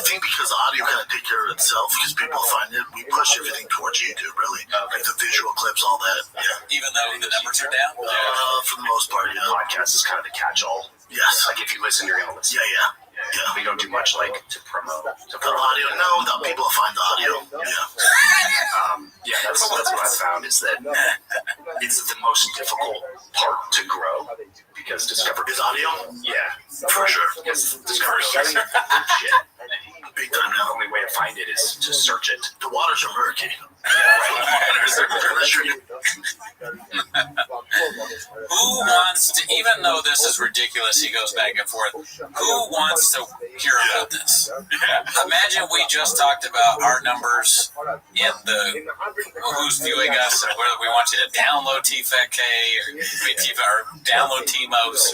think because audio kind of take care of itself because people find it. We push everything towards YouTube, really. Like the visual clips, all that. Yeah.
Even though the numbers are down.
For the most part, yeah.
Podcast is kind of the catch-all.
Yes.
If you listen, you're gonna listen.
Yeah.
We don't do much to promote.
The audio, no, people find the audio.
Yeah. That's what I found is that it's the most difficult part to grow because Discover
is audio.
Yeah,
for sure.
Because Discover is shit.
Big time now.
The only way to find it is to search it.
The waters are murky.
Who wants to, even though this is ridiculous, he goes back and forth, who wants to hear about this? Imagine we just talked about our numbers in the who's viewing us and whether we want you to download TFK or download TMOS.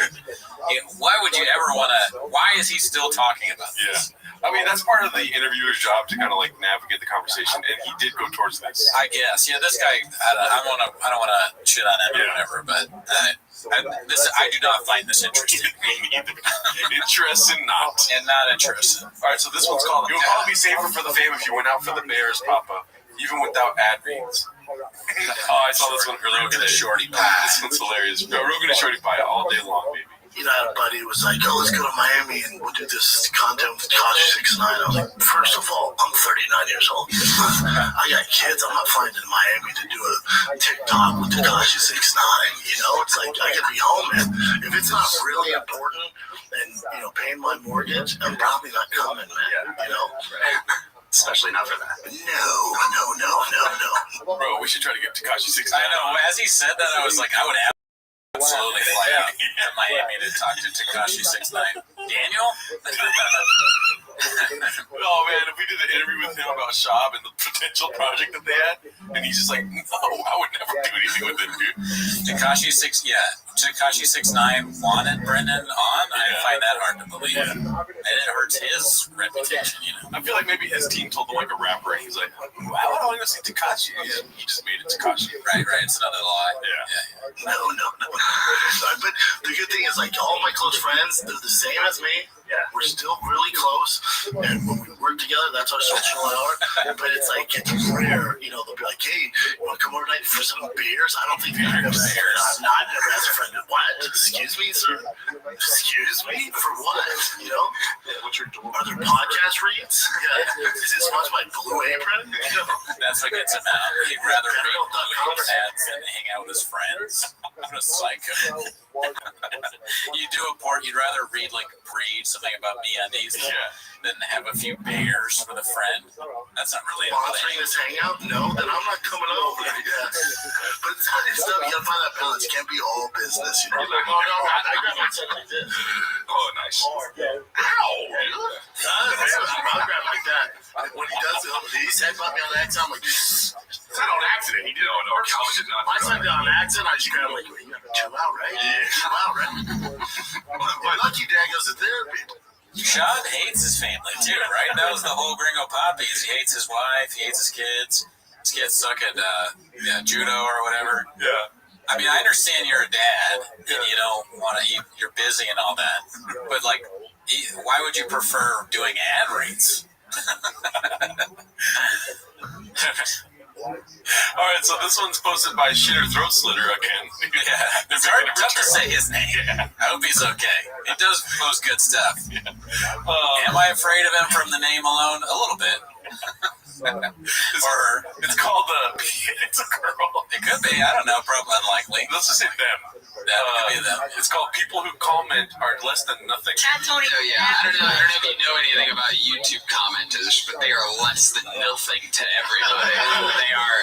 Why would you ever want to, why is he still talking about this?
I mean, that's part of the interviewer's job to kind of navigate the conversation, and he did go towards this.
I guess. Yeah, this guy, I don't want to shit on him or whatever, but I do not find this interesting.
Interesting, not.
And not interesting.
All right, so this one's called. It would probably be safer for the fam if you went out for the Bears, Papa, even without ad reads. I saw this one earlier.
Rogan and Shorty Pie.
This one's hilarious. No, Rogan and Shorty Pie all day long, baby.
You know, I had a buddy who was like, oh, let's go to Miami and we'll do this content with Tekashi 6ix9ine. I was like, first of all, I'm 39 years old. I got kids. I'm not flying to Miami to do a TikTok with Tekashi 6ix9ine. You know, it's like, I gotta be home, man. If it's not really important and, you know, paying my mortgage, I'm probably not coming, man. You know?
Especially not for that.
No.
Bro, we should try to get Tekashi 6ix9ine.
I know. As he said that, I was like, I would absolutely fly out to Miami to talk to Tekashi 6ix9ine. Daniel?
Oh man, if we did an interview with him about Shab and the potential project that they had, and he's just like, no, I would never do anything with it, dude.
Tekashi 6ix9ine wanted Brendan on. I find that hard to believe. And it hurts his reputation, you know.
I feel like maybe his team told him like a rapper, and he's like, wow, I don't want to see Tekashi. He just made it Tekashi.
Right, it's another lie.
No. But the good thing is, like, all my close friends, they're the same as me. Yeah, we're still really close, and when we work together, that's our social hour. But it's like, it's rare, you know, they'll be like, hey, you want to come over tonight for some beers? I don't think they've ever said that. Not never asked a friend, what? Excuse me, sir? Excuse me? For what? You know? What's your door? Are there podcast reads? Yeah. Is it sponsored by Blue Apron? You know?
That's what gets him out. He'd rather read Blue Apron ads than hang out with his friends. I'm a psycho. You do a port, you'd rather read like Breed, something about MeUndies, than have a few beers with a friend. That's not really
sponsoring this hangout? No, then I'm not coming over. Yeah. But it's kind of stuff, you gotta find that balance. It can't be all business, you know? I grab myself like this.
Oh, nice.
Ow! I'll grab like that. When he does it, he's headbutt me on the accident. I'm like,
it's not on accident. He did it on accident.
My son did on accident. I just grab him like, you gotta chill out, right? Yeah. Chill out, right? My lucky dad goes to therapy.
Sean hates his family too, right? That was the whole Gringo Poppies. He hates his wife. He hates his kids. His kids suck at judo or whatever.
Yeah.
I mean, I understand you're a dad and you don't want to. You're busy and all that, but like, why would you prefer doing ad reads?
All right, so this one's posted by Shitter Throat Slitter again.
Yeah, it's hard to say his name. Yeah. I hope he's okay. He does post good stuff. Yeah. Am I afraid of him from the name alone? A little bit.
It's called it's a girl.
It could be. I don't know. Probably unlikely.
Let's just say them.
That could be them.
It's called People Who Comment Are Less Than Nothing.
Tony. So yeah, I don't know if you know anything about YouTube commenters, but they are less than nothing to everybody. They are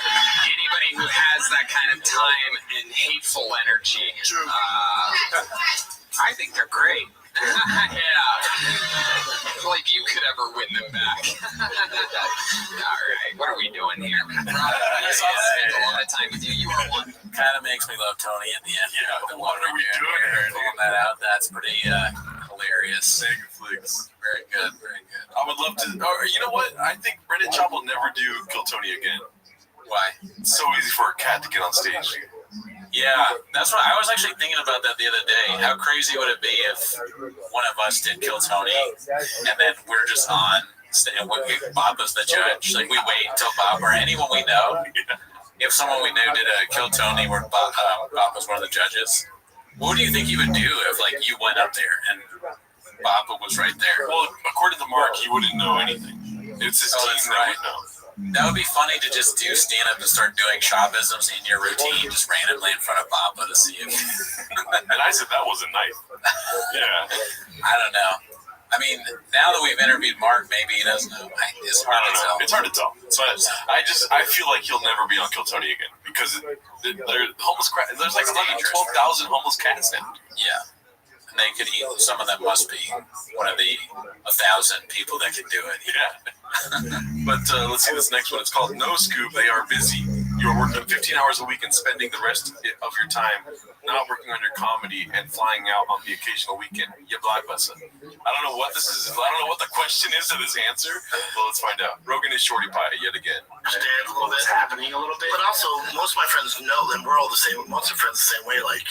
anybody who has that kind of time and hateful energy. I think they're great. Yeah. Like you could ever win them back. Alright, what are we doing here? I spent a lot of time with you. You are one.
Kind of makes me love Tony at the end.
Yeah, what are we doing here?
Pulling that out, that's pretty hilarious.
Flicks.
Very good, very good.
I would love to. Or you know what? I think Brendan Chop will never do Kill Tony again.
Why?
It's so easy for a cat to get on stage.
Yeah, that's what I was actually thinking about that the other day. How crazy would it be if one of us did Kill Tony and then we're just on and Bob was the judge? Like we wait until Bob or anyone we know. If someone we knew did a Kill Tony where Bob was one of the judges, what do you think you would do if like you went up there and Bob was right there?
Well, according to Mark, he wouldn't know anything. It's his team that would know.
That would be funny to just do stand-up and start doing Shoppisms in your routine, just randomly in front of Papa to see if...
And I said that wasn't nice. Yeah.
I don't know. I mean, now that we've interviewed Mark, maybe he doesn't know. It's hard to tell.
It's hard to tell. But I feel like he'll never be on Kill Tony again because there's like 12,000 homeless cats now.
Yeah. And they could eat, some of them must be one of the 1,000 people that can do it.
Yeah. But let's see this next one. It's called No Scoop. They are busy. you're working 15 hours a week and spending the rest of your time not working on your comedy and flying out on the occasional weekend. You blockbuster. I don't know what this is. I don't know what the question is to this answer, but let's find out. Rogan is shorty pie yet again.
Understand a little bit happening a little bit, but also most of my friends know that we're all the same. Most of friends the same way. Like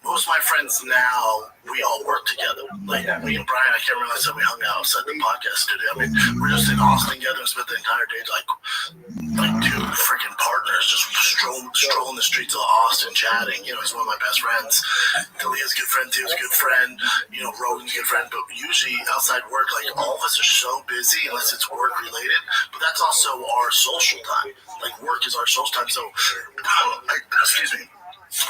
most of my friends now, we all work together. Like me and Brian, I can't remember last time we hung out outside the podcast studio. I mean, we're just in Austin together and spent the entire day like two freaking partners just strolling the streets of Austin chatting. You know, he's one of my best friends. Delia's a good friend, Tim's a good friend. You know, Rogan's a good friend. But usually outside work, like all of us are so busy unless it's work related. But that's also our social time. Like work is our social time. So, excuse me.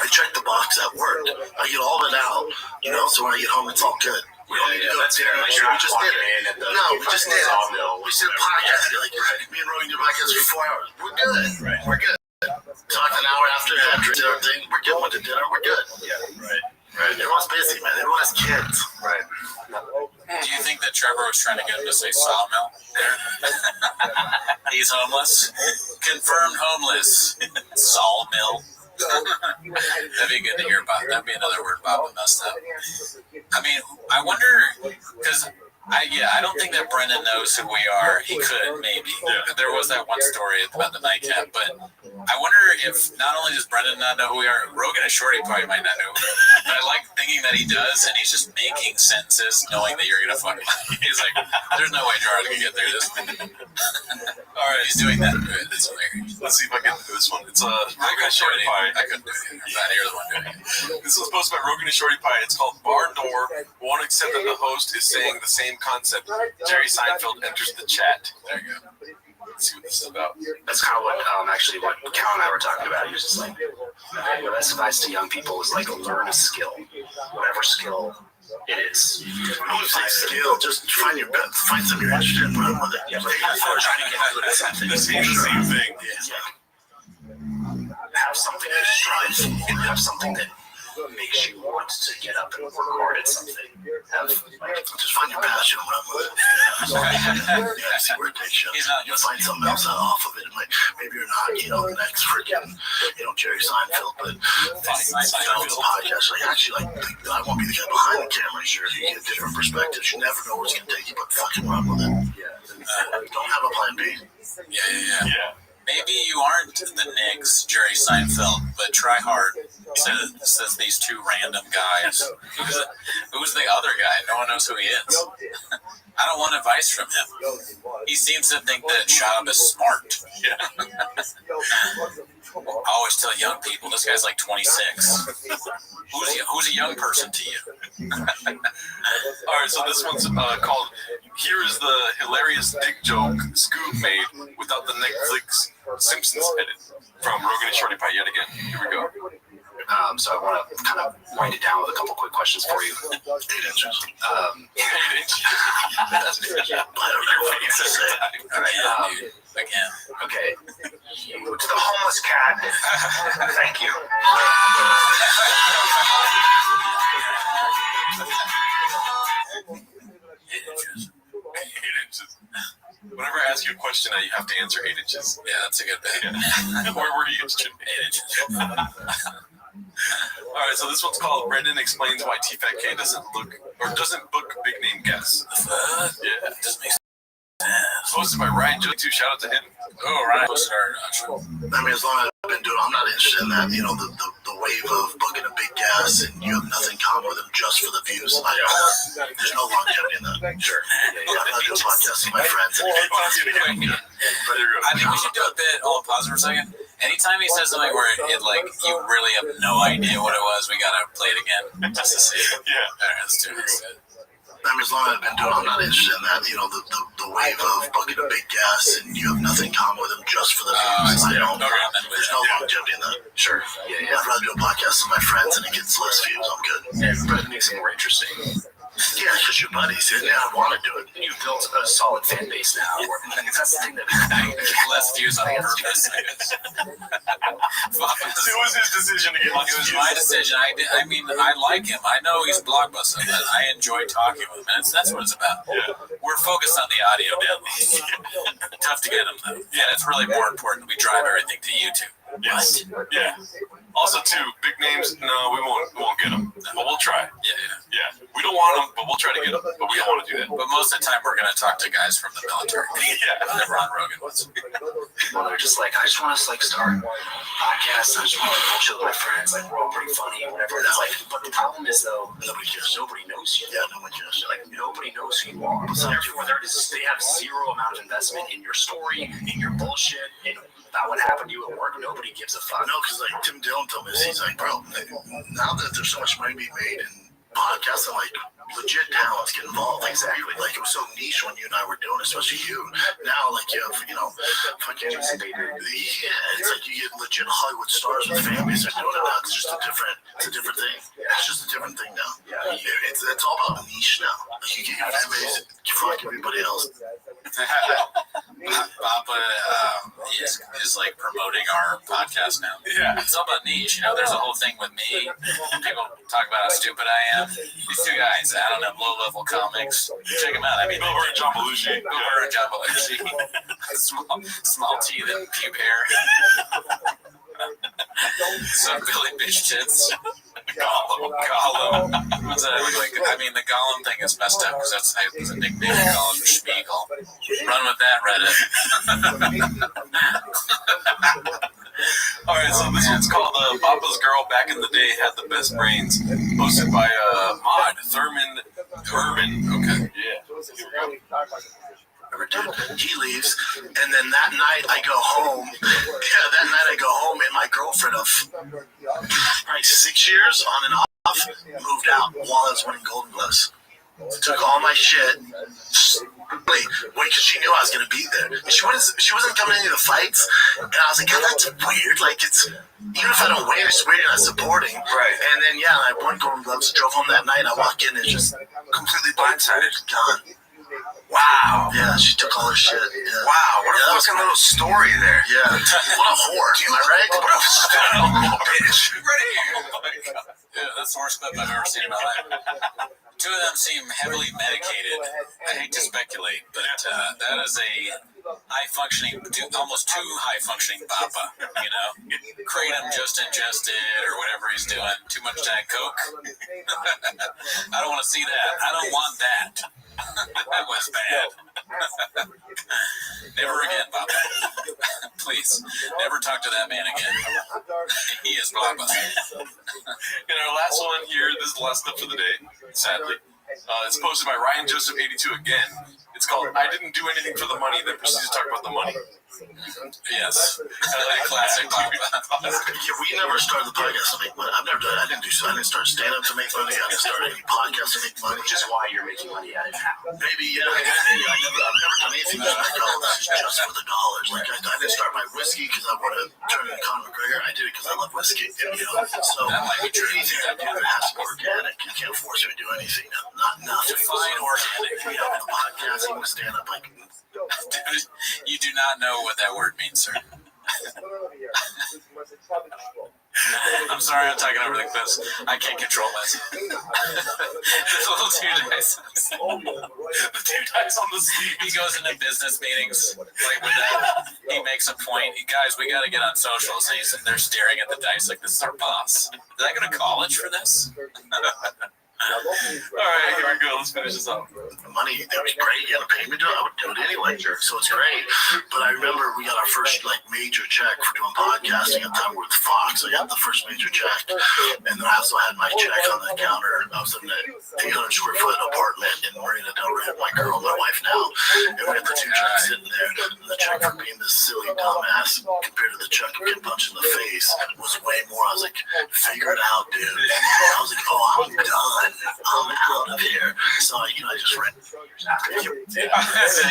I check the box at work. I get all of it out, you know, so when I get home, it's all good. We don't need to go to dinner. We just did it. No, we just did it. We did a podcast. Like, me and Rogan did a podcast for 4 hours. We're good. We're good. Talk an hour after our thing. We're good. Went to dinner. We're good. Yeah, right. Everyone's busy, man. Everyone has kids. Right.
Do you think that Trevor was trying to get him to say sawmill there? He's homeless. Confirmed homeless. Sawmill. That'd be good to hear about. That'd be another word Bob messed up. I mean, I wonder, because I don't think that Brendan knows who we are. He could, maybe. There was that one story about the nightcap, but I wonder if not only does Brendan not know who we are, Rogan and Shorty probably might not know who we are. But I like thinking that he does, and he's just making sentences knowing that you're going to fuck him. He's like, there's no way Gerard can get through this. All right, he's doing that. Good. It's hilarious.
Let's see if I can do this one. It's Rogan and Shorty Pie.
I couldn't do it. I'm not here the one doing it.
This was posted by Rogan and Shorty Pie. It's called Bar Door. Won't accept that the host is saying the same concept. Jerry Seinfeld enters the chat. There you go. Let's see what this is about.
That's kind of what actually what Cal and I were talking about. He was just like, what I advise to young people is like learn a skill, whatever skill it is.
I wouldn't say skill, just find something you're interested in, run with it.
Yeah, but trying to get good at something.
The same thing.
Yeah. Have something that strives and have something that makes you want to get up and work hard at something.
Just find your passion and run with it. Yeah, see where it takes you. You'll find something else off of it. Like, maybe you're not, the next freaking, Jerry Seinfeld, but Seinfeld's podcast. Like, actually, I won't be the guy behind the camera. Sure, you get different perspectives. You never know where it's going to take you, but fucking run with it. Don't have a plan B.
Yeah. Maybe you aren't the next Jerry Seinfeld, but try hard. Says these two random guys. Who's the other guy? No one knows who he is. I don't want advice from him. He seems to think that Shab is smart. I always tell young people, this guy's like 26. Who's a young person to you?
All right, so this one's called Here is the Hilarious Dick Joke Scoop Made Without the Netflix Simpsons Edit from Rogan and Shorty Pie yet again. Here we go.
So I want to kind of wind it down with a couple quick questions for you.
8 inches.
8 inches. That's all right.
Again.
Okay.
To the homeless cat. Thank you.
Whenever I ask you a question, you have to answer 8 inches.
Yeah, that's a good bet.
Yeah. Where were you interested?
8 inches.
All right, so this one's called Brendan Explains Why T-Fat-K doesn't book big name guests. Yeah.
Doesn't make sense.
Posted by Ryan Joe too. Shout out to him.
Oh, Ryan posted our
I mean, as long as I've been doing, I'm not interested in that. The wave of booking a big guest and you have nothing common with them just for the views. There's no longevity in that. Sure. I'm not doing podcasts with my friends.
I think we should do a bit. Hold on, pause for a second. Anytime he says something where it you really have no idea what it was, we gotta play it again just to see.
Yeah.
All right, let's do it.
I mean, as long as I've been doing, I'm not interested in that. The wave of booking a big guest and you have nothing common with them just for the views. There's no longevity in that.
Sure. Yeah.
I'd rather do a podcast with my friends and it gets less views. I'm good.
Yeah, but it makes it more interesting.
Yeah, because your buddies, and I want to do it.
You've built a solid fan base now. That's the thing that
less views on purpose.
It was his decision to get less views.
It was my decision. I mean, I like him. I know he's Blockbuster, but I enjoy talking with him. And that's what it's about.
Yeah.
We're focused on the audio downloads. Tough to get them, though. Yeah, it's really more important. We drive everything to YouTube.
Yes. Yeah. Also, too, big names. No, we won't get them. But we'll try. Yeah. We don't want them, but we'll try to get them. But we don't want to do that.
But most of the time, we're going to talk to guys from the military. Never on Rogan.
People are just like, I just want to like start podcasts. I just want to chill with my friends. Like, we're all pretty funny, whatever. It's like, but the problem is though, nobody knows you. Yeah, no one cares. Like, nobody knows who you are. So therefore, they have zero amount of investment in your story, in your bullshit, in about what happened to you at work. Nobody gives a fuck.
No, because like Tim Dillon told me this, he's like, bro, now that there's so much money being made in podcasting, like legit talents get involved. Exactly. Like it was so niche when you and I were doing it, especially you. Now, like you have, fucking it's like you get legit Hollywood stars with families that are doing it now. It's just a different thing. It's just a different thing now. It's all about niche now. Like you get your fan base, you fuck everybody else.
Papa is like promoting our podcast now.
Yeah.
It's all about niche. There's a whole thing with me. People talk about how stupid I am. These two guys, I don't know, low-level comics. Check them out. I mean,
Bill Burr and John Belushi.
Small teeth and pube hair. Some Billy bitch tits. Gollum. What's that look like? I mean, the Gollum thing is messed up because that's a nickname of Gollum Schmiegel. Run with that, Reddit.
All right, so this one's called Papa's Girl Back in the Day Had the Best Brains, posted by Mod Thurman Urban. Okay, yeah.
Dude, he leaves, and then that night I go home. And my girlfriend of probably 6 years on and off moved out while I was winning Golden Gloves. Took all my shit. Wait, because she knew I was gonna be there. And she wasn't coming to any of the fights, and I was like, God, that's weird. Like it's even if I don't win, it's weird. You're not supporting,
right?
And then I won Golden Gloves. Drove home that night. I walk in, and it's just completely blindsided, gone.
Wow.
Yeah, she took all her shit. Yeah.
Wow, what a fucking little story there.
Yeah. What a whore. Am I right? What a
bitch.
Yeah, that's the worst clip I've ever seen in my life. Two of them seem heavily medicated. I hate to speculate, but that is a high-functioning, almost too high-functioning Papa, Kratom just ingested or whatever he's doing. Too much Diet Coke. I don't want to see that. I don't want that. That was bad. Never again, Papa. Please, never talk to that man again. He is Papa.
And our last one here, this is the last clip for the day, sadly. It's posted by Ryan Joseph 82 again. It's called I Didn't Do Anything for the Money, then proceeds to talk about the money.
Yes. Classic Papa.
Yeah, we never started the podcast to make money. I didn't start stand-up to make money. I didn't start any podcast to make money.
Which is why you're making money at it now.
Maybe, yeah. I've never done anything that's like, just for the dollars. Like, I didn't start my whiskey because I want to turn into Conor McGregor. I did it because I love whiskey. So, anything I do, it has to be organic. You can't force me to do anything. Not nothing.
Define organic.
With a podcast, even stand-up, like...
Dude, you do not know what that word means, sir. I'm sorry I'm talking over the clips. I can't control myself. The little two dice.
The two dice on the sleeve.
He goes into business meetings like with that. He makes a point. Guys, we got to get on socials. And they're staring at the dice like this is our boss. Did I go to college for this?
All right, here we go. Let's finish this up.
Money, it was great. You had to pay me to do it. I would do it anyway, so it's great. But I remember we got our first major check for doing podcasting at the time with Fox. I got the first major check, and then I also had my check on the counter. I was in an 800 square foot apartment in Marina Del Rey with my girl and my wife now, and we had the two checks sitting there. And the check for being this silly dumbass compared to the check of getting punched in the face was way more. I was like, figure it out, dude. And I was like, oh, I'm done. I'm out of here. So I just ran.
Yeah,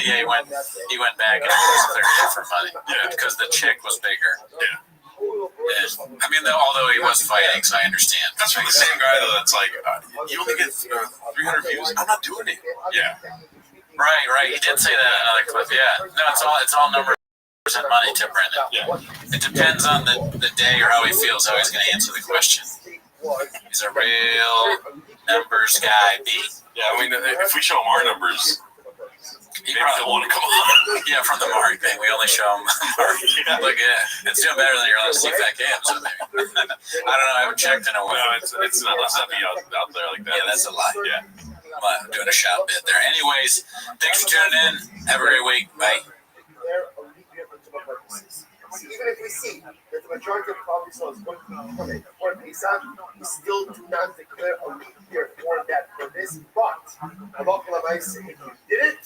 he went back and cleared it for money. Yeah, because the chick was bigger.
Yeah.
I mean, although he was fighting, so I understand.
That's from the same guy though. That's like, you only get 300 views. I'm not doing it. Yeah.
Right. He did say that in another clip. Yeah. No, it's all numbers and money to Brendan. Yeah. It depends on the day or how he feels, how he's going to answer the question. He's a real numbers guy, B.
Yeah, I mean, if we show him our numbers, He probably want to come on.
Yeah, from the Mark thing. We only show him Mark. Look, it's doing better than your last CFAT episode, maybe. I don't know. I haven't checked in a while.
No, it's not. Let's not be out there like that.
Yeah, that's a lie.
Yeah.
I'm doing a shout bit there. Anyways, thanks for tuning in. Have a great week. Bye.
Even if we see that the majority of coffee stores going to for Pesach, we still do not declare a leap year for that purpose. But about if you did it,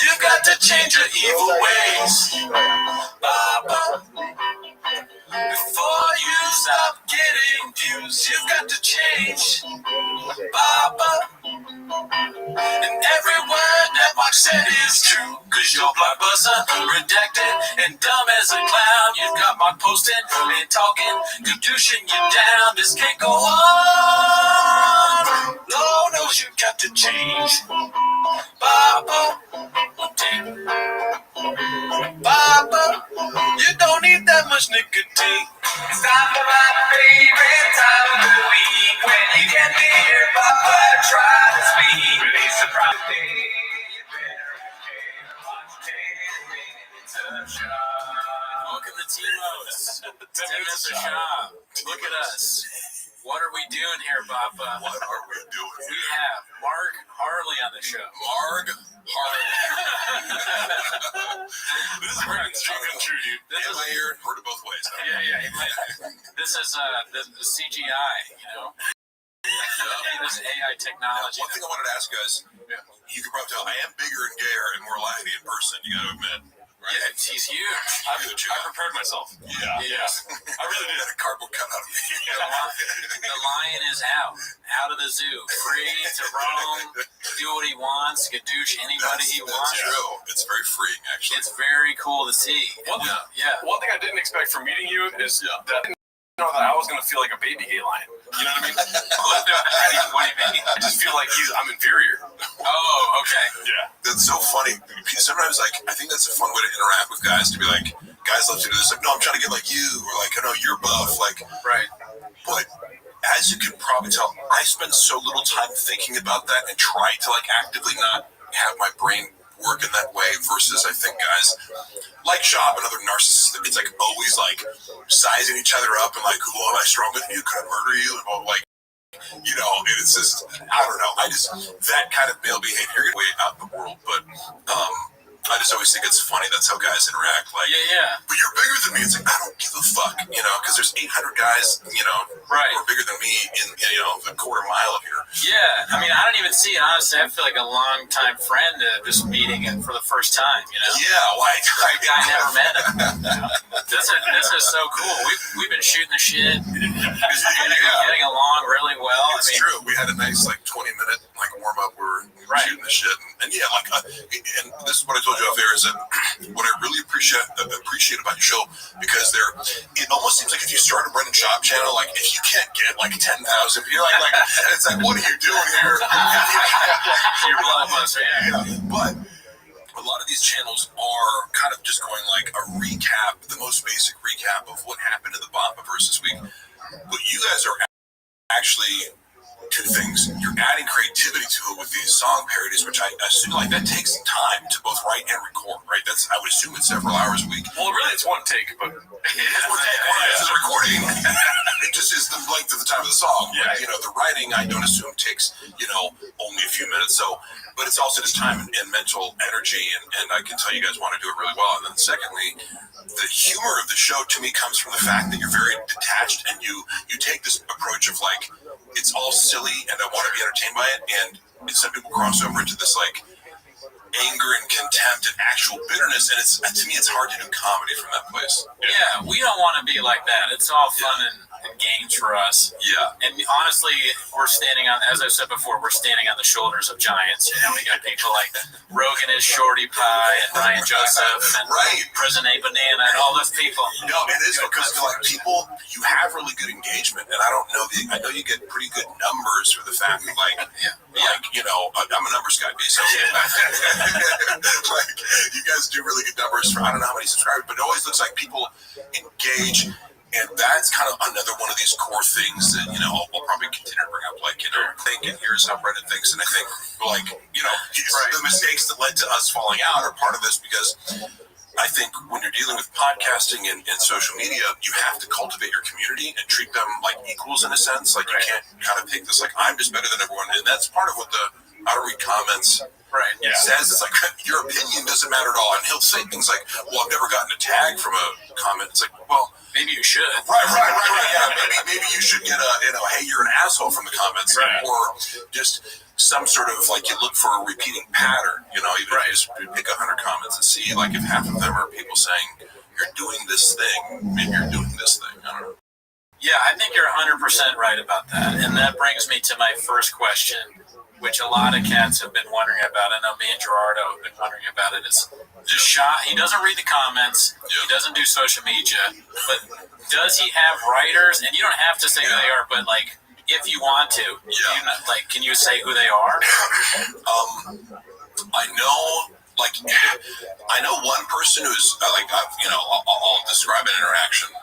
You've got to change your evil ways, Baba. Before you stop getting views, you've got to change, Baba. And every word that Mark said is true, cause you're blockbuster, redacted, and dumb as a clown. You've got Mark posting and talking, douching you down. This can't go on. Lord knows you've got to change, Baba. Baba, you don't need that much nicotine. It's time for my favorite time of the week. When you get near, Baba, try to speak. Release the prophecy. You better watch 10 minutes of shop.
Welcome to Timo's. 10 minutes of shop. Look at us. What are we doing here, Baba?
What are we doing here?
We have Mark Harley on the show.
Mark Harley.
This is where it's true come true, dude.
This is here. Heard it both ways. Huh?
Yeah. This is the CGI, you know? This AI technology.
One thing I wanted to ask you guys, you can probably tell I am bigger and gayer and more lively in person, you gotta admit. Right?
Yeah, he's huge.
I prepared myself.
Yeah.
I really did.
A cardboard cutout of me.
The lion is out of the zoo, free to roam, do what he wants, gadoosh anybody he wants.
That's true. It's very freeing, actually.
It's very cool to see.
One thing I didn't expect from meeting you is that I was going to feel like a baby gay lion. You know what I mean? What do you mean? I just feel like I'm inferior.
Oh, okay.
Yeah.
That's so funny. Sometimes, like, I think that's a fun way to interact with guys, to be like, guys love to do this. Like, no, I'm trying to get like you, or like, I know you're buff. Like,
right.
But as you can probably tell, I spend so little time thinking about that and try to like actively not have my brain work in that way versus I think guys like Shab and other narcissists, it's like always like sizing each other up and like, who am I stronger than you? Could I murder you? And all, like, you know, it's just, I don't know. That kind of male behavior way out in the world, but I just always think it's funny. That's how guys interact. Like,
yeah.
But you're bigger than me. It's like, I don't give a fuck, you know, because there's 800 guys, you know, who are bigger than me in, you know, a quarter mile of here.
Yeah. I mean, I don't even see it. Honestly, I feel like a long-time friend just meeting it for the first time, you know?
Yeah, like
I never met him. This is so cool. We've been shooting the shit, getting along really well.
It's true. We had a nice, like, 20-minute, like, warm-up. We're shooting the shit. And yeah, like, and this is what I told you off air is that what I really appreciate about your show, because it almost seems like if you start a Brendan Schaub channel, like if you can't get like 10,000, you're like it's like, what are you doing here?
You're blockbuster,
But a lot of these channels are kind of just going like a recap, the most basic recap of what happened in the Bamba versus week. But you guys are actually two things. You're adding creativity to it with these song parodies, which I assume like that takes some time to both write and record, right? I would assume it's several hours a week.
Well, really, it's one take, but
it's one take. It's a recording. It just is the length of the time of the song. Yeah. But, you know, the writing I don't assume takes, you know, only a few minutes. So, but it's also just time and mental energy, and I can tell you guys want to do it really well. And then secondly, the humor of the show to me comes from the fact that you're very detached and you take this approach of like, it's all silly and I want to be entertained by it, and some people cross over into this like anger and contempt and actual bitterness, and it's, to me, it's hard to do comedy from that place.
Yeah, we don't want to be like that. It's all fun and games for us.
Yeah.
And honestly, we're standing on, as I said before, we're standing on the shoulders of giants. You know, we got people like Rogan is Shorty Pie and Ryan Joseph and President A Banana and all those people.
No, it is because like people, you have really good engagement, and I don't know I know you get pretty good numbers for the fact that like, like, you know, I'm a numbers guy, so like you guys do really good numbers for I don't know how many subscribers, but it always looks like people engage
And that's kind of another one of these core things that, you know, I'll probably continue to bring up, like, you know, thinking here's how Brendan thinks. And I think, like, you know, the mistakes that led to us falling out are part of this, because I think when you're dealing with podcasting and social media, you have to cultivate your community and treat them like equals in a sense. Like, you can't kind of take this, like, I'm just better than everyone. And that's part of what the I don't read comments says. It's like, your opinion doesn't matter at all. And he'll say things like, well, I've never gotten a tag from a comment. It's like, well,
maybe you should.
Right. Yeah, maybe you should get a, you know, hey, you're an asshole from the comments, or just some sort of, like, you look for a repeating pattern. You know, even if you just pick 100 comments and see, like, if half of them are people saying you're doing this thing, maybe you're doing this thing. I don't know.
Yeah, I think you're 100% right about that, and that brings me to my first question, which a lot of cats have been wondering about. I know me and Gerardo have been wondering about it. Is he doesn't read the comments, he doesn't do social media, but does he have writers? And you don't have to say who they are, but, like, if you want to, can you say who they are?
I know one person who's I'll describe an interaction.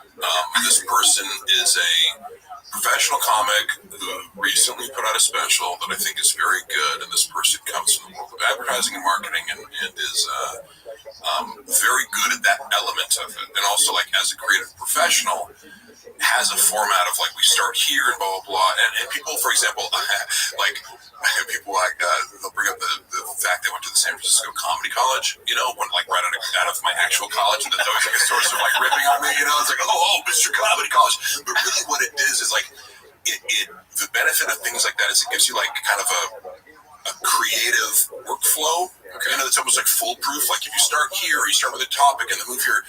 This person is a professional comic who recently put out a special that I think is very good, and this person comes from the world of advertising and marketing and is very good at that element of it, and also, like, as a creative professional, has a format of, like, we start here and blah blah blah, and people, for example, like, people like they'll bring up the fact they went to the San Francisco Comedy College, you know, when, like, right out of my actual college, and that's always like a source of, like, ripping on me, you know. It's like, oh, Mr. Comedy College, but really what it is like, it the benefit of things like that is it gives you, like, kind of a creative workflow. Okay. You know, it's almost like foolproof. Like, if you start here, or you start with a topic and then move here.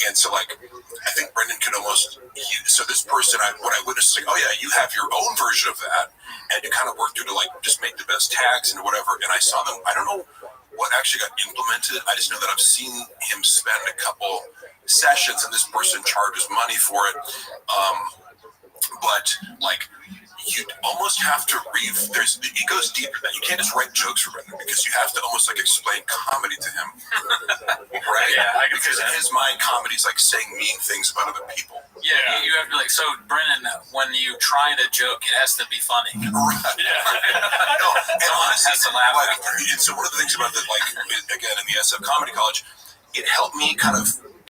And so, like, I think Brendan could almost, so this person, what I witnessed, like, oh yeah, you have your own version of that, and you kind of work through to, like, just make the best tags and whatever. And I saw them, I don't know what actually got implemented. I just know that I've seen him spend a couple sessions, and this person charges money for it. But, like, you almost have to read. It goes deeper than that. You can't just write jokes for Brendan, because you have to almost, like, explain comedy to him, right? Yeah, because in his mind, comedy is like saying mean things about other people.
Yeah, you have to, like, so Brendan, when you try to joke, it has to be funny.
Right. No, and honestly,
has to laugh.
Like, and so one of the things about that, like, again, in the SF Comedy College, it helped me kind of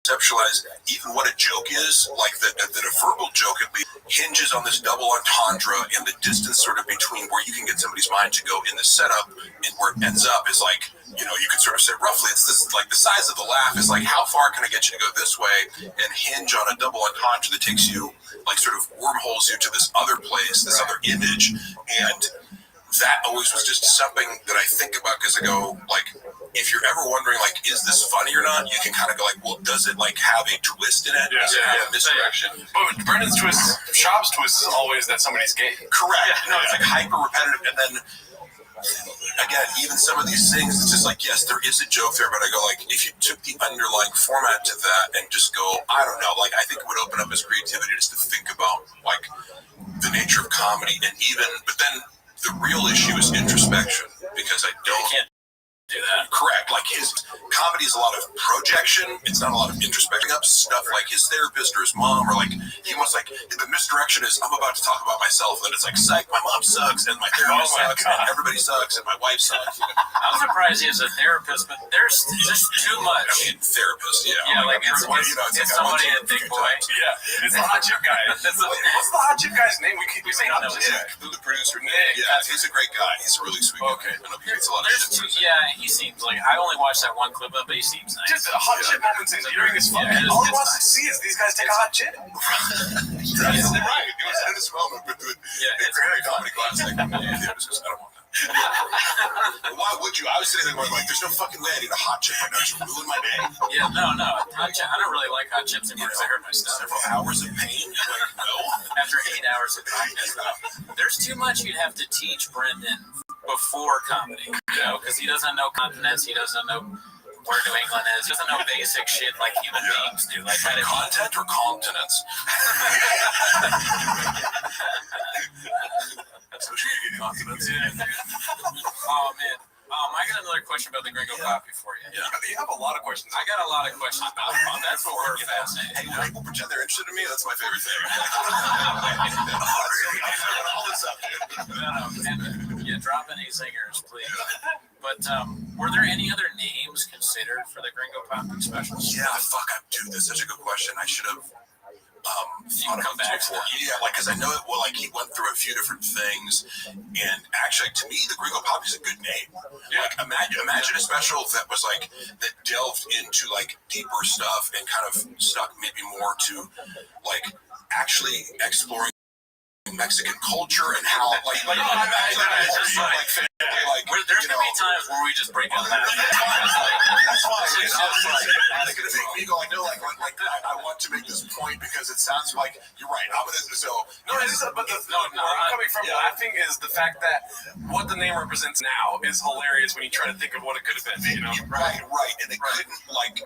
conceptualize even what a joke is, like that a verbal joke at least hinges on this double entendre, and the distance sort of between where you can get somebody's mind to go in the setup and where it ends up is, like, you know, you could sort of say roughly it's this, like, the size of the laugh is like, how far can I get you to go this way, and hinge on a double entendre that takes you, like, sort of wormholes you to this other place, this other image. And that always was just something that I think about, because I go, like, if you're ever wondering, like, is this funny or not, you can kind of go, like, well, does it, like, have a twist in it? Does it have a misdirection?
But Brendan's twist, Shop's twist is always that somebody's gay.
Correct. No, it's like hyper repetitive, and then again, even some of these things, it's just like, yes, there is a joke there, but I go, like, if you took the underlying format to that and just go, I don't know, like, I think it would open up his creativity just to think about, like, the nature of comedy, and even, but then the real issue is introspection, because I don't do that. Correct. Like, his comedy is a lot of projection. It's not a lot of introspection up stuff like his therapist or his mom, or, like, he wants, like, the misdirection is, I'm about to talk about myself, and it's like, psych, my mom sucks, and my therapist sucks, and everybody sucks, and my wife sucks.
I'm surprised he has a therapist, but there's just too much.
I mean, therapist, yeah.
Yeah, like, it's somebody at Big Boy.
Yeah, it's the hot chip guy. What's the hot chip guy's name? We say hot chip.
Yeah, the producer, Nick. Yeah, he's a great guy. He's a really sweet guy. I know he gets a lot of shit.
Yeah, he seems like, I only watched that one clip of it, but he seems nice.
Just a hot chip moment is hearing his fucking. All he wants to see is these guys take a hot chip.
He's absolutely right. It was in this moment, but it's a very comedy classic. I don't want that. Why would you? I was sitting there going, like, there's no fucking way I need a hot chip right now to ruin my day.
Yeah, no. Hot chip, I don't really like hot chips anymore because I hurt my stomach.
Several hours of pain? Like, no.
After 8 hours of practice. There's too much you'd have to teach Brendan before comedy, you know, because he doesn't know continents, he doesn't know where New England is, he doesn't know basic shit like human beings do. Like, how to
content or continents? Social media continents.
Oh man.
I got another question about the Gringo Poppy for you.
Yeah. You have a lot of questions.
I got a lot of questions about it. That's what we're fascinated.
Hey, when people pretend they're interested in me, that's my favorite thing. All this up,
dude. And drop any zingers, please. But were there any other names considered for the Gringo Poppy specials?
Yeah, fuck, dude, that's such a good question. I should have thought
come back to that.
Yeah, like, because I know it, well, like, he went through a few different things, and actually, to me, the Gringo Poppy is a good name. Yeah. Like, imagine a special that was, like, that delved into, like, deeper stuff and kind of stuck maybe more to, like, actually exploring Mexican culture and how, like, there's gonna
be times where we just break out that.
That's fine. It's gonna make me go, I know, like I want to make this point because it sounds like you're right. I'm coming from
laughing is the fact that what the name represents now is hilarious when you try to think of what it could have been. You know,
right, and it couldn't, like,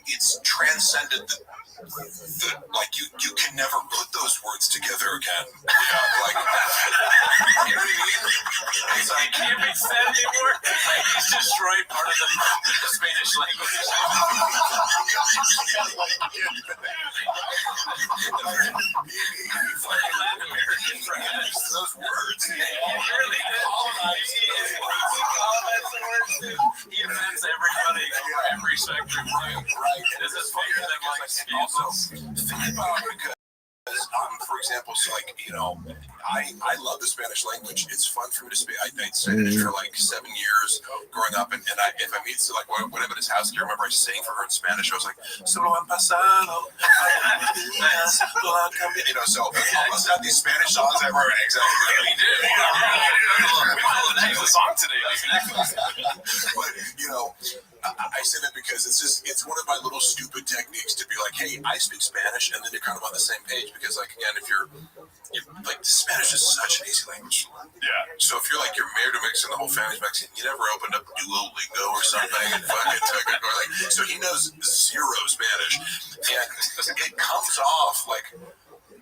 it's transcended the like you can never put those words together again. Like, you know what I mean?
It's like, it can't be said anymore. Like, he's destroyed part of the Spanish language. Latin American friends.
Those words.
He offends everybody from every spectrum.
Right.
This is funnier than my excuses.
Think about it because, for example, so, like, you know, I love the Spanish language. It's fun for me to speak. I studied it for like 7 years growing up, and if I meet, so, like, when I'm at his house, I remember I sang for her in Spanish. I was like, solo han pasado, you know, so I must have these Spanish songs I wrote. Exactly.
We did.
The song today.
But, you know, I say that because it's one of my little stupid techniques to be like, hey, I speak Spanish, and then you're kind of on the same page because, like, again, if you're like, Spanish is such an easy language.
Yeah.
So if you're like, you're married to Mexican, the whole family's Mexican, you never opened up Duolingo or something and fucking took it, or like, so he knows zero Spanish, and it comes off like.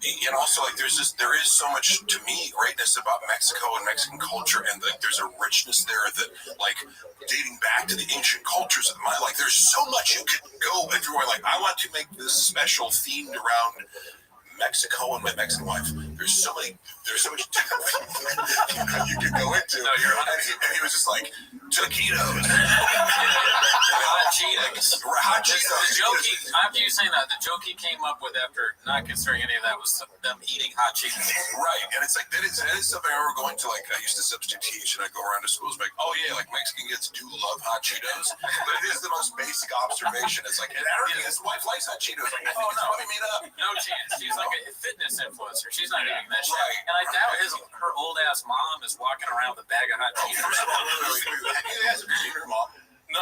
And also, like, there is so much, to me, greatness about Mexico and Mexican culture, and like, there's a richness there that, like, dating back to the ancient cultures of my, like, there's so much you could go if you were like, I want to make this special themed around Mexico and my Mexican wife. There's so much you could go into.
No, you're
and he was just like, taquitos.
Hot Cheetos. The joke after you saying that, the joke he came up with after not considering any of that was them eating hot Cheetos.
Right, and it's like that is something I remember going to, like, I used to substitute teach, and I'd go around to schools like, oh yeah, like, Mexican kids do love hot Cheetos, but it is the most basic observation. It's like, and I don't think his wife likes hot Cheetos. Like, I think it's probably made up.
No chance. She's like a fitness influencer. She's not eating that shit.
Right.
And I doubt her old ass mom is walking around with a bag of hot Cheetos.
Have you guys ever seen her mom?
No.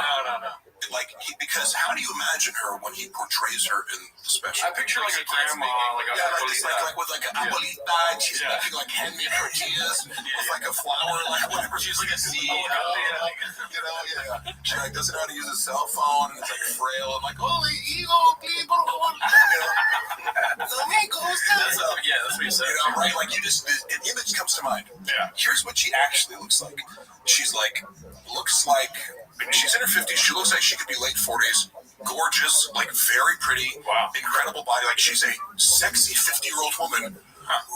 Like, because how do you imagine her when he portrays her in the special?
I picture like a grandma, like a
with like an abuelita, and she's making like handmade tortillas with like a flour, like whatever.
She's like a CEO.
You know, she like doesn't know how to use a cell phone, and it's like frail, and like, holy ego, people,
That's what you said.
You know, right? Like, you just, an image comes to mind.
Yeah.
Here's what she actually looks like. She's like, she's in her 50s. She looks like she could be late 40s. Gorgeous, like, very pretty.
Wow.
Incredible body. Like, she's a sexy 50-year-old woman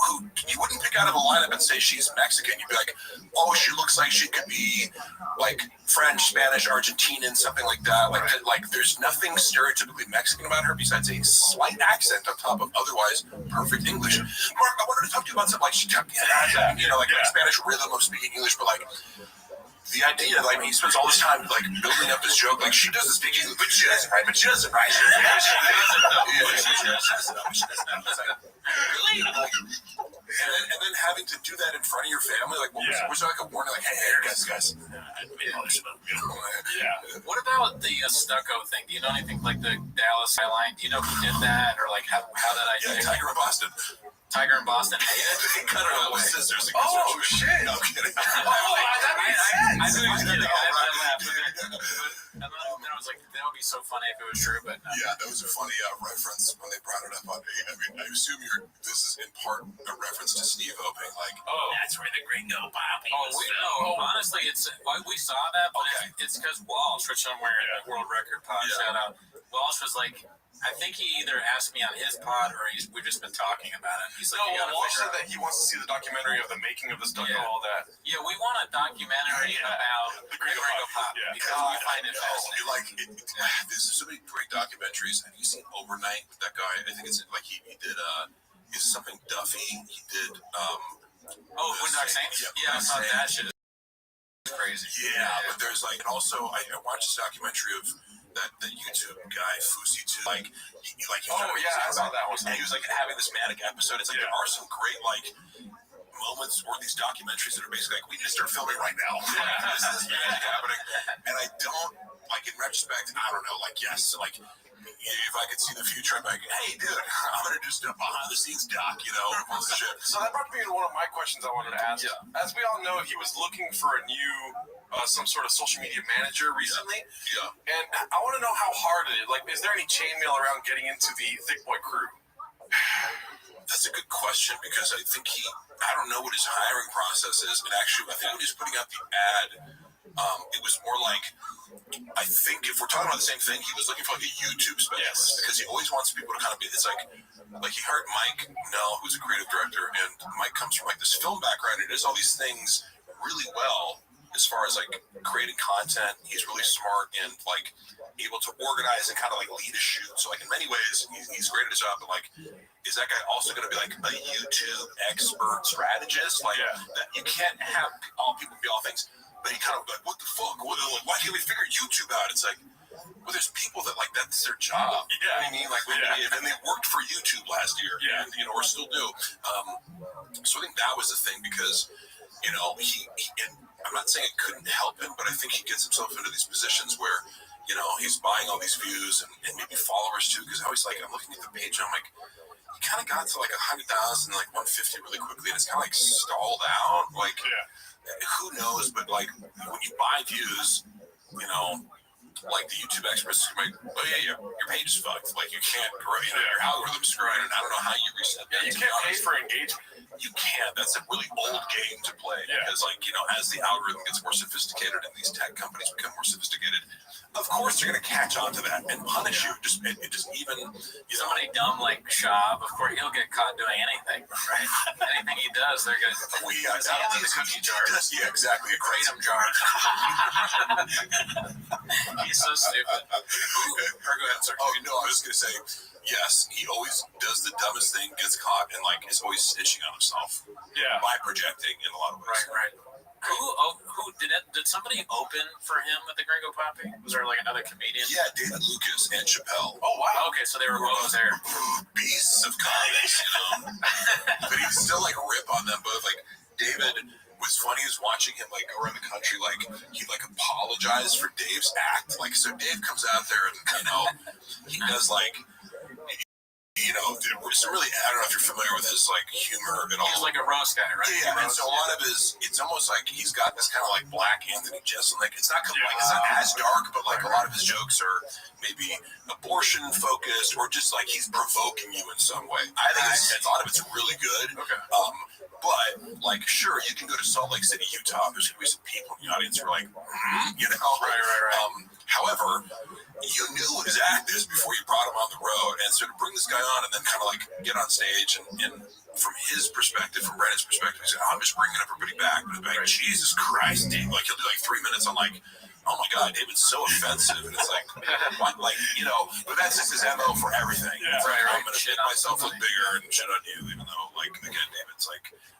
who you wouldn't pick out of a lineup and say she's Mexican. You'd be like, oh, she looks like she could be like French, Spanish, Argentinian, something like that. Like there's nothing stereotypically Mexican about her besides a slight accent on top of otherwise perfect English. Mark, I wanted to talk to you about something like like Spanish rhythm of speaking English, but like the idea, like, he spends all this time like building up this joke, like, she doesn't speak English, but she doesn't, right? And then having to do that in front of your family, like, was there like a warning, like, hey, guys.
What about the stucco thing? Do you know anything like the Dallas skyline? Do you know who did that, or like how that idea?
Yeah, Tiger in Boston.
Tiger in Boston hated it.
He cut it with scissors.
Oh shit!
No, I'm kidding.
I knew he was kidding. I laughed. And then there was was like, that would be so funny if it was true, but no.
Yeah, that was a funny reference when they brought it up. I assume this is in part a reference to Steve-O being like,
oh, that's where the Gringo Poppy was
filmed. Honestly, we saw that, but it's because Walsh, which I'm wearing the World Record pod, shout out. Walsh was like, I think he either asked me on his pod or we've just been talking about it. He's like,
Walsh said that he wants to see the documentary of the making of this stuff and all that.
Yeah, we want a documentary about the Gringo Pop because we find it fascinating.
There's so many great documentaries. Have you seen Overnight with that guy? I think it's like he did is something Duffy. He did
Boondock Saints. Yeah, I saw that shit. It's crazy.
Yeah, but there's like, and also I watched this documentary of the YouTube guy Fusi too. I saw that one. And he was like having this manic episode. It's like there are some great like moments or these documentaries that are basically like, we need to start filming right now. This is happening. And I don't, like, in retrospect, I don't know, like, yes, like, if I could see the future, I'm like, hey, dude, I'm going to do stuff behind the scenes doc, bullshit.
So that brought me to one of my questions I wanted to ask. Yeah. As we all know, he was looking for a new, some sort of social media manager recently.
Yeah.
And I want to know how hard it is. Like, is there any chainmail around getting into the Thick Boy crew?
That's a good question because I think I don't know what his hiring process is. And actually, I think when he was putting out the ad, it was more like, I think if we're talking about the same thing, he was looking for like a YouTube specialist because he always wants people to kind of be, it's like he hired Mike Nell, who's a creative director, and Mike comes from like this film background and does all these things really well as far as like creating content. He's really smart and like able to organize and kind of like lead a shoot. So like in many ways, he's great at his job, but like, is that guy also going to be like a YouTube expert strategist? Like that you can't have all people be all things. But he kind of like, what the fuck? Why can't we figure YouTube out? It's like, well, there's people that like that's their job. You know what I mean? Like, and they worked for YouTube last year, and, or still do. So I think that was the thing because, he and I'm not saying it couldn't help him, but I think he gets himself into these positions where, he's buying all these views and maybe followers too. Because I always I'm looking at the page and I'm like, he kind of got to like 100,000, like 150 really quickly, and it's kind of like stalled out. Like, who knows? But like when you buy views, like the YouTube experts are like, oh yeah, your page is fucked. Like you can't grow, your algorithm's screwing, and I don't know how you reset that.
You can't pay for engagement.
You can't. That's a really old game to play because, as the algorithm gets more sophisticated and these tech companies become more sophisticated, of course they're going to catch on to that and punish you.
Somebody dumb like Shab, of course he'll get caught doing anything, right? Anything he does, they're going to.
The cookie jar. Yeah, exactly. A kratom jar.
He's so stupid.
Go ahead, sir. Oh no, I was going to say. Yes, he always does the dumbest thing, gets caught, and is always snitching on himself.
Yeah.
By projecting in a lot of ways.
Right. Who did somebody open for him at the Gringo Poppy? Was there like another comedian?
Yeah, David Lucas and Chappelle.
Oh wow. Okay, so they were both there.
Beasts of comics, But he'd still rip on them both. Like David was funny as watching him go around the country. He apologized for Dave's act. So Dave comes out there and he does some really, I don't know if you're familiar with his humor at all.
He's like a roast guy, right?
Yeah, and so a lot of it's almost like he's got this kind of Black Anthony Jeselnik. It's not it's not as dark, but a lot of his jokes are maybe abortion focused or just he's provoking you in some way. I think a lot of it's really good.
Okay.
But sure, you can go to Salt Lake City, Utah. There's gonna be some people in the audience who are like,
Right.
However, you knew what his act is before you brought him on the road, and so to bring this guy on and then kind of get on stage and from his perspective, from Brandon's perspective, he's like, I'm just bringing everybody back. But it's Jesus Christ, Dave! He'll do 3 minutes on oh my God, David's so offensive, and it's what, but that's just his MO for everything.
Yeah.
I'm gonna make myself look bigger and shit on you, even though again, David's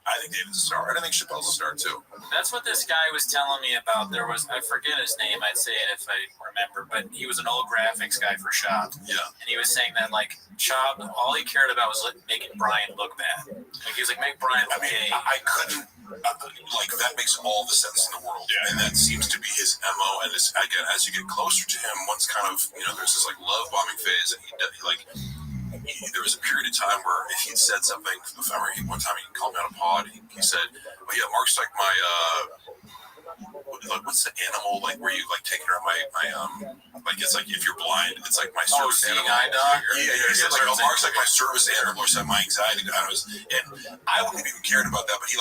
I think David's a star, and I think Chappelle's a star too.
That's what this guy was telling me about. I forget his name, I'd say it if I remember, but he was an old graphics guy for Shop.
Yeah.
And he was saying that Shop, all he cared about was making Brian look bad. He was make Brian look gay.
I couldn't, that makes all the sense in the world. Yeah. And that seems to be his MO. And again, as you get closer to him, once kind of, there's this love bombing phase, and there was a period of time where if he'd said something, one time he called me on a pod, he said, oh yeah, Mark's my, like what's the animal like where you like take care of my like it's like if you're blind, it's like my service animal.
Eye dog.
Yeah. He said like Mark's like my service animal or something. My anxiety. And I wouldn't have even cared about that, but he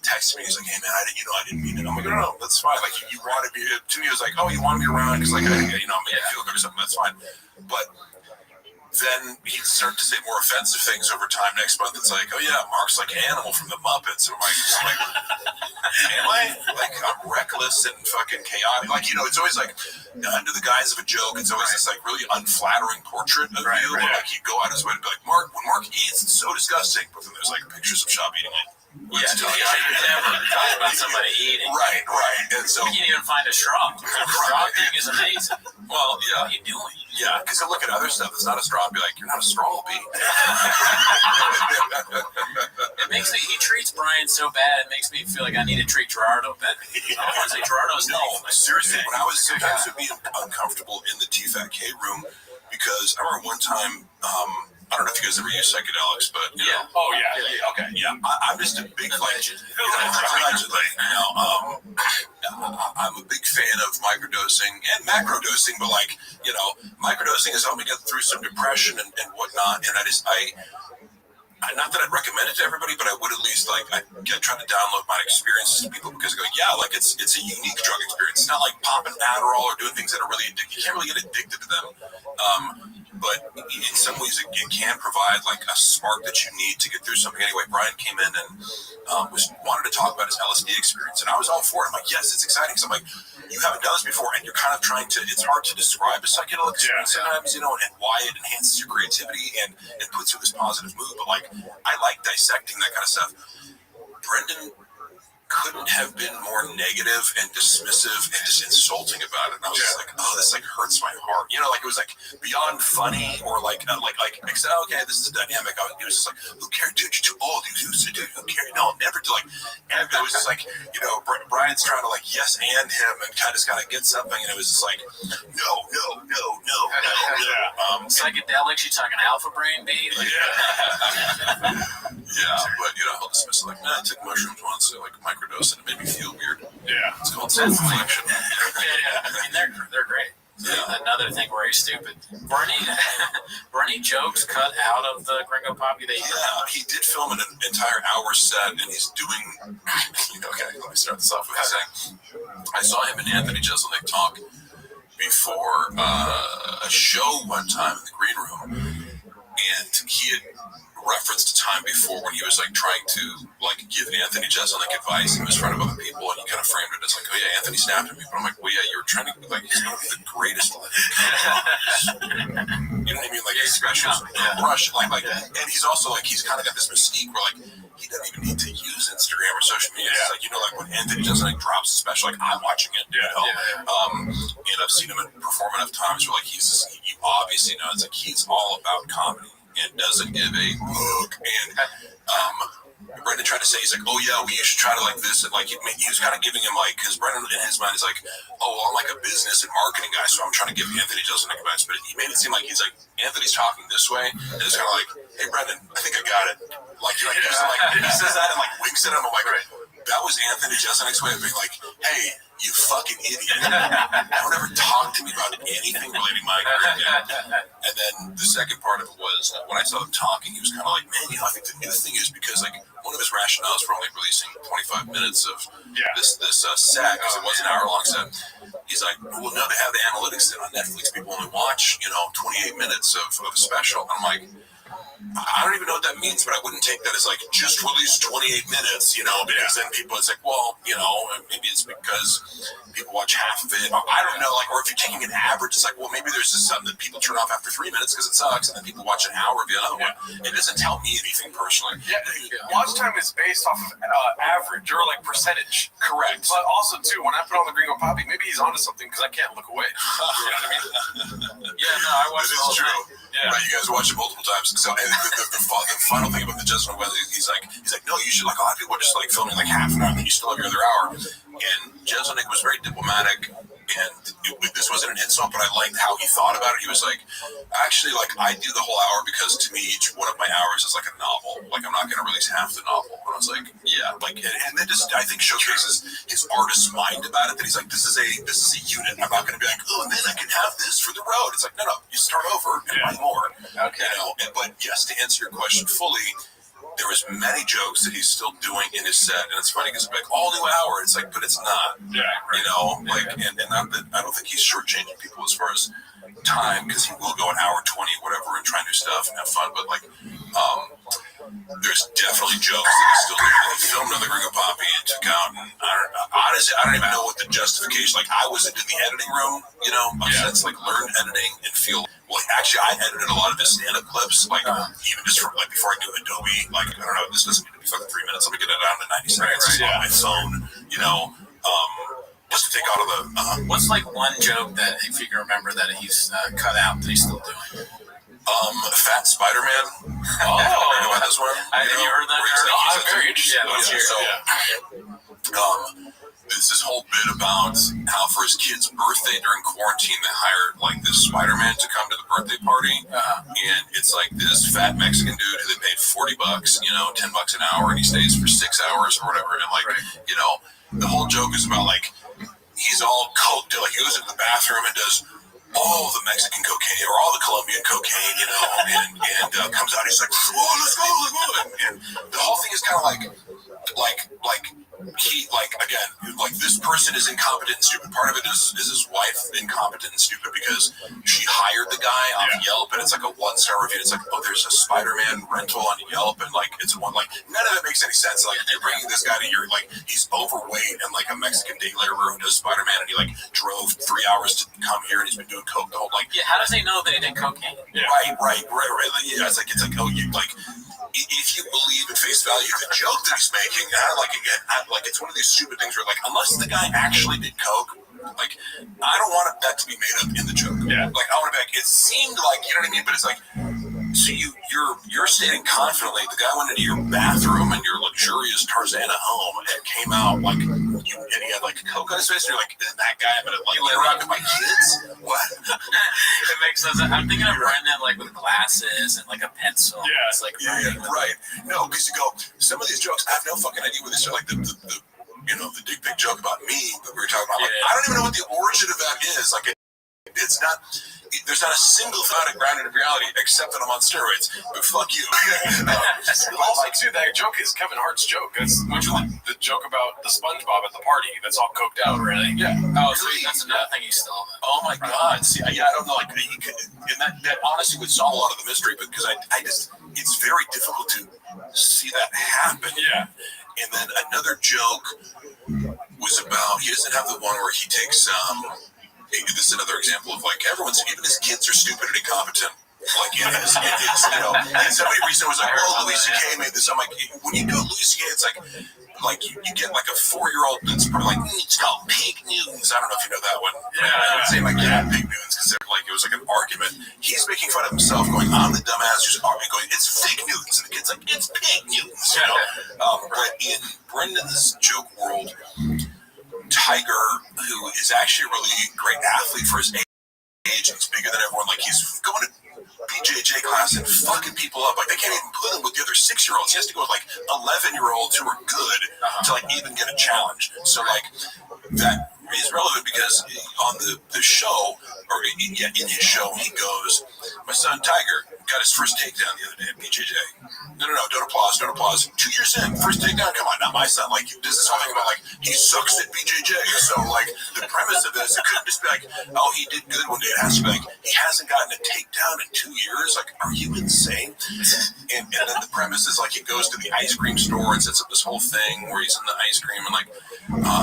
texted me. He's like, hey man, I didn't mean it. I'm like, no, that's fine. Like you wanted me to me. It was like, oh, you wanted me around because like I made you feel good or something. That's fine, but. Then he'd start to say more offensive things over time. Next month, it's like, oh yeah, Mark's like Animal from the Muppets. And I'm like, am I? Like, I'm reckless and fucking chaotic. Like, it's always like, under the guise of a joke, it's always this like really unflattering portrait of you. Where, like, he'd go out his way to be like, Mark, when Mark eats, it's so disgusting. But then there's like pictures of Shop eating it.
Yeah, never talk about somebody eating.
Right. And so
we can't even find a straw. Straw thing is amazing.
Well, yeah.
What are you doing?
Yeah, because I look at other stuff that's not a straw and be like, you're not a straw, B.
It makes me, he treats Brian so bad, it makes me feel like I need to treat Gerardo better. Honestly, Gerardo's
seriously, when I was sometimes would be uncomfortable in the TFAT-K room because I remember one time, I don't know if you guys ever use psychedelics, but you know.
Oh yeah. Okay.
Yeah, I'm just a big I'm a big fan of microdosing and macrodosing, but like microdosing has helped me get through some depression and whatnot. And I not that I'd recommend it to everybody, but I would at least try to download my experiences to people because I go, yeah, like it's a unique drug experience. It's not like popping Adderall or doing things that are really addictive. You can't really get addicted to them. But in some ways, it can provide like a spark that you need to get through something. Anyway, Brian came in and wanted to talk about his LSD experience, and I was all for it. I'm like, yes, it's exciting. So I'm like, you haven't done this before, and you're kind of trying to. It's hard to describe a psychedelic experience sometimes, and why it enhances your creativity and it puts you in this positive mood. But like, I like dissecting that kind of stuff. Brendan couldn't have been more negative and dismissive and just insulting about it. And I was just like, oh, this like hurts my heart. Like it was like beyond funny or like except, okay, this is a dynamic. It was just like, who cares, dude? You're too old. Who cares? No, never do like. And it was just like, Brian's trying to like yes and him and kind of get something, and it was just like, no.
Psychedelics, you talking alpha brain, B?
Yeah, but he'll dismiss it like, nah, I took mushrooms once, so like microdose, and it made me feel weird.
Yeah,
it's called self-reflection.
I mean, they're great. Yeah. Another thing where he's stupid. Bernie jokes cut out of the Gringo Poppy.
He did film an entire hour set, and he's doing. Okay, let me start this off with saying, I saw him and Anthony Jeselnik talk before a show one time in the green room, and he had referenced a time before when he was like trying to like give Anthony Jeselnik advice in front of other people, and he kind of framed it as like, oh yeah, Anthony snapped at me, but I'm like, well yeah, you were trying to like, he's going to be the greatest you know what I mean, like he's special brush like and he's also like, he's kind of got this mystique where like he doesn't even need to use Instagram or social media. It's like, like when Anthony Jeselnik drops a special, like I'm watching it, and I've seen him perform enough times where like you obviously know it's like he's all about comedy and doesn't give a fuck. And Brendan tried to say, he's like, oh yeah, you should try to like this, and like he was kind of giving him like, because Brendan in his mind is like, oh well, I'm like a business and marketing guy, so I'm trying to give Anthony Jeselnik advice, but he made it seem like he's like, Anthony's talking this way, and it's kind of like, hey Brendan, I think I got it. Like he says that and like winks at him. I'm like, that was Anthony Jeselnik's way of being like, hey, you fucking idiot. Don't ever talk to me about anything relating to my career. And then the second part of it was, when I saw him talking, he was kind of like, man, I think the new thing is because like one of his rationales for only releasing 25 minutes of this set, because it was an hour-long set, he's like, well, no, they have the analytics on Netflix. People only watch, 28 minutes of a special. And I'm like, I don't even know what that means, but I wouldn't take that as like just release 28 minutes, because then people, it's like, well, maybe it's because people watch half of it. I don't know, like, or if you're taking an average, it's like, well, maybe there's just something that people turn off after 3 minutes because it sucks, and then people watch an hour of the other one. It doesn't tell me anything personally.
Watch time is based off of average or like percentage.
Correct.
But also too, when I put on the Gringo Poppy, maybe he's onto something because I can't look away. You know what I mean?
I watch it all the time.
Right, you guys watch it multiple times. So the final thing about the Jeselnik was he's like, no, you should, like, a lot of people are just like filming like half an hour, and then you still have your other hour. And Jeselnik was very diplomatic, this wasn't an insult, but I liked how he thought about it. He was like, actually, like, I do the whole hour because to me, each one of my hours is like a novel. Like, I'm not going to release half the novel. And I was like, yeah, like, and that just, I think, showcases his artist's mind about it. That he's like, this is a unit. I'm not going to be like, oh, and then I can have this for the road. It's like, no, you start over and write more. Okay. You know, but yes, to answer your question fully, there was many jokes that he's still doing in his set, and it's funny because it's like all new hour. It's like, but it's not. Yeah, right. You know, like, and not that I don't think he's shortchanging people as far as time, because he will go an hour 20, whatever, and try new stuff and have fun. But like, there's definitely jokes that he's still doing. He filmed another Gringo Poppy and took out. And honestly, I don't even know what the justification. Like, I was into the editing room, you know, that's like learn editing and feel. Well, actually, I edited a lot of his stand-up clips, like even just from like before I knew Adobe. Like, I don't know, this doesn't need to be fucking 3 minutes. Let me get it out in 90 seconds on my phone, you know. Just to take out of the.
What's like one joke that, if you can remember, that he's cut out that he's still doing?
Fat Spider-Man. Oh, you know this one?
Have you heard that?
I'm very interested. It's this whole bit about how for his kid's birthday during quarantine, they hired like this Spider-Man to come to the birthday party, and it's like this fat Mexican dude who they paid $40, you know, $10 an hour, and he stays for 6 hours or whatever, and like, you know, the whole joke is about like he's all coked, like he goes into the bathroom and does all the Mexican cocaine or all the Colombian cocaine, you know, and comes out, he's like, oh, let's go, and the whole thing is kind of like he, like, again, like, this person is incompetent and stupid. Part of it is his wife incompetent and stupid because she hired the guy off Yelp, and it's like a 1-star review. It's like, oh, there's a Spider-Man rental on Yelp, and like, it's one, like, none of it makes any sense. Like, they're bringing this guy to your, like, he's overweight and like a Mexican day laborer who does Spider-Man, and he like drove 3 hours to come here, and he's been doing coke the whole, like,
how does he know that he did cocaine?
Right. Yeah, it's like, oh, you like. If you believe at face value the joke that he's making, like, it's one of these stupid things where, like, unless the guy actually did coke, like, I don't want that to be made up in the joke. Yeah. Like, I want to be like, it seemed like, you know what I mean? But it's like, so you're stating confidently the guy went into your bathroom in your luxurious Tarzana home and came out like, and he had like coke on his face, and you're like, isn't that guy? But like, you interrupted my kids? What?
It makes sense. I'm thinking of Brendan like with glasses and like a pencil.
Yeah,
it's like
right. No, because you go, some of these jokes, I have no fucking idea what these are. Like the you know, the dick pic joke about me that we were talking about. Like, I don't even know what the origin of that is. Like, it's not. There's not a single thought grounded in reality except that I'm on steroids. But fuck you.
Like, dude, that joke is Kevin Hart's joke. That's the joke about the SpongeBob at the party. That's all coked out.
Really?
Yeah.
Oh, so that's another thing he stole.
Oh my God. See, I don't know. Like, and that honestly would solve a lot of the mystery, because I just, it's very difficult to see that happen.
Yeah.
And then another joke was about, he doesn't have the one where he takes this is another example of like, even his kids are stupid and incompetent. Like, it is, you know. And somebody recently was like, "Oh, Louis C.K. made this." I'm like, when you do Louis C.K., it's like you get like a 4-year-old that's probably like, it's called Pig News. I don't know if you know that one. Yeah, I would say like, Pig News, because like it was like an argument. He's making fun of himself, going, "I'm the dumbass who's arguing," going, "It's fake news," and the kid's like, "It's Pig News," you know. But in Brendan's joke world, Tiger, who is actually a really great athlete for his age, and he's bigger than everyone, like, he's going to BJJ class and fucking people up. Like, they can't even put him with the other 6-year-olds. He has to go with like 11-year-olds who are good to like even get a challenge. So like, that is relevant because on the show, or in his show, he goes, "My son Tiger got his first takedown the other day at BJJ." No, don't applause. 2 years in, first takedown. Come on, not my son. Like, this is something about like, he sucks at BJJ. So like, the premise of this, it couldn't just be like, oh, he did good one day. It has to be like, he hasn't gotten a takedown in 2 years. Like, are you insane? And then the premise is like, he goes to the ice cream store and sets up this whole thing where he's in the ice cream, and like,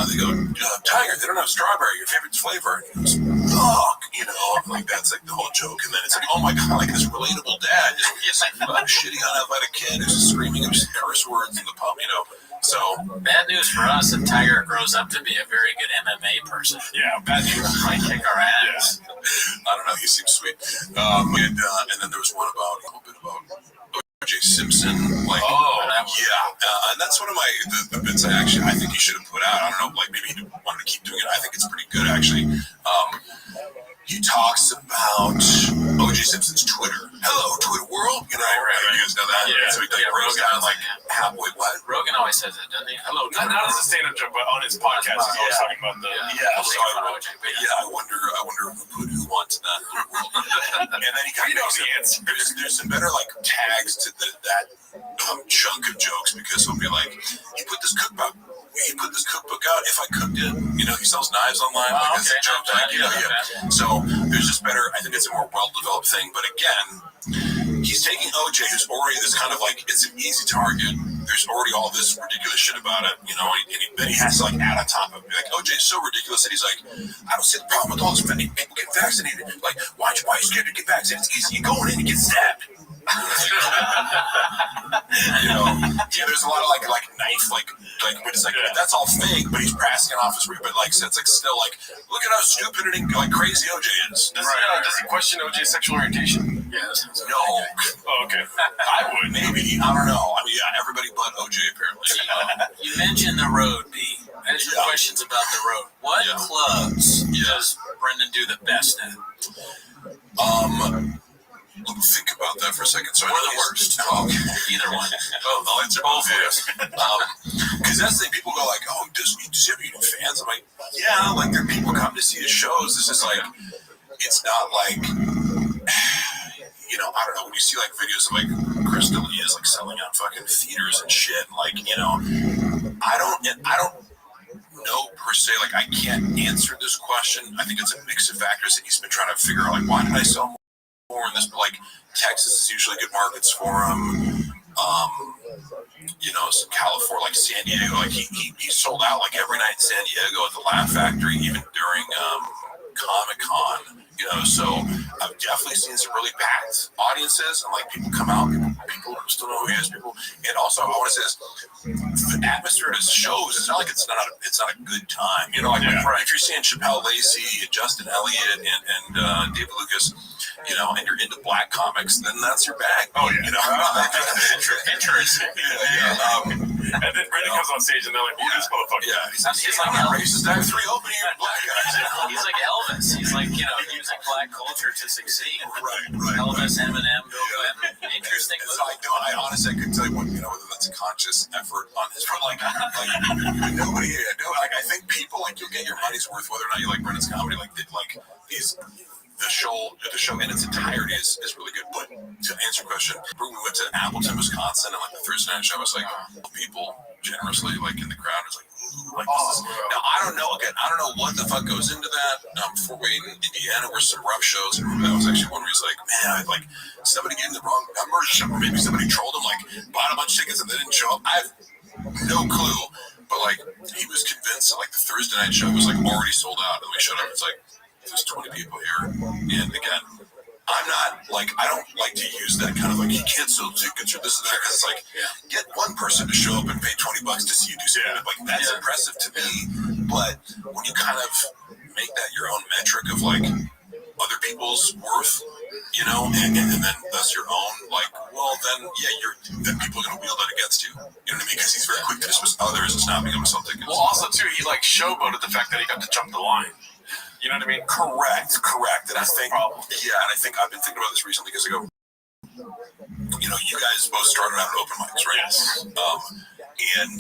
they go, "Tiger, they don't have strawberry, your favorite flavor." And he goes, "Fuck," you know, like, that's like the whole joke. And then it's like, oh my God, like this relatable dad just shitting on athletic kid who's screaming and curse words in the pub, you know. So
bad news for us that Tiger grows up to be a very good MMA person.
Yeah, bad news.
Might kick our ass.
I don't know. He seems sweet. And then there was one about a little bit about O.J. Simpson. Like, and that's one of my the bits I think he should have put out. I don't know, like maybe he wanted to keep doing it. I think it's pretty good, actually. He talks about O.J. Simpson's Twitter. Hello, Twitter world. You know, right. You guys know that?
Yeah.
So he breaks down like, wait, what?
Rogan always says it, doesn't he? Hello,
not as a stand-up joke, but on his podcast, he's always talking about the.
I wonder who wants that. And then he kind of knows the answer. There's some better like tags to that chunk of jokes, because he'll be like, he put this cookbook out. If I cooked it, you know, he sells knives online. Like it's a joke, like, you know, So there's just better. I think it's a more well-developed thing. But again, he's taking OJ, who's already this kind of like, it's an easy target. There's already all this ridiculous shit about it, you know, and then he has to like add on top of it. Like, OJ is so ridiculous that he's like, I don't see the problem with all this people getting vaccinated. Like, why are you scared to get vaccinated? It's easy. You go in and you get stabbed. You know, there's a lot of like knife, but it's like that's all fake. But he's passing it off as real. But like, so it's like still like, look at how stupid and like crazy OJ is.
Does he question OJ's sexual orientation?
Yes. No.
Oh, okay. I would.
Maybe. I don't know. I mean, yeah, everybody but OJ apparently.
You mentioned the road, B. I have some questions about the road. What clubs does Brendan do the best at?
Let me think about that for a second. So
or the worst. Either one.
I'll answer both of us. Because that's the thing. People go like, "Oh, does he have any fans?" I'm like, "Yeah, like there are people come to see his shows." It's just like, it's not like, you know, I don't know. When you see like videos of like Chris D'Elia is like selling out fucking theaters and shit, and like, you know, I don't know per se. Like, I can't answer this question. I think it's a mix of factors, and he's been trying to figure out like, why did I sell more in this? Like, Texas is usually good markets for him. You know, California, like San Diego, like he sold out like every night in San Diego at the Laugh Factory, even during Comic-Con. You know, so I've definitely seen some really packed audiences, and like people come out, people still know who he is. People, and also I want to say this: the atmosphere at his shows, it's not like it's not a good time. You know, like if you're seeing Chappelle Lacey, Justin Elliott, and David Lucas, you know, and you're into black comics, then that's your bag.
Oh yeah,
you know,
interesting.
And then Brendan comes on stage and they're like, "Who's this motherfucker?"
Yeah, he's like racist. I have 3 opening black guys.
He's like Elvis. He's like, you know, using black culture to succeed.
Right.
Elvis, Eminem, Bill Clinton. Interesting.
So I honestly couldn't tell you whether that's a conscious effort on his part. Like nobody. Like, I think people, like, you'll get your money's worth whether or not you like Brendan's comedy. Like these. The show in its entirety is really good. But to answer your question, we went to Appleton, Wisconsin, and like the Thursday night show was like people generously like in the crowd was like, ooh, like this is, now I don't know what the fuck goes into that. Fort Wayne, Indiana, were some rough shows, and that was actually one where he's like, man, like somebody gave him the wrong numbers, or maybe somebody trolled him, like bought a bunch of tickets and they didn't show up. I have no clue, but like he was convinced that like the Thursday night show was like already sold out, and we showed up. It's like, there's 20 people here, and again, I'm not like, I don't like to use that kind of like, you can't sell tickets or this and that, because it's like, get one person to show up and pay $20 to see you do stand-up. Like, that's impressive to me. But when you kind of make that your own metric of like other people's worth, you know, and then that's your own, like, well, then then people are gonna wield that against you. You know what I mean? Because he's very quick to dismiss others as not being able to sell tickets.
Well, also too, he like showboated the fact that he got to jump the line. You know what I mean?
Correct. And I think, and I think I've been thinking about this recently because I go, you know, you guys both started out at open mics, right?
Yes.
And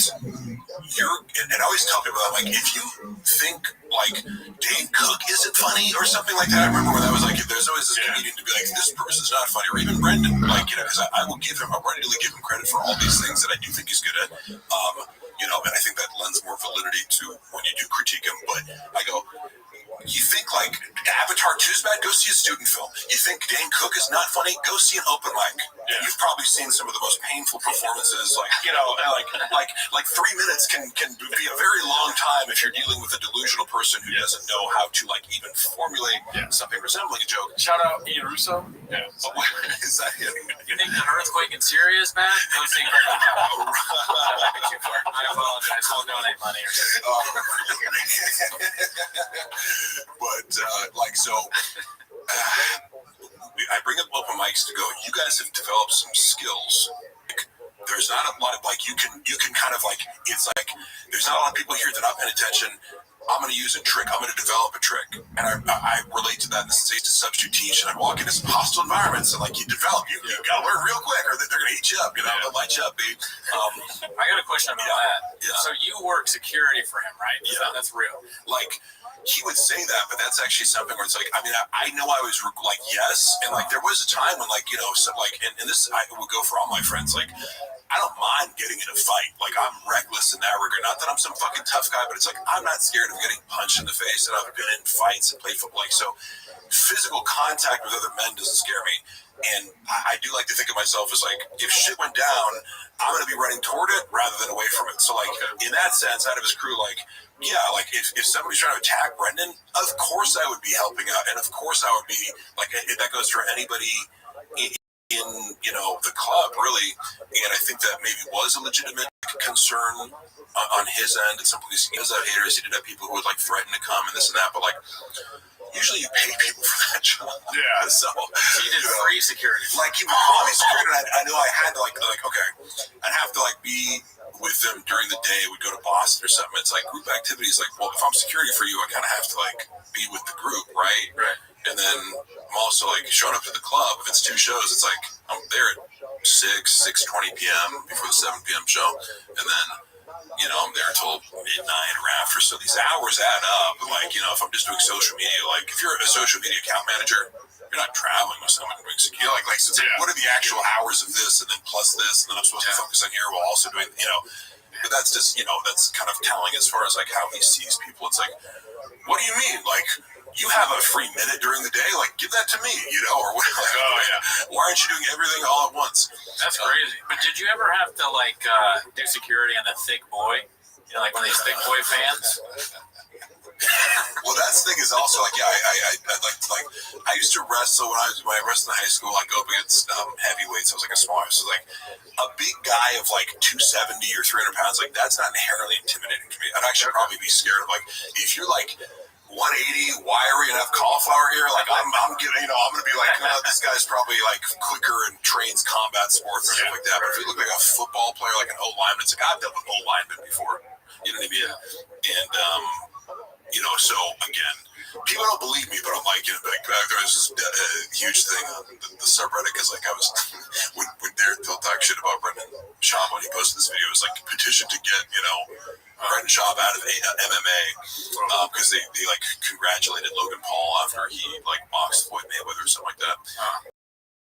I always tell people that, like, if you think like Dane Cook isn't funny or something like that, I remember when I was like, there's always this comedian to be like, this person's not funny, or even Brendan, like, you know, because I will readily give him credit for all these things that I do think he's good at. You know, and I think that lends more validity to when you do critique him. But I go, you think like Avatar 2 is bad? Go see a student film. You think Dane Cook is not funny? Go see an open mic. Yeah. You've probably seen some of the most painful performances. Like, you know, like 3 minutes can be a very long time if you're dealing with a delusional person who doesn't know how to like even formulate something resembling a joke.
Shout out Ian Russo. Yeah.
Is that him?
You think the earthquake in Syria is bad? Go see I apologize. I'll donate money or something.
But like, so I bring up open mics to go, you guys have developed some skills. Like, there's not a lot of like, you can kind of like, it's like there's not a lot of people here that are not paying attention. I'm going to use a trick. I'm going to develop a trick. And I relate to that in the States to substitute teach. And I walk into some hostile environments and, like, you develop. You got to learn real quick or they're going to eat you up. You know, they'll light you up, dude.
I got a question about that. Yeah. So you work security for him, right? Yeah. That's real.
Like, he would say that, but that's actually something where it's like, I mean, I know I was like, yes. And, like, there was a time when, like, you know, so, like, and this I would go for all my friends, like, I don't mind getting in a fight. Like, I'm reckless in that regard. Not that I'm some fucking tough guy, but it's like, I'm not scared of getting punched in the face. And I've been in fights and played football. Like, so physical contact with other men doesn't scare me. And I do like to think of myself as, like, if shit went down, I'm going to be running toward it rather than away from it. So, like, in that sense, out of his crew, like, yeah, like, if somebody's trying to attack Brendan, of course I would be helping out. And of course I would be, like, that goes for anybody in you know, the club, really. And I think that maybe was a legitimate concern on his end. At some point, he does have haters. He did have people who would, like, threaten to come and this and that. But, like, usually you pay people for that job. Yeah. So
you did free security.
Like, he would call me security. And I knew I had to, like, okay, I'd have to, like, be with them during the day. We'd go to Boston or something. It's like group activities. Like, well, if I'm security for you, I kind of have to, like, be with the group, right? Right. And then I'm also, like, showing up to the club. If it's 2 shows, it's like I'm there at 6:20 p.m. before the 7 p.m. show. And then, you know, I'm there until midnight or after. So these hours add up. Like, you know, if I'm just doing social media, like, if you're a social media account manager, you're not traveling with someone doing security. Like, so it's like, what are the actual hours of this and then plus this? And then I'm supposed to focus on here while also doing, you know. But that's just, you know, that's kind of telling as far as, like, how he sees people. It's like, what do you mean? Like, you have a free minute during the day? Like, give that to me, you know? Or what? Like, why aren't you doing everything all at once?
That's crazy. But did you ever have to, like, do security on the thick boy? You know, like one of these thick boy fans?
Well, that thing is also like, yeah, I used to wrestle when I wrestled in high school. I go up against heavyweights. I was like a smaller, so like a big guy of like 270 or 300 pounds. Like, that's not inherently intimidating to me. I'd actually probably be scared of, like, if you're like 180, wiry, and have cauliflower here, like, I'm gonna, you know, I'm gonna be like, this guy's probably like quicker and trains combat sports and stuff like that. But if you look like a football player, like an O lineman, it's like, I've dealt with O linemen before. You know what I mean? And you know, so again, people don't believe me, but I'm like, you know, like, there was this huge thing on the subreddit, because, like, I was when they'll talk shit about Brendan Schaub when he posted this video. It was like petition to get, you know, Brendan Schaub out of MMA, because they like congratulated Logan Paul after he like boxed Floyd Mayweather or something like that.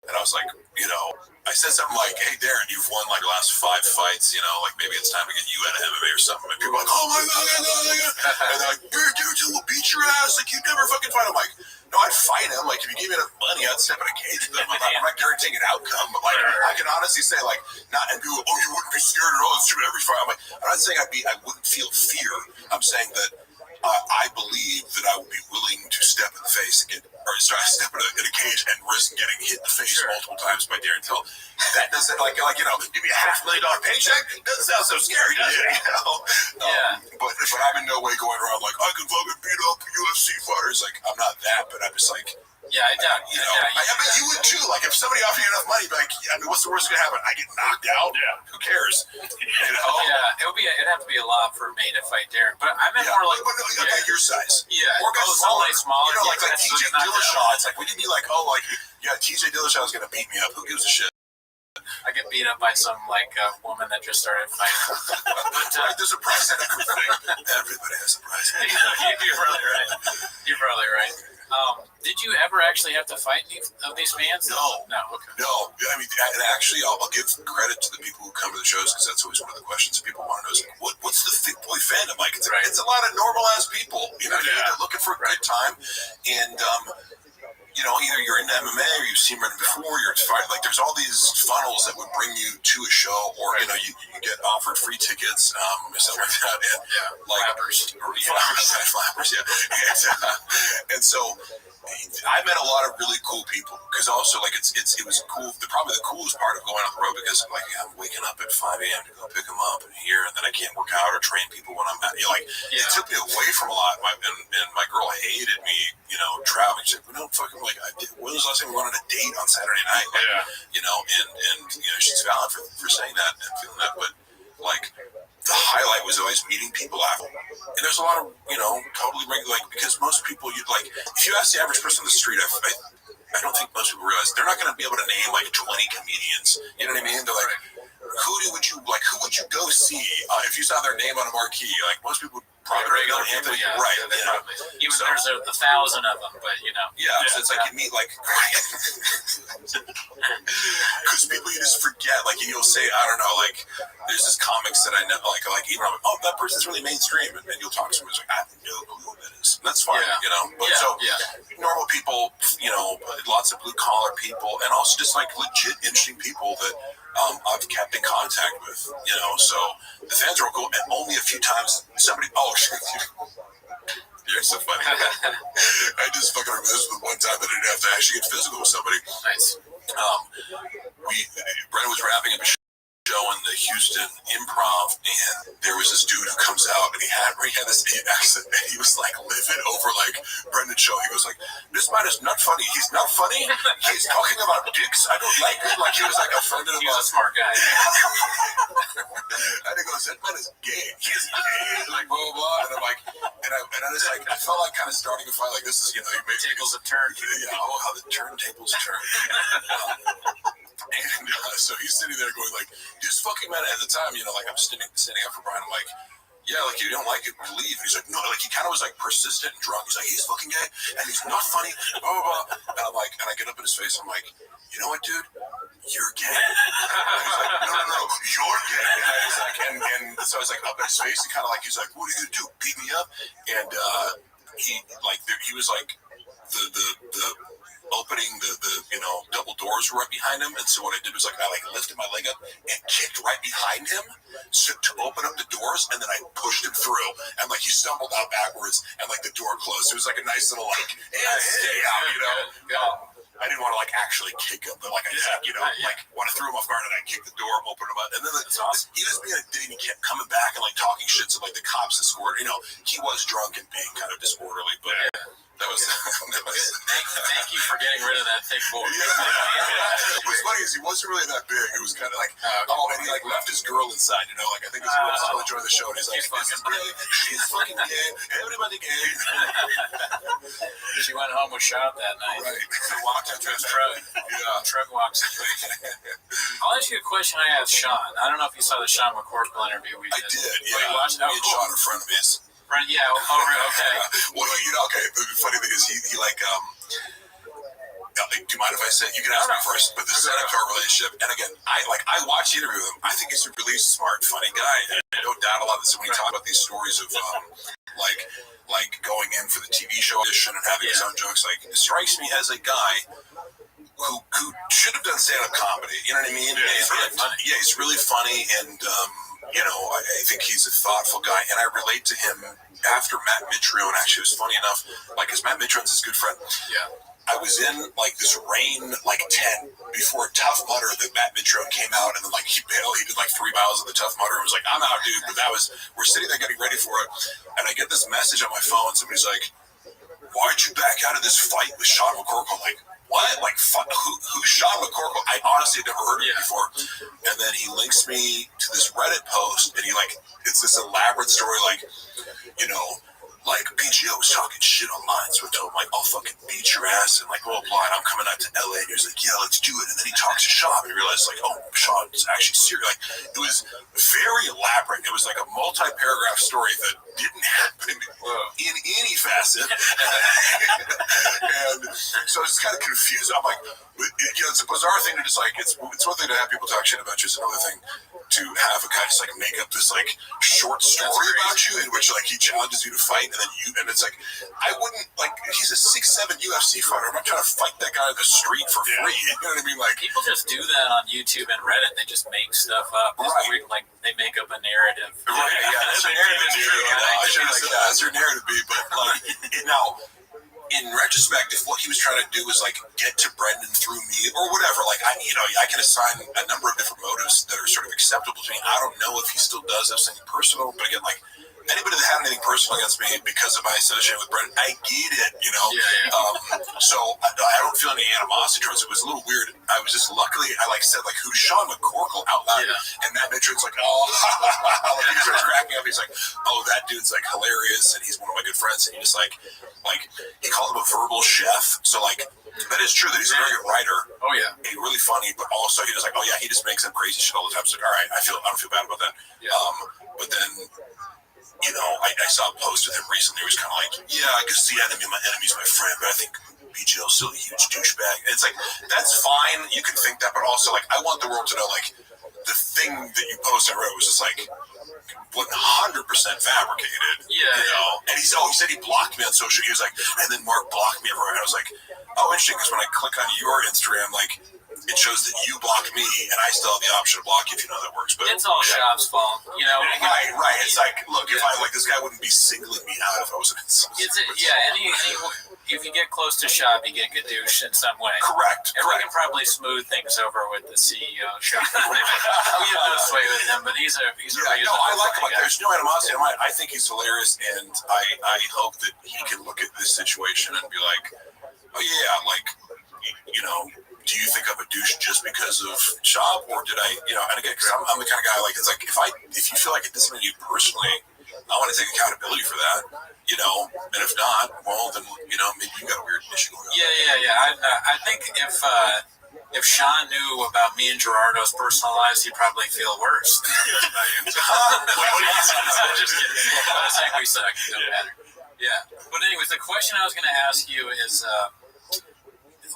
And I was like, you know, I said something like, hey, Darren, you've won like the last 5 fights, you know, like maybe it's time to get you out of MMA or something. And people are like, oh my God. And they're like, dude, we'll beat your ass. Like, you'd never fucking fight him. Like, no, I'd fight him. Like, if you gave me enough money, I'd step in a cage with him. I'm not guaranteeing an outcome, but like, I can honestly say, like, not, and people, oh, you wouldn't be scared at all. It's true every fight. I'm like, I'm not saying I wouldn't feel fear. I'm saying that I believe that I would be willing to step in the face and step in a cage and risk getting hit in the face multiple times by Darren Till. That doesn't, like, you know, give me a $500,000 paycheck. Doesn't sound so scary, does it? You know? But I'm in no way going around like, I could fucking beat up UFC fighters. Like, I'm not that, but I'm just like,
yeah, I doubt.
You know, I bet you would too. Like, if somebody offered you enough money, like, I mean, what's the worst gonna happen? I get knocked out. Yeah. Who cares? You know?
Yeah, it'd have to be a lot for me to fight Darren. But I meant more like,
at your size.
Yeah.
Or guys smaller.
Smaller.
You know, like TJ Dillashaw. It's like, would you be like, oh, like, yeah, TJ Dillashaw is gonna beat me up. Who gives a shit?
I get beat up by some like woman that just started fighting. But
there's a price tag for everything. Everybody has a price tag.
You're probably right. You're probably right. Did you ever actually have to fight any of these fans?
No.
Okay.
No. I mean, and actually, I'll give credit to the people who come to the shows, because that's always one of the questions that people want to know is, like, what's the thick boy fandom like? It's a lot of normal ass people. You know, they're looking for a good time, and you know, either you're in MMA or you've seen Brendan before, you're fighting. Like, there's all these funnels that would bring you to a show, or you know, you get offered free tickets, or something like that, and like flappers, and so I met a lot of really cool people, because also, like, it was cool. Probably the coolest part of going on the road, because, like, I'm waking up at 5 a.m. to go pick them up and here, and then I can't work out or train people when I'm at, you know, like, it took me away from a lot. And my girl hated me, you know, traveling. She said, "We don't fucking, like, when was the last time we went on a date on Saturday night?" Like, you know, and you know, she's valid for saying that and feeling that, but like, the highlight was always meeting people after. And there's a lot of, totally regular, like, because most people, if you ask the average person on the street, I don't think most people realize they're not going to be able to name like 20 comedians. You know what I mean? They're like, who would you go see if you saw their name on a marquee? Like most people probably
regular people,
Anthony, right?
Even there's 1,000 of them, but
so it's like you meet like because people you just forget. Like you'll say, I don't know, like there's this comics that I know, like that person's really mainstream, and you'll talk to them. It's like I have no clue who that is. That's fine, But normal people, lots of blue collar people, and also just like legit interesting people that I've kept in contact with, So the fans are cool, and only a few times somebody. Oh shit. You're so funny. I just fucking remember this was the one time that I didn't have to actually get physical with somebody.
Nice.
Brendan was wrapping up a show in the Houston Improv, and there was this dude who comes out, and he had this accent, and he was like livid over like Brendan's show. He was like, "This man is not funny. He's not funny. He's talking about dicks. I don't like it." Like he was like offended about.
He's a smart guy.
And he goes, "That man is gay. He's gay." Like blah blah blah. And I'm like, and I just like I felt like kind of starting to fight. Like this is
tables have turned.
Yeah. Oh, how the turntables turn. And so he's sitting there going like, "This fucking man." At the time, like I'm standing up for Brian. I'm like, "Yeah, like you don't like it, leave." And he's like, "No," like he kind of was like persistent and drunk. He's like, "He's fucking gay and he's not funny." Blah blah blah. And I'm like, and I get up in his face. I'm like, "You know what, dude? You're gay." And he's like, "No, you're gay." And I was like, and so I was like up in his face and kind of like he's like, "What are you gonna do? Beat me up?" And he was like the opening the double doors were right behind him, and so what I did was like I lifted my leg up and kicked right behind him to open up the doors, and then I pushed him through, and like he stumbled out backwards, and like the door closed. It was like a nice little like stay out, I didn't want to like actually kick him, but like I just like want to throw him off guard, and I kicked the door, opened him up, and then he was being a dick, and he kept coming back and like talking shit to like the cops escorted. He was drunk and being kind of disorderly, but. That was
Thank you for getting rid of that thick boy.
What's funny is he wasn't really that big. It was kind of like, and he like left his girl inside. Like I think his girl was still enjoying the show. And he's like, she's fucking gay. Everybody gay.
She went home with shot that night.
Right.
She walked into his truck. Truck walk situation. I'll ask you a question I asked Sean. I don't know if you saw the Sean McCorkle interview we did.
I did. Yeah.
You watched?
Me and Sean are frenemies.
Right, yeah. Okay.
Well, okay. The funny thing is, he like, do you mind if I say? You can ask me first, but this is our relationship. And again, I watched the interview with him. I think he's a really smart, funny guy. And no doubt a lot of this when we talk about these stories of like going in for the TV show audition and having his own jokes. Like, it strikes me as a guy who should have done stand-up comedy. You know what I mean?
Yeah, he's really funny.
Yeah, he's really funny, and I think he's a thoughtful guy, and I relate to him after Matt Mitrione. Actually, it was funny enough, like, because Matt Mitrione's his good friend.
Yeah.
I was in, like, this rain, like, tent before Tough Mudder that Matt Mitrione came out, and then, like, he bailed. He did, like, 3 miles of the Tough Mudder. I was like, I'm out, dude. But we're sitting there getting ready for it, and I get this message on my phone. Somebody's like, why'd you back out of this fight with Sean McCorkle? Like, what? Like, who's Sean McCorkle? I honestly had never heard of him before. And then he links me to this Reddit post, and it's this elaborate story, like, like PGO was talking shit online, so I told him, like, I'll fucking beat your ass, and like, blah, blah, and I'm coming out to LA, and he was like, yeah, let's do it. And then he talks to Sean, and he realized, like, oh, Sean's actually serious. Like, it was very elaborate. It was like a multi-paragraph story that didn't happen in any facet. And so I was just kind of confused. I'm like, it's a bizarre thing to just like, it's one thing to have people talk shit about you, it's another thing to have a guy just like make up this like short story about you in which like he challenges you to fight, and it's like, I wouldn't, like, he's a 6'7" UFC fighter. I'm not trying to fight that guy on the street for free. You know what I mean? Like,
people just do that on YouTube and Reddit. They just make stuff up.
Right.
Like, they make up a narrative.
Right, yeah, that's a narrative. I should have said that. That's your narrative, but like, now, in retrospect, if what he was trying to do was like get to Brendan through me or whatever, like I can assign a number of different motives that are sort of acceptable to me. I don't know if he still does have something personal, but again, like, anybody that had anything personal against me because of my association with Brent, I get it, you know. So I don't feel any animosity towards it. It was a little weird. I was just luckily I said who's Sean McCorkle out loud, and that matron's like, oh, he starts cracking up. He's like, oh, that dude's hilarious, and he's one of my good friends, and he just he called him a verbal chef. So that is true that he's a very good writer.
Oh yeah,
he's really funny, but also he was oh yeah, he just makes up crazy shit all the time. So all right, I don't feel bad about that. But then, I saw a post with him recently. He was kind of yeah, I guess the enemy of my enemy is my friend, but I think BGL's still a huge douchebag. And it's that's fine. You can think that, but also I want the world to know the thing that you posted I wrote was just 100% fabricated. And he said he blocked me on social. He was and then Mark blocked me everywhere. And I was oh, interesting, because when I click on your Instagram, it shows that you block me, and I still have the option to block you if you know that works. But
it's all Shop's fault,
Right. It's look, if I this guy wouldn't be singling me out if I wasn't.
If you get close to Shop, you get gadoosh in some way.
Correct.
And we can probably smooth things over with the CEO of Shop. We have no sway with him, but he's a
I like him. There's no animosity. I think he's hilarious, and I hope that he can look at this situation and be oh yeah, do you think I'm a douche just because of Shop, or did I, and again, because I'm the kind of guy if you feel it doesn't mean you personally, I want to take accountability for that, and if not, well then, maybe you got a weird issue going on.
Yeah. I think if Sean knew about me and Gerardo's personal lives, he'd probably feel worse. I'm just kidding. I was saying we suck. It don't matter. Yeah. But anyways, the question I was going to ask you is,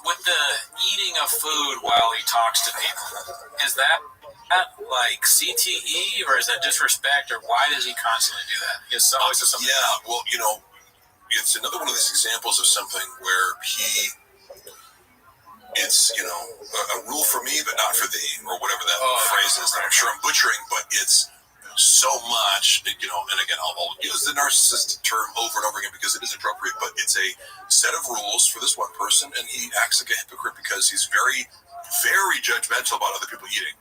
with the eating of food while he talks to people, is that CTE, or is that disrespect, or why does he constantly do that? It's always something.
Yeah, well, it's another one of these examples of something where it's a rule for me but not for thee, or whatever that phrase is that I'm sure I'm butchering, but it's so much, and again, I'll use the narcissist term over and over again because it is appropriate, but it's a set of rules for this one person, and he acts like a hypocrite because he's very, very judgmental about other people eating.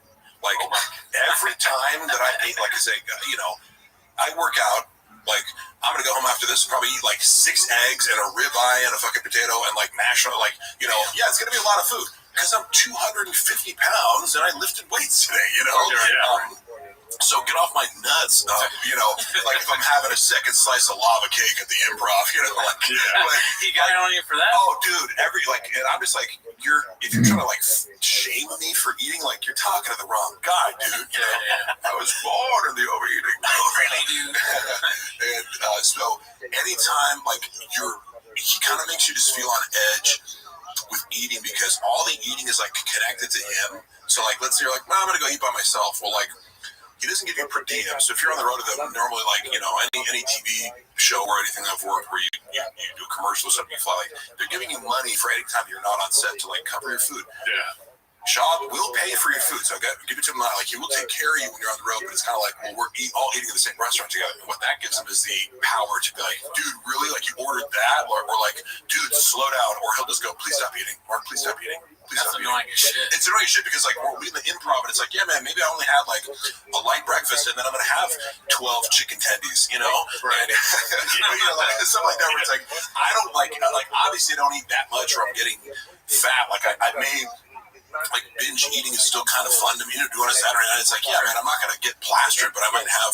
Every time that I eat, I say, I work out, I'm gonna go home after this and probably eat 6 eggs and a ribeye and a fucking potato and mash on yeah, it's gonna be a lot of food because I'm 250 pounds and I lifted weights today, So get off my nuts, if I'm having a second slice of lava cake at the Improv,
He got on you for that?
Oh, dude, and I'm just if you're trying to shame me for eating, you're talking to the wrong guy, dude. I was born in the overeating.
Really, dude.
And so anytime he kind of makes you just feel on edge with eating because all the eating is connected to him. So let's say you're I'm gonna go eat by myself. Well, he doesn't give you per diem. So if you're on the road with him, normally any TV show or anything I've worked where you do a commercial or something, you fly, they're giving you money for any time you're not on set to cover your food.
Yeah.
Shop will pay for your food, so give it to him. He will take care of you when you're on the road, but it's kind of we're all eating at the same restaurant together. And what that gives him is the power to be dude, really? You ordered that? Or dude, slow down. Or he'll just go, please stop eating. Mark, please stop eating.
That's annoying as shit.
It's annoying as shit because we're in the Improv, and it's yeah, man, maybe I only had a light breakfast, and then I'm gonna have 12 chicken tendies,
Right.
And, stuff like that. Where it's I don't obviously I don't eat that much, or I'm getting fat. I may. Binge eating is still kind of fun to me to do on a Saturday night. It's yeah, man, I'm not gonna get plastered, but I might have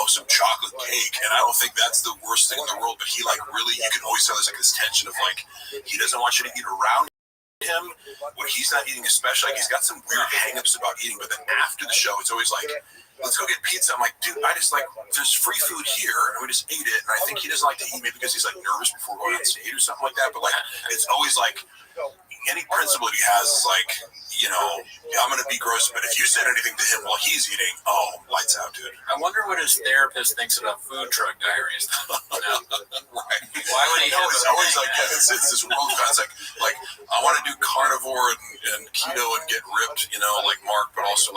some chocolate cake, and I don't think that's the worst thing in the world. But he really, you can always tell there's this tension of he doesn't want you to eat around him when he's not eating, especially he's got some weird hang-ups about eating. But then after the show, it's always let's go get pizza. I'm dude, I just there's free food here, and we just ate it. And I think he doesn't like to eat maybe because he's nervous before going on stage or something like that. But it's always any principle he has is I'm gonna be gross, but if you said anything to him while he's eating, lights out, dude.
I wonder what his therapist thinks about food truck diaries.
Right?
Why would he?
It's always it's this world concept. I want to do carnivore and keto and get ripped, like Mark, but also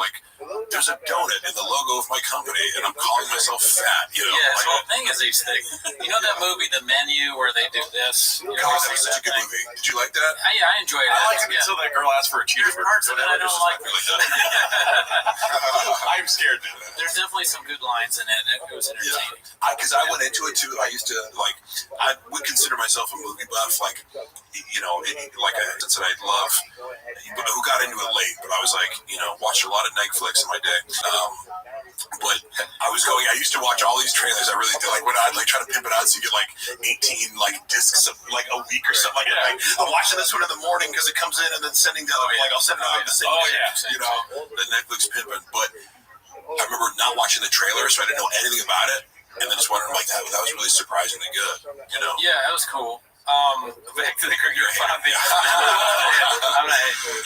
there's a donut in the logo of my company, and I'm calling myself fat.
Yeah, the whole thing is he's thick. That movie, The Menu, where they do this.
God, that was such a good movie. Did you like that?
Yeah, I enjoyed it.
I liked it until that girl asked for a cheeseburger.
There's parts of it I don't like
Really?
I'm scared.
there's definitely some good lines in it. It was entertaining.
Because I went into it too. I used to I would consider myself a movie buff. Like I said, I love. Who got into it late? But I was like, watched a lot of Netflix in my day. But I used to watch all these trailers. I really did. Like when I'd try to pimp it out, so you get 18 discs of a week or something like that. I'm watching this one in the morning because it comes in, and then sending the other one. I'll send it out the same day. The Netflix pimping. But I remember not watching the trailer, so I didn't know anything about it. And then just wondering, that was really surprisingly good.
Yeah, that was cool. Back to the Gregor Poppy.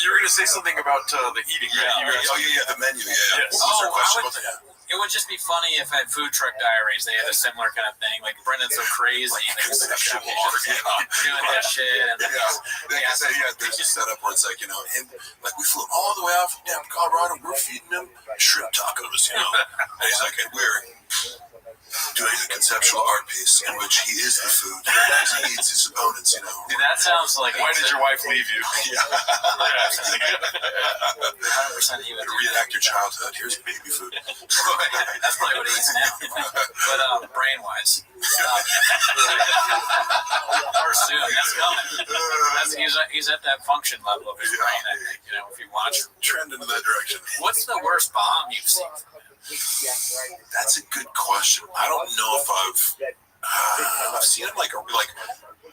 You were going to say something about the eating.
Yeah. The menu. Yeah.
Yes.
Was there a question about that?
It would just be funny if at Food Truck Diaries they had a similar kind of thing. Like Brendan's so crazy, and they just doing that shit. And
There's a setup where it's him, we flew him all the way out from down Colorado. We're feeding him shrimp tacos, and he's like, and we're doing a conceptual art piece in which he is the food. He eats his opponents,
Dude, that sounds like.
Why did your wife leave you?
100% he would
reenact your childhood. Here's baby food.
That's probably what he eats now. But brain-wise, or soon. That's coming. He's at that function level of his brain. I think. If you watch,
trend into that direction.
What's the worst bomb you've seen?
That's a good question. I don't know if I've seen him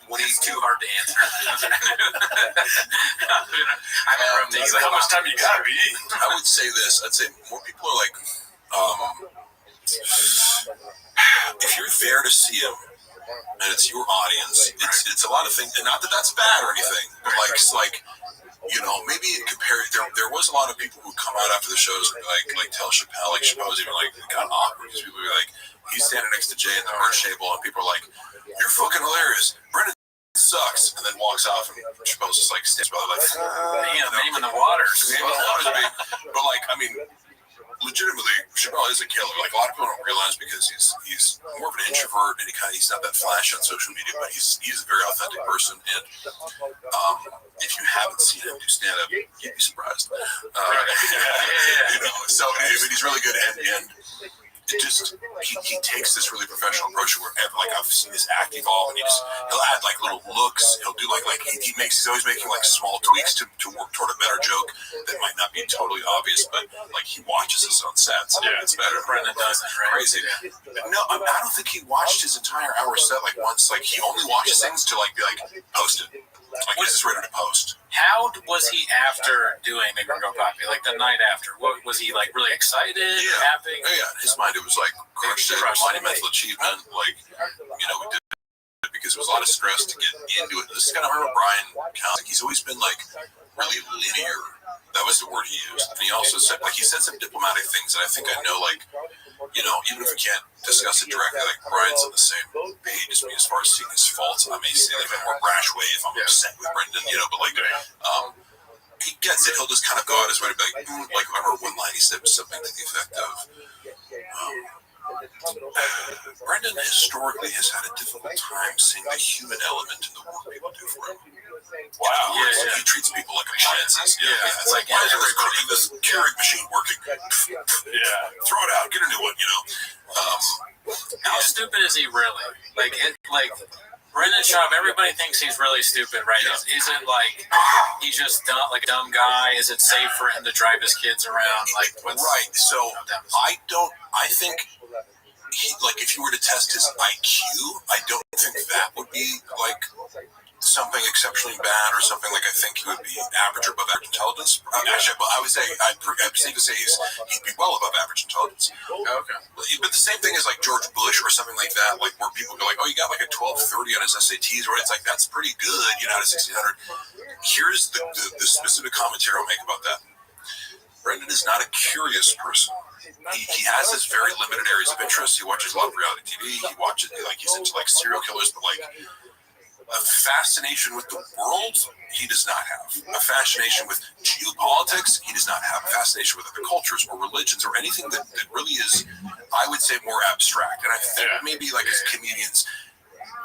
when he's
too hard to answer.
How much time you got, B?
I would say this. I'd say more people are if you're there to see him and it's your audience, it's a lot of things. And not that that's bad or anything, but maybe compare. There was a lot of people who come out after the shows and tell Chappelle. Chappelle was even kind of awkward because people were he's standing next to Jay in the merch table, and people are like, "You're fucking hilarious, Brendan sucks," and then walks off, and Chappelle's just stands by
name in the waters.
But legitimately, Chappelle is a killer. A lot of people don't realize because he's more of an introvert and he's not that flash on social media, but he's a very authentic person. And if you haven't seen him do stand up, you'd be surprised. So he's really good, and it just he takes this really professional approach where I've seen his act evolve, and he'll add little looks. He'll do he's always making small tweaks to work toward a better joke that might not be totally obvious, but he watches us on sets. Yeah, it's better. Brendan does it. Crazy. No, I don't think he watched his entire hour set once. He only watches things to be posted. This is ready to post.
How was he after doing the Gringo Poppy? The night after? What was he really excited? Happy?
Yeah. In his mind, it was crushed it, monumental achievement. We did it because there was a lot of stress to get into it. This is kind of remember Brian Counts. He's always been really linear. That was the word he used. And he also said he said some diplomatic things that I think I know even if we can't discuss it directly, Brian's on the same page as me as far as seeing his faults. I may say it in a more brash way if I'm upset with Brendan, but he gets it. He'll just kind of go out his way to be I remember one line he said was something to the effect of, Brendan historically has had a difficult time seeing the human element in the work people do for him. Wow. He treats people like appliances. It's why is this Keurig machine working? Throw it out. Get a new one,
How stupid is he really? Brendan Schaub, everybody thinks he's really stupid, right? Yeah. Is it he's just a dumb guy? Is it safe for him to drive his kids around?
Right. So I think if you were to test his IQ, I don't think that would be something exceptionally bad or something I think he would be average or above average intelligence. Actually, I would say I'd say he'd be well above average intelligence. Okay. But the same thing as George Bush or something like that, where people go oh, you got a 1230 on his SATs, where it's that's pretty good, out of 1600. Here's the specific commentary I'll make about that. Brendan is not a curious person. He has his very limited areas of interest. He watches a lot of reality TV. He watches he's into serial killers, but a fascination with the world, he does not have. A fascination with geopolitics, he does not have. A fascination with other cultures or religions or anything that really is, I would say, more abstract. And I think maybe as comedians,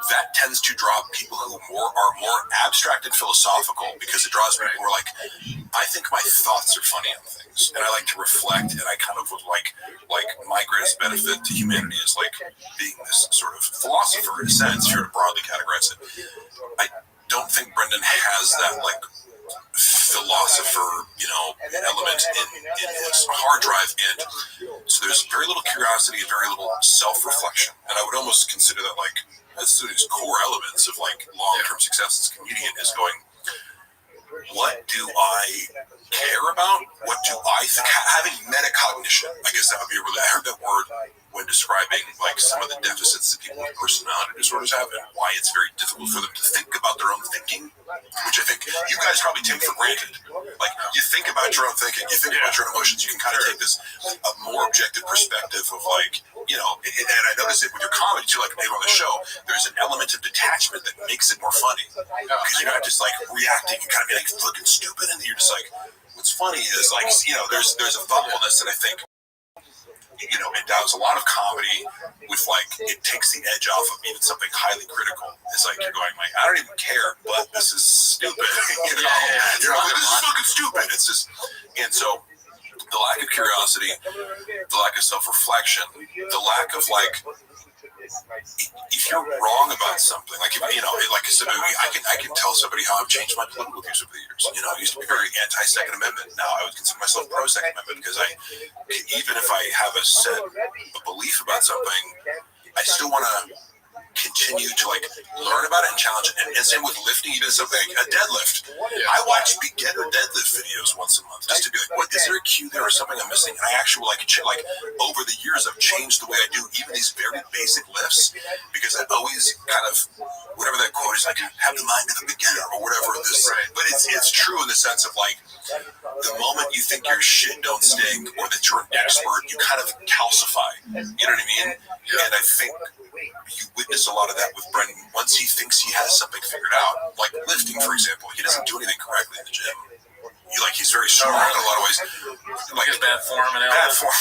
that tends to draw people who are more abstract and philosophical, because it draws people who are like, I think my thoughts are funny on things, and I like to reflect, and I kind of would like my greatest benefit to humanity is like being this sort of philosopher in a sense, if you were to broadly categorize it. I don't think Brendan has that like philosopher, element in his hard drive, and so there's very little curiosity and very little self-reflection, and I would almost consider that like that's his core elements of like long-term success as a comedian is going, what do I care about? What do I think? Having metacognition, I guess that would be I heard that word when describing like some of the deficits that people with personality disorders have and why it's very difficult for them to think about their own thinking, which I think you guys probably take for granted. Like, you think about your own thinking, you think about your own emotions, you can kind of take this a more objective perspective of like, and I notice it with your comedy too, like maybe on the show, there's an element of detachment that makes it more funny. Because you're not just like reacting and kind of being like fucking stupid, and you're just like, what's funny is like, there's a thoughtfulness that I think, endows a lot of comedy with like, it takes the edge off of even something highly critical. It's like, you're going like, I don't even care, but this is stupid. You're like, this is fucking stupid. It's just, and so the lack of curiosity, the lack of self-reflection, the lack of like, if you're wrong about something, like, like I said, I can tell somebody how I've changed my political views over the years. I used to be very anti-Second Amendment. Now I would consider myself pro-Second Amendment, because even if I have a belief about something, I still want to continue to like learn about it and challenge it. And same with lifting, even something like a deadlift. I watch beginner deadlift videos once a month just to be like, what is there a cue there or something I'm missing? And I actually like over the years I've changed the way I do even these very basic lifts, because I always kind of, whatever that quote is, like, have the mind of a beginner or whatever this, but it's true in the sense of like, the moment you think your shit don't stink or that you're an expert, you kind of calcify. You know what I mean? And I think you witness a lot of that with Brendan. Once he thinks he has something figured out, like lifting, for example, he doesn't do anything correctly in the gym. He's very strong in a lot of ways. Like his bad form and bad form.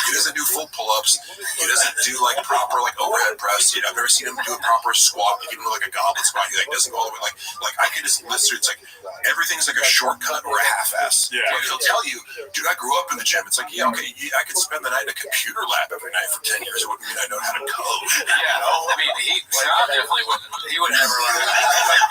He doesn't do full pull-ups. He doesn't do like proper like overhead press. I've never seen him do a proper squat, like even like a goblet squat. He like doesn't go all the way. Like I can just list through. It's like everything's like a shortcut or a half-ass. Yeah. Like he'll tell you, dude, I grew up in the gym. It's like, yeah, okay, I could spend the night in a computer lab every night for 10 years. It wouldn't mean I know how to code. Yeah. I mean, Sean definitely wouldn't. He would never learn that.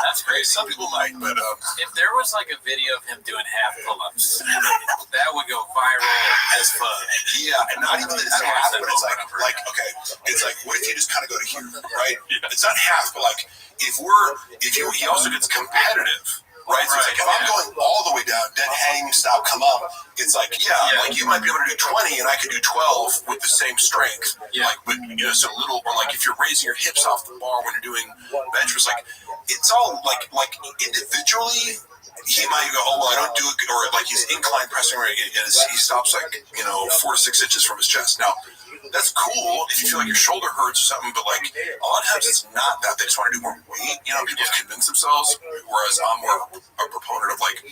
That's crazy. Some people might, but
if there was like a video of him doing half pull-ups, that would go viral as fuck.
Yeah, and not even that it's half, but it's like okay, it's like, what if you just kind of go to here, right? It's not half, but like he also gets competitive, right? So it's like, if I'm going all the way down, dead hang, stop, come up, it's like, like you might be able to do 20 and I could do 12 with the same strength. Like, but so little, or like if you're raising your hips off the bar when you're doing bench press, like it's all like individually. He might go, oh, well, I don't do it, or like he's incline pressing, right, and he stops like 4 to 6 inches from his chest. Now, that's cool if you feel like your shoulder hurts or something, but like a lot of times it's not that. They just want to do more weight. People convince themselves, whereas I'm more a proponent of like,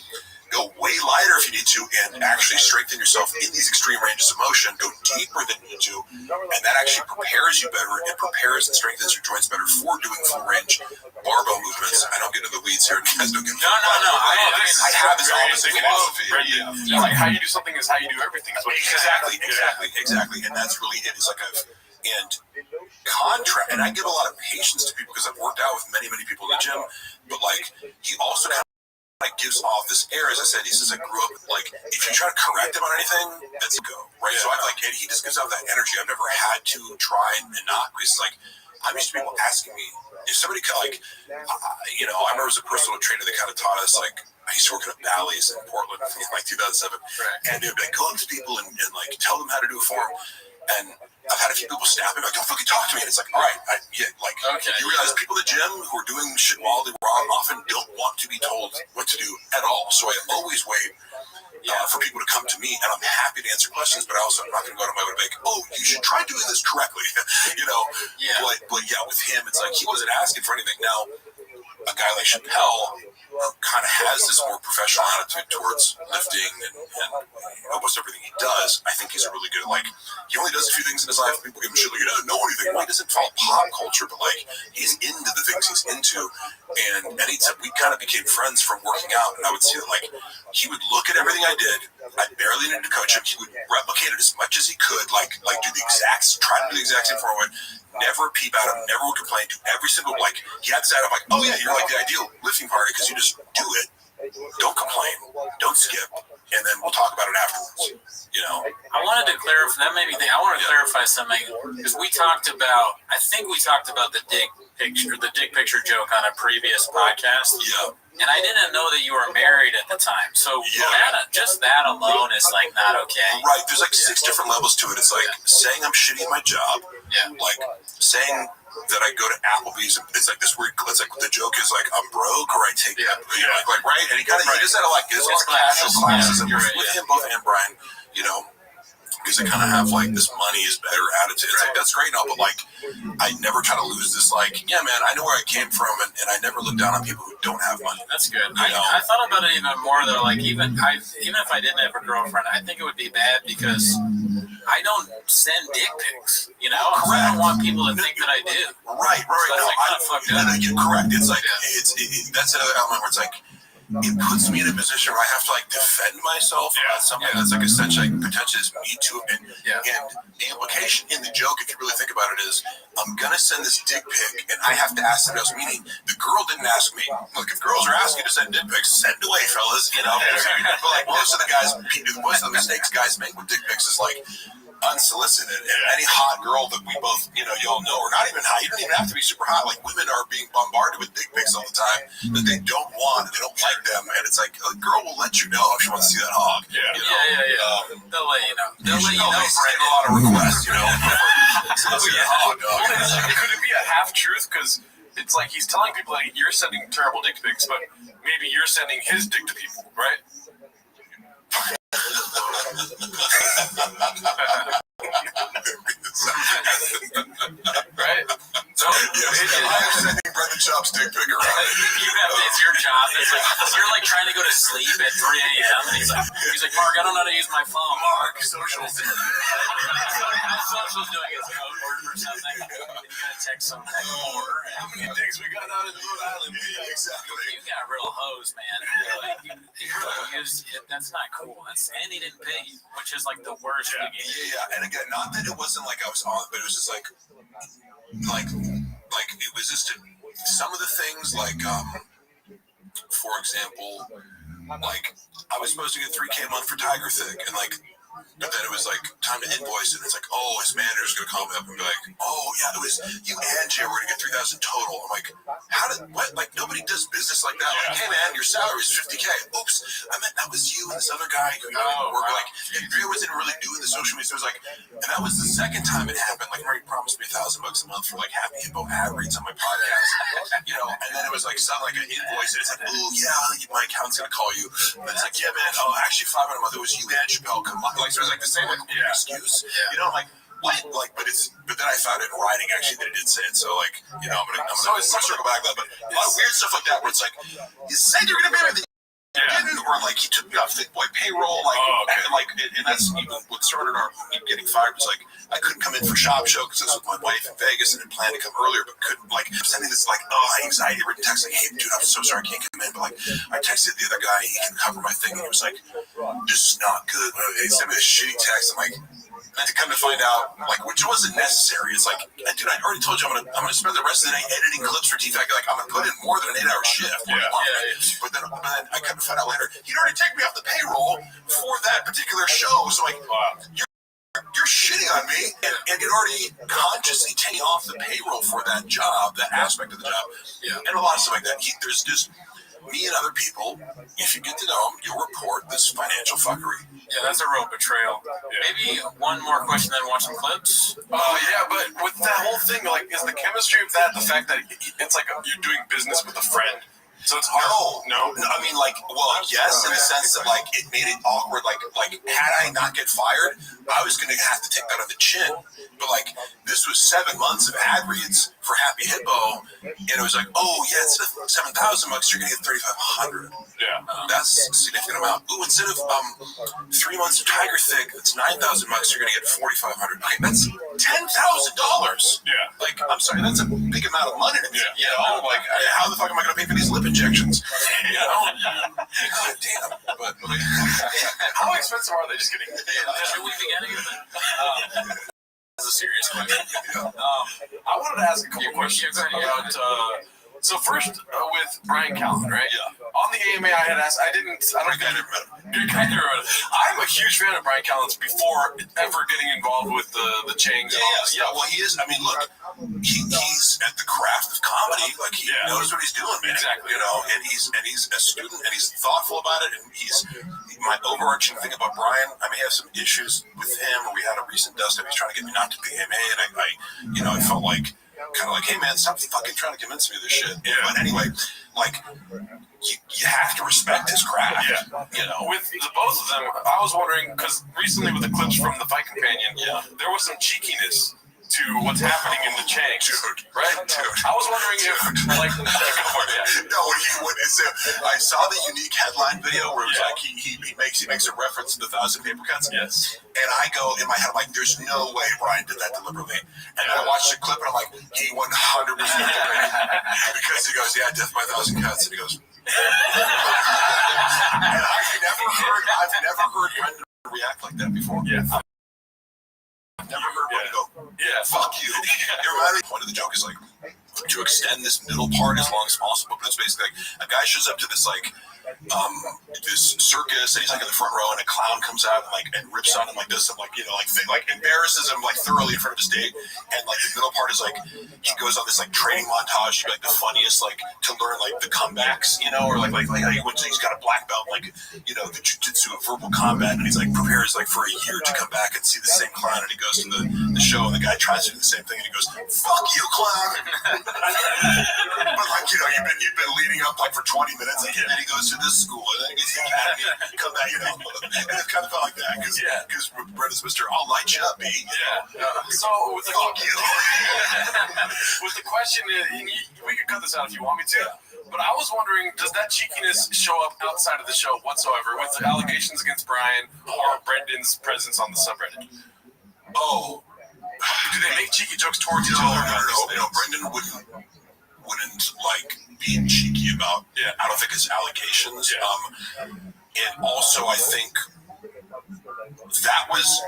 go way lighter if you need to, and actually strengthen yourself in these extreme ranges of motion. Go deeper than you need to, and that actually prepares you better. It prepares and strengthens your joints better for doing full range barbell movements. I don't get into the weeds here. You guys don't get
no.
I have this opposite philosophy.
Like how you do something is how you do everything.
Exactly. And that's really it. Is like and contrast. And I give a lot of patience to people because I've worked out with many people in the gym. But like he also kind of like gives off this air, as I said. He says, I grew up like, if you try to correct him on anything, that's a go, right? So I like, and he just gives off that energy. I've never had to try and not, because like, I'm used to people asking me if somebody could like, I remember as a personal trainer, they kind of taught us like, I used to work at a Bally's in Portland in like 2007, and they'd like go up to people and like tell them how to do a form. And I've had a few people snap me like, don't fucking talk to me. And it's like, all right, you realize people at the gym who are doing shit wildly wrong often don't want to be told what to do at all. So I always wait for people to come to me, and I'm happy to answer questions, but I'm not going to go to my way to make, oh, you should try doing this correctly. But with him, it's like he wasn't asking for anything. Now, a guy like Chappelle kind of has this more professional attitude towards lifting and almost everything he does. I think he's a really good, like, he only does a few things in his life. People give him shit like, he doesn't know anything. Well, he doesn't follow pop culture, but, like, he's into the things he's into. And anytime we kind of became friends from working out, and I would see that, like, he would look at everything I did. I barely needed to coach him. He would replicate it as much as he could, like do the exact, try to do the exact same forward. Never peep at him, never would complain. Do every single, like, he had this out of, like, oh yeah, you're like the ideal lifting party because you just do it. Don't complain. Don't skip. And then we'll talk about it afterwards. You know?
I wanted to clarify, that made me think, I want to clarify something, because we talked about, I think we talked about the dick picture joke on a previous podcast.
Yeah.
And I didn't know that you were married at the time. So just that alone is, like, not okay.
Right. There's, like, 6 different levels to it. It's like saying I'm shitty at my job.
Yeah.
Like saying that I go to Applebee's. It's like this weird. It's like the joke is like I'm broke or I take that. You know, like right. And he kind of he does that like there's a lot of casual classes and with him both and Brian. You know. Because they kind of have like this money is better attitude. It's like that's great and all, but like I never try to lose this like yeah man I know where I came from and I never look down on people who don't have money.
That's good. I thought about it even more though. Like even if I didn't have a girlfriend, I think it would be bad because I don't send dick pics. You know, I don't want people to think that I do.
Right.
So that's like kind of fucked up.
You're correct. It's like that's another element where it's like. It puts me in a position where I have to like defend myself about something that's like essentially like, potentially is me too. And the implication in the joke, if you really think about it, is I'm gonna send this dick pic, and I have to ask somebody else. Meaning the girl didn't ask me. Look, if girls are asking to send dick pics, send away, fellas. You know, but like most of the mistakes guys make with dick pics is like. Unsolicited, and any hot girl that we both, y'all know, or not even hot, you don't even have to be super hot. Like women are being bombarded with dick pics all the time that they don't want, and they don't like them, and it's like a girl will let you know if she wants to see that hog.
Yeah. They'll let you know. They'll let you know.
They get a lot of requests,
Could it be a half truth? Because it's like he's telling people like you're sending terrible dick pics, but maybe you're sending his dick to people, right?
Right? So, I'm sending Brendan Chop's dick pic around.
It's your job. You're like trying to go to sleep at 3 a.m. and he's like, Mark, I don't know how to use my phone.
Mark, socials.
Socials doing his code word or something. You gotta text some more.
How many dicks we got out in Rhode Island?
Yeah, exactly.
You got real hoes, man. That's not cool. And he didn't pay you, which is like the worst.
Yeah. And again, not that it wasn't like I was on, but it was just like it was just some of the things like for example, like I was supposed to get $3,000 a month for Tiger Thick, and like. But then it was like time to invoice it. It's like, oh, his manager's gonna call me up and be like, oh yeah, it was you and Jay were gonna get $3,000 total. I'm like, what? Like nobody does business like that. Like, hey man, your salary is $50,000. Oops, I meant that was you and this other guy who were like, and Drea wasn't really doing the social media. So it was like, and that was the second time it happened. Like Murray promised me $1,000 a month for like Happy Hippo ad reads on my podcast, and then it was like something like an invoice. And it's like, oh yeah, my accountant's gonna call you. And it's like, yeah man, oh actually $500 a month. It was you and Chappelle. Come on, like so it was like the same like excuse. I'm like what? Like, but then I found it in writing actually that it did say it. So like, I'm gonna circle back to that. But a lot of weird stuff like that where it's like, you said you're gonna be with didn't, or like he took me off Thick Boy payroll, and that's even what started our getting fired was like I couldn't come in for Shop Show because I was with my wife in Vegas and had planned to come earlier, but couldn't. Like sending this like anxiety written text like, hey dude, I'm so sorry I can't come in, but like I texted the other guy, he can cover my thing, and he was like, this is not good. He sent me this shitty text. I'm like. And to come to find out, like, which wasn't necessary. It's like, dude, I already told you I'm gonna spend the rest of the day editing clips for TFAC. Like, I'm gonna put in more than an 8-hour shift. But then I come to find out later, he'd already taken me off the payroll for that particular show. So like, you're shitting on me, and it already consciously taken off the payroll for that job, that aspect of the job, and a lot of stuff like that. There's just. Me and other people, if you get to know them, you'll report this financial fuckery.
Yeah, that's a real betrayal. Maybe one more question, then watch some clips.
Yeah, but with that whole thing, like, is the chemistry of that the fact that it's like you're doing business with a friend? So it's hard. No. I
mean, like, well, yes, in the sense that, like, it made it awkward. Like, had I not get fired, I was going to have to take that on the chin. But, like, this was 7 months of ad reads for Happy Hippo, and it was like, oh yeah, instead of $7,000, you're gonna get $3,500.
Yeah,
that's a significant amount. Ooh, instead of 3 months of Tiger Thick, it's $9,000. You're gonna get $4,500. Okay, that's $10,000.
Yeah,
like I'm sorry, that's a big amount of money to me.
Yeah.
You know, like how the fuck am I gonna pay for these lip injections? You know, God damn. But
how expensive are they? Just kidding.
Should we be getting it?
That's a serious question. I wanted to ask a couple questions about. So first, with Brian Callen, right?
Yeah.
On the AMA, I had asked. I don't think I never met him. Good guy, never met him. I'm a huge fan of Brian Callen's before ever getting involved with the Changs.
Yeah. Well, he is. I mean, look, he's at the craft of comedy. Like he knows what he's doing, man.
Exactly.
You know, and he's a student, and he's thoughtful about it. And he's my overarching thing about Brian. I may have some issues with him, or we had a recent dust up. He's trying to get me not to be AMA, and I felt like. Kind of like, hey man, stop fucking trying to convince me of this shit. Yeah. But anyway, like, you have to respect his craft.
Yeah.
You know,
with the both of them, I was wondering because recently with the clips from the Fight Companion, there was some cheekiness to what's happening in the Changs, right?
Dude.
I was wondering if, like,
I saw the unique headline video where it was like he makes a reference to the 1,000 paper cuts.
Yes.
And I go in my head, I'm like, there's no way Brian did that deliberately. And I watched the clip and I'm like, he 100% did it. Because he goes, yeah, death by 1,000 cuts. And he goes, and I've never heard Brendan react like that before.
Yeah.
Never heard one go, fuck you. It reminded me, the point of the joke is like, to extend this middle part as long as possible, but it's basically like, a guy shows up to this like, this circus, and he's like in the front row, and a clown comes out and rips on him, like does some embarrasses him like thoroughly in front of his date, and like the middle part is like he goes on this like training montage to be like the funniest, like to learn like the comebacks, you know, or like how he went to, he's got a black belt, like, you know, the jiu-jitsu of verbal combat, and he's like prepares like for a year to come back and see the same clown, and he goes to the show, and the guy tries to do the same thing, and he goes, fuck you, clown. But like, you know, you've been leading up like for 20 minutes, and then he goes to this school, and then he gets to the academy, and come back, you know, and it kind of felt like that, because Brett is Mr. I'll light you up, B.
So with the with the question, we could cut this out if you want me to, but I was wondering, does that cheekiness show up outside of the show whatsoever with the allegations against Brian or Brendan's presence on the subreddit?
Oh,
do they make cheeky jokes towards each other?
No, Brendan wouldn't like being cheeky about. I don't think his allegations. And also I think that was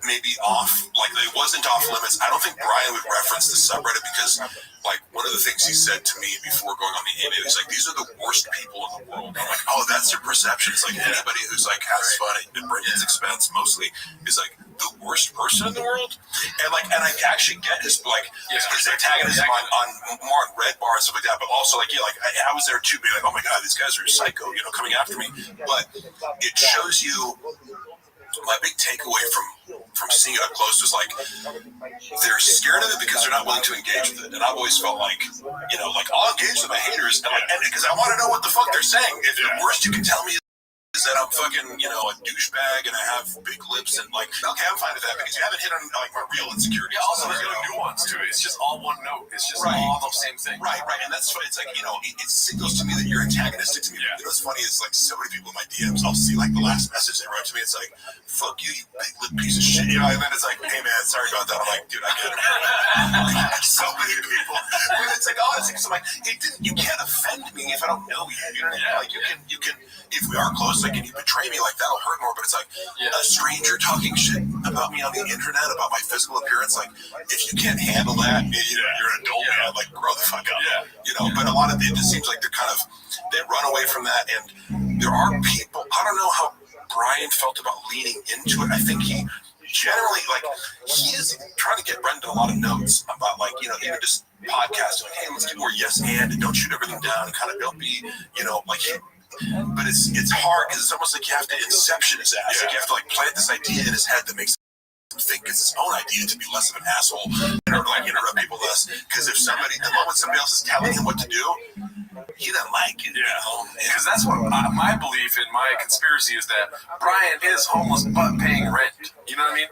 maybe off, like it wasn't off limits. I don't think Brian would reference the subreddit because, like, one of the things he said to me before going on the AMA was like, these are the worst people in the world. I'm like, oh, that's your perception. It's like anybody who's like has fun at Brendan's expense mostly is like the worst person in the world. And like, and I actually get his like his antagonism on more on Red Bar and stuff like that, but also like I was there too, being like, oh my god, these guys are psycho, you know, coming after me. But it shows you. My big takeaway from seeing it up close was like they're scared of it because they're not willing to engage with it. And I've always felt like, you know, like I'll engage with my haters and because I want to know what the fuck they're saying. If the worst you can tell me is that I'm fucking, you know, a douchebag and I have big lips and like, okay, I'm fine with that because you haven't hit on like my real insecurities.
Yeah, also there's no nuance to it. It's just all one note. It's just all the same thing.
Right. And that's why it's like, you know, it signals to me that you're antagonistic to me. You know what's funny is like so many people in my DMs, I'll see like the last message they wrote to me. It's like, fuck you, you big lip piece of shit. You know, and then it's like, hey man, sorry about that. I'm like, dude, I get it. So many people. But it's like, honestly, I'm like, you can't offend me if I don't know you. You know what I mean? Like you can, if we are close, like, and you betray me, like that'll hurt more. But it's like a stranger talking shit about me on the internet, about my physical appearance. Like, if you can't handle that, you're an adult man. Like, grow the fuck up. You know. But a lot of it just seems like they run away from that. And there are people. I don't know how Brian felt about leaning into it. I think he generally, like, he is trying to get Brendan a lot of notes about, like, you know, even just podcasting, like, hey, let's do more yes and don't shoot everything down, and kind of don't be, you know, like. But it's hard because it's almost like you have to inception his ass. Like you have to like plant this idea in his head that makes him think it's his own idea to be less of an asshole or like interrupt people less. Because the moment somebody else is telling him what to do, he doesn't like it.
Because that's what my belief in my conspiracy is, that Brian is homeless but paying rent. You know what I mean?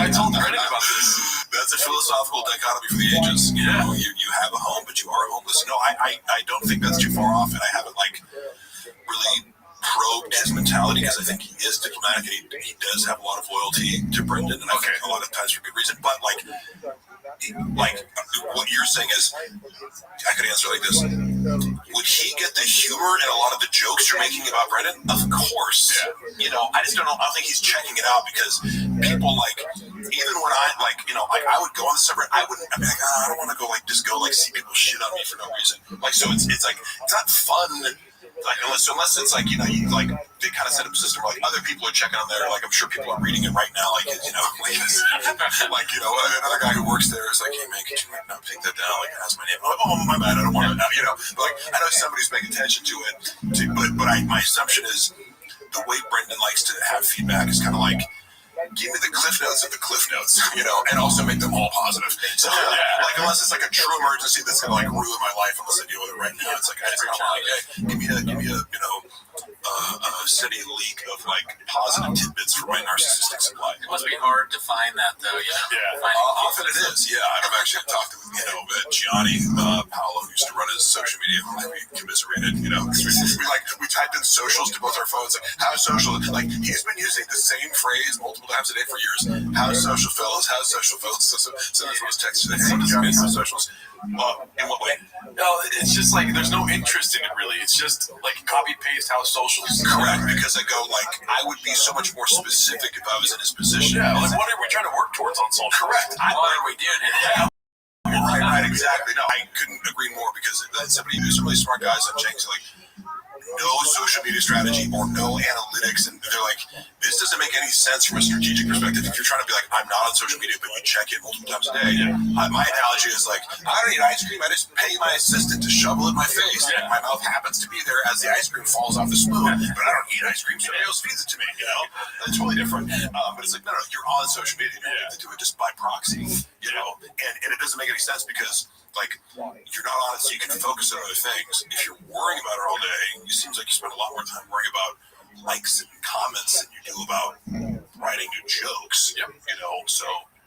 I told Brendan about this.
That's a philosophical dichotomy for the ages. You know, you have a home, but you are homeless. No, I don't think that's too far off, and I haven't really probed his mentality because I think he is diplomatic and he does have a lot of loyalty to Brendan, and I think a lot of times for good reason. But what you're saying is, I could answer like this: would he get the humor in a lot of the jokes you're making about Brendan? Of course. Yeah. You know, I just don't know. I don't think he's checking it out because people even when I would go on the subreddit, I wouldn't. I mean, I don't want to go just go see people shit on me for no reason. So it's not fun. Unless it's they kind of set up a system where other people are checking on there. I'm sure people are reading it right now. Another guy who works there is hey man, could you take that down? Ask my name. Oh my bad, I don't want to. I know somebody's paying attention to it. But my assumption is the way Brendan likes to have feedback is kind of give me the cliff notes of the cliff notes, and also make them all positive. So, unless it's a true emergency that's gonna ruin my life, unless I deal with it right now, it's give me a steady leak of positive tidbits for my narcissistic supply.
It must be hard to find that though,
Often it is, I've actually talked to Gianni Paolo, who used to run his social media. We commiserated, we typed in socials to both our phones. How's social? He's been using the same phrase multiple times a day for years. How's social, fellas? How's social, fellas? So that's what I was texting. Hey, Gianni, how's socials? In what way?
No, it's just there's no interest in it really. It's just copy paste how socials.
Correct, because I go I would be so much more specific if I was in his position.
Yeah, what are we trying to work towards on social?
Correct.
What are we doing?
Right, exactly. No, I couldn't agree more because there's some really smart guys on Jenks no social media strategy or no analytics, and they're this doesn't make any sense from a strategic perspective. If you're trying to be I'm not on social media, but you check it multiple times a day. My analogy is I don't eat ice cream, I just pay my assistant to shovel it in my face, and my mouth happens to be there as the ice cream falls off the spoon, but I don't eat ice cream, somebody else feeds it to me, It's totally different. But it's no, you're on social media, you have to do it just by proxy, and it doesn't make any sense because you're not on it so you can focus on other things. If you're worrying about it all day, it seems like you spend a lot more time worrying about likes and comments than you do about writing new jokes. So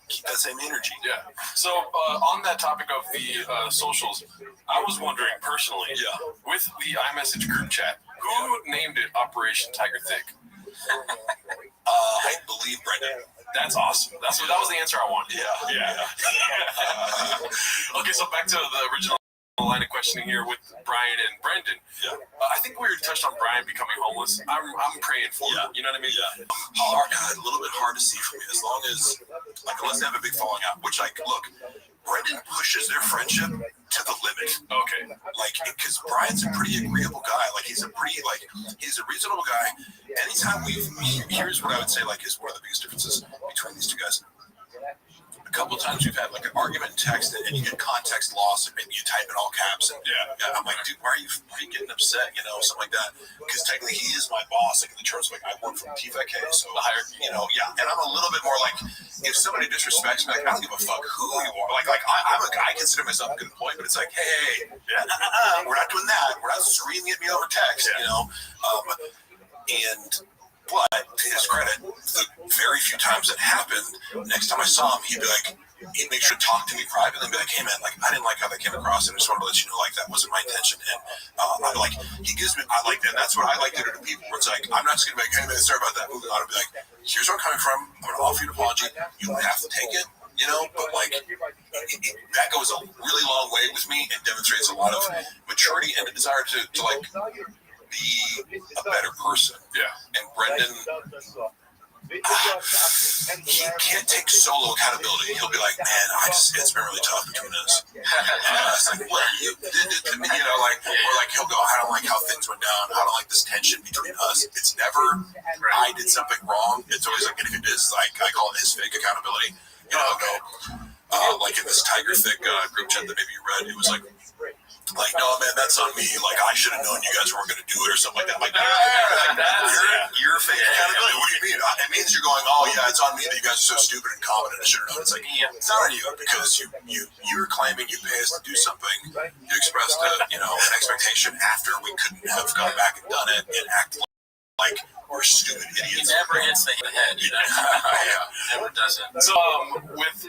keep that same energy.
Yeah. So on that topic of the socials, I was wondering personally, with the iMessage group chat, who named it Operation Tiger Thick?
I believe Brendan.
That's awesome. That was the answer I wanted.
Yeah.
Okay, so back to the original line of questioning here with Brian and Brendan. I think we touched on Brian becoming homeless. I'm praying for him. You know what I mean?
A little bit hard to see for me as long as unless they have a big falling out, which look, Brendan pushes their friendship to the limit.
Okay.
Because Brian's a pretty agreeable guy. He's a reasonable guy. Anytime here's what I would say is one of the biggest differences between these two guys. A couple times we've had an argument in text and you get context loss, and maybe you type in all caps, and I'm dude, why are you getting upset? Something like that. Because technically he is my boss, in the terms of I work for TFK, so and I'm a little bit more if somebody disrespects me, I don't give a fuck who you are. I consider myself a good employee, but it's hey, we're not doing that. We're not screaming at me over text, But to his credit, the very few times it happened, next time I saw him, he'd make sure to talk to me privately and be hey man, I didn't like how that came across, and I just wanted to let you know that wasn't my intention. And he gives me, and that's what I like to do to people, where it's I'm not just gonna be hey man, sorry about that, moving on, and be here's where I'm coming from, I'm gonna offer you an apology, you don't have to take it, but that goes a really long way with me and demonstrates a lot of maturity and a desire to be a better person. And Brendan, he can't take solo accountability. He'll be man, it's been really tough between us. It's what you did to me, or he'll go, I don't like how things went down. I don't like this tension between us. It's never I did something wrong. It's always and if it is, I call it his fake accountability. I'll go, in this Tiger Thick group chat that maybe you read, it was no man, that's on me. I should have known you guys weren't going to do it or something like that. You're fake accountability. What do you mean? It means you're going, oh yeah, it's on me that you guys are so stupid and incompetent. I should have known. It's it's not on you because you're claiming you pay us to do something. You expressed an expectation after we couldn't have gone back and done it and acted like, we're stupid idiots.
He never hits the head. Never does it.
So, with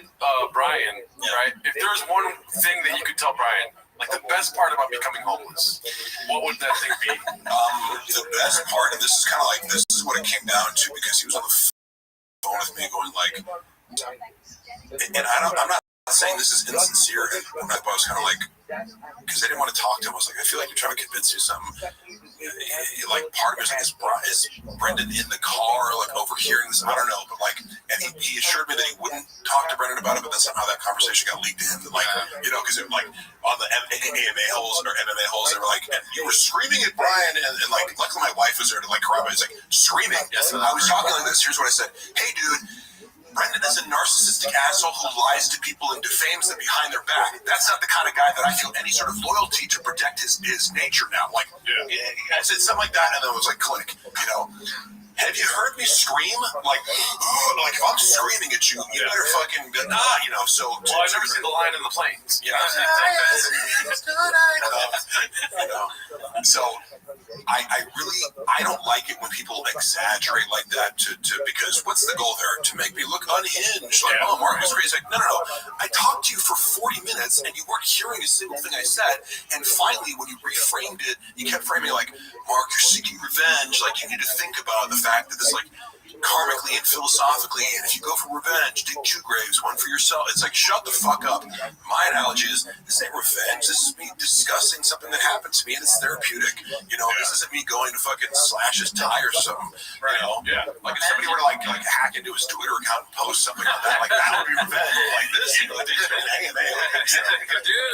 Brian, right? If there was one thing that you could tell Brian, like the best part about becoming homeless, what would that thing be?
The best part, and this is kind of like, this is what it came down to, because he was on the phone with me going like, and I'm not saying this is insincere, but I was kind of like, because I didn't want to talk to him. I was like, I feel like you're trying to convince you something. Like, part of me was like, is Brendan in the car, like, overhearing this? I don't know, but like, and he assured me that he wouldn't talk to Brendan about it, but then somehow that conversation got leaked to him. Like, you know, because it like on the AMA holes or MMA holes, they were like, and you were screaming at Brian, and like, luckily my wife was there to like corroborate. It's like screaming. Yes, I was talking like this. Here's what I said. Hey, dude. Brendan is a narcissistic asshole who lies to people and defames them behind their back. That's not the kind of guy that I feel any sort of loyalty to protect his nature now. Like, I said something like that, and then it was like, click, you know. Have you heard me scream? Like if I'm screaming at you, you better fucking be you know, so.
Well, I've never seen the line in the planes.
Yeah. So, I don't like it when people exaggerate like that because what's the goal there? To make me look unhinged. Like, oh, Mark was crazy. Like, no. I talked to you for 40 minutes and you weren't hearing a single thing I said. And finally, when you reframed it, you kept framing like, Mark, you're seeking revenge. Like, you need to think about the fact that this, like, karmically and philosophically, and if you go for revenge, dig 2 graves, one for yourself. It's like, shut the fuck up. My analogy is, this ain't revenge. This is me discussing something that happened to me, and it's therapeutic. You know, this isn't me going to fucking slash his tie or something. You know, like if somebody were to like hack into his Twitter account and post something like that, like that would be revenge. Like this, you know, they just been hanging there.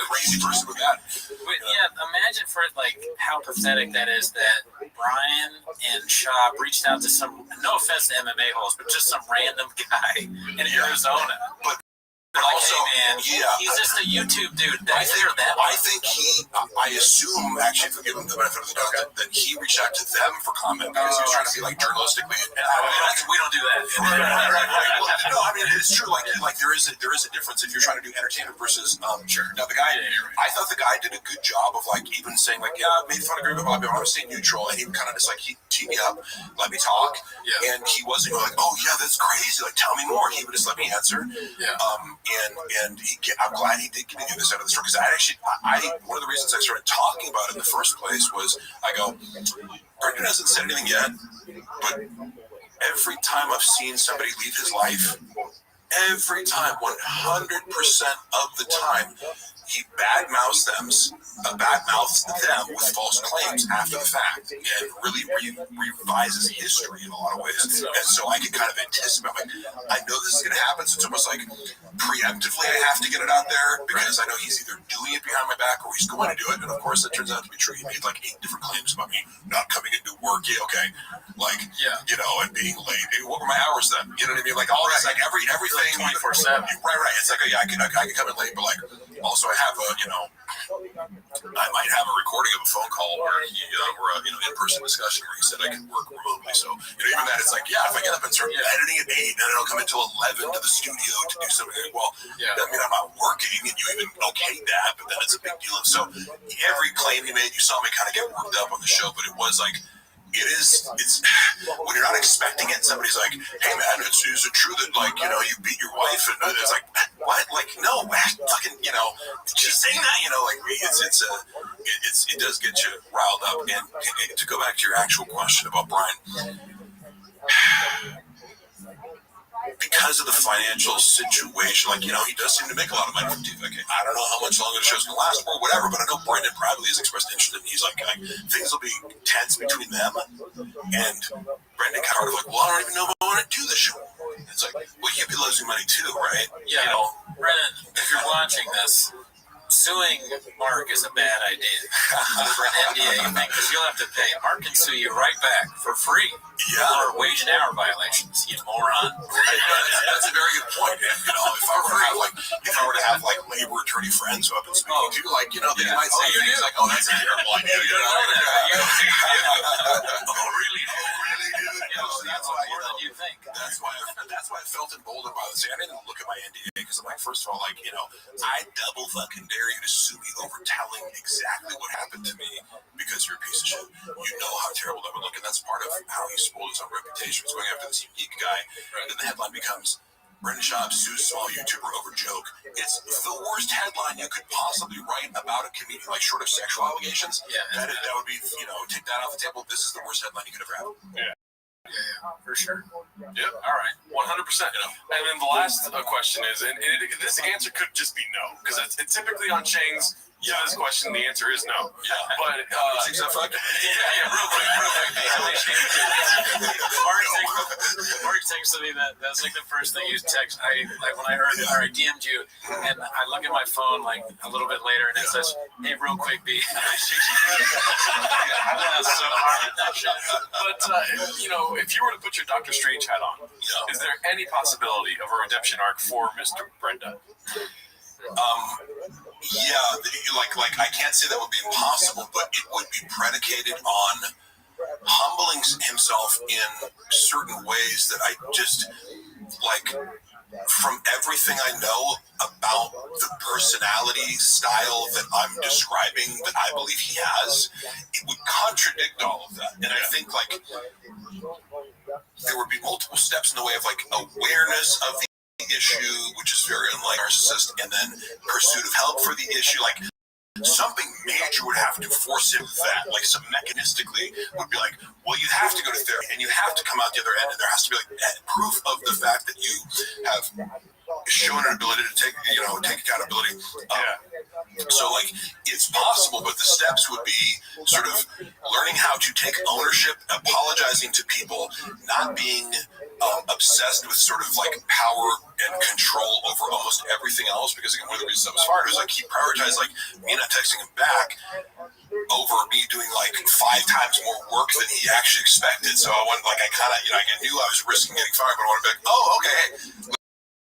Crazy person with that.
But yeah, imagine for like how pathetic that is that Brian and Shab reached out to some, no offense to MMA hosts, but just some random guy in Arizona.
But
they're like,
also,
hey man, he's just a YouTube dude.
I think I assume, actually, for giving the benefit of the doubt, that he reached out to them for comment because he was trying to be like journalistically.
We don't do that.
Right. No, I mean, it's true. Like there is a difference if you're trying to do entertainment versus sure. Now the guy, I thought the guy did a good job of like even saying like, yeah, I made fun of Greg, but I'm staying neutral, and he kind of just like he teed me up, let me talk, and he wasn't like, oh yeah, that's crazy. Like tell me more. He would just let me answer. Yeah. And I'm glad he did give me this out of the story because one of the reasons I started talking about it in the first place was I go, Brendan hasn't said anything yet, but every time I've seen somebody leave his life, every time, 100% of the time, he badmouths them with false claims after the fact and really revises history in a lot of ways. And so I can kind of anticipate, like, I know this is going to happen, so it's almost like preemptively I have to get it out there because I know he's either doing it behind my back or he's going to do it. And of course, it turns out to be true. He made like 8 different claims about me not coming into work. Yeah, okay. Like, you know, and being late. What were my hours then? You know what I mean? Like all this, like everything.
24/7.
Right. It's like, yeah, I can come in late, but like, also I have a, you know, I might have a recording of a phone call or in-person discussion where he said I could work remotely. So, you know, even that, it's like, yeah, if I get up and start editing at 8 and then I'll come until 11 to the studio to do something, well, that means I'm not working and you even okayed that, but then it's a big deal. And so every claim you made, you saw me kind of get worked up on the show, but it was like, it's when you're not expecting it, somebody's like, hey man, is it true that like, you know, you beat your wife? And it's like, what? Like, no, fucking, you know, she's saying that, you know, like it does get you riled up. And to go back to your actual question about Brian, because of the financial situation, like, you know, he does seem to make a lot of money from TV. I don't know how much longer the show's going to last or whatever, but I know Brendan privately has expressed interest in it. He's like, things will be tense between them. And Brendan kind of like, well, I don't even know if I want to do the show. It's like, well, you'd be losing money too, right?
Yeah. You know, Brendan, if you're watching this, suing Mark is a bad idea for an NDA thing because you'll have to pay. Mark can sue you right back for free for wage and hour violations. You moron.
That's a very good point. You know, if I were to have like labor attorney friends who I've been speaking to, like, you know, they might say things like, "Oh, that's a terrible idea." You know that. Oh, really? You know, so that's why you think. That's why I felt emboldened by this. I didn't look at my NDA because I'm like, first of all, like, you know, I double fucking dare you to sue me over telling exactly what happened to me because you're a piece of shit. You know how terrible that would look. And then that's part of how he spoiled his own reputation. He's going after this unique guy, and then the headline becomes Brendan Schaub sues small YouTuber over joke. It's the worst headline you could possibly write about a comedian, like short of sexual allegations.
Yeah,
that would be, take that off the table. This is the worst headline you could ever have.
Yeah, for sure.
Yep. All right. 100%. And then the last question is, and this answer could just be no, because it's typically on Chang's. Yeah, this question, the answer is no. Yeah. But, real quick.
Mark texted me that's like the first thing you text. When I heard, or I DM'd you, and I look at my phone like a little bit later, and it says, "Hey, real quick, B." I laughed so hard at that shit.
But if you were to put your Doctor Strange hat on, is there any possibility of a redemption arc for Mr. Brenda?
Like I can't say that would be impossible, but it would be predicated on humbling himself in certain ways that I just like. From everything I know about the personality style that I'm describing, that I believe he has, it would contradict all of that. And I think there would be multiple steps in the way of awareness of the issue, which is very unlike narcissist, and then pursuit of help for the issue. Something major would have to force him that, some mechanistically would be well, you have to go to therapy and you have to come out the other end, and there has to be proof of the fact that you have shown an ability to take accountability. So it's possible, but the steps would be sort of learning how to take ownership, apologizing to people, not being obsessed with sort of power and control over almost everything else, because again, one of the reasons I was fired was he prioritized me not texting him back over me doing 5 times more work than he actually expected. So I went I knew I was risking getting fired, but I wanted to be okay,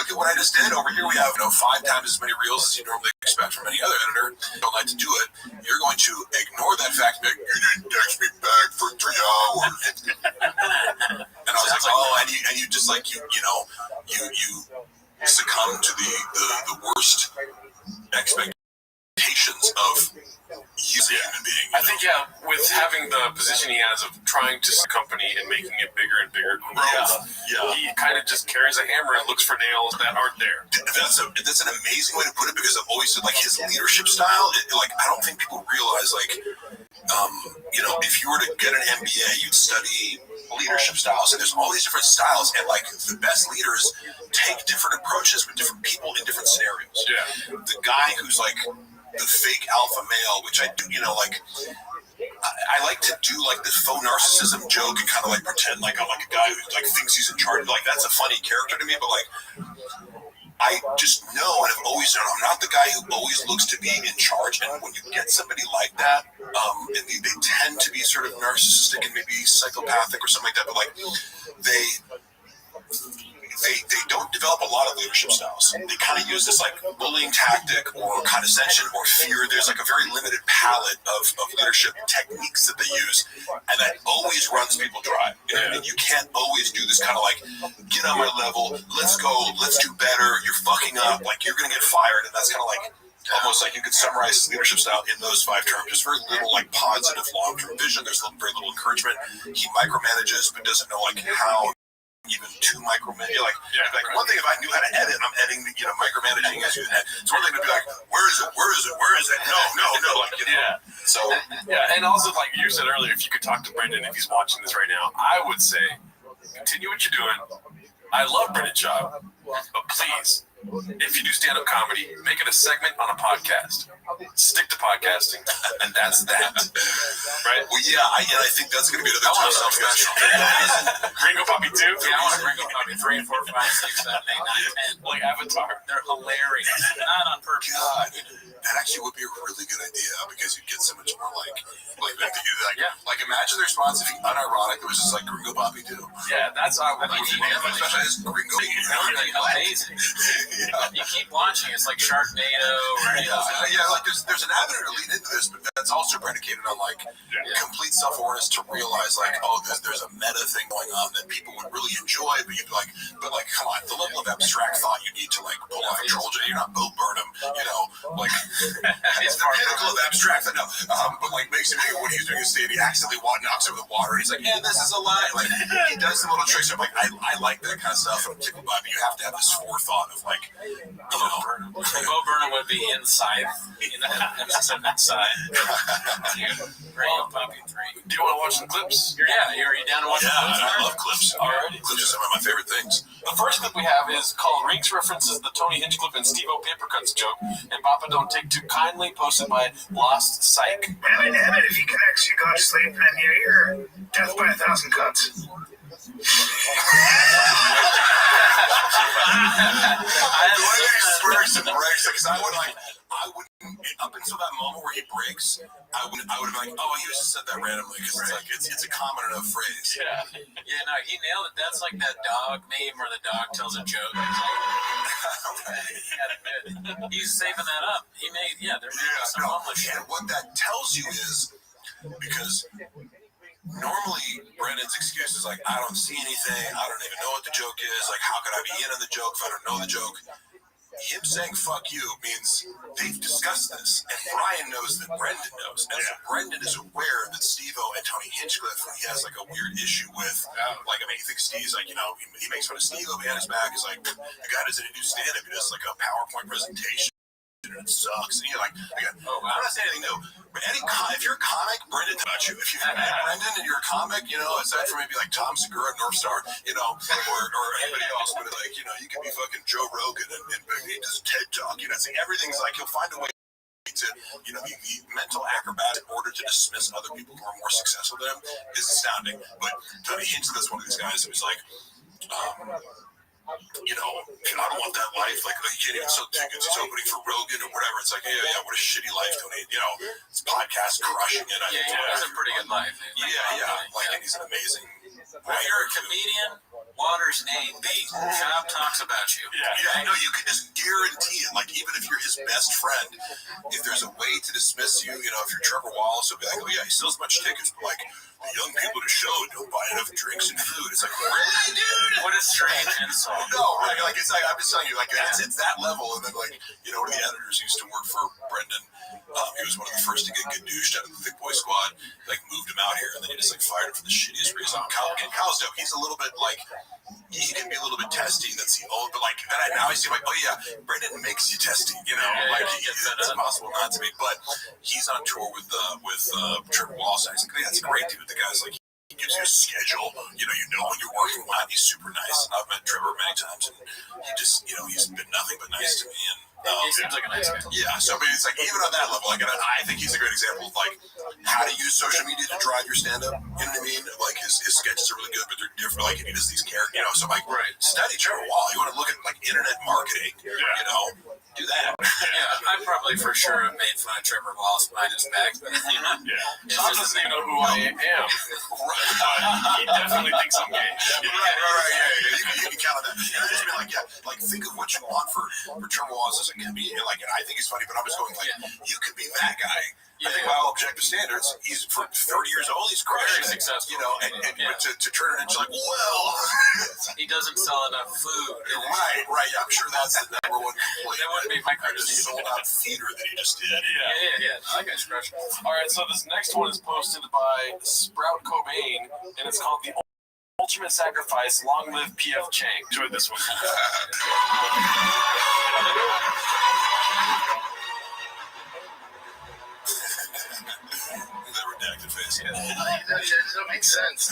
look at what I just did. Over here we have 5 times as many reels as you normally expect from any other editor. Don't like to do it. You're going to ignore that fact and be you didn't text me back for 3 hours. And I was and you just you succumb to the worst expectations of you as a human being.
I think, with having the position he has of trying to the company and making it bigger and bigger growth, he kind of just carries a hammer and looks for nails that aren't there.
That's an amazing way to put it, because I've always said his leadership style. I don't think people realize if you were to get an MBA, you'd study leadership styles, and there's all these different styles, and the best leaders take different approaches with different people in different scenarios. Yeah. The guy who's the fake alpha male, which I do, I like to do the faux narcissism joke and kind of pretend I'm a guy who thinks he's in charge. That's a funny character to me, but I just know, and I've always known, I'm not the guy who always looks to be in charge. And when you get somebody like that, and they tend to be sort of narcissistic and maybe psychopathic or something like that, but they don't develop a lot of leadership styles. They kind of use this bullying tactic or condescension or fear. There's a very limited palette of leadership techniques that they use, and that always runs people dry. And you can't always do this kind of get on my level, let's go, let's do better, you're fucking up, you're gonna get fired. And that's kind of almost you could summarize his leadership style in those 5 terms. There's very little positive long-term vision. There's very little encouragement. He micromanages but doesn't know how even to micromanage. One thing, if I knew how to edit, I'm editing, micromanaging is it's one thing to be where is it? No. So
and also you said earlier, if you could talk to Brendan if he's watching this right now, I would say continue what you're doing. I love Brendan Schaub, but please, if you do stand-up comedy, make it a segment on a podcast. Stick to podcasting, and that's that. Right?
Well, I think that's going to be another time special.
Gringo Puppy 2?
Yeah, I want to Gringo Puppy 3, 4, 5, 6, 7, 8, 9, 10.
Like Avatar.
They're hilarious. Not on purpose.
God, that actually would be a really good idea, because you'd get so much more imagine the response if he unironically was just Gringo Puppy 2.
Yeah, that's how I would
especially his Gringo.
Amazing. You keep watching, it's like Sharknado or
there's an avenue to lead into this, but that's also predicated on like complete self-awareness to realize like, oh, there's a meta thing going on that people would really enjoy, but you'd like, but like, come on, the level of abstract thought you need to like pull off a troll J. You're not Bo Burnham, you know, like it's the pinnacle of abstract. No, but like makes him when he's doing his state, he accidentally knocks over the water, and he's like, yeah, this is a lie. Like he does the little tricks. I'm like, I like that kind of stuff, and I'm tickled by it. But you have to have this forethought of like, you know,
Bo Burnham would be inside, you know, inside. Gringo Poppy 3.
Do you want to watch some clips?
Are you down to watch some clips?
I love clips.
Alrighty.
Clips are some of my favorite things.
The first clip we have is called Rinks References the Tony Hinchcliffe and Steve-O Papercuts joke, and Papa Don't Take Too Kindly, posted by Lost Psych.
Damn it, if he connects, you go to sleep, and you're death by 1,000 cuts.
Spurs and breaks because I wouldn't up until that moment where he breaks, I would have been like, oh, he just said that randomly because it's like it's a common enough phrase.
No, he nailed it. That's like that dog meme where the dog tells a joke. He's saving that up. They're making some homeless shit.
And what that tells you is because normally Brendan's excuse is like, I don't see anything, I don't even know what the joke is, like how could I be in on the joke if I don't know the joke? Him saying fuck you means they've discussed this, and Brian knows that Brendan knows. And so Brendan is aware that Steve-O and Tony Hinchcliffe, he has like a weird issue with, like, I mean, he thinks Steve's like, you know, he makes fun of Steve-O behind his back. He's like, the guy doesn't do stand-up, he does like a PowerPoint presentation. And it sucks. And you're like, again, I'm not saying anything new, but if you're a comic, Brendan about you. If you've met Brendan and you're a comic, you know, aside from maybe like Tom Segura, North Star, you know, or anybody else, but like, you know, you could be fucking Joe Rogan and he does TED Talk. You know, everything's like he'll find a way to, you know, the mental acrobat in order to dismiss other people who are more successful than him is astounding. But Tony Hinchcliffe's one of these guys who's like, you know, I don't want that life. Like, you can't even sell tickets. It's opening for Rogan or whatever. It's like, yeah, what a shitty life, Tony. You know, his podcast crushing it.
He has a pretty good life.
Like, and he's an amazing.
When you're a comedian, Waters' name, the shop talks about you.
No, you can just guarantee it. Like, even if you're his best friend, if there's a way to dismiss you, you know, if you're Trevor Wallace, he'll be like, oh yeah, he sells a bunch of tickets, but like, the young people to show don't buy enough drinks and food. It's like, really, dude?
What a strange insult.
No, right? Like, it's like, I'm just telling you, like, it's that level. And then, like, you know, one of the editors used to work for Brendan. He was one of the first to get douched out of the Thick Boy Squad. Like, moved him out here, and then he just like fired him for the shittiest reason. Kyle's dope. He's a little bit like, he can be a little bit testy. That's the old, but like now I see like, oh yeah, Brendan makes you testy. You know, it's impossible not to be. But he's on tour with Trevor Wallace. And he's like, yeah, that's great, dude. The guy's like, he gives you a schedule. You know when you're working on. He's super nice. And I've met Trevor many times, and he just, you know, he's been nothing but nice to me. And
he seems like a nice guy.
Yeah, so I mean, it's like even on that level, like I think he's a great example of like how to use social media to drive your stand-up. You know what I mean? Like his sketches are really good, but they're different. Like he does these characters, you know. So I'm like, study Trevor Wall. You want to look at like internet marketing? You know, do that.
I probably for sure have made fun of Trevor Wallace behind his back. You know,
Tom doesn't even know who I am. He definitely thinks I'm gay.
You can count on that. And I just mean like, like think of what you want for Trevor Wallace as a comedian. Like, and I think he's funny, but I'm just going like, you could be that guy. I think by all objective standards, he's for 30 years old. He's crushing it,
successful.
You know, and to turn it into like, well,
he doesn't sell enough food.
Right. Yeah, I'm sure that's the number one complaint.
That wouldn't be my
just sold out theater that he just did.
Yeah. I got crushed.
All right, so this next one is posted by Sprout Cobain, and it's called The Ultimate Sacrifice. Long live P.F. Chang. Enjoy this one.
That redacted face.
That doesn't make sense.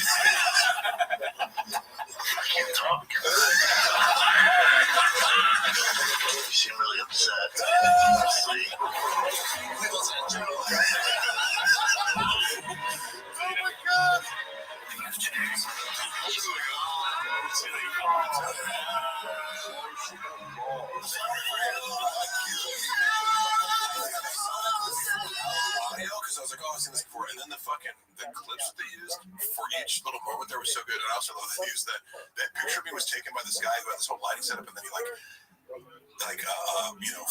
I can't talk. You seem really upset. Honestly. We wasn't in general.
Oh my god. Because I was like, oh, I've seen this before, and then the clips that they used for each little moment there was so good. And I also love that they used that picture of me was taken by this guy who had this whole lighting setup, and then he like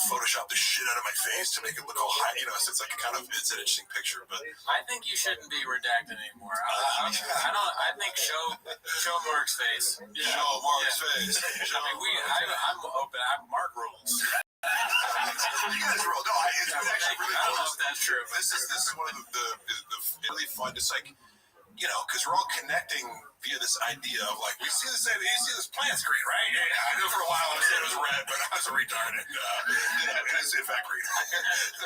Photoshop the shit out of my face to make it look all high. So it's like it's an interesting picture. But
I think you shouldn't be redacted anymore. I think show Mark's face.
Yeah. Show Mark's face.
I'm open. I'm Mark rules.
You guys roll. No, it's actually really
I don't know
cool.
if that's true.
This is one of the really fun. It's like, because we're all connecting via this idea of like, you see this plant screen, right? Yeah, I know for a while I said it was red, but I was a retard. And, it is in fact green.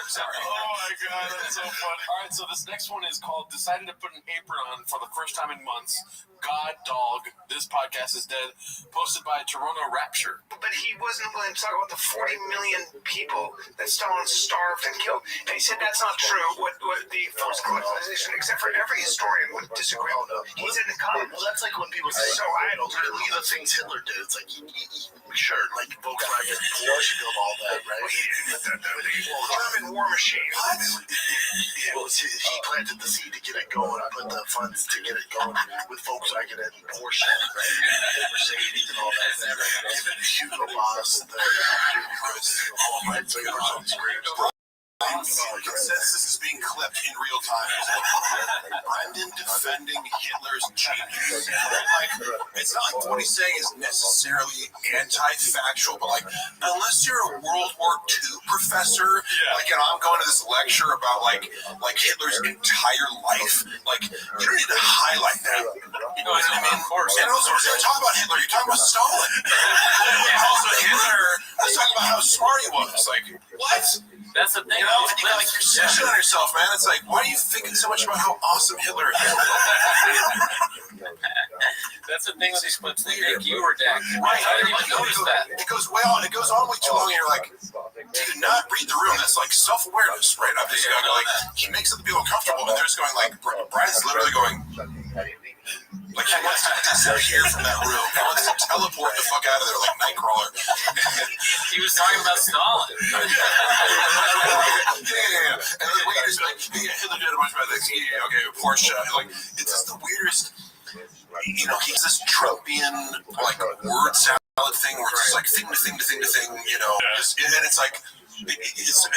Sorry.
Oh my god, that's so funny. All right, so this next one is called "Decided to Put an Apron On for the First Time in Months." God dog, this podcast is dead. Posted by Toronto Rapture.
But he wasn't willing to talk about the 40 million people that Stalin starved and killed. And he said that's not true. What the forced collectivization, except for every historian would disagree on. He said in comments.
Well, that's like when people say,
so idle.
Look at the things Hitler did. It's like, sure, like Volkswagen, Porsche built all that, right?
Well, he didn't. The German war machine.
Well, he planted the seed to get it going, put the funds to get it going with Volkswagen and Porsche, right? And Mercedes and all that. Given Hugo Boss the all my favorites.
Consensus is being clipped in real time. Brendan defending Hitler's genius. It's not like what he's saying is necessarily anti-factual, but unless you're a World War II professor, I'm going to this lecture about like Hitler's entire life, you don't need to highlight that. You know what I mean? Of course. And also, when you talk about Hitler, you're talking about Stalin. Also, Hitler, let's talk about how smart he was. What?
That's the thing.
You're sitting on yourself, man. It's like, why are you thinking so much about how awesome Hitler is?
That's the thing with these clips. They make you redacted.
Right.
I didn't even notice that.
It goes way on way too long, and you're like, do you not read the room? That's like self-awareness, right? I'm just he makes other people uncomfortable, and they're just going Brian's literally going, he wants to disappear from that room. He wants to teleport the fuck out of there like Nightcrawler.
He was talking about Stalin.
Yeah. And then we just Hitler did a bunch of bad things. Okay, Porsche. It's just the weirdest. He has this Trumpian word salad thing where it's just thing to thing to thing to thing. And it's it's a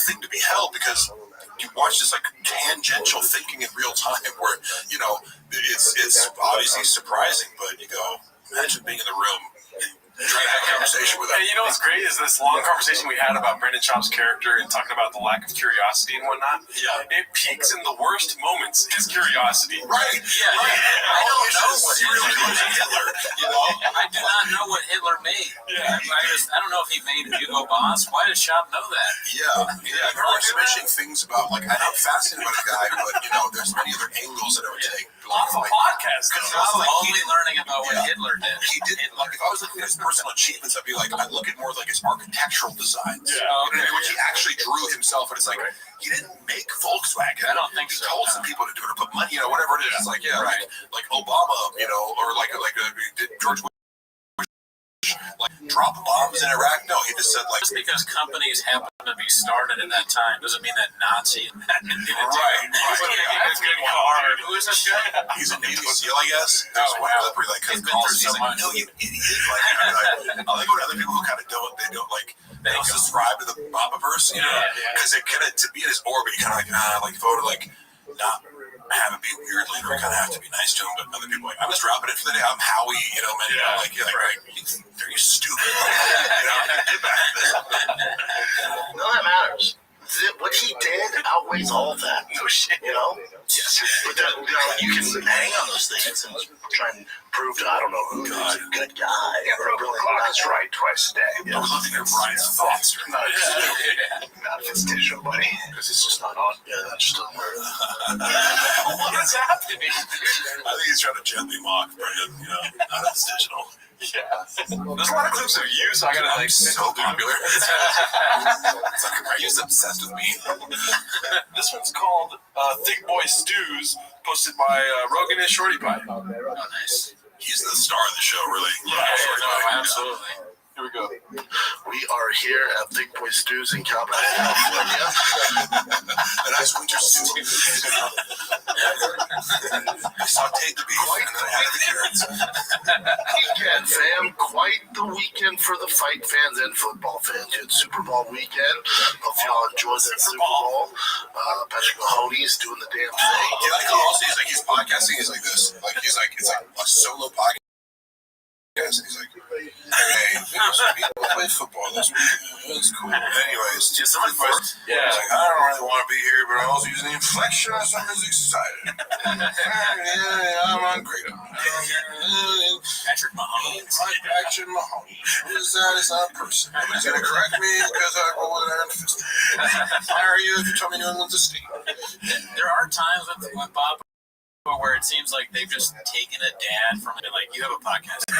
thing to be held because you watch this tangential thinking in real time where it's obviously surprising, but you go, imagine being in the room trying to have a conversation with him.
And you know what's great is this long conversation we had about Brendan Schaub's character and talking about the lack of curiosity and whatnot.
Yeah.
It peaks in the worst moments, his curiosity.
Right.
Yeah.
Right.
I don't know what
Hitler.
I do not know what Hitler made.
Yeah.
I don't know if he made Hugo Boss. Why does Schaub know that?
Yeah. There are mentioning things about I'm fascinated by the guy, but there's many other angles that I would take.
Off a podcast.
I'm only learning about what Hitler did.
He didn't if I was looking at his personal achievements, I'd be I'd look at more his architectural designs.
Yeah.
Which he actually drew himself, and it's he didn't make Volkswagen.
I don't think so.
He told some people to do it or put money, whatever it is. It's like Obama, or did George Bush drop bombs in Iraq? No, he just said
just because companies happen to be started at that time doesn't mean that Nazi.
Right.
That's good hard. Who is this guy?
He's a Navy SEAL, I guess.
Wow.
He's like, no, you idiot. I like when other people who kind of they don't subscribe to the Bobaverse, because to be in his orbit, you kind of not have it be weird later. I kind of have to be nice to him, but other people I'm just dropping it for the day. I'm Howie, are you stupid? Get back.
None of that matters. What he did outweighs all of that. No shit, Yes. But you can hang on those things and try and prove to I don't know who's a good guy.
Or really clock's right twice a day.
Don't look at your Brian's thoughts.
Not if it's digital, buddy.
Because it's just not on. Yeah, that just doesn't work.
What's happening?
I think he's trying to gently mock Brendan, not as digital.
Yeah. There's a lot of clips of you, so I gotta
so popular. It's are you obsessed with me?
This one's called Thick Boy Stews, posted by Rogan and Shorty Pie.
Oh, nice.
He's the star of the show, really.
Yeah,
absolutely.
Here we go.
We We are here at Thick Boy Stews in California.
A nice winter stew. I sauteed the beef and then I added the carrots.
Weekend, fam. Quite the weekend for the fight fans and football fans. It's Super Bowl weekend. Hope y'all enjoyed that Super Bowl. Patrick Mahoney's doing the damn thing.
Yeah, like also he's podcasting. He's like this. Like he's like it's like a solo podcast. And he's like, hey, people play football this weekend. That's cool. Anyways, just something first. Yeah. He's like, I don't really want to be here, but I was using the inflection. So I'm just excited. I'm on great.
Patrick Mahomes.
Patrick Mahomes. Is not a person. Nobody's going to correct me because I roll an iron fist. Why are you if you tell me New England's a state?
There are times with Bob where it seems like they've just taken a dad from it, like, you have a podcast. do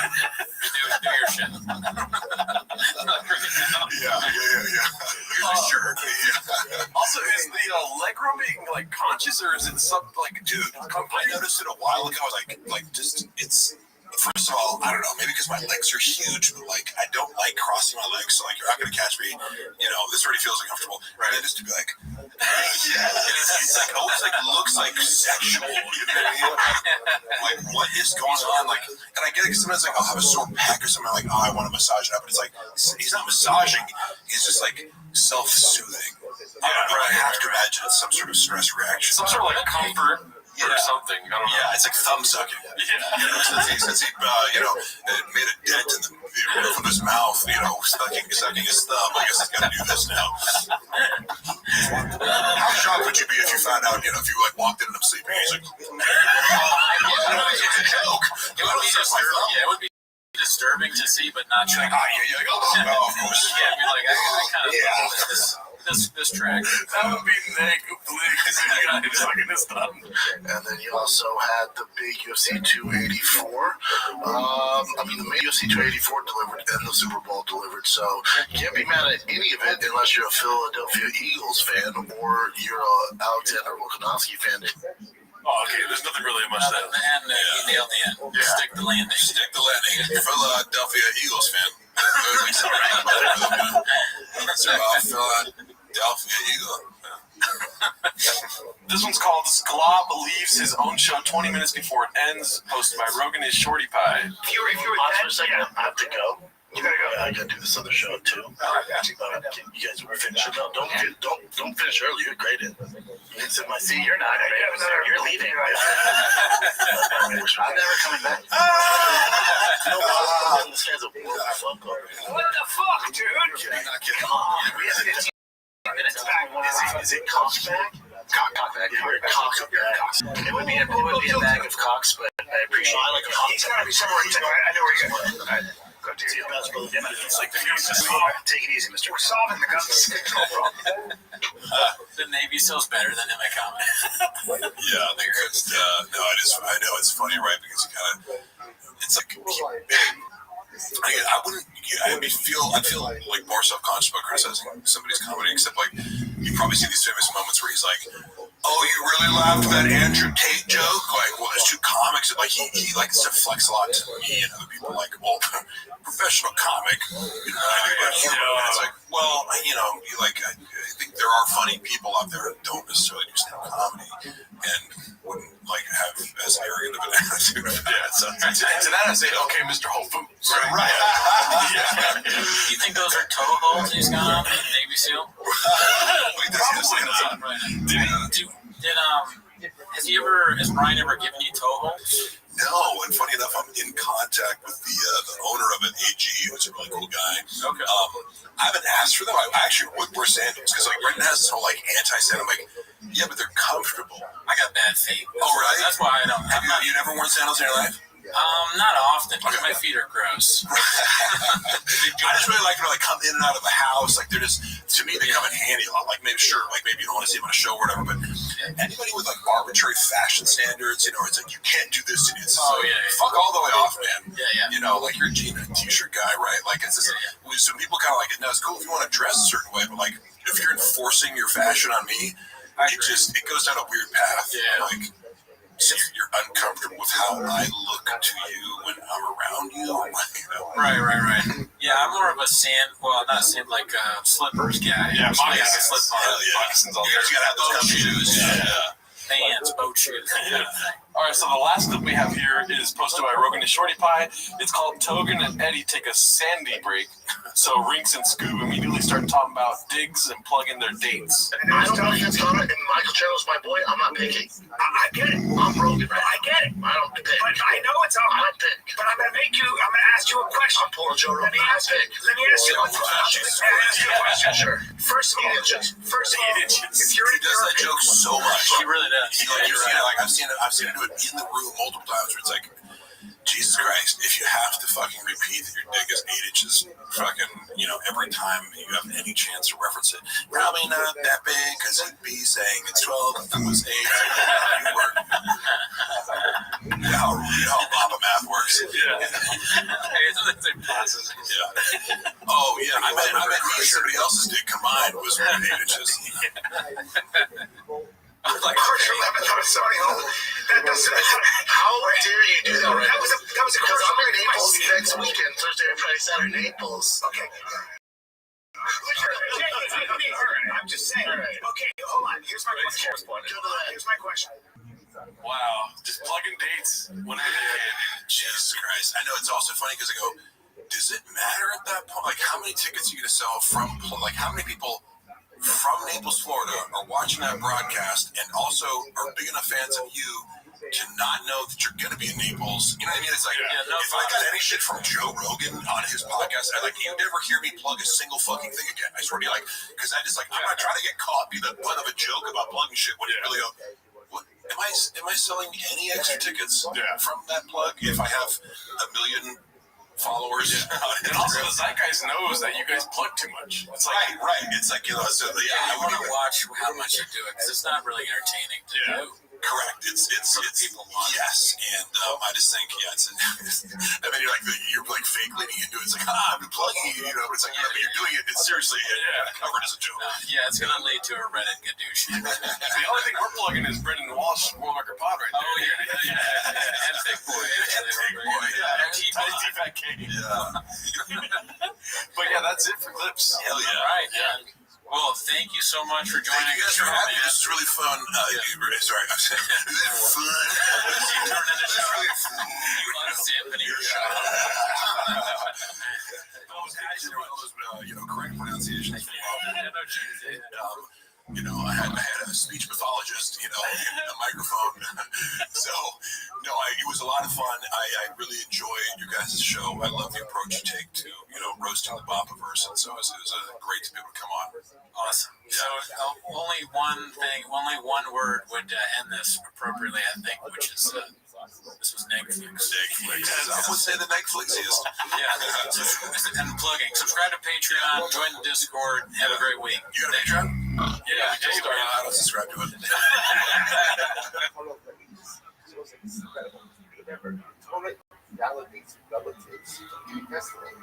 your shit.
Yeah. Sure.
Also, is the leg room being like conscious, or is it something like,
dude? I noticed it a while ago. I was like, just it's. First of all, I don't know, maybe because my legs are huge, but like I don't like crossing my legs, so like you're not gonna catch me. You know, this already feels uncomfortable. Right. And then just to be like, it's like always like looks like sexual. You know what I mean? Like what is going on? Like, and I get it because sometimes like I'll have a sore pec or something like, oh, I want to massage it up, but it's like he's not massaging. He's just like self-soothing. I have to imagine it's some sort of stress reaction.
Some sort of like comfort. Or something. I don't know.
Yeah, it's like thumb sucking. Yeah. Since he made a dent in the roof of his mouth, sucking his thumb. I guess he's got to do this now. How shocked would you be if you found out, if you like walked in and I'm sleeping, he's like, it's a joke.
It would be disturbing to see, but not
like, of course.
Yeah, be like, I kind of this track.
That would be negatively sucking his thumb.
And then you also had the big UFC 284. The main UFC 284 delivered and the Super Bowl delivered, so you can't be mad at any of it unless you're a Philadelphia Eagles fan or you're a Alexander Volkanovski fan.
Oh, okay, there's nothing really much that.
And he nailed the end. Yeah. Stick the landing.
Philadelphia Eagles fan. Philadelphia Eagle.
This one's called Sklob Leaves His Own Show 20 minutes before it ends, posted by Rogan is Shorty Pie.
If you were for a second, I have to go. You gotta go. I gotta do this other show too. You guys were finishing up. Don't finish early. You're great at it. You can sit in my seat. You're not. You're leaving. I'm never coming back. This guy's a fuck over.
What the fuck, dude?
Come on. We have 15 minutes back. Is it Cock's bag? Cock bag. It would be a bag of cocks, but I appreciate it.
He's gotta be somewhere. I know where you're going. Go to your best brother. It's like take it easy, Mister. We're solving the guns. No problem.
The Navy SEAL's better than him, I comment.
Yeah, I know it's funny, right? Because it's like I'd feel like more self-conscious about criticizing somebody's comedy, except like you probably see these famous moments where he's like, oh, you really laughed at that Andrew Tate joke? Like, well, there's two comics, and like he likes to flex a lot to me and other people, like, well, professional comic, and it's like, well, I think there are funny people out there that don't necessarily do stand-up comedy and wouldn't like have as arrogant of an attitude. So to that I say, okay, Mr. Whole Foods. Right. Yeah.
You think those are toe holds he's got on Navy SEAL?
Wait,
has Brian ever given you toe holds?
No, and funny enough, I'm in contact with the owner of it, AG, who's a really cool guy.
Okay.
I haven't asked for them. I actually would wear sandals because like Brendan has this whole like anti-sandal. I'm like, yeah, but they're comfortable.
I got bad feet.
Oh, right?
That's why I don't.
Have you never worn sandals in your life?
Not often. Okay. My feet are gross.
I just really like when I come in and out of the house. Like they're just, to me, they come in handy a lot. Like maybe you don't want to see them on a show or whatever, but anybody with like arbitrary fashion standards, it's like you can't do this. It's fuck all the way off, man.
Yeah.
Like you're a jean and t-shirt guy, right? Like it's just, some people kind of like it. No, it's cool if you want to dress a certain way, but like if you're enforcing your fashion on me, it goes down a weird path.
Yeah.
Like, so you're uncomfortable with how I look to you when I'm around you.
Right. Yeah, I'm more of a not slippers guy.
Yeah,
moccasins.
Moccasins all day. You gotta have those comfy shoes. Yeah.
Fans, boat shoes.
All right, so the last clip we have here is posted by Rogan and Shorty Pie. It's called Togan and Eddie Take a Sandy Break. So Rinks and Scoob immediately start talking about digs and plugging their dates.
And I don't think it's Connor and Michael Chandler's my boy. I'm not picky.
I get it.
I'm Rogan, right?
I get it.
I don't pick.
But I know it's all.
I don't pick.
But I'm gonna ask you a question.
I'm poor Joe Rogan.
Let me ask you a question.
Sure.
First of all, if you're
He does that joke so much.
He really does.
I've seen it do it in the room multiple times where it's like, Jesus Christ, if you have to fucking repeat that your dick is 8 inches fucking, every time you have any chance to reference it, probably not that big because he'd be saying it's 12 if it was 8. You know how Baba math works.
Yeah.
Oh, yeah. I bet everybody else's dick combined was 8 inches.
Like, sorry,
how dare you do that? Right?
That was a
because I'm in Naples next weekend, Thursday, Friday, Saturday, Naples.
Okay. I'm just saying. Okay, hold on. Here's my question.
Wow, just plugging dates. What are they?
Jesus Christ. I know it's also funny because I go, does it matter at that point? Like, how many tickets are you going to sell from, how many people from Naples, Florida are watching that broadcast and also are big enough fans of you to not know that you're going to be in Naples? You know what I mean? It's like, if I got any shit from Joe Rogan on his podcast, you'd never hear me plug a single fucking thing again. I swear to you, because I'm not trying to get caught, be the butt of a joke about plugging shit when you really go, what, am I selling any extra tickets from that plug if I have 1 million followers?
And also the zeitgeist knows that you guys plug too much. It's like,
right. It's like,
I want to watch how much you do it because it's not really entertaining to do.
Correct. It's
people want.
Yes, and I just think I mean you're like fake leaning into it. It's like I've been plugging you, but it's like but you're doing it. It's seriously covered as a joke.
It's gonna lead to a Reddit gadoosh.
The only thing we're plugging is Brendan Walsh, Worldmaker Pod right there.
Oh yeah, and Big Boy,
and T-Fat K. But that's it for clips.
Hell yeah!
Right, Well, thank you so much for joining us.
This is really fun. Sorry, I'm saying this is fun.
You turned into show. You want to sip in your show.
Correct pronunciations. I had a speech pathologist, in a microphone. So, it was a lot of fun. I really enjoyed you guys' show. I love the approach you take to, roasting the Bopaverse. And so it was great to be able to come on.
Awesome. So, only one word would end this appropriately, I think, which is, this was Netflix.
I would say the Netflixiest.
And plugging. Subscribe to Patreon, join the Discord, have a great week.
You got a Patreon?
Yeah, we just started.
I don't subscribe to it.
Remember, Torah validates relatives to New Testament.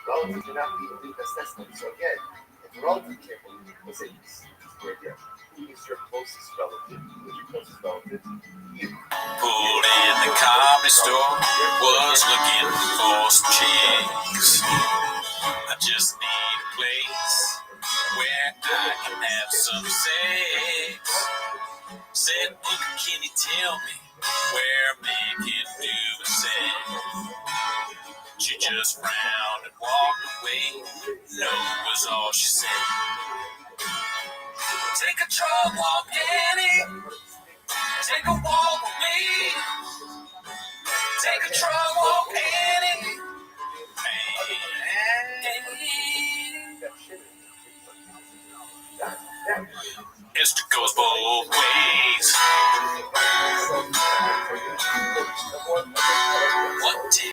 Relatives do not need New Testament. So again, if a relative can't believe it, let's say who is your closest relative? Who is your closest relative? You.
Pulled in the comedy store, was looking for some chicks. I just need a place where I can have some sex. Said, can you tell me where men can do a sex? She just frowned and walked away. No was all she said. Take a troll walk, Annie. Take a walk with me. Take a troll walk, Annie. It goes both ways. What day?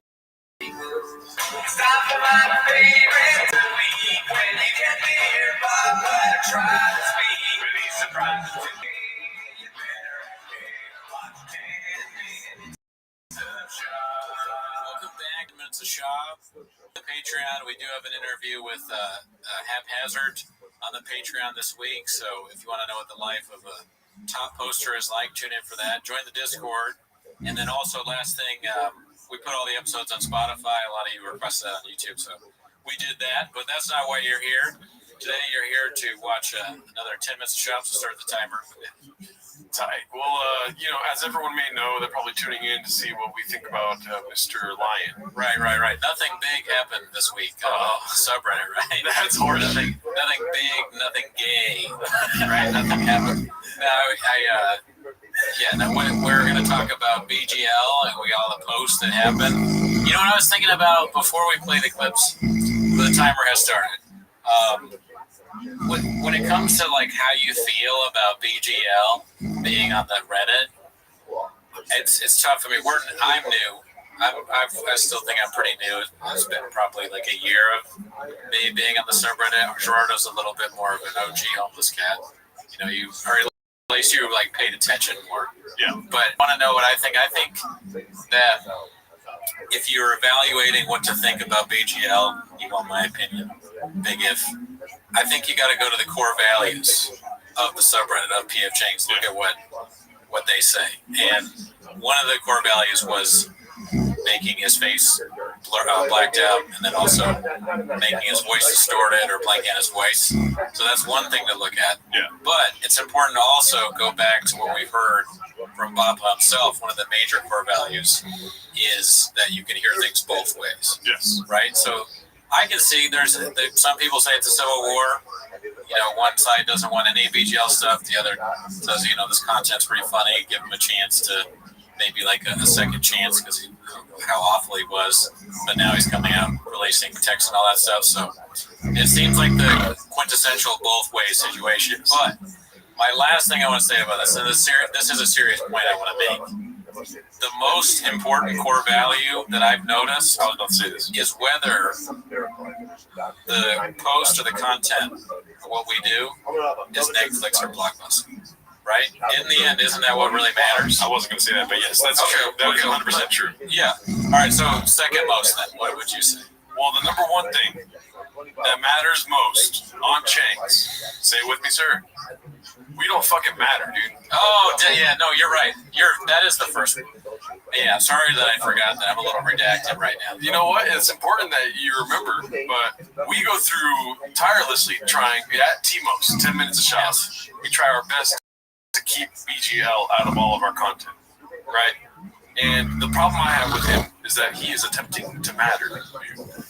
Stop for my favorite week when you get near Papa, try to speak. Really surprised to me. You better watch 10 minutes of shop.
Welcome back to Minutes of Shop. The Patreon, we do have an interview with Haphazard on the Patreon this week. So if you want to know what the life of a top poster is like, tune in for that. Join the Discord. And then also, last thing, we put all the episodes on Spotify. A lot of you requested that on YouTube, so we did that. But that's not why you're here. Today you're here to watch another 10 minutes of shops to start the timer.
Tight. Well, as everyone may know, they're probably tuning in to see what we think about Mr. Lion.
Right. Nothing big happened this week. Subreddit, right?
That's hard.
Nothing big, nothing gay. Right? Nothing happened. We're going to talk about BGL and all the posts that happened. You know what I was thinking about before we play the clips? The timer has started. When it comes to like how you feel about BGL being on the Reddit, it's tough for me. I'm new. I still think I'm pretty new. It's been probably like a year of me being on the subreddit. Gerardo's a little bit more of an OG homeless cat. Or at least you like paid attention more.
Yeah.
But I want to know what I think. I think that if you're evaluating what to think about BGL, you want my opinion. Big if. I think you got to go to the core values of the subreddit of PF Chang's. Look at what they say. And one of the core values was making his face blacked out, and then also making his voice distorted or blanking out his voice. So that's one thing to look at.
Yeah.
But it's important to also go back to what we've heard from Bob himself. One of the major core values is that you can hear things both ways.
Yes.
Right? So I can see some people say it's a civil war. One side doesn't want any BGL stuff. The other says, this content's pretty funny. Give him a chance to maybe like a second chance because how awful he was. But now he's coming out releasing text and all that stuff. So it seems like the quintessential both ways situation. But my last thing I want to say about this, and this is a serious point I want to make. The most important core value that I've noticed is whether the post or the content or what we do is Netflix or Blockbuster. Right? In the end, isn't that what really matters?
I wasn't going to say that, but yes, that's true. That is 100% true.
Yeah. All right, so second most then, what would you say?
Well, the number one thing that matters most on Chang's, say it with me, sir, we don't fucking matter, dude.
Oh, yeah, no, you're right. That is the first one. Yeah, sorry that I forgot that. I'm a little redacted right now.
You know what? It's important that you remember, but we go through tirelessly trying at T-Most, 10 minutes of shots. We try our best to keep BGL out of all of our content, right? And the problem I have with him is that he is attempting to matter.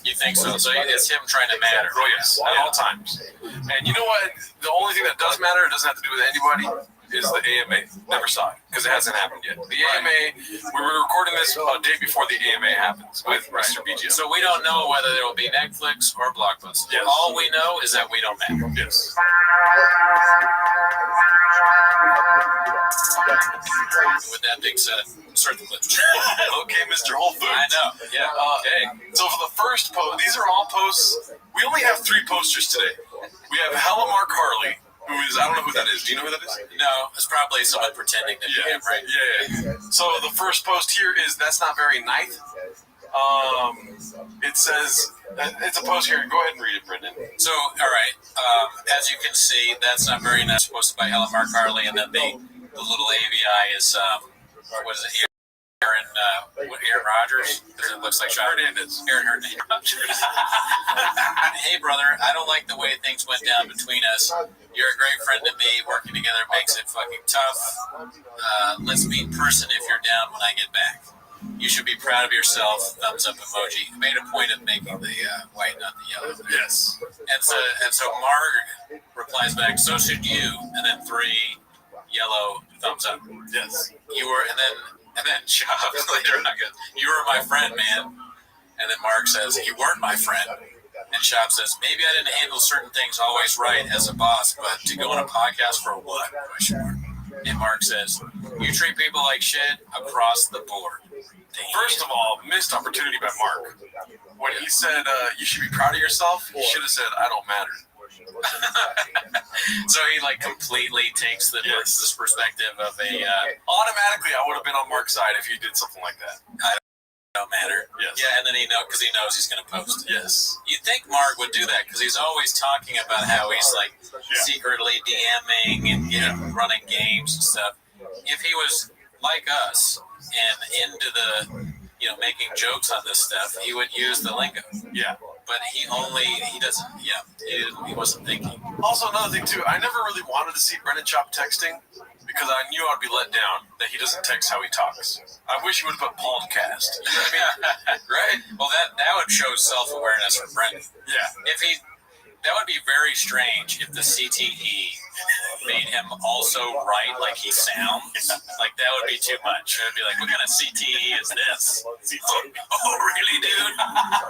You think so? So it's him trying to matter.
Oh, yes, at all times. And you know what? The only thing that does matter, it doesn't have to do with anybody, is the AMA. Never saw it, because it hasn't happened yet. The AMA, we were recording this a day before the AMA happens with Mr. BGL.
So we don't know whether there will be Netflix or Blockbuster.
Yes.
All we know is that we don't matter.
Yes.
With that being said, start the clip.
Okay, Mr. Whole Foods.
I know. Yeah. Okay.
So for the first post, these are all posts. We only have 3 posters today. We have Hella Mark Harley, who is, I don't know who that is. Do you know who that is?
No, it's probably someone pretending to be him, right?
Yeah. So the first post here is, that's not very nice. It says, it's a post here. Go ahead and read it, Brendan.
So, all right. As you can see, that's not very nice. Posted by Hella Mark Harley, and then the little AVI is, what is it? Aaron Rodgers. It looks like Sean Hernandez. Aaron Hernandez. Hey, brother, I don't like the way things went down between us. You're a great friend to me. Working together makes it fucking tough. Let's meet in person if you're down when I get back. You should be proud of yourself. Thumbs up emoji. I made a point of making the white, not the yellow.
Yes.
And so Marg replies back, so should you. And then 3 yellow thumbs up.
Yes.
You were, and then Shop later on goes, you were my friend, man. And then Mark says, you weren't my friend. And Shop says, maybe I didn't handle certain things always right as a boss, but to go on a podcast for what? And Mark says, you treat people like shit across the board. Damn.
First of all, missed opportunity by Mark. When he said, you should be proud of yourself, he should have said, I don't matter.
So he like completely takes this perspective of a
automatically I would have been on Mark's side if he did something like that.
I don't matter.
Yes.
Yeah, and then because he knows he's gonna post it.
Yes.
You'd think Mark would do that because he's always talking about how he's like secretly DMing and running games and stuff. If he was like us and into the, making jokes on this stuff, he would use the lingo.
Yeah.
But he doesn't, he wasn't thinking.
Also, another thing, too, I never really wanted to see Brendan Schaub texting because I knew I'd be let down that he doesn't text how he talks. I wish he would have put podcast. You know what I mean?
Right? Well, that would show self-awareness for Brendan.
Yeah.
That would be very strange if the CTE made him also write like he sounds. Like, that would be too much. It would be like, what kind of CTE is this? Oh, really, dude?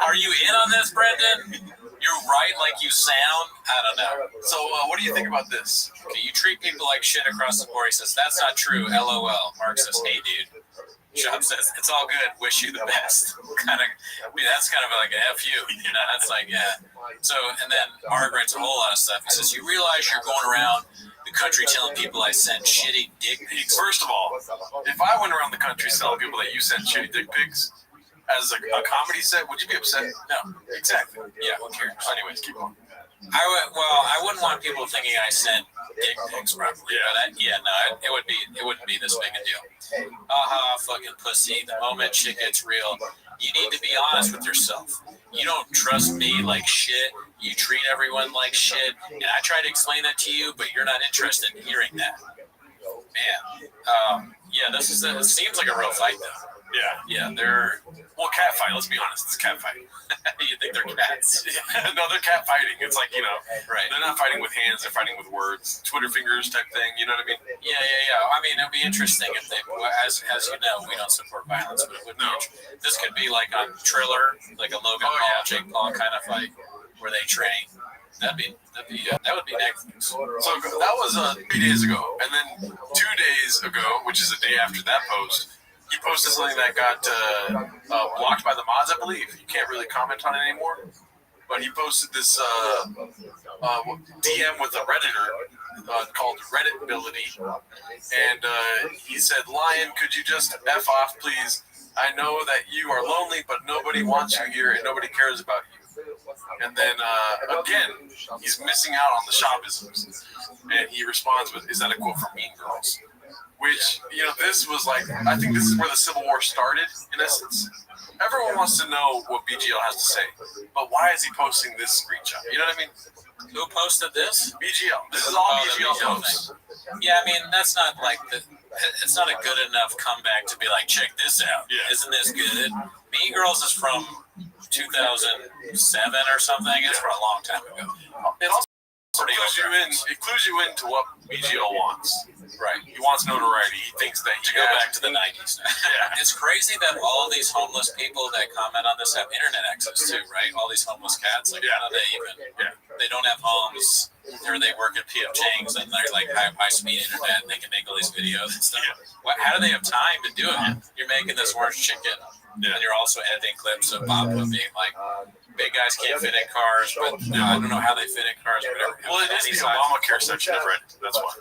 Are you in on this, Brendan? You write like you sound? I don't know.
So, what do you think about this?
Okay, you treat people like shit across the board. He says, that's not true. LOL. Mark says, hey, dude. Shop says, it's all good. Wish you the best. That's kind of like a F you. That's like, yeah. So, and then Mark writes a whole lot of stuff. He says, you realize you're going around the country telling people I sent shitty dick pics.
First of all, if I went around the country telling people that you sent shitty dick pics as a comedy set, would you be upset?
No.
Exactly.
Yeah, who cares?
Anyways, keep going.
I wouldn't want people thinking I sent dick pics probably. Yeah. But it wouldn't be this big a deal. Fucking pussy. The moment shit gets real, you need to be honest with yourself. You don't trust me like shit. You treat everyone like shit. And I try to explain that to you, but you're not interested in hearing that. Man. It seems like a real fight though.
Yeah.
Well, cat fight, let's be honest, it's cat fighting. You think they're cats?
No, they're cat fighting. It's like,
right.
They're not fighting with hands, they're fighting with words. Twitter fingers type thing, you know what I mean?
Yeah. I mean, it would be interesting if they, as you know, we don't support violence, but it would be this could be like on Triller, like a Logan Paul, Jake Paul kind of fight where they train. That would be next.
So that was 3 days ago. And then 2 days ago, which is the day after that post, he posted something that got blocked by the mods, I believe. You can't really comment on it anymore. But he posted this DM with a Redditor called Redditability. And he said, Lion, could you just F off, please? I know that you are lonely, but nobody wants you here and nobody cares about you. And then, again, he's missing out on the shopisms. And he responds with, is that a quote from Mean Girls? Which, this was like, I think this is where the Civil War started, in essence. Everyone wants to know what BGL has to say, but why is he posting this screenshot? You know what I mean?
Who posted this?
BGL. This is all BGL posts.
Yeah, I mean, that's not like it's not a good enough comeback to be like, check this out.
Yeah.
Isn't this good? Mean Girls is from 2007 or something. It's from a long time ago.
It also clues you into what BGL wants. Right. He wants notoriety. He thinks that
to go back to the 90s. Yeah. It's crazy that all these homeless people that comment on this have internet access too, right? All these homeless cats, like how do they even? They don't have homes, or they work at P.F. Chang's and they're like high-speed internet and they can make all these videos and stuff. How do they have time to do it? You're making this orange chicken, and you're also editing clips of Papa being like, big guys can't fit in cars, but I don't know how they fit in cars or whatever.
Well, it is the Obamacare section of Reddit. That's why.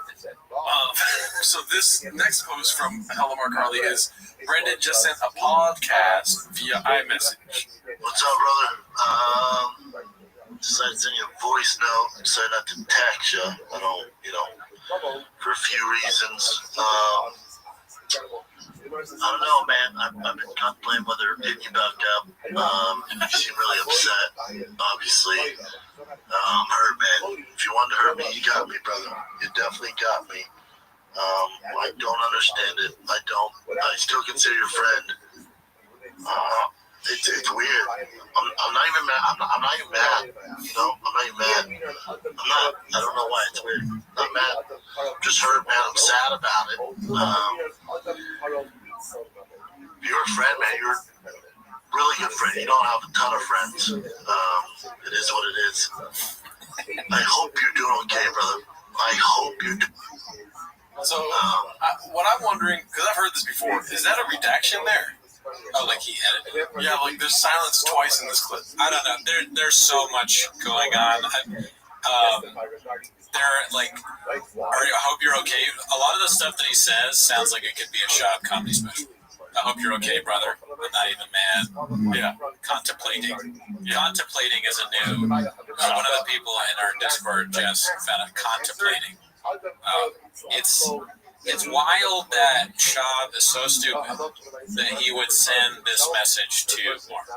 So this next post from Hellamar Carly is, Brendan just sent a podcast via iMessage.
What's up, brother? Decided to send you a voice note. Decided not to text you. I don't, for a few reasons. I don't know, man. I've been contemplating whether hitting you back up. You seem really upset, obviously. I'm hurt, man. If you wanted to hurt me, you got me, brother. You definitely got me. I don't understand it. I still consider you a friend. It's weird. I'm not even mad. I'm not even mad. I'm not even mad. I don't know why it's weird. I'm mad. I'm just hurt, man. I'm sad about it. You're a friend, man. You're a really good friend. You don't have a ton of friends. It is what it is. I hope you're doing okay, brother. I hope you're doing.
So, what I'm wondering, because I've heard this before, is that a redaction there?
Oh, like he edited it?
Yeah, like there's silence twice in this clip.
I don't know. There's so much going on. They're like, I hope you're okay. A lot of the stuff that he says sounds like it could be a shot comedy special. I hope you're okay, brother. I'm not even mad. Yeah. Contemplating. Contemplating is a new. One of the people in our Discord, Jess, found it. Contemplating. It's wild that Shab is so stupid that he would send this message to Mark.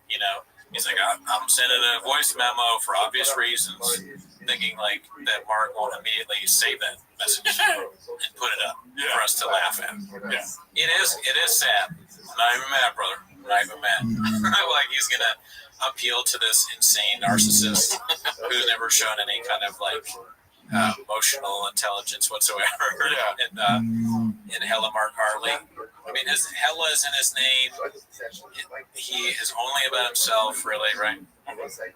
You know, he's like, I'm sending a voice memo for obvious reasons, thinking like that Mark won't immediately save that message and put it up for us to laugh at. Yeah. It is sad. I'm not even mad, brother. I'm not even mad. Like he's gonna appeal to this insane narcissist who's never shown any kind of like emotional intelligence whatsoever. In Hella Mark Harley. I mean, his Hella is in his name. He is only about himself, really, right?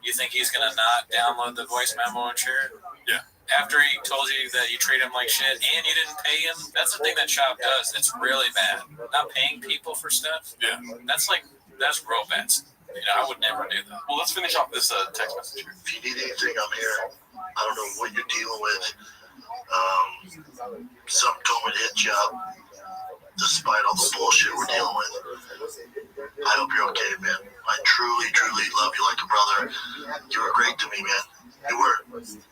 You think he's gonna not download the voice memo and share it? Yeah. After he told you that you treat him like shit and you didn't pay him, that's the thing that Shop does. It's really bad. Not paying people for stuff. Yeah. That's real bad. You know, I would never do that. Well, let's finish off this text message here.
If you need anything, I'm here. I don't know what you're dealing with. Something told me to hit you up, despite all the bullshit we're dealing with. I hope you're okay, man. I truly, truly love you like a brother. You were great to me, man. You were.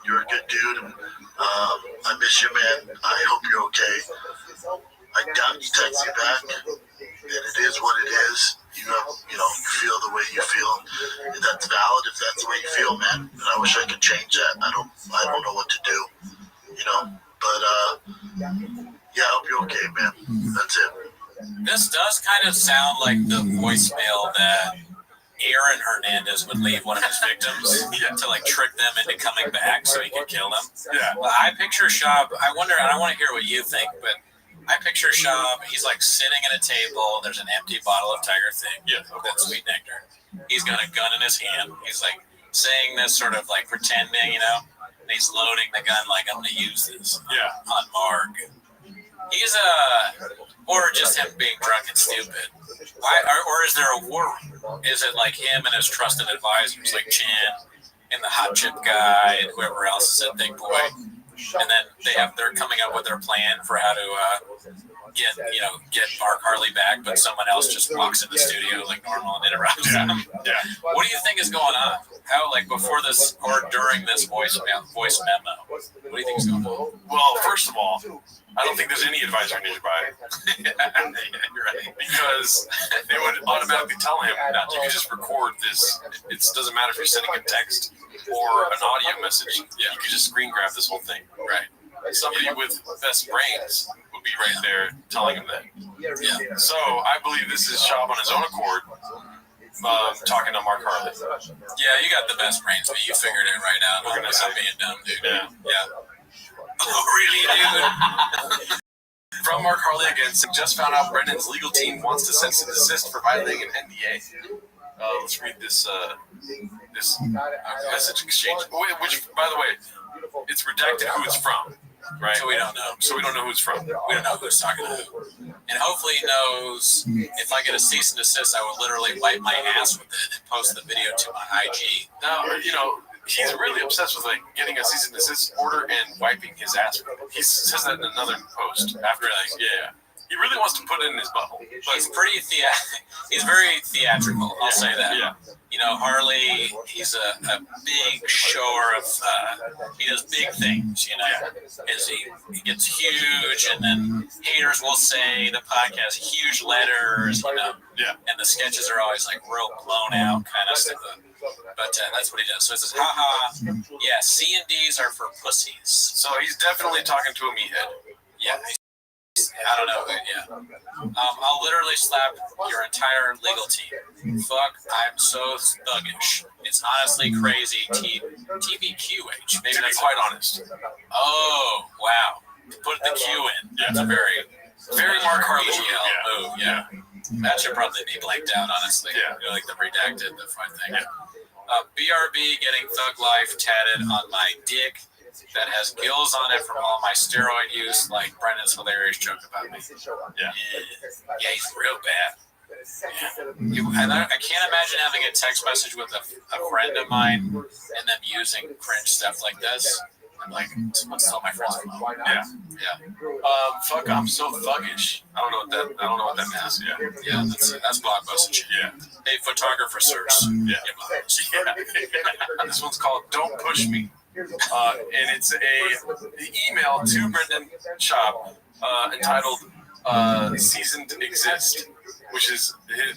You're a good dude. And, I miss you, man. I hope you're okay. I doubt you text me back. And it is what it is. You feel the way you feel. If that's valid, if that's the way you feel, man. And I wish I could change that. I don't know what to do. You know. But yeah, I hope you're okay, man. That's it.
This does kind of sound like the voicemail that Aaron Hernandez would leave one of his victims to like trick them into coming back so he could kill them. Yeah. I picture Shab. I wonder, and I want to hear what you think, but I picture Shab. He's like sitting at a table. There's an empty bottle of Tiger Thing. Yeah, that sweet nectar. He's got a gun in his hand. He's like saying this sort of like pretending, you know, and he's loading the gun like, I'm going to use this on Mark. He's or just him being drunk and stupid. Or is there a war room? Is it like him and his trusted advisors, like Chan and the hot chip guy and whoever else is that big boy? And then they're coming up with their plan for how to get Mark Harley back, but someone else just walks in the studio like normal and interrupts them. Yeah. What do you think is going on? How, like, before this or during this voice memo? What do you think is going on?
Well, first of all, I don't think there's any advisor nearby. You're right. Because they would automatically tell him that you can just record this. It doesn't matter if you're sending a text or an audio message. Yeah. You can just screen grab this whole thing. Right. Somebody with best brains would be right there telling him that. Yeah. So I believe this is Shab on his own accord, talking to Mark Harley.
Yeah, you got the best brains, but you figured it right out. We're gonna stop being dumb, dude. Yeah. Oh, really, dude?
From Mark Harley again, just found out Brendan's legal team wants to cease and desist for violating an NDA. Let's read this message exchange, which, by the way, it's redacted who it's from. Right.
So we don't know
who it's from.
We don't know who's talking to who. And hopefully he knows if I get a cease and desist, I will literally wipe my ass with it and post the video to my IG.
Now, he's really obsessed with like getting a cease and desist order and wiping his ass with it. He says that in another post after he really wants to put it in his butthole.
But he's very theatrical, I'll say that. Yeah. Harley, he's a big shower of, he does big things, as he gets huge, and then haters will say the podcast, huge letters, and the sketches are always like real blown out kind of stuff. But that's what he does. So it says, haha, yeah, C and D's are for pussies.
So he's definitely talking to a meathead.
Yeah. I don't know. Yeah. I'll literally slap your entire legal team. Fuck, I'm so thuggish. It's honestly crazy. TBQH. Maybe that's
quite honest.
Oh, wow. Put the Q in. Yeah, it's a very Mark Harley move. Yeah. That should probably be blanked out, honestly. Yeah. Like the redacted, the fun thing. Yeah. BRB getting Thug Life tatted on my dick. That has gills on it from all my steroid use, like Brendan's hilarious joke about me. Yeah, he's real bad. Yeah. I can't imagine having a text message with a friend of mine and them using cringe stuff like this. I'm like, what's all my friends from? Yeah.
Fuck, I'm so thuggish. I don't know what that means.
Yeah. That's blockbuster shit. Yeah. Hey, photographer sirs.
Yeah. This one's called "Don't Push Me." And it's a email to Brendan Schaub entitled "Season to Exist," which is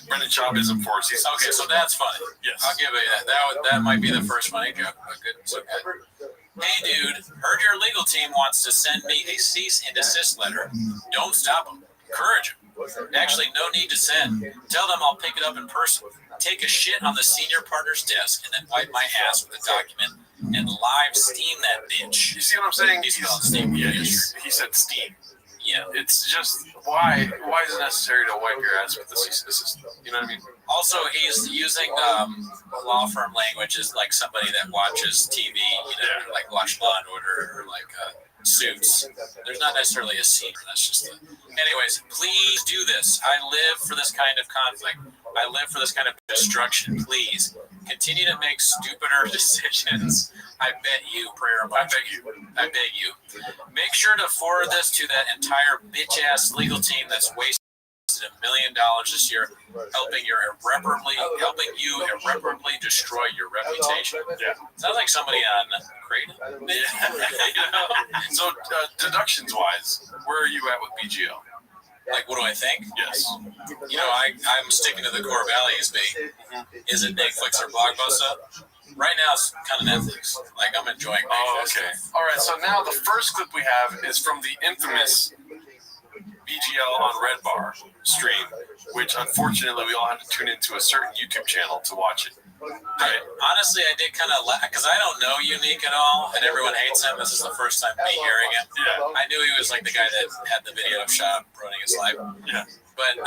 Brendan Schaubism for season.
Okay, so that's funny.
Yes,
I'll give it that. That might be the first funny joke. But good. So good. Hey, dude, heard your legal team wants to send me a cease and desist letter. Don't stop them. Encourage them. Actually, no need to send. Tell them I'll pick it up in person. Take a shit on the senior partner's desk and then wipe my ass with a document and live steam that bitch.
You see what I'm saying?
He's on Steam.
Yeah, he said steam.
Yeah.
It's just, why is it necessary to wipe your ass with the cease and desist? You know what I mean?
Also, he's using law firm language as like somebody that watches TV, like watch Law and Order or like Suits. There's not necessarily a scene. That's just the... Anyways, please do this. I live for this kind of conflict. I live for this kind of destruction. Please continue to make stupider decisions. I bet you, prayer. I beg you. Make sure to forward this to that entire bitch-ass legal team that's wasted $1 million this year, helping you irreparably destroy your reputation.
Yeah.
Sounds like somebody on Creighton.
So deductions wise, where are you at with BGL?
Like, what do I think?
Yes.
I'm sticking to the core values. Is it Netflix or Blockbuster? Right now, it's kind of Netflix. Like, I'm enjoying Netflix.
Oh, okay. All right, so now the first clip we have is from the infamous BGL on Red Bar stream, which unfortunately we all had to tune into a certain YouTube channel to watch it. Right.
Honestly, I did kind of because I don't know Unique at all, and everyone hates him. This is the first time me hearing him.
Yeah.
I knew he was like the guy that had the video of Shab ruining his life.
Yeah.
But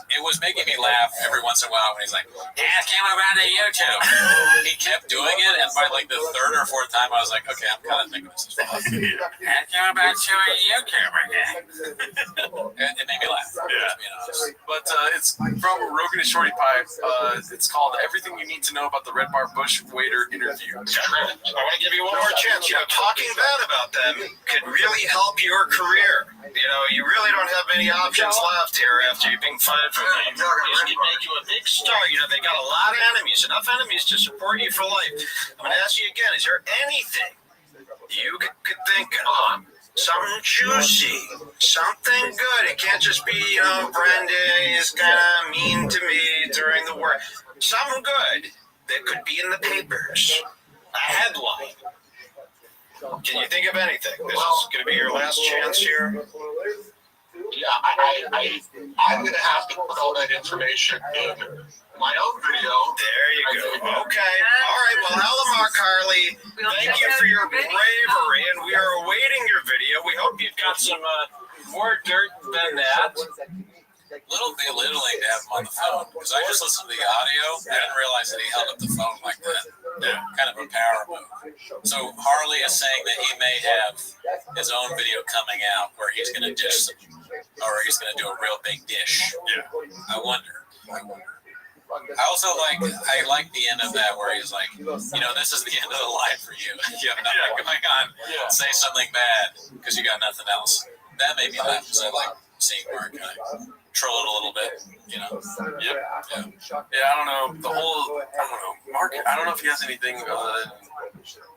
it was making me laugh every once in a while when he's like, "Ask him about the YouTube." He kept doing it, and by like the third or fourth time, I was like, "Okay, I'm kind of thinking this is fun." Ask him about doing YouTube again. It made me laugh.
Yeah.
To be honest.
But it's from Rogan and Shorty Pie. It's called "Everything You Need to Know About the Red Bar Bush Waiter Interview."
I want to give you one more chance. Talking bad about them could really help your career. You really don't have many options left here after you're being fired from them. This could make you a big star. They got a lot of enemies, enough enemies to support you for life. I'm going to ask you again, is there anything you could think of? Something juicy, something good. It can't just be, Brendan is kind of mean to me during the work. Something good that could be in the papers. A headline. Can you think of anything? This is going to be your last chance here.
Yeah, I'm going to have to put all that information in my own video.
There you go. Okay. All right. Well, Alamar Carly, thank you for your bravery, and we are awaiting your video. We hope you've got some more dirt than that.
A little belittling to have him on the phone, because I just listened to the audio. I didn't realize that he held up the phone like that. Yeah. Kind of a power move. So Harley is saying that he may have his own video coming out where he's going to dish some, or he's going to do a real big dish.
Yeah.
I wonder. I also like the end of that where he's like, this is the end of the line for you. You have nothing going on.
Yeah.
Say something bad because you got nothing else. That made me laugh because I like seeing Mark kind of troll it a little bit,
Yep. Yeah, I don't know. Mark, I don't know if he has anything other than,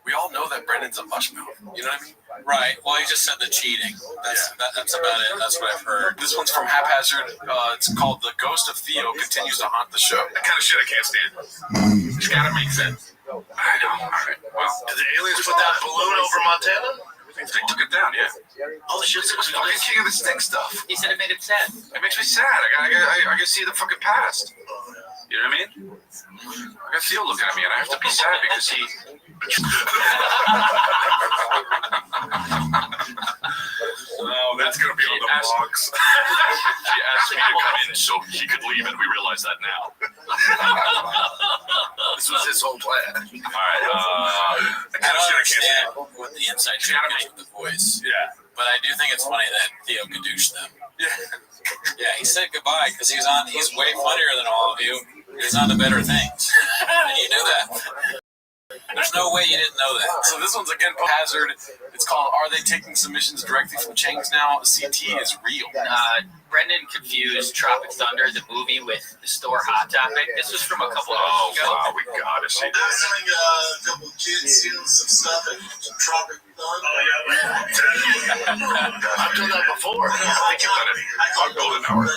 we all know that Brendan's a mushmouth. You know what I mean?
Right. Well, he just said the cheating. That's about it. That's what I've heard.
This one's from Haphazard. It's called "The Ghost of Theo Continues to Haunt the Show."
That kind of shit I can't stand. It's got to make sense.
I know. All right. Well, did the aliens put that balloon over Montana?
They took it down, yeah.
Holy shit,
It's fucking King of the Stick stuff.
He said it made him sad.
It makes me sad. I gotta see the fucking past. You know what I mean? I got Theo looking at me, and I have to be sad because he. Oh, that's gonna be on the blogs. He asked me to come in so he could leave, and we realize that now.
This was his whole plan.
All right.
I don't understand what the inside joke is with the voice.
Yeah.
But I do think it's funny that Theo cadooched them.
Yeah.
Yeah, he said goodbye because he's way funnier than all of you. He's on to better things. And you knew that. There's no way you didn't know that.
So this one's again Hazard. It's called "Are They Taking Submissions Directly from Chains Now?" CT is real.
Brendan confused Tropic Thunder, the movie, with the store Hot Topic. This was from a couple of years ago.
Wow, we gotta see this.
Having a couple kids stealing some stuff at Tropic Thunder. I've done that before.
I think you've done it on Golden Hour.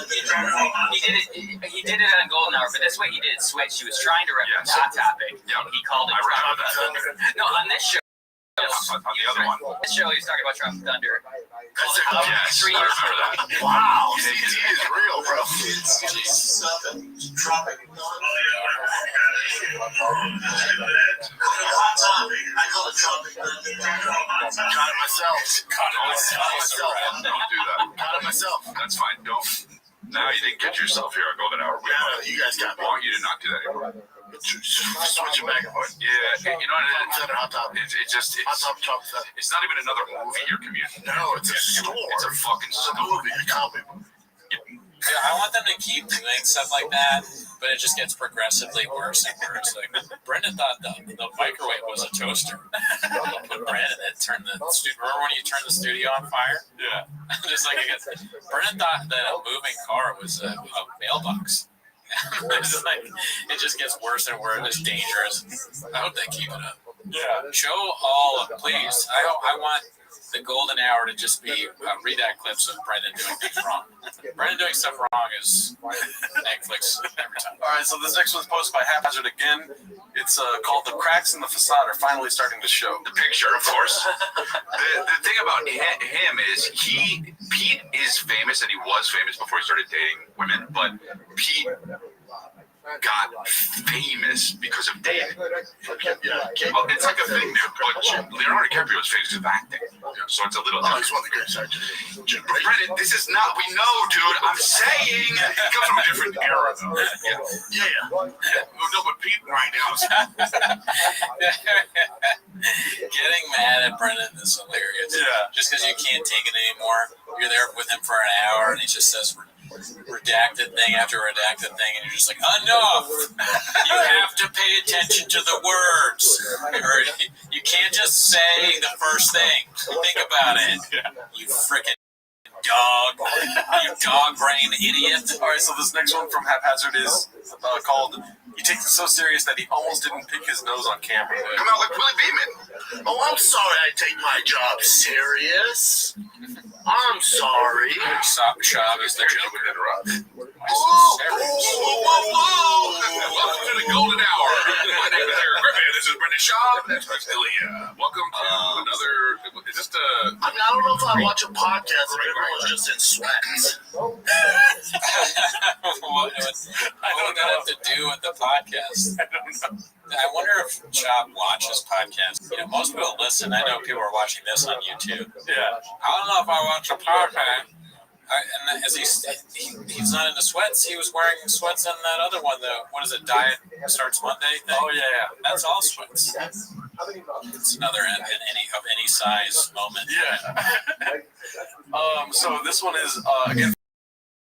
He did it on Golden Hour, but this way he did it switch. He was trying to reference Hot Topic.
Yeah.
He called it Tropic Thunder. No, on this show.
On the other one.
This show, he was talking about Tropic Thunder.
Yes,
3
I
years
remember
ago.
that.
Wow, CT is real, bro. Kids stealing some stuff at Tropic Thunder. Hot Topic. I call it Tropic Thunder. Got it myself.
Don't do that.
Got it myself.
That's fine. Don't. Now you didn't get yourself here on Golden Hour.
Yeah, you guys got me.
I want you to not do that anymore.
Switching back and forth.
Yeah, you know what it is?
Hot Topic.
It's not even another movie you're commuting.
No, it's a store.
It's a fucking store.
A comic book.
Yeah, I want them to keep doing stuff like that, but it just gets progressively worse and worse. Like Brendan thought the microwave was a toaster. Put Brendan in it, remember when you turned the studio on fire?
Yeah.
Just like Brendan thought that a moving car was a mailbox. It's like it just gets worse and worse. It's dangerous. I hope they keep it up.
Yeah.
Show all of, please. I want the Golden Hour to just be redact clips of Brendan doing things wrong. Brendan doing stuff wrong is Netflix every time.
All right, so this next one's posted by Haphazard again. It's called "The Cracks in the Facade Are Finally Starting to Show."
The picture, of course. The thing about him is Pete is famous, and he was famous before he started dating women, but Pete got famous because of dating. Well, it's like a thing, dude. But Leonardo DiCaprio was famous because of acting, so it's a little.
Oh, he's one of the greatest actors.
Brendan, this is not. We know, dude. I'm saying it comes from a different era, though. Yeah. No, but Pete right now is.
Getting mad at Brendan is hilarious.
Yeah.
Just because you can't take it anymore. You're there with him for an hour, and he just says redacted thing after redacted thing, and you're just like, enough! You have to pay attention to the words. Or you can't just say the first thing. Think about it. You freaking dog. You dog brain idiot.
All right, so this next one from Haphazard is called "He Takes It So Serious That He Almost Didn't Pick His Nose on Camera."
Come out like Willie Beeman.
Oh, I'm sorry I take my job serious. I'm sorry.
Shab is the
joke. Whoa. Welcome to the Golden Hour. My name is Eric Griffin. This is Brendan Schaub. That's Chris D'Elia. Welcome to another. Is this the.
I mean, I don't know if I watch a podcast if everyone's just in sweats.
What does that have to do with the podcast?
I don't know.
I wonder if Chop watches podcasts. Most people listen. I know people are watching this on YouTube.
Yeah.
I don't know if I watch a podcast. And as he's not into sweats, he was wearing sweats in that other one. What is it? Diet Starts Monday thing?
Oh yeah.
That's all sweats. It's another any size moment.
Yeah. So this one is again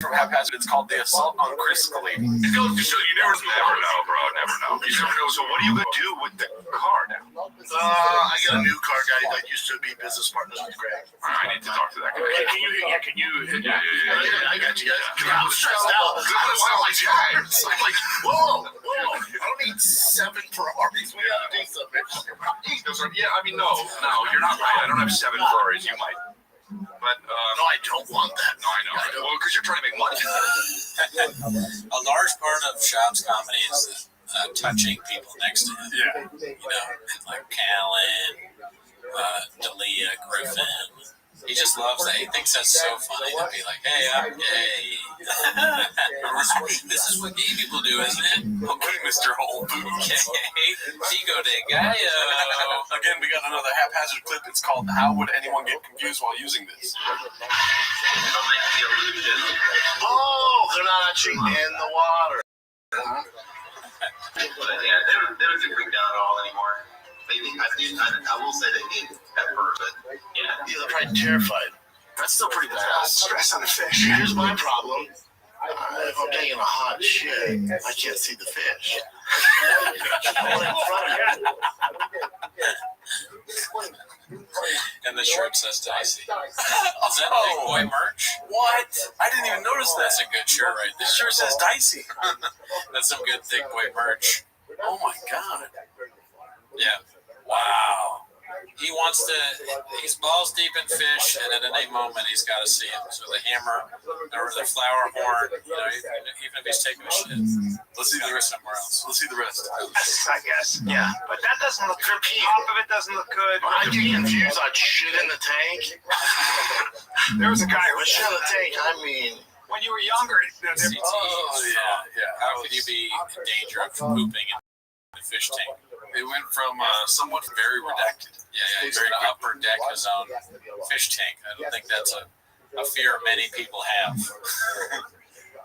from Haphazard. It's called "The Assault on Chris Khalifa."
You never know, bro. Never know. You never know. So what are you gonna do with the car now?
I got a new car guy that used to be business partners with Greg.
I need to talk to that guy.
Can you?
Yeah.
I got you guys. I'm stressed out. I'm like, whoa. I don't need 7 Ferraris. We gotta do something.
Yeah, I mean, no, you're not right. I don't have 7 Ferraris. You might. But,
no, I don't want that.
No, I know. Well, because you're trying to make money.
A large part of Schaub's comedy is touching people next to him.
Yeah.
Like Callan, D'Elia, Griffin. He just loves that. He thinks that's so funny to be like, hey, I'm gay. This is what gay people do, isn't it?
Okay, Mr. Whole Foods.
Okay. Chico de Gallo.
Again, we got another Haphazard clip. It's called "How Would Anyone Get Confused While Using This?"
Oh, they're not actually in the water.
But yeah, they don't get freaked out at all anymore. I will say they did at first, but yeah,
they're probably terrified. That's still pretty bad. Stress on the fish. Here's my problem. If I'm taking a hot shit, I can't see the fish.
And the shirt says Dicey. Is that Big Boy merch?
What? I didn't even notice that.
That's a good shirt right there.
This shirt says Dicey.
That's some good Thick Boy merch.
Oh my God.
Yeah. Wow. He's balls deep in fish, and at any moment he's got to see him. So the hammer, or the flower horn, even if he's taking a shit,
let's see the rest
somewhere else.
Let's see the rest.
I guess. Yeah. But that doesn't look good. Top of it doesn't look good.
I get confused on shit in the tank.
There was a guy who was
shit in the tank. I mean,
when you were younger.
How can you be in danger of pooping in the fish tank?
It went from somewhat very redacted.
Yeah, he's going to upper deck his own fish tank. I don't think that's a fear many people have.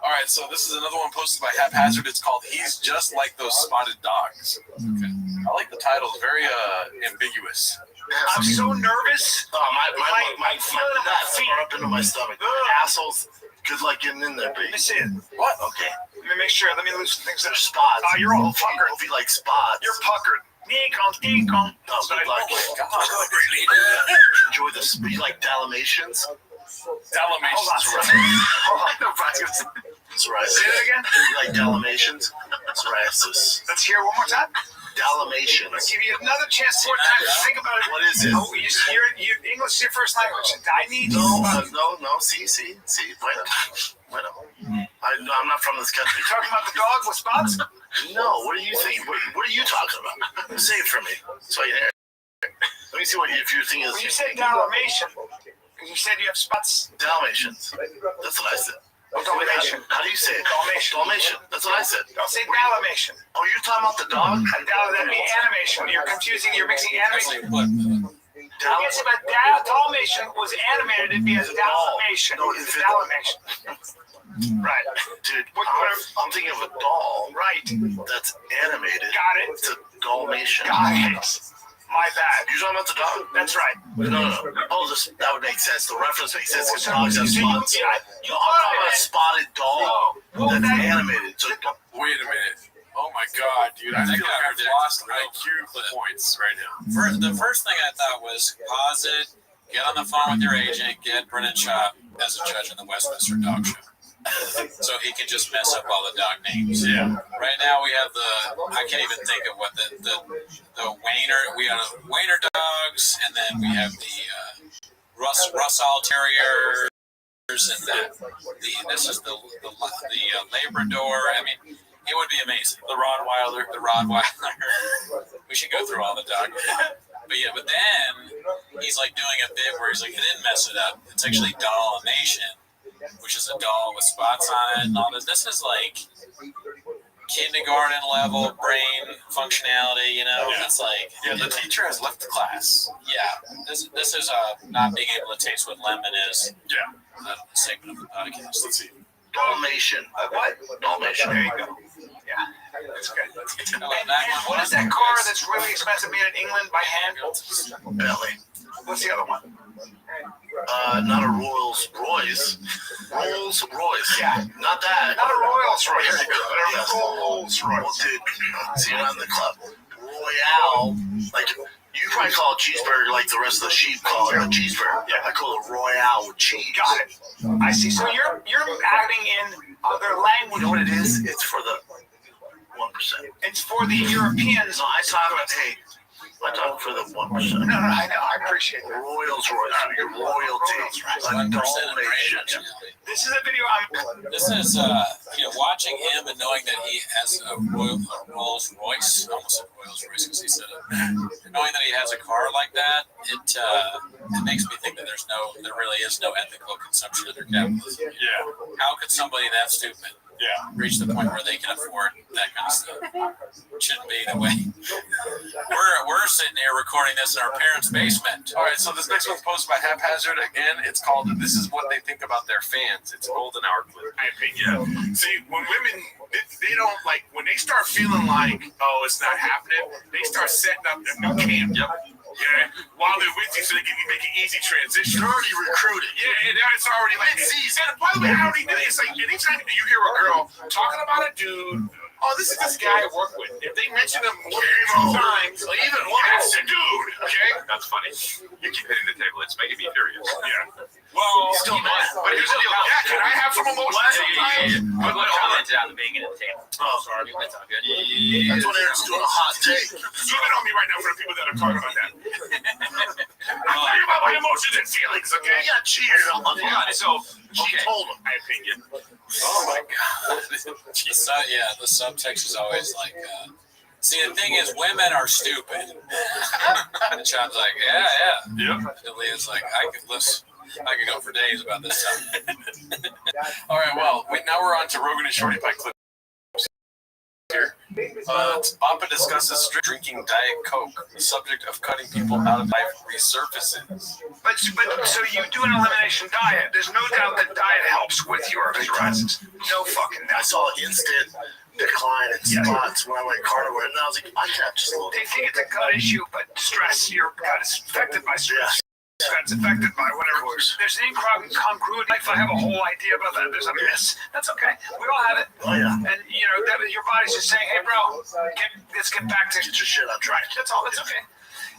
All right, so this is another one posted by Haphazard. It's called "He's Just Like Those Spotted Dogs." Okay. I like the title. It's very ambiguous.
I'm so nervous.
My feet are up into my stomach. Assholes. Good luck getting in there, baby.
Let me see it.
What? Okay.
Let me make sure. Let me lose things that are
spots.
Oh, you're all puckered.
Hope you like spots.
You're puckered. Ding dong.
No, good luck. Enjoy this. You like Dalmatians?
Dalmatians.
Hold on.
Psoriasis.
Say that again.
You like Dalmatians? Psoriasis.
Let's hear it one more time.
Dalmatians.
I'll give you another chance to think about it.
What is it?
Oh, English is your first language. I need
no. See. Bueno. I'm not from this country.
You talking about the dog with spots?
No. What do you think? What are you talking about? Say it for me. So let me see if your thing is.
When you said Dalmatian, because you said you have spots.
Dalmatians. That's what I said.
Dalmatian.
How do you say it?
Dalmatian.
That's what I said.
Don't say Dalmatian.
Oh, you're talking about the dog?
That'd be animation. You're confusing. You're mixing animation. Yes, but Dalmatian was animated. It'd be a Dalmatian.
No,
it's a Dalmatian. Right.
Dude, I'm thinking of a doll.
Right.
That's animated.
Got it.
It's a Dalmatian.
Got it. My bad.
You're talking about the dog?
That's right.
No. Oh, that would make sense. The reference makes sense because dogs have spots.
You
are a spotted dog that's animated. So,
wait a minute. Oh my God, dude! I feel like I've lost IQ points right now.
The first thing I thought was pause it, get on the phone with your agent, get Brennan Chop as a judge in the Westminster Dog Show. So he can just mess up all the dog names.
Yeah.
Right now we have I can't even think of what the Wiener. We have Wiener dogs, and then we have the Russell Terriers, and this is the Labrador. I mean, it would be amazing. The Rottweiler. We should go through all the dogs. But then he's like doing a bit where he's like, he didn't mess it up. It's actually Dalmatian, which is a doll with spots on it and all this. This is like kindergarten level brain functionality, It's like
the teacher has left the class.
Yeah, this is not being able to taste what lemon is.
Yeah,
the segment of the podcast.
Let's see.
Dalmatian.
What?
Dalmatian.
There you go. Yeah, that's good. And what is that
one
car that's really expensive made in England by hand?
Bentley.
What's the other one?
Not a Rolls Royce. Rolls Royce.
Yeah.
Not that.
Not a Rolls Royce.
There you go.
Yes. Rolls Royce.
Well, dude, see, you're not in the club. Royale, like, you probably call it cheeseburger like the rest of the sheep call it a cheeseburger. Yeah. I call it Royale with cheese.
Got it. I see. So you're adding in other language.
You know what it is? It's for the 1%.
It's for the Europeans.
No, I talk about, I talk for the 1%.
No, I know. I appreciate that.
Rolls Royce, your royalty. A Dalmatian.
This is a video
This is, watching him and knowing that he has a Rolls Royce, almost a Rolls Royce because he said it. Knowing that he has a car like that, it makes me think that there really is no ethical consumption under capitalism.
Yeah.
How could somebody that stupid reach the point where they can afford that kind of stuff? It shouldn't be the way. We're sitting here recording this in our parents' basement.
All right, so this next one's posted by Haphazard again. It's called "This Is What They Think About Their Fans." It's a golden hour clip.
See, when women, they don't like when they start feeling like, oh, it's not happening. They start setting up their camp.
Yep.
Yeah, while they're with you, so they can make an easy transition.
You're already recruited.
Yeah, it's already like
mid-season.
And by the way, I already did it. It's like anytime you hear a girl talking about a dude,
oh, this is this guy I work with. If they mention him more than 2 times, like even one, it's a dude. Okay, that's funny. You keep hitting the table. It's making me furious. Yeah. Well,
still mad.
But here's the deal. Yeah, can I have some emotion sometimes?
But look, commented on the banging at the table. Oh, sorry. That's all good.
That's when Eric's doing a hot take.
Zoom in on me right now for the people that are talking about that. I'm talking about my emotions and feelings, okay?
Yeah, cheers. I love
Yeah, so,
She told him.
my opinion.
Oh my god. Yeah, the subtext is always like, see, the thing is, women are stupid. And Sean's like, yeah.
Yep.
And Leah's like, I could go for days about this stuff.
All right, well, now we're on to Rogan and Shorty Pie clip. Here. Papa discusses strict drinking Diet Coke. The subject of cutting people out of life resurfaces.
But so you do an elimination diet. There's no doubt that diet helps with your psoriasis. No fucking doubt.
I saw instant decline in spots when I went carnivore, and I was like, I can't just look.
They think it's a gut issue, but stress, your gut is affected by stress. That's affected by whatever. There's an incongruity. If I have a whole idea about that, there's a miss. That's okay. We all have it.
Oh, yeah.
And, you know, that your body's just saying, hey, bro, let's get back to
Get your shit on track.
That's all. That's okay.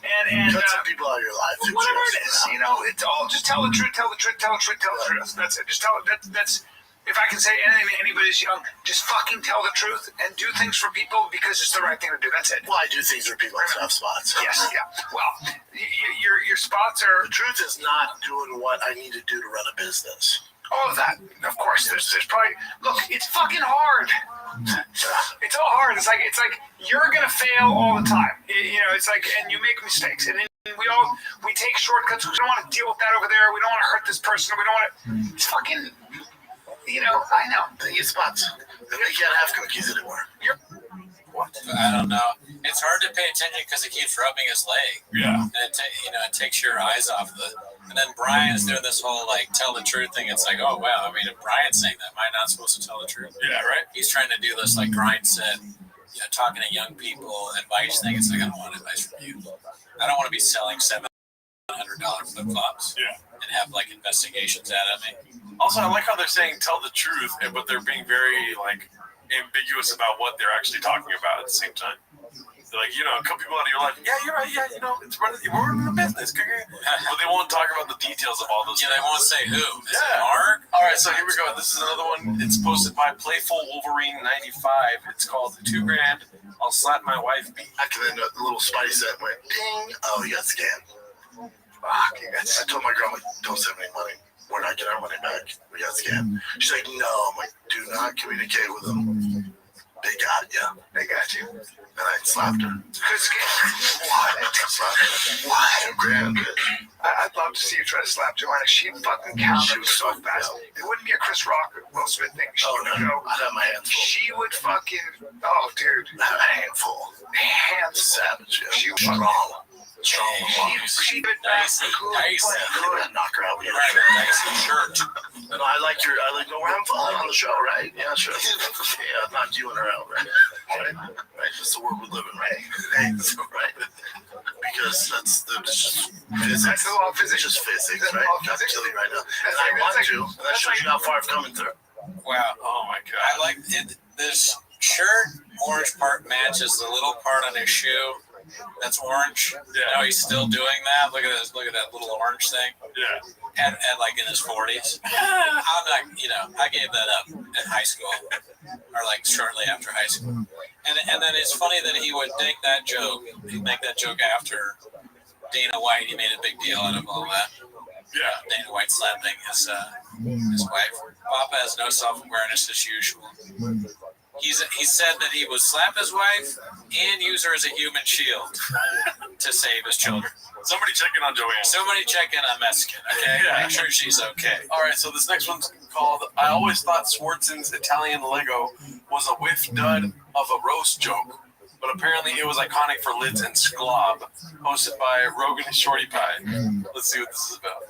And
cut some people out of your life.
whatever it is, you know, it's all just tell the truth, tell the truth, tell the truth, tell the truth. That's it. Just tell it. That's if I can say anything to anybody who's young, just fucking tell the truth and do things for people because it's the right thing to do. That's it.
Well, I do things for people who have spots.
Yes, yeah. Well, your spots are.
The truth is not doing what I need to do to run a business.
All of that, of course. There's probably look. It's fucking hard. It's all hard. It's like you're gonna fail all the time. You know, it's like, and you make mistakes, and then we take shortcuts. We don't want to deal with that over there. We don't want to hurt this person. We don't want to. It's fucking. You know, I know.
Then you spots. Then you can't have cookies anymore.
What? I don't know. It's hard to pay attention because he keeps rubbing his leg.
Yeah.
And it takes your eyes off the. And then Brian's doing this whole like tell the truth thing. It's like, oh wow. I mean, if Brian's saying that, am I not supposed to tell the truth?
Yeah, right.
He's trying to do this like Brian said, talking to young people advice thing. It's like I don't want advice from you. I don't want to be selling $700 flip flops.
Yeah.
And have like investigations out of me.
Also, I like how they're saying tell the truth, but they're being very like ambiguous about what they're actually talking about at the same time. They're like, cut people out of your life. Yeah, you're right. Yeah, we're running a business. But they won't talk about the details of all those.
Yeah, they won't say who. Is it
Yeah.
Mark?
All right, so here we go. This is another one. It's posted by Playful Wolverine 95. It's called $2,000. I'll slap my wife beat.
And then the little spice that went ding. Oh, you got scammed. Fuck, I told my girl, don't send me money. We're not getting our money back. We got scammed. She's like, no. I'm like, do not communicate with them. They got you. They got you. And I slapped her. What? $2,000.
I'd love to see you try to slap Joanna. She'd fucking counter so fast. It wouldn't be a Chris Rock or Will Smith thing. She would go.
I'd have my hands full.
She would fucking. Oh, dude.
I'd have a handful.
Hands.
Savage. Yeah.
She was
strong.
She would
Dicey.
Knock her out with
You're right, a dicey shirt.
And I like no, we're having fun on the show, right? Yeah, sure. Yeah, knock you and her out, right? Right. That's the world we live in, right? Right. Because that's just physics.
That's the law of physics.
Just physics, right? I'm telling you right now. And I want to. And that shows you how far I've come through.
Wow.
Oh my god.
I like it. This shirt orange part matches the little part on his shoe. That's orange.
Yeah.
He's still doing that. Look at this. Look at that little orange thing.
Yeah.
And like in his 40s. I'm not. I gave that up in high school, or like shortly after high school. And then it's funny that he would make that joke. He'd make that joke after Dana White. He made a big deal out of all that.
Yeah.
Dana White slapping his wife. Papa has no self-awareness as usual. He said that he would slap his wife and use her as a human shield to save his children.
Somebody checking on Joanne.
Somebody checking on Mexican, okay?
Yeah.
Make sure she's okay.
All right, so this next one's called I always thought Swartzen's Italian Lego was a whiff dud of a roast joke, but apparently it was iconic for Lids and Sklob, hosted by Rogan and Shorty Pie. Let's see what this is about.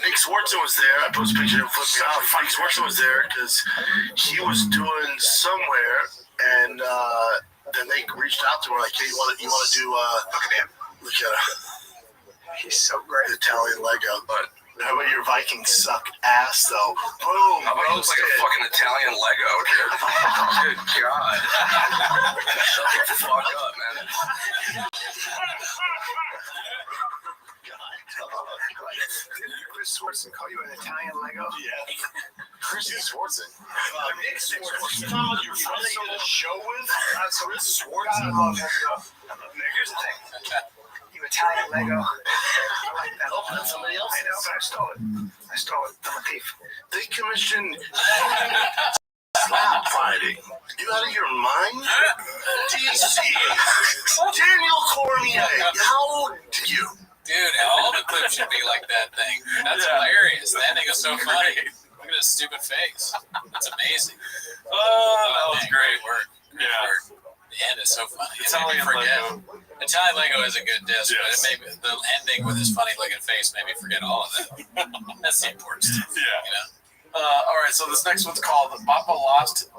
Nick Swartzen was there. I posted a picture and flipped me out. Nick Swartzen was there because he was doing somewhere, and then they reached out to him like, "Hey, you want to do? Look at him. Look at him.
He's so great.
Italian Lego, but How about your Vikings suck ass, though? Boom.
How about it looks like a fucking Italian Lego, dude? Good God. Shut the fuck up, man.
Didn't Chris Swartzen call you an Italian Lego?
Yeah. Chris Swartzen.
Nick Swartzen.
You're friends on the show with? Chris
Gotta
Swartzen.
love him, though. Nick, here's the thing. You Italian Lego. I like that.
Oh, that's somebody else.
I know, but I stole it. I stole it. I'm a thief.
They commissioned slap fighting. You out of your mind? DC. Daniel Cormier. How dare you?
Dude, all the clips should be like that thing. That's hilarious. The ending is so funny. Look at his stupid face. That's amazing.
Oh, that was great.
Work. Great work. The end is so funny.
Italian Lego.
Italian Lego is a good disc, but it made the ending with his funny-looking face made me forget all of that. That's the important stuff.
Yeah.
You know?
All right, so this next one's called Papa Lost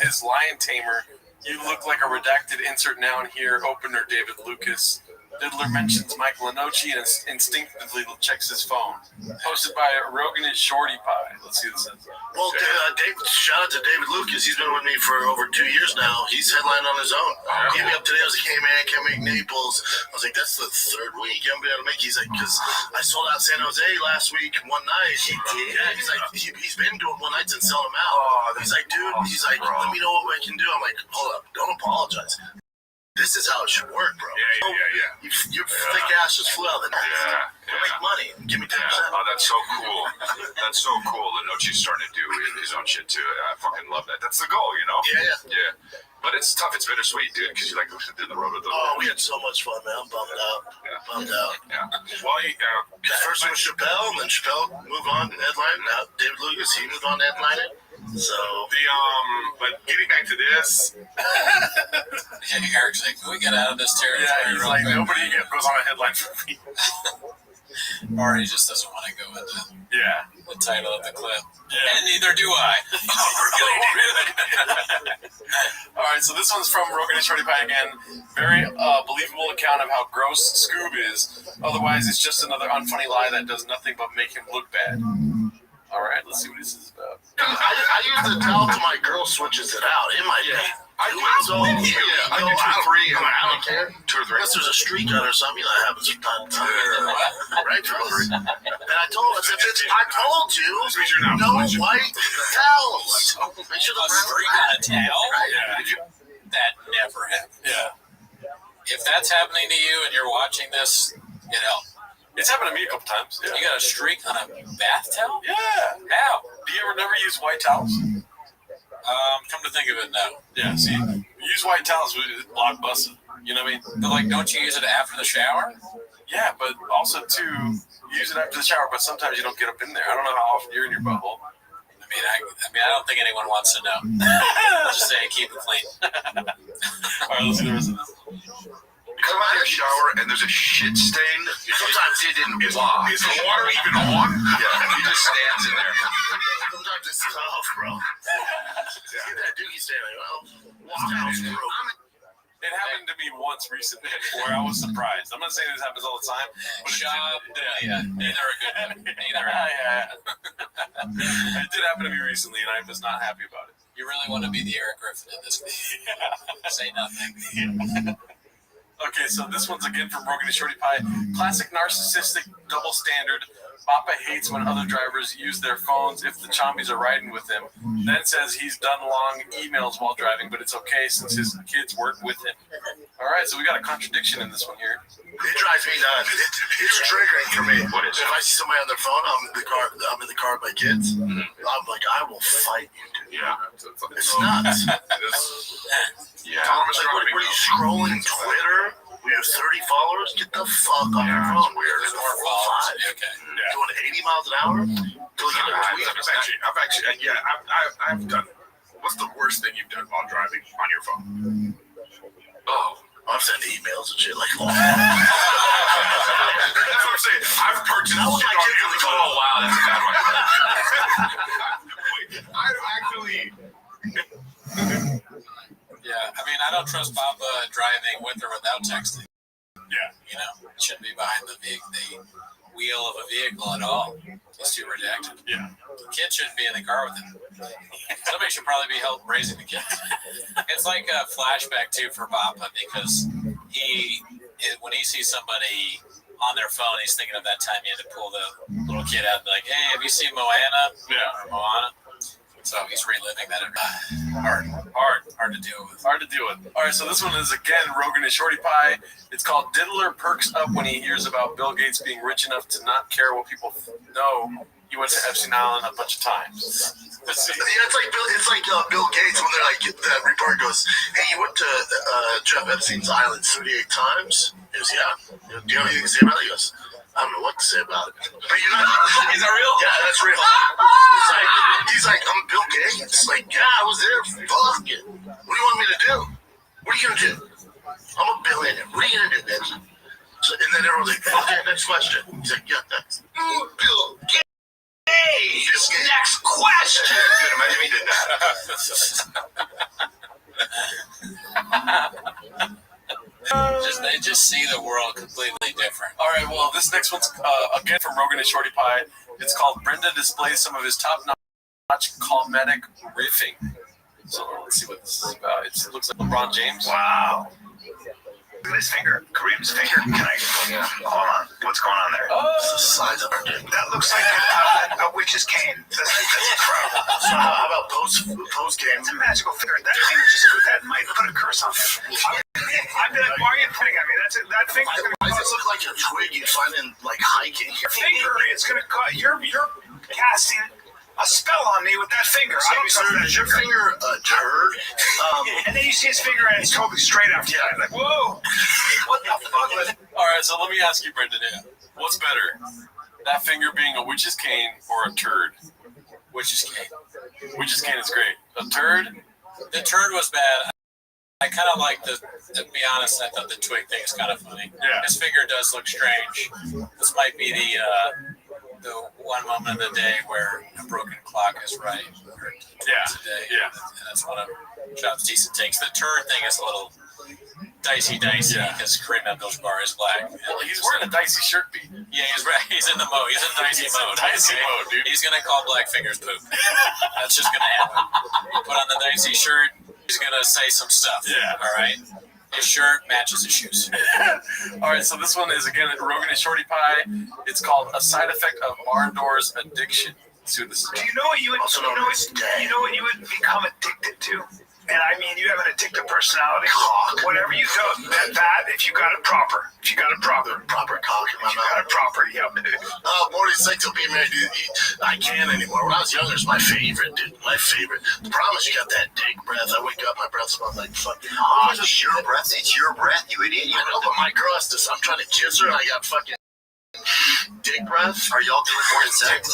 His Lion Tamer. You look like a redacted insert now and here. Opener David Lucas. Diddler mentions Michael Lenoci and instinctively checks his phone. Posted by Rogan and Shorty Pie. Let's see what it says.
Well, shout out to David Lucas. He's been with me for over 2 years now. He's headlined on his own. He hit me up today. I was like, hey, man, can't make Naples. I was like, that's the third week. You haven't been able to make it. He's like, because I sold out San Jose last week, one night. He did? Yeah, he's like, he's been doing one nights and selling them out. He's like, dude, he's like, let me know what I can do. I'm like, hold up, don't apologize. This is how it should work, bro.
Yeah.
Your thick ass just flew out of the night. We'll make money. Give me 10%.
Oh, that's so cool. That's so cool. Lenoci's starting to do his own shit too. I fucking love that. That's the goal, you know? Yeah. But it's tough. It's bittersweet, dude, because you like did the road with the.
Oh, we had so much fun, man. I'm bummed out.
Yeah. Well,
first it was Chappelle, and then Chappelle moved on to headline. Now David Lucas, he moved on to headline it. So
but getting back to this,
Eric's like, can we get out of this territory?
Yeah, he's like, nobody goes on a headline for me.
Or he just doesn't want to go into the title of the clip.
Yeah.
And neither do I.
All right, so this one's from Rogan and Shorty Pie again. Very believable account of how gross Scoob is. Otherwise, it's just another unfunny lie that does nothing but make him look bad. All right, let's see what this is about.
I use the towel till my girl switches it out. It might be. I do it so. I do 2 or 3. I don't care. 2 or 3. Unless there's a streak on or something, that happens from time to time. Right, 2 or 3. And I told her, I told you, no white towels. Make sure the
streak on a towel? That never happened.
Yeah.
If that's happening to you and you're watching this, get help.
It's happened to me a couple times. Yeah.
You got a streak on a bath towel?
Yeah.
How?
Do you ever never use white towels?
Come to think of it, no.
Yeah, see, use white towels with block busted. You know what I mean?
But like, don't you use it after the shower?
Yeah, but also to use it after the shower. But sometimes you don't get up in there. I don't know how often you're in your bubble.
I don't think anyone wants to know. Just say keep it clean.
All right, let's see the rest of this.
You come out of your shower and there's a shit stain. Sometimes it didn't. Is the water even on? Yeah, he just stands in there.
Sometimes it's tough, bro. Get that dookie standing.
It happened to me once recently where I was surprised. I'm not saying this happens all the time. But
neither are good. Neither are.
It did happen to me recently, and I was not happy about it.
You really want to be the Eric Griffin in this game. Say nothing.
Okay, so this one's again from Rogan and Shorty Pie. Classic narcissistic double standard. Papa hates when other drivers use their phones if the chombies are riding with him. Then says he's done long emails while driving, but it's okay since his kids work with him. All right, so we got a contradiction in this one here.
It drives me nuts. It's triggering for me. What is it? If I see somebody on their phone, I'm in the car with my kids. I'm like, I will fight you, dude.
Yeah.
It's nuts.
Yeah.
Like, what are you scrolling Twitter? We have 30 followers. Get the fuck off your phone.
Weird.
There's more followers. Okay. Doing 80 miles an hour.
I've done. What's the worst thing you've done while driving on your phone?
Oh, I've sent emails and shit like.
That's what I'm saying. I've purchased.
That was my kid from the car.
Oh wow, that's a bad one. Wait, I've actually.
Yeah, I mean, I don't trust Papa driving with or without texting.
Yeah.
You know, it shouldn't be behind the
wheel of a vehicle at all. He's too redacted.
Yeah.
The kid shouldn't be in the car with him. Somebody should probably be help raising the kid. It's like a flashback too for Papa because when he sees somebody on their phone, he's thinking of that time he had to pull the little kid out and be like, "Hey, have you seen Moana?"
Yeah.
Or Moana. So he's reliving that. Hard to deal with.
Hard to deal with. All right, so this one is again Rogan and Shorty Pie. It's called Diddler Perks Up When He Hears About Bill Gates Being Rich Enough to Not Care What People Know. He went to Epstein Island a bunch of times. Let's see.
Yeah, it's like Bill Gates when they're like, that report goes, "Hey, you went to Jeff Epstein's island 38 times?" He goes, "Yeah. Do you have anything to say about it?" He goes, "I don't know what to say about it." But you're not.
Is that real?
Yeah, that's real. He's like, "I'm Bill Gates." Like, yeah, I was there. Fuck it. What do you want me to do? What are you gonna do? I'm a billionaire. What are you gonna do, bitch? So, and then everyone's like, "Okay, next question." He's like, "Yeah, next." Bill Gates. Next question. Dude, imagine me did
that. They just see the world completely different.
All right, well, this next one's again from Rogan and Shorty Pie. It's called Brenda Displays Some of His Top-Notch Comedic Riffing. So let's see what this is about. It looks like LeBron James.
Wow. Look at his finger. Kareem's finger. Hold on. What's going on there?
It's the size of her dick.
That looks like a witch's cane. That's incredible.
So how about post game?
It's a magical finger. That finger that might put a curse on it. I'd be like, why are you pointing at me? That finger's going to
Why does it look like a twig you find in like hiking?
Your finger is going to cause you're casting a spell on me with that finger.
So is your finger a turd?
And then you see his finger and it's totally straight after that. Like, whoa, what the fuck?
All right, so let me ask you, Brendan, what's better, that finger being a witch's cane or a turd?
Witch's cane.
Witch's cane is great. A turd?
The turd was bad. I kind of like to be honest, I thought the twig thing is kind of funny.
Yeah.
His finger does look strange. This might be the one moment of the day where a broken clock is right. Today.
Yeah.
And that's one of Chop's decent takes. The turd thing is a little dicey because Kareem Abdul-Jabbar is black.
Well, he's wearing a dicey shirt, B.
Yeah, he's in the mode. He's in dicey mode.
Dicey mode, dude.
He's gonna call black fingers poop. That's just gonna happen. You put on the dicey shirt, he's gonna say some stuff.
Yeah.
All right. His shirt matches his shoes.
All right, so this one is again Rogan and Shorty Pie. It's called A Side Effect of Barn Doors Addiction. Let's see what this is.
Do you know what you would become addicted to? And I mean, you have an addictive personality. Whatever you do, if you got it proper.
Proper cock in my mouth.
You got it proper, yep.
Morty's like to be married, dude. I can't anymore. When I was younger, it's my favorite, dude. My favorite. The problem is you got that dick breath. I wake up, my breath smells like fucking hot.
It's your breath. It's your breath, you idiot.
I know, but my girl has to. I'm trying to kiss her, and I got fucking dick breath.
Are y'all doing more than sex?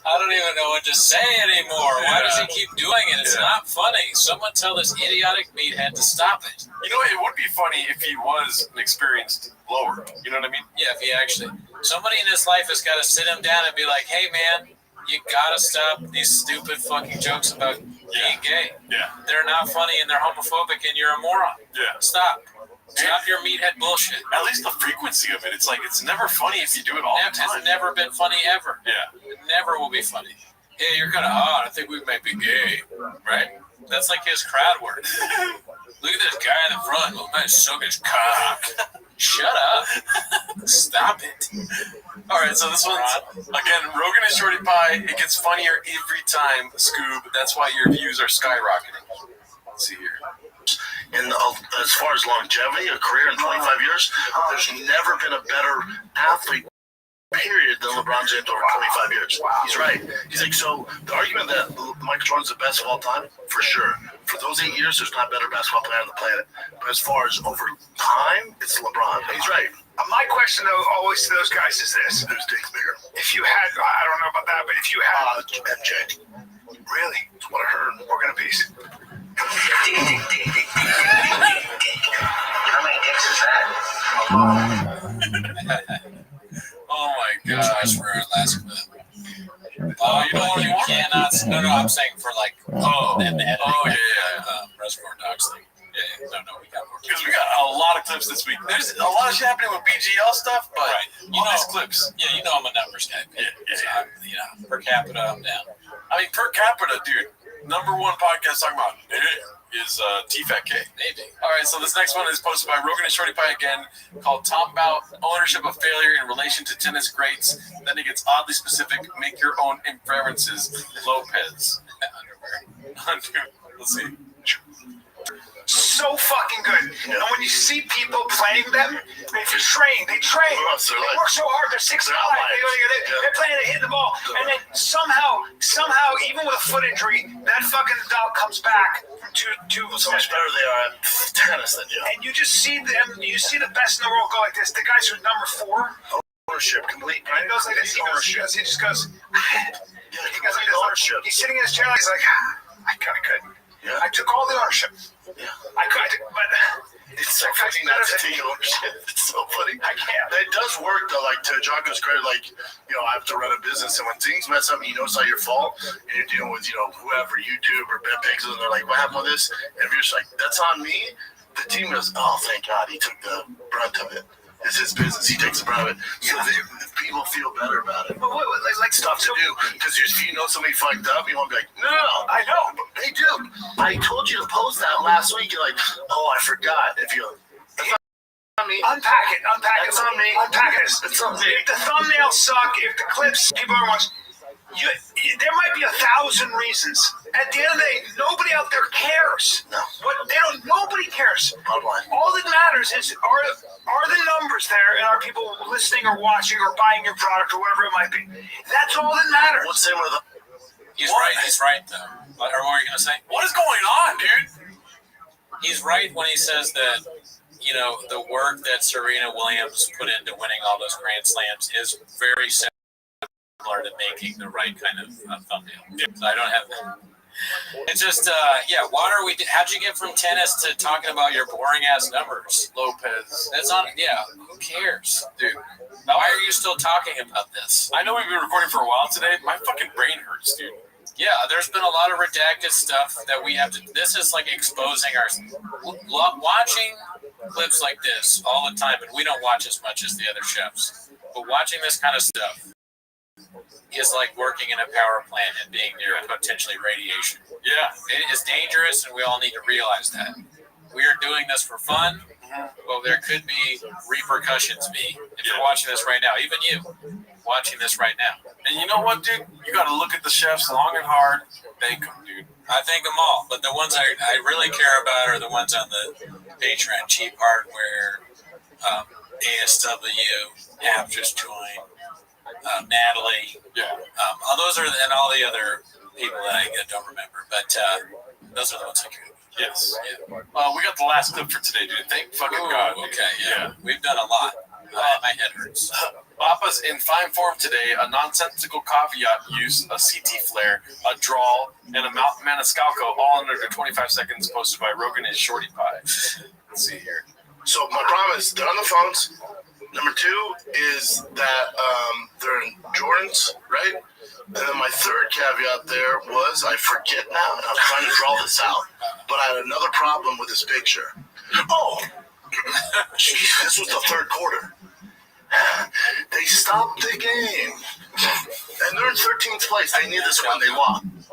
I don't even know what to say anymore. Why does he keep doing it? It's not funny. Someone tell this idiotic meathead to stop it.
You know, it would be funny if he was an experienced blower. You know what I mean?
Yeah, if he actually... Somebody in his life has got to sit him down and be like, hey, man, you got to stop these stupid fucking jokes about being gay.
Yeah.
They're not funny and they're homophobic and you're a moron.
Yeah.
Stop. Stop your meathead bullshit.
At least the frequency of it. It's like, it's never funny if you do it all the time.
It's never been funny ever.
Yeah.
It never will be funny. Hey, you're kind of hot. I think we might be gay. Right? That's like his crowd work. Look at this guy in the front. Oh, man, suck his cock. Shut up. Stop it.
All right, so this one's, again, Rogan and Shorty Pie. It gets funnier every time, Scoob. That's why your views are skyrocketing. Let's see here.
And as far as longevity, a career in 25 years, there's never been a better athlete, period, than LeBron James over 25 years. He's right. He's like, so the argument that Michael Jordan's the best of all time, for sure. For those 8 years, there's not a better basketball player on the planet. But as far as over time, it's LeBron. He's right.
My question, though, always to those guys is this.
Whose dick's bigger?
If you had, I don't know about that, but if you had...
MJ.
Really?
That's what I heard.
We're going to peace.
How many dicks is that?
Oh my gosh, for our last clip. Oh, you know what? You cannot. No, I'm saying for like.
Yeah.
Reservoir Dogs thing. Yeah. No, we got more.
Because we got a lot of clips this week. There's a lot of shit happening with BGL stuff, but all these clips.
Yeah, you know I'm a numbers guy. So per capita, I'm down.
I mean, per capita, dude. Number one podcast talking about is T-Fat-K.
Maybe.
All right, so this next one is posted by Rogan and Shorty Pie again, called Talk About Ownership of Failure in Relation to Tennis Greats. Then it gets oddly specific. Make your own inferences. Lopez. Underwear. Let's see.
So fucking good. And when you see people playing them, they train. They work so hard. They're 6'5". They're playing. They hit the ball, and then somehow, even with a foot injury, that fucking adult comes back to
so much better they are at tennis than you.
And you just see them. You see the best in the world go like this. The guys who's number 4.
Ownership, complete.
And he goes like this. He just goes. He goes like this.
Ownership.
He's sitting in his chair. He's like, I kind of could.
Yeah.
I took all the ownership.
Yeah.
I could, but
it's so funny not to take ownership. It's so funny.
I can't.
It does work though. Like to Jocko's credit, like I have to run a business, and when things mess up, and you know it's not your fault, and you're dealing with whoever, YouTube or BetPix, and they're like, "What happened with this?" And if you're just like, "That's on me," the team goes, "Oh, thank God, he took the brunt of it. It's his business. He takes the brunt of it." So people feel better about it.
But what like
stuff to do, because if you know somebody fucked up, you want to be like, no,
I know.
But hey, dude, I told you to post that last week. You're like, oh, I forgot. If you, that's not me.
Unpack it.
That's on me.
Unpack it.
It's on me.
If the thumbnails suck, if the clips people are watching, there might be 1,000 reasons. At the end of the day, nobody out there cares.
No.
Nobody cares. All that matters is are the numbers there, and are people listening or watching or buying your product or whatever it might be. That's all that matters.
What's the same with
He's right though. Or what are you gonna say?
What is going on, dude?
He's right when he says that the work that Serena Williams put into winning all those Grand Slams is very similar to making the right kind of thumbnail. So I don't have that. It's just, how'd you get from tennis to talking about your boring ass numbers?
Lopez.
That's on, who cares? Dude, why are you still talking about this?
I know we've been recording for a while today. My fucking brain hurts, dude.
Yeah, there's been a lot of redacted stuff that we have to, this is like exposing watching clips like this all the time, and we don't watch as much as the other chefs, but watching this kind of stuff is like working in a power plant and being near potentially radiation.
Yeah.
It is dangerous, and we all need to realize that. We are doing this for fun, but there could be repercussions if you're watching this right now, even you watching this right now.
And you know what, dude? You got to look at the chefs long and hard. Thank them, dude.
I thank them all, but the ones I really care about are the ones on the Patreon. Cheap Hardware, ASW, App Just Join, Natalie.
Yeah.
Those are, and all the other people that I don't remember, but those are the ones I care about.
Yes. Yeah. We got the last clip for today, dude. Thank fucking God.
Okay, yeah. We've done a lot. My head hurts.
Papa's in fine form today. A nonsensical caveat use, a CT flare, a drawl, and a Mount Maniscalco, all under 25 seconds, posted by Rogan and Shorty Pie. Let's see here.
So my promise, they're on the phones. Number 2 is that they're in Jordans, right? And then my third caveat there was, I forget now, and I'm trying to draw this out, but I had another problem with this picture. Oh! This was the third quarter. They stopped the game. And they're in 13th place. They need this one. They won.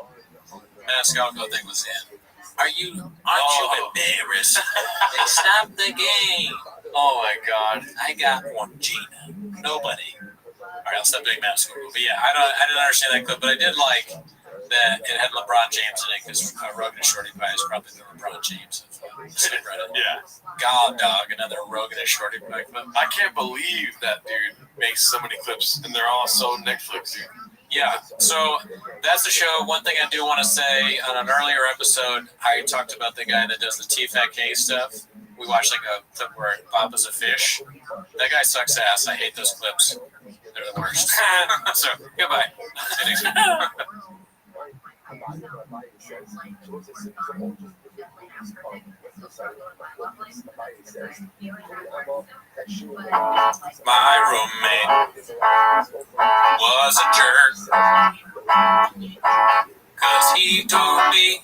Maniscalco thing was in. Aren't you embarrassed? They stopped the game.
Oh my God.
I got one, Gina. Nobody. All right, I'll stop doing Maniscalco. But yeah, I didn't understand that clip, but I did like that it had LeBron James in it, because Rogan and Shorty Pie is probably the LeBron James of Reddit.
Yeah.
God, dog, another Rogan and Shorty Pie clip.
I can't believe that dude makes so many clips, and they're all so Netflix, dude.
Yeah, so that's the show. One thing I do want to say, on an earlier episode, I talked about the guy that does the T-Fat-K stuff. We watched like a clip where Papa's a fish. That guy sucks ass. I hate those clips. They're the worst. So, goodbye. See you next week. My roommate was a jerk, 'cause he told me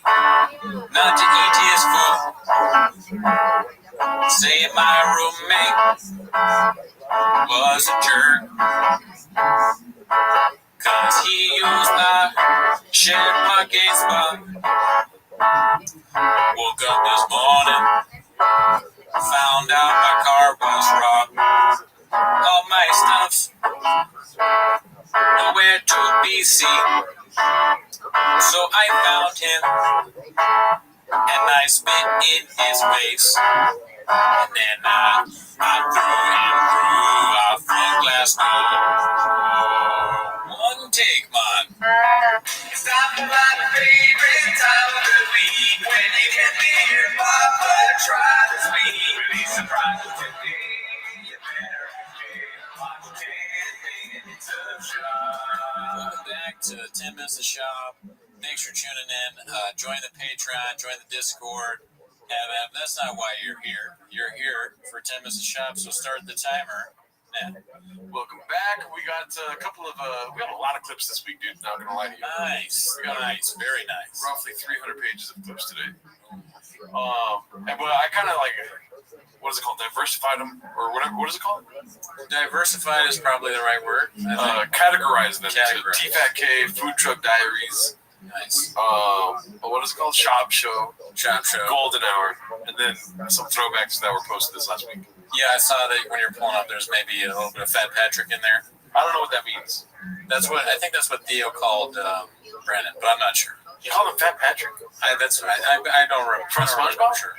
not to eat his food.
Say my roommate was a jerk, 'cause he used my shared parking spot. Woke up this morning, found out my car was robbed. All my stuff nowhere to be seen. So I found him and I spit in his face. And then I threw him through a front glass door. One take, man.
It's time for my favorite time of the week. When you get near Papa, try the sweet. Really surprised today. You better watch 10 minutes of shop.
Welcome back to 10 Minutes of Shop. Thanks for tuning in. Join the Patreon, join the Discord. That's not why you're here. You're here for 10 Minutes of Shop, so start the timer. Yeah.
Welcome back. We got a couple of we got a lot of clips this week, dude. Not gonna lie to you.
Nice, nice, very nice.
Roughly 300 pages of clips today. And well, I kind of like, what is it called? Diversified them or whatever. What is it called?
Diversified is probably the right word.
Categorized them into TFATK, Food Truck Diaries.
Nice.
What is it called? Shop Show,
Golden
Hour, and then some throwbacks that were posted this last week.
Yeah, I saw that when you're pulling up, there's maybe a little bit of Fat Patrick in there.
I don't know what that means.
I think that's what Theo called Brandon, but I'm not sure.
You call him Fat Patrick?
I don't remember.
From SpongeBob?
Sure.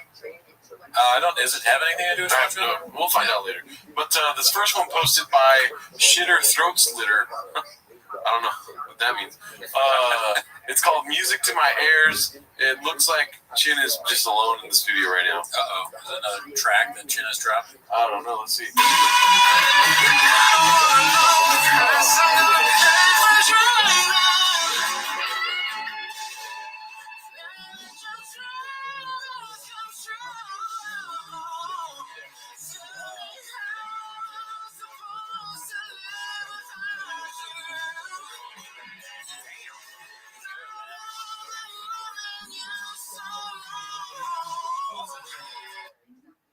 Does it have anything to do with SpongeBob?
We'll find out later. But this first one posted by Shitter Throat Slitter. I don't know what that means. It's called Music to My Heirs. It looks like Chin is just alone in the studio right now.
Uh-oh. Is that another track that Chin has dropped?
I don't know. Let's see.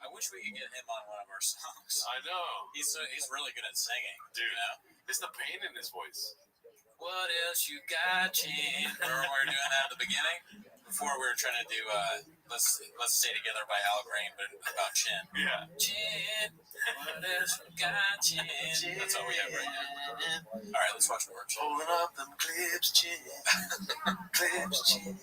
I wish we could get him on one of our songs.
I know.
He's really good at singing.
Dude,
you know?
It's the pain in his voice.
What else you got, Chin? Remember we were doing that at the beginning? Before we were trying to do Let's Stay Together by Al Green, but about Chin.
Yeah.
Chin, what else you got, Chin? That's all we have right now. All right, let's watch more.
Holding up them clips, Chin. Clips, Chin.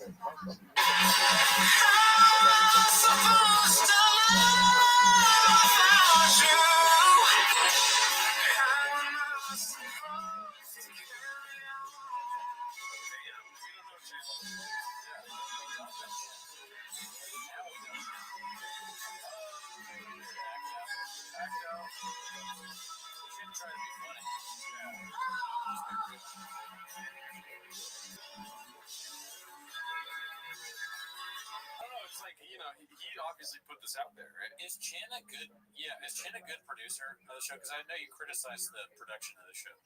It's like, he obviously put this out there, right?
Is Chin a good producer of the show? Because I know you criticized the production of the show.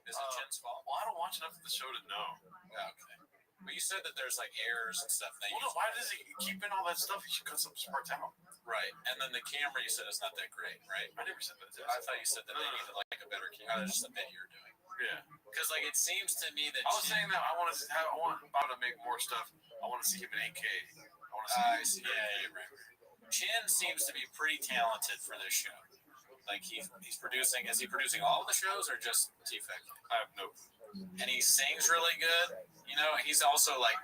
Is it Chin's fault?
Well, I don't watch enough of the show to know.
Yeah, okay. But you said that there's like errors and stuff.
Why does he keep in all that stuff? He should cut some parts out.
Right. And then the camera you said is not that great, right?
I never said that.
I thought you said that they needed like a better camera. That's just a bit you're doing.
Yeah.
Because like it seems to me that
I was saying that I want Bob to make more stuff. I want to see him in 8K.
I see. Yeah, right. Chin seems to be pretty talented for this show. Like he's producing. Is he producing all of the shows or just T-Fec?
I have no.
And he sings really good. He's also like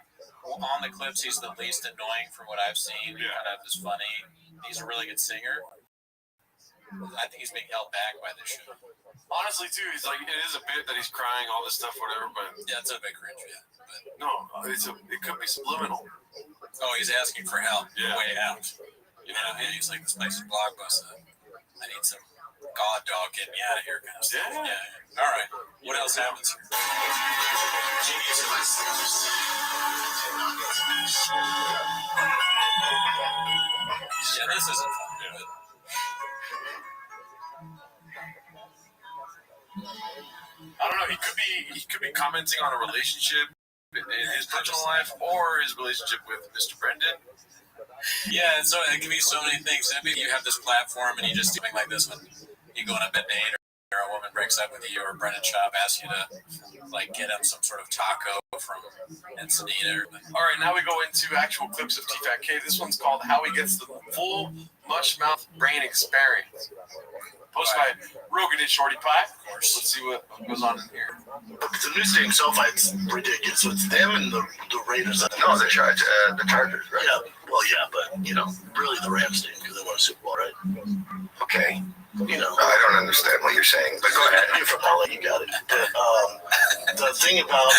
on the clips. He's the least annoying from what I've seen. He kind of is funny. He's a really good singer. I think he's being held back by this show.
Honestly, too, he's like, it is a bit that he's crying, all this stuff, whatever. But
yeah, it's a bit cringe. Yeah. But
no, it could be subliminal.
Oh, he's asking for help.
Yeah.
Way out. He's like, this place is blockbuster. I need some god dog getting me out of here kind of stuff. Yeah. All right. What else happens here? Yeah, this isn't fun. But
I don't know. He could be commenting on a relationship. in his personal life or his relationship with Mr. Brendan.
Yeah, and so it can be so many things. Maybe you have this platform and you just do something like this when you go on a bed date or a woman breaks up with you or Brendan Schaub asks you to like get him some sort of taco from Encinitas.
All right, now we go into actual clips of T-Fat-K. This one's called How He Gets the Full Mush Mouth Brain Experience. Posted by Rogan and Shorty Pie. Let's see what goes on in here.
The new stadium SoFi, it's ridiculous. So it's them and the Raiders.
No, the Chargers, right?
Yeah, well, yeah, but, you know, really the Rams stadium because they won a Super Bowl, right?
Okay.
You know.
I don't understand what you're saying, but go ahead.
You're from LA, you got it. The thing about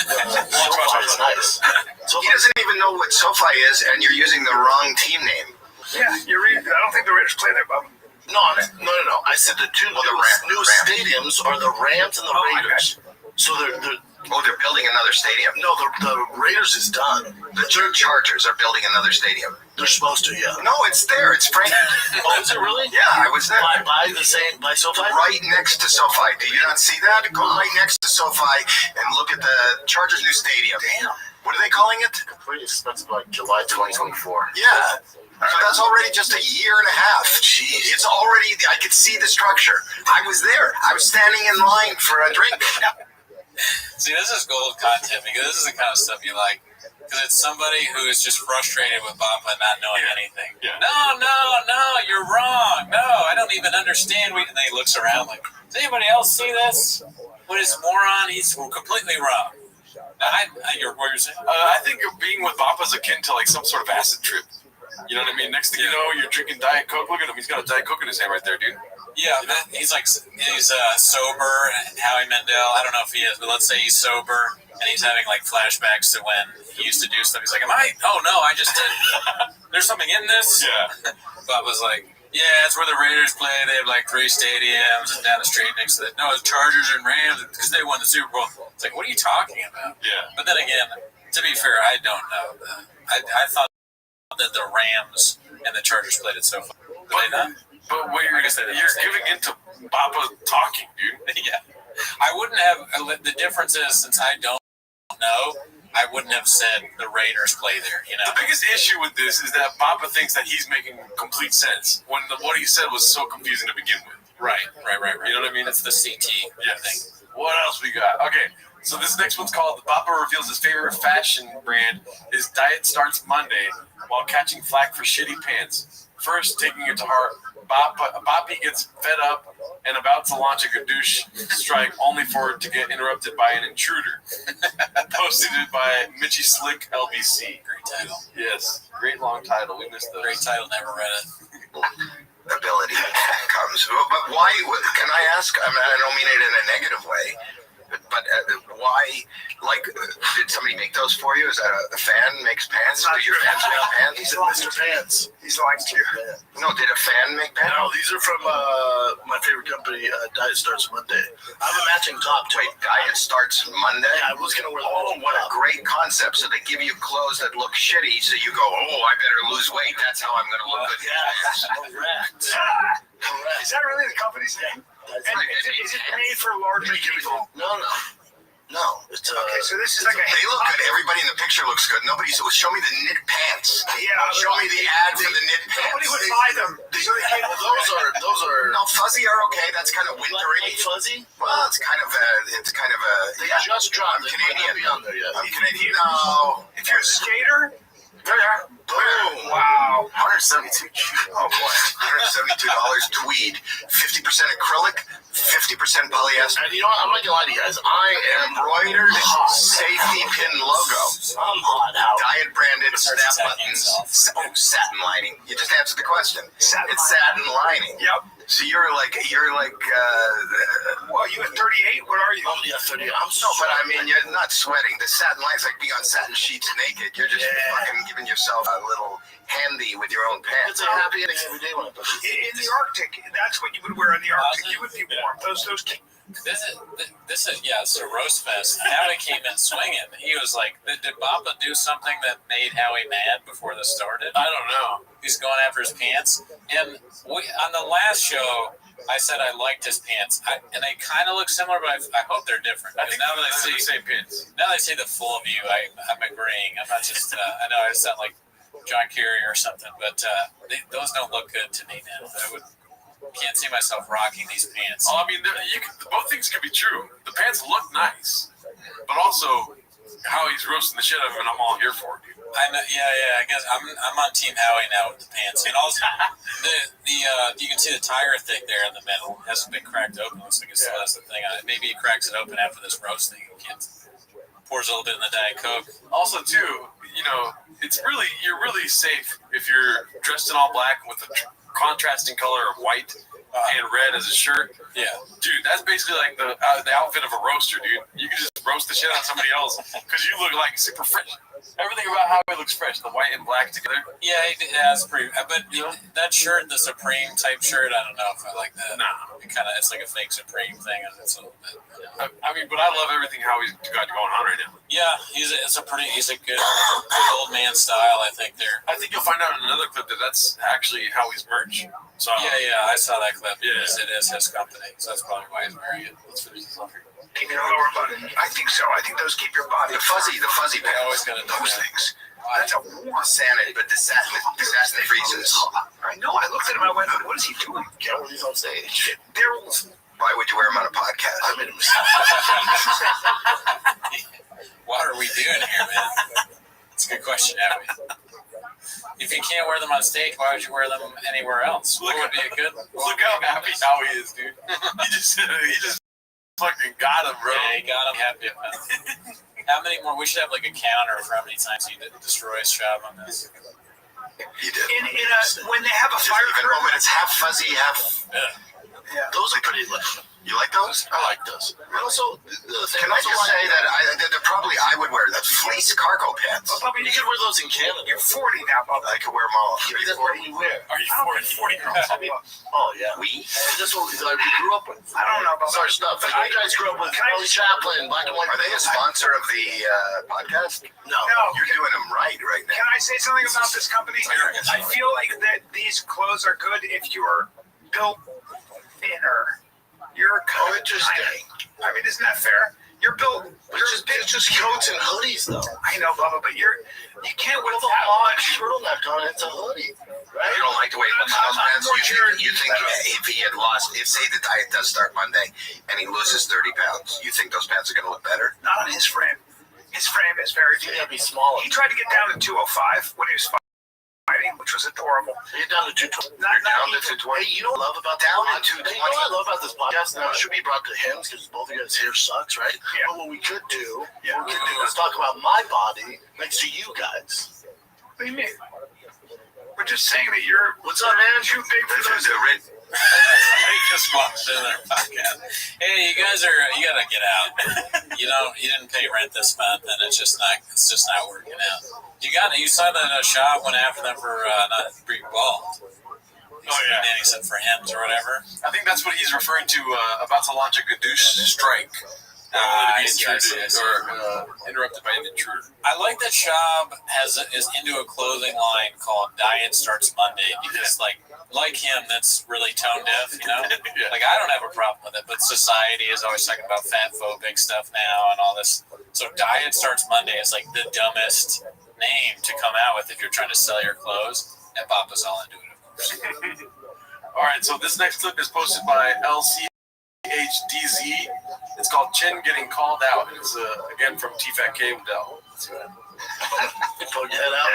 SoFi is nice.
He doesn't even know what SoFi is, and you're using the wrong team name.
Yeah, I don't think the Raiders play there, Bob.
No. I said the two new stadiums are the Rams and the Raiders. So they're
building another stadium.
No, the Raiders is done.
The Chargers are building another stadium.
They're supposed to, yeah.
No, it's there. It's framed.
Oh, is it really?
Yeah, I was there.
By SoFi?
Right next to SoFi. Do you not see that? Go right next to SoFi and look at the Chargers' new stadium.
Damn.
What are they calling it?
Pretty expensive, like July 2024.
Yeah. So that's already just a year and a half.
Jeez.
It's already, I could see the structure. I was there. I was standing in line for a drink.
See, this is gold content because this is the kind of stuff you like. Because it's somebody who is just frustrated with Bappa not knowing anything.
Yeah.
No, you're wrong. No, I don't even understand. And then he looks around like, does anybody else see this? What is moron? He's completely wrong. What you're saying?
I think being with Bappa is akin to like some sort of acid trip. You know what I mean? Next thing you know, you're drinking Diet Coke. Look at him. He's got a Diet Coke in his hand right there, dude.
Yeah, he's sober. Howie Mandel, I don't know if he is, but let's say he's sober and he's having like flashbacks to when he used to do stuff. He's like, oh no, I just did. There's something in this?
Yeah.
Bob was like, yeah, it's where the Raiders play. They have like 3 stadiums and down the street next to it. No, it's Chargers and Rams because they won the Super Bowl. It's like, what are you talking about?
Yeah.
But then again, to be fair, I don't know. I thought that the Rams and the Chargers played it so far. Did they not?
But what you're giving into Bappa talking, dude.
Yeah. I wouldn't have, the difference is, since I don't know, I wouldn't have said the Raiders play there, you know?
The biggest issue with this is that Bappa thinks that he's making complete sense when what he said was so confusing to begin with.
Right.
You know what I mean?
It's the CT thing.
What else we got? Okay, so this next one's called Bappa reveals his favorite fashion brand. His diet starts Monday while catching flack for shitty pants. First, taking it to heart, Boppy gets fed up and about to launch a Gadoosh strike only for it to get interrupted by an intruder. Posted it by Mitchie Slick LBC.
Great title.
Yes, great long title. We missed the
great title. Never read it.
Ability comes. But why, can I ask? I mean, I don't mean it in a negative way. But why, did somebody make those for you? Is that a fan makes pants? Do your fans make pants?
He's Mr. Pants.
He's lying to you.
No, did a fan make pants?
No, these are from my favorite company, Diet Starts Monday. I have a matching top, too.
Wait, Diet Starts Monday?
Yeah, I was going to wear the
Oh, what a great concept. So they give you clothes that look shitty, so you go, I better lose weight. That's how I'm going to look good.
Correct.
Is that really the company's name? And is it made for larger people?
No. It's
okay, so this is like they look good. Everybody in the picture looks good. Nobody show me the knit pants.
Yeah.
Show me the ad for the knit pants.
Nobody would buy them.
Those are.
No, fuzzy are okay. That's kind of wintry.
Fuzzy?
Well, it's kind of a.
They just dropped.
I'm Canadian.
I'm
Canadian. No.
If you're a skater.
There you are.
Boom. Wow.
$172. Oh boy. $172 tweed. 50% acrylic. 50% polyester.
And you know what? I'm not gonna lie to you guys. I am
embroidered safety pin logo.
I'm hot out.
Diet branded snap buttons. Satin lining. You just answered the question. It's satin lining.
Yep.
So you're like.
Well, you at 38? What are you?
Oh, yeah, 38. I'm so.
But I mean, you're not sweating. The satin line's like being on satin sheets naked. You're just fucking giving yourself a little handy with your own pants.
It's a happy ending every day when I put this.
In the Arctic, that's what you would wear in the Arctic. You would be warm. Those.
This is a roast fest. Howie came in swinging. He was like, did Bappa do something that made Howie mad before this started?
I don't know.
He's going after his pants. And on the last show,
I said I liked his pants, and they kind of look similar, but I hope they're different.
I think
now that I see
the same pants.
Now that I see the full view, I'm agreeing. I'm not just. I know I sound like John Kerry or something, but those don't look good to me now. Can't see myself rocking these pants.
Oh, I mean, both things can be true. The pants look nice, but also how he's roasting the shit out of him, and I'm all here for it, dude.
I know, yeah. I guess I'm on Team Howie now with the pants, and also you can see the tire thing there in the middle. It hasn't been cracked open. Looks like it still has the thing on it. Maybe he cracks it open after this roasting. Pours a little bit in the Diet Coke.
Also, too, you're really safe if you're dressed in all black with a contrasting color of white and red as a shirt.
Yeah,
dude, that's basically like the outfit of a roaster, dude. You can just roast the shit out of somebody else because you look like super fresh. Everything about how it looks fresh, the white and black together.
Yeah, it's pretty. But that shirt, the Supreme type shirt, I don't know if I like that.
Nah,
it's like a fake Supreme thing. It's a little bit.
I mean, but I love everything how he's got going on right now.
Yeah, he's a good old man style. I think there.
I think you'll find out in another clip that's actually how he's merch. So
yeah, I saw that clip.
Yeah,
it is his company, so that's probably why he's wearing it. Let's finish this off here.
Keep your lower button. I think so. I think those keep your body.
The fuzzy pants.
Always gonna do
those
that.
things. That's a warm.
Santa, but the satin freezes.
I know. I looked at him. I went, "What is he doing?"
Get what he's on stage.
Why
would you wear him on a podcast? I made a mistake.
What are we doing here, man? It's a good question, Abby. If you can't wear them on stage, why would you wear them anywhere else? Look how
happy Howie is, dude. He just fucking got him, bro.
Yeah, he got him happy. How many more? We should have like a counter for how many times he destroys shop on this.
He did.
When they have a fire curtain,
it's half fuzzy, half.
Yeah.
Those are pretty. You like those? I like those. Also, can I just say that they're probably I would wear the fleece cargo pants.
You can wear those in Canada.
You're 40 now, Bob.
I can wear them all.
Maybe that's what we wear.
Are you 40 girls?
Oh yeah. That's what we grew up with.
I don't know about
our stuff. You guys grew up with Charlie Chaplin, black and white.
Are they a sponsor of the podcast?
No.
You're doing them right now.
Can I say something about this company? I feel like that these clothes are good if you're built thinner. You're
interesting.
I mean, isn't that fair? You're built.
It's just coats and hoodies, though.
I know, Bubba, but you can't wear
the long turtleneck on. It's a hoodie, right?
You don't like the way it looks on those pants. You think if he had lost, say the diet does start Monday and he loses 30 pounds, you think those pants are going to look better?
Not on his frame. His frame is very big.
Be smaller.
He tried to get down to 205 when he was fighting, which was adorable.
You're down to 220.
You're down to 220.
Hey, you know what I love about
down
to
220.
You know what I love about this podcast? Now, it should be brought to him because both of you guys' hair sucks, right?
Yeah.
But what we could do, is talk about my body next to you guys.
What do you mean? We're just saying that you're.
What's up, man?
Too big for those.
He just walked in their podcast. Hey, you gotta get out. You didn't pay rent this month, and it's just not working out. You saw that Shaw went after them for not being bald. Except for hymns or whatever.
I think that's what he's referring to about to launch a Gadoosh strike.
I see.
Interrupted by an intruder.
I like that Shab is into a clothing line called Diet Starts Monday because, like him, that's really tone deaf, you know? Like, I don't have a problem with it, but society is always talking about fat-phobic stuff now and all this. So Diet Starts Monday is, like, the dumbest name to come out with if you're trying to sell your clothes, and Papa's all into it, of course.
All right, so this next clip is posted by LCHDZ. It's called Chin Getting Called Out. It's, again, from T-Fat-K Dell.
Poke your head out.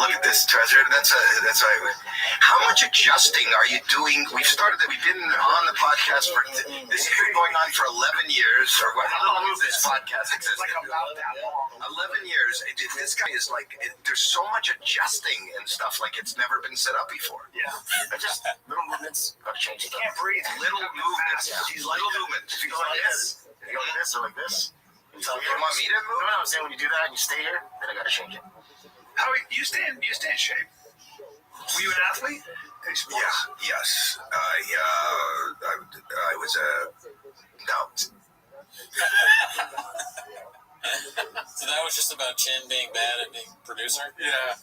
Look at this treasure. That's right. How much adjusting are you doing? We've been on the podcast for this has been going on for 11 years, or how long has this podcast existed?
Like about that long.
11 years. This guy is like, there's so much adjusting and stuff like it's never been set up before.
Yeah.
Just little movements. Gotta change
You
stuff.
can't breathe.
Little movements.
He's like
Little movements.
If you go like this, or like this.
You want me to move?
No, I'm saying when you do that and you stay here, then I gotta change it.
How you stay in shape? Were you an athlete?
Yeah. Yes. I was no.
So that was just about Chin being bad at being producer?
Yeah.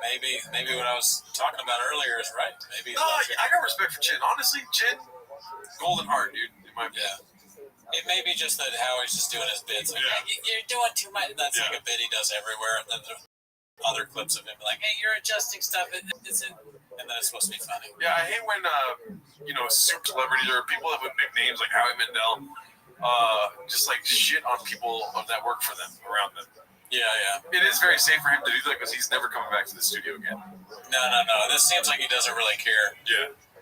Maybe what I was talking about earlier is right. Maybe.
No, I got respect for Chin. Honestly, Chin, Golden heart, dude. In my opinion.
It may be just that Howie's just doing his bits. Like, you're doing too much. That's like a bit he does everywhere. And then there's other clips of him like, hey, you're adjusting stuff. And then it's supposed to be funny.
Yeah, I hate when, super celebrities or people that with big names like Howie Mandel just like shit on people that work for them, around them.
Yeah.
It is very safe for him to do that because he's never coming back to the studio again.
No. This seems like he doesn't really care.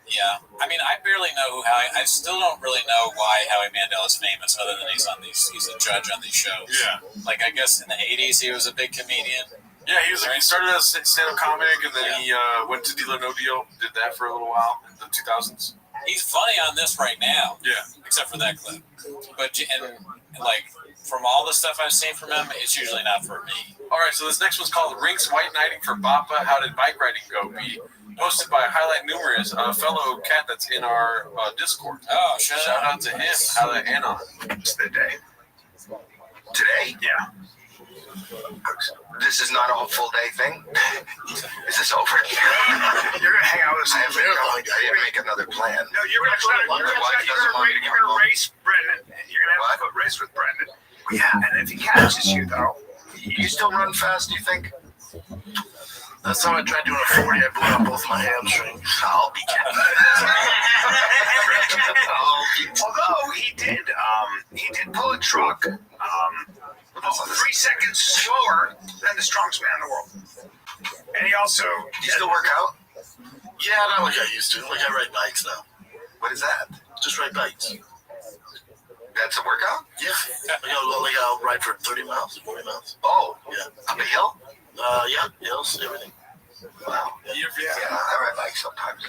Yeah.
I mean, I barely know who Howie. I still don't really know why Howie Mandel is famous, other than he's a judge on these shows.
Yeah.
Like, I guess in the 80s he was a big comedian.
Yeah, he started as a stand-up comic, and then he went to Deal or No Deal, did that for a little while in the 2000s.
He's funny on this right now.
Yeah.
Except for that clip. But from all the stuff I've seen from him, it's usually not for me.
All right, so this next one's called Rinks White Knighting for Bappa. How did bike riding go? Posted by Highlight Numerous, a fellow cat that's in our Discord.
Oh,
shout out to him. Highlight Anon.
It's the day.
Today?
Yeah.
This is not a full day thing. Is this over?
You're gonna hang out with us.
I didn't make another plan.
No, you're gonna race Brendan. You're gonna have to race with Brendan. Yeah, and if he catches you though,
you still run fast, do you think?
Last time I tried doing a 40, I blew out both my hamstrings.
I'll be kidding.
Although he did pull a truck 3 seconds slower than the strongest man in the world. And he also...
Do you still work out?
Yeah, not like I used to. Like I ride bikes now.
What is that?
Just ride bikes.
That's a workout?
Yeah. I'll ride for 30 miles, 40 miles.
Oh.
Yeah.
Up a hill?
Yeah, hills, everything.
Wow. Yeah, I ride bikes sometimes.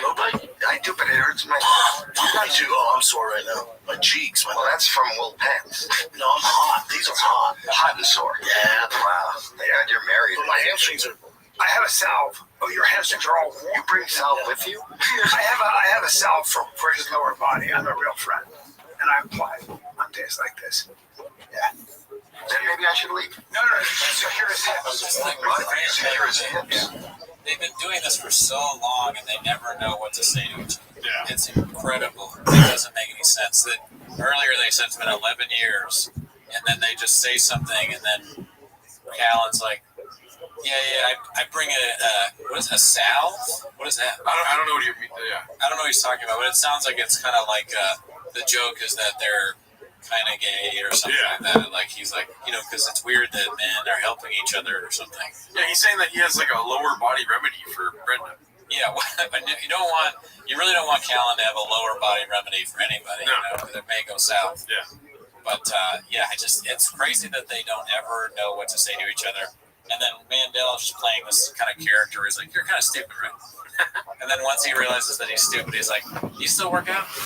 No bike?
I do, but it hurts my...
I do. Oh, I'm sore right now. My cheeks.
Well, that's from wool pants.
No, I'm hot. These are hot.
Hot and sore.
Yeah.
Wow. Yeah, you're married.
But my hamstrings are...
I have a salve. Oh, your hamstrings are all warm.
You bring salve with you?
I have a salve for his lower body. I'm a real friend. And I apply it on days like this. Yeah.
Then maybe I should leave.
No. Secure his hips.
Secure his hips.
They've been doing this for so long, and they never know what to say to each other.
Yeah.
It's incredible. It doesn't make any sense. That earlier they said it's been 11 years, and then they just say something, and then Callan's like, I bring what is a salve? What is that?
I don't know what you mean. Yeah.
I don't know what he's talking about, but it sounds like it's kind of like the joke is that they're kind of gay or something like that. Like he's like, because it's weird that men are helping each other or something.
Yeah, he's saying that he has like a lower body remedy for Brendan.
Yeah, but you really don't want Callan to have a lower body remedy for anybody, because it may go south.
Yeah.
But it's crazy that they don't ever know what to say to each other. And then Mandel's just playing this kind of character. He's like, you're kind of stupid, right? And then once he realizes that he's stupid, he's like, you still work out?